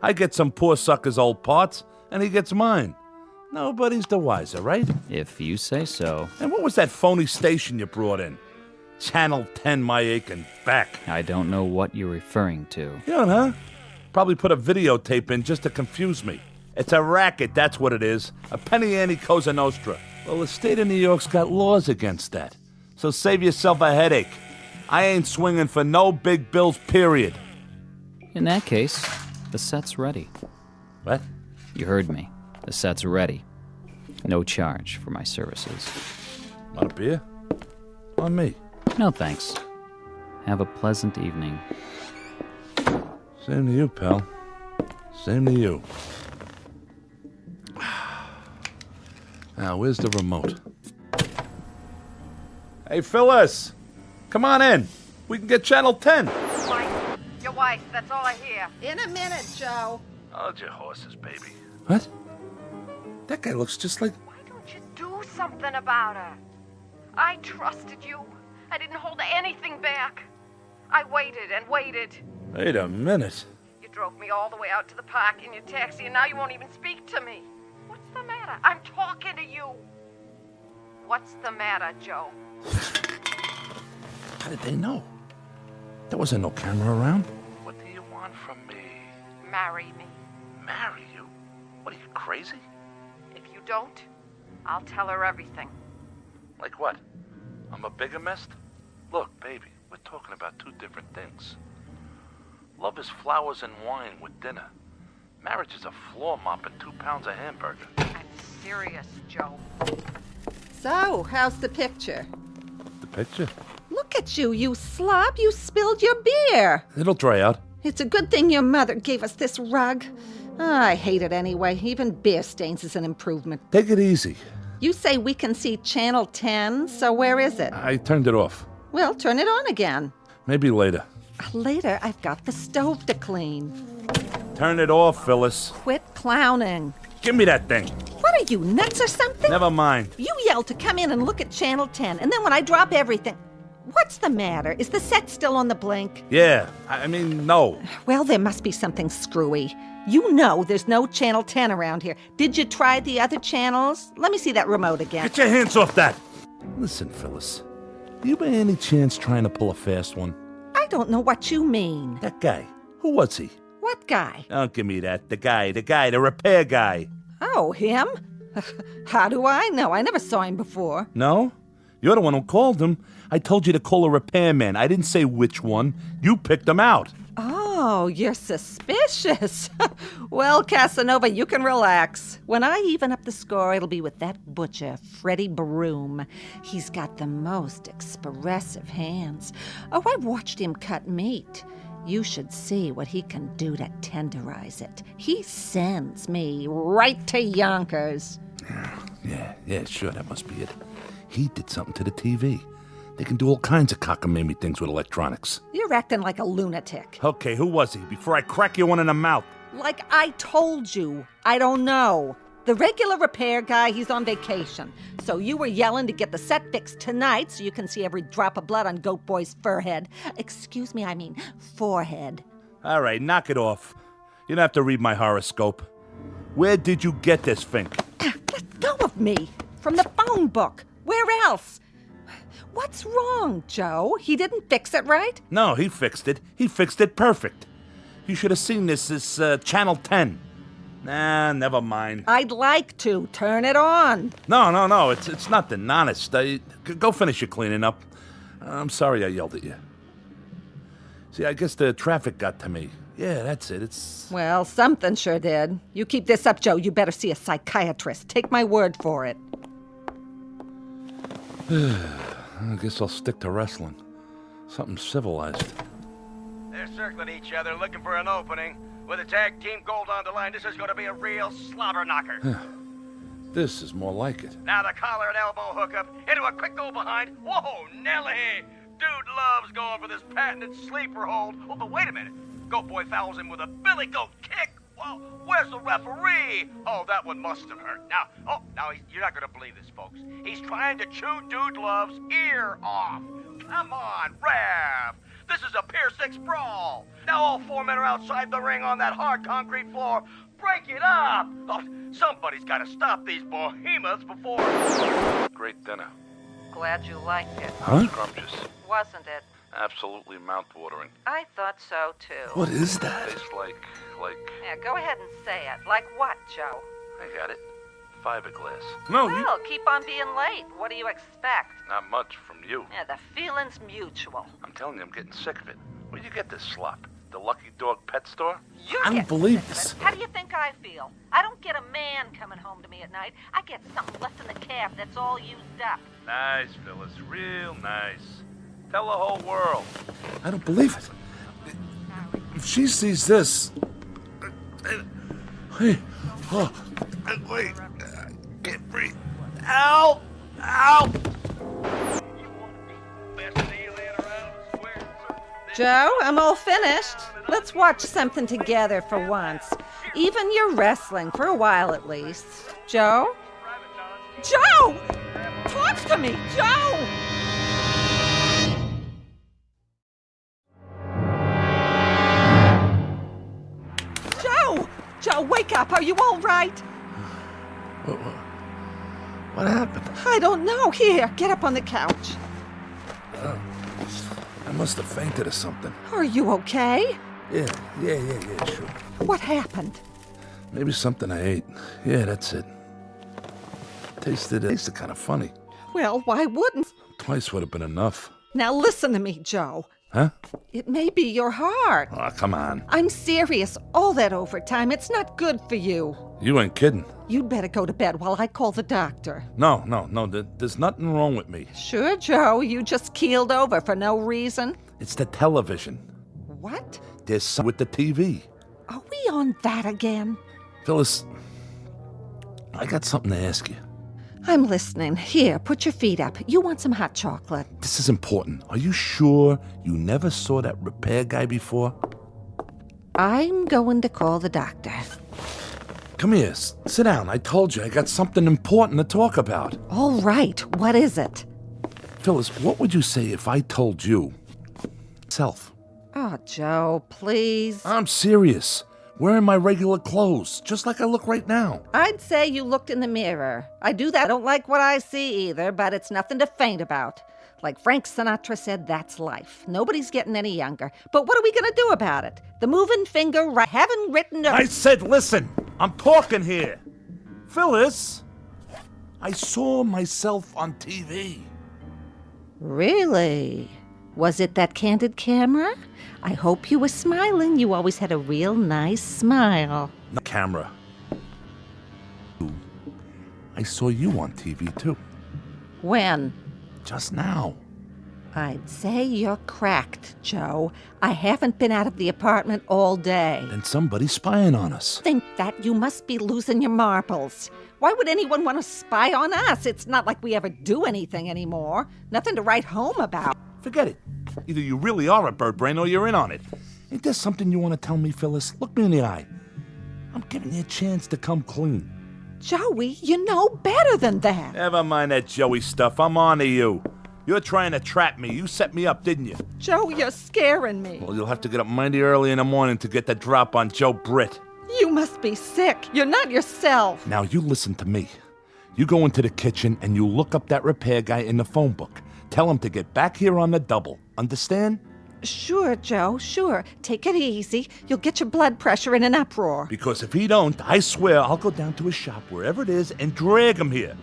I get some poor sucker's old parts, and he gets mine. Nobody's the wiser, right? If you say so. And what was that phony station you brought in? Channel 10, my aching back. I don't know what you're referring to. You don't, huh? Probably put a videotape in just to confuse me. It's a racket, that's what it is. A penny ante Cosa Nostra. Well, the state of New York's got laws against that. So save yourself a headache. I ain't swinging for no big bills, period. In that case, the set's ready. What? You heard me. The set's ready. No charge for my services. Want a beer? On me. No thanks. Have a pleasant evening. Same to you, pal. Same to you. Now, where's the remote? Hey, Phyllis! Come on in. We can get Channel 10. Your wife, that's all I hear. In a minute, Joe. Hold your horses, baby. What? That guy looks just like... Why don't you do something about her? I trusted you. I didn't hold anything back. I waited and waited. Wait a minute. You drove me all the way out to the park in your taxi, and now you won't even speak to me. What's the matter? I'm talking to you. What's the matter, Joe? How did they know? There wasn't no camera around. What do you want from me? Marry me. Marry you? What are you, crazy? If you don't, I'll tell her everything. Like what? I'm a bigamist? Look, baby, we're talking about two different things. Love is flowers and wine with dinner. Marriage is a floor mop and 2 pounds of hamburger. I'm serious, Joe. So, how's the picture? The picture? Look at you, you slob. You spilled your beer. It'll dry out. It's a good thing your mother gave us this rug. I hate it anyway. Even beer stains is an improvement. Take it easy. You say we can see Channel 10, so where is it? I turned it off. Well, turn it on again. Maybe later. Later, I've got the stove to clean. Turn it off, Phyllis. Quit clowning. Give me that thing. What are you, nuts or something? Never mind. You yelled to come in and look at Channel 10, and then when I drop everything... What's the matter? Is the set still on the blink? Yeah, I mean, no. Well, there must be something screwy. You know there's no Channel 10 around here. Did you try the other channels? Let me see that remote again. Get your hands off that! Listen, Phyllis. You by any chance trying to pull a fast one? I don't know what you mean. That guy. Who was he? What guy? Don't give me that. The guy, the repair guy. Oh, him? How do I know? I never saw him before. No? You're the one who called him. I told you to call a repairman. I didn't say which one. You picked him out. Oh, you're suspicious. Well, Casanova, you can relax. When I even up the score, it'll be with that butcher, Freddie Broom. He's got the most expressive hands. Oh, I watched him cut meat. You should see what he can do to tenderize it. He sends me right to Yonkers. Yeah, sure, that must be it. He did something to the TV. They can do all kinds of cockamamie things with electronics. You're acting like a lunatic. Okay, who was he? Before I crack you one in the mouth. Like I told you, I don't know. The regular repair guy, he's on vacation. So you were yelling to get the set fixed tonight so you can see every drop of blood on Goat Boy's forehead. Excuse me, I mean forehead. All right, knock it off. You don't have to read my horoscope. Where did you get this, Fink? Let go of me. From the phone book. Where else? What's wrong, Joe? He didn't fix it right? No, he fixed it. He fixed it perfect. You should have seen this. This Channel 10. Nah, never mind. I'd like to. Turn it on. No. It's nothing. Honest. Go finish your cleaning up. I'm sorry I yelled at you. See, I guess the traffic got to me. Yeah, that's it. Well, something sure did. You keep this up, Joe. You better see a psychiatrist. Take my word for it. I guess I'll stick to wrestling. Something civilized. They're circling each other, looking for an opening. With a tag team gold on the line, this is going to be a real slobber knocker. This is more like it. Now the collar and elbow hookup into a quick go behind. Whoa, Nelly! Dude loves going for this patented sleeper hold. Oh, but wait a minute. Goat Boy fouls him with a billy goat kick. Well, where's the referee? Oh, that one must have hurt. Now, you're not going to believe this, folks. He's trying to chew Dude Love's ear off. Come on, Rev. This is a Pier 6 brawl. Now all four men are outside the ring on that hard concrete floor. Break it up. Oh, somebody's got to stop these behemoths before... Great dinner. Glad you liked it. Huh? Scrumptious. Wasn't it? Absolutely mouth-watering. I thought so, too. What is that? Tastes like... Yeah, go ahead and say it. Like what, Joe? I got it. Fiberglass. No, Well, keep on being late. What do you expect? Not much from you. Yeah, the feeling's mutual. I'm telling you, I'm getting sick of it. Where'd you get this slop? The Lucky Dog pet store? I don't believe this. How do you think I feel? I don't get a man coming home to me at night. I get something left in the cab that's all used up. Nice, Phyllis. Real nice. Tell the whole world. I don't believe it. If she sees this... Hey, wait. Can't breathe. Ow! Ow! Joe, I'm all finished. Let's watch something together for once. Even your wrestling, for a while at least. Joe? Joe! Talk to me, Joe! Joe, wake up. Are you all right? What happened? I don't know. Here, get up on the couch. I must have fainted or something. Are you okay? Yeah, sure. What happened? Maybe something I ate. Yeah, that's it. Tasted kind of funny. Well, why wouldn't? Twice would have been enough. Now listen to me, Joe. Huh? It may be your heart. Oh, come on. I'm serious. All that overtime, it's not good for you. You ain't kidding. You'd better go to bed while I call the doctor. No. There's nothing wrong with me. Sure, Joe. You just keeled over for no reason. It's the television. What? There's something with the TV. Are we on that again? Phyllis, I got something to ask you. I'm listening. Here, put your feet up. You want some hot chocolate? This is important. Are you sure you never saw that repair guy before? I'm going to call the doctor. Come here. Sit down. I told you I got something important to talk about. All right. What is it? Phyllis, what would you say if I told you? Self. Oh, Joe, please. I'm serious. Wearing my regular clothes, just like I look right now. I'd say you looked in the mirror. I do that. I don't like what I see either, but it's nothing to faint about. Like Frank Sinatra said, that's life. Nobody's getting any younger. But what are we going to do about it? The moving finger haven't written... I said listen. I'm talking here. Phyllis. I saw myself on TV. Really? Was it that candid camera? I hope you were smiling. You always had a real nice smile. No camera. I saw you on TV, too. When? Just now. I'd say you're cracked, Joe. I haven't been out of the apartment all day. Then somebody's spying on us. Think that? You must be losing your marbles. Why would anyone want to spy on us? It's not like we ever do anything anymore. Nothing to write home about. Forget it. Either you really are a bird brain or you're in on it. Ain't there something you want to tell me, Phyllis? Look me in the eye. I'm giving you a chance to come clean. Joey, you know better than that. Never mind that Joey stuff. I'm on to you. You're trying to trap me. You set me up, didn't you? Joe, you're scaring me. Well, you'll have to get up mighty early in the morning to get the drop on Joe Britt. You must be sick. You're not yourself. Now, you listen to me. You go into the kitchen and you look up that repair guy in the phone book. Tell him to get back here on the double. Understand? Sure, Joe, sure. Take it easy. You'll get your blood pressure in an uproar. Because if he don't, I swear I'll go down to his shop, wherever it is, and drag him here.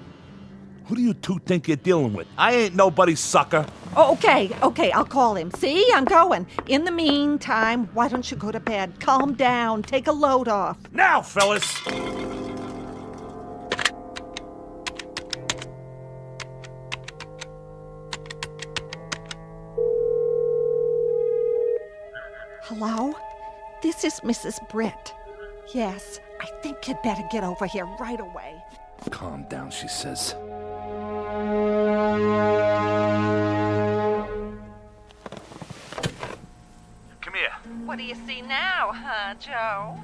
Who do you two think you're dealing with? I ain't nobody's sucker. Oh, okay, I'll call him. See, I'm going. In the meantime, why don't you go to bed? Calm down. Take a load off. Now, fellas! Hello? This is Mrs. Britt. Yes, I think you'd better get over here right away. Calm down, she says. Come here. What do you see now, huh, Joe?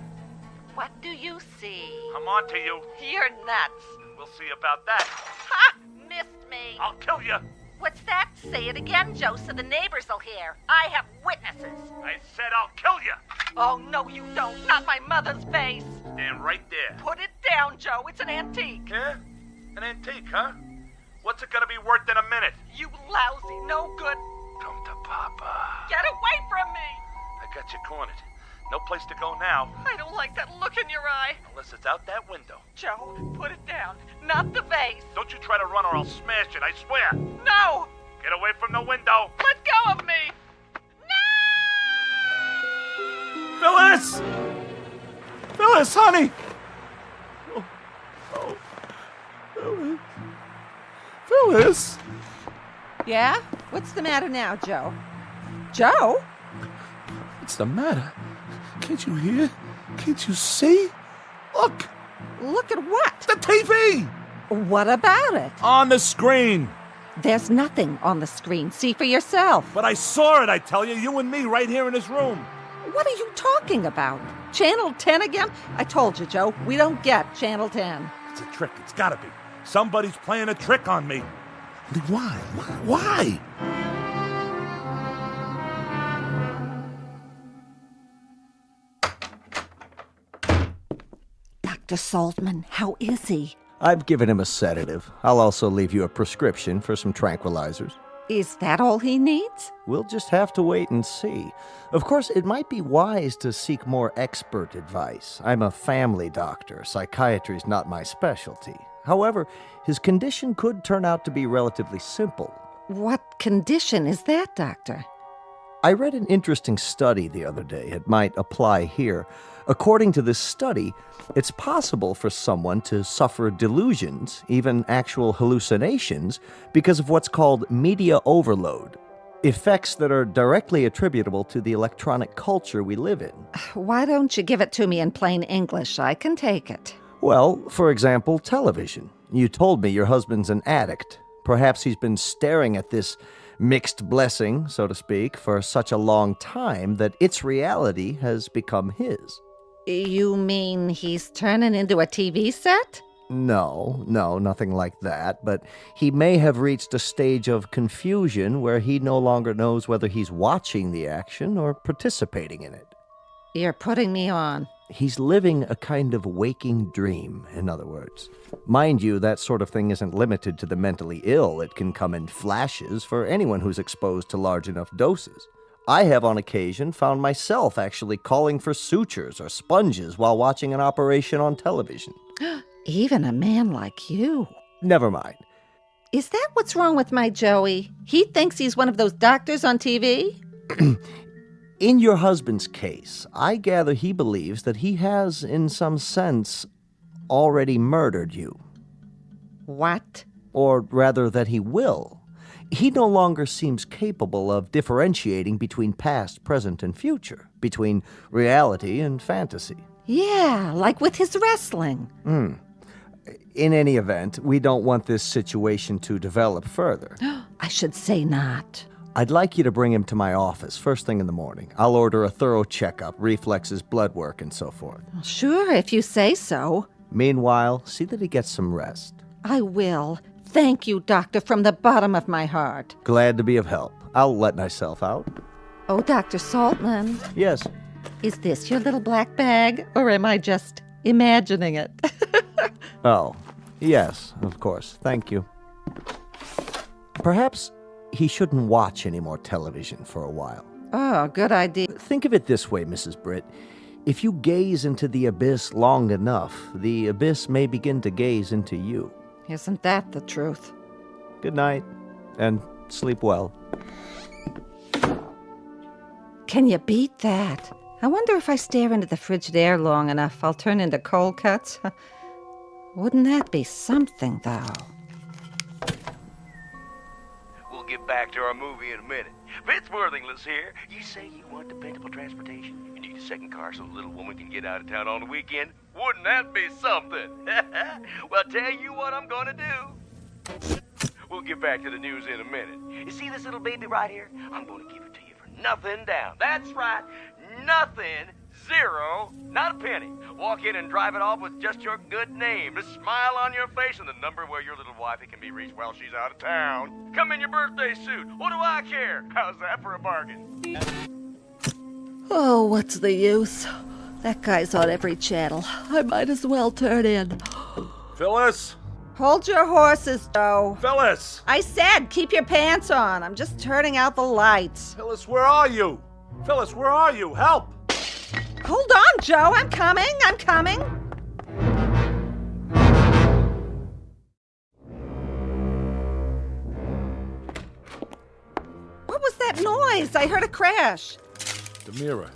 What do you see? I'm on to you. You're nuts. We'll see about that. Ha! Missed me. I'll kill you. What's that? Say it again, Joe, so the neighbors will hear. I have witnesses. I said I'll kill you. Oh, no, you don't. Not my mother's face. Stand right there. Put it down, Joe. It's an antique. Yeah? An antique, huh? What's it gonna be worth in a minute? You lousy, no good. Come to Papa. Get away from me. I got you cornered. No place to go now. I don't like that look in your eye. Unless it's out that window. Joe, put it down. Not the vase. Don't you try to run or I'll smash it, I swear. No. Get away from the window. Let go of me. Phyllis! Phyllis, honey! Phyllis. Phyllis! Yeah? What's the matter now, Joe? Joe? What's the matter? Can't you hear? Can't you see? Look! Look at what? The TV! What about it? On the screen! There's nothing on the screen. See for yourself. But I saw it, I tell you. You and me right here in this room. What are you talking about? Channel 10 again? I told you, Joe, we don't get Channel 10. It's a trick. It's gotta be. Somebody's playing a trick on me. Why? Why? Dr. Saltman, how is he? I've given him a sedative. I'll also leave you a prescription for some tranquilizers. Is that all he needs? We'll just have to wait and see. Of course, it might be wise to seek more expert advice. I'm a family doctor. Psychiatry's not my specialty. However, his condition could turn out to be relatively simple. What condition is that, Doctor? I read an interesting study the other day. It might apply here. According to this study, it's possible for someone to suffer delusions, even actual hallucinations, because of what's called media overload. Effects that are directly attributable to the electronic culture we live in. Why don't you give it to me in plain English? I can take it. Well, for example, television. You told me your husband's an addict. Perhaps he's been staring at this mixed blessing, so to speak, for such a long time that its reality has become his. You mean he's turning into a TV set? No, nothing like that. But he may have reached a stage of confusion where he no longer knows whether he's watching the action or participating in it. You're putting me on. He's living a kind of waking dream, in other words. Mind you, that sort of thing isn't limited to the mentally ill. It can come in flashes for anyone who's exposed to large enough doses. I have on occasion found myself actually calling for sutures or sponges while watching an operation on television. Even a man like you. Never mind. Is that what's wrong with my Joey? He thinks he's one of those doctors on TV? In your husband's case, I gather he believes that he has, in some sense, already murdered you. What? Or rather, that he will. He no longer seems capable of differentiating between past, present, and future, between reality and fantasy. Yeah, like with his wrestling. In any event, we don't want this situation to develop further. I should say not. I'd like you to bring him to my office first thing in the morning. I'll order a thorough checkup, reflexes, blood work, and so forth. Sure, if you say so. Meanwhile, see that he gets some rest. I will. Thank you, Doctor, from the bottom of my heart. Glad to be of help. I'll let myself out. Oh, Dr. Saltman. Yes. Is this your little black bag, or am I just imagining it? Oh, yes, of course. Thank you. Perhaps he shouldn't watch any more television for a while. Oh, good idea. Think of it this way, Mrs. Britt. If you gaze into the abyss long enough, the abyss may begin to gaze into you. Isn't that the truth? Good night, and sleep well. Can you beat that? I wonder if I stare into the Frigidaire long enough, I'll turn into cold cuts. Wouldn't that be something, though? We'll get back to our movie in a minute. Vince Worthington's here. You say you want dependable transportation? You need a second car so the little woman can get out of town on the weekend? Wouldn't that be something? Well, tell you what I'm gonna do. We'll get back to the news in a minute. You see this little baby right here? I'm gonna give it to you for nothing down. That's right, nothing, zero, not a penny. Walk in and drive it off with just your good name, a smile on your face, and the number where your little wifey can be reached while she's out of town. Come in your birthday suit. What do I care? How's that for a bargain? Oh, what's the use? That guy's on every channel. I might as well turn in. Phyllis? Hold your horses, Joe. Phyllis! I said keep your pants on. I'm just turning out the lights. Phyllis, where are you? Phyllis, where are you? Help! Hold on, Joe. I'm coming. What was that noise? I heard a crash. The mirror.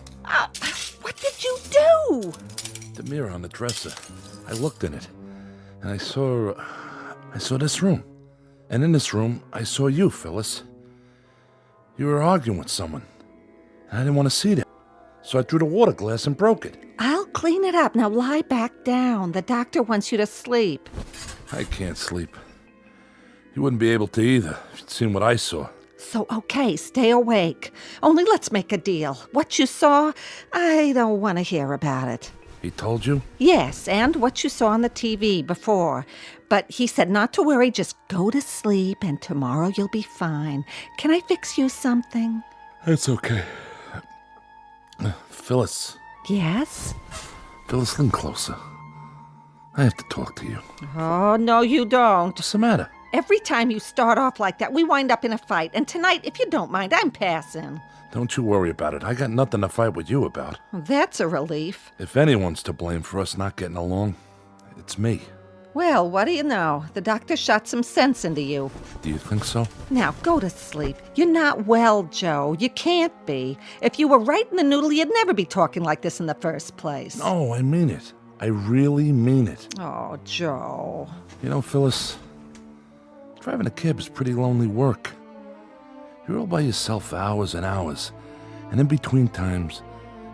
What did you do? The mirror on the dresser. I looked in it, and I saw this room. And in this room, I saw you, Phyllis. You were arguing with someone, and I didn't want to see that. So I drew the water glass and broke it. I'll clean it up. Now lie back down. The doctor wants you to sleep. I can't sleep. You wouldn't be able to either if you'd seen what I saw. So, okay, stay awake. Only let's make a deal. What you saw, I don't want to hear about it. He told you? Yes, and what you saw on the TV before. But he said not to worry, just go to sleep, and tomorrow you'll be fine. Can I fix you something? It's okay. Phyllis. Yes? Phyllis, lean closer. I have to talk to you. Oh, no, you don't. What's the matter? Every time you start off like that, we wind up in a fight. And tonight, if you don't mind, I'm passing. Don't you worry about it. I got nothing to fight with you about. That's a relief. If anyone's to blame for us not getting along, it's me. Well, what do you know? The doctor shot some sense into you. Do you think so? Now, go to sleep. You're not well, Joe. You can't be. If you were right in the noodle, you'd never be talking like this in the first place. No, I mean it. I really mean it. Oh, Joe. You know, Phyllis, driving a cab is pretty lonely work. You're all by yourself for hours and hours, and in between times,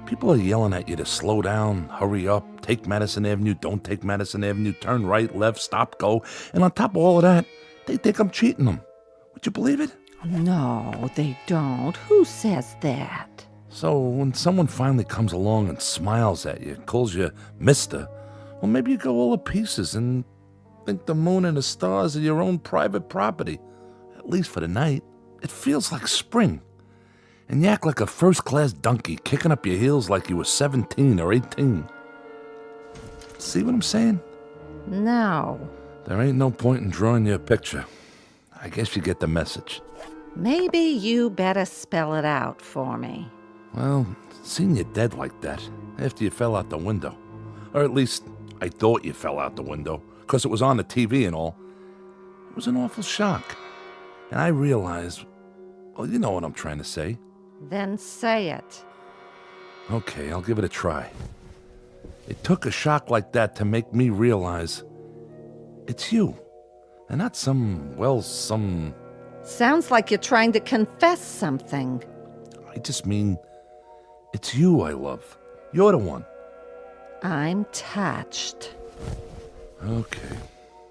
people are yelling at you to slow down, hurry up, take Madison Avenue, don't take Madison Avenue, turn right, left, stop, go, and on top of all of that, they think I'm cheating them. Would you believe it? No, they don't. Who says that? So when someone finally comes along and smiles at you, calls you mister, well, maybe you go all to pieces and think the moon and the stars are your own private property, at least for the night. It feels like spring. And you act like a first-class donkey, kicking up your heels like you were 17 or 18. See what I'm saying? No. There ain't no point in drawing you a picture. I guess you get the message. Maybe you better spell it out for me. Well, seeing you dead like that, after you fell out the window, or at least I thought you fell out the window, because it was on the TV and all, was an awful shock. And I realized, well, you know what I'm trying to say. Then say it. Okay, I'll give it a try. It took a shock like that to make me realize it's you, and not some... Sounds like you're trying to confess something. I just mean, it's you I love. You're the one. I'm touched. Okay,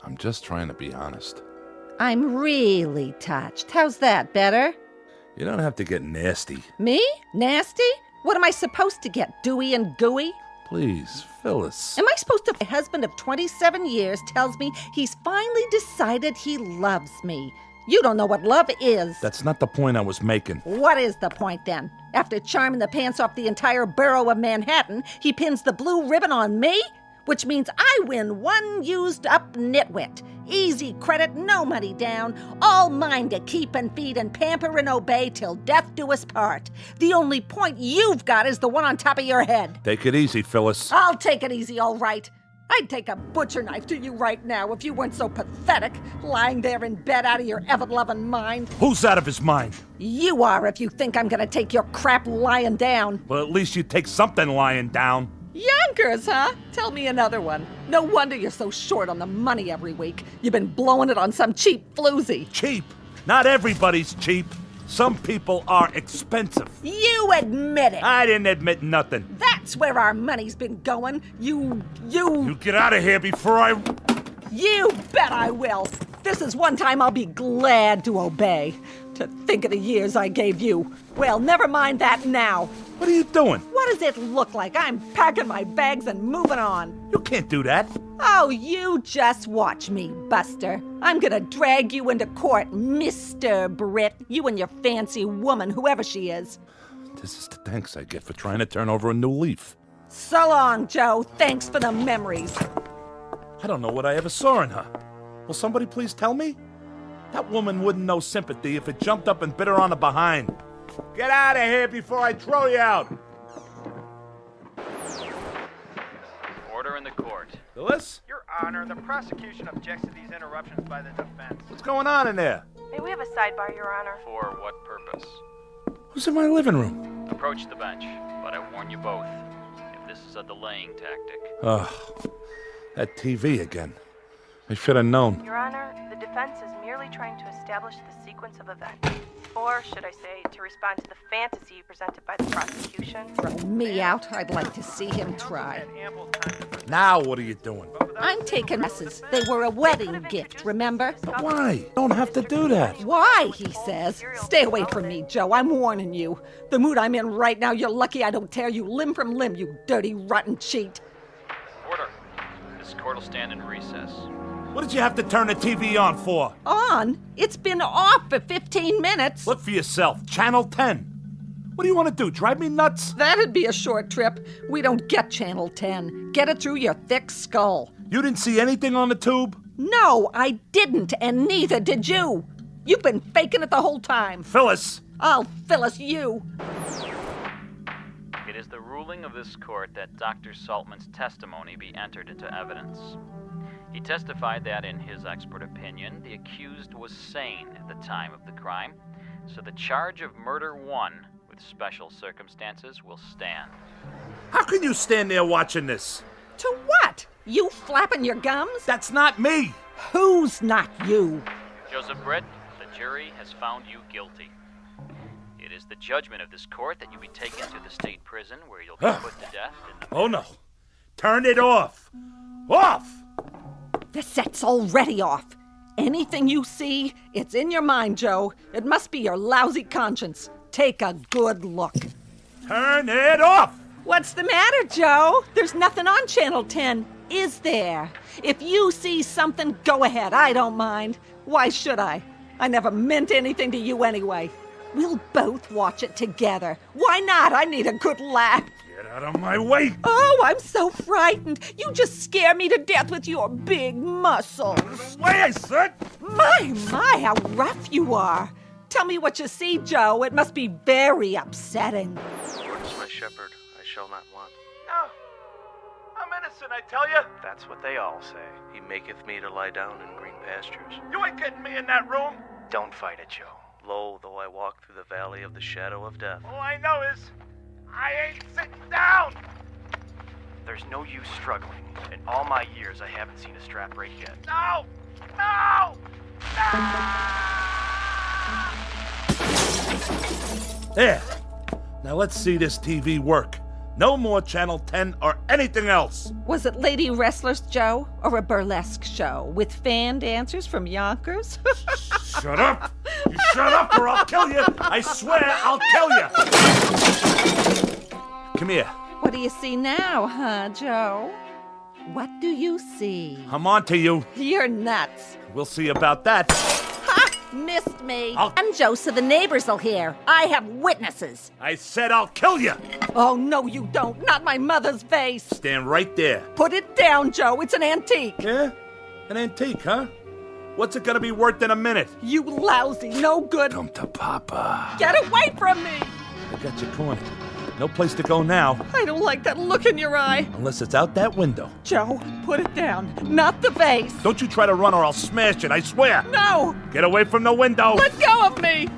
I'm just trying to be honest. I'm really touched. How's that, better? You don't have to get nasty. Me? Nasty? What am I supposed to get, dewy and gooey? Please, Phyllis. Am I supposed to... My husband of 27 years tells me he's finally decided he loves me. You don't know what love is. That's not the point I was making. What is the point, then? After charming the pants off the entire borough of Manhattan, he pins the blue ribbon on me? Which means I win one used-up nitwit. Easy credit, no money down. All mine to keep and feed and pamper and obey till death do us part. The only point you've got is the one on top of your head. Take it easy, Phyllis. I'll take it easy, all right. I'd take a butcher knife to you right now if you weren't so pathetic, lying there in bed out of your ever-loving mind. Who's out of his mind? You are if you think I'm gonna take your crap lying down. Well, at least you take something lying down. Yonkers, huh? Tell me another one. No wonder you're so short on the money every week. You've been blowing it on some cheap floozy. Cheap? Not everybody's cheap. Some people are expensive. You admit it. I didn't admit nothing. That's where our money's been going. You get out of here before I... You bet I will. This is one time I'll be glad to obey. To think of the years I gave you. Well, never mind that now. What are you doing? What does it look like? I'm packing my bags and moving on. You can't do that. Oh, you just watch me, Buster. I'm gonna drag you into court, Mr. Britt. You and your fancy woman, whoever she is. This is the thanks I get for trying to turn over a new leaf. So long, Joe. Thanks for the memories. I don't know what I ever saw in her. Will somebody please tell me? That woman wouldn't know sympathy if it jumped up and bit her on the behind. Get out of here before I throw you out. Order in the court. Phyllis? Your Honor, the prosecution objects to these interruptions by the defense. What's going on in there? May we have a sidebar, Your Honor? For what purpose? Who's in my living room? Approach the bench, but I warn you both, if this is a delaying tactic. Ugh, that TV again. I should have known. Your Honor, the defense is merely trying to establish the sequence of events. Or, should I say, to respond to the fantasy presented by the prosecution. Throw me out. I'd like to see him try. Now what are you doing? I'm taking messes. They were a wedding gift, remember? But why? You don't have to do that. Why, he says. Stay away from me, Joe. I'm warning you. The mood I'm in right now, you're lucky I don't tear you limb from limb, you dirty, rotten cheat. Order. This court will stand in recess. What did you have to turn the TV on for? On? It's been off for 15 minutes. Look for yourself. Channel 10. What do you want to do, drive me nuts? That'd be a short trip. We don't get Channel 10. Get it through your thick skull. You didn't see anything on the tube? No, I didn't, and neither did you. You've been faking it the whole time. Phyllis! I'll Phyllis you. It is the ruling of this court that Dr. Saltman's testimony be entered into evidence. He testified that, in his expert opinion, the accused was sane at the time of the crime, so the charge of murder 1, with special circumstances, will stand. How can you stand there watching this? To what? You flapping your gums? That's not me! Who's not you? Joseph Britt, the jury has found you guilty. It is the judgment of this court that you be taken to the state prison where you'll be put to death in the... Oh no! Turn it off! Off! The set's already off. Anything you see, it's in your mind, Joe. It must be your lousy conscience. Take a good look. Turn it off! What's the matter, Joe? There's nothing on Channel 10, is there? If you see something, go ahead. I don't mind. Why should I? I never meant anything to you anyway. We'll both watch it together. Why not? I need a good laugh. Get out of my way! Oh, I'm so frightened. You just scare me to death with your big muscles. Wait, I said! My, how rough you are. Tell me what you see, Joe. It must be very upsetting. Lord is my shepherd, I shall not want. No, I'm innocent. listen, I tell you. That's what they all say. He maketh me to lie down in green pastures. You ain't getting me in that room. Don't fight it, Joe. Lo, though I walk through the valley of the shadow of death. All I know is, I ain't sitting down. There's no use struggling. In all my years, I haven't seen a strap break yet. No! No! There. Now let's see this TV work. No more Channel 10 or anything else. Was it Lady Wrestlers, Joe? Or a burlesque show with fan dancers from Yonkers? Shut up! You shut up or I'll kill you! I swear I'll kill you! Come here. What do you see now, huh, Joe? What do you see? I'm on to you. You're nuts. We'll see about that. Ha! Missed me. I'm Joe, so the neighbors will hear. I have witnesses. I said I'll kill you. Oh, no, you don't. Not my mother's face. Stand right there. Put it down, Joe. It's an antique. Yeah? An antique, huh? What's it gonna be worth in a minute? You lousy, no good. Come to Papa. Get away from me. I got you cornered. No place to go now. I don't like that look in your eye. Unless it's out that window. Joe, put it down. Not the vase. Don't you try to run or I'll smash it, I swear. No. Get away from the window. Let go of me.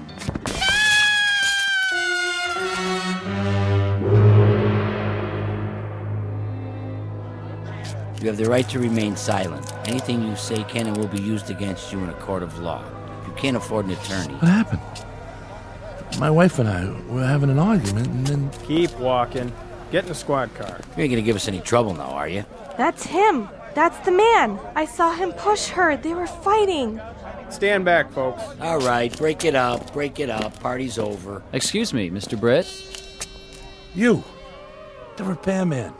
You have the right to remain silent. Anything you say can and will be used against you in a court of law. You can't afford an attorney. What happened? My wife and I were having an argument and then... Keep walking. Get in the squad car. You ain't gonna give us any trouble now, are you? That's him. That's the man. I saw him push her. They were fighting. Stand back, folks. All right, break it up. Break it up. Party's over. Excuse me, Mr. Britt. You. The repairman.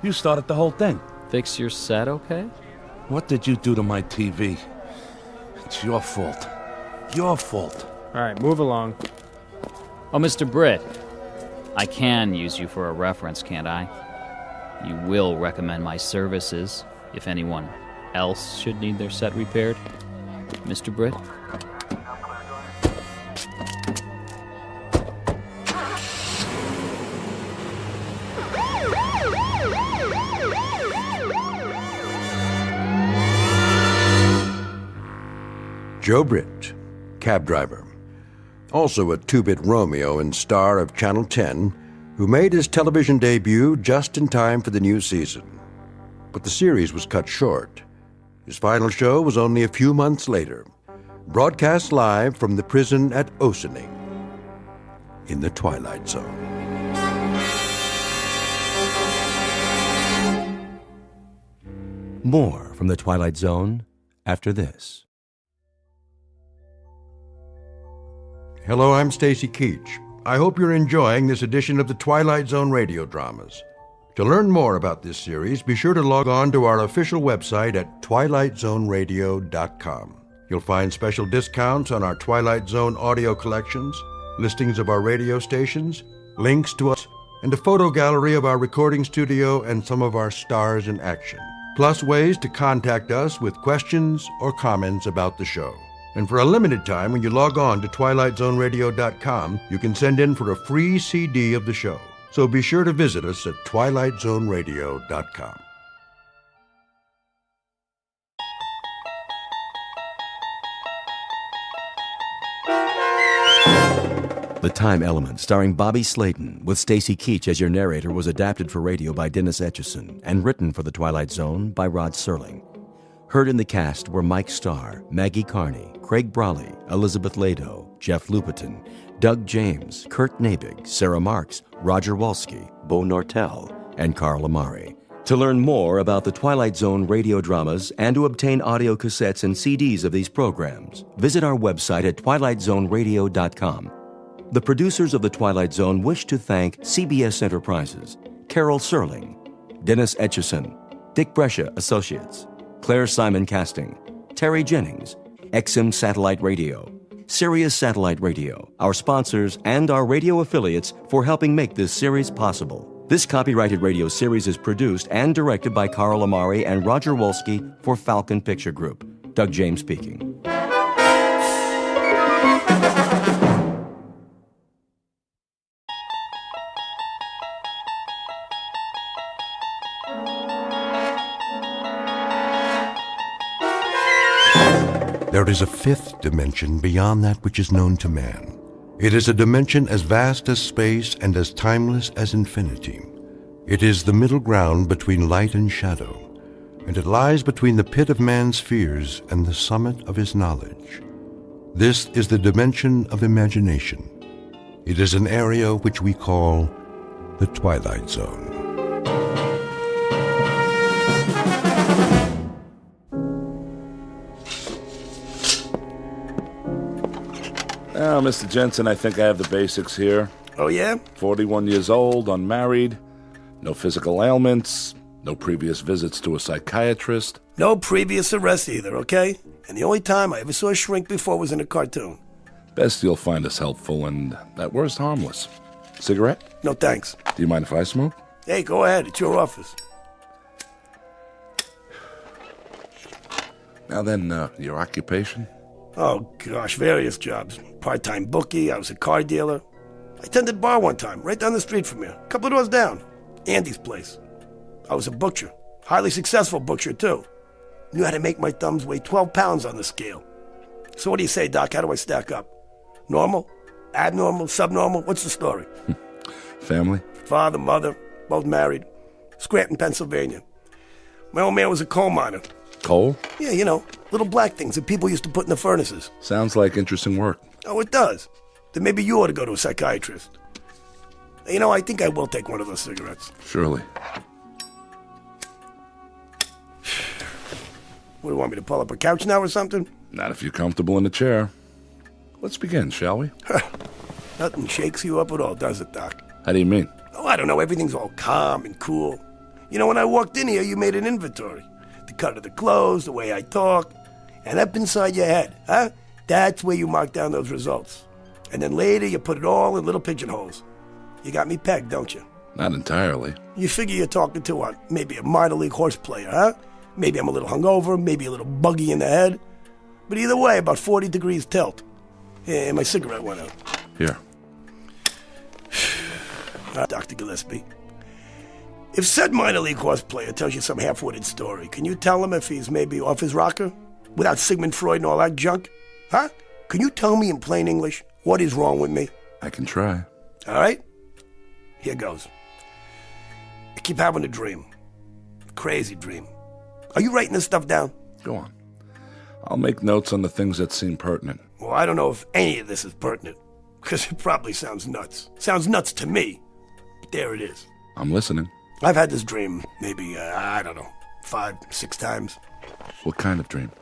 You started the whole thing. Fix your set, okay? What did you do to my TV? It's your fault. Your fault. All right, move along. Oh, Mr. Britt, I can use you for a reference, can't I? You will recommend my services if anyone else should need their set repaired, Mr. Britt? Joe Britt, cab driver. Also a two-bit Romeo and star of Channel 10, who made his television debut just in time for the new season. But the series was cut short. His final show was only a few months later, broadcast live from the prison at Ossining in the Twilight Zone. More from the Twilight Zone after this. Hello, I'm Stacy Keach. I hope you're enjoying this edition of the Twilight Zone radio dramas. To learn more about this series, be sure to log on to our official website at twilightzoneradio.com. You'll find special discounts on our Twilight Zone audio collections, listings of our radio stations, links to us, and a photo gallery of our recording studio and some of our stars in action. Plus ways to contact us with questions or comments about the show. And for a limited time, when you log on to twilightzoneradio.com, you can send in for a free CD of the show. So be sure to visit us at twilightzoneradio.com. The Time Element, starring Bobby Slayton, with Stacy Keach as your narrator, was adapted for radio by Dennis Etchison and written for The Twilight Zone by Rod Serling. Heard in the cast were Mike Starr, Maggie Carney, Craig Brawley, Elizabeth Lado, Jeff Lupetin, Doug James, Kurt Nabig, Sarah Marks, Roger Wolski, Bo Nortel, and Carl Amari. To learn more about the Twilight Zone radio dramas and to obtain audio cassettes and CDs of these programs, visit our website at twilightzoneradio.com. The producers of The Twilight Zone wish to thank CBS Enterprises, Carol Serling, Dennis Etchison, Dick Brescia Associates, Claire Simon Casting, Terry Jennings, XM Satellite Radio, Sirius Satellite Radio, our sponsors, and our radio affiliates for helping make this series possible. This copyrighted radio series is produced and directed by Carl Amari and Roger Wolski for Falcon Picture Group. Doug James speaking. There is a fifth dimension beyond that which is known to man. It is a dimension as vast as space and as timeless as infinity. It is the middle ground between light and shadow, and it lies between the pit of man's fears and the summit of his knowledge. This is the dimension of imagination. It is an area which we call the Twilight Zone. Now, Mr. Jensen, I think I have the basics here. Oh, yeah? 41 years old, unmarried, no physical ailments, no previous visits to a psychiatrist. No previous arrests either, okay? And the only time I ever saw a shrink before was in a cartoon. Best you'll find us helpful and, at worst, harmless. Cigarette? No thanks. Do you mind if I smoke? Hey, go ahead. It's your office. Now then, your occupation? Oh, gosh, various jobs. Part-time bookie, I was a car dealer. I tended a bar one time, right down the street from here. A couple of doors down. Andy's place. I was a butcher. Highly successful butcher, too. Knew how to make my thumbs weigh 12 pounds on the scale. So what do you say, Doc? How do I stack up? Normal? Abnormal? Subnormal? What's the story? Family? Father, mother, both married. Scranton, Pennsylvania. My old man was a coal miner. Coal? Yeah, you know, little black things that people used to put in the furnaces. Sounds like interesting work. Oh, it does. Then maybe you ought to go to a psychiatrist. You know, I think I will take one of those cigarettes. Surely. What, do you want me to pull up a couch now or something? Not if you're comfortable in the chair. Let's begin, shall we? Nothing shakes you up at all, does it, Doc? How do you mean? Oh, I don't know. Everything's all calm and cool. You know, when I walked in here, you made an inventory. The cut of the clothes, the way I talk. And up inside your head, huh? That's where you mark down those results. And then later, you put it all in little pigeonholes. You got me pegged, don't you? Not entirely. You figure you're talking to one, maybe a minor league horse player, huh? Maybe I'm a little hungover, maybe a little buggy in the head. But either way, about 40 degrees tilt. Yeah, my cigarette went out. Here. Dr. Gillespie. If said minor league horse player tells you some half-witted story, can you tell him if he's maybe off his rocker? Without Sigmund Freud and all that junk? Huh? Can you tell me in plain English what is wrong with me? I can try. All right? Here goes. I keep having a dream. A crazy dream. Are you writing this stuff down? Go on. I'll make notes on the things that seem pertinent. Well, I don't know if any of this is pertinent, because it probably sounds nuts. Sounds nuts to me, but there it is. I'm listening. I've had this dream maybe, I don't know, 5, 6 times. What kind of dream?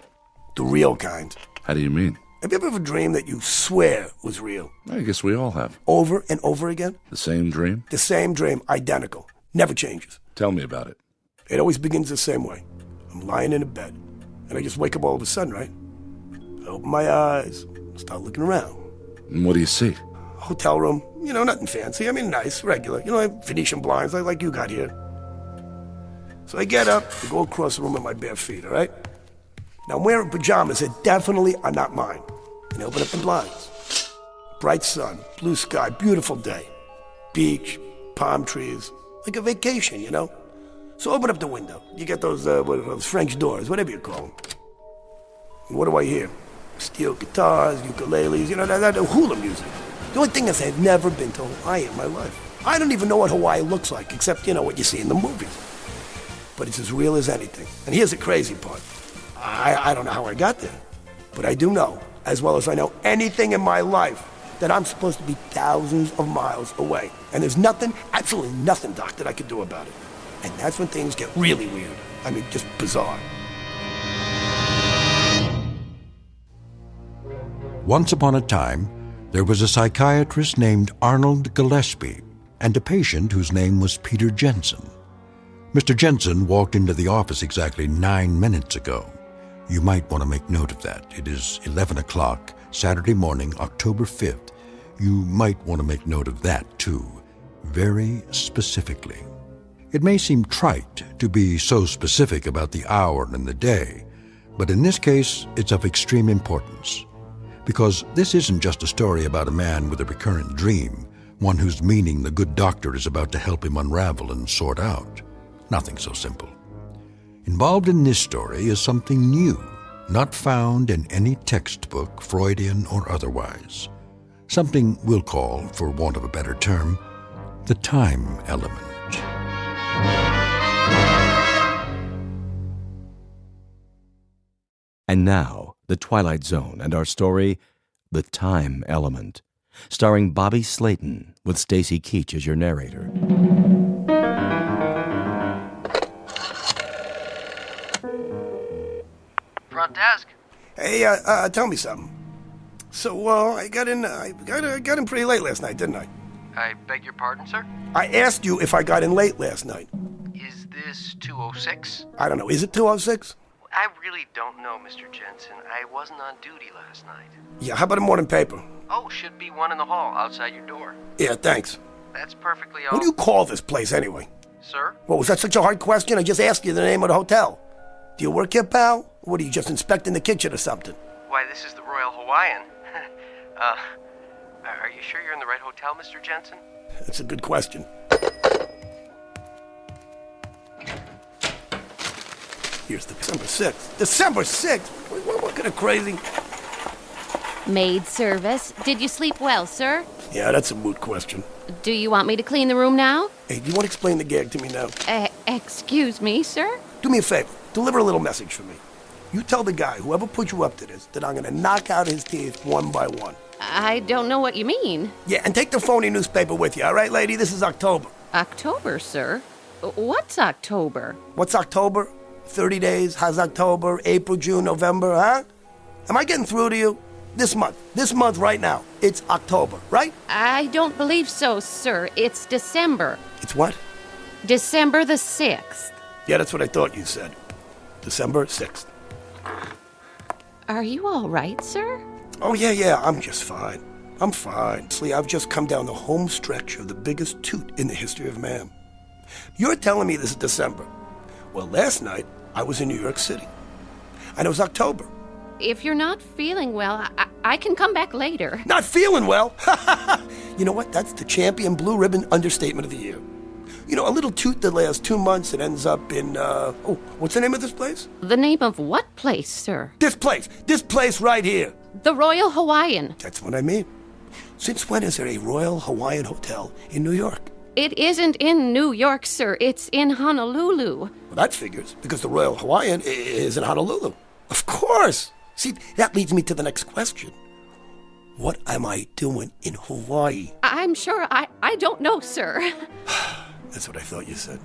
The real kind. How do you mean? Have you ever had a dream that you swear was real? I guess we all have. Over and over again? The same dream? The same dream, identical. Never changes. Tell me about it. It always begins the same way. I'm lying in a bed, and I just wake up all of a sudden, right? I open my eyes, start looking around. And what do you see? Hotel room, you know, nothing fancy. I mean, nice, regular. You know, I have Venetian blinds like you got here. So I get up and go across the room with my bare feet, all right? Now, I'm wearing pajamas that definitely are not mine. And I open up the blinds. Bright sun, blue sky, beautiful day. Beach, palm trees, like a vacation, you know? So open up the window. You get those French doors, whatever you call them. And what do I hear? Steel guitars, ukuleles, you know, that hula music. The only thing is I've never been to Hawaii in my life. I don't even know what Hawaii looks like, except, you know, what you see in the movies. But it's as real as anything. And here's the crazy part. I don't know how I got there. But I do know, as well as I know anything in my life, that I'm supposed to be thousands of miles away. And there's nothing, absolutely nothing, Doc, that I can do about it. And that's when things get really weird. I mean, just bizarre. Once upon a time, there was a psychiatrist named Arnold Gillespie and a patient whose name was Peter Jensen. Mr. Jensen walked into the office exactly 9 minutes ago. You might want to make note of that. It is 11 o'clock, Saturday morning, October 5th. You might want to make note of that, too, very specifically. It may seem trite to be so specific about the hour and the day, but in this case, it's of extreme importance. Because this isn't just a story about a man with a recurrent dream, one whose meaning the good doctor is about to help him unravel and sort out. Nothing so simple. Involved in this story is something new, not found in any textbook, Freudian or otherwise. Something we'll call, for want of a better term, the time element. And now, The Twilight Zone and our story, The Time Element, starring Bobby Slayton with Stacy Keach as your narrator. Front desk. Hey, tell me something. So, I got in pretty late last night, didn't I? I beg your pardon, sir? I asked you if I got in late last night. Is this 206? I don't know. Is it 206? I really don't know, Mr. Jensen. I wasn't on duty last night. Yeah, how about a morning paper? Oh, should be one in the hall outside your door. Yeah, thanks. That's perfectly all. What do you call this place, anyway? Sir? Well, was that such a hard question? I just asked you the name of the hotel. Do you work here, pal? Or what, are you just inspecting the kitchen or something? Why, this is the Royal Hawaiian. Are you sure you're in the right hotel, Mr. Jensen? That's a good question. Here's December 6th. December 6th? What kind of crazy? Maid service. Did you sleep well, sir? Yeah, that's a moot question. Do you want me to clean the room now? Hey, do you want to explain the gag to me now? Excuse me, sir? Do me a favor. Deliver a little message for me. You tell the guy, whoever put you up to this, that I'm going to knock out his teeth one by one. I don't know what you mean. Yeah, and take the phony newspaper with you, all right, lady? This is October. October, sir? What's October? What's October? 30 days. How's October? April, June, November, huh? Am I getting through to you? This month right now. It's October, right? I don't believe so, sir. It's December. It's what? December the 6th. Yeah, that's what I thought you said. December 6th. Are you all right, sir? Oh, yeah, I'm just fine. I'm fine. See, I've just come down the home stretch of the biggest toot in the history of man. You're telling me this is December. Well, last night, I was in New York City. And it was October. If you're not feeling well, I can come back later. Not feeling well? You know what? That's the champion blue ribbon understatement of the year. You know, a little toot that lasts 2 months and ends up in, what's the name of this place? The name of what place, sir? This place right here. The Royal Hawaiian. That's what I mean. Since when is there a Royal Hawaiian Hotel in New York? It isn't in New York, sir. It's in Honolulu. Well, that figures, because the Royal Hawaiian is in Honolulu. Of course. See, that leads me to the next question. What am I doing in Hawaii? I'm sure I don't know, sir. That's what I thought you said.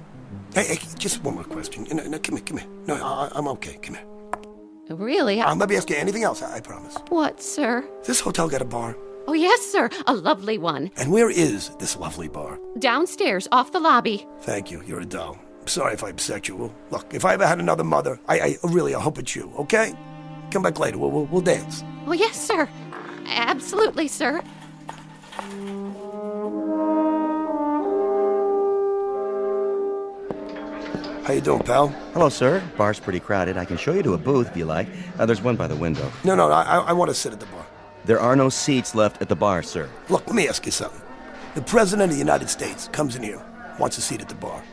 Hey, just one more question. No, come here. No, I'm okay. Come here. Really? I'll never ask you anything else, I promise. What, sir? This hotel got a bar? Oh, yes, sir. A lovely one. And where is this lovely bar? Downstairs, off the lobby. Thank you. You're a doll. I'm sorry if I upset you. Well, look, if I ever had another mother, I hope it's you, okay? Come back later. We'll dance. Oh, yes, sir. Absolutely, sir. How you doing, pal? Hello, sir. Bar's pretty crowded. I can show you to a booth if you like. There's one by the window. No, I want to sit at the bar. There are no seats left at the bar, sir. Look, let me ask you something. The President of the United States comes in here, wants a seat at the bar.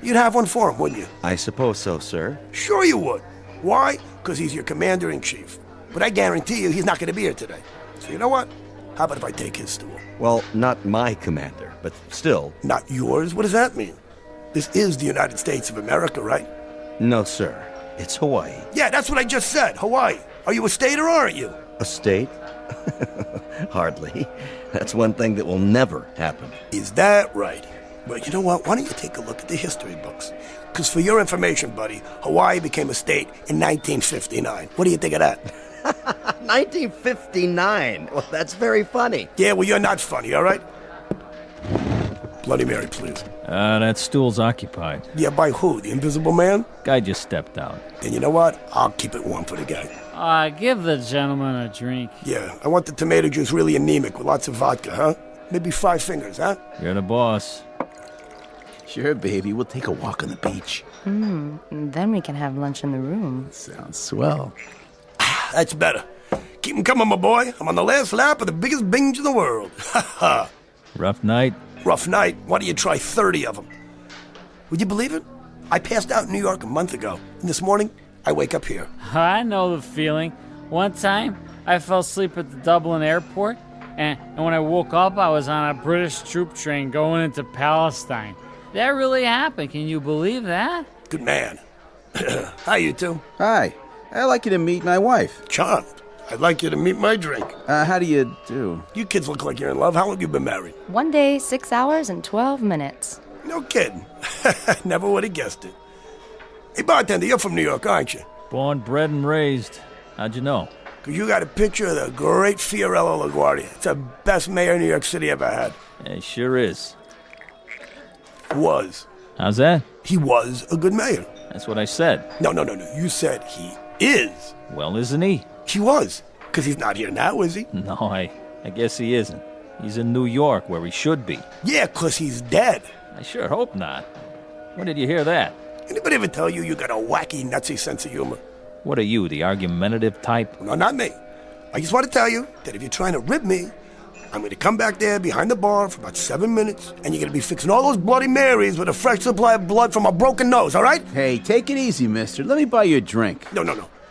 You'd have one for him, wouldn't you? I suppose so, sir. Sure you would. Why? Because he's your commander-in-chief. But I guarantee you he's not going to be here today. So you know what? How about if I take his stool? Well, not my commander, but still. Not yours? What does that mean? This is the United States of America, right? No, sir. It's Hawaii. Yeah, that's what I just said. Hawaii. Are you a state or aren't you? A state? Hardly. That's one thing that will never happen. Is that right? Well, you know what? Why don't you take a look at the history books? Because for your information, buddy, Hawaii became a state in 1959. What do you think of that? 1959? Well, that's very funny. Yeah, well, you're not funny, all right? Bloody Mary, please. That stool's occupied. Yeah, by who? The Invisible Man? Guy just stepped out. And you know what? I'll keep it warm for the guy. Give the gentleman a drink. Yeah, I want the tomato juice really anemic with lots of vodka, huh? Maybe 5 fingers, huh? You're the boss. Sure, baby. We'll take a walk on the beach. Then we can have lunch in the room. Sounds swell. That's better. Keep 'em coming, my boy. I'm on the last lap of the biggest binge in the world. Ha ha. Rough night? Rough night. Why don't you try 30 of them? Would you believe it? I passed out in New York a month ago, and this morning I wake up here. I know the feeling. One time, I fell asleep at the Dublin airport, and when I woke up, I was on a British troop train going into Palestine. That really happened. Can you believe that? Good man. Hi, you two. Hi. I'd like you to meet my wife. Charmed. I'd like you to meet my drink. How do you do? You kids look like you're in love. How long you been married? 1 day, 6 hours, and 12 minutes. No kidding. Never would have guessed it. Hey, bartender, you're from New York, aren't you? Born, bred, and raised. How'd you know? Because you got a picture of the great Fiorello LaGuardia. It's the best mayor New York City ever had. It sure is. Was. How's that? He was a good mayor. That's what I said. No. You said he is. Well, isn't he? He was. Because he's not here now, is he? No, I guess he isn't. He's in New York, where he should be. Yeah, because he's dead. I sure hope not. When did you hear that? Anybody ever tell you you got a wacky, nutsy sense of humor? What are you, the argumentative type? No, not me. I just want to tell you that if you're trying to rip me, I'm going to come back there behind the bar for about 7 minutes, and you're going to be fixing all those Bloody Marys with a fresh supply of blood from a broken nose, all right? Hey, take it easy, mister. Let me buy you a drink. No.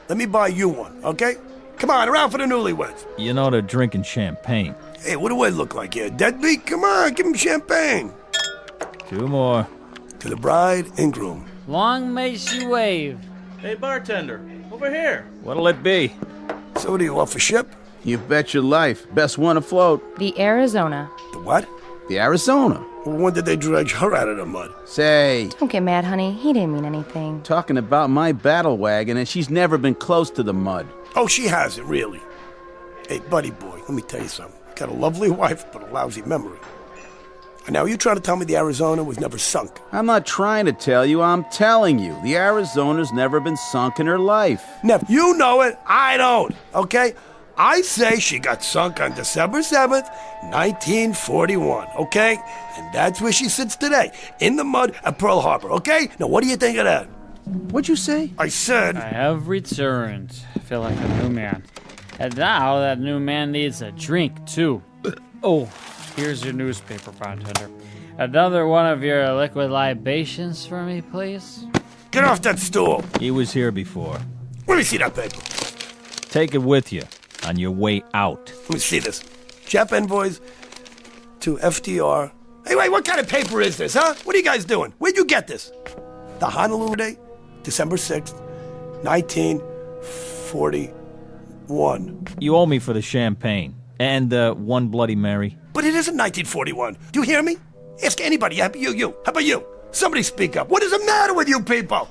Let me buy you one, okay? Come on, around for the newlyweds. You know they're drinking champagne. Hey, what do I look like here? Deadbeat? Come on, give him champagne. 2 more. To the bride and groom. Long may she wave. Hey, bartender, over here. What'll it be? So what do you off a ship? You bet your life. Best one afloat. The Arizona. The what? The Arizona. Well, when did they dredge her out of the mud? Say. Don't get mad, honey. He didn't mean anything. Talking about my battle wagon, and she's never been close to the mud. Oh, she hasn't, really. Hey, buddy boy, let me tell you something. Got a lovely wife, but a lousy memory. And now you trying to tell me the Arizona was never sunk? I'm not trying to tell you, I'm telling you. The Arizona's never been sunk in her life. Never. You know it, I don't, okay? I say she got sunk on December 7th, 1941, okay? And that's where she sits today, in the mud at Pearl Harbor, okay? Now, what do you think of that? What'd you say? I said... I have returned. I feel like a new man. And now that new man needs a drink, too. Oh, here's your newspaper, bartender. Another one of your liquid libations for me, please? Get off that stool! He was here before. Let me see that paper. Take it with you on your way out. Let me see this. Jap envoys to FDR. Hey, wait, what kind of paper is this, huh? What are you guys doing? Where'd you get this? The Honolulu Day, December 6th, 1941. You owe me for the champagne. And one Bloody Mary. But it isn't 1941. Do you hear me? Ask anybody. You. How about you? Somebody speak up. What is the matter with you people?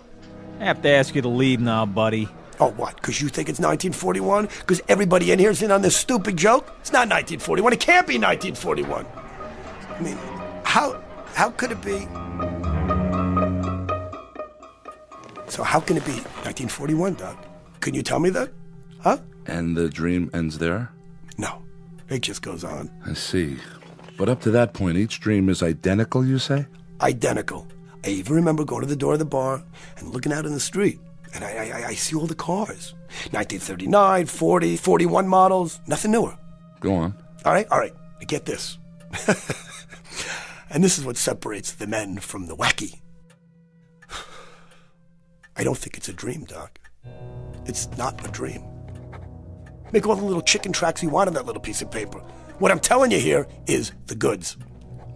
I have to ask you to leave now, buddy. Oh, what? Because you think it's 1941? Because everybody in here's in on this stupid joke? It's not 1941. It can't be 1941. I mean, how could it be? So how can it be 1941, Doc? Can you tell me that? Huh? And the dream ends there? No. It just goes on. I see. But up to that point, each dream is identical, you say? Identical. I even remember going to the door of the bar and looking out in the street. And I see all the cars. 1939, 40, 41 models. Nothing newer. Go on. All right. Now get this. And this is what separates the men from the wacky. I don't think it's a dream, Doc. It's not a dream. Make all the little chicken tracks you want on that little piece of paper. What I'm telling you here is the goods.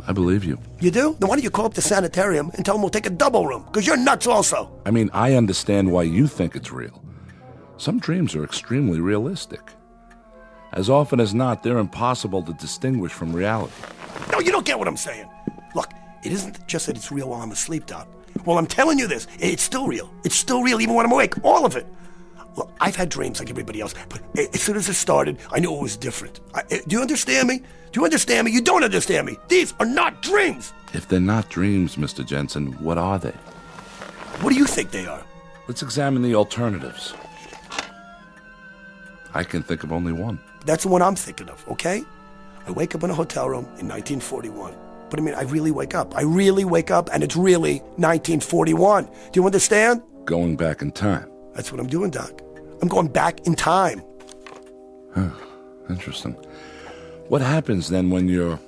I believe you. You do? Then why don't you call up the sanitarium and tell them we'll take a double room? Because you're nuts also. I mean, I understand why you think it's real. Some dreams are extremely realistic. As often as not, they're impossible to distinguish from reality. No, you don't get what I'm saying. Look, it isn't just that it's real while I'm asleep, Doc. Well, I'm telling you this. It's still real. It's still real even when I'm awake. All of it. Look, I've had dreams like everybody else, but as soon as it started, I knew it was different. Do you understand me? Do you understand me? You don't understand me. These are not dreams. If they're not dreams, Mr. Jensen, what are they? What do you think they are? Let's examine the alternatives. I can think of only one. That's the one I'm thinking of, okay? I wake up in a hotel room in 1941. But I mean, I really wake up. I really wake up, and it's really 1941. Do you understand? Going back in time. That's what I'm doing, Doc. I'm going back in time. Huh. Interesting. What happens then when you're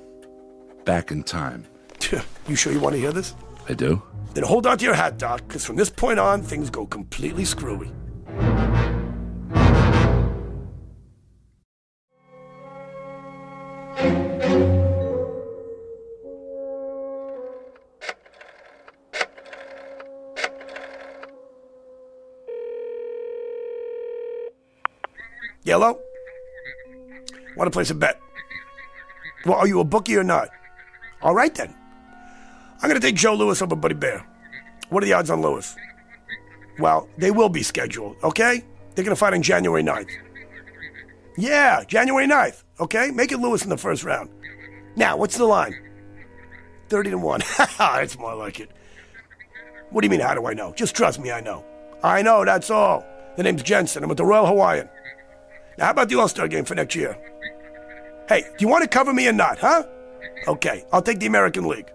back in time? You sure you want to hear this? I do. Then hold on to your hat, Doc, because from this point on, things go completely screwy. Yellow? Want to place a bet? Well, are you a bookie or not? All right, then. I'm going to take Joe Louis over Buddy Bear. What are the odds on Louis? Well, they will be scheduled, okay? They're going to fight on January 9th. Yeah, January 9th, okay? Make it Louis in the first round. Now, what's the line? 30-1. That's more like it. What do you mean, how do I know? Just trust me, I know. I know, that's all. The name's Jensen. I'm with the Royal Hawaiian. Now, how about the All-Star game for next year? Hey, do you want to cover me or not, huh? Okay, I'll take the American League.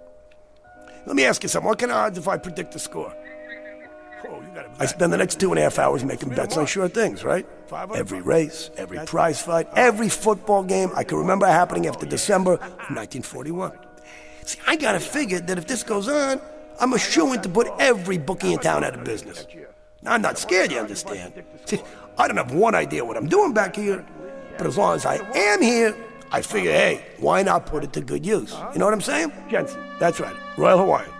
Let me ask you something. What kind of odds if I predict the score? I spend the next 2.5 hours making bets on sure things, right? Every race, every prize fight, every football game I can remember happening after December of 1941. See, I gotta figure that if this goes on, I'm a shoo-in to put every bookie in town out of business. Now, I'm not scared, you understand? See, I don't have one idea what I'm doing back here, but as long as I am here, I figure, hey, why not put it to good use? You know what I'm saying? Jensen, that's right. Royal Hawaiian.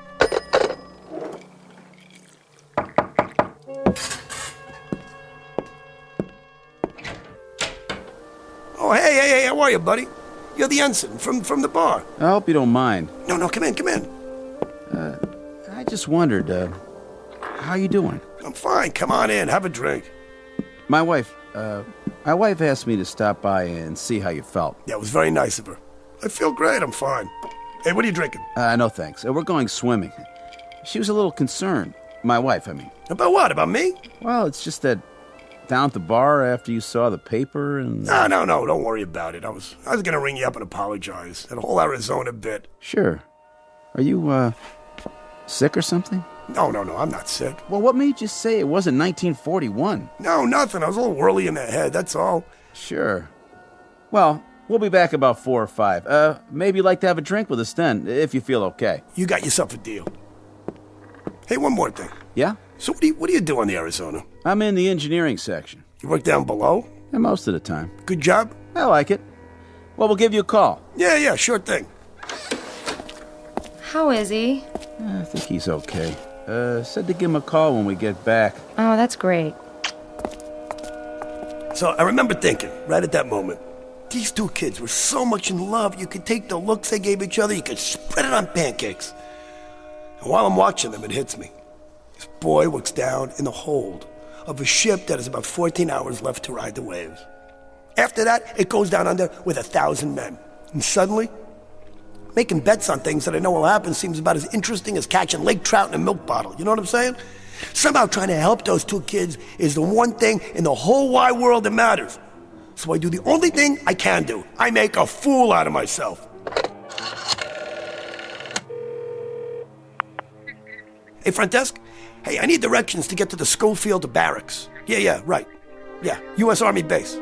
Oh, hey, how are you, buddy? You're the ensign from the bar. I hope you don't mind. No, come in. I just wondered, how you doing? I'm fine. Come on in, have a drink. My wife asked me to stop by and see how you felt. Yeah, it was very nice of her. I feel great, I'm fine. Hey, what are you drinking? No thanks. We're going swimming. She was a little concerned. My wife, I mean. About what, about me? Well, it's just that down at the bar after you saw the paper and... No, don't worry about it. I was gonna ring you up and apologize. That whole Arizona bit. Sure. Are you, sick or something? No, I'm not sick. Well, what made you say it wasn't 1941? No, nothing. I was a little whirly in the head, that's all. Sure. Well, we'll be back about 4 or 5. Maybe you'd like to have a drink with us then, if you feel okay. You got yourself a deal. Hey, one more thing. Yeah? So what do you do on the Arizona? I'm in the engineering section. You work down below? Yeah, most of the time. Good job? I like it. Well, we'll give you a call. Yeah, sure thing. How is he? I think he's okay. Said to give him a call when we get back. Oh, that's great. So I remember thinking, right at that moment, these two kids were so much in love, you could take the looks they gave each other, you could spread it on pancakes. And while I'm watching them, it hits me. This boy looks down in the hold of a ship that has about 14 hours left to ride the waves. After that, it goes down under with 1,000 men. And suddenly, making bets on things that I know will happen seems about as interesting as catching lake trout in a milk bottle. You know what I'm saying? Somehow trying to help those two kids is the one thing in the whole wide world that matters. So I do the only thing I can do. I make a fool out of myself. Hey, front desk? Hey, I need directions to get to the Schofield barracks. Yeah, right. Yeah, U.S. Army base.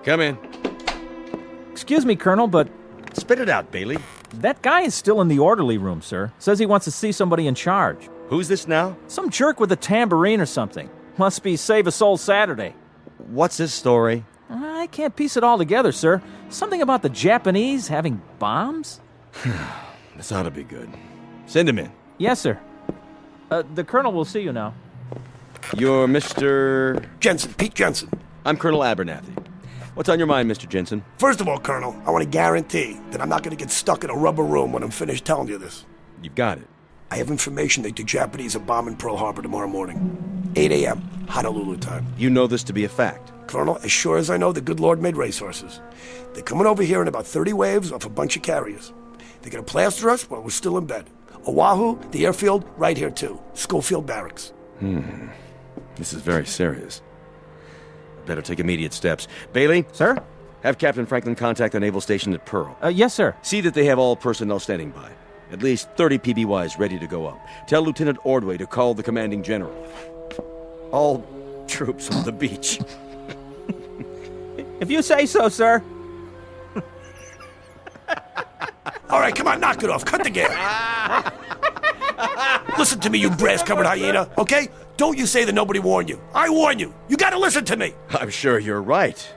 Come in. Excuse me, Colonel, but... Spit it out, Bailey. That guy is still in the orderly room, sir. Says he wants to see somebody in charge. Who's this now? Some jerk with a tambourine or something. Must be Save a Soul Saturday. What's his story? I can't piece it all together, sir. Something about the Japanese having bombs? This ought to be good. Send him in. Yes, sir. The Colonel will see you now. You're Mr... Jensen, Pete Jensen. I'm Colonel Abernathy. What's on your mind, Mr. Jensen? First of all, Colonel, I want to guarantee that I'm not going to get stuck in a rubber room when I'm finished telling you this. You've got it. I have information that the Japanese are bombing Pearl Harbor tomorrow morning. 8 a.m., Honolulu time. You know this to be a fact? Colonel, as sure as I know the good Lord made racehorses. They're coming over here in about 30 waves off a bunch of carriers. They're going to plaster us while we're still in bed. Oahu, the airfield, right here too. Schofield Barracks. This is very serious. Better take immediate steps. Bailey? Sir? Have Captain Franklin contact the naval station at Pearl. Yes, sir. See that they have all personnel standing by. At least 30 PBYs ready to go up. Tell Lieutenant Ordway to call the commanding general. All troops on the beach. If you say so, sir. All right, come on, knock it off. Cut the game. Listen to me, you brass-covered hyena, okay? Don't you say that nobody warned you. I warn you. You gotta listen to me. I'm sure you're right.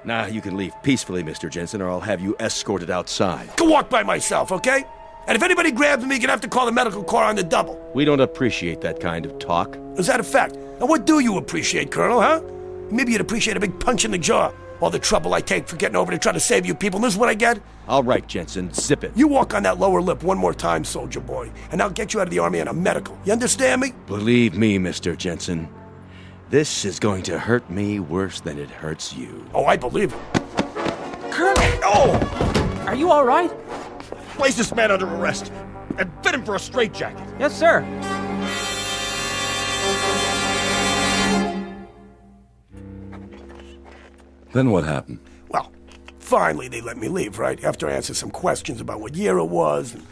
Now you can leave peacefully, Mr. Jensen, or I'll have you escorted outside. Go walk by myself, okay? And if anybody grabs me, you're gonna have to call the medical corps on the double. We don't appreciate that kind of talk. Is that a fact? And what do you appreciate, Colonel, huh? Maybe you'd appreciate a big punch in the jaw. All the trouble I take for getting over to try to save you people, and this is what I get? All right, Jensen, zip it. You walk on that lower lip one more time, soldier boy, and I'll get you out of the Army on a medical. You understand me? Believe me, Mr. Jensen, this is going to hurt me worse than it hurts you. Oh, I believe it. Colonel! Oh! Are you all right? Place this man under arrest and fit him for a straitjacket. Yes, sir. Then what happened? Well, finally they let me leave, right? After I answered some questions about what year it was, and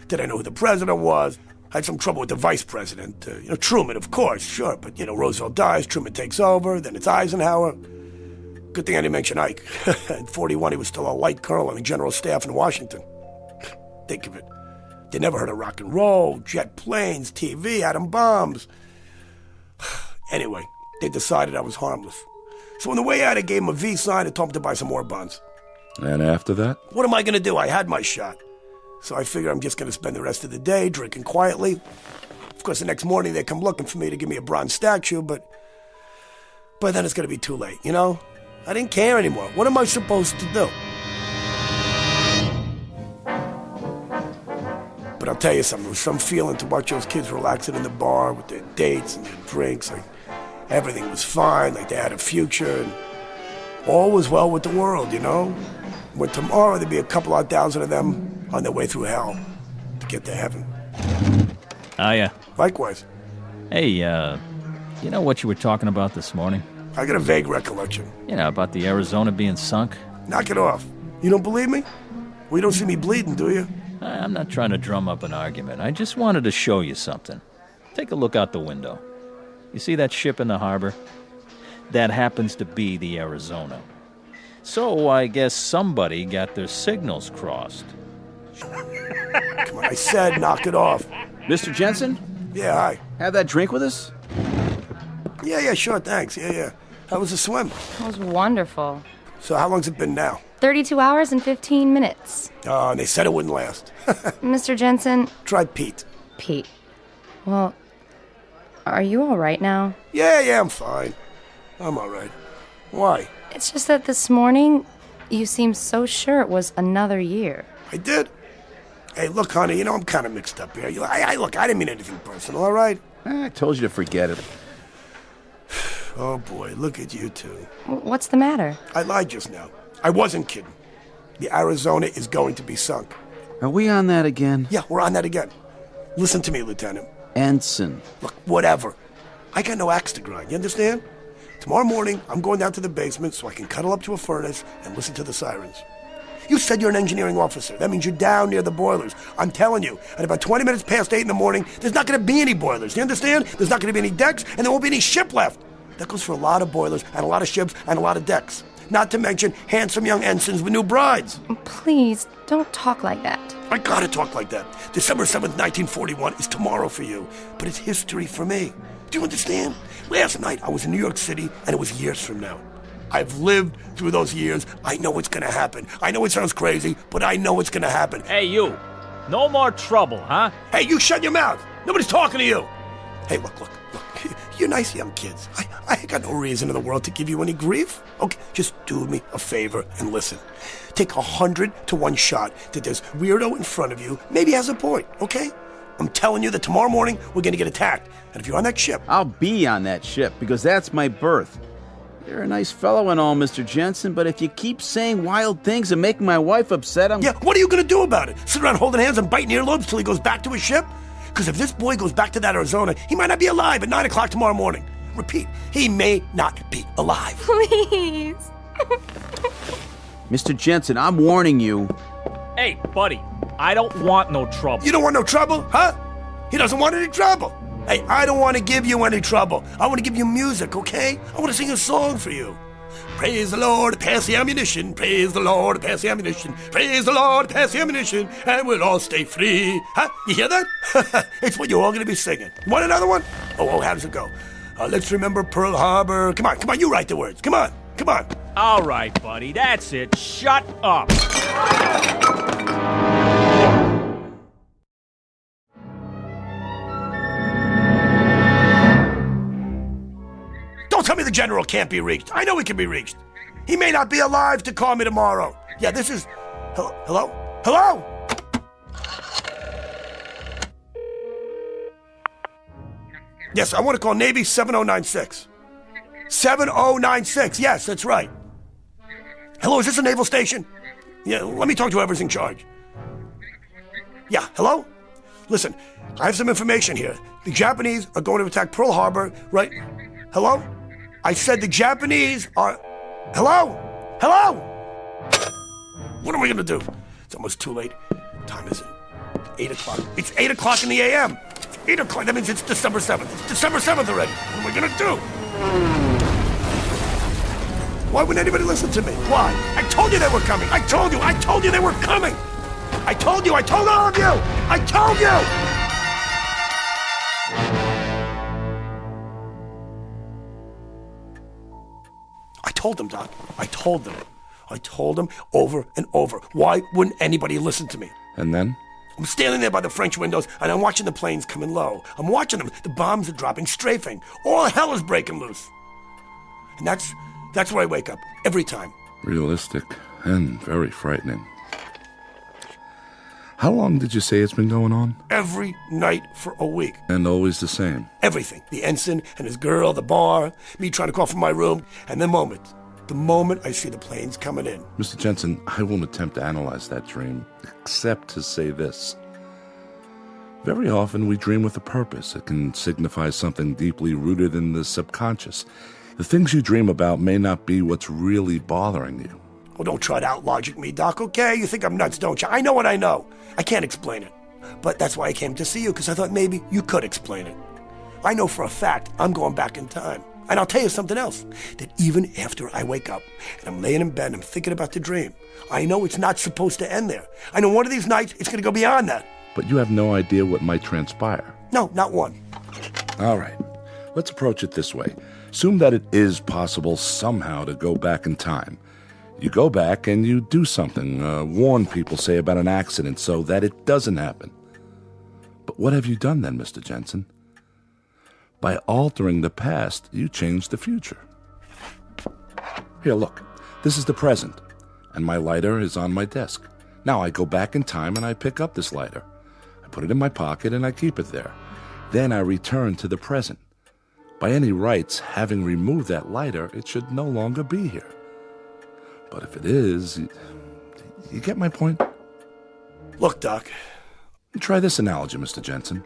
did I know who the president was? I had some trouble with the vice president. Truman, of course, sure, but, Roosevelt dies, Truman takes over, then it's Eisenhower. Good thing I didn't mention Ike. At 41, he was still a light colonel on the general staff in Washington. Think of it. They never heard of rock and roll, jet planes, TV, atom bombs. Anyway, they decided I was harmless. So on the way out, I gave him a V sign and told him to buy some more buns. And after that? What am I going to do? I had my shot. So I figure I'm just going to spend the rest of the day drinking quietly. Of course, the next morning they come looking for me to give me a bronze statue, but then it's going to be too late, I didn't care anymore. What am I supposed to do? But I'll tell you something, there was some feeling to watch those kids relaxing in the bar with their dates and their drinks. Like, everything was fine, like they had a future, and all was well with the world, When tomorrow there'd be a couple odd thousand of them on their way through hell to get to heaven. Yeah. Likewise. Hey, you know what you were talking about this morning? I got a vague recollection. About the Arizona being sunk? Knock it off. You don't believe me? Well, you don't see me bleeding, do you? I'm not trying to drum up an argument. I just wanted to show you something. Take a look out the window. You see that ship in the harbor? That happens to be the Arizona. So I guess somebody got their signals crossed. Come on, I said knock it off. Mr. Jensen? Yeah, hi. Have that drink with us? Yeah, sure, thanks. Yeah. How was the swim? It was wonderful. So how long's it been now? 32 hours and 15 minutes. Oh, and they said it wouldn't last. Mr. Jensen? Try Pete. Pete. Well, are you all right now? Yeah, I'm fine. I'm all right. Why? It's just that this morning, you seemed so sure it was another year. I did? Hey, look, honey, I'm kind of mixed up here. Look, I didn't mean anything personal, all right? I told you to forget it. Oh, boy, look at you two. What's the matter? I lied just now. I wasn't kidding. The Arizona is going to be sunk. Are we on that again? Yeah, we're on that again. Listen to me, Lieutenant. Ensign. Look, whatever. I got no axe to grind, you understand? Tomorrow morning, I'm going down to the basement so I can cuddle up to a furnace and listen to the sirens. You said you're an engineering officer. That means you're down near the boilers. I'm telling you, at about 20 minutes past 8 in the morning, there's not going to be any boilers. You understand? There's not going to be any decks, and there won't be any ship left. That goes for a lot of boilers and a lot of ships and a lot of decks. Not to mention handsome young ensigns with new brides. Please, don't talk like that. I gotta talk like that. December 7th, 1941 is tomorrow for you, but it's history for me. Do you understand? Last night I was in New York City, and it was years from now. I've lived through those years. I know what's gonna happen. I know it sounds crazy, but I know it's gonna happen. Hey, you. No more trouble, huh? Hey, you shut your mouth. Nobody's talking to you. Hey, look. You're nice young kids. I ain't got no reason in the world to give you any grief. Okay, just do me a favor and listen. Take 100 to 1 shot that this weirdo in front of you maybe has a point, okay? I'm telling you that tomorrow morning we're gonna get attacked. And if you're on that ship... I'll be on that ship, because that's my berth. You're a nice fellow and all, Mr. Jensen, but if you keep saying wild things and making my wife upset, Yeah, what are you gonna do about it? Sit around holding hands and biting earlobes till he goes back to his ship? Because if this boy goes back to that Arizona, he might not be alive at 9 o'clock tomorrow morning. Repeat, he may not be alive. Please. Mr. Jensen, I'm warning you. Hey, buddy, I don't want no trouble. You don't want no trouble, huh? He doesn't want any trouble. Hey, I don't want to give you any trouble. I want to give you music, okay? I want to sing a song for you. Praise the Lord, pass the ammunition. Praise the Lord, pass the ammunition. Praise the Lord, pass the ammunition. And we'll all stay free. Huh? You hear that? It's what you're all going to be singing. You want another one? Oh, how does it go? Let's remember Pearl Harbor. Come on, you write the words. Come on. All right, buddy, that's it. Shut up. me the general can't be reached. I know he can be reached. He may not be alive to call me tomorrow. Yeah, this is... Hello? Hello? Yes, I want to call Navy 7096. 7096, yes, that's right. Hello, is this a naval station? Yeah, let me talk to whoever's in charge. Yeah, hello? Listen, I have some information here. The Japanese are going to attack Pearl Harbor, right? Hello? I said the Japanese are... Hello? Hello? What are we going to do? It's almost too late. What time is it? 8 o'clock. It's 8 o'clock in the a.m. It's 8 o'clock. That means it's December 7th. It's December 7th already. What am I going to do? Why wouldn't anybody listen to me? Why? I told you they were coming. I told you they were coming. I told all of you. I told you. I told them, Doc. I told them over and over. Why wouldn't anybody listen to me? And then? I'm standing there by the French windows, and I'm watching the planes coming low. I'm watching them. The bombs are dropping, strafing. All hell is breaking loose. And that's where I wake up, every time. Realistic and very frightening. How long did you say it's been going on? Every night for a week. And always the same? Everything. The ensign and his girl, the bar, me trying to call from my room, and the moment I see the planes coming in. Mr. Jensen, I won't attempt to analyze that dream, except to say this. Very often we dream with a purpose. It can signify something deeply rooted in the subconscious. The things you dream about may not be what's really bothering you. Well, don't try to out-logic me, Doc, okay? You think I'm nuts, don't you? I know what I know. I can't explain it. But that's why I came to see you, because I thought maybe you could explain it. I know for a fact I'm going back in time. And I'll tell you something else, that even after I wake up and I'm laying in bed and I'm thinking about the dream, I know it's not supposed to end there. I know one of these nights it's going to go beyond that. But you have no idea what might transpire. No, not one. All right. Let's approach it this way. Assume that it is possible somehow to go back in time. You go back and you do something, warn people, say, about an accident so that it doesn't happen. But what have you done then, Mr. Jensen? By altering the past, you change the future. Here, look. This is the present, and my lighter is on my desk. Now I go back in time and I pick up this lighter. I put it in my pocket and I keep it there. Then I return to the present. By any rights, having removed that lighter, it should no longer be here. But if it is, you get my point? Look, Doc. Try this analogy, Mr. Jensen.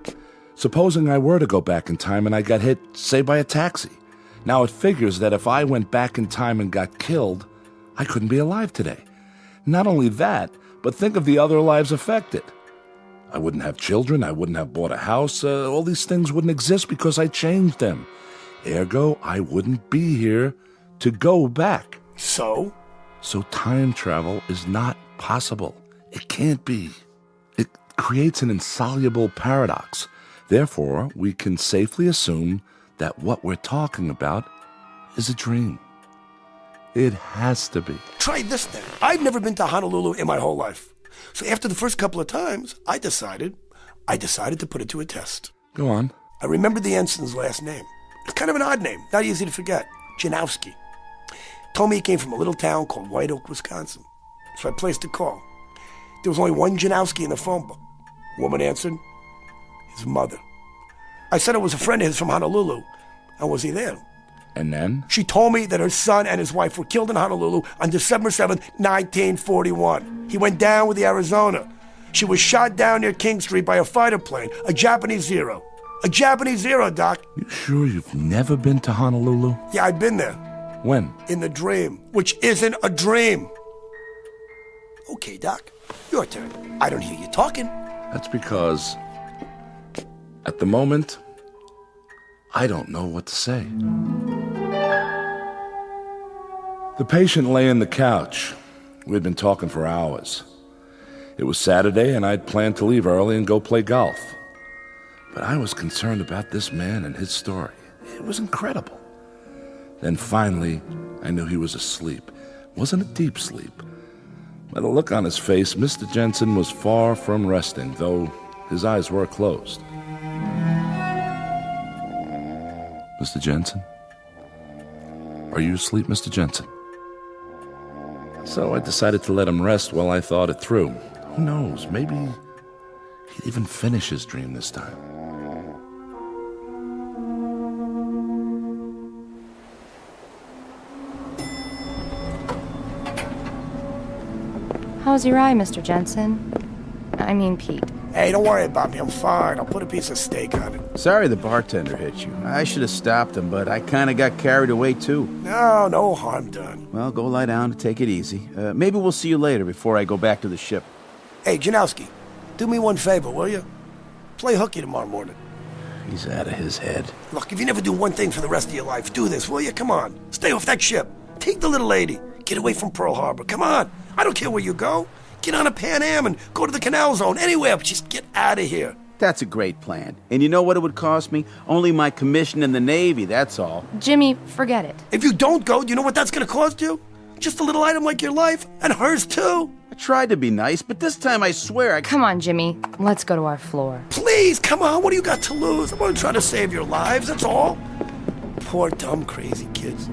Supposing I were to go back in time and I got hit, say, by a taxi. Now it figures that if I went back in time and got killed, I couldn't be alive today. Not only that, but think of the other lives affected. I wouldn't have children, I wouldn't have bought a house, all these things wouldn't exist because I changed them. Ergo, I wouldn't be here to go back. So? So time travel is not possible. It can't be. It creates an insoluble paradox. Therefore, we can safely assume that what we're talking about is a dream. It has to be. Try this then. I've never been to Honolulu in my whole life. So after the first couple of times, I decided to put it to a test. Go on. I remembered the ensign's last name. It's kind of an odd name, not easy to forget. Janowski. Told me he came from a little town called White Oak, Wisconsin. So I placed a call. There was only one Janowski in the phone book. Woman answered. His mother. I said it was a friend of his from Honolulu. And was he there? And then? She told me that her son and his wife were killed in Honolulu on December 7th, 1941. He went down with the Arizona. She was shot down near King Street by a fighter plane, a Japanese Zero. A Japanese Zero, Doc. You sure you've never been to Honolulu? Yeah, I've been there. When? In the dream, which isn't a dream. Okay, Doc, your turn. I don't hear you talking. That's because, at the moment, I don't know what to say. The patient lay on the couch. We'd been talking for hours. It was Saturday, and I'd planned to leave early and go play golf. But I was concerned about this man and his story. It was incredible. Then finally, I knew he was asleep. It wasn't a deep sleep. By the look on his face, Mr. Jensen was far from resting, though his eyes were closed. Mr. Jensen? Are you asleep, Mr. Jensen? So I decided to let him rest while I thought it through. Who knows, maybe he'd even finish his dream this time. How's your eye, Mr. Jensen? I mean, Pete. Hey, don't worry about me. I'm fine. I'll put a piece of steak on it. Sorry the bartender hit you. I should have stopped him, but I kind of got carried away, too. No harm done. Well, go lie down and take it easy. Maybe we'll see you later before I go back to the ship. Hey, Janowski, do me one favor, will you? Play hooky tomorrow morning. He's out of his head. Look, if you never do one thing for the rest of your life, do this, will you? Come on. Stay off that ship. Take the little lady. Get away from Pearl Harbor. Come on. I don't care where you go. Get on a Pan Am and go to the Canal Zone. Anywhere, but just get out of here. That's a great plan. And you know what it would cost me? Only my commission in the Navy, that's all. Jimmy, forget it. If you don't go, do you know what that's going to cost you? Just a little item like your life, and hers too. I tried to be nice, but this time I swear I... Come on, Jimmy. Let's go to our floor. Please, come on. What do you got to lose? I'm going to try to save your lives, that's all. Poor, dumb, crazy kids.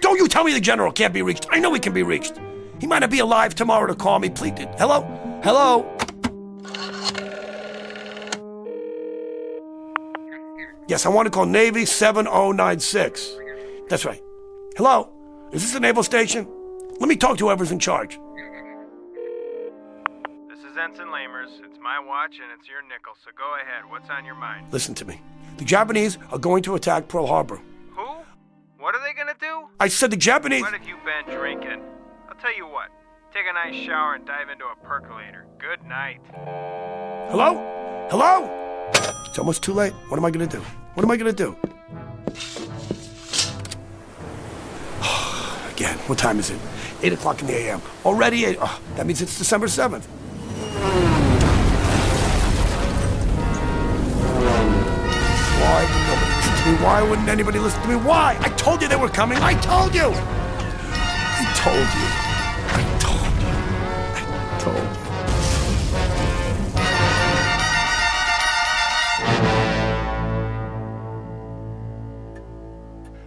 Don't you tell me the general can't be reached. I know he can be reached. He might not be alive tomorrow to call me. Please. Hello? Hello? Yes, I want to call Navy 7096. That's right. Hello? Is this a naval station? Let me talk to whoever's in charge. This is Ensign Lamers. It's my watch and it's your nickel, so go ahead. What's on your mind? Listen to me. The Japanese are going to attack Pearl Harbor. Who? What are they gonna do? I said the Japanese... What have you been drinking? I'll tell you what. Take a nice shower and dive into a percolator. Good night. Hello? Hello? It's almost too late. What am I gonna do? What am I gonna do? Again, what time is it? 8 o'clock in the a.m. Already 8. Oh, that means it's December 7th. Why would nobody listen to me? Why wouldn't anybody listen to me? Why? I told you they were coming. I told you. I told you. I told you. I told you.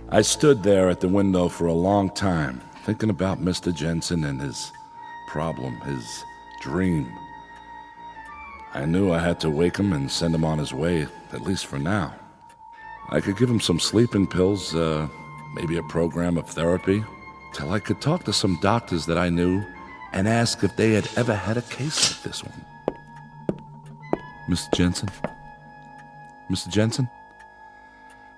I stood there at the window for a long time, thinking about Mr. Jensen and his problem, his dream. I knew I had to wake him and send him on his way, at least for now. I could give him some sleeping pills, maybe a program of therapy, till I could talk to some doctors that I knew and ask if they had ever had a case like this one. Mr. Jensen? Mr. Jensen?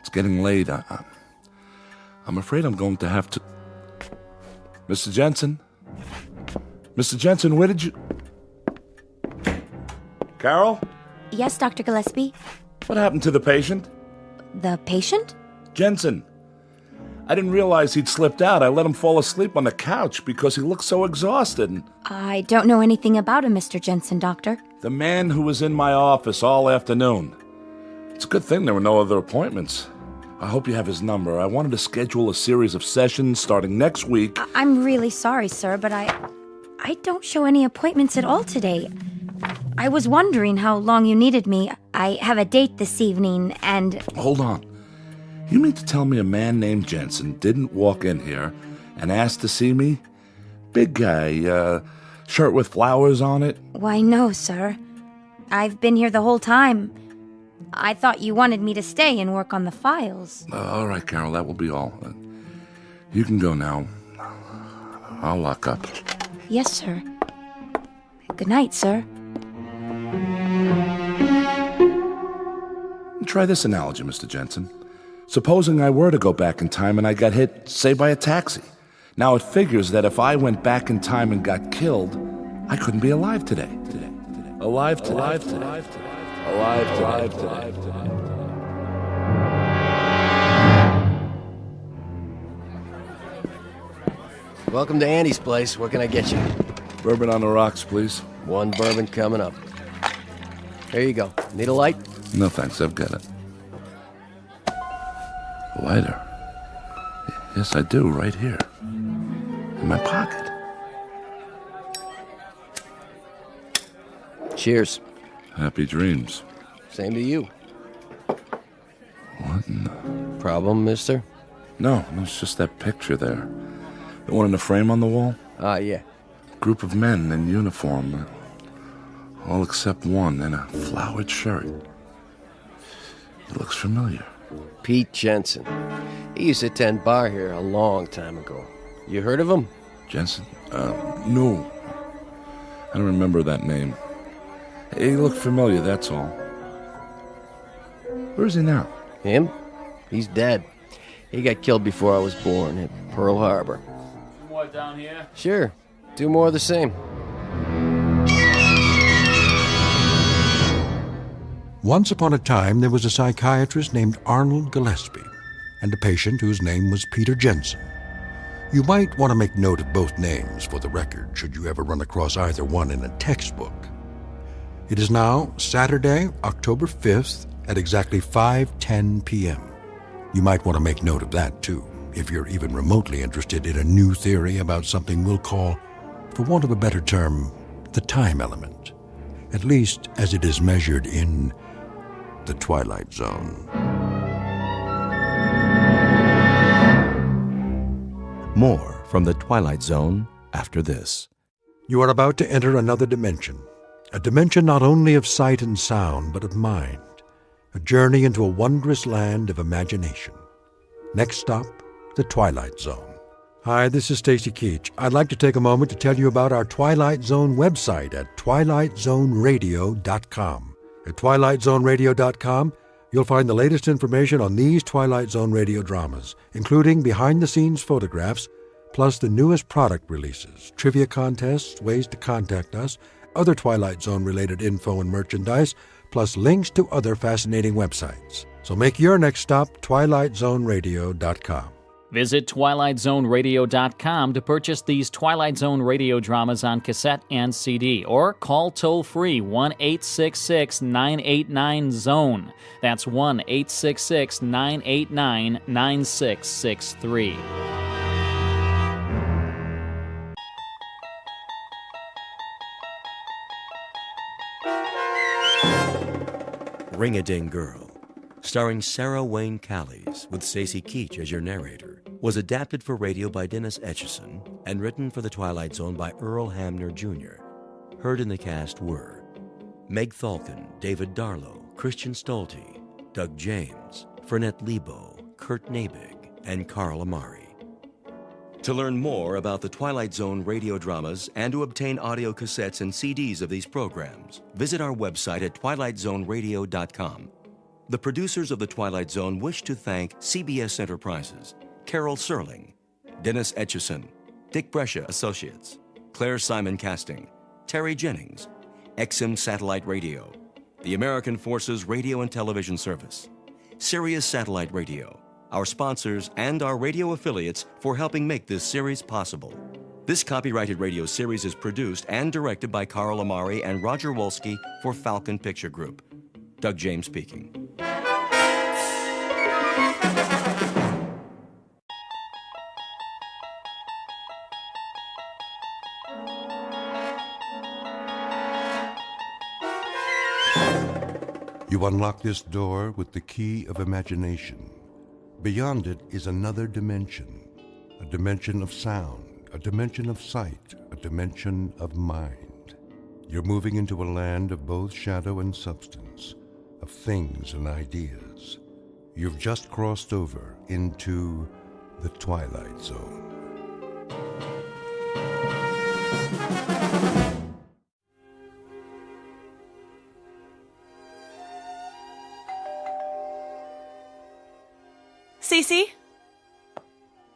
It's getting late. I'm afraid I'm going to have to... Mr. Jensen? Mr. Jensen, where did you... Carol? Yes, Dr. Gillespie? What happened to the patient? The patient? Jensen. I didn't realize he'd slipped out. I let him fall asleep on the couch because he looked so exhausted. I don't know anything about him, Mr. Jensen, Doctor. The man who was in my office all afternoon. It's a good thing there were no other appointments. I hope you have his number. I wanted to schedule a series of sessions starting next week. I'm really sorry, sir, but I don't show any appointments at all today. I was wondering how long you needed me. I have a date this evening, and... Hold on. You mean to tell me a man named Jensen didn't walk in here and ask to see me? Big guy, shirt with flowers on it? Why, no, sir. I've been here the whole time. I thought you wanted me to stay and work on the files. All right, Carol, that will be all. You can go now. I'll lock up. Yes, sir. Good night, sir. Try this analogy, Mr. Jensen. Supposing I were to go back in time and I got hit, say, by a taxi. Now it figures that if I went back in time and got killed, I couldn't be alive today. Alive today. Welcome to Andy's place. What can I get you? Bourbon on the rocks, please. One bourbon coming up. Here you go. Need a light? No, thanks. I've got it. A lighter. Yes, I do, right here. In my pocket. Cheers. Happy dreams. Same to you. Problem, mister? No, it's just that picture there. The one in the frame on the wall? Yeah. Group of men in uniform. All except one in a flowered shirt. He looks familiar. Pete Jensen. He used to attend bar here a long time ago. You heard of him? Jensen? No. I don't remember that name. He looked familiar, that's all. Where is he now? Him? He's dead. He got killed before I was born at Pearl Harbor. What, down here? Sure. 2 more of the same. Once upon a time, there was a psychiatrist named Arnold Gillespie and a patient whose name was Peter Jensen. You might want to make note of both names for the record, should you ever run across either one in a textbook. It is now Saturday, October 5th, at exactly 5:10 p.m. You might want to make note of that, too, if you're even remotely interested in a new theory about something we'll call, for want of a better term, the time element, at least as it is measured in the Twilight Zone. More from the Twilight Zone after this. You are about to enter another dimension, a dimension not only of sight and sound, but of mind, a journey into a wondrous land of imagination. Next stop, the Twilight Zone. Hi, this is Stacy Keach. I'd like to take a moment to tell you about our Twilight Zone website at twilightzoneradio.com. At twilightzoneradio.com, you'll find the latest information on these Twilight Zone radio dramas, including behind-the-scenes photographs, plus the newest product releases, trivia contests, ways to contact us, other Twilight Zone-related info and merchandise, plus links to other fascinating websites. So make your next stop twilightzoneradio.com. Visit twilightzoneradio.com to purchase these Twilight Zone radio dramas on cassette and CD, or call toll-free 1-866-989-ZONE. That's 1-866-989-9663. Ring-a-Ding Girl, starring Sarah Wayne Callies with Stacy Keach as your narrator, was adapted for radio by Dennis Etchison and written for the Twilight Zone by Earl Hamner Jr. Heard in the cast were Meg Thalken, David Darlow, Christian Stolte, Doug James, Fernette Lebo, Kurt Nabig, and Carl Amari. To learn more about the Twilight Zone radio dramas and to obtain audio cassettes and CDs of these programs, visit our website at twilightzoneradio.com. The producers of The Twilight Zone wish to thank CBS Enterprises, Carol Serling, Dennis Etchison, Dick Brescia Associates, Claire Simon Casting, Terry Jennings, XM Satellite Radio, the American Forces Radio and Television Service, Sirius Satellite Radio, our sponsors, and our radio affiliates for helping make this series possible. This copyrighted radio series is produced and directed by Carl Amari and Roger Wolski for Falcon Picture Group. Doug James speaking. You unlock this door with the key of imagination. Beyond it is another dimension, a dimension of sound, a dimension of sight, a dimension of mind. You're moving into a land of both shadow and substance, of things and ideas. You've just crossed over into the Twilight Zone. Cece?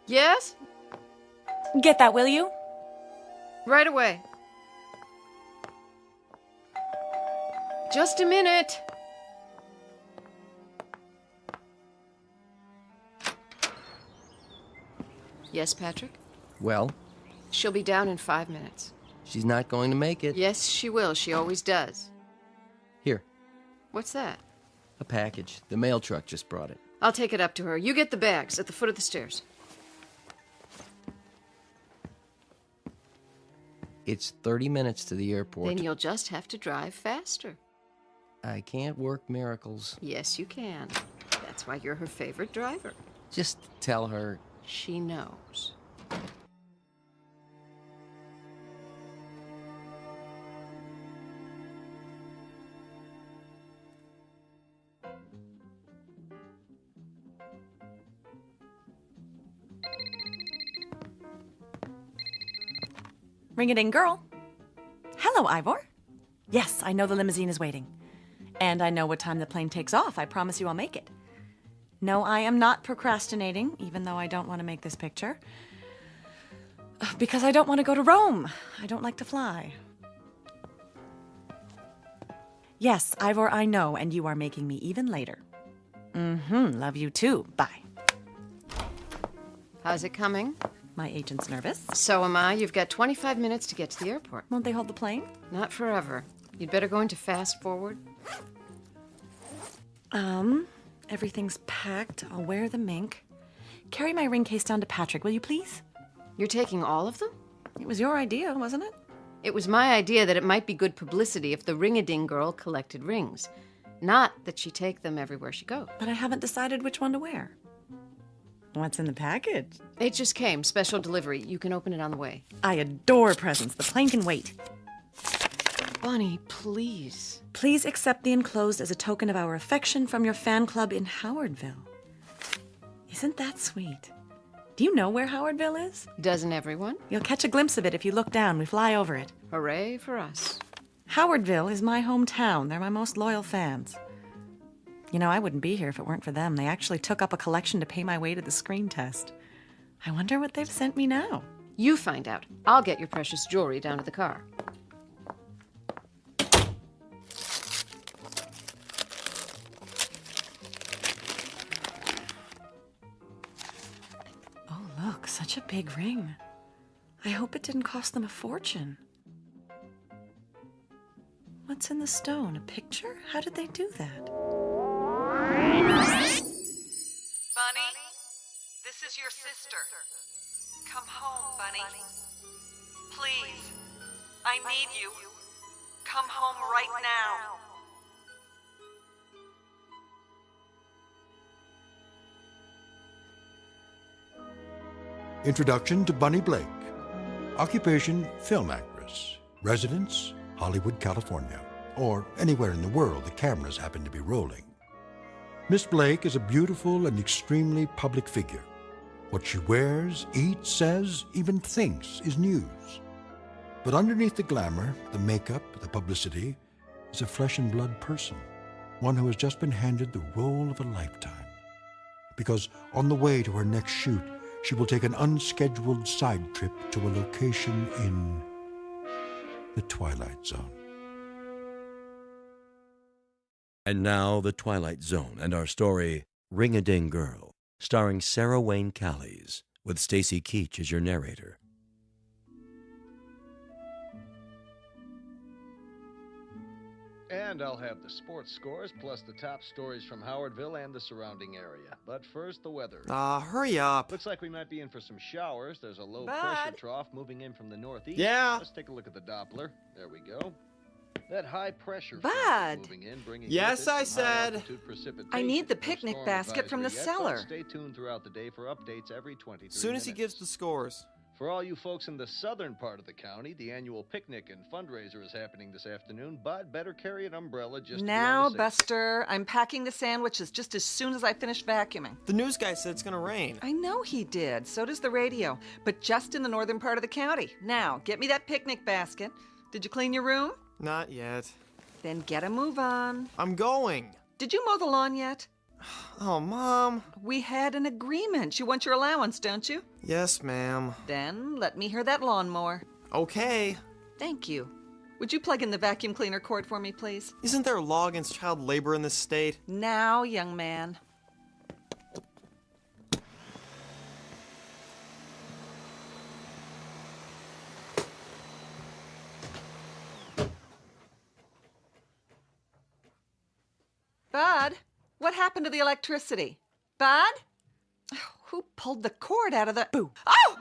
Yes? Get that, will you? Right away. Just a minute. Yes, Patrick? Well, She'll be down in 5 minutes. she's not going to make it. Yes, she will. She always does. Here, What's that? a package. The mail truck just brought it. I'll take it up to her. You get the bags at the foot of the stairs. It's 30 minutes to the airport. Then you'll just have to drive faster. I can't work miracles. Yes, you can. That's why you're her favorite driver. Just tell her. She knows. Ring-a-ding girl. Hello, Ivor. Yes, I know the limousine is waiting. And I know what time the plane takes off. I promise you I'll make it. No, I am not procrastinating, even though I don't want to make this picture. Because I don't want to go to Rome. I don't like to fly. Yes, Ivor, I know, and you are making me even later. Love you too. Bye. How's it coming? My agent's nervous. So am I. You've got 25 minutes to get to the airport. Won't they hold the plane? Not forever. You'd better go into fast forward. Everything's packed. I'll wear the mink. Carry my ring case down to Patrick, will you please? You're taking all of them? It was your idea, wasn't it? It was my idea that it might be good publicity if the ring-a-ding girl collected rings. Not that she take them everywhere she goes. But I haven't decided which one to wear. What's in the package? It just came. Special delivery. You can open it on the way. I adore presents. The plane can wait. Bunny, please. Please accept the enclosed as a token of our affection from your fan club in Howardville. Isn't that sweet? Do you know where Howardville is? Doesn't everyone? You'll catch a glimpse of it if you look down. We fly over it. Hooray for us. Howardville is my hometown. They're my most loyal fans. You know, I wouldn't be here if it weren't for them. They actually took up a collection to pay my way to the screen test. I wonder what they've sent me now. You find out. I'll get your precious jewelry down to the car. Oh, look, such a big ring. I hope it didn't cost them a fortune. What's in the stone? A picture? How did they do that? Bunny, this is your sister. Come home, Bunny. Please, I need you. Come home right now. Introduction to Bunny Blake. Occupation, film actress. Residence, Hollywood, California. Or anywhere in the world the cameras happen to be rolling. Miss Blake is a beautiful and extremely public figure. What she wears, eats, says, even thinks is news. But underneath the glamour, the makeup, the publicity, is a flesh and blood person. One who has just been handed the role of a lifetime. Because on the way to her next shoot, she will take an unscheduled side trip to a location in the Twilight Zone. And now, The Twilight Zone and our story, Ring-a-Ding Girl, starring Sarah Wayne Callies, with Stacy Keach as your narrator. And I'll have the sports scores plus the top stories from Howardville and the surrounding area. But first, the weather. Hurry up. Looks like we might be in for some showers. There's a low Bud. pressure trough moving in from the northeast. Yeah. Let's take a look at the Doppler. There we go. That high pressure Bud. front is moving in, bringing Yes, with it I some high said. altitude precipitation. I need the No picnic storm basket from the advisory yet, but cellar. Stay tuned throughout the day for updates every 23 Soon as he minutes. gives the scores. For all you folks in the southern part of the county, the annual picnic and fundraiser is happening this afternoon. Bud, better carry an umbrella just Now, to be on the safe Buster, I'm packing the sandwiches just as soon as I finish vacuuming. The news guy said it's gonna rain. I know he did. So does the radio. But just in the northern part of the county. Now, get me that picnic basket. Did you clean your room? Not yet. Then get a move on. I'm going. Did you mow the lawn yet? Oh, Mom. We had an agreement. You want your allowance, don't you? Yes, ma'am. Then let me hear that lawnmower. Okay. Thank you. Would you plug in the vacuum cleaner cord for me, please? Isn't there a law against child labor in this state? Now, young man. Bud, what happened to the electricity? Bud? Who pulled the cord out of the... Boo. Oh!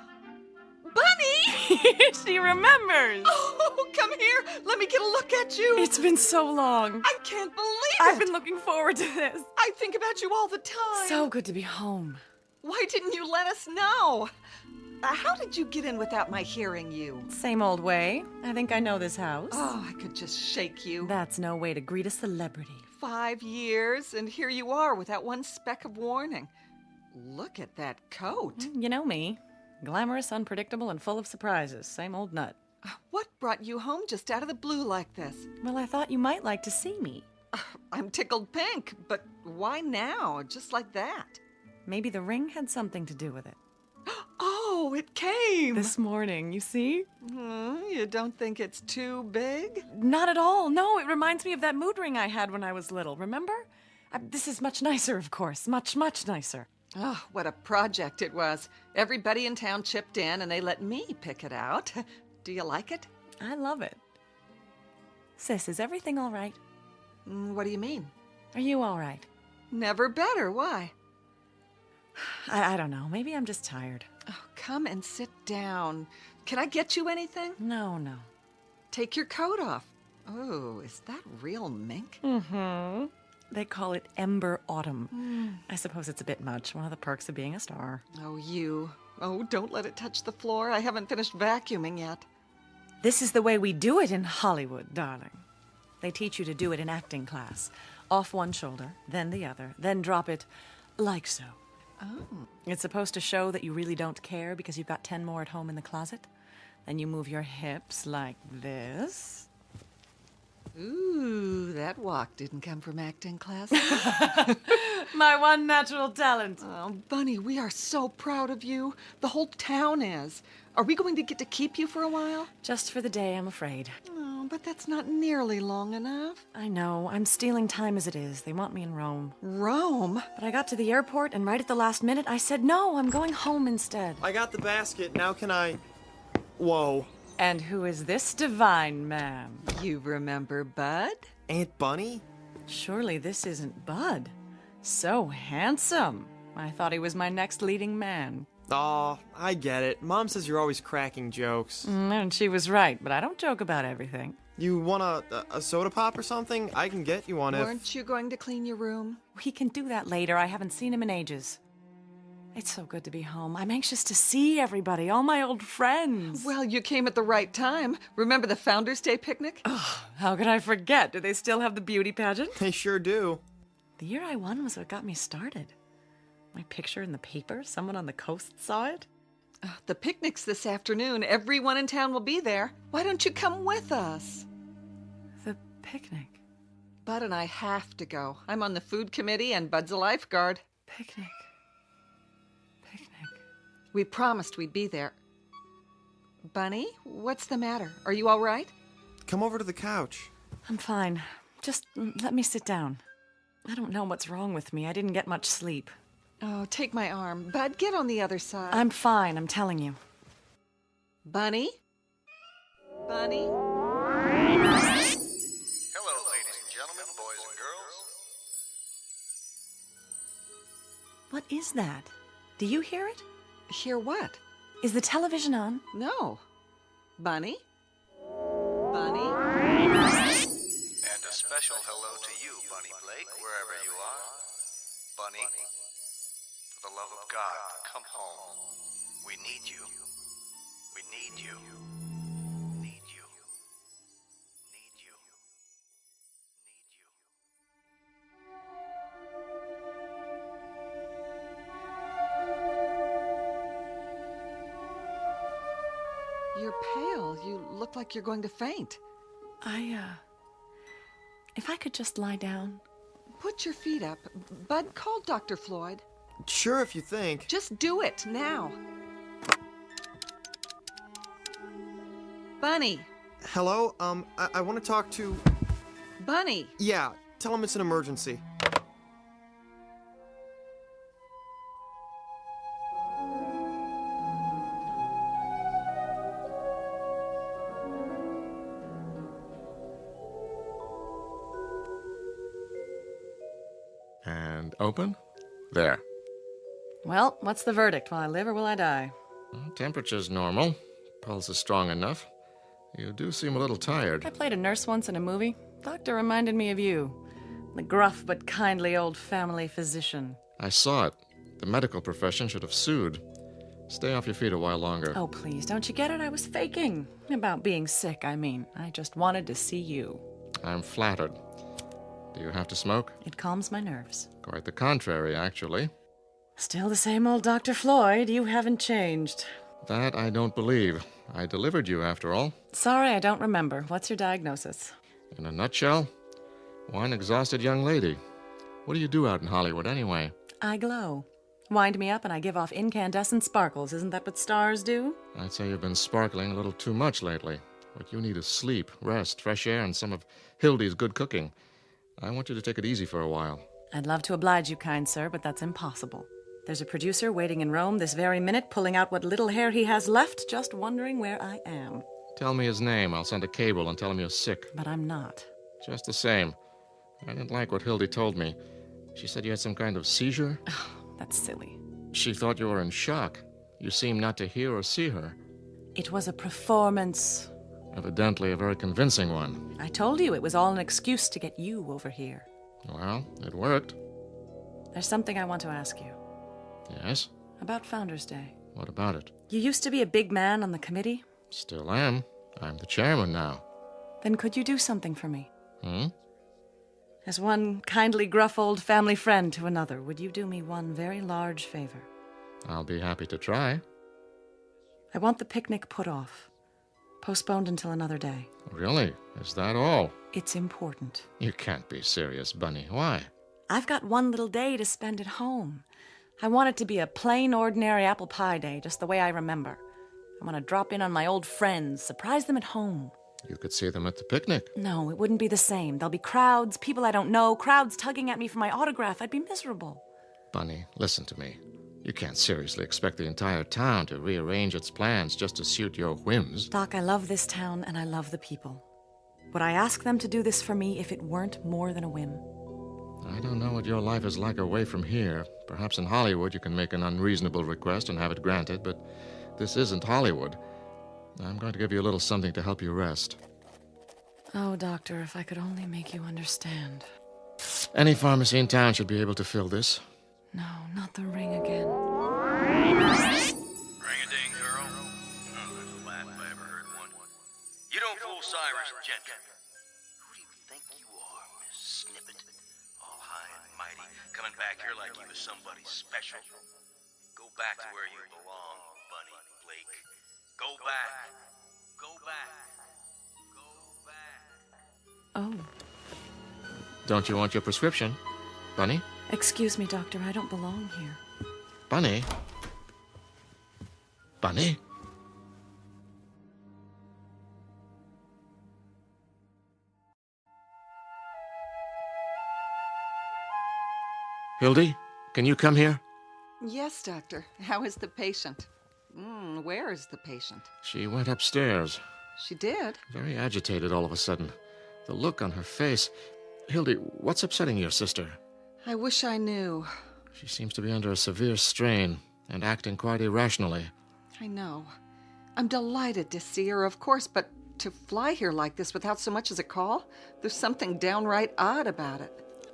Bunny! She remembers. Oh, Oh, come here. Let me get a look at you. It's been so long. I can't believe it. I've been looking forward to this. I think about you all the time. So good to be home. Why didn't you let us know? How did you get in without my hearing you? Same old way. I think I know this house. Oh, I could just shake you. That's no way to greet a celebrity. 5 years, and here you are without one speck of warning. Look at that coat. You know me. Glamorous, unpredictable, and full of surprises. Same old nut. What brought you home just out of the blue like this? Well, I thought you might like to see me. I'm tickled pink, but why now, just like that? Maybe the ring had something to do with it. Oh, it came! This morning, you see? You don't think it's too big? Not at all. No, it reminds me of that mood ring I had when I was little, remember? This is much nicer, of course. Much, much nicer. Oh, what a project it was. Everybody in town chipped in and they let me pick it out. Do you like it? I love it. Sis, is everything all right? What do you mean? Are you all right? Never better. Why? I don't know. Maybe I'm just tired. Oh, come and sit down. Can I get you anything? No. Take your coat off. Oh, is that real mink? Mm-hmm. They call it Ember Autumn. I suppose it's a bit much. One of the perks of being a star. Oh, you. Oh, don't let it touch the floor. I haven't finished vacuuming yet. This is the way we do it in Hollywood, darling. They teach you to do it in acting class. Off one shoulder, then the other, then drop it like so. Oh. It's supposed to show that you really don't care because you've got 10 more at home in the closet. Then you move your hips like this. Ooh, that walk didn't come from acting class. My one natural talent. Oh, Bunny, we are so proud of you. The whole town is. Are we going to get to keep you for a while? Just for the day, I'm afraid. Oh, but that's not nearly long enough. I know. I'm stealing time as it is. They want me in Rome. Rome? But I got to the airport, and right at the last minute, I said, no, I'm going home instead. I got the basket. Now can I... Whoa. And who is this divine man? You remember Bud? Aunt Bunny? Surely this isn't Bud. So handsome. I thought he was my next leading man. Aw, I get it. Mom says you're always cracking jokes. And she was right, but I don't joke about everything. You want a soda pop or something? I can get you one if... Weren't you going to clean your room? We can do that later. I haven't seen him in ages. It's so good to be home. I'm anxious to see everybody, all my old friends. Well, you came at the right time. Remember the Founders' Day picnic? Oh, how could I forget? Do they still have the beauty pageant? They sure do. The year I won was what got me started. My picture in the paper? Someone on the coast saw it? The picnic's this afternoon. Everyone in town will be there. Why don't you come with us? The picnic? Bud and I have to go. I'm on the food committee and Bud's a lifeguard. Picnic. We promised we'd be there. Bunny, what's the matter? Are you all right? Come over to the couch. I'm fine. Just let me sit down. I don't know what's wrong with me. I didn't get much sleep. Oh, take my arm. Bud, get on the other side. I'm fine, I'm telling you. Bunny? Bunny? Hello, ladies and gentlemen, boys and girls. What is that? Do you hear it? Hear what? Is the television on? No. Bunny? Bunny? And a special hello to you, Bunny Blake, wherever you are. Bunny, for the love of God, come home. We need you. We need you. Need you. Need you. Need you. You're pale. You look like you're going to faint. If I could just lie down. Put your feet up. Bud, call Dr. Floyd. Sure, if you think. Just do it, now. Bunny. Hello? I want to talk to... Bunny. Yeah, tell him it's an emergency. And open. There. Well, what's the verdict? Will I live or will I die? Temperature's normal. Pulse is strong enough. You do seem a little tired. I played a nurse once in a movie. Doctor reminded me of you. The gruff but kindly old family physician. I saw it. The medical profession should have sued. Stay off your feet a while longer. Oh, please, don't you get it? I was faking. About being sick, I mean. I just wanted to see you. I'm flattered. Do you have to smoke? It calms my nerves. Quite the contrary, actually. Still the same old Dr. Floyd. You haven't changed. That I don't believe. I delivered you, after all. Sorry, I don't remember. What's your diagnosis? In a nutshell, one exhausted young lady. What do you do out in Hollywood, anyway? I glow. Wind me up and I give off incandescent sparkles. Isn't that what stars do? I'd say you've been sparkling a little too much lately. What you need is sleep, rest, fresh air, and some of Hildy's good cooking. I want you to take it easy for a while. I'd love to oblige you, kind sir, but that's impossible. There's a producer waiting in Rome this very minute, pulling out what little hair he has left, just wondering where I am. Tell me his name. I'll send a cable and tell him you're sick. But I'm not. Just the same. I didn't like what Hildy told me. She said you had some kind of seizure. That's silly. She thought you were in shock. You seemed not to hear or see her. It was a performance. Evidently a very convincing one. I told you it was all an excuse to get you over here. Well, it worked. There's something I want to ask you. Yes? About Founders Day. What about it? You used to be a big man on the committee. Still am. I'm the chairman now. Then could you do something for me? Hmm? As one kindly, gruff old family friend to another, would you do me one very large favor? I'll be happy to try. I want the picnic put off. Postponed until another day. Really? Is that all? It's important. You can't be serious, Bunny. Why? I've got one little day to spend at home. I want it to be a plain, ordinary apple pie day, just the way I remember. I want to drop in on my old friends, surprise them at home. You could see them at the picnic. No, it wouldn't be the same. There'll be crowds, people I don't know, crowds tugging at me for my autograph. I'd be miserable. Bunny, listen to me. You can't seriously expect the entire town to rearrange its plans just to suit your whims. Doc, I love this town and I love the people. Would I ask them to do this for me if it weren't more than a whim? I don't know what your life is like away from here. Perhaps in Hollywood you can make an unreasonable request and have it granted, but this isn't Hollywood. I'm going to give you a little something to help you rest. Oh, Doctor, if I could only make you understand. Any pharmacy in town should be able to fill this. No, not the ring again. Ring-a-ding, girl. Oh, there's a laugh if I ever heard one. You don't fool Cyrus Gentry. Who do you think you are, Miss Snippet? All high and mighty, coming back here like you was somebody special. Go back to where you belong, Bunny Blake. Go back. Go back. Go back. Oh. Don't you want your prescription, Bunny? Excuse me, Doctor, I don't belong here. Bunny? Bunny? Hildy, can you come here? Yes, Doctor. How is the patient? Where is the patient? She went upstairs. She did? Very agitated all of a sudden. The look on her face. Hildy, what's upsetting your sister? I wish I knew. She seems to be under a severe strain and acting quite irrationally. I know. I'm delighted to see her, of course, but to fly here like this without so much as a call? There's something downright odd about it.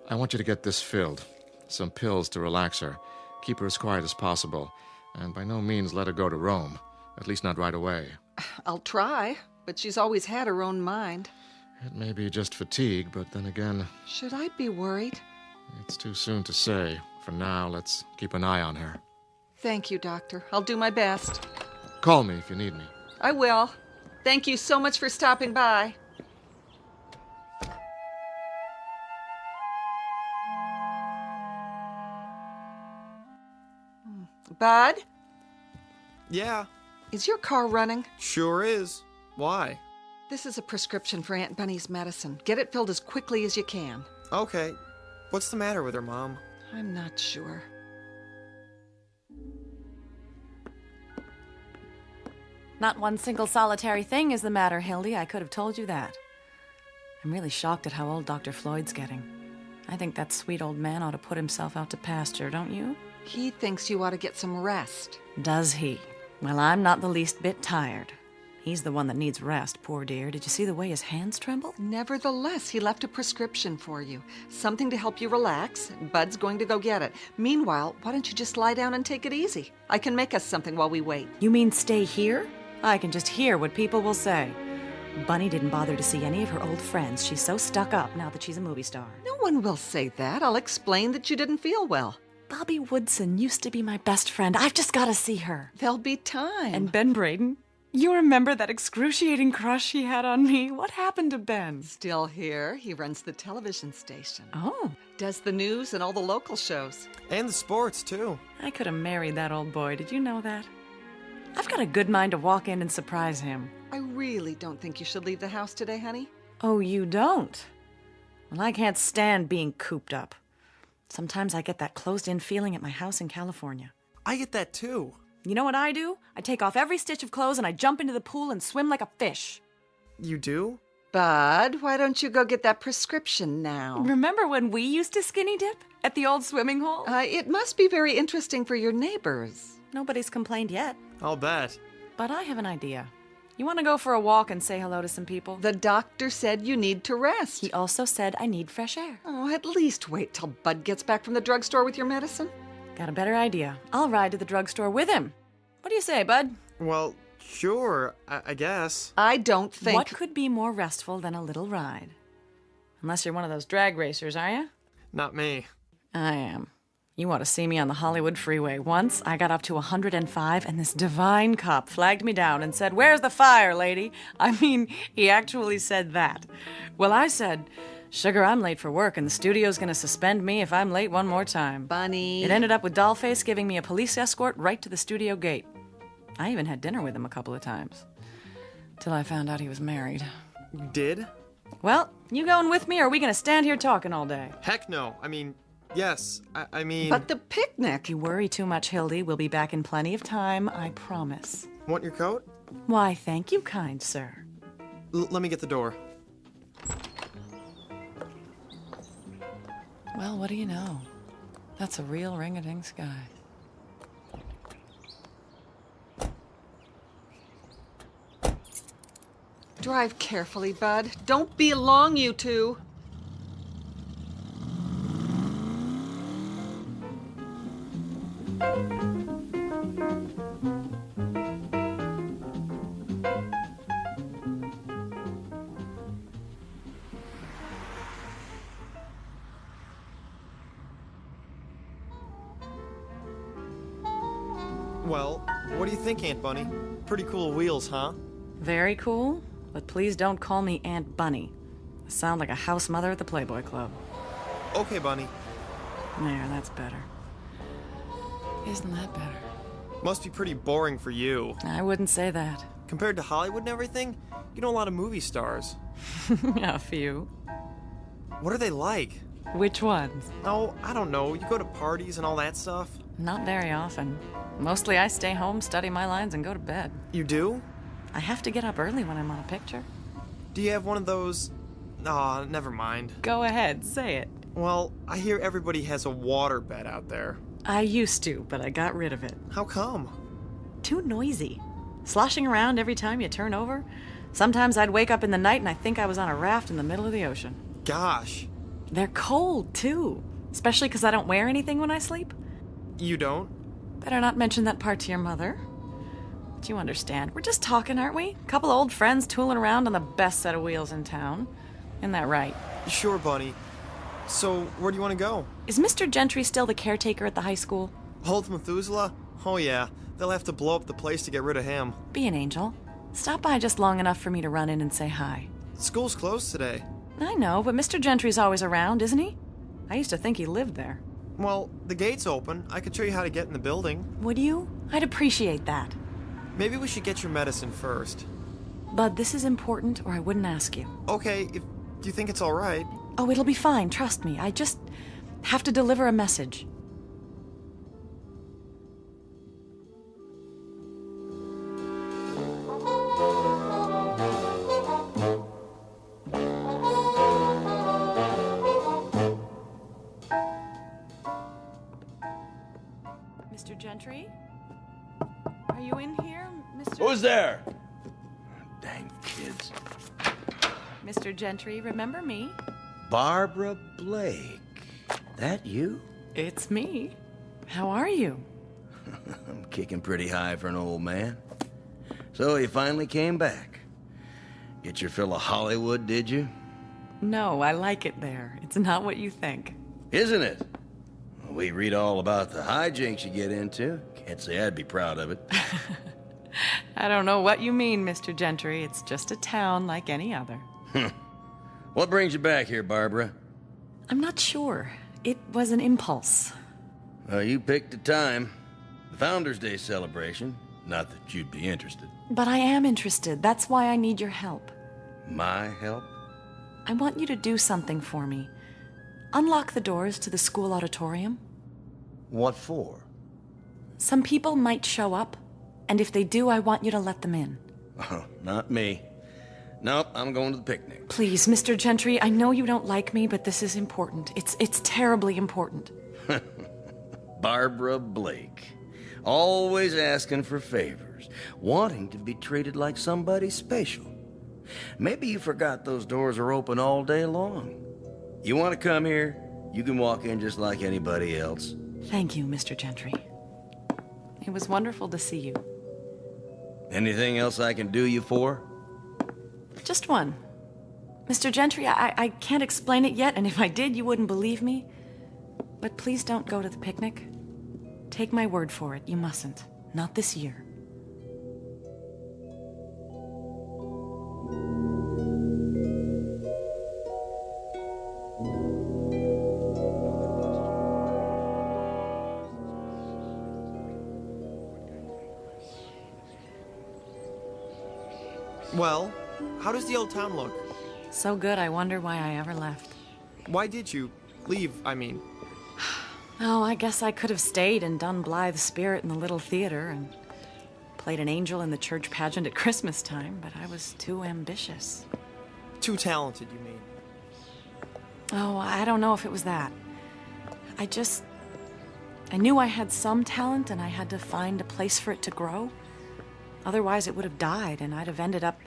I want you to get this filled. Some pills to relax her. Keep her as quiet as possible. And by no means let her go to Rome. At least not right away. I'll try, but she's always had her own mind. It may be just fatigue, but then again... Should I be worried? It's too soon to say. For now, let's keep an eye on her. Thank you, Doctor. I'll do my best. Call me if you need me. I will. Thank you so much for stopping by. Bud? Yeah. Is your car running? Sure is. Why? This is a prescription for Aunt Bunny's medicine. Get it filled as quickly as you can. Okay. What's the matter with her, Mom? I'm not sure. Not one single solitary thing is the matter, Hildy. I could have told you that. I'm really shocked at how old Dr. Floyd's getting. I think that sweet old man ought to put himself out to pasture, don't you? He thinks you ought to get some rest. Does he? Well, I'm not the least bit tired. He's the one that needs rest, poor dear. Did you see the way his hands tremble? Nevertheless, he left a prescription for you. Something to help you relax. Bud's going to go get it. Meanwhile, why don't you just lie down and take it easy? I can make us something while we wait. You mean stay here? I can just hear what people will say. Bunny didn't bother to see any of her old friends. She's so stuck up now that she's a movie star. No one will say that. I'll explain that you didn't feel well. Bobby Woodson used to be my best friend. I've just got to see her. There'll be time. And Ben Braden? You remember that excruciating crush he had on me? What happened to Ben? Still here. He runs the television station. Oh. Does the news and all the local shows. And the sports, too. I could have married that old boy. Did you know that? I've got a good mind to walk in and surprise him. I really don't think you should leave the house today, honey. Oh, you don't? Well, I can't stand being cooped up. Sometimes I get that closed-in feeling at my house in California. I get that, too. You know what I do? I take off every stitch of clothes and I jump into the pool and swim like a fish. You do? Bud, why don't you go get that prescription now? Remember when we used to skinny dip at the old swimming hole? It must be very interesting for your neighbors. Nobody's complained yet. I'll bet. But I have an idea. You want to go for a walk and say hello to some people? The doctor said you need to rest. He also said I need fresh air. Oh, at least wait till Bud gets back from the drugstore with your medicine. Got a better idea. I'll ride to the drugstore with him. What do you say, Bud? Well, sure, I guess. I don't think... What could be more restful than a little ride? Unless you're one of those drag racers, are you? Not me. I am. You ought to see me on the Hollywood freeway. Once, I got up to 105, and this divine cop flagged me down and said, "Where's the fire, lady?" I mean, he actually said that. Well, I said, "Sugar, I'm late for work, and the studio's gonna suspend me if I'm late one more time." Bunny. It ended up with Dollface giving me a police escort right to the studio gate. I even had dinner with him a couple of times. Till I found out he was married. You did? Well, you going with me, or are we gonna stand here talking all day? Heck no. I mean, yes. I mean... But the picnic! You worry too much, Hildy. We'll be back in plenty of time, I promise. Want your coat? Why, thank you, kind sir. Let me get the door. Well, what do you know? That's a real ring-a-ding sky. Drive carefully, Bud. Don't be long, you two. Well, what do you think, Aunt Bunny? Pretty cool wheels, huh? Very cool, but please don't call me Aunt Bunny. I sound like a house mother at the Playboy Club. Okay, Bunny. There, that's better. Isn't that better? Must be pretty boring for you. I wouldn't say that. Compared to Hollywood and everything, you know a lot of movie stars. A few. What are they like? Which ones? Oh, I don't know. You go to parties and all that stuff? Not very often. Mostly I stay home, study my lines, and go to bed. You do? I have to get up early when I'm on a picture. Do you have one of those... Aw, never mind. Go ahead, say it. Well, I hear everybody has a water bed out there. I used to, but I got rid of it. How come? Too noisy. Sloshing around every time you turn over. Sometimes I'd wake up in the night and I think I was on a raft in the middle of the ocean. Gosh. They're cold, too. Especially because I don't wear anything when I sleep. You don't? Better not mention that part to your mother. But you understand. We're just talking, aren't we? Couple of old friends tooling around on the best set of wheels in town. Isn't that right? Sure, Bunny. So, where do you want to go? Is Mr. Gentry still the caretaker at the high school? Old Methuselah? Oh yeah, they'll have to blow up the place to get rid of him. Be an angel. Stop by just long enough for me to run in and say hi. School's closed today. I know, but Mr. Gentry's always around, isn't he? I used to think he lived there. Well, the gate's open. I could show you how to get in the building. Would you? I'd appreciate that. Maybe we should get your medicine first. Bud, this is important, or I wouldn't ask you. Okay, if you think it's all right. Oh, it'll be fine, trust me. I just have to deliver a message. Mr. Gentry? Are you in here, Mr. Who's there? please. Mr. Gentry, remember me? Barbara Blake. That you? It's me. How are you? I'm kicking pretty high for an old man. So you finally came back. Get your fill of Hollywood, did you? No, I like it there. It's not what you think. Isn't it? We read all about the hijinks you get into. Can't say I'd be proud of it. I don't know what you mean, Mr. Gentry. It's just a town like any other. What brings you back here, Barbara? I'm not sure. It was an impulse. Well, you picked the time. The Founders' Day celebration. Not that you'd be interested. But I am interested. That's why I need your help. My help? I want you to do something for me. Unlock the doors to the school auditorium. What for? Some people might show up, and if they do, I want you to let them in. Oh, not me. Nope, I'm going to the picnic. Please, Mr. Gentry, I know you don't like me, but this is important. It's terribly important. Barbara Blake. Always asking for favors. Wanting to be treated like somebody special. Maybe you forgot those doors are open all day long. You want to come here, you can walk in just like anybody else. Thank you, Mr. Gentry. It was wonderful to see you. Anything else I can do you for? Just one. Mr. Gentry, I can't explain it yet, and if I did, you wouldn't believe me. But please don't go to the picnic. Take my word for it, you mustn't. Not this year. Well, how does the old town look? So good, I wonder why I ever left. Why did you leave, I mean? Oh, I guess I could have stayed and done Blythe's Spirit in the Little Theater and played an angel in the church pageant at Christmas time, but I was too ambitious. Too talented, you mean? Oh, I don't know if it was that. I knew I had some talent and I had to find a place for it to grow. Otherwise, it would have died and I'd have ended up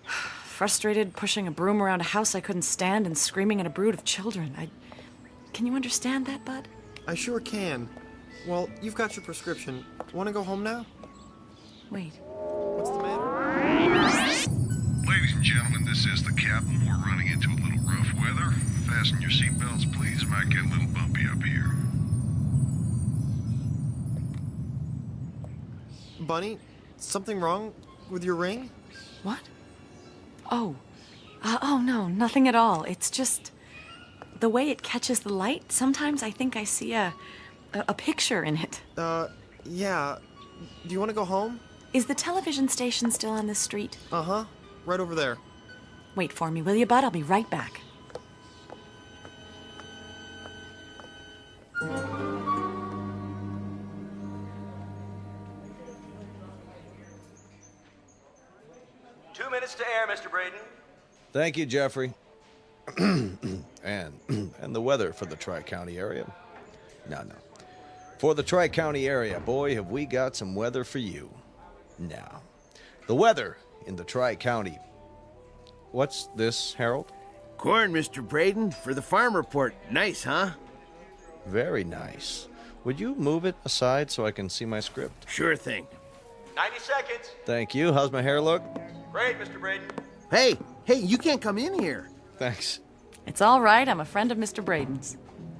frustrated, pushing a broom around a house I couldn't stand and screaming at a brood of children. Can you understand that, Bud? I sure can. Well, you've got your prescription. Want to go home now? Wait. What's the matter? Ladies and gentlemen, this is the captain. We're running into a little rough weather. Fasten your seatbelts, please. It might get a little bumpy up here. Bunny, something wrong with your ring? What? Oh. Oh, no, nothing at all. It's just the way it catches the light. Sometimes I think I see a picture in it. Yeah. Do you want to go home? Is the television station still on this street? Uh-huh. Right over there. Wait for me, will you, Bud? I'll be right back. To air, Mr. Braden. Thank you, Jeffrey. and the weather for the Tri-County area. No. For the Tri-County area, boy, have we got some weather for you. Now, the weather in the Tri-County. What's this, Harold? Corn, Mr. Braden, for the farm report. Nice, huh? Very nice. Would you move it aside so I can see my script? Sure thing. 90 seconds. Thank you. How's my hair look? Great, Mr. Braden. Hey, you can't come in here. Thanks. It's all right. I'm a friend of Mr. Braden's.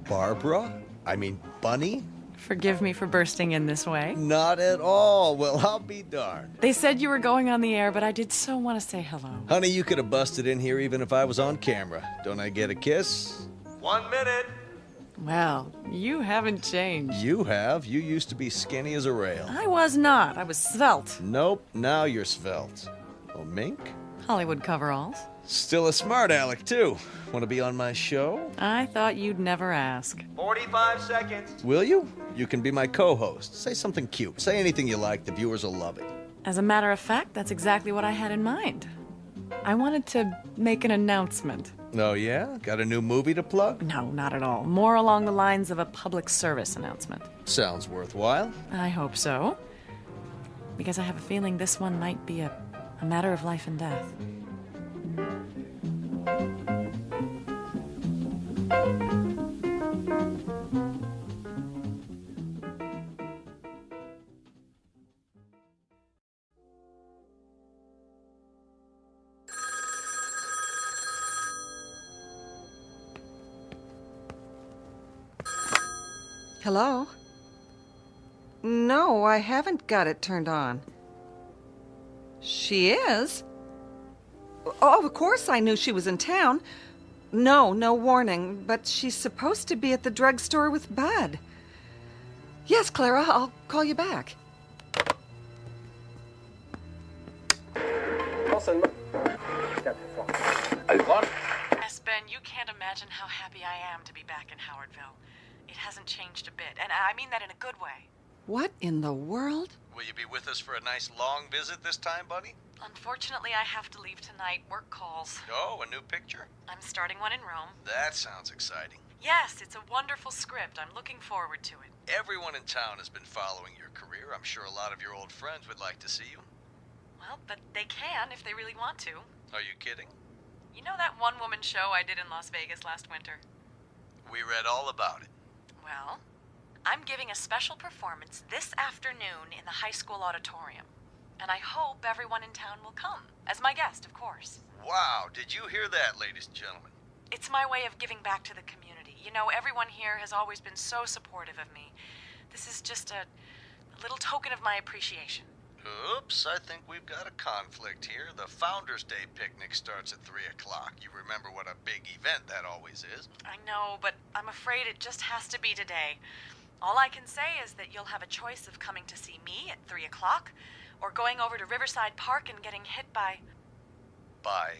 Barbara? I mean, Bunny? Forgive me for bursting in this way. Not at all. Well, I'll be darned. They said you were going on the air, but I did so want to say hello. Honey, you could have busted in here even if I was on camera. Don't I get a kiss? 1 minute. Well, you haven't changed. You have. You used to be skinny as a rail. I was not. I was svelte. Nope, now you're svelte. Oh, mink? Hollywood coveralls. Still a smart aleck, too. Want to be on my show? I thought you'd never ask. 45 seconds. Will you? You can be my co-host. Say something cute. Say anything you like. The viewers will love it. As a matter of fact, that's exactly what I had in mind. I wanted to make an announcement. Oh, yeah? Got a new movie to plug? No, not at all. More along the lines of a public service announcement. Sounds worthwhile. I hope so. Because I have a feeling this one might be a A matter of life and death. Hello? No, I haven't got it turned on. She is? Oh, of course I knew she was in town. No warning, but she's supposed to be at the drugstore with Bud. Yes, Clara, I'll call you back. Yes, Ben, you can't imagine how happy I am to be back in Howardville. It hasn't changed a bit, and I mean that in a good way. What in the world? Will you be with us for a nice long visit this time, buddy? Unfortunately, I have to leave tonight. Work calls. Oh, a new picture? I'm starting one in Rome. That sounds exciting. Yes, it's a wonderful script. I'm looking forward to it. Everyone in town has been following your career. I'm sure a lot of your old friends would like to see you. Well, but they can if they really want to. Are you kidding? You know that one-woman show I did in Las Vegas last winter? We read all about it. Well, I'm giving a special performance this afternoon in the high school auditorium. And I hope everyone in town will come. As my guest, of course. Wow, did you hear that, ladies and gentlemen? It's my way of giving back to the community. You know, everyone here has always been so supportive of me. This is just a little token of my appreciation. Oops, I think we've got a conflict here. The Founders' Day picnic starts at 3 o'clock. You remember what a big event that always is. I know, but I'm afraid it just has to be today. All I can say is that you'll have a choice of coming to see me at 3 o'clock, or going over to Riverside Park and getting hit by... By?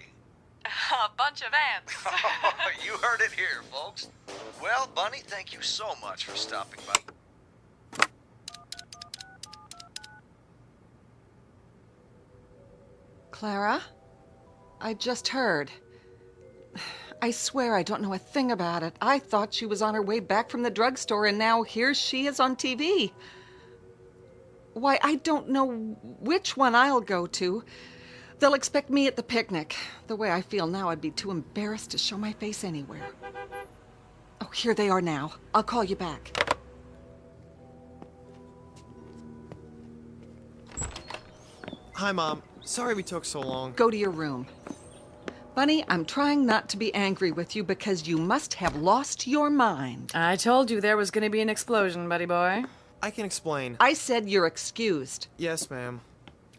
a bunch of ants. You heard it here, folks. Well, Bunny, thank you so much for stopping by. Clara? I just heard. I swear I don't know a thing about it. I thought she was on her way back from the drugstore, and now here she is on TV. Why, I don't know which one I'll go to. They'll expect me at the picnic. The way I feel now, I'd be too embarrassed to show my face anywhere. Oh, here they are now. I'll call you back. Hi, Mom. Sorry we took so long. Go to your room. Bunny, I'm trying not to be angry with you because you must have lost your mind. I told you there was going to be an explosion, buddy boy. I can explain. I said you're excused. Yes, ma'am.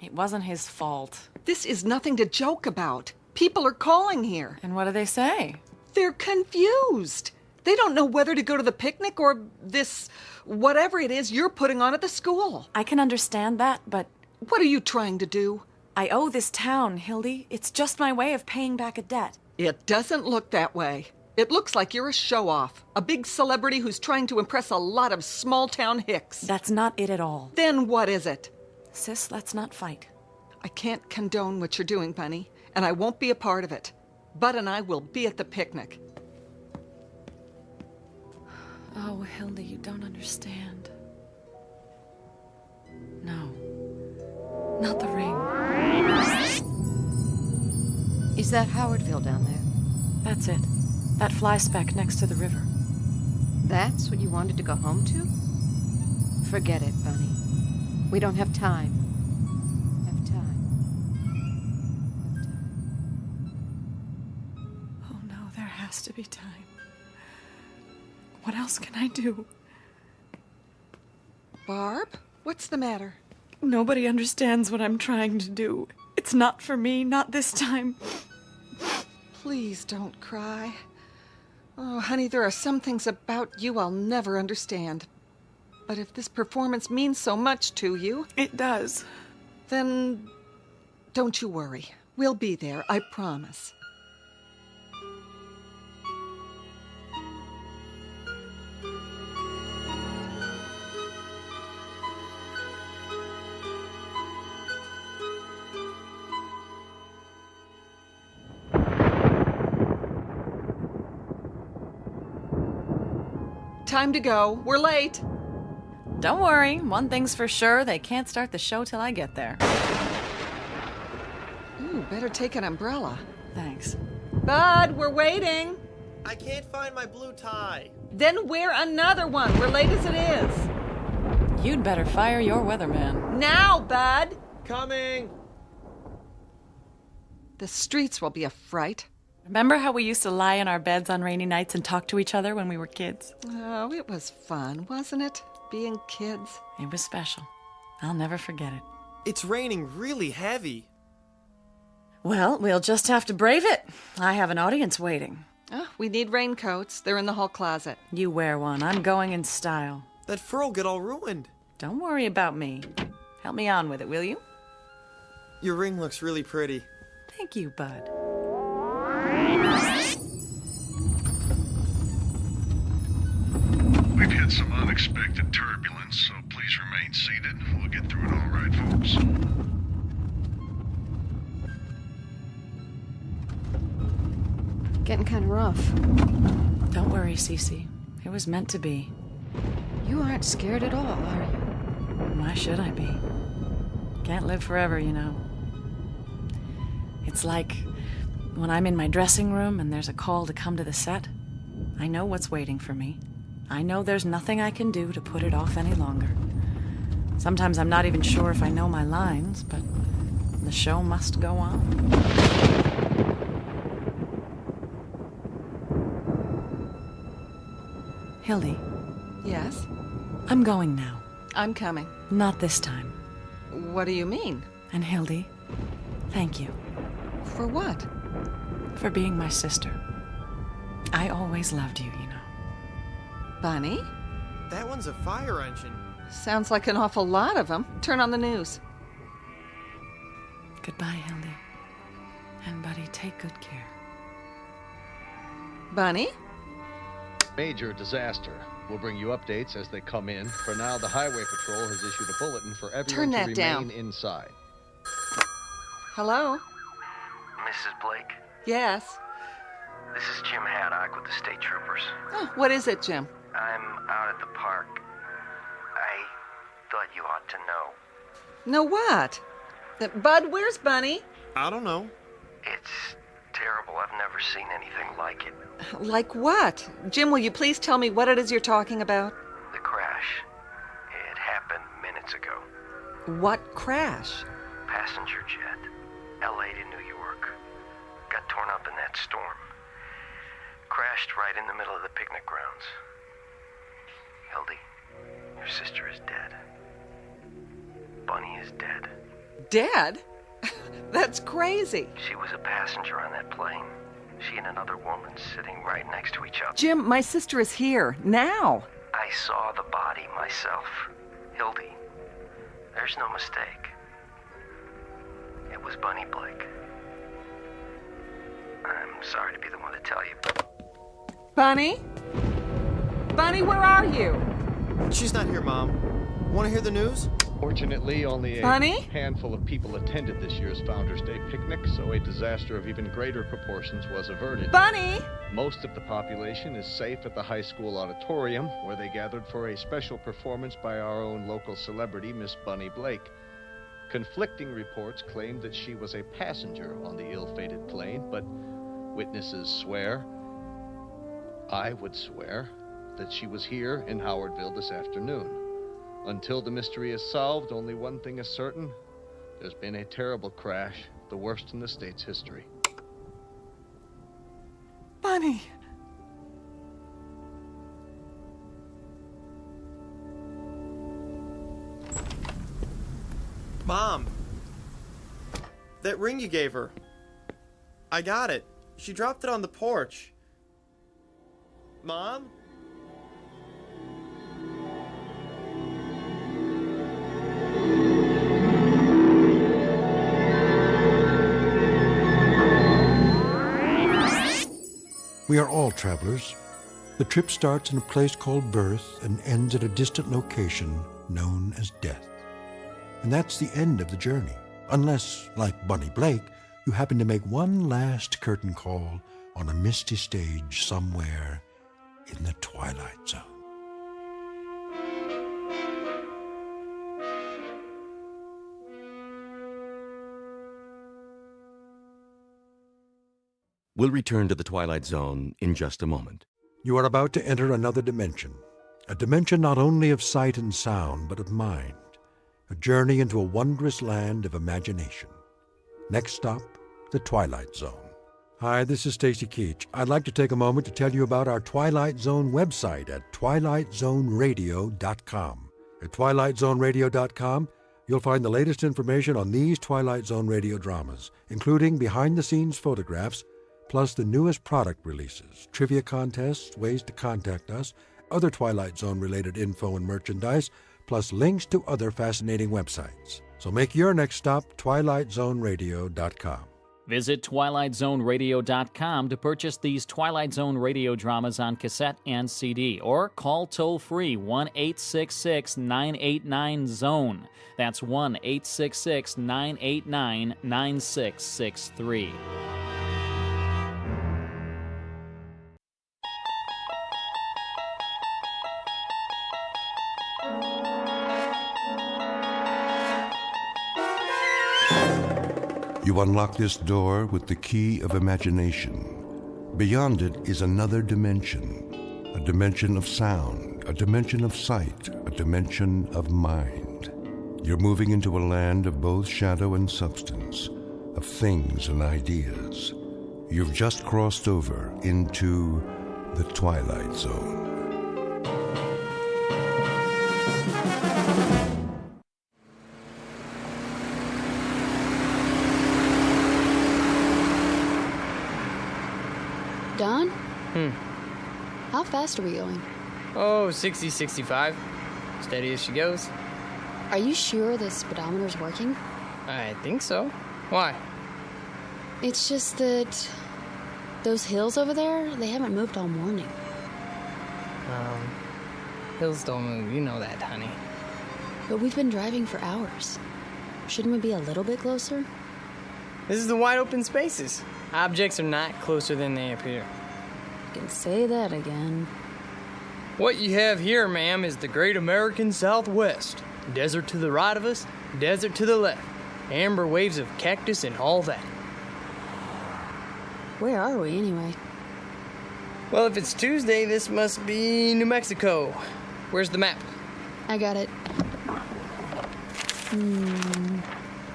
It wasn't his fault. This is nothing to joke about. People are calling here. And what do they say? They're confused. They don't know whether to go to the picnic or this, whatever it is you're putting on at the school. I can understand that, but... What are you trying to do? I owe this town, Hildy. It's just my way of paying back a debt. It doesn't look that way. It looks like you're a show-off. A big celebrity who's trying to impress a lot of small-town hicks. That's not it at all. Then what is it? Sis, let's not fight. I can't condone what you're doing, Bunny, and I won't be a part of it. Bud and I will be at the picnic. Oh, Hildy, you don't understand. No. Not the ring. Is that Howardville down there? That's it. That fly speck next to the river. That's what you wanted to go home to? Forget it, Bunny. We don't have time. Oh no, there has to be time. What else can I do? Barb, what's the matter? Nobody understands what I'm trying to do. It's not for me, not this time. Please don't cry. Oh, honey, there are some things about you I'll never understand. But if this performance means so much to you... It does. Then don't you worry. We'll be there, I promise. Time to go. We're late. Don't worry. One thing's for sure. They can't start the show till I get there. Better take an umbrella. Thanks. Bud, we're waiting. I can't find my blue tie. Then wear another one. We're late as it is. You'd better fire your weatherman. Now, Bud. Coming. The streets will be a fright. Remember how we used to lie in our beds on rainy nights and talk to each other when we were kids? Oh, it was fun, wasn't it? Being kids. It was special. I'll never forget it. It's raining really heavy. Well, we'll just have to brave it. I have an audience waiting. Oh, we need raincoats. They're in the hall closet. You wear one. I'm going in style. That fur will get all ruined. Don't worry about me. Help me on with it, will you? Your ring looks really pretty. Thank you, Bud. We've hit some unexpected turbulence, so please remain seated. We'll get through it all right, folks. Getting kind of rough. Don't worry, Cece. It was meant to be. You aren't scared at all, are you? Why should I be? Can't live forever, you know. It's like when I'm in my dressing room and there's a call to come to the set. I know what's waiting for me. I know there's nothing I can do to put it off any longer. Sometimes I'm not even sure if I know my lines, but the show must go on. Hildy. Yes? I'm going now. I'm coming. Not this time. What do you mean? And Hildy, thank you. For what? For being my sister. I always loved you, you know. Bunny? That one's a fire engine. Sounds like an awful lot of them. Turn on the news. Goodbye, Hildy. And Buddy, take good care. Bunny? Major disaster. We'll bring you updates as they come in. For now, the Highway Patrol has issued a bulletin for everyone Turn that to down. remain inside. Hello? Mrs. Blake, Yes. this is Jim Haddock with the State Troopers. Oh, what is it, Jim? I'm out at the park. I thought you ought to know. No, what? Bud, where's Bunny? I don't know. It's terrible. I've never seen anything like it. Like what? Jim, will you please tell me what it is you're talking about? The crash. It happened minutes ago. What crash? Passenger jet. LA to New York. Got torn up in that storm. Crashed right in the middle of the picnic grounds. Hildy, your sister is dead. Bunny is dead. Dead? That's crazy. She was a passenger on that plane. She and another woman sitting right next to each other. Jim, my sister is here, now. I saw the body myself. Hildy, there's no mistake. It was Bunny Blake. I'm sorry to be the one to tell you, but... Bunny? Bunny, where are you? She's not here, Mom. Want to hear the news? Fortunately, only a Bunny? handful of people attended this year's Founders Day picnic, so a disaster of even greater proportions was averted. Bunny? Most of the population is safe at the high school auditorium, where they gathered for a special performance by our own local celebrity, Miss Bunny Blake. Conflicting reports claimed that she was a passenger on the ill-fated plane, but witnesses swear, I would swear, that she was here in Howardville this afternoon. Until the mystery is solved, only one thing is certain. There's been a terrible crash, the worst in the state's history. Bunny. Mom. That ring you gave her. I got it. She dropped it on the porch. Mom? We are all travelers. The trip starts in a place called birth and ends at a distant location known as death. And that's the end of the journey, unless, like Bunny Blake, you happen to make one last curtain call on a misty stage somewhere in the Twilight Zone. We'll return to the Twilight Zone in just a moment. You are about to enter another dimension. A dimension not only of sight and sound, but of mind. A journey into a wondrous land of imagination. Next stop, the Twilight Zone. Hi, this is Stacy Keach. I'd like to take a moment to tell you about our Twilight Zone website at twilightzoneradio.com. At twilightzoneradio.com, you'll find the latest information on these Twilight Zone radio dramas, including behind-the-scenes photographs, plus the newest product releases, trivia contests, ways to contact us, other Twilight Zone-related info and merchandise, plus links to other fascinating websites. So make your next stop twilightzoneradio.com. Visit twilightzoneradio.com to purchase these Twilight Zone radio dramas on cassette and CD, or call toll-free 1-866-989-ZONE. That's 1-866-989-9663. You unlock this door with the key of imagination. Beyond it is another dimension. A dimension of sound, a dimension of sight, a dimension of mind. You're moving into a land of both shadow and substance, of things and ideas. You've just crossed over into the Twilight Zone. Don? How fast are we going? Oh, 60, 65. Steady as she goes. Are you sure the speedometer's working? I think so. Why? It's just that those hills over there, they haven't moved all morning. Hills don't move, you know that, honey. But we've been driving for hours. Shouldn't we be a little bit closer? This is the wide open spaces. Objects are not closer than they appear. You can say that again. What you have here, ma'am, is the great American Southwest. Desert to the right of us, desert to the left. Amber waves of cactus and all that. Where are we, anyway? Well, if it's Tuesday, this must be New Mexico. Where's the map? I got it.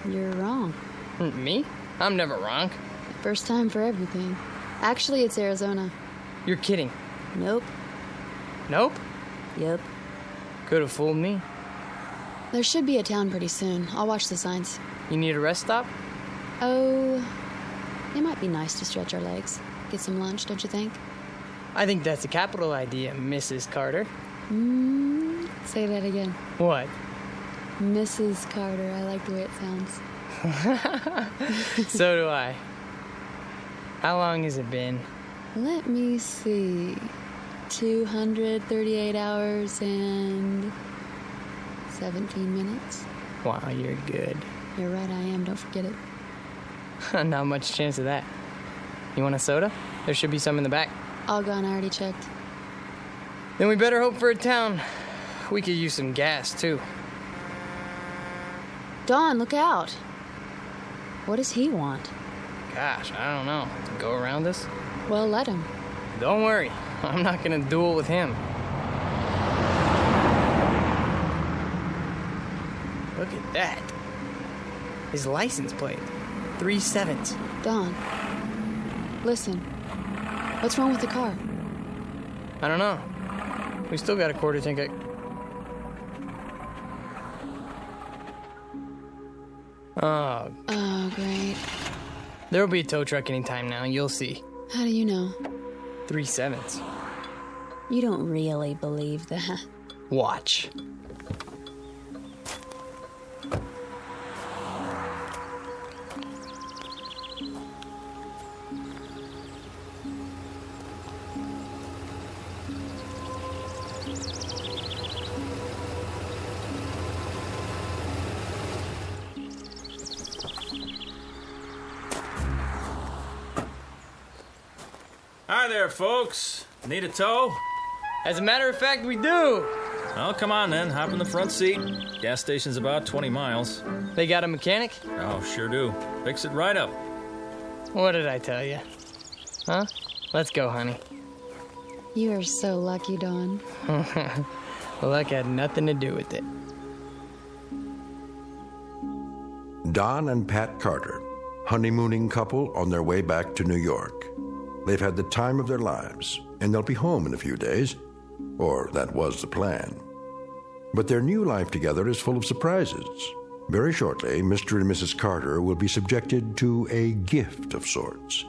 You're wrong. Me? I'm never wrong. First time for everything. Actually, it's Arizona. You're kidding. Nope. Nope? Yep. Could have fooled me. There should be a town pretty soon. I'll watch the signs. You need a rest stop? Oh, it might be nice to stretch our legs. Get some lunch, don't you think? I think that's a capital idea, Mrs. Carter. Say that again. What? Mrs. Carter. I like the way it sounds. So do I. How long has it been? Let me see. 238 hours and 17 minutes. Wow, you're good. You're right, I am. Don't forget it. Not much chance of that. You want a soda? There should be some in the back. All gone, I already checked. Then we better hope for a town. We could use some gas, too. Don, look out. What does he want? Gosh, I don't know. To go around us? Well, let him. Don't worry. I'm not gonna duel with him. Look at that. His license plate. 3 7s. Don, listen. What's wrong with the car? I don't know. We still got a quarter tank. Oh, great. There'll be a tow truck anytime now, you'll see. How do you know? 3 7s. You don't really believe that. Watch. Hi there, folks. Need a tow? As a matter of fact, we do. Well, come on then. Hop in the front seat. Gas station's about 20 miles. They got a mechanic? Oh, sure do. Fix it right up. What did I tell you? Huh? Let's go, honey. You are so lucky, Dawn. Luck had nothing to do with it. Don and Pat Carter, honeymooning couple on their way back to New York. They've had the time of their lives, and they'll be home in a few days. Or that was the plan. But their new life together is full of surprises. Very shortly, Mr. and Mrs. Carter will be subjected to a gift of sorts,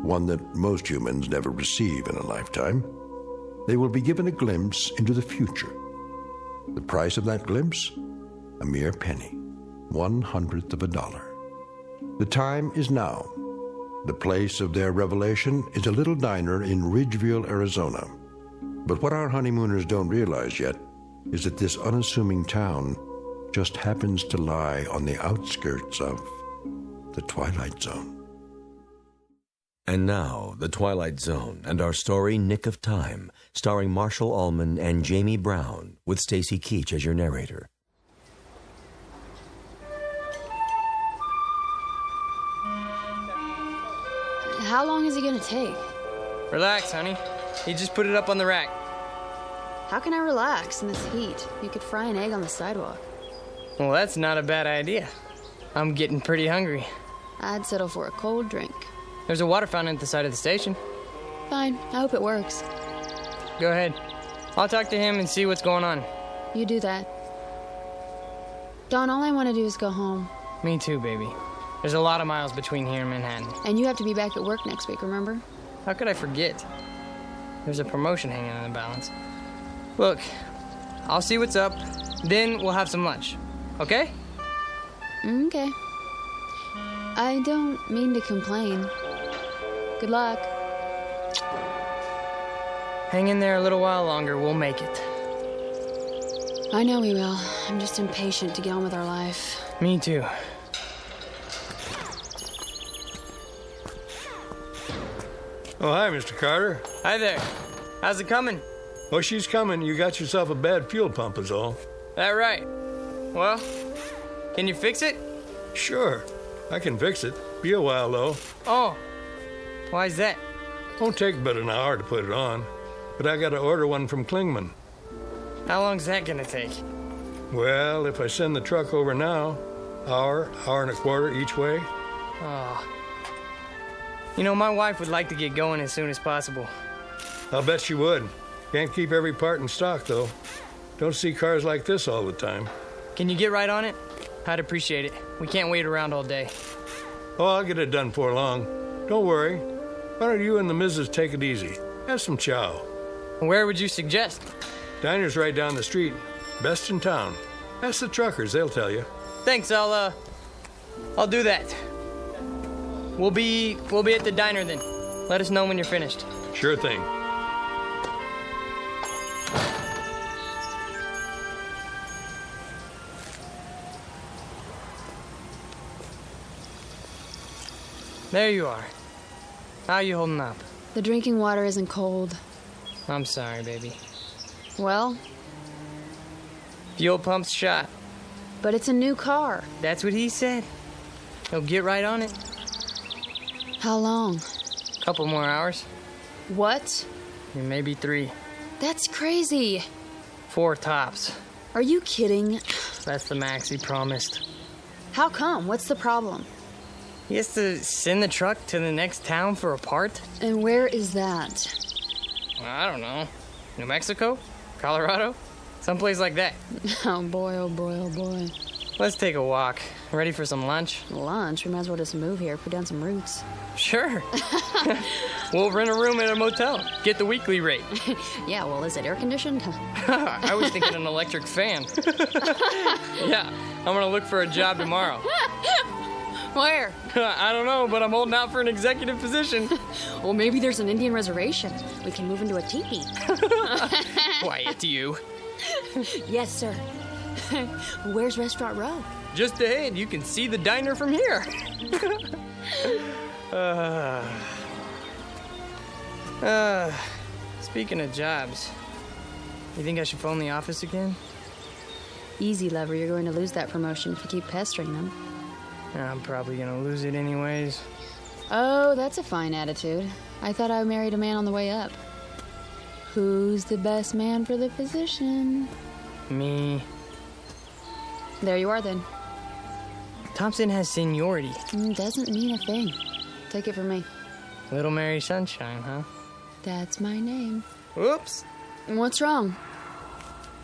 one that most humans never receive in a lifetime. They will be given a glimpse into the future. The price of that glimpse? A mere penny, 1/100th of a dollar. The time is now. The place of their revelation is a little diner in Ridgeville, Arizona. But what our honeymooners don't realize yet is that this unassuming town just happens to lie on the outskirts of the Twilight Zone. And now, The Twilight Zone and our story, Nick of Time, starring Marshall Allman and Jamie Brown, with Stacy Keach as your narrator. How long is it gonna take? Relax, honey. He just put it up on the rack. How can I relax in this heat? You could fry an egg on the sidewalk. Well, that's not a bad idea. I'm getting pretty hungry. I'd settle for a cold drink. There's a water fountain at the side of the station. Fine, I hope it works. Go ahead. I'll talk to him and see what's going on. You do that. Dawn, all I want to do is go home. Me too, baby. There's a lot of miles between here and Manhattan. And you have to be back at work next week, remember? How could I forget? There's a promotion hanging in the balance. Look, I'll see what's up, then we'll have some lunch. Okay? Okay. I don't mean to complain. Good luck. Hang in there a little while longer, we'll make it. I know we will. I'm just impatient to get on with our life. Me too. Oh, hi, Mr. Carter. Hi there. How's it coming? Well, she's coming. You got yourself a bad fuel pump is all. That right. Well, can you fix it? Sure. I can fix it. Be a while, though. Oh. Why's that? Won't take but an hour to put it on. But I gotta order one from Klingman. How long's that gonna take? Well, if I send the truck over now, hour and a quarter each way. Oh. You know, my wife would like to get going as soon as possible. I'll bet she would. Can't keep every part in stock, though. Don't see cars like this all the time. Can you get right on it? I'd appreciate it. We can't wait around all day. Oh, I'll get it done before long. Don't worry. Why don't you and the missus take it easy? Have some chow. Where would you suggest? Diner's right down the street. Best in town. Ask the truckers, they'll tell you. Thanks, I'll do that. We'll be at the diner then. Let us know when you're finished. Sure thing. There you are. How you holding up? The drinking water isn't cold. I'm sorry, baby. Well? Fuel pump's shot. But it's a new car. That's what he said. He'll get right on it. How long? Couple more hours. What? Maybe 3. That's crazy. 4 tops. Are you kidding? That's the max he promised. How come? What's the problem? He has to send the truck to the next town for a part? And where is that? I don't know. New Mexico? Colorado? Someplace like that. Oh boy, oh boy, oh boy. Let's take a walk. Ready for some lunch? Lunch? We might as well just move here, put down some roots. Sure. We'll rent a room at a motel. Get the weekly rate. Yeah, well, is it air conditioned? I was thinking an electric fan. Yeah, I'm gonna look for a job tomorrow. Where? I don't know, but I'm holding out for an executive position. Well, maybe there's an Indian reservation. We can move into a teepee. Quiet, you. Yes, sir. Where's Restaurant Row? Just ahead. You can see the diner from here. Speaking of jobs, you think I should phone the office again? Easy, lover. You're going to lose that promotion if you keep pestering them. I'm probably gonna lose it anyways. Oh, that's a fine attitude. I thought I married a man on the way up. Who's the best man for the position? Me. There you are, then. Thompson has seniority. Doesn't mean a thing. Take it from me. Little Mary Sunshine, huh? That's my name. Oops. What's wrong?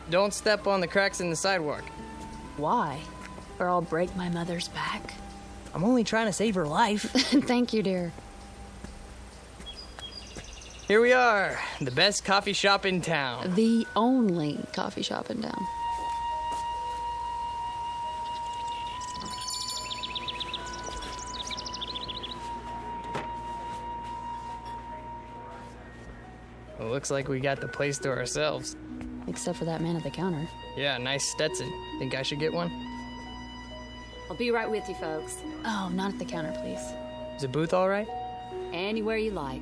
Don't step on the cracks in the sidewalk. Why? Or I'll break my mother's back. I'm only trying to save her life. Thank you, dear. Here we are, the best coffee shop in town. The only coffee shop in town. Well, looks like we got the place to ourselves. Except for that man at the counter. Yeah, nice Stetson. Think I should get one? I'll be right with you, folks. Oh, not at the counter, please. Is the booth all right? Anywhere you like.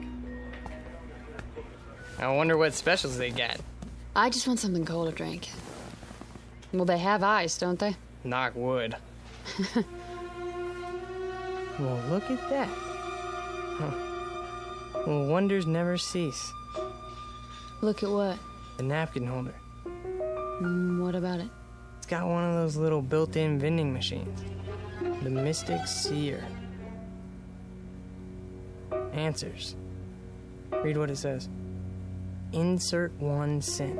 I wonder what specials they got. I just want something cold to drink. Well, they have ice, don't they? Knock wood. Well, look at that. Huh. Well, wonders never cease. Look at what? The napkin holder. What about it? It's got one of those little built-in vending machines. The Mystic Seer. Answers. Read what it says. Insert 1 cent.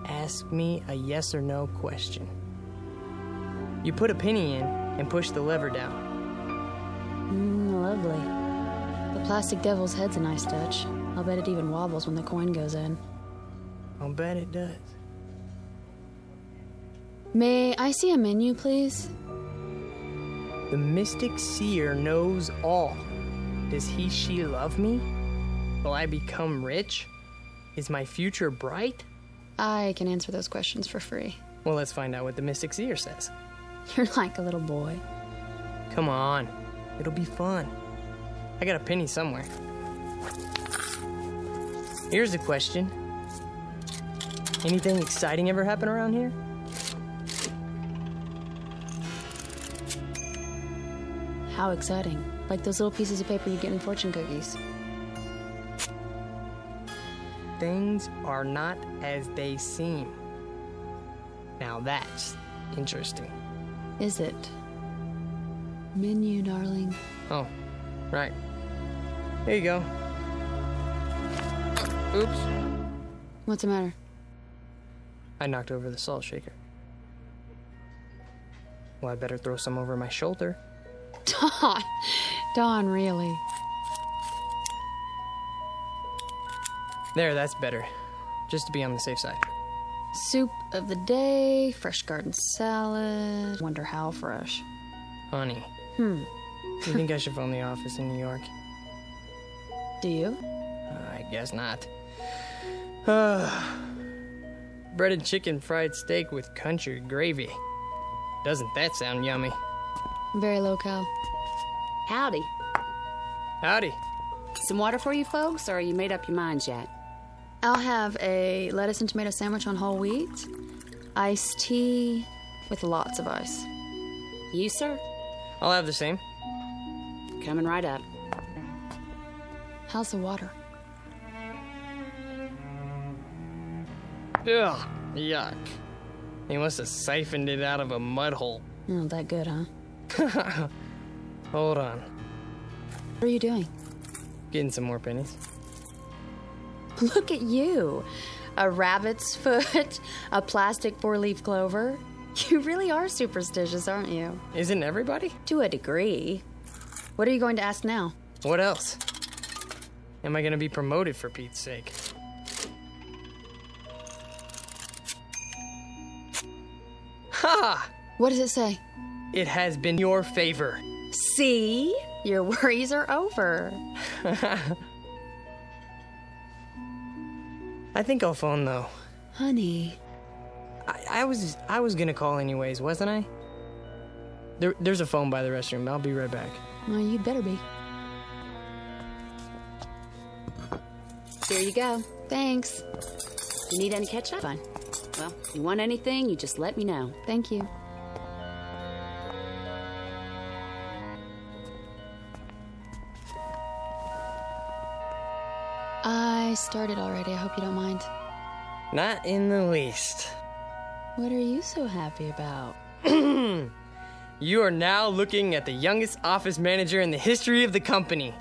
Ask me a yes or no question. You put a penny in and push the lever down. Lovely. The plastic devil's head's a nice touch. I'll bet it even wobbles when the coin goes in. I'll bet it does. May I see a menu, please? The Mystic Seer knows all. Does he, she love me? Will I become rich? Is my future bright? I can answer those questions for free. Well, let's find out what the Mystic Seer says. You're like a little boy. Come on. It'll be fun. I got a penny somewhere. Here's a question. Anything exciting ever happen around here? How exciting. Like those little pieces of paper you get in fortune cookies. Things are not as they seem. Now that's interesting. Is it? Menu, darling. Oh, right. Here you go. Oops. What's the matter? I knocked over the salt shaker. Well, I better throw some over my shoulder. Don, really? There, that's better. Just to be on the safe side. Soup of the day, fresh garden salad. Wonder how fresh. Honey. You think I should phone the office in New York? Do you? I guess not. Breaded chicken fried steak with country gravy. Doesn't that sound yummy? Very low-cal. Howdy. Howdy. Some water for you folks, or you made up your minds yet? I'll have a lettuce and tomato sandwich on whole wheat, iced tea with lots of ice. You, sir? I'll have the same. Coming right up. How's the water? Ugh, yuck. He must have siphoned it out of a mud hole. Not that good, huh? Hold on. What are you doing? Getting some more pennies. Look at you. A rabbit's foot, a plastic 4-leaf clover. You really are superstitious, aren't you? Isn't everybody? To a degree. What are you going to ask now? What else? Am I going to be promoted for Pete's sake? Ha! What does it say? It has been your favor. See? Your worries are over. I think I'll phone, though. Honey. I was gonna call anyways, wasn't I? There's a phone by the restroom. I'll be right back. Well, you'd better be. Here you go. Thanks. You need any ketchup? Fine. Well, if you want anything, you just let me know. Thank you. started already. I hope you don't mind. Not in the least. What are you so happy about? You are now looking at the youngest office manager in the history of the company.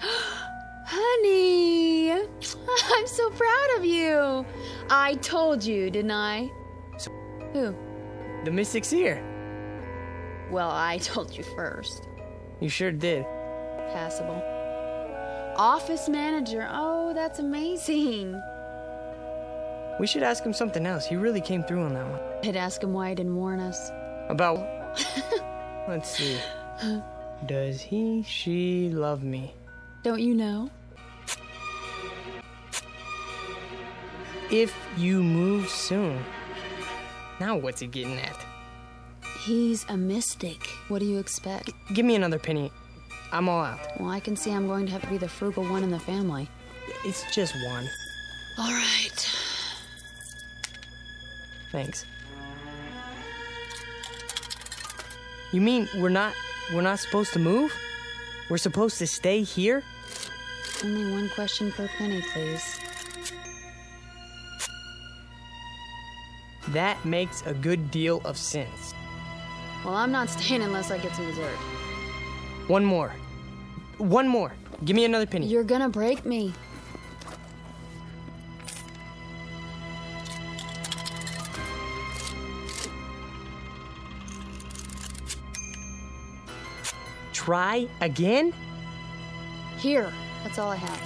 Honey, I'm so proud of you. I told you, didn't I? Who? The Mystic's here. Well, I told you first. You sure did. Passable. Office manager. Oh, that's amazing. We should ask him something else. He really came through on that one. I'd ask him why he didn't warn us. About... Let's see. Does she love me? Don't you know? If you move soon. Now what's he getting at? He's a mystic. What do you expect? Give me another penny. I'm all out. Well, I can see I'm going to have to be the frugal one in the family. It's just one. All right. Thanks. You mean we're not supposed to move? We're supposed to stay here? Only one question per penny, please. That makes a good deal of sense. Well, I'm not staying unless I get some dessert. One more. Give me another penny. You're gonna break me. Try again? Here. That's all I have.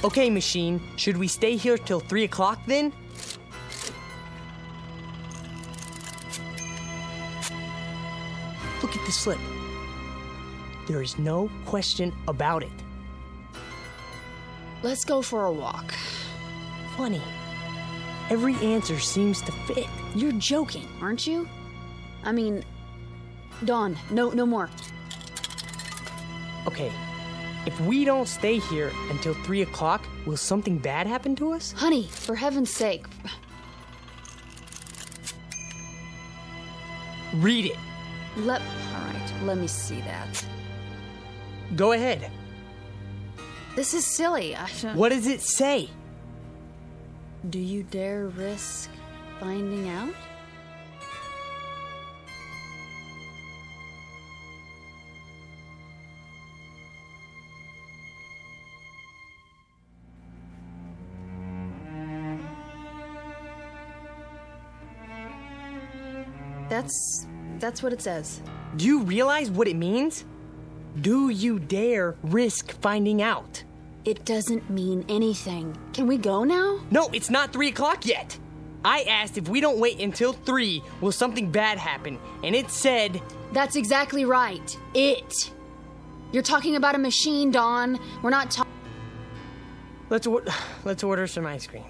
Okay, machine. Should we stay here till 3 o'clock then? Look at the slip. There is no question about it. Let's go for a walk. Funny. Every answer seems to fit. You're joking, aren't you? I mean, Dawn, no more. Okay, if we don't stay here until 3 o'clock, will something bad happen to us? Honey, for heaven's sake. Read it. All right, let me see that. Go ahead. This is silly. What does it say? Do you dare risk finding out? That's what it says. Do you realize what it means? Do you dare risk finding out? It doesn't mean anything. Can we go now? No, it's not 3 o'clock yet. I asked if we don't wait until 3, will something bad happen? And it said... That's exactly right. It. You're talking about a machine, Dawn. We're not talking... Let's order some ice cream.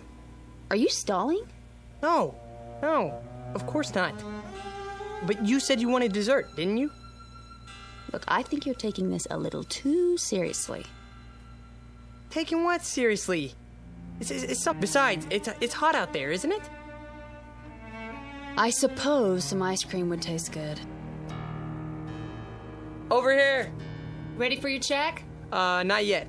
Are you stalling? No, of course not. But you said you wanted dessert, didn't you? Look, I think you're taking this a little too seriously. Taking what seriously? Besides, it's hot out there, isn't it? I suppose some ice cream would taste good. Over here. Ready for your check? Not yet.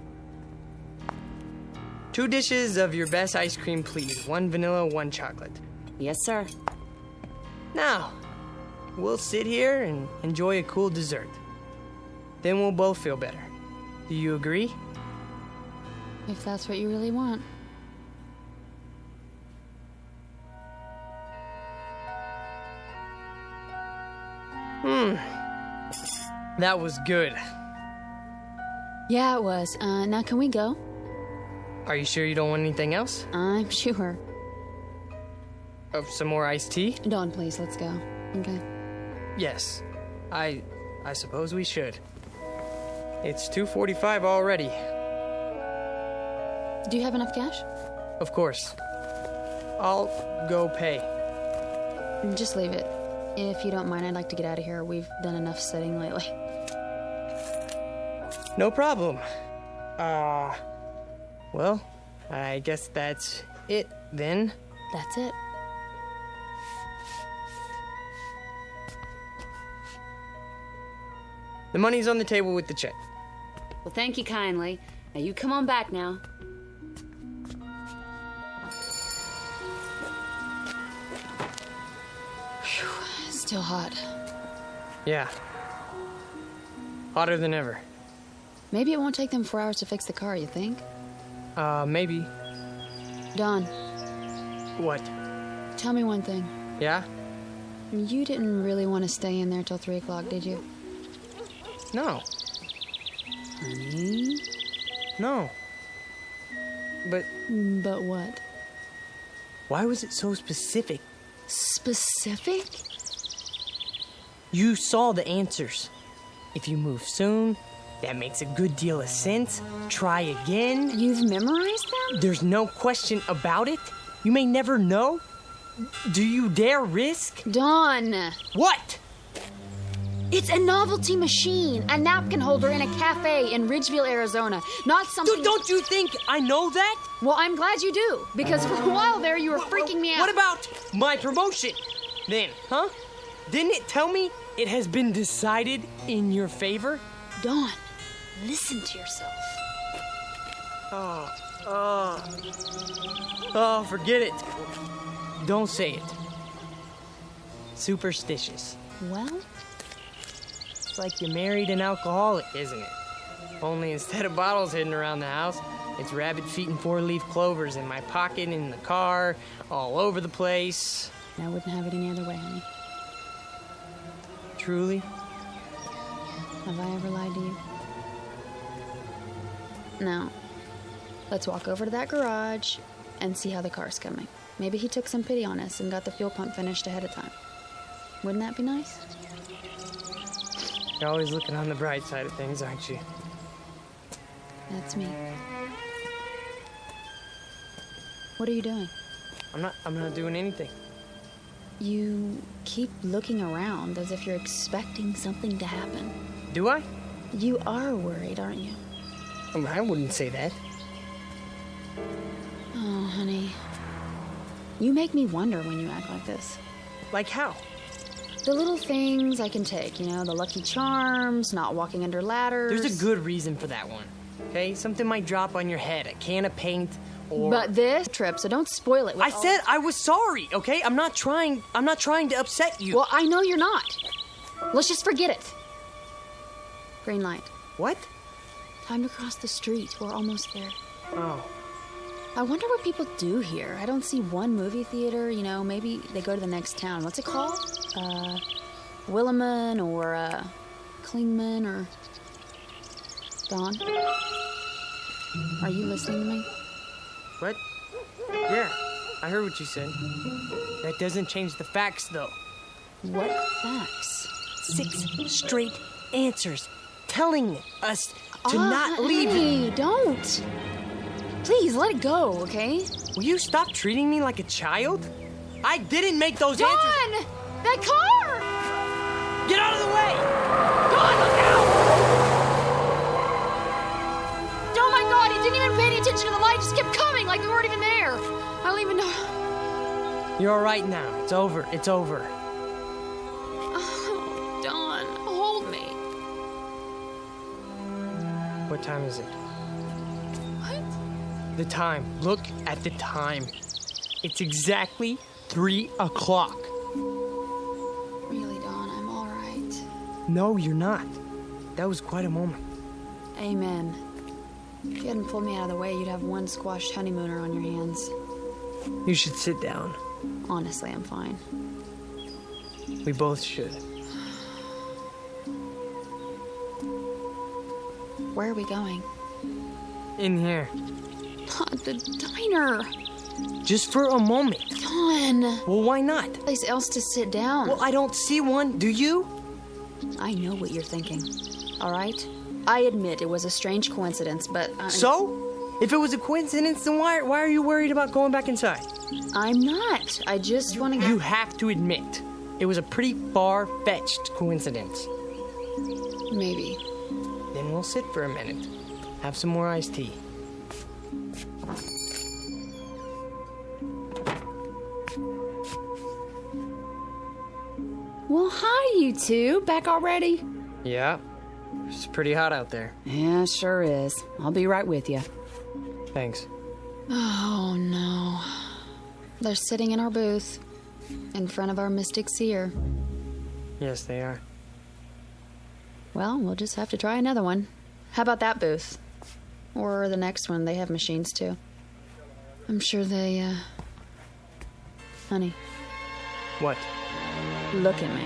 2 dishes of your best ice cream, please. 1 vanilla, 1 chocolate. Yes, sir. Now, we'll sit here and enjoy a cool dessert. Then we'll both feel better. Do you agree? If that's what you really want. That was good. Yeah, it was. Now can we go? Are you sure you don't want anything else? I'm sure. Some more iced tea? Dawn, please, let's go. Okay. Yes. I suppose we should. It's 2:45 already. Do you have enough cash? Of course. I'll go pay. Just leave it. If you don't mind, I'd like to get out of here. We've done enough sitting lately. No problem. Well, I guess that's it then. That's it. The money's on the table with the check. Well, thank you kindly. Now you come on back now. Still hot. Yeah. Hotter than ever. Maybe it won't take them 4 hours to fix the car, you think? Maybe. Don, What? tell me one thing. Yeah? You didn't really want to stay in there till 3 o'clock, did you? No. Honey? No. But But what? why was it so specific? Specific? You saw the answers. If you move soon, that makes a good deal of sense. Try again. You've memorized them? There's no question about it. You may never know. Do you dare risk? Don! What? It's a novelty machine, a napkin holder in a cafe in Ridgeville, Arizona. Not something... Don't you think I know that? Well, I'm glad you do, because for a while there you were freaking me out. What about my promotion? Then, huh? Didn't it tell me it has been decided in your favor? Don, listen to yourself. Oh, forget it. Don't say it. Superstitious. Well? It's like you married an alcoholic, isn't it? Only instead of bottles hidden around the house, it's rabbit feet and 4-leaf clovers in my pocket, in the car, all over the place. I wouldn't have it any other way, honey. Truly? Have I ever lied to you? No. Let's walk over to that garage and see how the car's coming. Maybe he took some pity on us and got the fuel pump finished ahead of time. Wouldn't that be nice? You're always looking on the bright side of things, aren't you? That's me. What are you doing? I'm not doing anything. You keep looking around as if you're expecting something to happen. Do I? You are worried, aren't you? I wouldn't say that. Oh, honey. You make me wonder when you act like this. Like how? The little things I can take, you know, the Lucky Charms, not walking under ladders. There's a good reason for that one, okay? Something might drop on your head, a can of paint, or... But this trip, so don't spoil it. I said I was sorry, okay? I'm not trying to upset you. Well, I know you're not. Let's just forget it. Green light. What? Time to cross the street. We're almost there. Oh. I wonder what people do here. I don't see one movie theater, you know, maybe they go to the next town. What's it called? Williman or, Klingman or... Dawn? Are you listening to me? What? Yeah, I heard what you said. That doesn't change the facts, though. What facts? 6 straight answers telling us to not leave. Honey, don't. Please, let it go, okay? Will you stop treating me like a child? I didn't make those Dawn! answers. That car! Get out of the way! Dawn, look out! Oh my God, he didn't even pay any attention to the light. Just kept coming like we weren't even there. I don't even know. You're all right now. It's over. It's over. Oh, Dawn, hold me. What time is it? What? The time. Look at the time. It's exactly 3 o'clock. Really, Dawn, I'm all right. No, you're not. That was quite a moment. Amen. If you hadn't pulled me out of the way, you'd have one squashed honeymooner on your hands. You should sit down. Honestly, I'm fine. We both should. Where are we going? In here. The diner. Just for a moment. Dawn. Well, why not? Place else to sit down. Well, I don't see one. Do you? I know what you're thinking. All right? I admit it was a strange coincidence, but... So? If it was a coincidence, then why are you worried about going back inside? I'm not. I just want to get... You have to admit, it was a pretty far-fetched coincidence. Maybe. Then we'll sit for a minute. Have some more iced tea. Well, hi, you two. Back already? Yeah. It's pretty hot out there. Yeah, sure is. I'll be right with you. Thanks. Oh, no. They're sitting in our booth, in front of our mystic seer. Yes, they are. Well, we'll just have to try another one. How about that booth? Or the next one, they have machines too. I'm sure they, Honey. What? Look at me.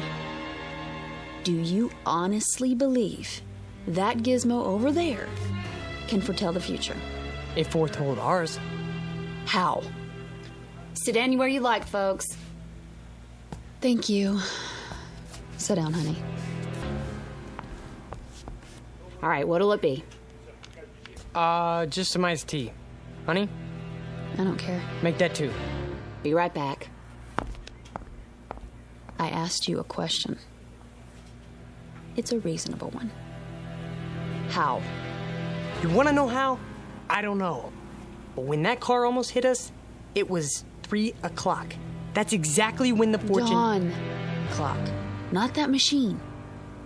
Do you honestly believe that gizmo over there can foretell the future? It foretold ours. How? Sit anywhere you like, folks. Thank you. Sit down, honey. All right, what'll it be? Just some iced tea. Honey? I don't care. Make that 2. Be right back. I asked you a question. It's a reasonable one. How? You want to know how? I don't know. But when that car almost hit us, it was 3 o'clock. That's exactly when the fortune... Dawn clock. Not that machine.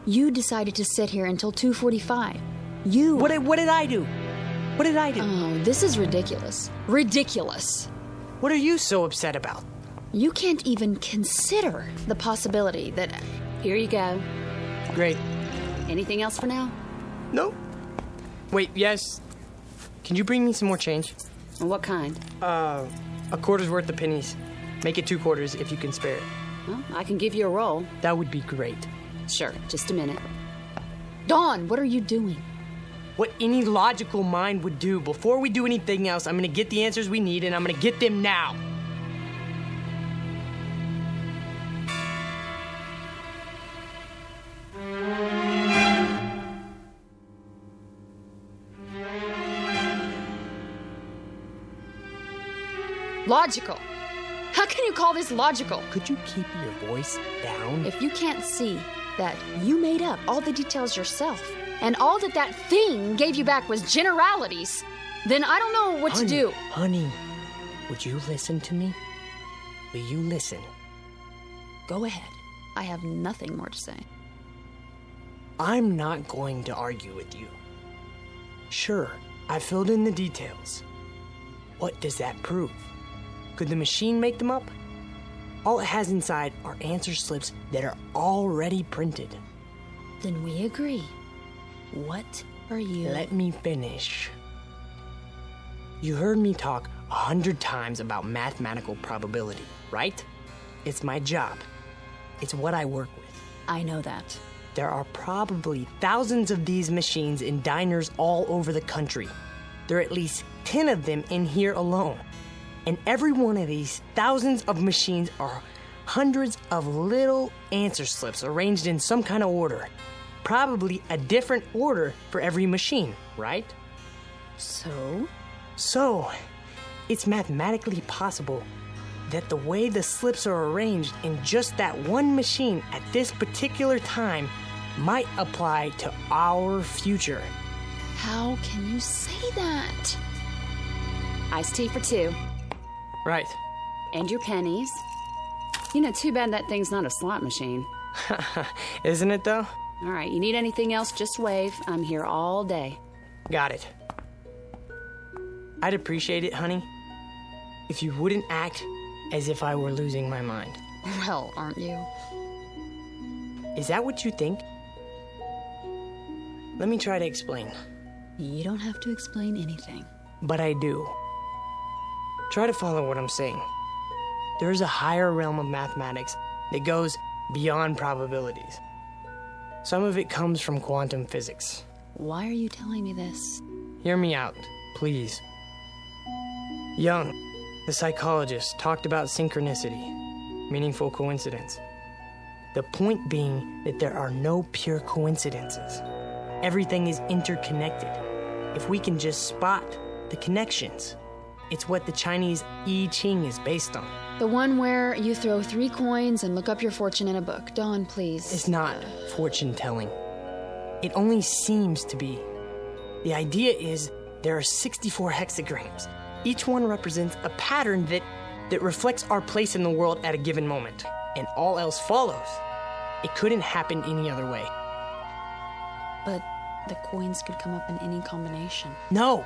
You decided to sit here until 2:45. You... What did I do? What did I do? Oh, this is ridiculous. Ridiculous. What are you so upset about? You can't even consider the possibility that... Here you go. Great. Anything else for now? No. Wait, yes. Can you bring me some more change? And what kind? A quarter's worth of pennies. Make it 2 quarters if you can spare it. Well, I can give you a roll. That would be great. Sure, just a minute. Dawn, what are you doing? What any logical mind would do. Before we do anything else, I'm gonna get the answers we need, and I'm gonna get them now. Logical. How can you call this logical? Could you keep your voice down? If you can't see that you made up all the details yourself, and all that thing gave you back was generalities, then I don't know what to do. Honey, would you listen to me? Will you listen? Go ahead. I have nothing more to say. I'm not going to argue with you. Sure, I filled in the details. What does that prove? Could the machine make them up? All it has inside are answer slips that are already printed. Then we agree. What are you... Let me finish. You heard me talk 100 times about mathematical probability, right? It's my job. It's what I work with. I know that. There are probably thousands of these machines in diners all over the country. There are at least 10 of them in here alone. And every one of these thousands of machines are hundreds of little answer slips arranged in some kind of order. Probably a different order for every machine, right? So, it's mathematically possible that the way the slips are arranged in just that one machine at this particular time might apply to our future. How can you say that? Iced tea for 2. Right. And your pennies. You know, too bad that thing's not a slot machine. Isn't it, though? All right, you need anything else, just wave. I'm here all day. Got it. I'd appreciate it, honey, if you wouldn't act as if I were losing my mind. Well, aren't you? Is that what you think? Let me try to explain. You don't have to explain anything. But I do. Try to follow what I'm saying. There is a higher realm of mathematics that goes beyond probabilities. Some of it comes from quantum physics. Why are you telling me this? Hear me out, please. Jung, the psychologist, talked about synchronicity, meaningful coincidence. The point being that there are no pure coincidences. Everything is interconnected. If we can just spot the connections, it's what the Chinese I Ching is based on. The one where you throw 3 coins and look up your fortune in a book. Dawn, please. It's not fortune-telling. It only seems to be. The idea is there are 64 hexagrams. Each one represents a pattern that reflects our place in the world at a given moment. And all else follows. It couldn't happen any other way. But the coins could come up in any combination. No,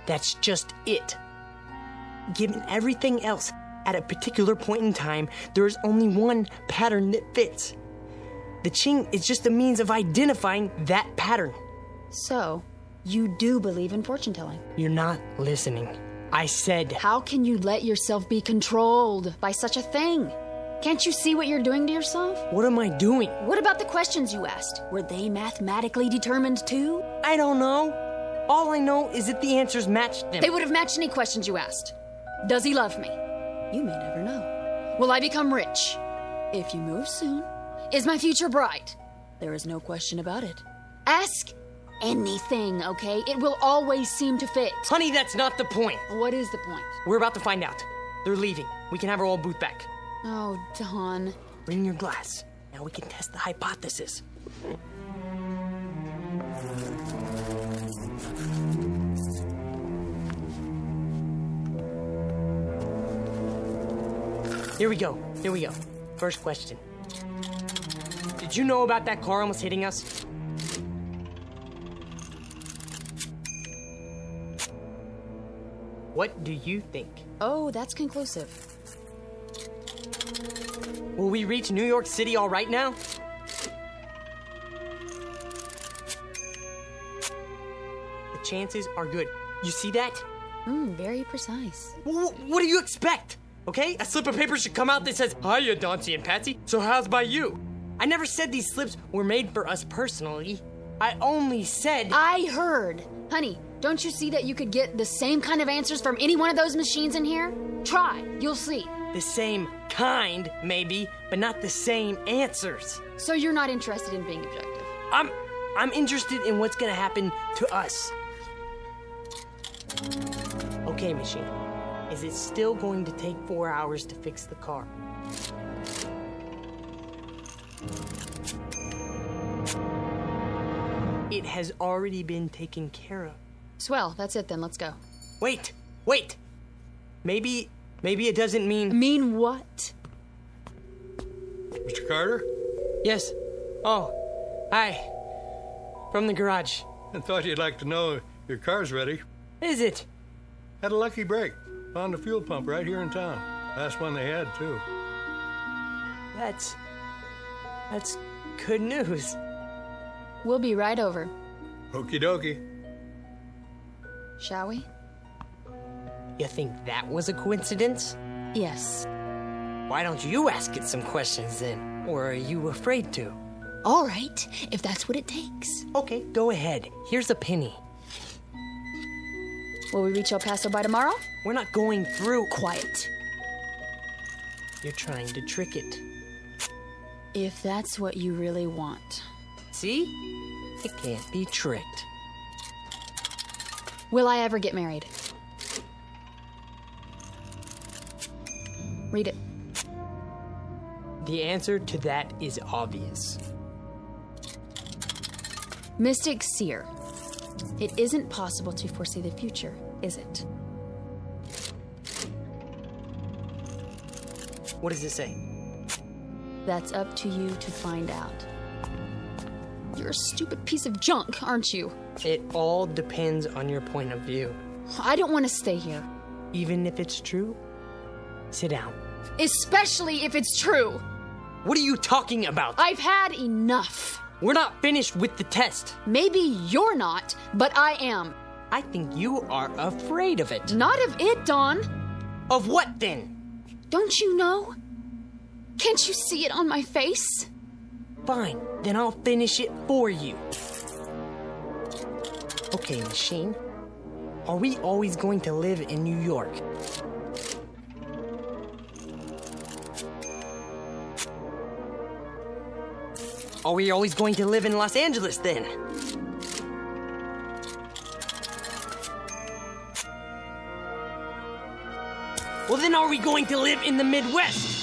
that's just it. Given everything else, at a particular point in time, there is only one pattern that fits. The ching is just a means of identifying that pattern. So, you do believe in fortune telling? You're not listening. I said... How can you let yourself be controlled by such a thing? Can't you see what you're doing to yourself? What am I doing? What about the questions you asked? Were they mathematically determined too? I don't know. All I know is that the answers matched them. They would have matched any questions you asked. Does he love me? You may never know. Will I become rich? If you move soon. Is my future bright? There is no question about it. Ask anything, okay? It will always seem to fit. Honey, that's not the point. What is the point? We're about to find out. They're leaving. We can have our old booth back. Oh, Don. Bring your glass. Now we can test the hypothesis. Here we go. First question. Did you know about that car almost hitting us? What do you think? Oh, that's conclusive. Will we reach New York City all right now? The chances are good. You see that? Very precise. What do you expect? Okay? A slip of paper should come out that says, "Hiya, Dauncey and Patsy. So how's by you?" I never said these slips were made for us personally. I only said... I heard. Honey, don't you see that you could get the same kind of answers from any one of those machines in here? Try. You'll see. The same kind, maybe, but not the same answers. So you're not interested in being objective? I'm interested in what's gonna happen to us. Okay, machine. Is it still going to take 4 hours to fix the car? It has already been taken care of. Swell, that's it then, let's go. Wait! Maybe it doesn't mean... Mean what? Mr. Carter? Yes. Oh, hi. From the garage. I thought you'd like to know your car's ready. Is it? Had a lucky break. Found a fuel pump right here in town. Last one they had, too. That's good news. We'll be right over. Okie dokie. Shall we? You think that was a coincidence? Yes. Why don't you ask it some questions then? Or are you afraid to? All right, if that's what it takes. Okay, go ahead. Here's a penny. Will we reach El Paso by tomorrow? We're not going through. Quiet. You're trying to trick it. If that's what you really want. See? It can't be tricked. Will I ever get married? Read it. The answer to that is obvious. Mystic Seer. It isn't possible to foresee the future, is it? What does it say? That's up to you to find out. You're a stupid piece of junk, aren't you? It all depends on your point of view. I don't want to stay here. Even if it's true? Sit down. Especially if it's true. What are you talking about? I've had enough. We're not finished with the test. Maybe you're not, but I am. I think you are afraid of it. Not of it, Dawn. Of what then? Don't you know? Can't you see it on my face? Fine, then I'll finish it for you. Okay, machine. Are we always going to live in New York? Are we always going to live in Los Angeles then? Well, then are we going to live in the Midwest?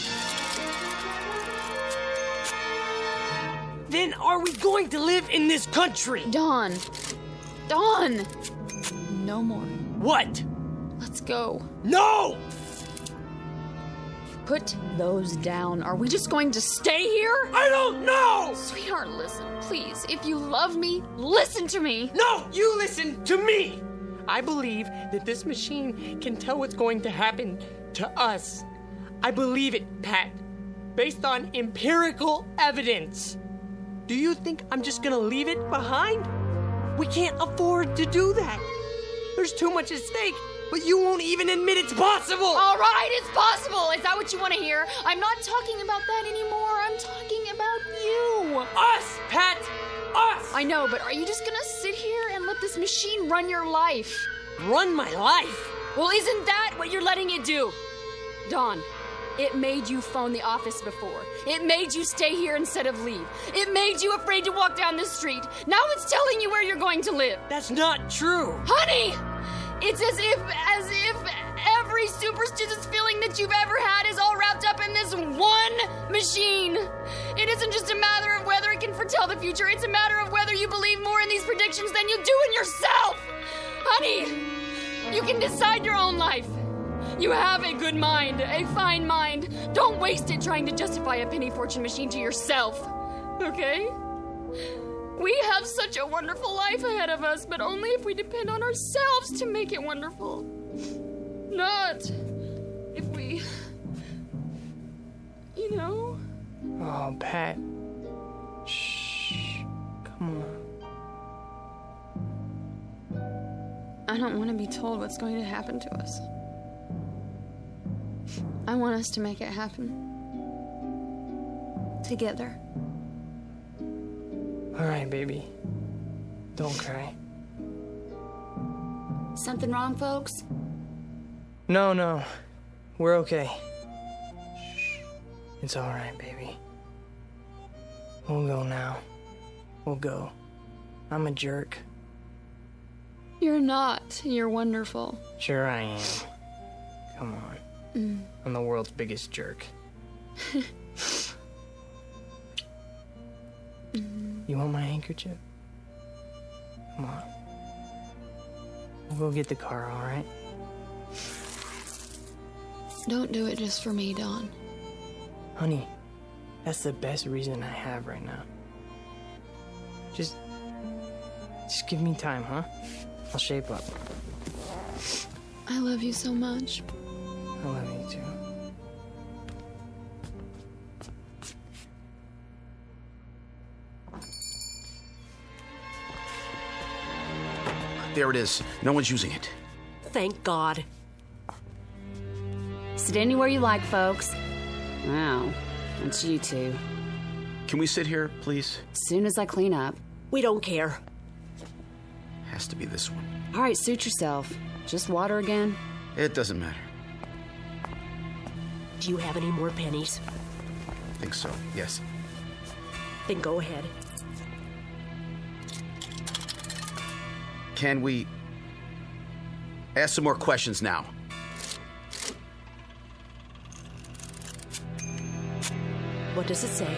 Then are we going to live in this country? Dawn. Dawn! No more. What? Let's go. No! Put those down. Are we just going to stay here? I don't know! Sweetheart, listen, please. If you love me, listen to me. No, you listen to me! I believe that this machine can tell what's going to happen to us. I believe it, Pat. Based on empirical evidence. Do you think I'm just gonna leave it behind? We can't afford to do that. There's too much at stake, but you won't even admit it's possible. All right, it's possible. Is that what you want to hear? I'm not talking about that anymore. I'm talking about you. Us, Pat! Us! I know, but are you just gonna sit here and let this machine run your life? Run my life? Well, isn't that what you're letting it do? Dawn, it made you phone the office before. It made you stay here instead of leave. It made you afraid to walk down the street. Now it's telling you where you're going to live. That's not true. Honey! It's as if every superstitious feeling that you've ever had is all wrapped up in this one machine. It isn't just a matter of whether it can foretell the future. It's a matter of whether you believe more in these predictions than you do in yourself. Honey, you can decide your own life. You have a good mind, a fine mind. Don't waste it trying to justify a penny fortune machine to yourself, okay? We have such a wonderful life ahead of us, but only if we depend on ourselves to make it wonderful. Not if we, you know? Oh, Pat. Shh. Come on. I don't want to be told what's going to happen to us. I want us to make it happen. Together. All right, baby. Don't cry. Something wrong, folks? No. We're okay. It's all right, baby. We'll go now. We'll go. I'm a jerk. You're not. You're wonderful. Sure I am. Come on. I'm the world's biggest jerk. You want my handkerchief? Come on. We'll go get the car, all right? Don't do it just for me, Dawn. Honey, that's the best reason I have right now. Just give me time, huh? I'll shape up. I love you so much. I love you too. There it is. No one's using it. Thank God. Sit anywhere you like, folks. Wow, it's you two. Can we sit here, please? As soon as I clean up. We don't care. Has to be this one. All right, suit yourself. Just water again? It doesn't matter. Do you have any more pennies? I think so, yes. Then go ahead. Can we ask some more questions now? What does it say?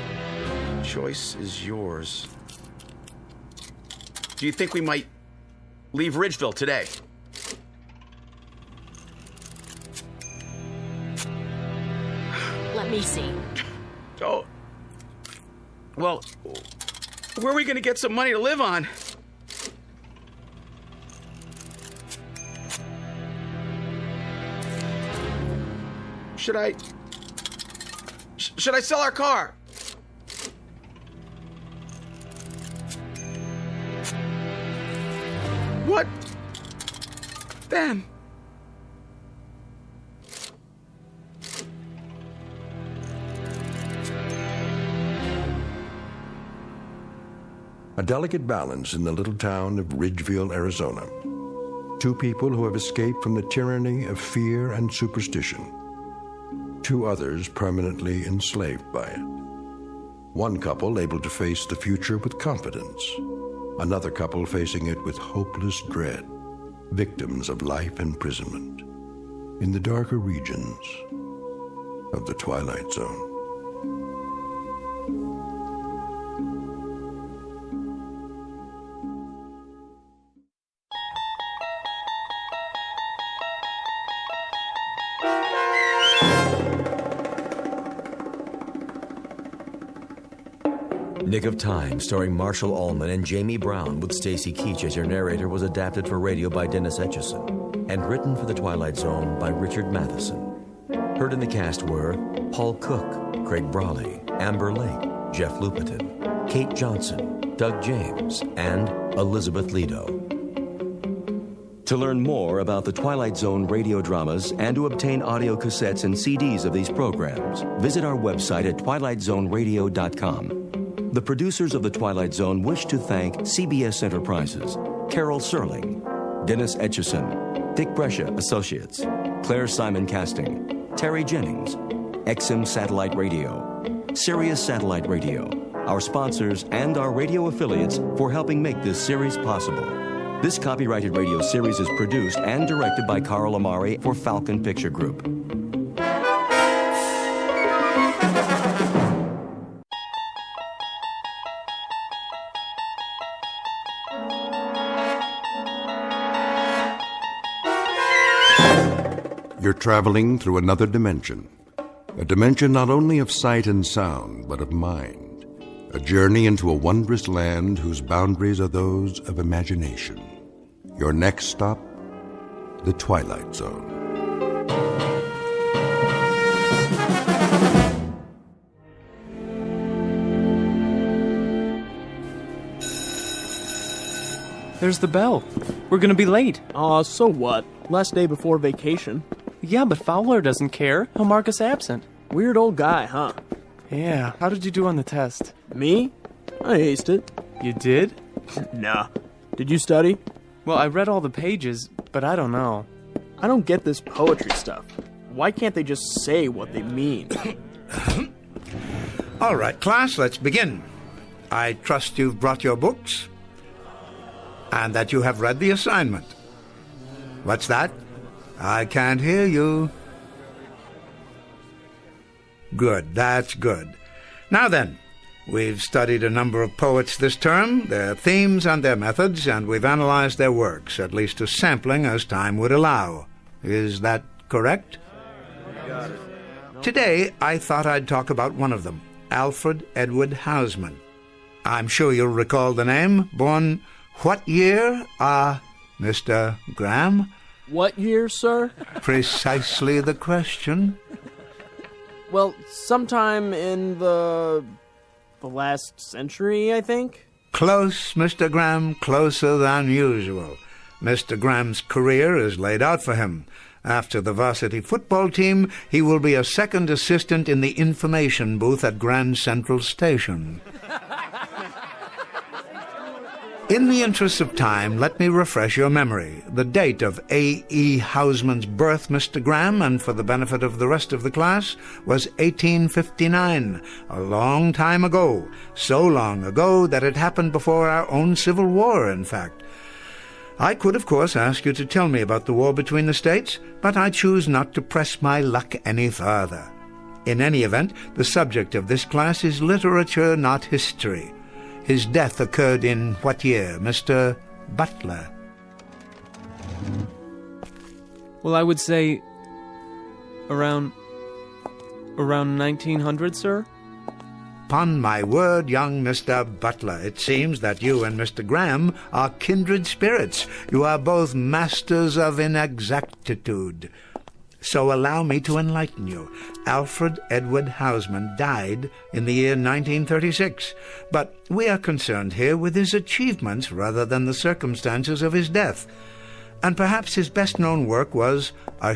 Choice is yours. Do you think we might leave Ridgeville today? Let me see. Oh. Well, where are we going to get some money to live on? Should I sell our car? What? Then? A delicate balance in the little town of Ridgeville, Arizona. Two people who have escaped from the tyranny of fear and superstition. Two others permanently enslaved by it. One couple able to face the future with confidence. Another couple facing it with hopeless dread. Victims of life imprisonment in the darker regions of the Twilight Zone. Nick of Time, starring Marshall Allman and Jamie Brown with Stacy Keach as your narrator, was adapted for radio by Dennis Etchison and written for The Twilight Zone by Richard Matheson. Heard in the cast were Paul Cook, Craig Brawley, Amber Lake, Jeff Lupetin, Kate Johnson, Doug James, and Elizabeth Lido. To learn more about the Twilight Zone radio dramas and to obtain audio cassettes and CDs of these programs, visit our website at twilightzoneradio.com. The producers of The Twilight Zone wish to thank CBS Enterprises, Carol Serling, Dennis Etchison, Dick Brescia Associates, Claire Simon Casting, Terry Jennings, XM Satellite Radio, Sirius Satellite Radio, our sponsors, and our radio affiliates for helping make this series possible. This copyrighted radio series is produced and directed by Carl Amari for Falcon Picture Group. You're traveling through another dimension. A dimension not only of sight and sound, but of mind. A journey into a wondrous land whose boundaries are those of imagination. Your next stop, the Twilight Zone. There's the bell. We're gonna be late. Aw, so what? Last day before vacation. Yeah, but Fowler doesn't care. He'll mark us absent. Weird old guy, huh? Yeah. How did you do on the test? Me? I aced it. You did? Nah. Did you study? Well, I read all the pages, but I don't know. I don't get this poetry stuff. Why can't they just say what they mean? All right, class, let's begin. I trust you've brought your books and that you have read the assignment. What's that? I can't hear you. Good, that's good. Now then, we've studied a number of poets this term, their themes and their methods, and we've analyzed their works, at least a sampling as time would allow. Is that correct? Got it. Today, I thought I'd talk about one of them, Alfred Edward Houseman. I'm sure you'll recall the name. Born what year? Mr. Graham? What year, sir? Precisely the question. Well, sometime in the last century, I think. Close, Mr. Graham, closer than usual. Mr. Graham's career is laid out for him. After the varsity football team, he will be a second assistant in the information booth at Grand Central Station. In the interest of time, let me refresh your memory. The date of A.E. Houseman's birth, Mr. Graham, and for the benefit of the rest of the class, was 1859, a long time ago. So long ago that it happened before our own Civil War, in fact. I could, of course, ask you to tell me about the war between the states, but I choose not to press my luck any further. In any event, the subject of this class is literature, not history. His death occurred in what year, Mr. Butler? Well, I would say around 1900, sir. Upon my word, young Mr. Butler, it seems that you and Mr. Graham are kindred spirits. You are both masters of inexactitude. So allow me to enlighten you. Alfred Edward Houseman died in the year 1936, but we are concerned here with his achievements rather than the circumstances of his death. And perhaps his best-known work was A